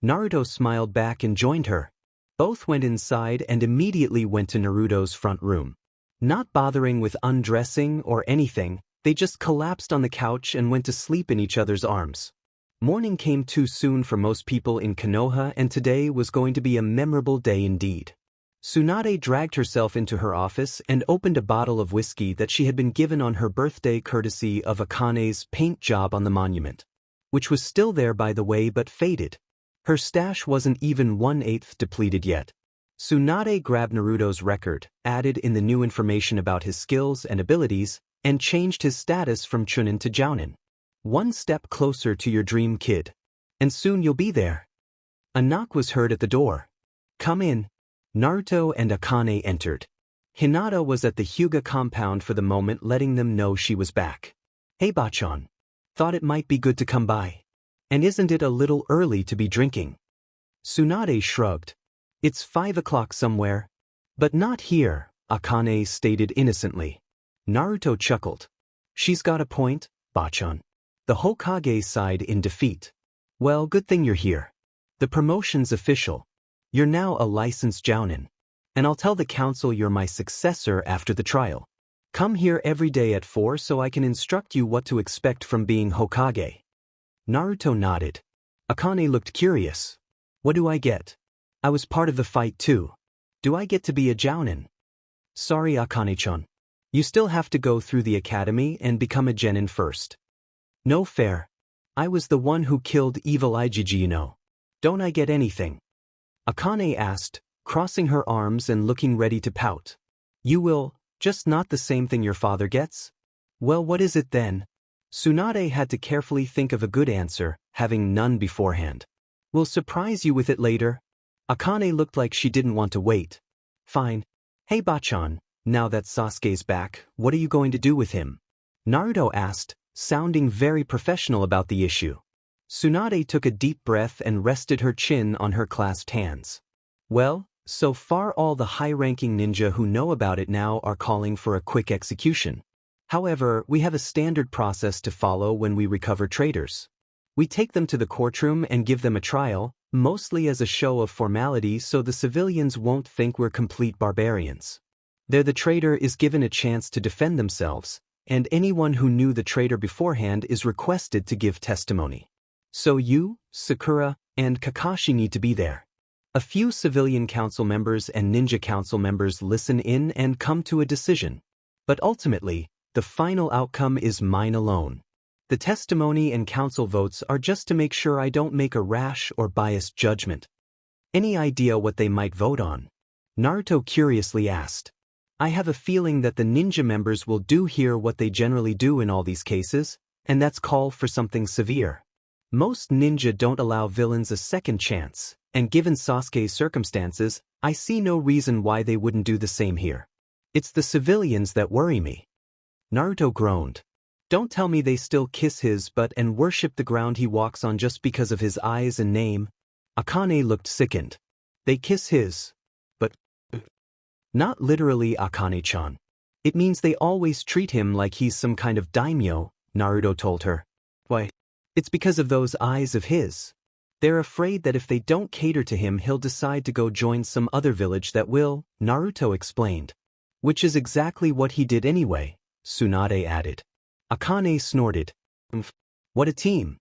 Naruto smiled back and joined her. Both went inside and immediately went to Naruto's front room. Not bothering with undressing or anything, they just collapsed on the couch and went to sleep in each other's arms. Morning came too soon for most people in Konoha, and today was going to be a memorable day indeed. Tsunade dragged herself into her office and opened a bottle of whiskey that she had been given on her birthday courtesy of Akane's paint job on the monument, which was still there by the way but faded. Her stash wasn't even 1/8 depleted yet. Tsunade grabbed Naruto's record, added in the new information about his skills and abilities, and changed his status from Chunin to Jounin. One step closer to your dream kid. And soon you'll be there. A knock was heard at the door. Come in. Naruto and Akane entered. Hinata was at the Huga compound for the moment, letting them know she was back. Hey Bachan. Thought it might be good to come by. And isn't it a little early to be drinking? Tsunade shrugged. It's 5 o'clock somewhere. But not here, Akane stated innocently. Naruto chuckled. She's got a point, Bachan. The Hokage sighed in defeat. Well, good thing you're here. The promotion's official. You're now a licensed jounin. And I'll tell the council you're my successor after the trial. Come here every day at 4 so I can instruct you what to expect from being Hokage. Naruto nodded. Akane looked curious. What do I get? I was part of the fight too. Do I get to be a jounin? Sorry, Akane-chan. You still have to go through the academy and become a genin first. No fair. I was the one who killed evil Ijiji, you know. Don't I get anything? Akane asked, crossing her arms and looking ready to pout. You will, just not the same thing your father gets? Well, what is it then? Tsunade had to carefully think of a good answer, having none beforehand. We'll surprise you with it later. Akane looked like she didn't want to wait. Fine. Hey Bachan, now that Sasuke's back, what are you going to do with him? Naruto asked, sounding very professional about the issue. Tsunade took a deep breath and rested her chin on her clasped hands. Well, so far all the high-ranking ninja who know about it now are calling for a quick execution. However, we have a standard process to follow when we recover traitors. We take them to the courtroom and give them a trial, mostly as a show of formality so the civilians won't think we're complete barbarians. There the traitor is given a chance to defend themselves, and anyone who knew the traitor beforehand is requested to give testimony. So you, Sakura, and Kakashi need to be there. A few civilian council members and ninja council members listen in and come to a decision. But ultimately, the final outcome is mine alone. The testimony and council votes are just to make sure I don't make a rash or biased judgment. Any idea what they might vote on? Naruto curiously asked. I have a feeling that the ninja members will do here what they generally do in all these cases, and that's call for something severe. Most ninja don't allow villains a second chance, and given Sasuke's circumstances, I see no reason why they wouldn't do the same here. It's the civilians that worry me. Naruto groaned. Don't tell me they still kiss his butt and worship the ground he walks on just because of his eyes and name. Akane looked sickened. They kiss his. But not literally, Akane-chan. It means they always treat him like he's some kind of daimyo, Naruto told her. Why? It's because of those eyes of his. They're afraid that if they don't cater to him he'll decide to go join some other village that will, Naruto explained. Which is exactly what he did anyway, Tsunade added. Akane snorted. What a team.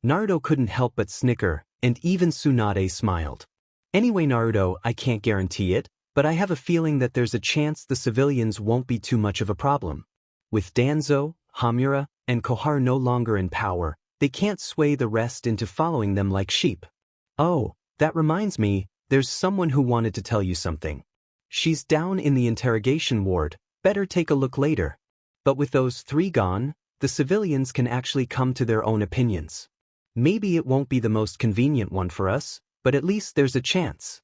Naruto couldn't help but snicker, and even Tsunade smiled. Anyway Naruto, I can't guarantee it, but I have a feeling that there's a chance the civilians won't be too much of a problem. With Danzo, Hamura, and Koha no longer in power, they can't sway the rest into following them like sheep. Oh, that reminds me, there's someone who wanted to tell you something. She's down in the interrogation ward, better take a look later. But with those 3 gone, the civilians can actually come to their own opinions. Maybe it won't be the most convenient one for us, but at least there's a chance.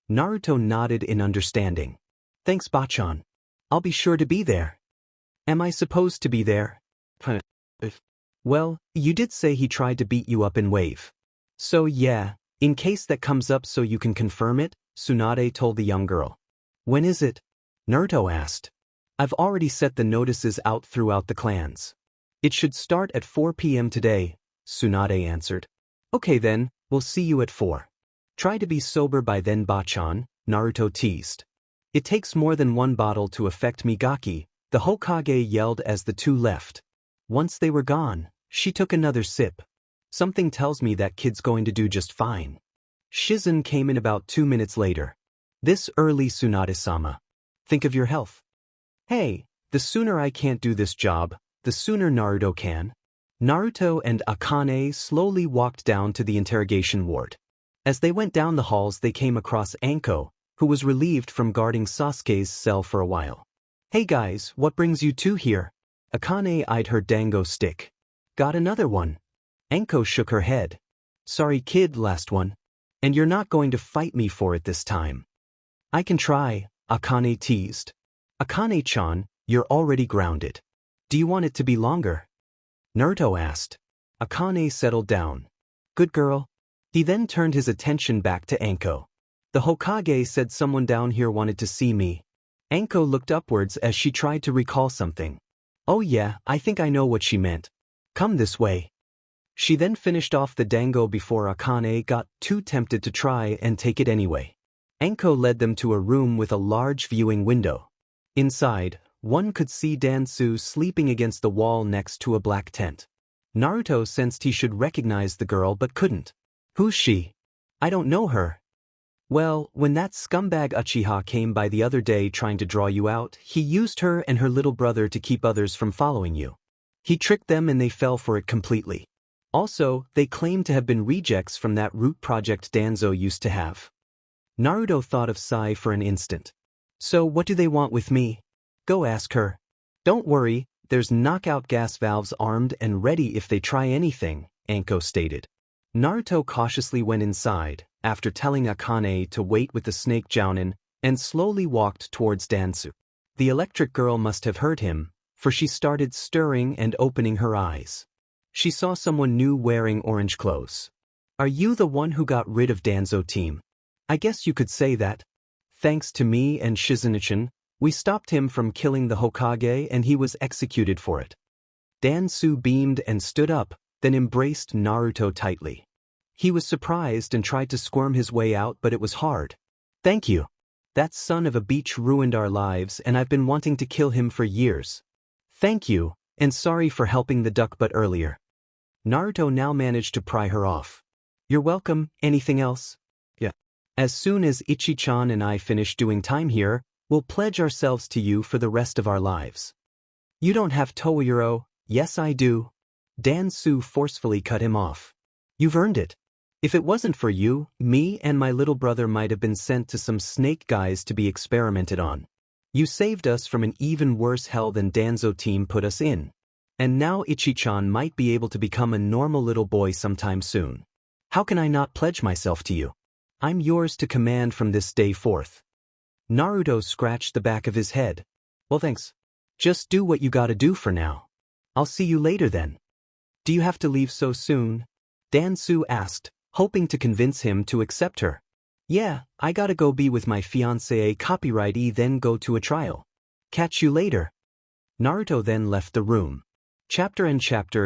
Naruto nodded in understanding. Thanks Bachan. I'll be sure to be there. Am I supposed to be there? Well, you did say he tried to beat you up in Wave. So yeah, in case that comes up so you can confirm it, Tsunade told the young girl. When is it? Naruto asked. I've already set the notices out throughout the clans. It should start at 4 p.m. today, Tsunade answered. Okay then, we'll see you at 4. Try to be sober by then Bachan, Naruto teased. It takes more than one bottle to affect Migaki, the Hokage yelled as the two left. Once they were gone, she took another sip. Something tells me that kid's going to do just fine. Shizen came in about 2 minutes later. This early Tsunade-sama. Think of your health. Hey, the sooner I can't do this job, the sooner Naruto can. Naruto and Akane slowly walked down to the interrogation ward. As they went down the halls they came across Anko, who was relieved from guarding Sasuke's cell for a while. Hey guys, what brings you two here? Akane eyed her dango stick. Got another one. Anko shook her head. Sorry kid, last one. And you're not going to fight me for it this time. I can try, Akane teased. Akane-chan, you're already grounded. Do you want it to be longer? Naruto asked. Akane settled down. Good girl. He then turned his attention back to Anko. The Hokage said someone down here wanted to see me. Anko looked upwards as she tried to recall something. Oh yeah, I think I know what she meant. Come this way. She then finished off the dango before Akane got too tempted to try and take it anyway. Anko led them to a room with a large viewing window. Inside, one could see Dansu sleeping against the wall next to a black tent. Naruto sensed he should recognize the girl but couldn't. Who's she? I don't know her. Well, when that scumbag Uchiha came by the other day trying to draw you out, he used her and her little brother to keep others from following you. He tricked them and they fell for it completely. Also, they claimed to have been rejects from that root project Danzo used to have. Naruto thought of Sai for an instant. So what do they want with me? Go ask her. Don't worry, there's knockout gas valves armed and ready if they try anything, Anko stated. Naruto cautiously went inside, after telling Akane to wait with the snake jounin, and slowly walked towards Dansu. The electric girl must have heard him, for she started stirring and opening her eyes. She saw someone new wearing orange clothes. Are you the one who got rid of Danzo team? I guess you could say that. Thanks to me and Shizunichan, we stopped him from killing the Hokage and he was executed for it. Dansu beamed and stood up, then embraced Naruto tightly. He was surprised and tried to squirm his way out, but it was hard. Thank you. That son of a bitch ruined our lives and I've been wanting to kill him for years. Thank you, and sorry for helping the duck butt earlier. Naruto now managed to pry her off. You're welcome, anything else? Yeah. As soon as Ichi-chan and I finish doing time here, we'll pledge ourselves to you for the rest of our lives. You don't have Toyuro. Yes I do. Dansu forcefully cut him off. You've earned it. If it wasn't for you, me and my little brother might have been sent to some snake guys to be experimented on. You saved us from an even worse hell than Danzo team put us in. And now Ichi-chan might be able to become a normal little boy sometime soon. How can I not pledge myself to you? I'm yours to command from this day forth. Naruto scratched the back of his head. Well thanks. Just do what you gotta do for now. I'll see you later then. Do you have to leave so soon? Dansu asked, hoping to convince him to accept her. Yeah, I gotta go be with my fiancée copyrightee then go to a trial. Catch you later. Naruto then left the room. Chapter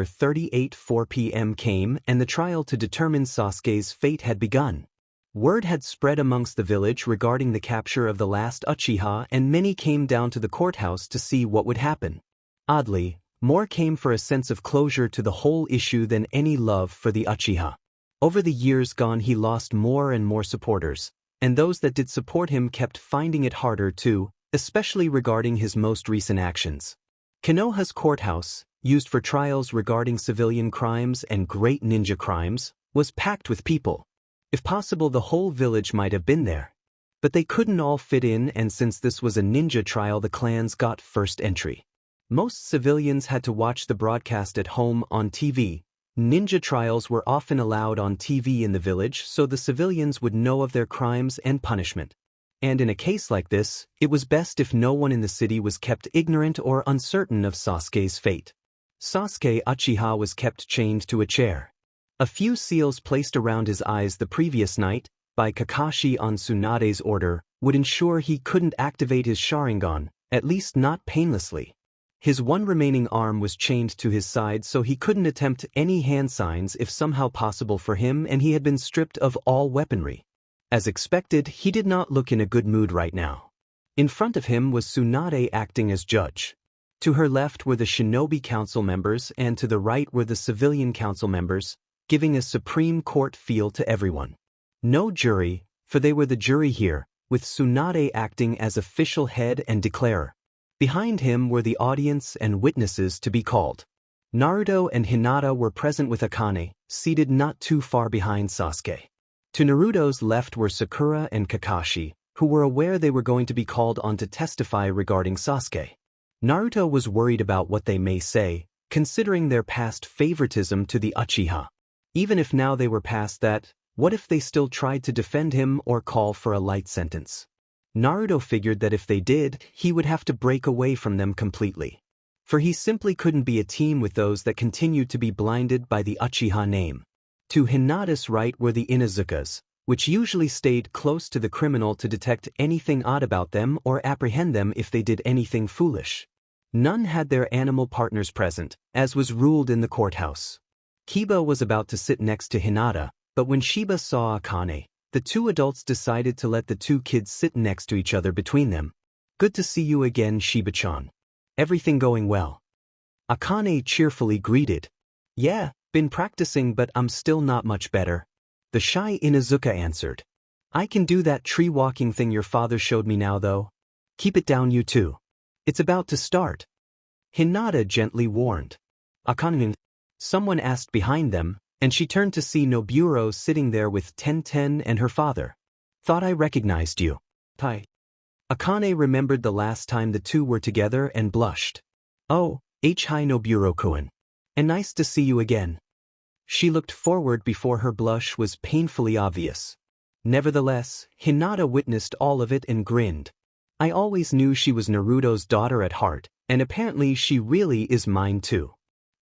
38 4 p.m. came and the trial to determine Sasuke's fate had begun. Word had spread amongst the village regarding the capture of the last Uchiha and many came down to the courthouse to see what would happen. Oddly, more came for a sense of closure to the whole issue than any love for the Uchiha. Over the years gone he lost more and more supporters, and those that did support him kept finding it harder too, especially regarding his most recent actions. Konoha's courthouse, used for trials regarding civilian crimes and great ninja crimes, was packed with people. If possible the whole village might have been there. But they couldn't all fit in and since this was a ninja trial the clans got first entry. Most civilians had to watch the broadcast at home on TV. Ninja trials were often allowed on TV in the village so the civilians would know of their crimes and punishment. And in a case like this, it was best if no one in the city was kept ignorant or uncertain of Sasuke's fate. Sasuke Uchiha was kept chained to a chair. A few seals placed around his eyes the previous night, by Kakashi on Tsunade's order, would ensure he couldn't activate his Sharingan, at least not painlessly. His one remaining arm was chained to his side so he couldn't attempt any hand signs if somehow possible for him and he had been stripped of all weaponry. As expected, he did not look in a good mood right now. In front of him was Tsunade acting as judge. To her left were the Shinobi Council members and to the right were the Civilian Council members, giving a Supreme Court feel to everyone. No jury, for they were the jury here, with Tsunade acting as official head and declarer. Behind him were the audience and witnesses to be called. Naruto and Hinata were present with Akane, seated not too far behind Sasuke. To Naruto's left were Sakura and Kakashi, who were aware they were going to be called on to testify regarding Sasuke. Naruto was worried about what they may say, considering their past favoritism to the Uchiha. Even if now they were past that, what if they still tried to defend him or call for a light sentence? Naruto figured that if they did, he would have to break away from them completely. For he simply couldn't be a team with those that continued to be blinded by the Uchiha name. To Hinata's right were the Inuzukas, which usually stayed close to the criminal to detect anything odd about them or apprehend them if they did anything foolish. None had their animal partners present, as was ruled in the courthouse. Kiba was about to sit next to Hinata, but when Shiba saw Akane, the two adults decided to let the two kids sit next to each other between them. Good to see you again, Shiba-chan. Everything going well? Akane cheerfully greeted. Yeah, been practicing but I'm still not much better. The shy Inuzuka answered. I can do that tree walking thing your father showed me now though. Keep it down you two. It's about to start. Hinata gently warned. Akane. Someone asked behind them, and she turned to see Noburo sitting there with Tenten and her father. Thought I recognized you. Hi. Akane remembered the last time the two were together and blushed. Oh, hi Noburo-kun. And nice to see you again. She looked forward before her blush was painfully obvious. Nevertheless, Hinata witnessed all of it and grinned. I always knew she was Naruto's daughter at heart, and apparently she really is mine too.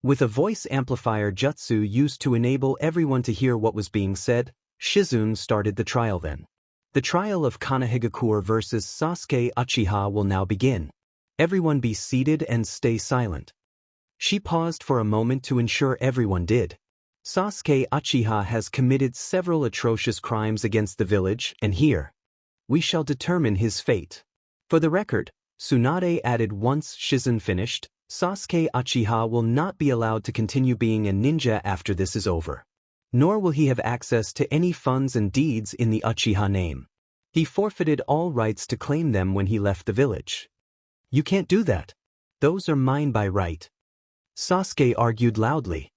With a voice amplifier jutsu used to enable everyone to hear what was being said, Shizune started the trial then. The trial of Kanehigakure versus Sasuke Uchiha will now begin. Everyone be seated and stay silent. She paused for a moment to ensure everyone did. Sasuke Uchiha has committed several atrocious crimes against the village, and here we shall determine his fate. For the record, Tsunade added once Shizune finished, Sasuke Uchiha will not be allowed to continue being a ninja after this is over. Nor will he have access to any funds and deeds in the Uchiha name. He forfeited all rights to claim them when he left the village. You can't do that. Those are mine by right. Sasuke argued loudly.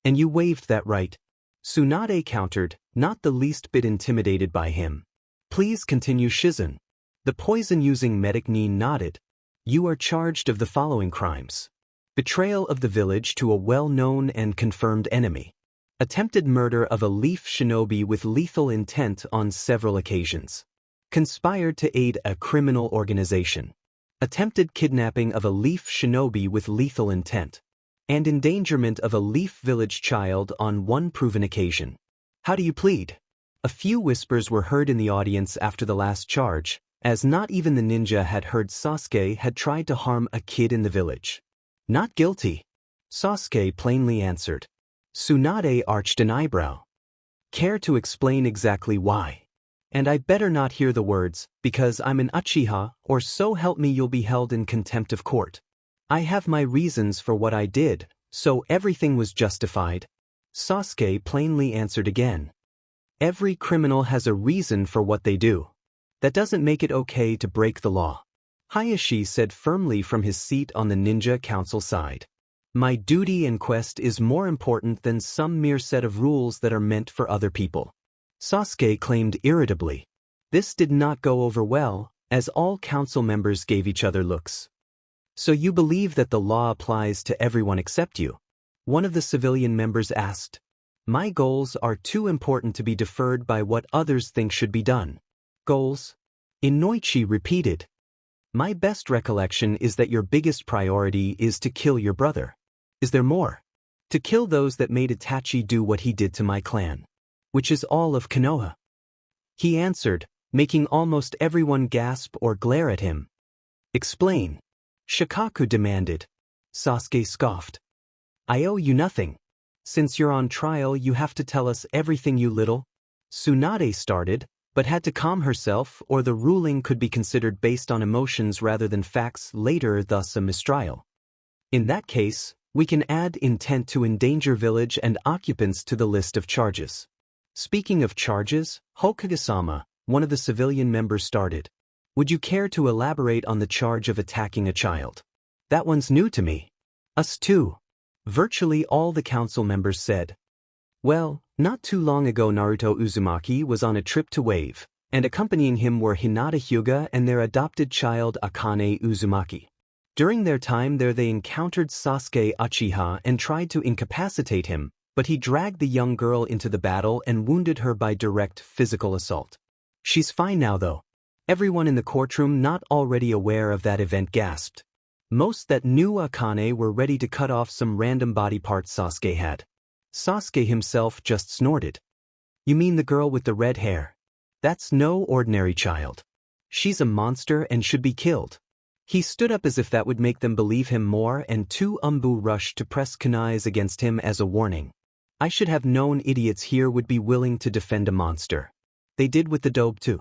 And you waived that right. Tsunade countered, not the least bit intimidated by him. Please continue Shizune. The poison-using medic Nin nodded. You are charged of the following crimes. Betrayal of the village to a well-known and confirmed enemy. Attempted murder of a leaf shinobi with lethal intent on several occasions. Conspired to aid a criminal organization. Attempted kidnapping of a leaf shinobi with lethal intent. And endangerment of a leaf village child on one proven occasion. How do you plead? A few whispers were heard in the audience after the last charge, as not even the ninja had heard Sasuke had tried to harm a kid in the village. Not guilty. Sasuke plainly answered. Tsunade arched an eyebrow. Care to explain exactly why? And I better not hear the words, because I'm an Uchiha, or so help me you'll be held in contempt of court. I have my reasons for what I did, so everything was justified. Sasuke plainly answered again. Every criminal has a reason for what they do. That doesn't make it okay to break the law. Hayashi said firmly from his seat on the ninja council side. My duty and quest is more important than some mere set of rules that are meant for other people. Sasuke claimed irritably. This did not go over well, as all council members gave each other looks. So you believe that the law applies to everyone except you? One of the civilian members asked. My goals are too important to be deferred by what others think should be done. Goals? Inoichi repeated. My best recollection is that your biggest priority is to kill your brother. Is there more? To kill those that made Itachi do what he did to my clan. Which is all of Konoha. He answered, making almost everyone gasp or glare at him. Explain. Shikaku demanded. Sasuke scoffed. I owe you nothing. Since you're on trial you have to tell us everything you little. Tsunade started, but had to calm herself or the ruling could be considered based on emotions rather than facts later, thus a mistrial. In that case, we can add intent to endanger village and occupants to the list of charges. Speaking of charges, Hokage-sama, one of the civilian members started. Would you care to elaborate on the charge of attacking a child? That one's new to me. Us too. Virtually all the council members said. Well, not too long ago Naruto Uzumaki was on a trip to Wave, and accompanying him were Hinata Huga and their adopted child Akane Uzumaki. During their time there they encountered Sasuke Uchiha and tried to incapacitate him, but he dragged the young girl into the battle and wounded her by direct physical assault. She's fine now though. Everyone in the courtroom not already aware of that event gasped. Most that knew Akane were ready to cut off some random body parts Sasuke had. Sasuke himself just snorted. You mean the girl with the red hair? That's no ordinary child. She's a monster and should be killed. He stood up as if that would make them believe him more, and two Umbu rushed to press kunais against him as a warning. I should have known idiots here would be willing to defend a monster. They did with the dobe too.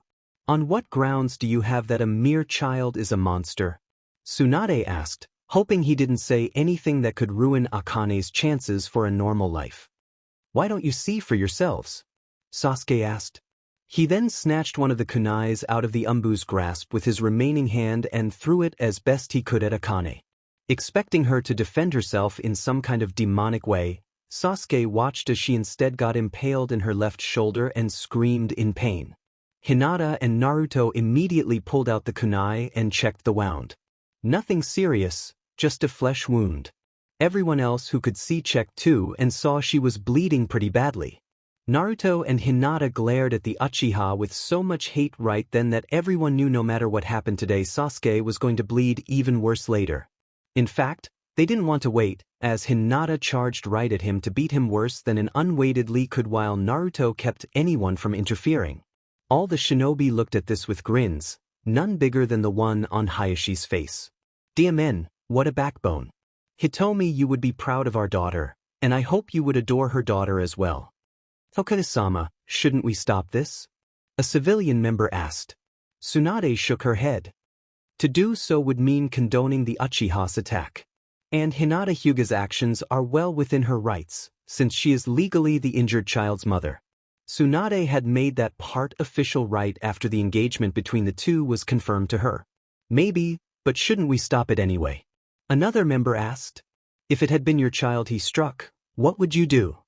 On what grounds do you have that a mere child is a monster? Tsunade asked, hoping he didn't say anything that could ruin Akane's chances for a normal life. Why don't you see for yourselves? Sasuke asked. He then snatched one of the kunais out of the Umbu's grasp with his remaining hand and threw it as best he could at Akane. Expecting her to defend herself in some kind of demonic way, Sasuke watched as she instead got impaled in her left shoulder and screamed in pain. Hinata and Naruto immediately pulled out the kunai and checked the wound. Nothing serious, just a flesh wound. Everyone else who could see checked too and saw she was bleeding pretty badly. Naruto and Hinata glared at the Uchiha with so much hate right then that everyone knew no matter what happened today Sasuke was going to bleed even worse later. In fact, they didn't want to wait, as Hinata charged right at him to beat him worse than an unweighted Lee could while Naruto kept anyone from interfering. All the shinobi looked at this with grins, none bigger than the one on Hayashi's face. DMN, what a backbone. Hitomi, you would be proud of our daughter, and I hope you would adore her daughter as well. Hokage-sama, shouldn't we stop this? A civilian member asked. Tsunade shook her head. To do so would mean condoning the Uchiha's attack. And Hinata Hyuga's actions are well within her rights, since she is legally the injured child's mother. Tsunade had made that part official right after the engagement between the two was confirmed to her. Maybe, but shouldn't we stop it anyway? Another member asked. If it had been your child he struck, what would you do?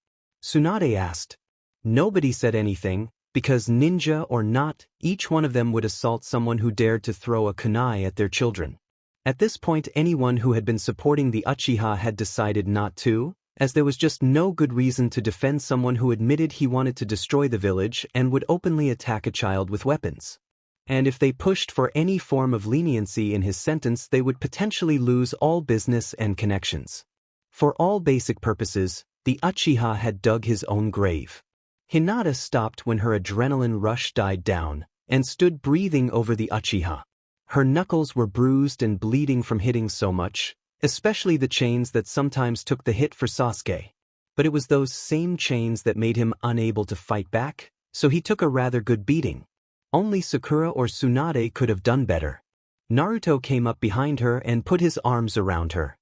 Tsunade asked. Nobody said anything, because ninja or not, each one of them would assault someone who dared to throw a kunai at their children. At this point anyone who had been supporting the Uchiha had decided not to, as there was just no good reason to defend someone who admitted he wanted to destroy the village and would openly attack a child with weapons. And if they pushed for any form of leniency in his sentence they would potentially lose all business and connections. For all basic purposes, the Uchiha had dug his own grave. Hinata stopped when her adrenaline rush died down, and stood breathing over the Uchiha. Her knuckles were bruised and bleeding from hitting so much, especially the chains that sometimes took the hit for Sasuke. But it was those same chains that made him unable to fight back, so he took a rather good beating. Only Sakura or Tsunade could have done better. Naruto came up behind her and put his arms around her.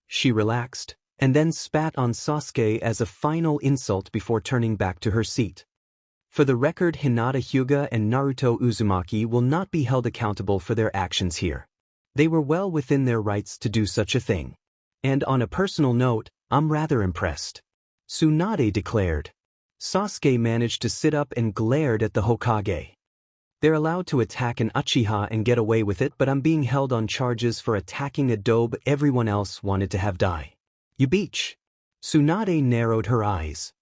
She relaxed, and then spat on Sasuke as a final insult before turning back to her seat. For the record, Hinata Hyuga and Naruto Uzumaki will not be held accountable for their actions here. They were well within their rights to do such a thing. And on a personal note, I'm rather impressed. Tsunade declared. Sasuke managed to sit up and glared at the Hokage. They're allowed to attack an Uchiha and get away with it, but I'm being held on charges for attacking a dobe everyone else wanted to have die. You beach. Tsunade narrowed her eyes.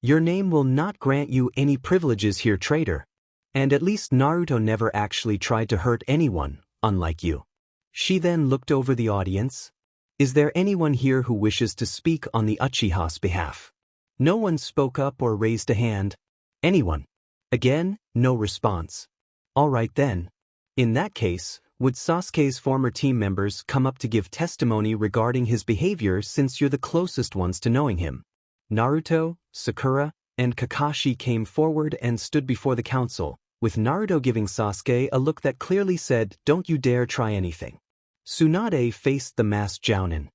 Your name will not grant you any privileges here, traitor. And at least Naruto never actually tried to hurt anyone, unlike you. She then looked over the audience. Is there anyone here who wishes to speak on the Uchiha's behalf? No one spoke up or raised a hand. Anyone? Again, no response. All right then. In that case, would Sasuke's former team members come up to give testimony regarding his behavior since you're the closest ones to knowing him? Naruto, Sakura, and Kakashi came forward and stood before the council, with Naruto giving Sasuke a look that clearly said, don't you dare try anything. Tsunade faced the masked Jounin.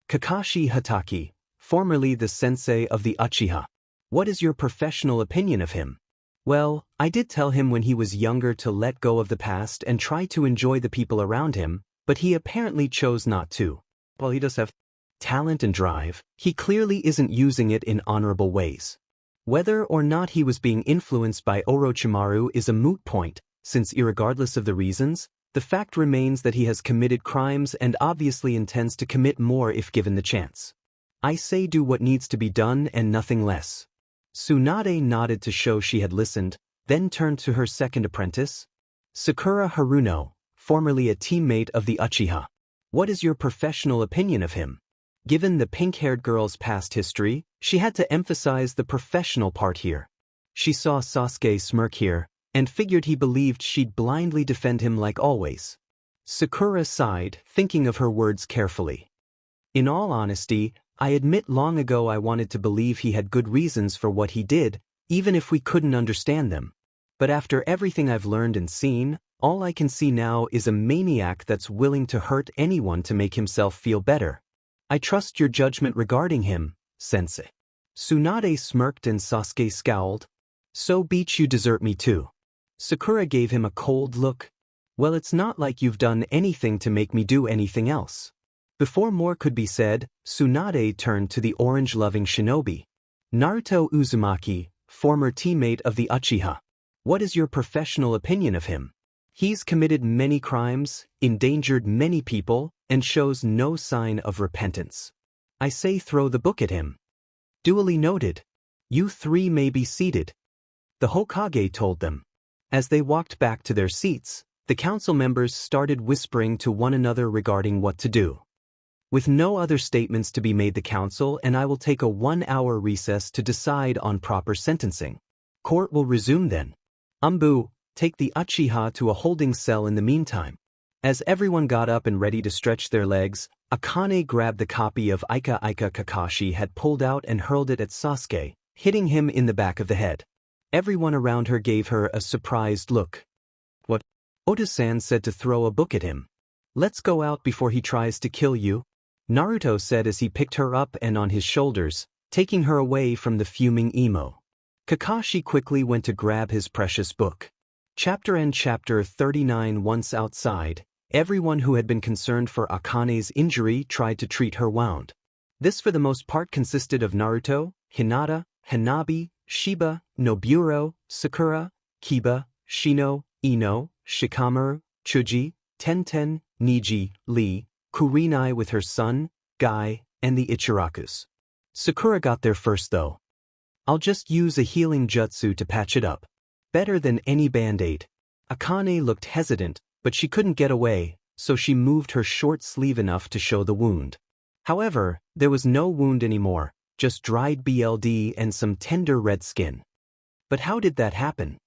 Kakashi Hatake, formerly the sensei of the Uchiha. What is your professional opinion of him? Well, I did tell him when he was younger to let go of the past and try to enjoy the people around him, but he apparently chose not to. While he does have talent and drive, he clearly isn't using it in honorable ways. Whether or not he was being influenced by Orochimaru is a moot point, since irregardless of the reasons, the fact remains that he has committed crimes and obviously intends to commit more if given the chance. I say do what needs to be done and nothing less. Tsunade nodded to show she had listened, then turned to her second apprentice. Sakura Haruno, formerly a teammate of the Uchiha. What is your professional opinion of him? Given the pink-haired girl's past history, she had to emphasize the professional part here. She saw Sasuke smirk here, and figured he believed she'd blindly defend him like always. Sakura sighed, thinking of her words carefully. In all honesty, I admit long ago I wanted to believe he had good reasons for what he did, even if we couldn't understand them. But after everything I've learned and seen, all I can see now is a maniac that's willing to hurt anyone to make himself feel better. I trust your judgment regarding him, sensei. Tsunade smirked and Sasuke scowled. So beach you desert me too. Sakura gave him a cold look. Well, it's not like you've done anything to make me do anything else. Before more could be said, Tsunade turned to the orange-loving shinobi. Naruto Uzumaki, former teammate of the Uchiha. What is your professional opinion of him? He's committed many crimes, endangered many people, and shows no sign of repentance. I say throw the book at him. Duly noted. You three may be seated. The Hokage told them. As they walked back to their seats, the council members started whispering to one another regarding what to do. With no other statements to be made, the council and I will take a 1-hour recess to decide on proper sentencing. Court will resume then. Umbu, take the Uchiha to a holding cell in the meantime. As everyone got up and ready to stretch their legs, Akane grabbed the copy of Ika Kakashi had pulled out and hurled it at Sasuke, hitting him in the back of the head. Everyone around her gave her a surprised look. What? Oda-san said to throw a book at him. Let's go out before he tries to kill you, Naruto said as he picked her up and on his shoulders, taking her away from the fuming emo. Kakashi quickly went to grab his precious book. Chapter 39. Once outside, everyone who had been concerned for Akane's injury tried to treat her wound. This for the most part consisted of Naruto, Hinata, Hanabi, Shiba, Noburo, Sakura, Kiba, Shino, Ino, Shikamaru, Chuji, Tenten, Niji, Lee, Kurenai with her son, Guy, and the Ichirakus. Sakura got there first though. I'll just use a healing jutsu to patch it up. Better than any band-aid. Akane looked hesitant, but she couldn't get away, so she moved her short sleeve enough to show the wound. However, there was no wound anymore, just dried BLD and some tender red skin. But how did that happen?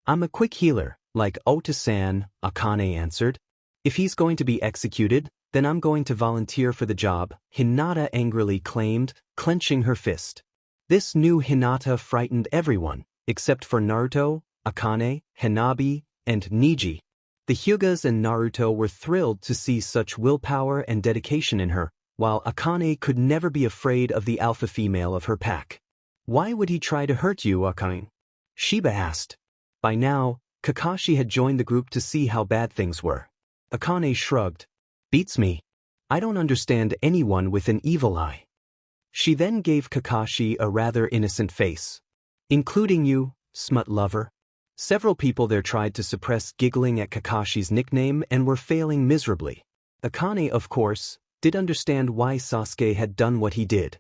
I'm a quick healer, like Ota-san, Akane answered. If he's going to be executed, then I'm going to volunteer for the job, Hinata angrily claimed, clenching her fist. This new Hinata frightened everyone, except for Naruto, Akane, Hanabi, and Niji. The Hugas and Naruto were thrilled to see such willpower and dedication in her, while Akane could never be afraid of the alpha female of her pack. Why would he try to hurt you, Akane? Shiba asked. By now, Kakashi had joined the group to see how bad things were. Akane shrugged. Beats me. I don't understand anyone with an evil eye. She then gave Kakashi a rather innocent face. Including you, smut lover. Several people there tried to suppress giggling at Kakashi's nickname and were failing miserably. Akane, of course, did understand why Sasuke had done what he did.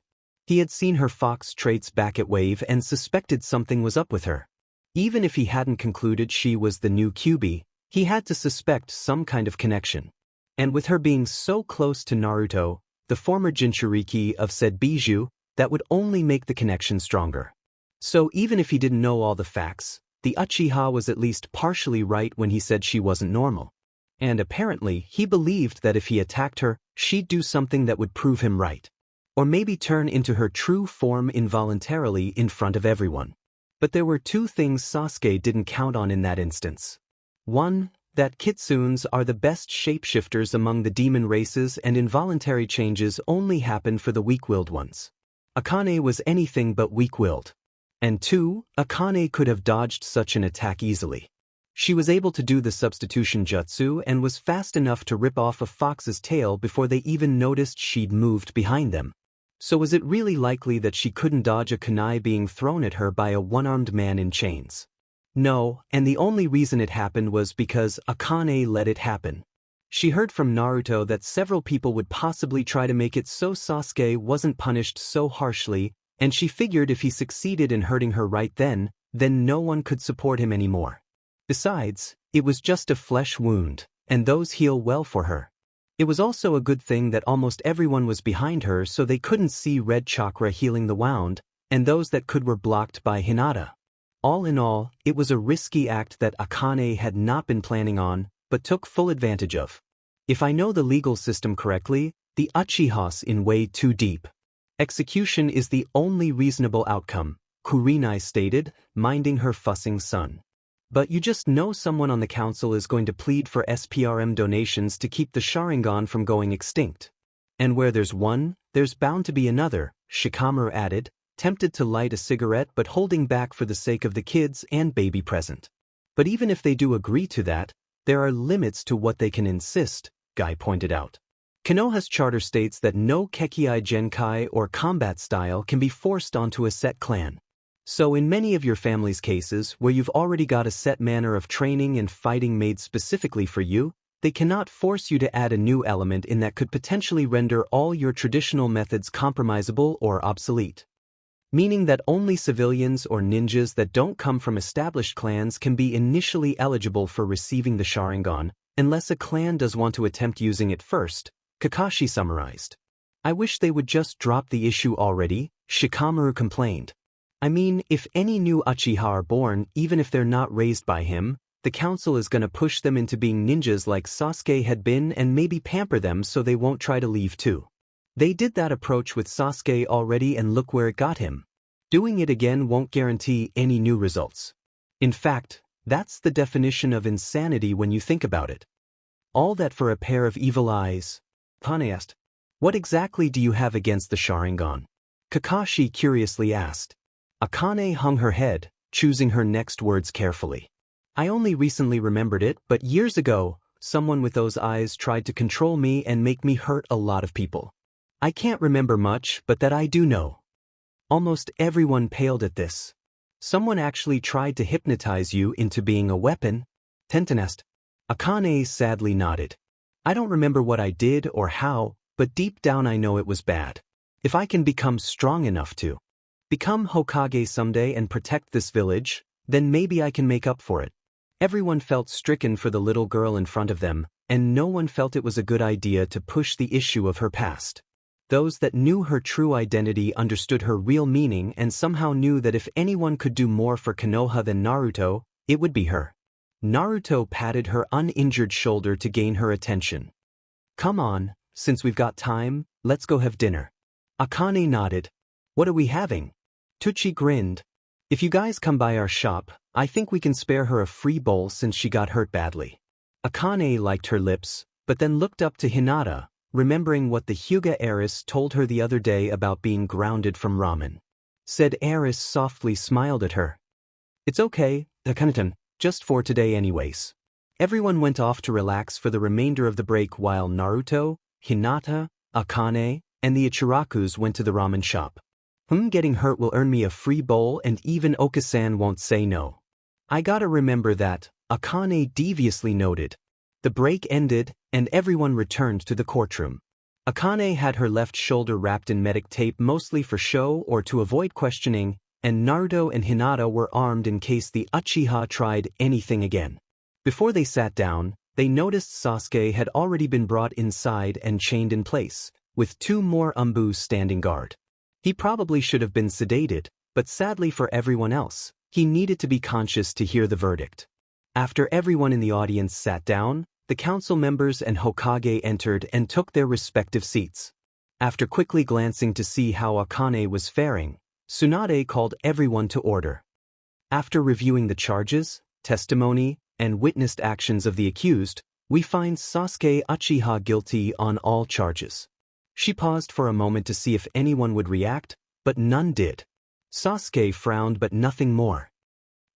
He had seen her fox traits back at Wave and suspected something was up with her. Even if he hadn't concluded she was the new Kyuubi, he had to suspect some kind of connection. And with her being so close to Naruto, the former Jinchuriki of said Bijou, that would only make the connection stronger. So even if he didn't know all the facts, the Uchiha was at least partially right when he said she wasn't normal. And apparently he believed that if he attacked her, she'd do something that would prove him right. Or maybe turn into her true form involuntarily in front of everyone. But there were two things Sasuke didn't count on in that instance. One, that kitsunes are the best shapeshifters among the demon races and involuntary changes only happen for the weak-willed ones. Akane was anything but weak-willed. And two, Akane could have dodged such an attack easily. She was able to do the substitution jutsu and was fast enough to rip off a fox's tail before they even noticed she'd moved behind them. So was it really likely that she couldn't dodge a kunai being thrown at her by a one-armed man in chains? No, and the only reason it happened was because Akane let it happen. She heard from Naruto that several people would possibly try to make it so Sasuke wasn't punished so harshly, and she figured if he succeeded in hurting her right then no one could support him anymore. Besides, it was just a flesh wound, and those heal well for her. It was also a good thing that almost everyone was behind her so they couldn't see red chakra healing the wound, and those that could were blocked by Hinata. All in all, it was a risky act that Akane had not been planning on, but took full advantage of. If I know the legal system correctly, the Uchiha's in way too deep. Execution is the only reasonable outcome, Kurenai stated, minding her fussing son. But you just know someone on the council is going to plead for SPRM donations to keep the Sharingan from going extinct. And where there's one, there's bound to be another, Shikamaru added, tempted to light a cigarette but holding back for the sake of the kids and baby present. But even if they do agree to that, there are limits to what they can insist, Guy pointed out. Konoha's charter states that no Kekkei Genkai or combat style can be forced onto a set clan. So in many of your family's cases where you've already got a set manner of training and fighting made specifically for you, they cannot force you to add a new element in that could potentially render all your traditional methods compromisable or obsolete. Meaning that only civilians or ninjas that don't come from established clans can be initially eligible for receiving the Sharingan, unless a clan does want to attempt using it first, Kakashi summarized. I wish they would just drop the issue already, Shikamaru complained. I mean, if any new Uchiha are born, even if they're not raised by him, the council is gonna push them into being ninjas like Sasuke had been and maybe pamper them so they won't try to leave too. They did that approach with Sasuke already and look where it got him. Doing it again won't guarantee any new results. In fact, that's the definition of insanity when you think about it. All that for a pair of evil eyes. Akane asked. What exactly do you have against the Sharingan? Kakashi curiously asked. Akane hung her head, choosing her next words carefully. I only recently remembered it, but years ago, someone with those eyes tried to control me and make me hurt a lot of people. I can't remember much, but that I do know. Almost everyone paled at this. Someone actually tried to hypnotize you into being a weapon? Tenten asked. Akane sadly nodded. I don't remember what I did or how, but deep down I know it was bad. If I can become strong enough to become Hokage someday and protect this village, then maybe I can make up for it. Everyone felt stricken for the little girl in front of them, and no one felt it was a good idea to push the issue of her past. Those that knew her true identity understood her real meaning and somehow knew that if anyone could do more for Konoha than Naruto, it would be her. Naruto patted her uninjured shoulder to gain her attention. Come on, since we've got time, let's go have dinner. Akane nodded. What are we having? Tucci grinned. If you guys come by our shop, I think we can spare her a free bowl since she got hurt badly. Akane liked her lips, but then looked up to Hinata, remembering what the Huga heiress told her the other day about being grounded from ramen. Said heiress softly smiled at her. It's okay, Akane, just for today anyways. Everyone went off to relax for the remainder of the break while Naruto, Hinata, Akane, and the Ichirakus went to the ramen shop. Getting hurt will earn me a free bowl and even Okasan won't say no. I gotta remember that, Akane deviously noted. The break ended, and everyone returned to the courtroom. Akane had her left shoulder wrapped in medic tape mostly for show or to avoid questioning, and Naruto and Hinata were armed in case the Uchiha tried anything again. Before they sat down, they noticed Sasuke had already been brought inside and chained in place, with 2 more Umbus standing guard. He probably should have been sedated, but sadly for everyone else, he needed to be conscious to hear the verdict. After everyone in the audience sat down, the council members and Hokage entered and took their respective seats. After quickly glancing to see how Akane was faring, Tsunade called everyone to order. After reviewing the charges, testimony, and witnessed actions of the accused, we find Sasuke Uchiha guilty on all charges. She paused for a moment to see if anyone would react, but none did. Sasuke frowned but nothing more.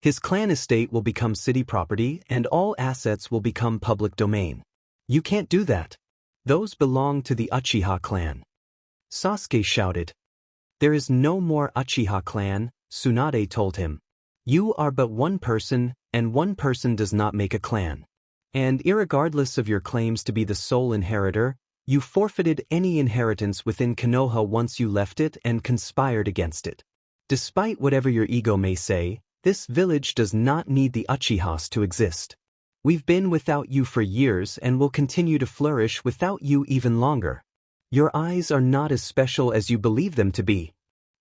His clan estate will become city property and all assets will become public domain. You can't do that. Those belong to the Uchiha clan. Sasuke shouted. There is no more Uchiha clan, Tsunade told him. You are but one person, and one person does not make a clan. And irregardless of your claims to be the sole inheritor, you forfeited any inheritance within Konoha once you left it and conspired against it. Despite whatever your ego may say, this village does not need the Uchihas to exist. We've been without you for years and will continue to flourish without you even longer. Your eyes are not as special as you believe them to be.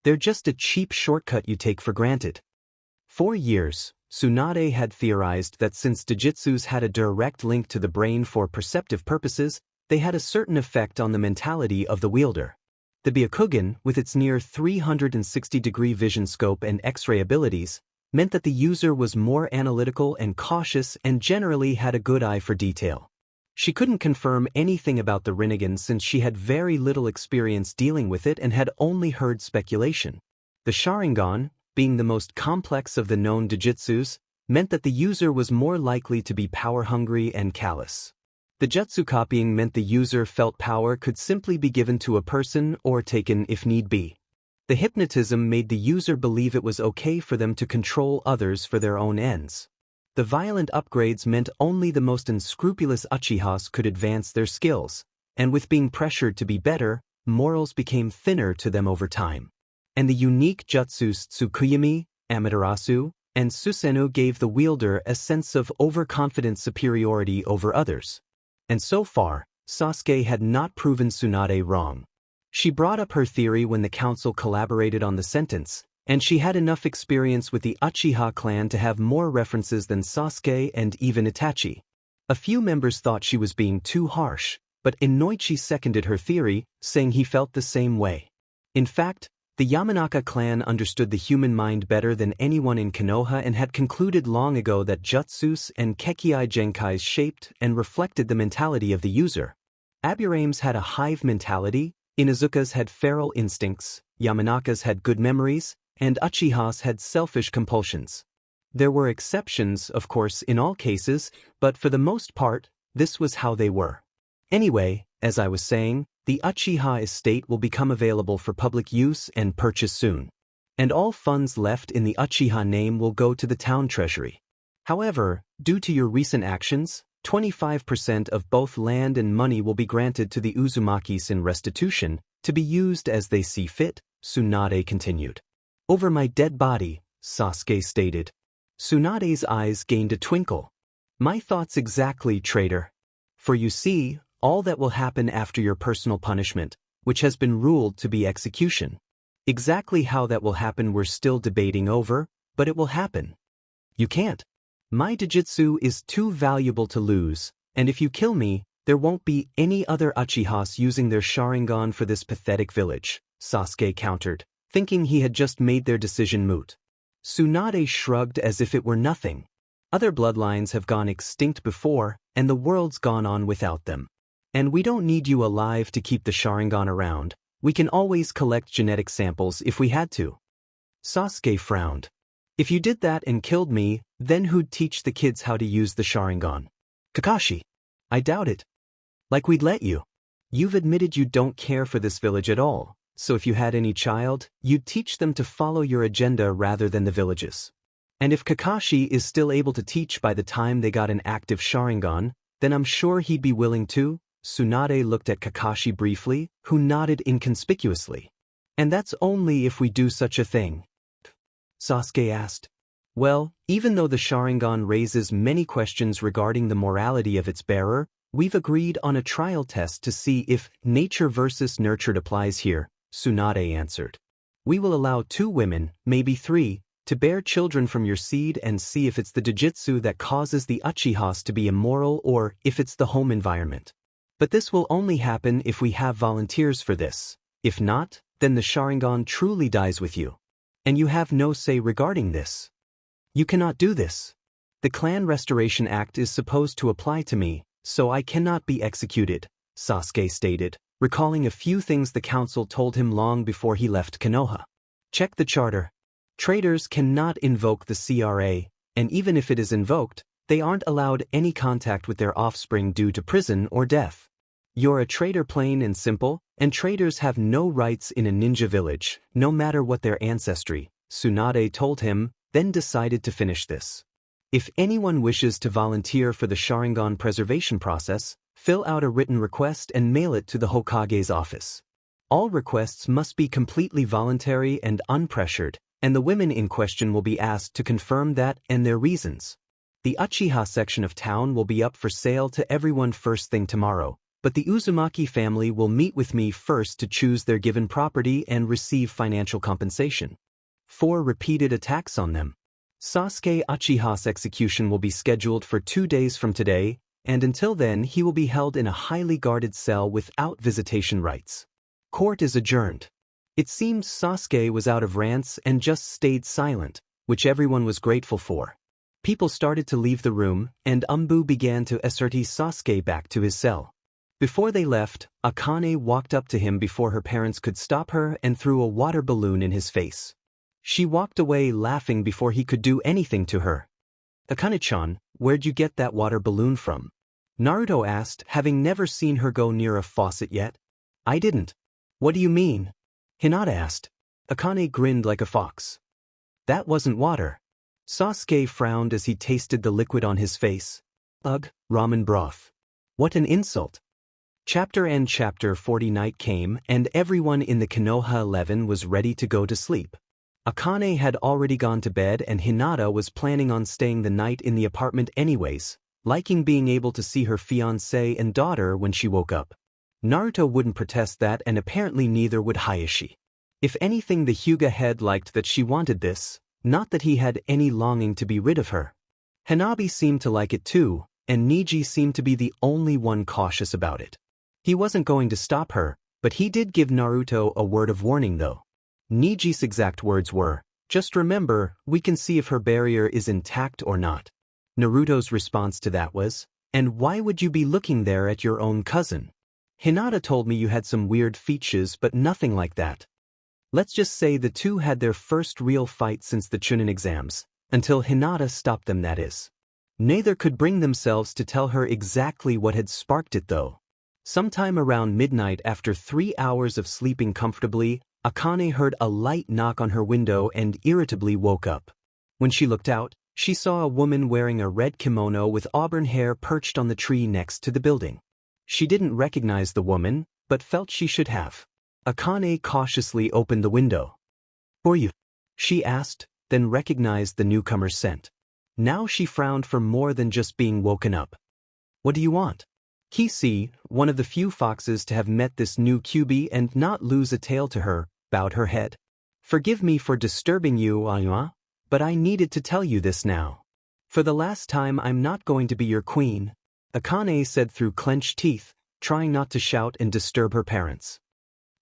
They're just a cheap shortcut you take for granted. For years, Tsunade had theorized that since Dijitsus had a direct link to the brain for perceptive purposes, they had a certain effect on the mentality of the wielder. The Byakugan, with its near 360-degree vision scope and X-ray abilities, meant that the user was more analytical and cautious and generally had a good eye for detail. She couldn't confirm anything about the Rinnegan since she had very little experience dealing with it and had only heard speculation. The Sharingan, being the most complex of the known Dijitsus, meant that the user was more likely to be power-hungry and callous. The jutsu copying meant the user felt power could simply be given to a person or taken if need be. The hypnotism made the user believe it was okay for them to control others for their own ends. The violent upgrades meant only the most unscrupulous Uchihas could advance their skills, and with being pressured to be better, morals became thinner to them over time. And the unique jutsus Tsukuyami, Amaterasu, and Susanoo gave the wielder a sense of overconfident superiority over others. And so far, Sasuke had not proven Tsunade wrong. She brought up her theory when the council collaborated on the sentence, and she had enough experience with the Uchiha clan to have more references than Sasuke and even Itachi. A few members thought she was being too harsh, but Inoichi seconded her theory, saying he felt the same way. In fact, the Yamanaka clan understood the human mind better than anyone in Konoha and had concluded long ago that jutsus and Kekkei Genkais shaped and reflected the mentality of the user. Aburame's had a hive mentality, Inuzuka's had feral instincts, Yamanaka's had good memories, and Uchiha's had selfish compulsions. There were exceptions, of course, in all cases, but for the most part, this was how they were. Anyway, as I was saying, the Uchiha estate will become available for public use and purchase soon. And all funds left in the Uchiha name will go to the town treasury. However, due to your recent actions, 25% of both land and money will be granted to the Uzumakis in restitution, to be used as they see fit, Tsunade continued. Over my dead body, Sasuke stated. Tsunade's eyes gained a twinkle. My thoughts exactly, traitor. For you see, all that will happen after your personal punishment, which has been ruled to be execution. Exactly how that will happen we're still debating over, but it will happen. You can't. My Dijitsu is too valuable to lose, and if you kill me, there won't be any other Uchihas using their Sharingan for this pathetic village, Sasuke countered, thinking he had just made their decision moot. Tsunade shrugged as if it were nothing. Other bloodlines have gone extinct before, and the world's gone on without them. And we don't need you alive to keep the Sharingan around. We can always collect genetic samples if we had to. Sasuke frowned. If you did that and killed me, then who'd teach the kids how to use the Sharingan? Kakashi. I doubt it. Like we'd let you. You've admitted you don't care for this village at all, so if you had any child, you'd teach them to follow your agenda rather than the village's. And if Kakashi is still able to teach by the time they got an active Sharingan, then I'm sure he'd be willing to. Tsunade looked at Kakashi briefly, who nodded inconspicuously. And that's only if we do such a thing. Sasuke asked. Well, even though the Sharingan raises many questions regarding the morality of its bearer, we've agreed on a trial test to see if nature versus nurtured applies here, Tsunade answered. We will allow 2 women, maybe 3, to bear children from your seed and see if it's the Dijitsu that causes the Uchihas to be immoral or if it's the home environment. But this will only happen if we have volunteers for this. If not, then the Sharingan truly dies with you. And you have no say regarding this. You cannot do this. The Clan Restoration Act is supposed to apply to me, so I cannot be executed, Sasuke stated, recalling a few things the council told him long before he left Konoha. Check the charter. Traitors cannot invoke the CRA, and even if it is invoked, they aren't allowed any contact with their offspring due to prison or death. You're a traitor plain and simple, and traitors have no rights in a ninja village, no matter what their ancestry, Tsunade told him, then decided to finish this. If anyone wishes to volunteer for the Sharingan preservation process, fill out a written request and mail it to the Hokage's office. All requests must be completely voluntary and unpressured, and the women in question will be asked to confirm that and their reasons. The Uchiha section of town will be up for sale to everyone first thing tomorrow, but the Uzumaki family will meet with me first to choose their given property and receive financial compensation. 4 repeated attacks on them. Sasuke Uchiha's execution will be scheduled for 2 days from today, and until then he will be held in a highly guarded cell without visitation rights. Court is adjourned. It seemed Sasuke was out of rants and just stayed silent, which everyone was grateful for. People started to leave the room, and Umbu began to escort Sasuke back to his cell. Before they left, Akane walked up to him before her parents could stop her and threw a water balloon in his face. She walked away laughing before he could do anything to her. "Akane-chan, where'd you get that water balloon from?" Naruto asked, having never seen her go near a faucet yet. "I didn't." "What do you mean?" Hinata asked. Akane grinned like a fox. "That wasn't water." Sasuke frowned as he tasted the liquid on his face. "Ugh, ramen broth. What an insult." Chapter 40 night came and everyone in the Konoha 11 was ready to go to sleep. Akane had already gone to bed and Hinata was planning on staying the night in the apartment anyways, liking being able to see her fiancé and daughter when she woke up. Naruto wouldn't protest that and apparently neither would Hayashi. If anything, the Huga head liked that she wanted this, not that he had any longing to be rid of her. Hanabi seemed to like it too, and Niji seemed to be the only one cautious about it. He wasn't going to stop her, but he did give Naruto a word of warning though. Niji's exact words were, "Just remember, we can see if her barrier is intact or not." Naruto's response to that was, "And why would you be looking there at your own cousin? Hinata told me you had some weird features but nothing like that." Let's just say the two had their first real fight since the Chunin exams, until Hinata stopped them, that is. Neither could bring themselves to tell her exactly what had sparked it though. Sometime around midnight, after 3 hours of sleeping comfortably, Akane heard a light knock on her window and irritably woke up. When she looked out, she saw a woman wearing a red kimono with auburn hair perched on the tree next to the building. She didn't recognize the woman, but felt she should have. Akane cautiously opened the window. "Who are you?" she asked, then recognized the newcomer's scent. Now she frowned for more than just being woken up. "What do you want?" Kisi, one of the few foxes to have met this new QB and not lose a tail to her, bowed her head. "Forgive me for disturbing you, Ayuma, but I needed to tell you this now. For the last time, I'm not going to be your queen," Akane said through clenched teeth, trying not to shout and disturb her parents.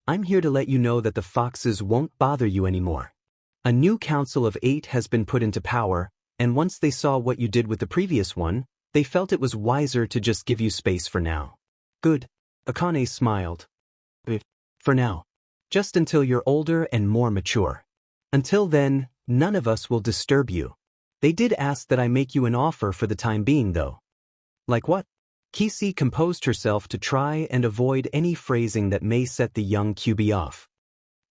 "I'm here to let you know that the foxes won't bother you anymore. A new council of 8 has been put into power, and once they saw what you did with the previous one, they felt it was wiser to just give you space for now." "Good," Akane smiled. "For now. Just until you're older and more mature. Until then, none of us will disturb you. They did ask that I make you an offer for the time being though." "Like what?" Kisi composed herself to try and avoid any phrasing that may set the young QB off.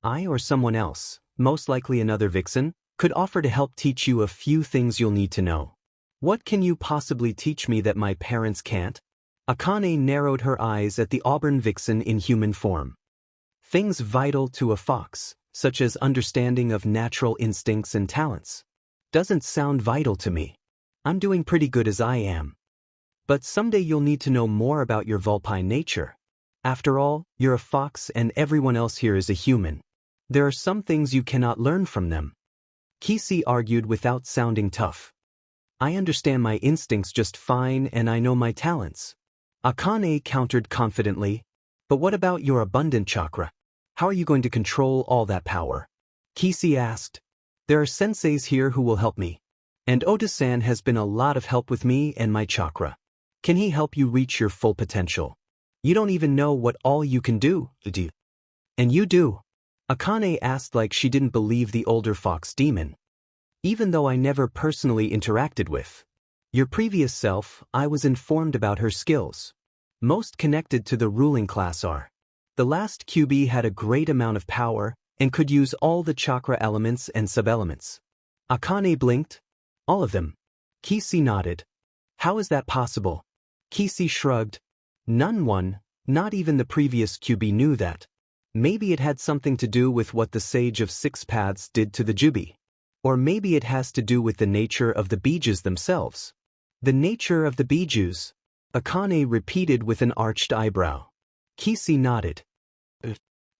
"I or someone else, most likely another vixen, could offer to help teach you a few things you'll need to know." "What can you possibly teach me that my parents can't?" Akane narrowed her eyes at the auburn vixen in human form. "Things vital to a fox, such as understanding of natural instincts and talents. Doesn't sound vital to me. I'm doing pretty good as I am. But someday you'll need to know more about your vulpine nature. After all, you're a fox and everyone else here is a human. There are some things you cannot learn from them." Kisi argued without sounding tough. "I understand my instincts just fine and I know my talents." Akane countered confidently. "But what about your abundant chakra? How are you going to control all that power?" Kisi asked. "There are senseis here who will help me. And Ota-san has been a lot of help with me and my chakra. Can he help you reach your full potential? You don't even know what all you can do." "And you do?" Akane asked like she didn't believe the older fox demon. "Even though I never personally interacted with your previous self, I was informed about her skills. Most connected to the ruling class are. The last QB had a great amount of power and could use all the chakra elements and sub-elements." Akane blinked. "All of them?" Kisi nodded. "How is that possible?" Kisi shrugged. "None, not even the previous QB knew that. Maybe it had something to do with what the Sage of Six Paths did to the Jubi. Or maybe it has to do with the nature of the Bijas themselves. The nature of the bijus, Akane repeated with an arched eyebrow. Kisi nodded.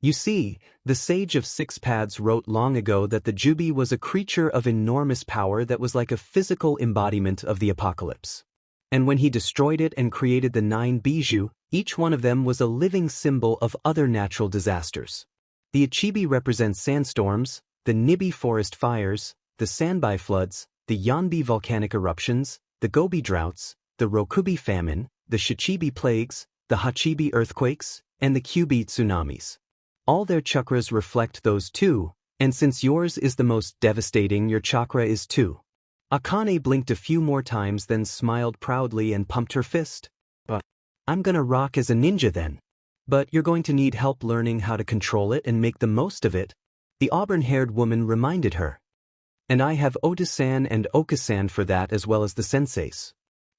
You see, the Sage of Six Paths wrote long ago that the Jubi was a creature of enormous power that was like a physical embodiment of the apocalypse. And when he destroyed it and created the 9 Biju, each one of them was a living symbol of other natural disasters. The Ichibi represents sandstorms, the Nibi forest fires, the Sanbai floods, the Yanbi volcanic eruptions, the Gobi droughts, the Rokubi famine, the Shichibi plagues, the Hachibi earthquakes, and the Kyubi tsunamis. All their chakras reflect those too, and since yours is the most devastating, your chakra is too. Akane blinked a few more times, then smiled proudly and pumped her fist. I'm gonna rock as a ninja then. But you're going to need help learning how to control it and make the most of it, the auburn-haired woman reminded her. And I have Oda-san and Oka-san for that, as well as the senseis.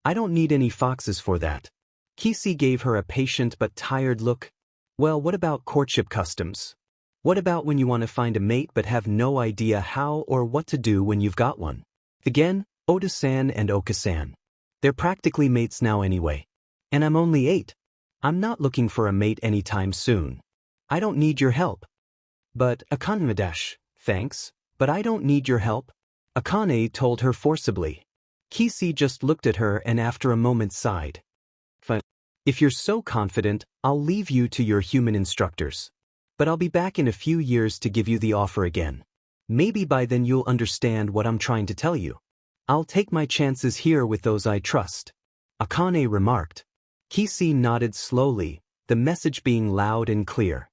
I don't need any foxes for that. Kisi gave her a patient but tired look. Well, what about courtship customs? What about when you want to find a mate but have no idea how or what to do when you've got one? Again, Oda-san and Oka-san. They're practically mates now anyway. And I'm only 8. I'm not looking for a mate anytime soon. I don't need your help. But Akane, thanks, but I don't need your help. Akane told her forcibly. Kisi just looked at her and after a moment sighed. Fine. If you're so confident, I'll leave you to your human instructors. But I'll be back in a few years to give you the offer again. Maybe by then you'll understand what I'm trying to tell you. I'll take my chances here with those I trust. Akane remarked. Kisi nodded slowly, the message being loud and clear.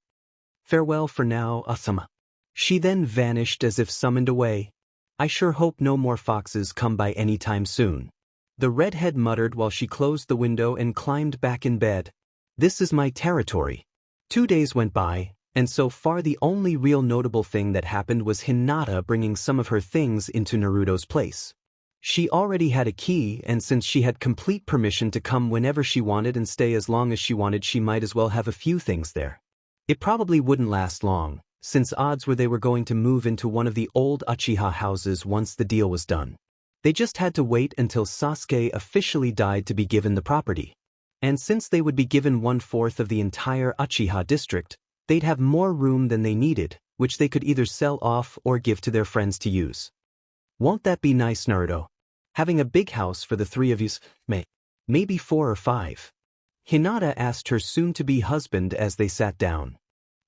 Farewell for now, Asama. She then vanished as if summoned away. I sure hope no more foxes come by any time soon. The redhead muttered while she closed the window and climbed back in bed. This is my territory. 2 days went by, and so far the only real notable thing that happened was Hinata bringing some of her things into Naruto's place. She already had a key, and since she had complete permission to come whenever she wanted and stay as long as she wanted, she might as well have a few things there. It probably wouldn't last long, since odds were they were going to move into one of the old Uchiha houses once the deal was done. They just had to wait until Sasuke officially died to be given the property. And since they would be given 1/4 of the entire Uchiha district, they'd have more room than they needed, which they could either sell off or give to their friends to use. Won't that be nice, Naruto? Having a big house for the 3 of you, maybe 4 or 5. Hinata asked her soon-to-be husband as they sat down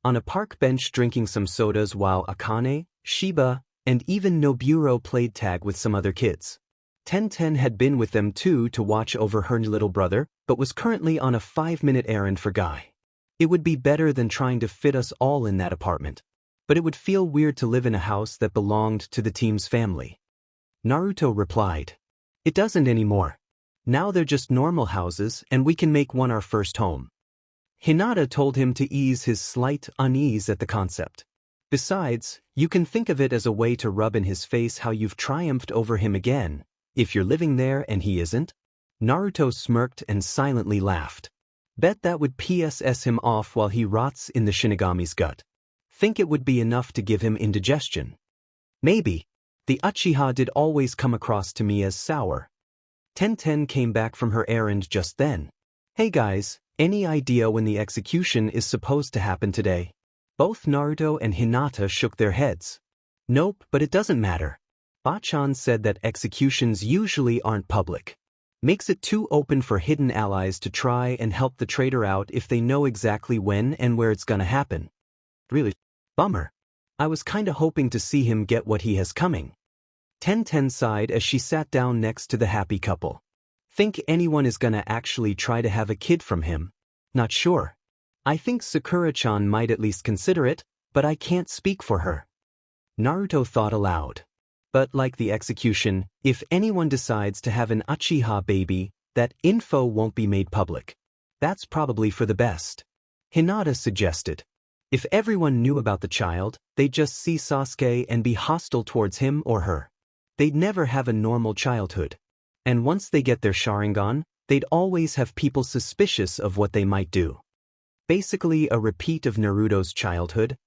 on a park bench drinking some sodas while Akane, Shiba, and even Noburo played tag with some other kids. Tenten had been with them too to watch over her little brother, but was currently on a 5-minute errand for Guy. It would be better than trying to fit us all in that apartment. But it would feel weird to live in a house that belonged to the team's family. Naruto replied. It doesn't anymore. Now they're just normal houses and we can make one our first home. Hinata told him to ease his slight unease at the concept. Besides, you can think of it as a way to rub in his face how you've triumphed over him again, if you're living there and he isn't. Naruto smirked and silently laughed. Bet that would PSS him off while he rots in the Shinigami's gut. Think it would be enough to give him indigestion. Maybe. The Uchiha did always come across to me as sour. Tenten came back from her errand just then. Hey guys, any idea when the execution is supposed to happen today? Both Naruto and Hinata shook their heads. Nope, but it doesn't matter. Bachan said that executions usually aren't public. Makes it too open for hidden allies to try and help the traitor out if they know exactly when and where it's gonna happen. Really? Bummer. I was kinda hoping to see him get what he has coming. Tenten sighed as she sat down next to the happy couple. Think anyone is gonna actually try to have a kid from him? Not sure. I think Sakura-chan might at least consider it, but I can't speak for her. Naruto thought aloud. But like the execution, if anyone decides to have an Uchiha baby, that info won't be made public. That's probably for the best. Hinata suggested. If everyone knew about the child, they'd just see Sasuke and be hostile towards him or her. They'd never have a normal childhood. And once they get their Sharingan, they'd always have people suspicious of what they might do. Basically a repeat of Naruto's childhood.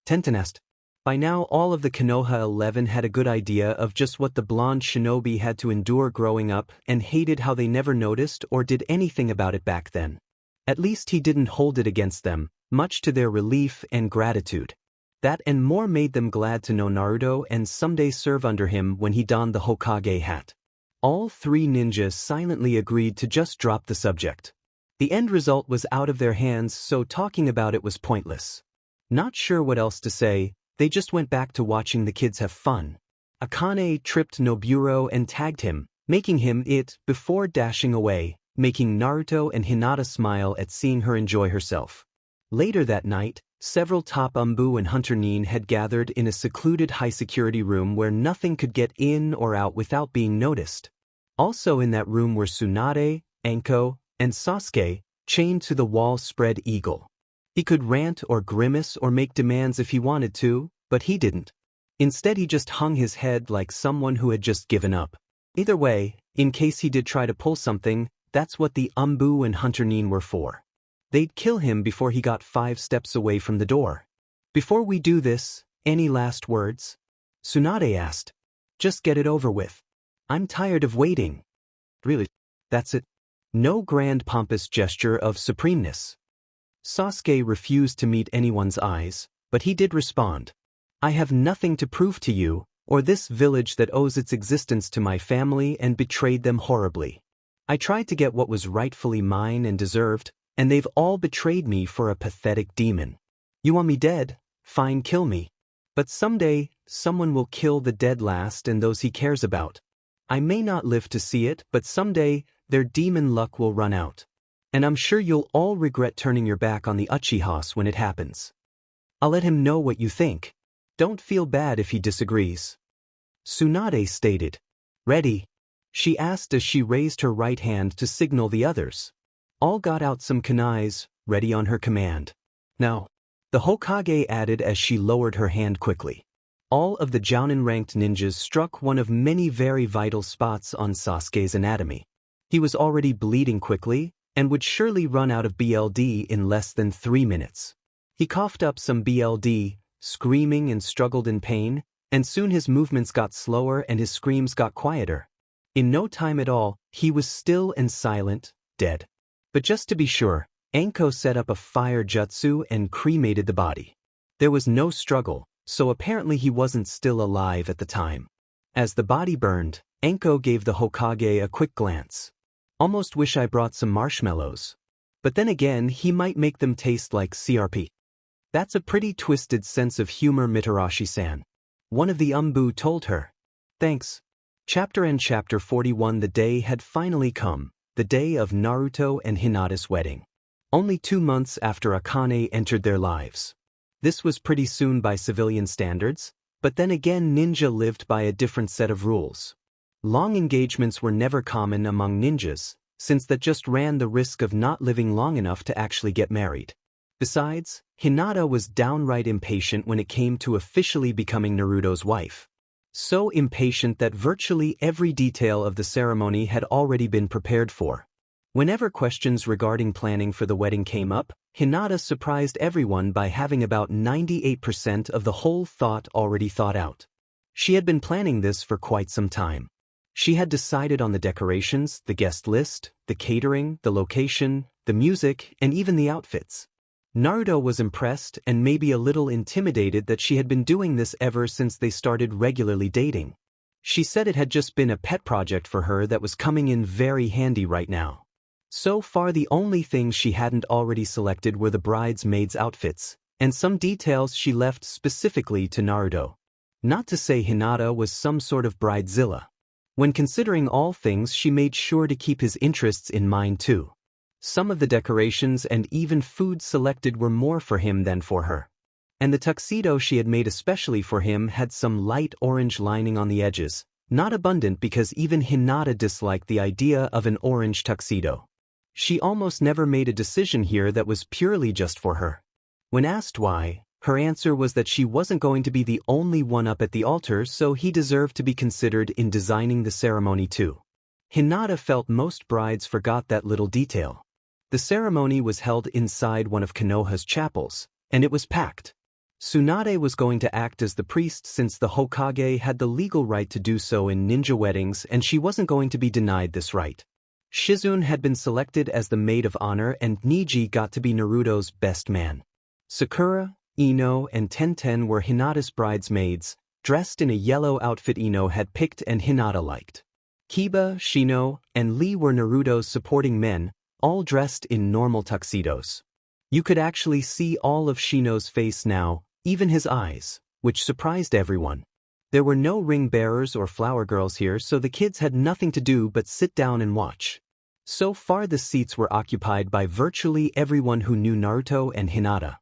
Tenten asked. By now all of the Konoha 11 had a good idea of just what the blonde shinobi had to endure growing up and hated how they never noticed or did anything about it back then. At least he didn't hold it against them, much to their relief and gratitude. That and more made them glad to know Naruto and someday serve under him when he donned the Hokage hat. All three ninjas silently agreed to just drop the subject. The end result was out of their hands, so talking about it was pointless. Not sure what else to say, they just went back to watching the kids have fun. Akane tripped Noburo and tagged him, making him it before dashing away, making Naruto and Hinata smile at seeing her enjoy herself. Later that night, several top Umbu and Hunter Nin had gathered in a secluded high-security room where nothing could get in or out without being noticed. Also in that room were Tsunade, Anko, and Sasuke, chained to the wall spread eagle. He could rant or grimace or make demands if he wanted to, but he didn't. Instead he just hung his head like someone who had just given up. Either way, in case he did try to pull something, that's what the Umbu and Hunter Nin were for. They'd kill him before he got 5 steps away from the door. Before we do this, any last words? Tsunade asked. Just get it over with. I'm tired of waiting. Really? That's it? No grand pompous gesture of supremeness. Sasuke refused to meet anyone's eyes, but he did respond. I have nothing to prove to you, or this village that owes its existence to my family and betrayed them horribly. I tried to get what was rightfully mine and deserved, and they've all betrayed me for a pathetic demon. You want me dead? Fine, kill me. But someday, someone will kill the dead last and those he cares about. I may not live to see it, but someday, their demon luck will run out. And I'm sure you'll all regret turning your back on the Uchihas when it happens. I'll let him know what you think. Don't feel bad if he disagrees. Tsunade stated. Ready? She asked as she raised her right hand to signal the others. All got out some kunais, ready on her command. Now, the Hokage added as she lowered her hand quickly. All of the Jounin-ranked ninjas struck one of many very vital spots on Sasuke's anatomy. He was already bleeding quickly, and would surely run out of BLD in less than 3 minutes. He coughed up some BLD, screaming and struggled in pain, and soon his movements got slower and his screams got quieter. In no time at all, he was still and silent, dead. But just to be sure, Anko set up a fire jutsu and cremated the body. There was no struggle, so apparently he wasn't still alive at the time. As the body burned, Anko gave the Hokage a quick glance. Almost wish I brought some marshmallows. But then again, he might make them taste like CRP. That's a pretty twisted sense of humor, Mitarashi-san. One of the Umbu told her. Thanks. Chapter End Chapter 41. The day had finally come, the day of Naruto and Hinata's wedding. Only 2 months after Akane entered their lives. This was pretty soon by civilian standards, but then again ninja lived by a different set of rules. Long engagements were never common among ninjas, since that just ran the risk of not living long enough to actually get married. Besides, Hinata was downright impatient when it came to officially becoming Naruto's wife. So impatient that virtually every detail of the ceremony had already been prepared for. Whenever questions regarding planning for the wedding came up, Hinata surprised everyone by having about 98% of the whole thought already thought out. She had been planning this for quite some time. She had decided on the decorations, the guest list, the catering, the location, the music, and even the outfits. Naruto was impressed and maybe a little intimidated that she had been doing this ever since they started regularly dating. She said it had just been a pet project for her that was coming in very handy right now. So far the only things she hadn't already selected were the bridesmaids' outfits, and some details she left specifically to Naruto. Not to say Hinata was some sort of bridezilla. When considering all things, she made sure to keep his interests in mind too. Some of the decorations and even food selected were more for him than for her. And the tuxedo she had made especially for him had some light orange lining on the edges, not abundant because even Hinata disliked the idea of an orange tuxedo. She almost never made a decision here that was purely just for her. When asked why, her answer was that she wasn't going to be the only one up at the altar, so he deserved to be considered in designing the ceremony too. Hinata felt most brides forgot that little detail. The ceremony was held inside one of Konoha's chapels, and it was packed. Tsunade was going to act as the priest since the Hokage had the legal right to do so in ninja weddings, and she wasn't going to be denied this right. Shizune had been selected as the maid of honor, and Niji got to be Naruto's best man. Sakura, Ino, and Tenten were Hinata's bridesmaids, dressed in a yellow outfit Ino had picked and Hinata liked. Kiba, Shino, and Lee were Naruto's supporting men, all dressed in normal tuxedos. You could actually see all of Shino's face now, even his eyes, which surprised everyone. There were no ring bearers or flower girls here, so the kids had nothing to do but sit down and watch. So far the seats were occupied by virtually everyone who knew Naruto and Hinata.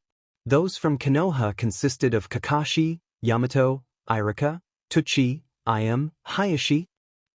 Those from Konoha consisted of Kakashi, Yamato, Irika, Tuchi, Ayam, Hayashi,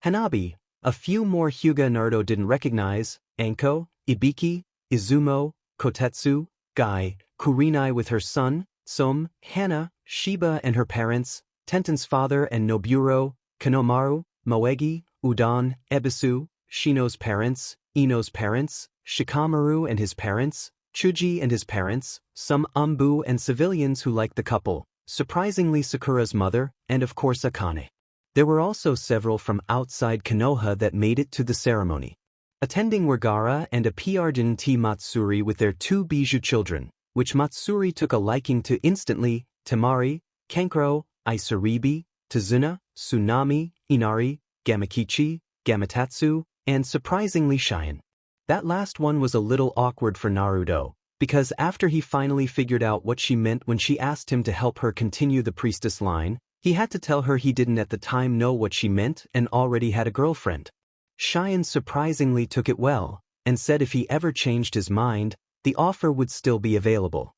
Hanabi, a few more Huga Naruto didn't recognize, Anko, Ibiki, Izumo, Kotetsu, Gai, Kurenai with her son, Som, Hana, Shiba and her parents, Tenten's father and Noburo, Kanomaru, Moegi, Udon, Ebisu, Shino's parents, Ino's parents, Shikamaru and his parents, Chuji and his parents, some Ambu and civilians who liked the couple, surprisingly Sakura's mother, and of course Akane. There were also several from outside Konoha that made it to the ceremony. Attending were Gaara and a Piardin T. Matsuri with their 2 Bijou children, which Matsuri took a liking to instantly, Temari, Kankuro, Isaribi, Tazuna, Tsunami, Inari, Gamakichi, Gamatatsu, and surprisingly Cheyenne. That last one was a little awkward for Naruto, because after he finally figured out what she meant when she asked him to help her continue the priestess line, he had to tell her he didn't at the time know what she meant and already had a girlfriend. Cheyenne surprisingly took it well, and said if he ever changed his mind, the offer would still be available.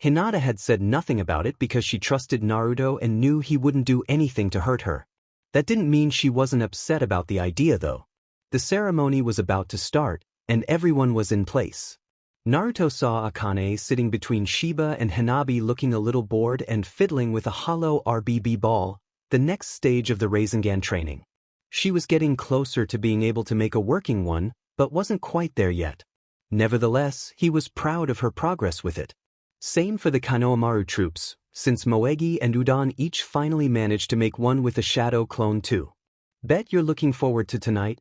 Hinata had said nothing about it because she trusted Naruto and knew he wouldn't do anything to hurt her. That didn't mean she wasn't upset about the idea though. The ceremony was about to start, and everyone was in place. Naruto saw Akane sitting between Shiba and Hanabi looking a little bored and fiddling with a hollow RBB ball, the next stage of the Rasengan training. She was getting closer to being able to make a working one, but wasn't quite there yet. Nevertheless, he was proud of her progress with it. Same for the Kanomaru troops, since Moegi and Udon each finally managed to make one with a shadow clone too. Bet you're looking forward to tonight?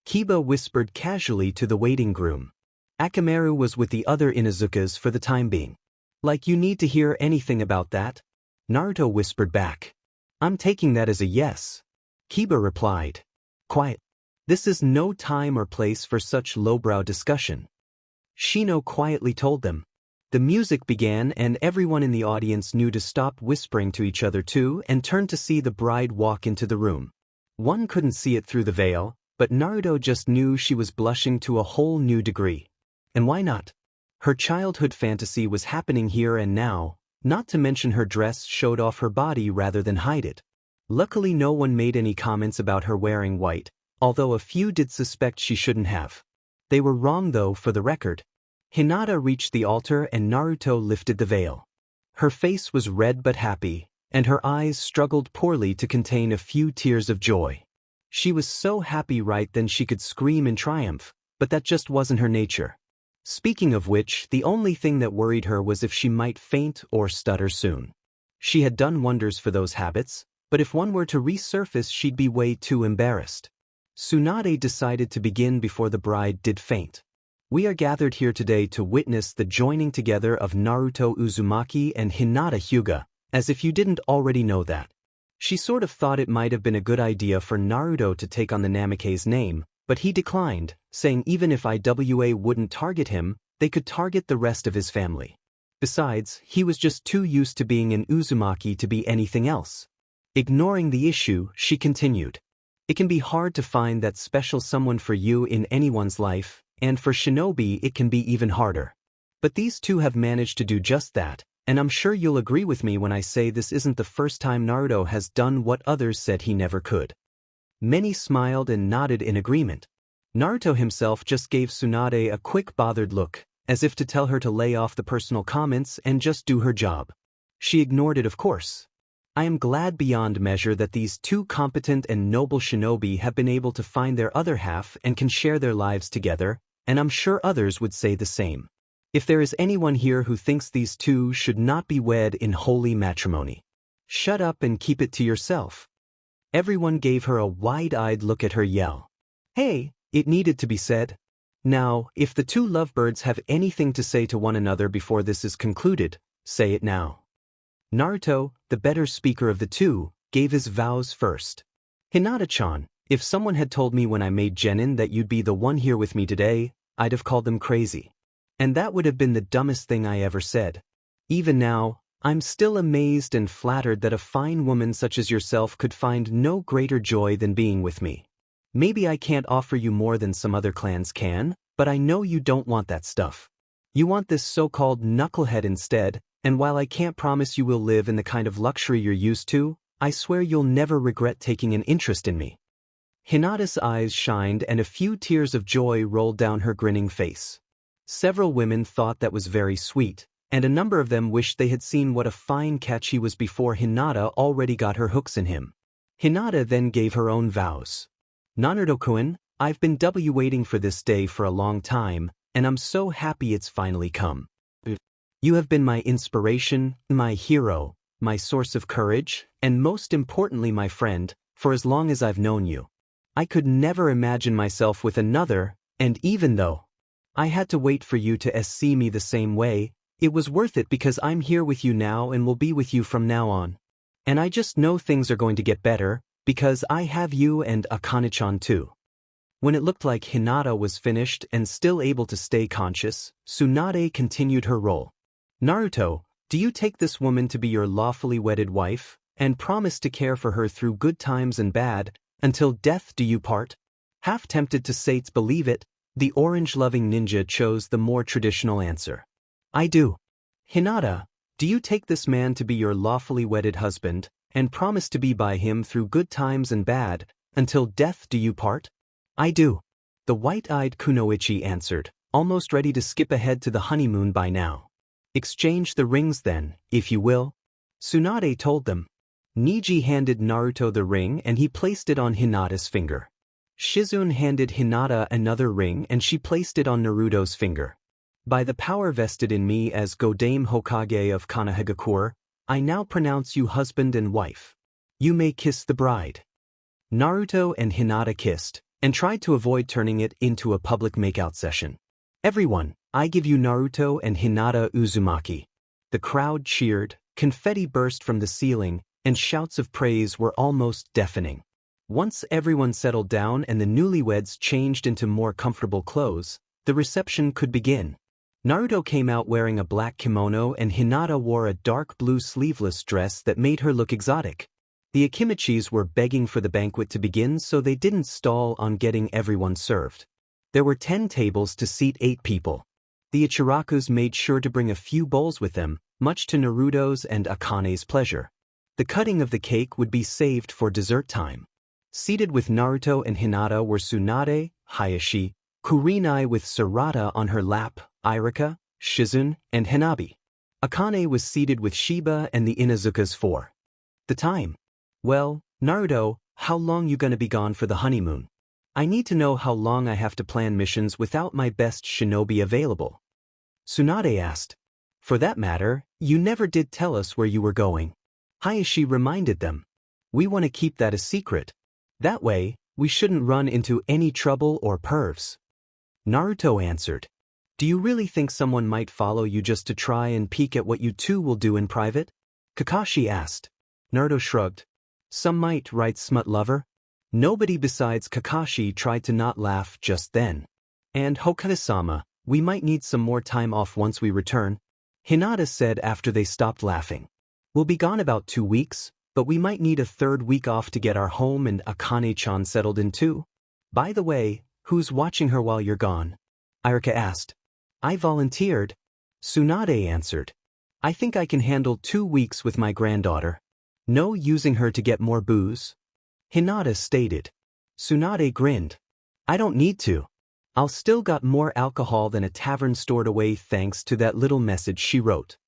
Kiba whispered casually to the waiting groom. Akamaru was with the other Inuzukas for the time being. Like you need to hear anything about that? Naruto whispered back. I'm taking that as a yes. Kiba replied. Quiet. This is no time or place for such lowbrow discussion. Shino quietly told them. The music began and everyone in the audience knew to stop whispering to each other too and turned to see the bride walk into the room. One couldn't see it through the veil, but Naruto just knew she was blushing to a whole new degree. And why not? Her childhood fantasy was happening here and now, not to mention her dress showed off her body rather than hide it. Luckily no one made any comments about her wearing white, although a few did suspect she shouldn't have. They were wrong though, for the record. Hinata reached the altar and Naruto lifted the veil. Her face was red but happy, and her eyes struggled poorly to contain a few tears of joy. She was so happy right then she could scream in triumph, but that just wasn't her nature. Speaking of which, the only thing that worried her was if she might faint or stutter soon. She had done wonders for those habits, but if one were to resurface she'd be way too embarrassed. Tsunade decided to begin before the bride did faint. We are gathered here today to witness the joining together of Naruto Uzumaki and Hinata Huga, as if you didn't already know that. She sort of thought it might have been a good idea for Naruto to take on the Namake's name, but he declined, saying even if IWA wouldn't target him, they could target the rest of his family. Besides, he was just too used to being an Uzumaki to be anything else. Ignoring the issue, she continued. It can be hard to find that special someone for you in anyone's life, and for shinobi it can be even harder. But these two have managed to do just that, and I'm sure you'll agree with me when I say this isn't the first time Naruto has done what others said he never could. Many smiled and nodded in agreement. Naruto himself just gave Tsunade a quick bothered look, as if to tell her to lay off the personal comments and just do her job. She ignored it, of course. I am glad beyond measure that these two competent and noble shinobi have been able to find their other half and can share their lives together, and I'm sure others would say the same. If there is anyone here who thinks these two should not be wed in holy matrimony, shut up and keep it to yourself. Everyone gave her a wide-eyed look at her yell. Hey, it needed to be said. Now, if the two lovebirds have anything to say to one another before this is concluded, say it now. Naruto, the better speaker of the two, gave his vows first. Hinata-chan, if someone had told me when I made genin that you'd be the one here with me today, I'd have called them crazy. And that would have been the dumbest thing I ever said. Even now, I'm still amazed and flattered that a fine woman such as yourself could find no greater joy than being with me. Maybe I can't offer you more than some other clans can, but I know you don't want that stuff. You want this so-called knucklehead instead, and while I can't promise you will live in the kind of luxury you're used to, I swear you'll never regret taking an interest in me. Hinata's eyes shined and a few tears of joy rolled down her grinning face. Several women thought that was very sweet, and a number of them wished they had seen what a fine catch he was before Hinata already got her hooks in him. Hinata then gave her own vows. Naruto-kun, I've been waiting for this day for a long time, and I'm so happy it's finally come. You have been my inspiration, my hero, my source of courage, and most importantly my friend, for as long as I've known you. I could never imagine myself with another, and even though I had to wait for you to see me the same way, it was worth it because I'm here with you now and will be with you from now on. And I just know things are going to get better, because I have you and Akane-chan too. When it looked like Hinata was finished and still able to stay conscious, Tsunade continued her role. Naruto, do you take this woman to be your lawfully wedded wife, and promise to care for her through good times and bad, until death do you part? Half tempted to say believe it, the orange-loving ninja chose the more traditional answer. I do. Hinata, do you take this man to be your lawfully wedded husband, and promise to be by him through good times and bad, until death do you part? I do. The white-eyed Kunoichi answered, almost ready to skip ahead to the honeymoon by now. Exchange the rings then, if you will. Tsunade told them. Niji handed Naruto the ring and he placed it on Hinata's finger. Shizune handed Hinata another ring and she placed it on Naruto's finger. By the power vested in me as Godame Hokage of Konohagakure, I now pronounce you husband and wife. You may kiss the bride. Naruto and Hinata kissed, and tried to avoid turning it into a public makeout session. Everyone, I give you Naruto and Hinata Uzumaki. The crowd cheered, confetti burst from the ceiling, and shouts of praise were almost deafening. Once everyone settled down and the newlyweds changed into more comfortable clothes, the reception could begin. Naruto came out wearing a black kimono and Hinata wore a dark blue sleeveless dress that made her look exotic. The Akimichis were begging for the banquet to begin so they didn't stall on getting everyone served. There were 10 tables to seat 8 people. The Ichirakus made sure to bring a few bowls with them, much to Naruto's and Akane's pleasure. The cutting of the cake would be saved for dessert time. Seated with Naruto and Hinata were Tsunade, Hayashi, Kurenai with Sarada on her lap, Irika, Shizune, and Hanabi. Akane was seated with Shiba and the Inuzukas for the time. Well, Naruto, how long you gonna be gone for the honeymoon? I need to know how long I have to plan missions without my best shinobi available. Tsunade asked. For that matter, you never did tell us where you were going. Hayashi reminded them. We want to keep that a secret. That way, we shouldn't run into any trouble or pervs. Naruto answered. Do you really think someone might follow you just to try and peek at what you two will do in private? Kakashi asked. Naruto shrugged. Some might, right, smut lover? Nobody besides Kakashi tried to not laugh just then. And Hokage-sama, we might need some more time off once we return. Hinata said after they stopped laughing. We'll be gone about 2 weeks, but we might need a 3rd week off to get our home and Akane-chan settled in too. By the way, who's watching her while you're gone? Irika asked. I volunteered. Tsunade answered. I think I can handle 2 weeks with my granddaughter. No using her to get more booze. Hinata stated. Tsunade grinned. I don't need to. I'll still got more alcohol than a tavern stored away thanks to that little message she wrote.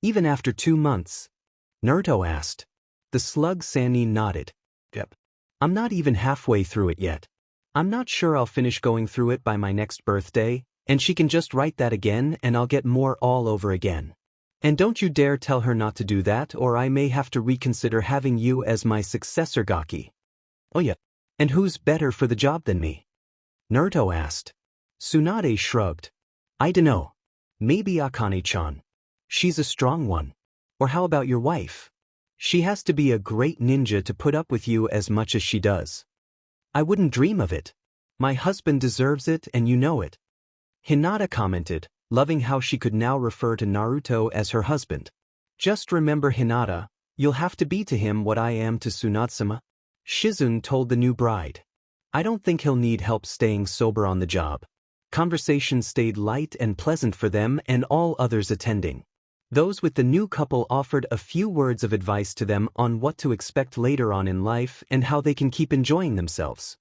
Even after 2 months? Naruto asked. The slug Sannin nodded. Yep. I'm not even halfway through it yet. I'm not sure I'll finish going through it by my next birthday, And she can just write that again and I'll get more all over again. And don't you dare tell her not to do that or I may have to reconsider having you as my successor Gaki. Oh yeah. And who's better for the job than me? Naruto asked. Tsunade shrugged. I dunno. Maybe Akane-chan. She's a strong one. Or how about your wife? She has to be a great ninja to put up with you as much as she does. I wouldn't dream of it. My husband deserves it and you know it. Hinata commented, loving how she could now refer to Naruto as her husband. Just remember Hinata, you'll have to be to him what I am to Tsunade-sama. Shizune told the new bride. I don't think he'll need help staying sober on the job. Conversation stayed light and pleasant for them and all others attending. Those with the new couple offered a few words of advice to them on what to expect later on in life and how they can keep enjoying themselves.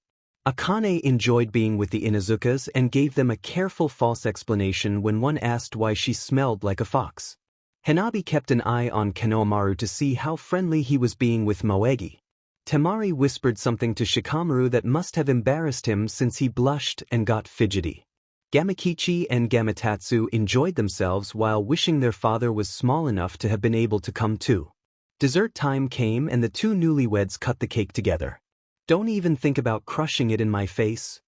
Akane enjoyed being with the Inuzukas and gave them a careful false explanation when one asked why she smelled like a fox. Hanabi kept an eye on Kanomaru to see how friendly he was being with Moegi. Temari whispered something to Shikamaru that must have embarrassed him since he blushed and got fidgety. Gamakichi and Gamatatsu enjoyed themselves while wishing their father was small enough to have been able to come too. Dessert time came and the two newlyweds cut the cake together. Don't even think about crushing it in my face.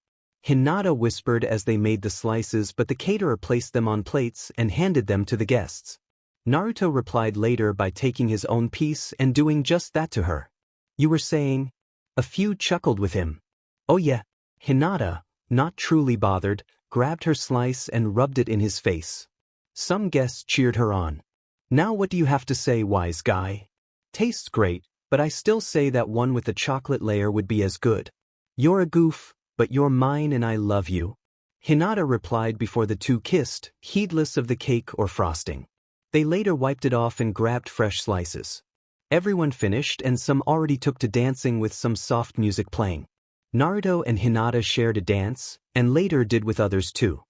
Hinata whispered as they made the slices, but the caterer placed them on plates and handed them to the guests. Naruto replied later by taking his own piece and doing just that to her. You were saying? A few chuckled with him. Oh yeah. Hinata, not truly bothered, grabbed her slice and rubbed it in his face. Some guests cheered her on. Now what do you have to say, wise guy? Tastes great, but I still say that one with the chocolate layer would be as good. You're a goof, but you're mine and I love you. Hinata replied before the two kissed, heedless of the cake or frosting. They later wiped it off and grabbed fresh slices. Everyone finished and some already took to dancing with some soft music playing. Naruto and Hinata shared a dance, and later did with others too.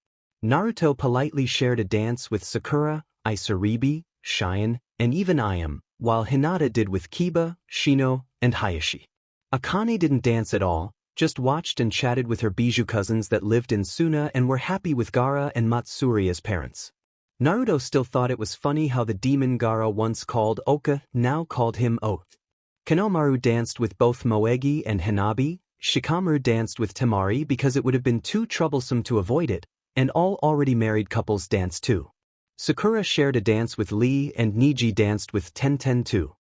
Naruto politely shared a dance with Sakura, Isaribi, Cheyenne, and even Ayam, while Hinata did with Kiba, Shino, and Hayashi. Akane didn't dance at all, just watched and chatted with her bijou cousins that lived in Suna and were happy with Gaara and Matsuri as parents. Naruto still thought it was funny how the demon Gaara once called Oka now called him Oath. Kanomaru danced with both Moegi and Hanabi, Shikamaru danced with Temari because it would have been too troublesome to avoid it, and all already married couples danced too. Sakura shared a dance with Lee and Niji danced with Tenten too.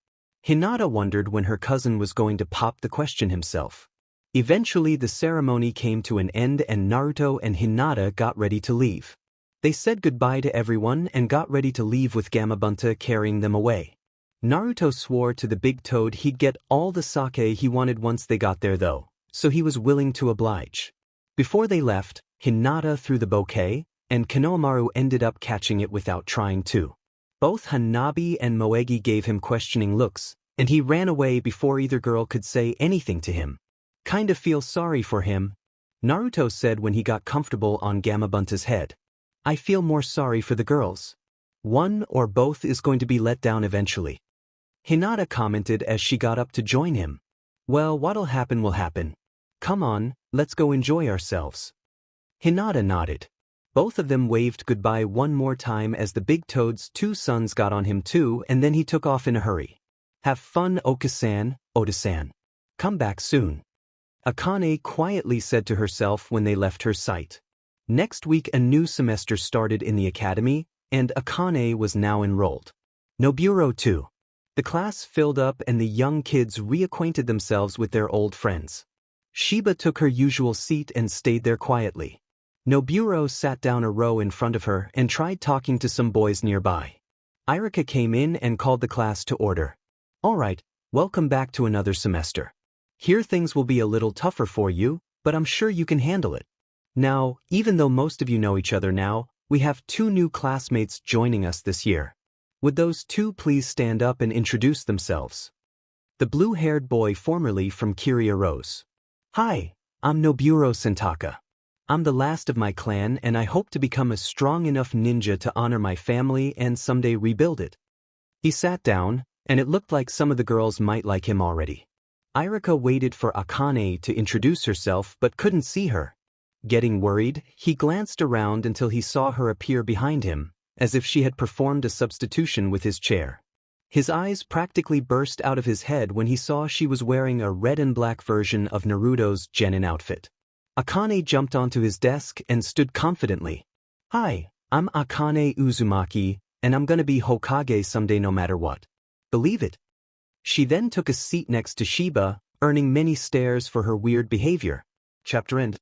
Hinata wondered when her cousin was going to pop the question himself. Eventually the ceremony came to an end and Naruto and Hinata got ready to leave. They said goodbye to everyone and got ready to leave with Gamabunta carrying them away. Naruto swore to the big toad he'd get all the sake he wanted once they got there though, so he was willing to oblige. Before they left, Hinata threw the bouquet, and Kanomaru ended up catching it without trying to. Both Hanabi and Moegi gave him questioning looks, and he ran away before either girl could say anything to him. Kinda feel sorry for him, Naruto said when he got comfortable on Gamabunta's head. I feel more sorry for the girls. One or both is going to be let down eventually. Hinata commented as she got up to join him. Well, what'll happen will happen. Come on, let's go enjoy ourselves. Hinata nodded. Both of them waved goodbye one more time as the big toad's two sons got on him too and then he took off in a hurry. Have fun, Oka-san, Oda-san. Come back soon. Akane quietly said to herself when they left her sight. Next week a new semester started in the academy, and Akane was now enrolled. Noburo too. The class filled up and the young kids reacquainted themselves with their old friends. Shiba took her usual seat and stayed there quietly. Noburo sat down a row in front of her and tried talking to some boys nearby. Irika came in and called the class to order. All right, welcome back to another semester. Here things will be a little tougher for you, but I'm sure you can handle it. Now, even though most of you know each other now, we have two new classmates joining us this year. Would those two please stand up and introduce themselves? The blue-haired boy formerly from Kiria rose. Hi, I'm Noburo Sentaka. I'm the last of my clan and I hope to become a strong enough ninja to honor my family and someday rebuild it. He sat down, and it looked like some of the girls might like him already. Irika waited for Akane to introduce herself but couldn't see her. Getting worried, he glanced around until he saw her appear behind him, as if she had performed a substitution with his chair. His eyes practically burst out of his head when he saw she was wearing a red and black version of Naruto's genin outfit. Akane jumped onto his desk and stood confidently. "Hi, I'm Akane Uzumaki, and I'm gonna be Hokage someday no matter what. Believe it." She then took a seat next to Shiba, earning many stares for her weird behavior. Chapter end.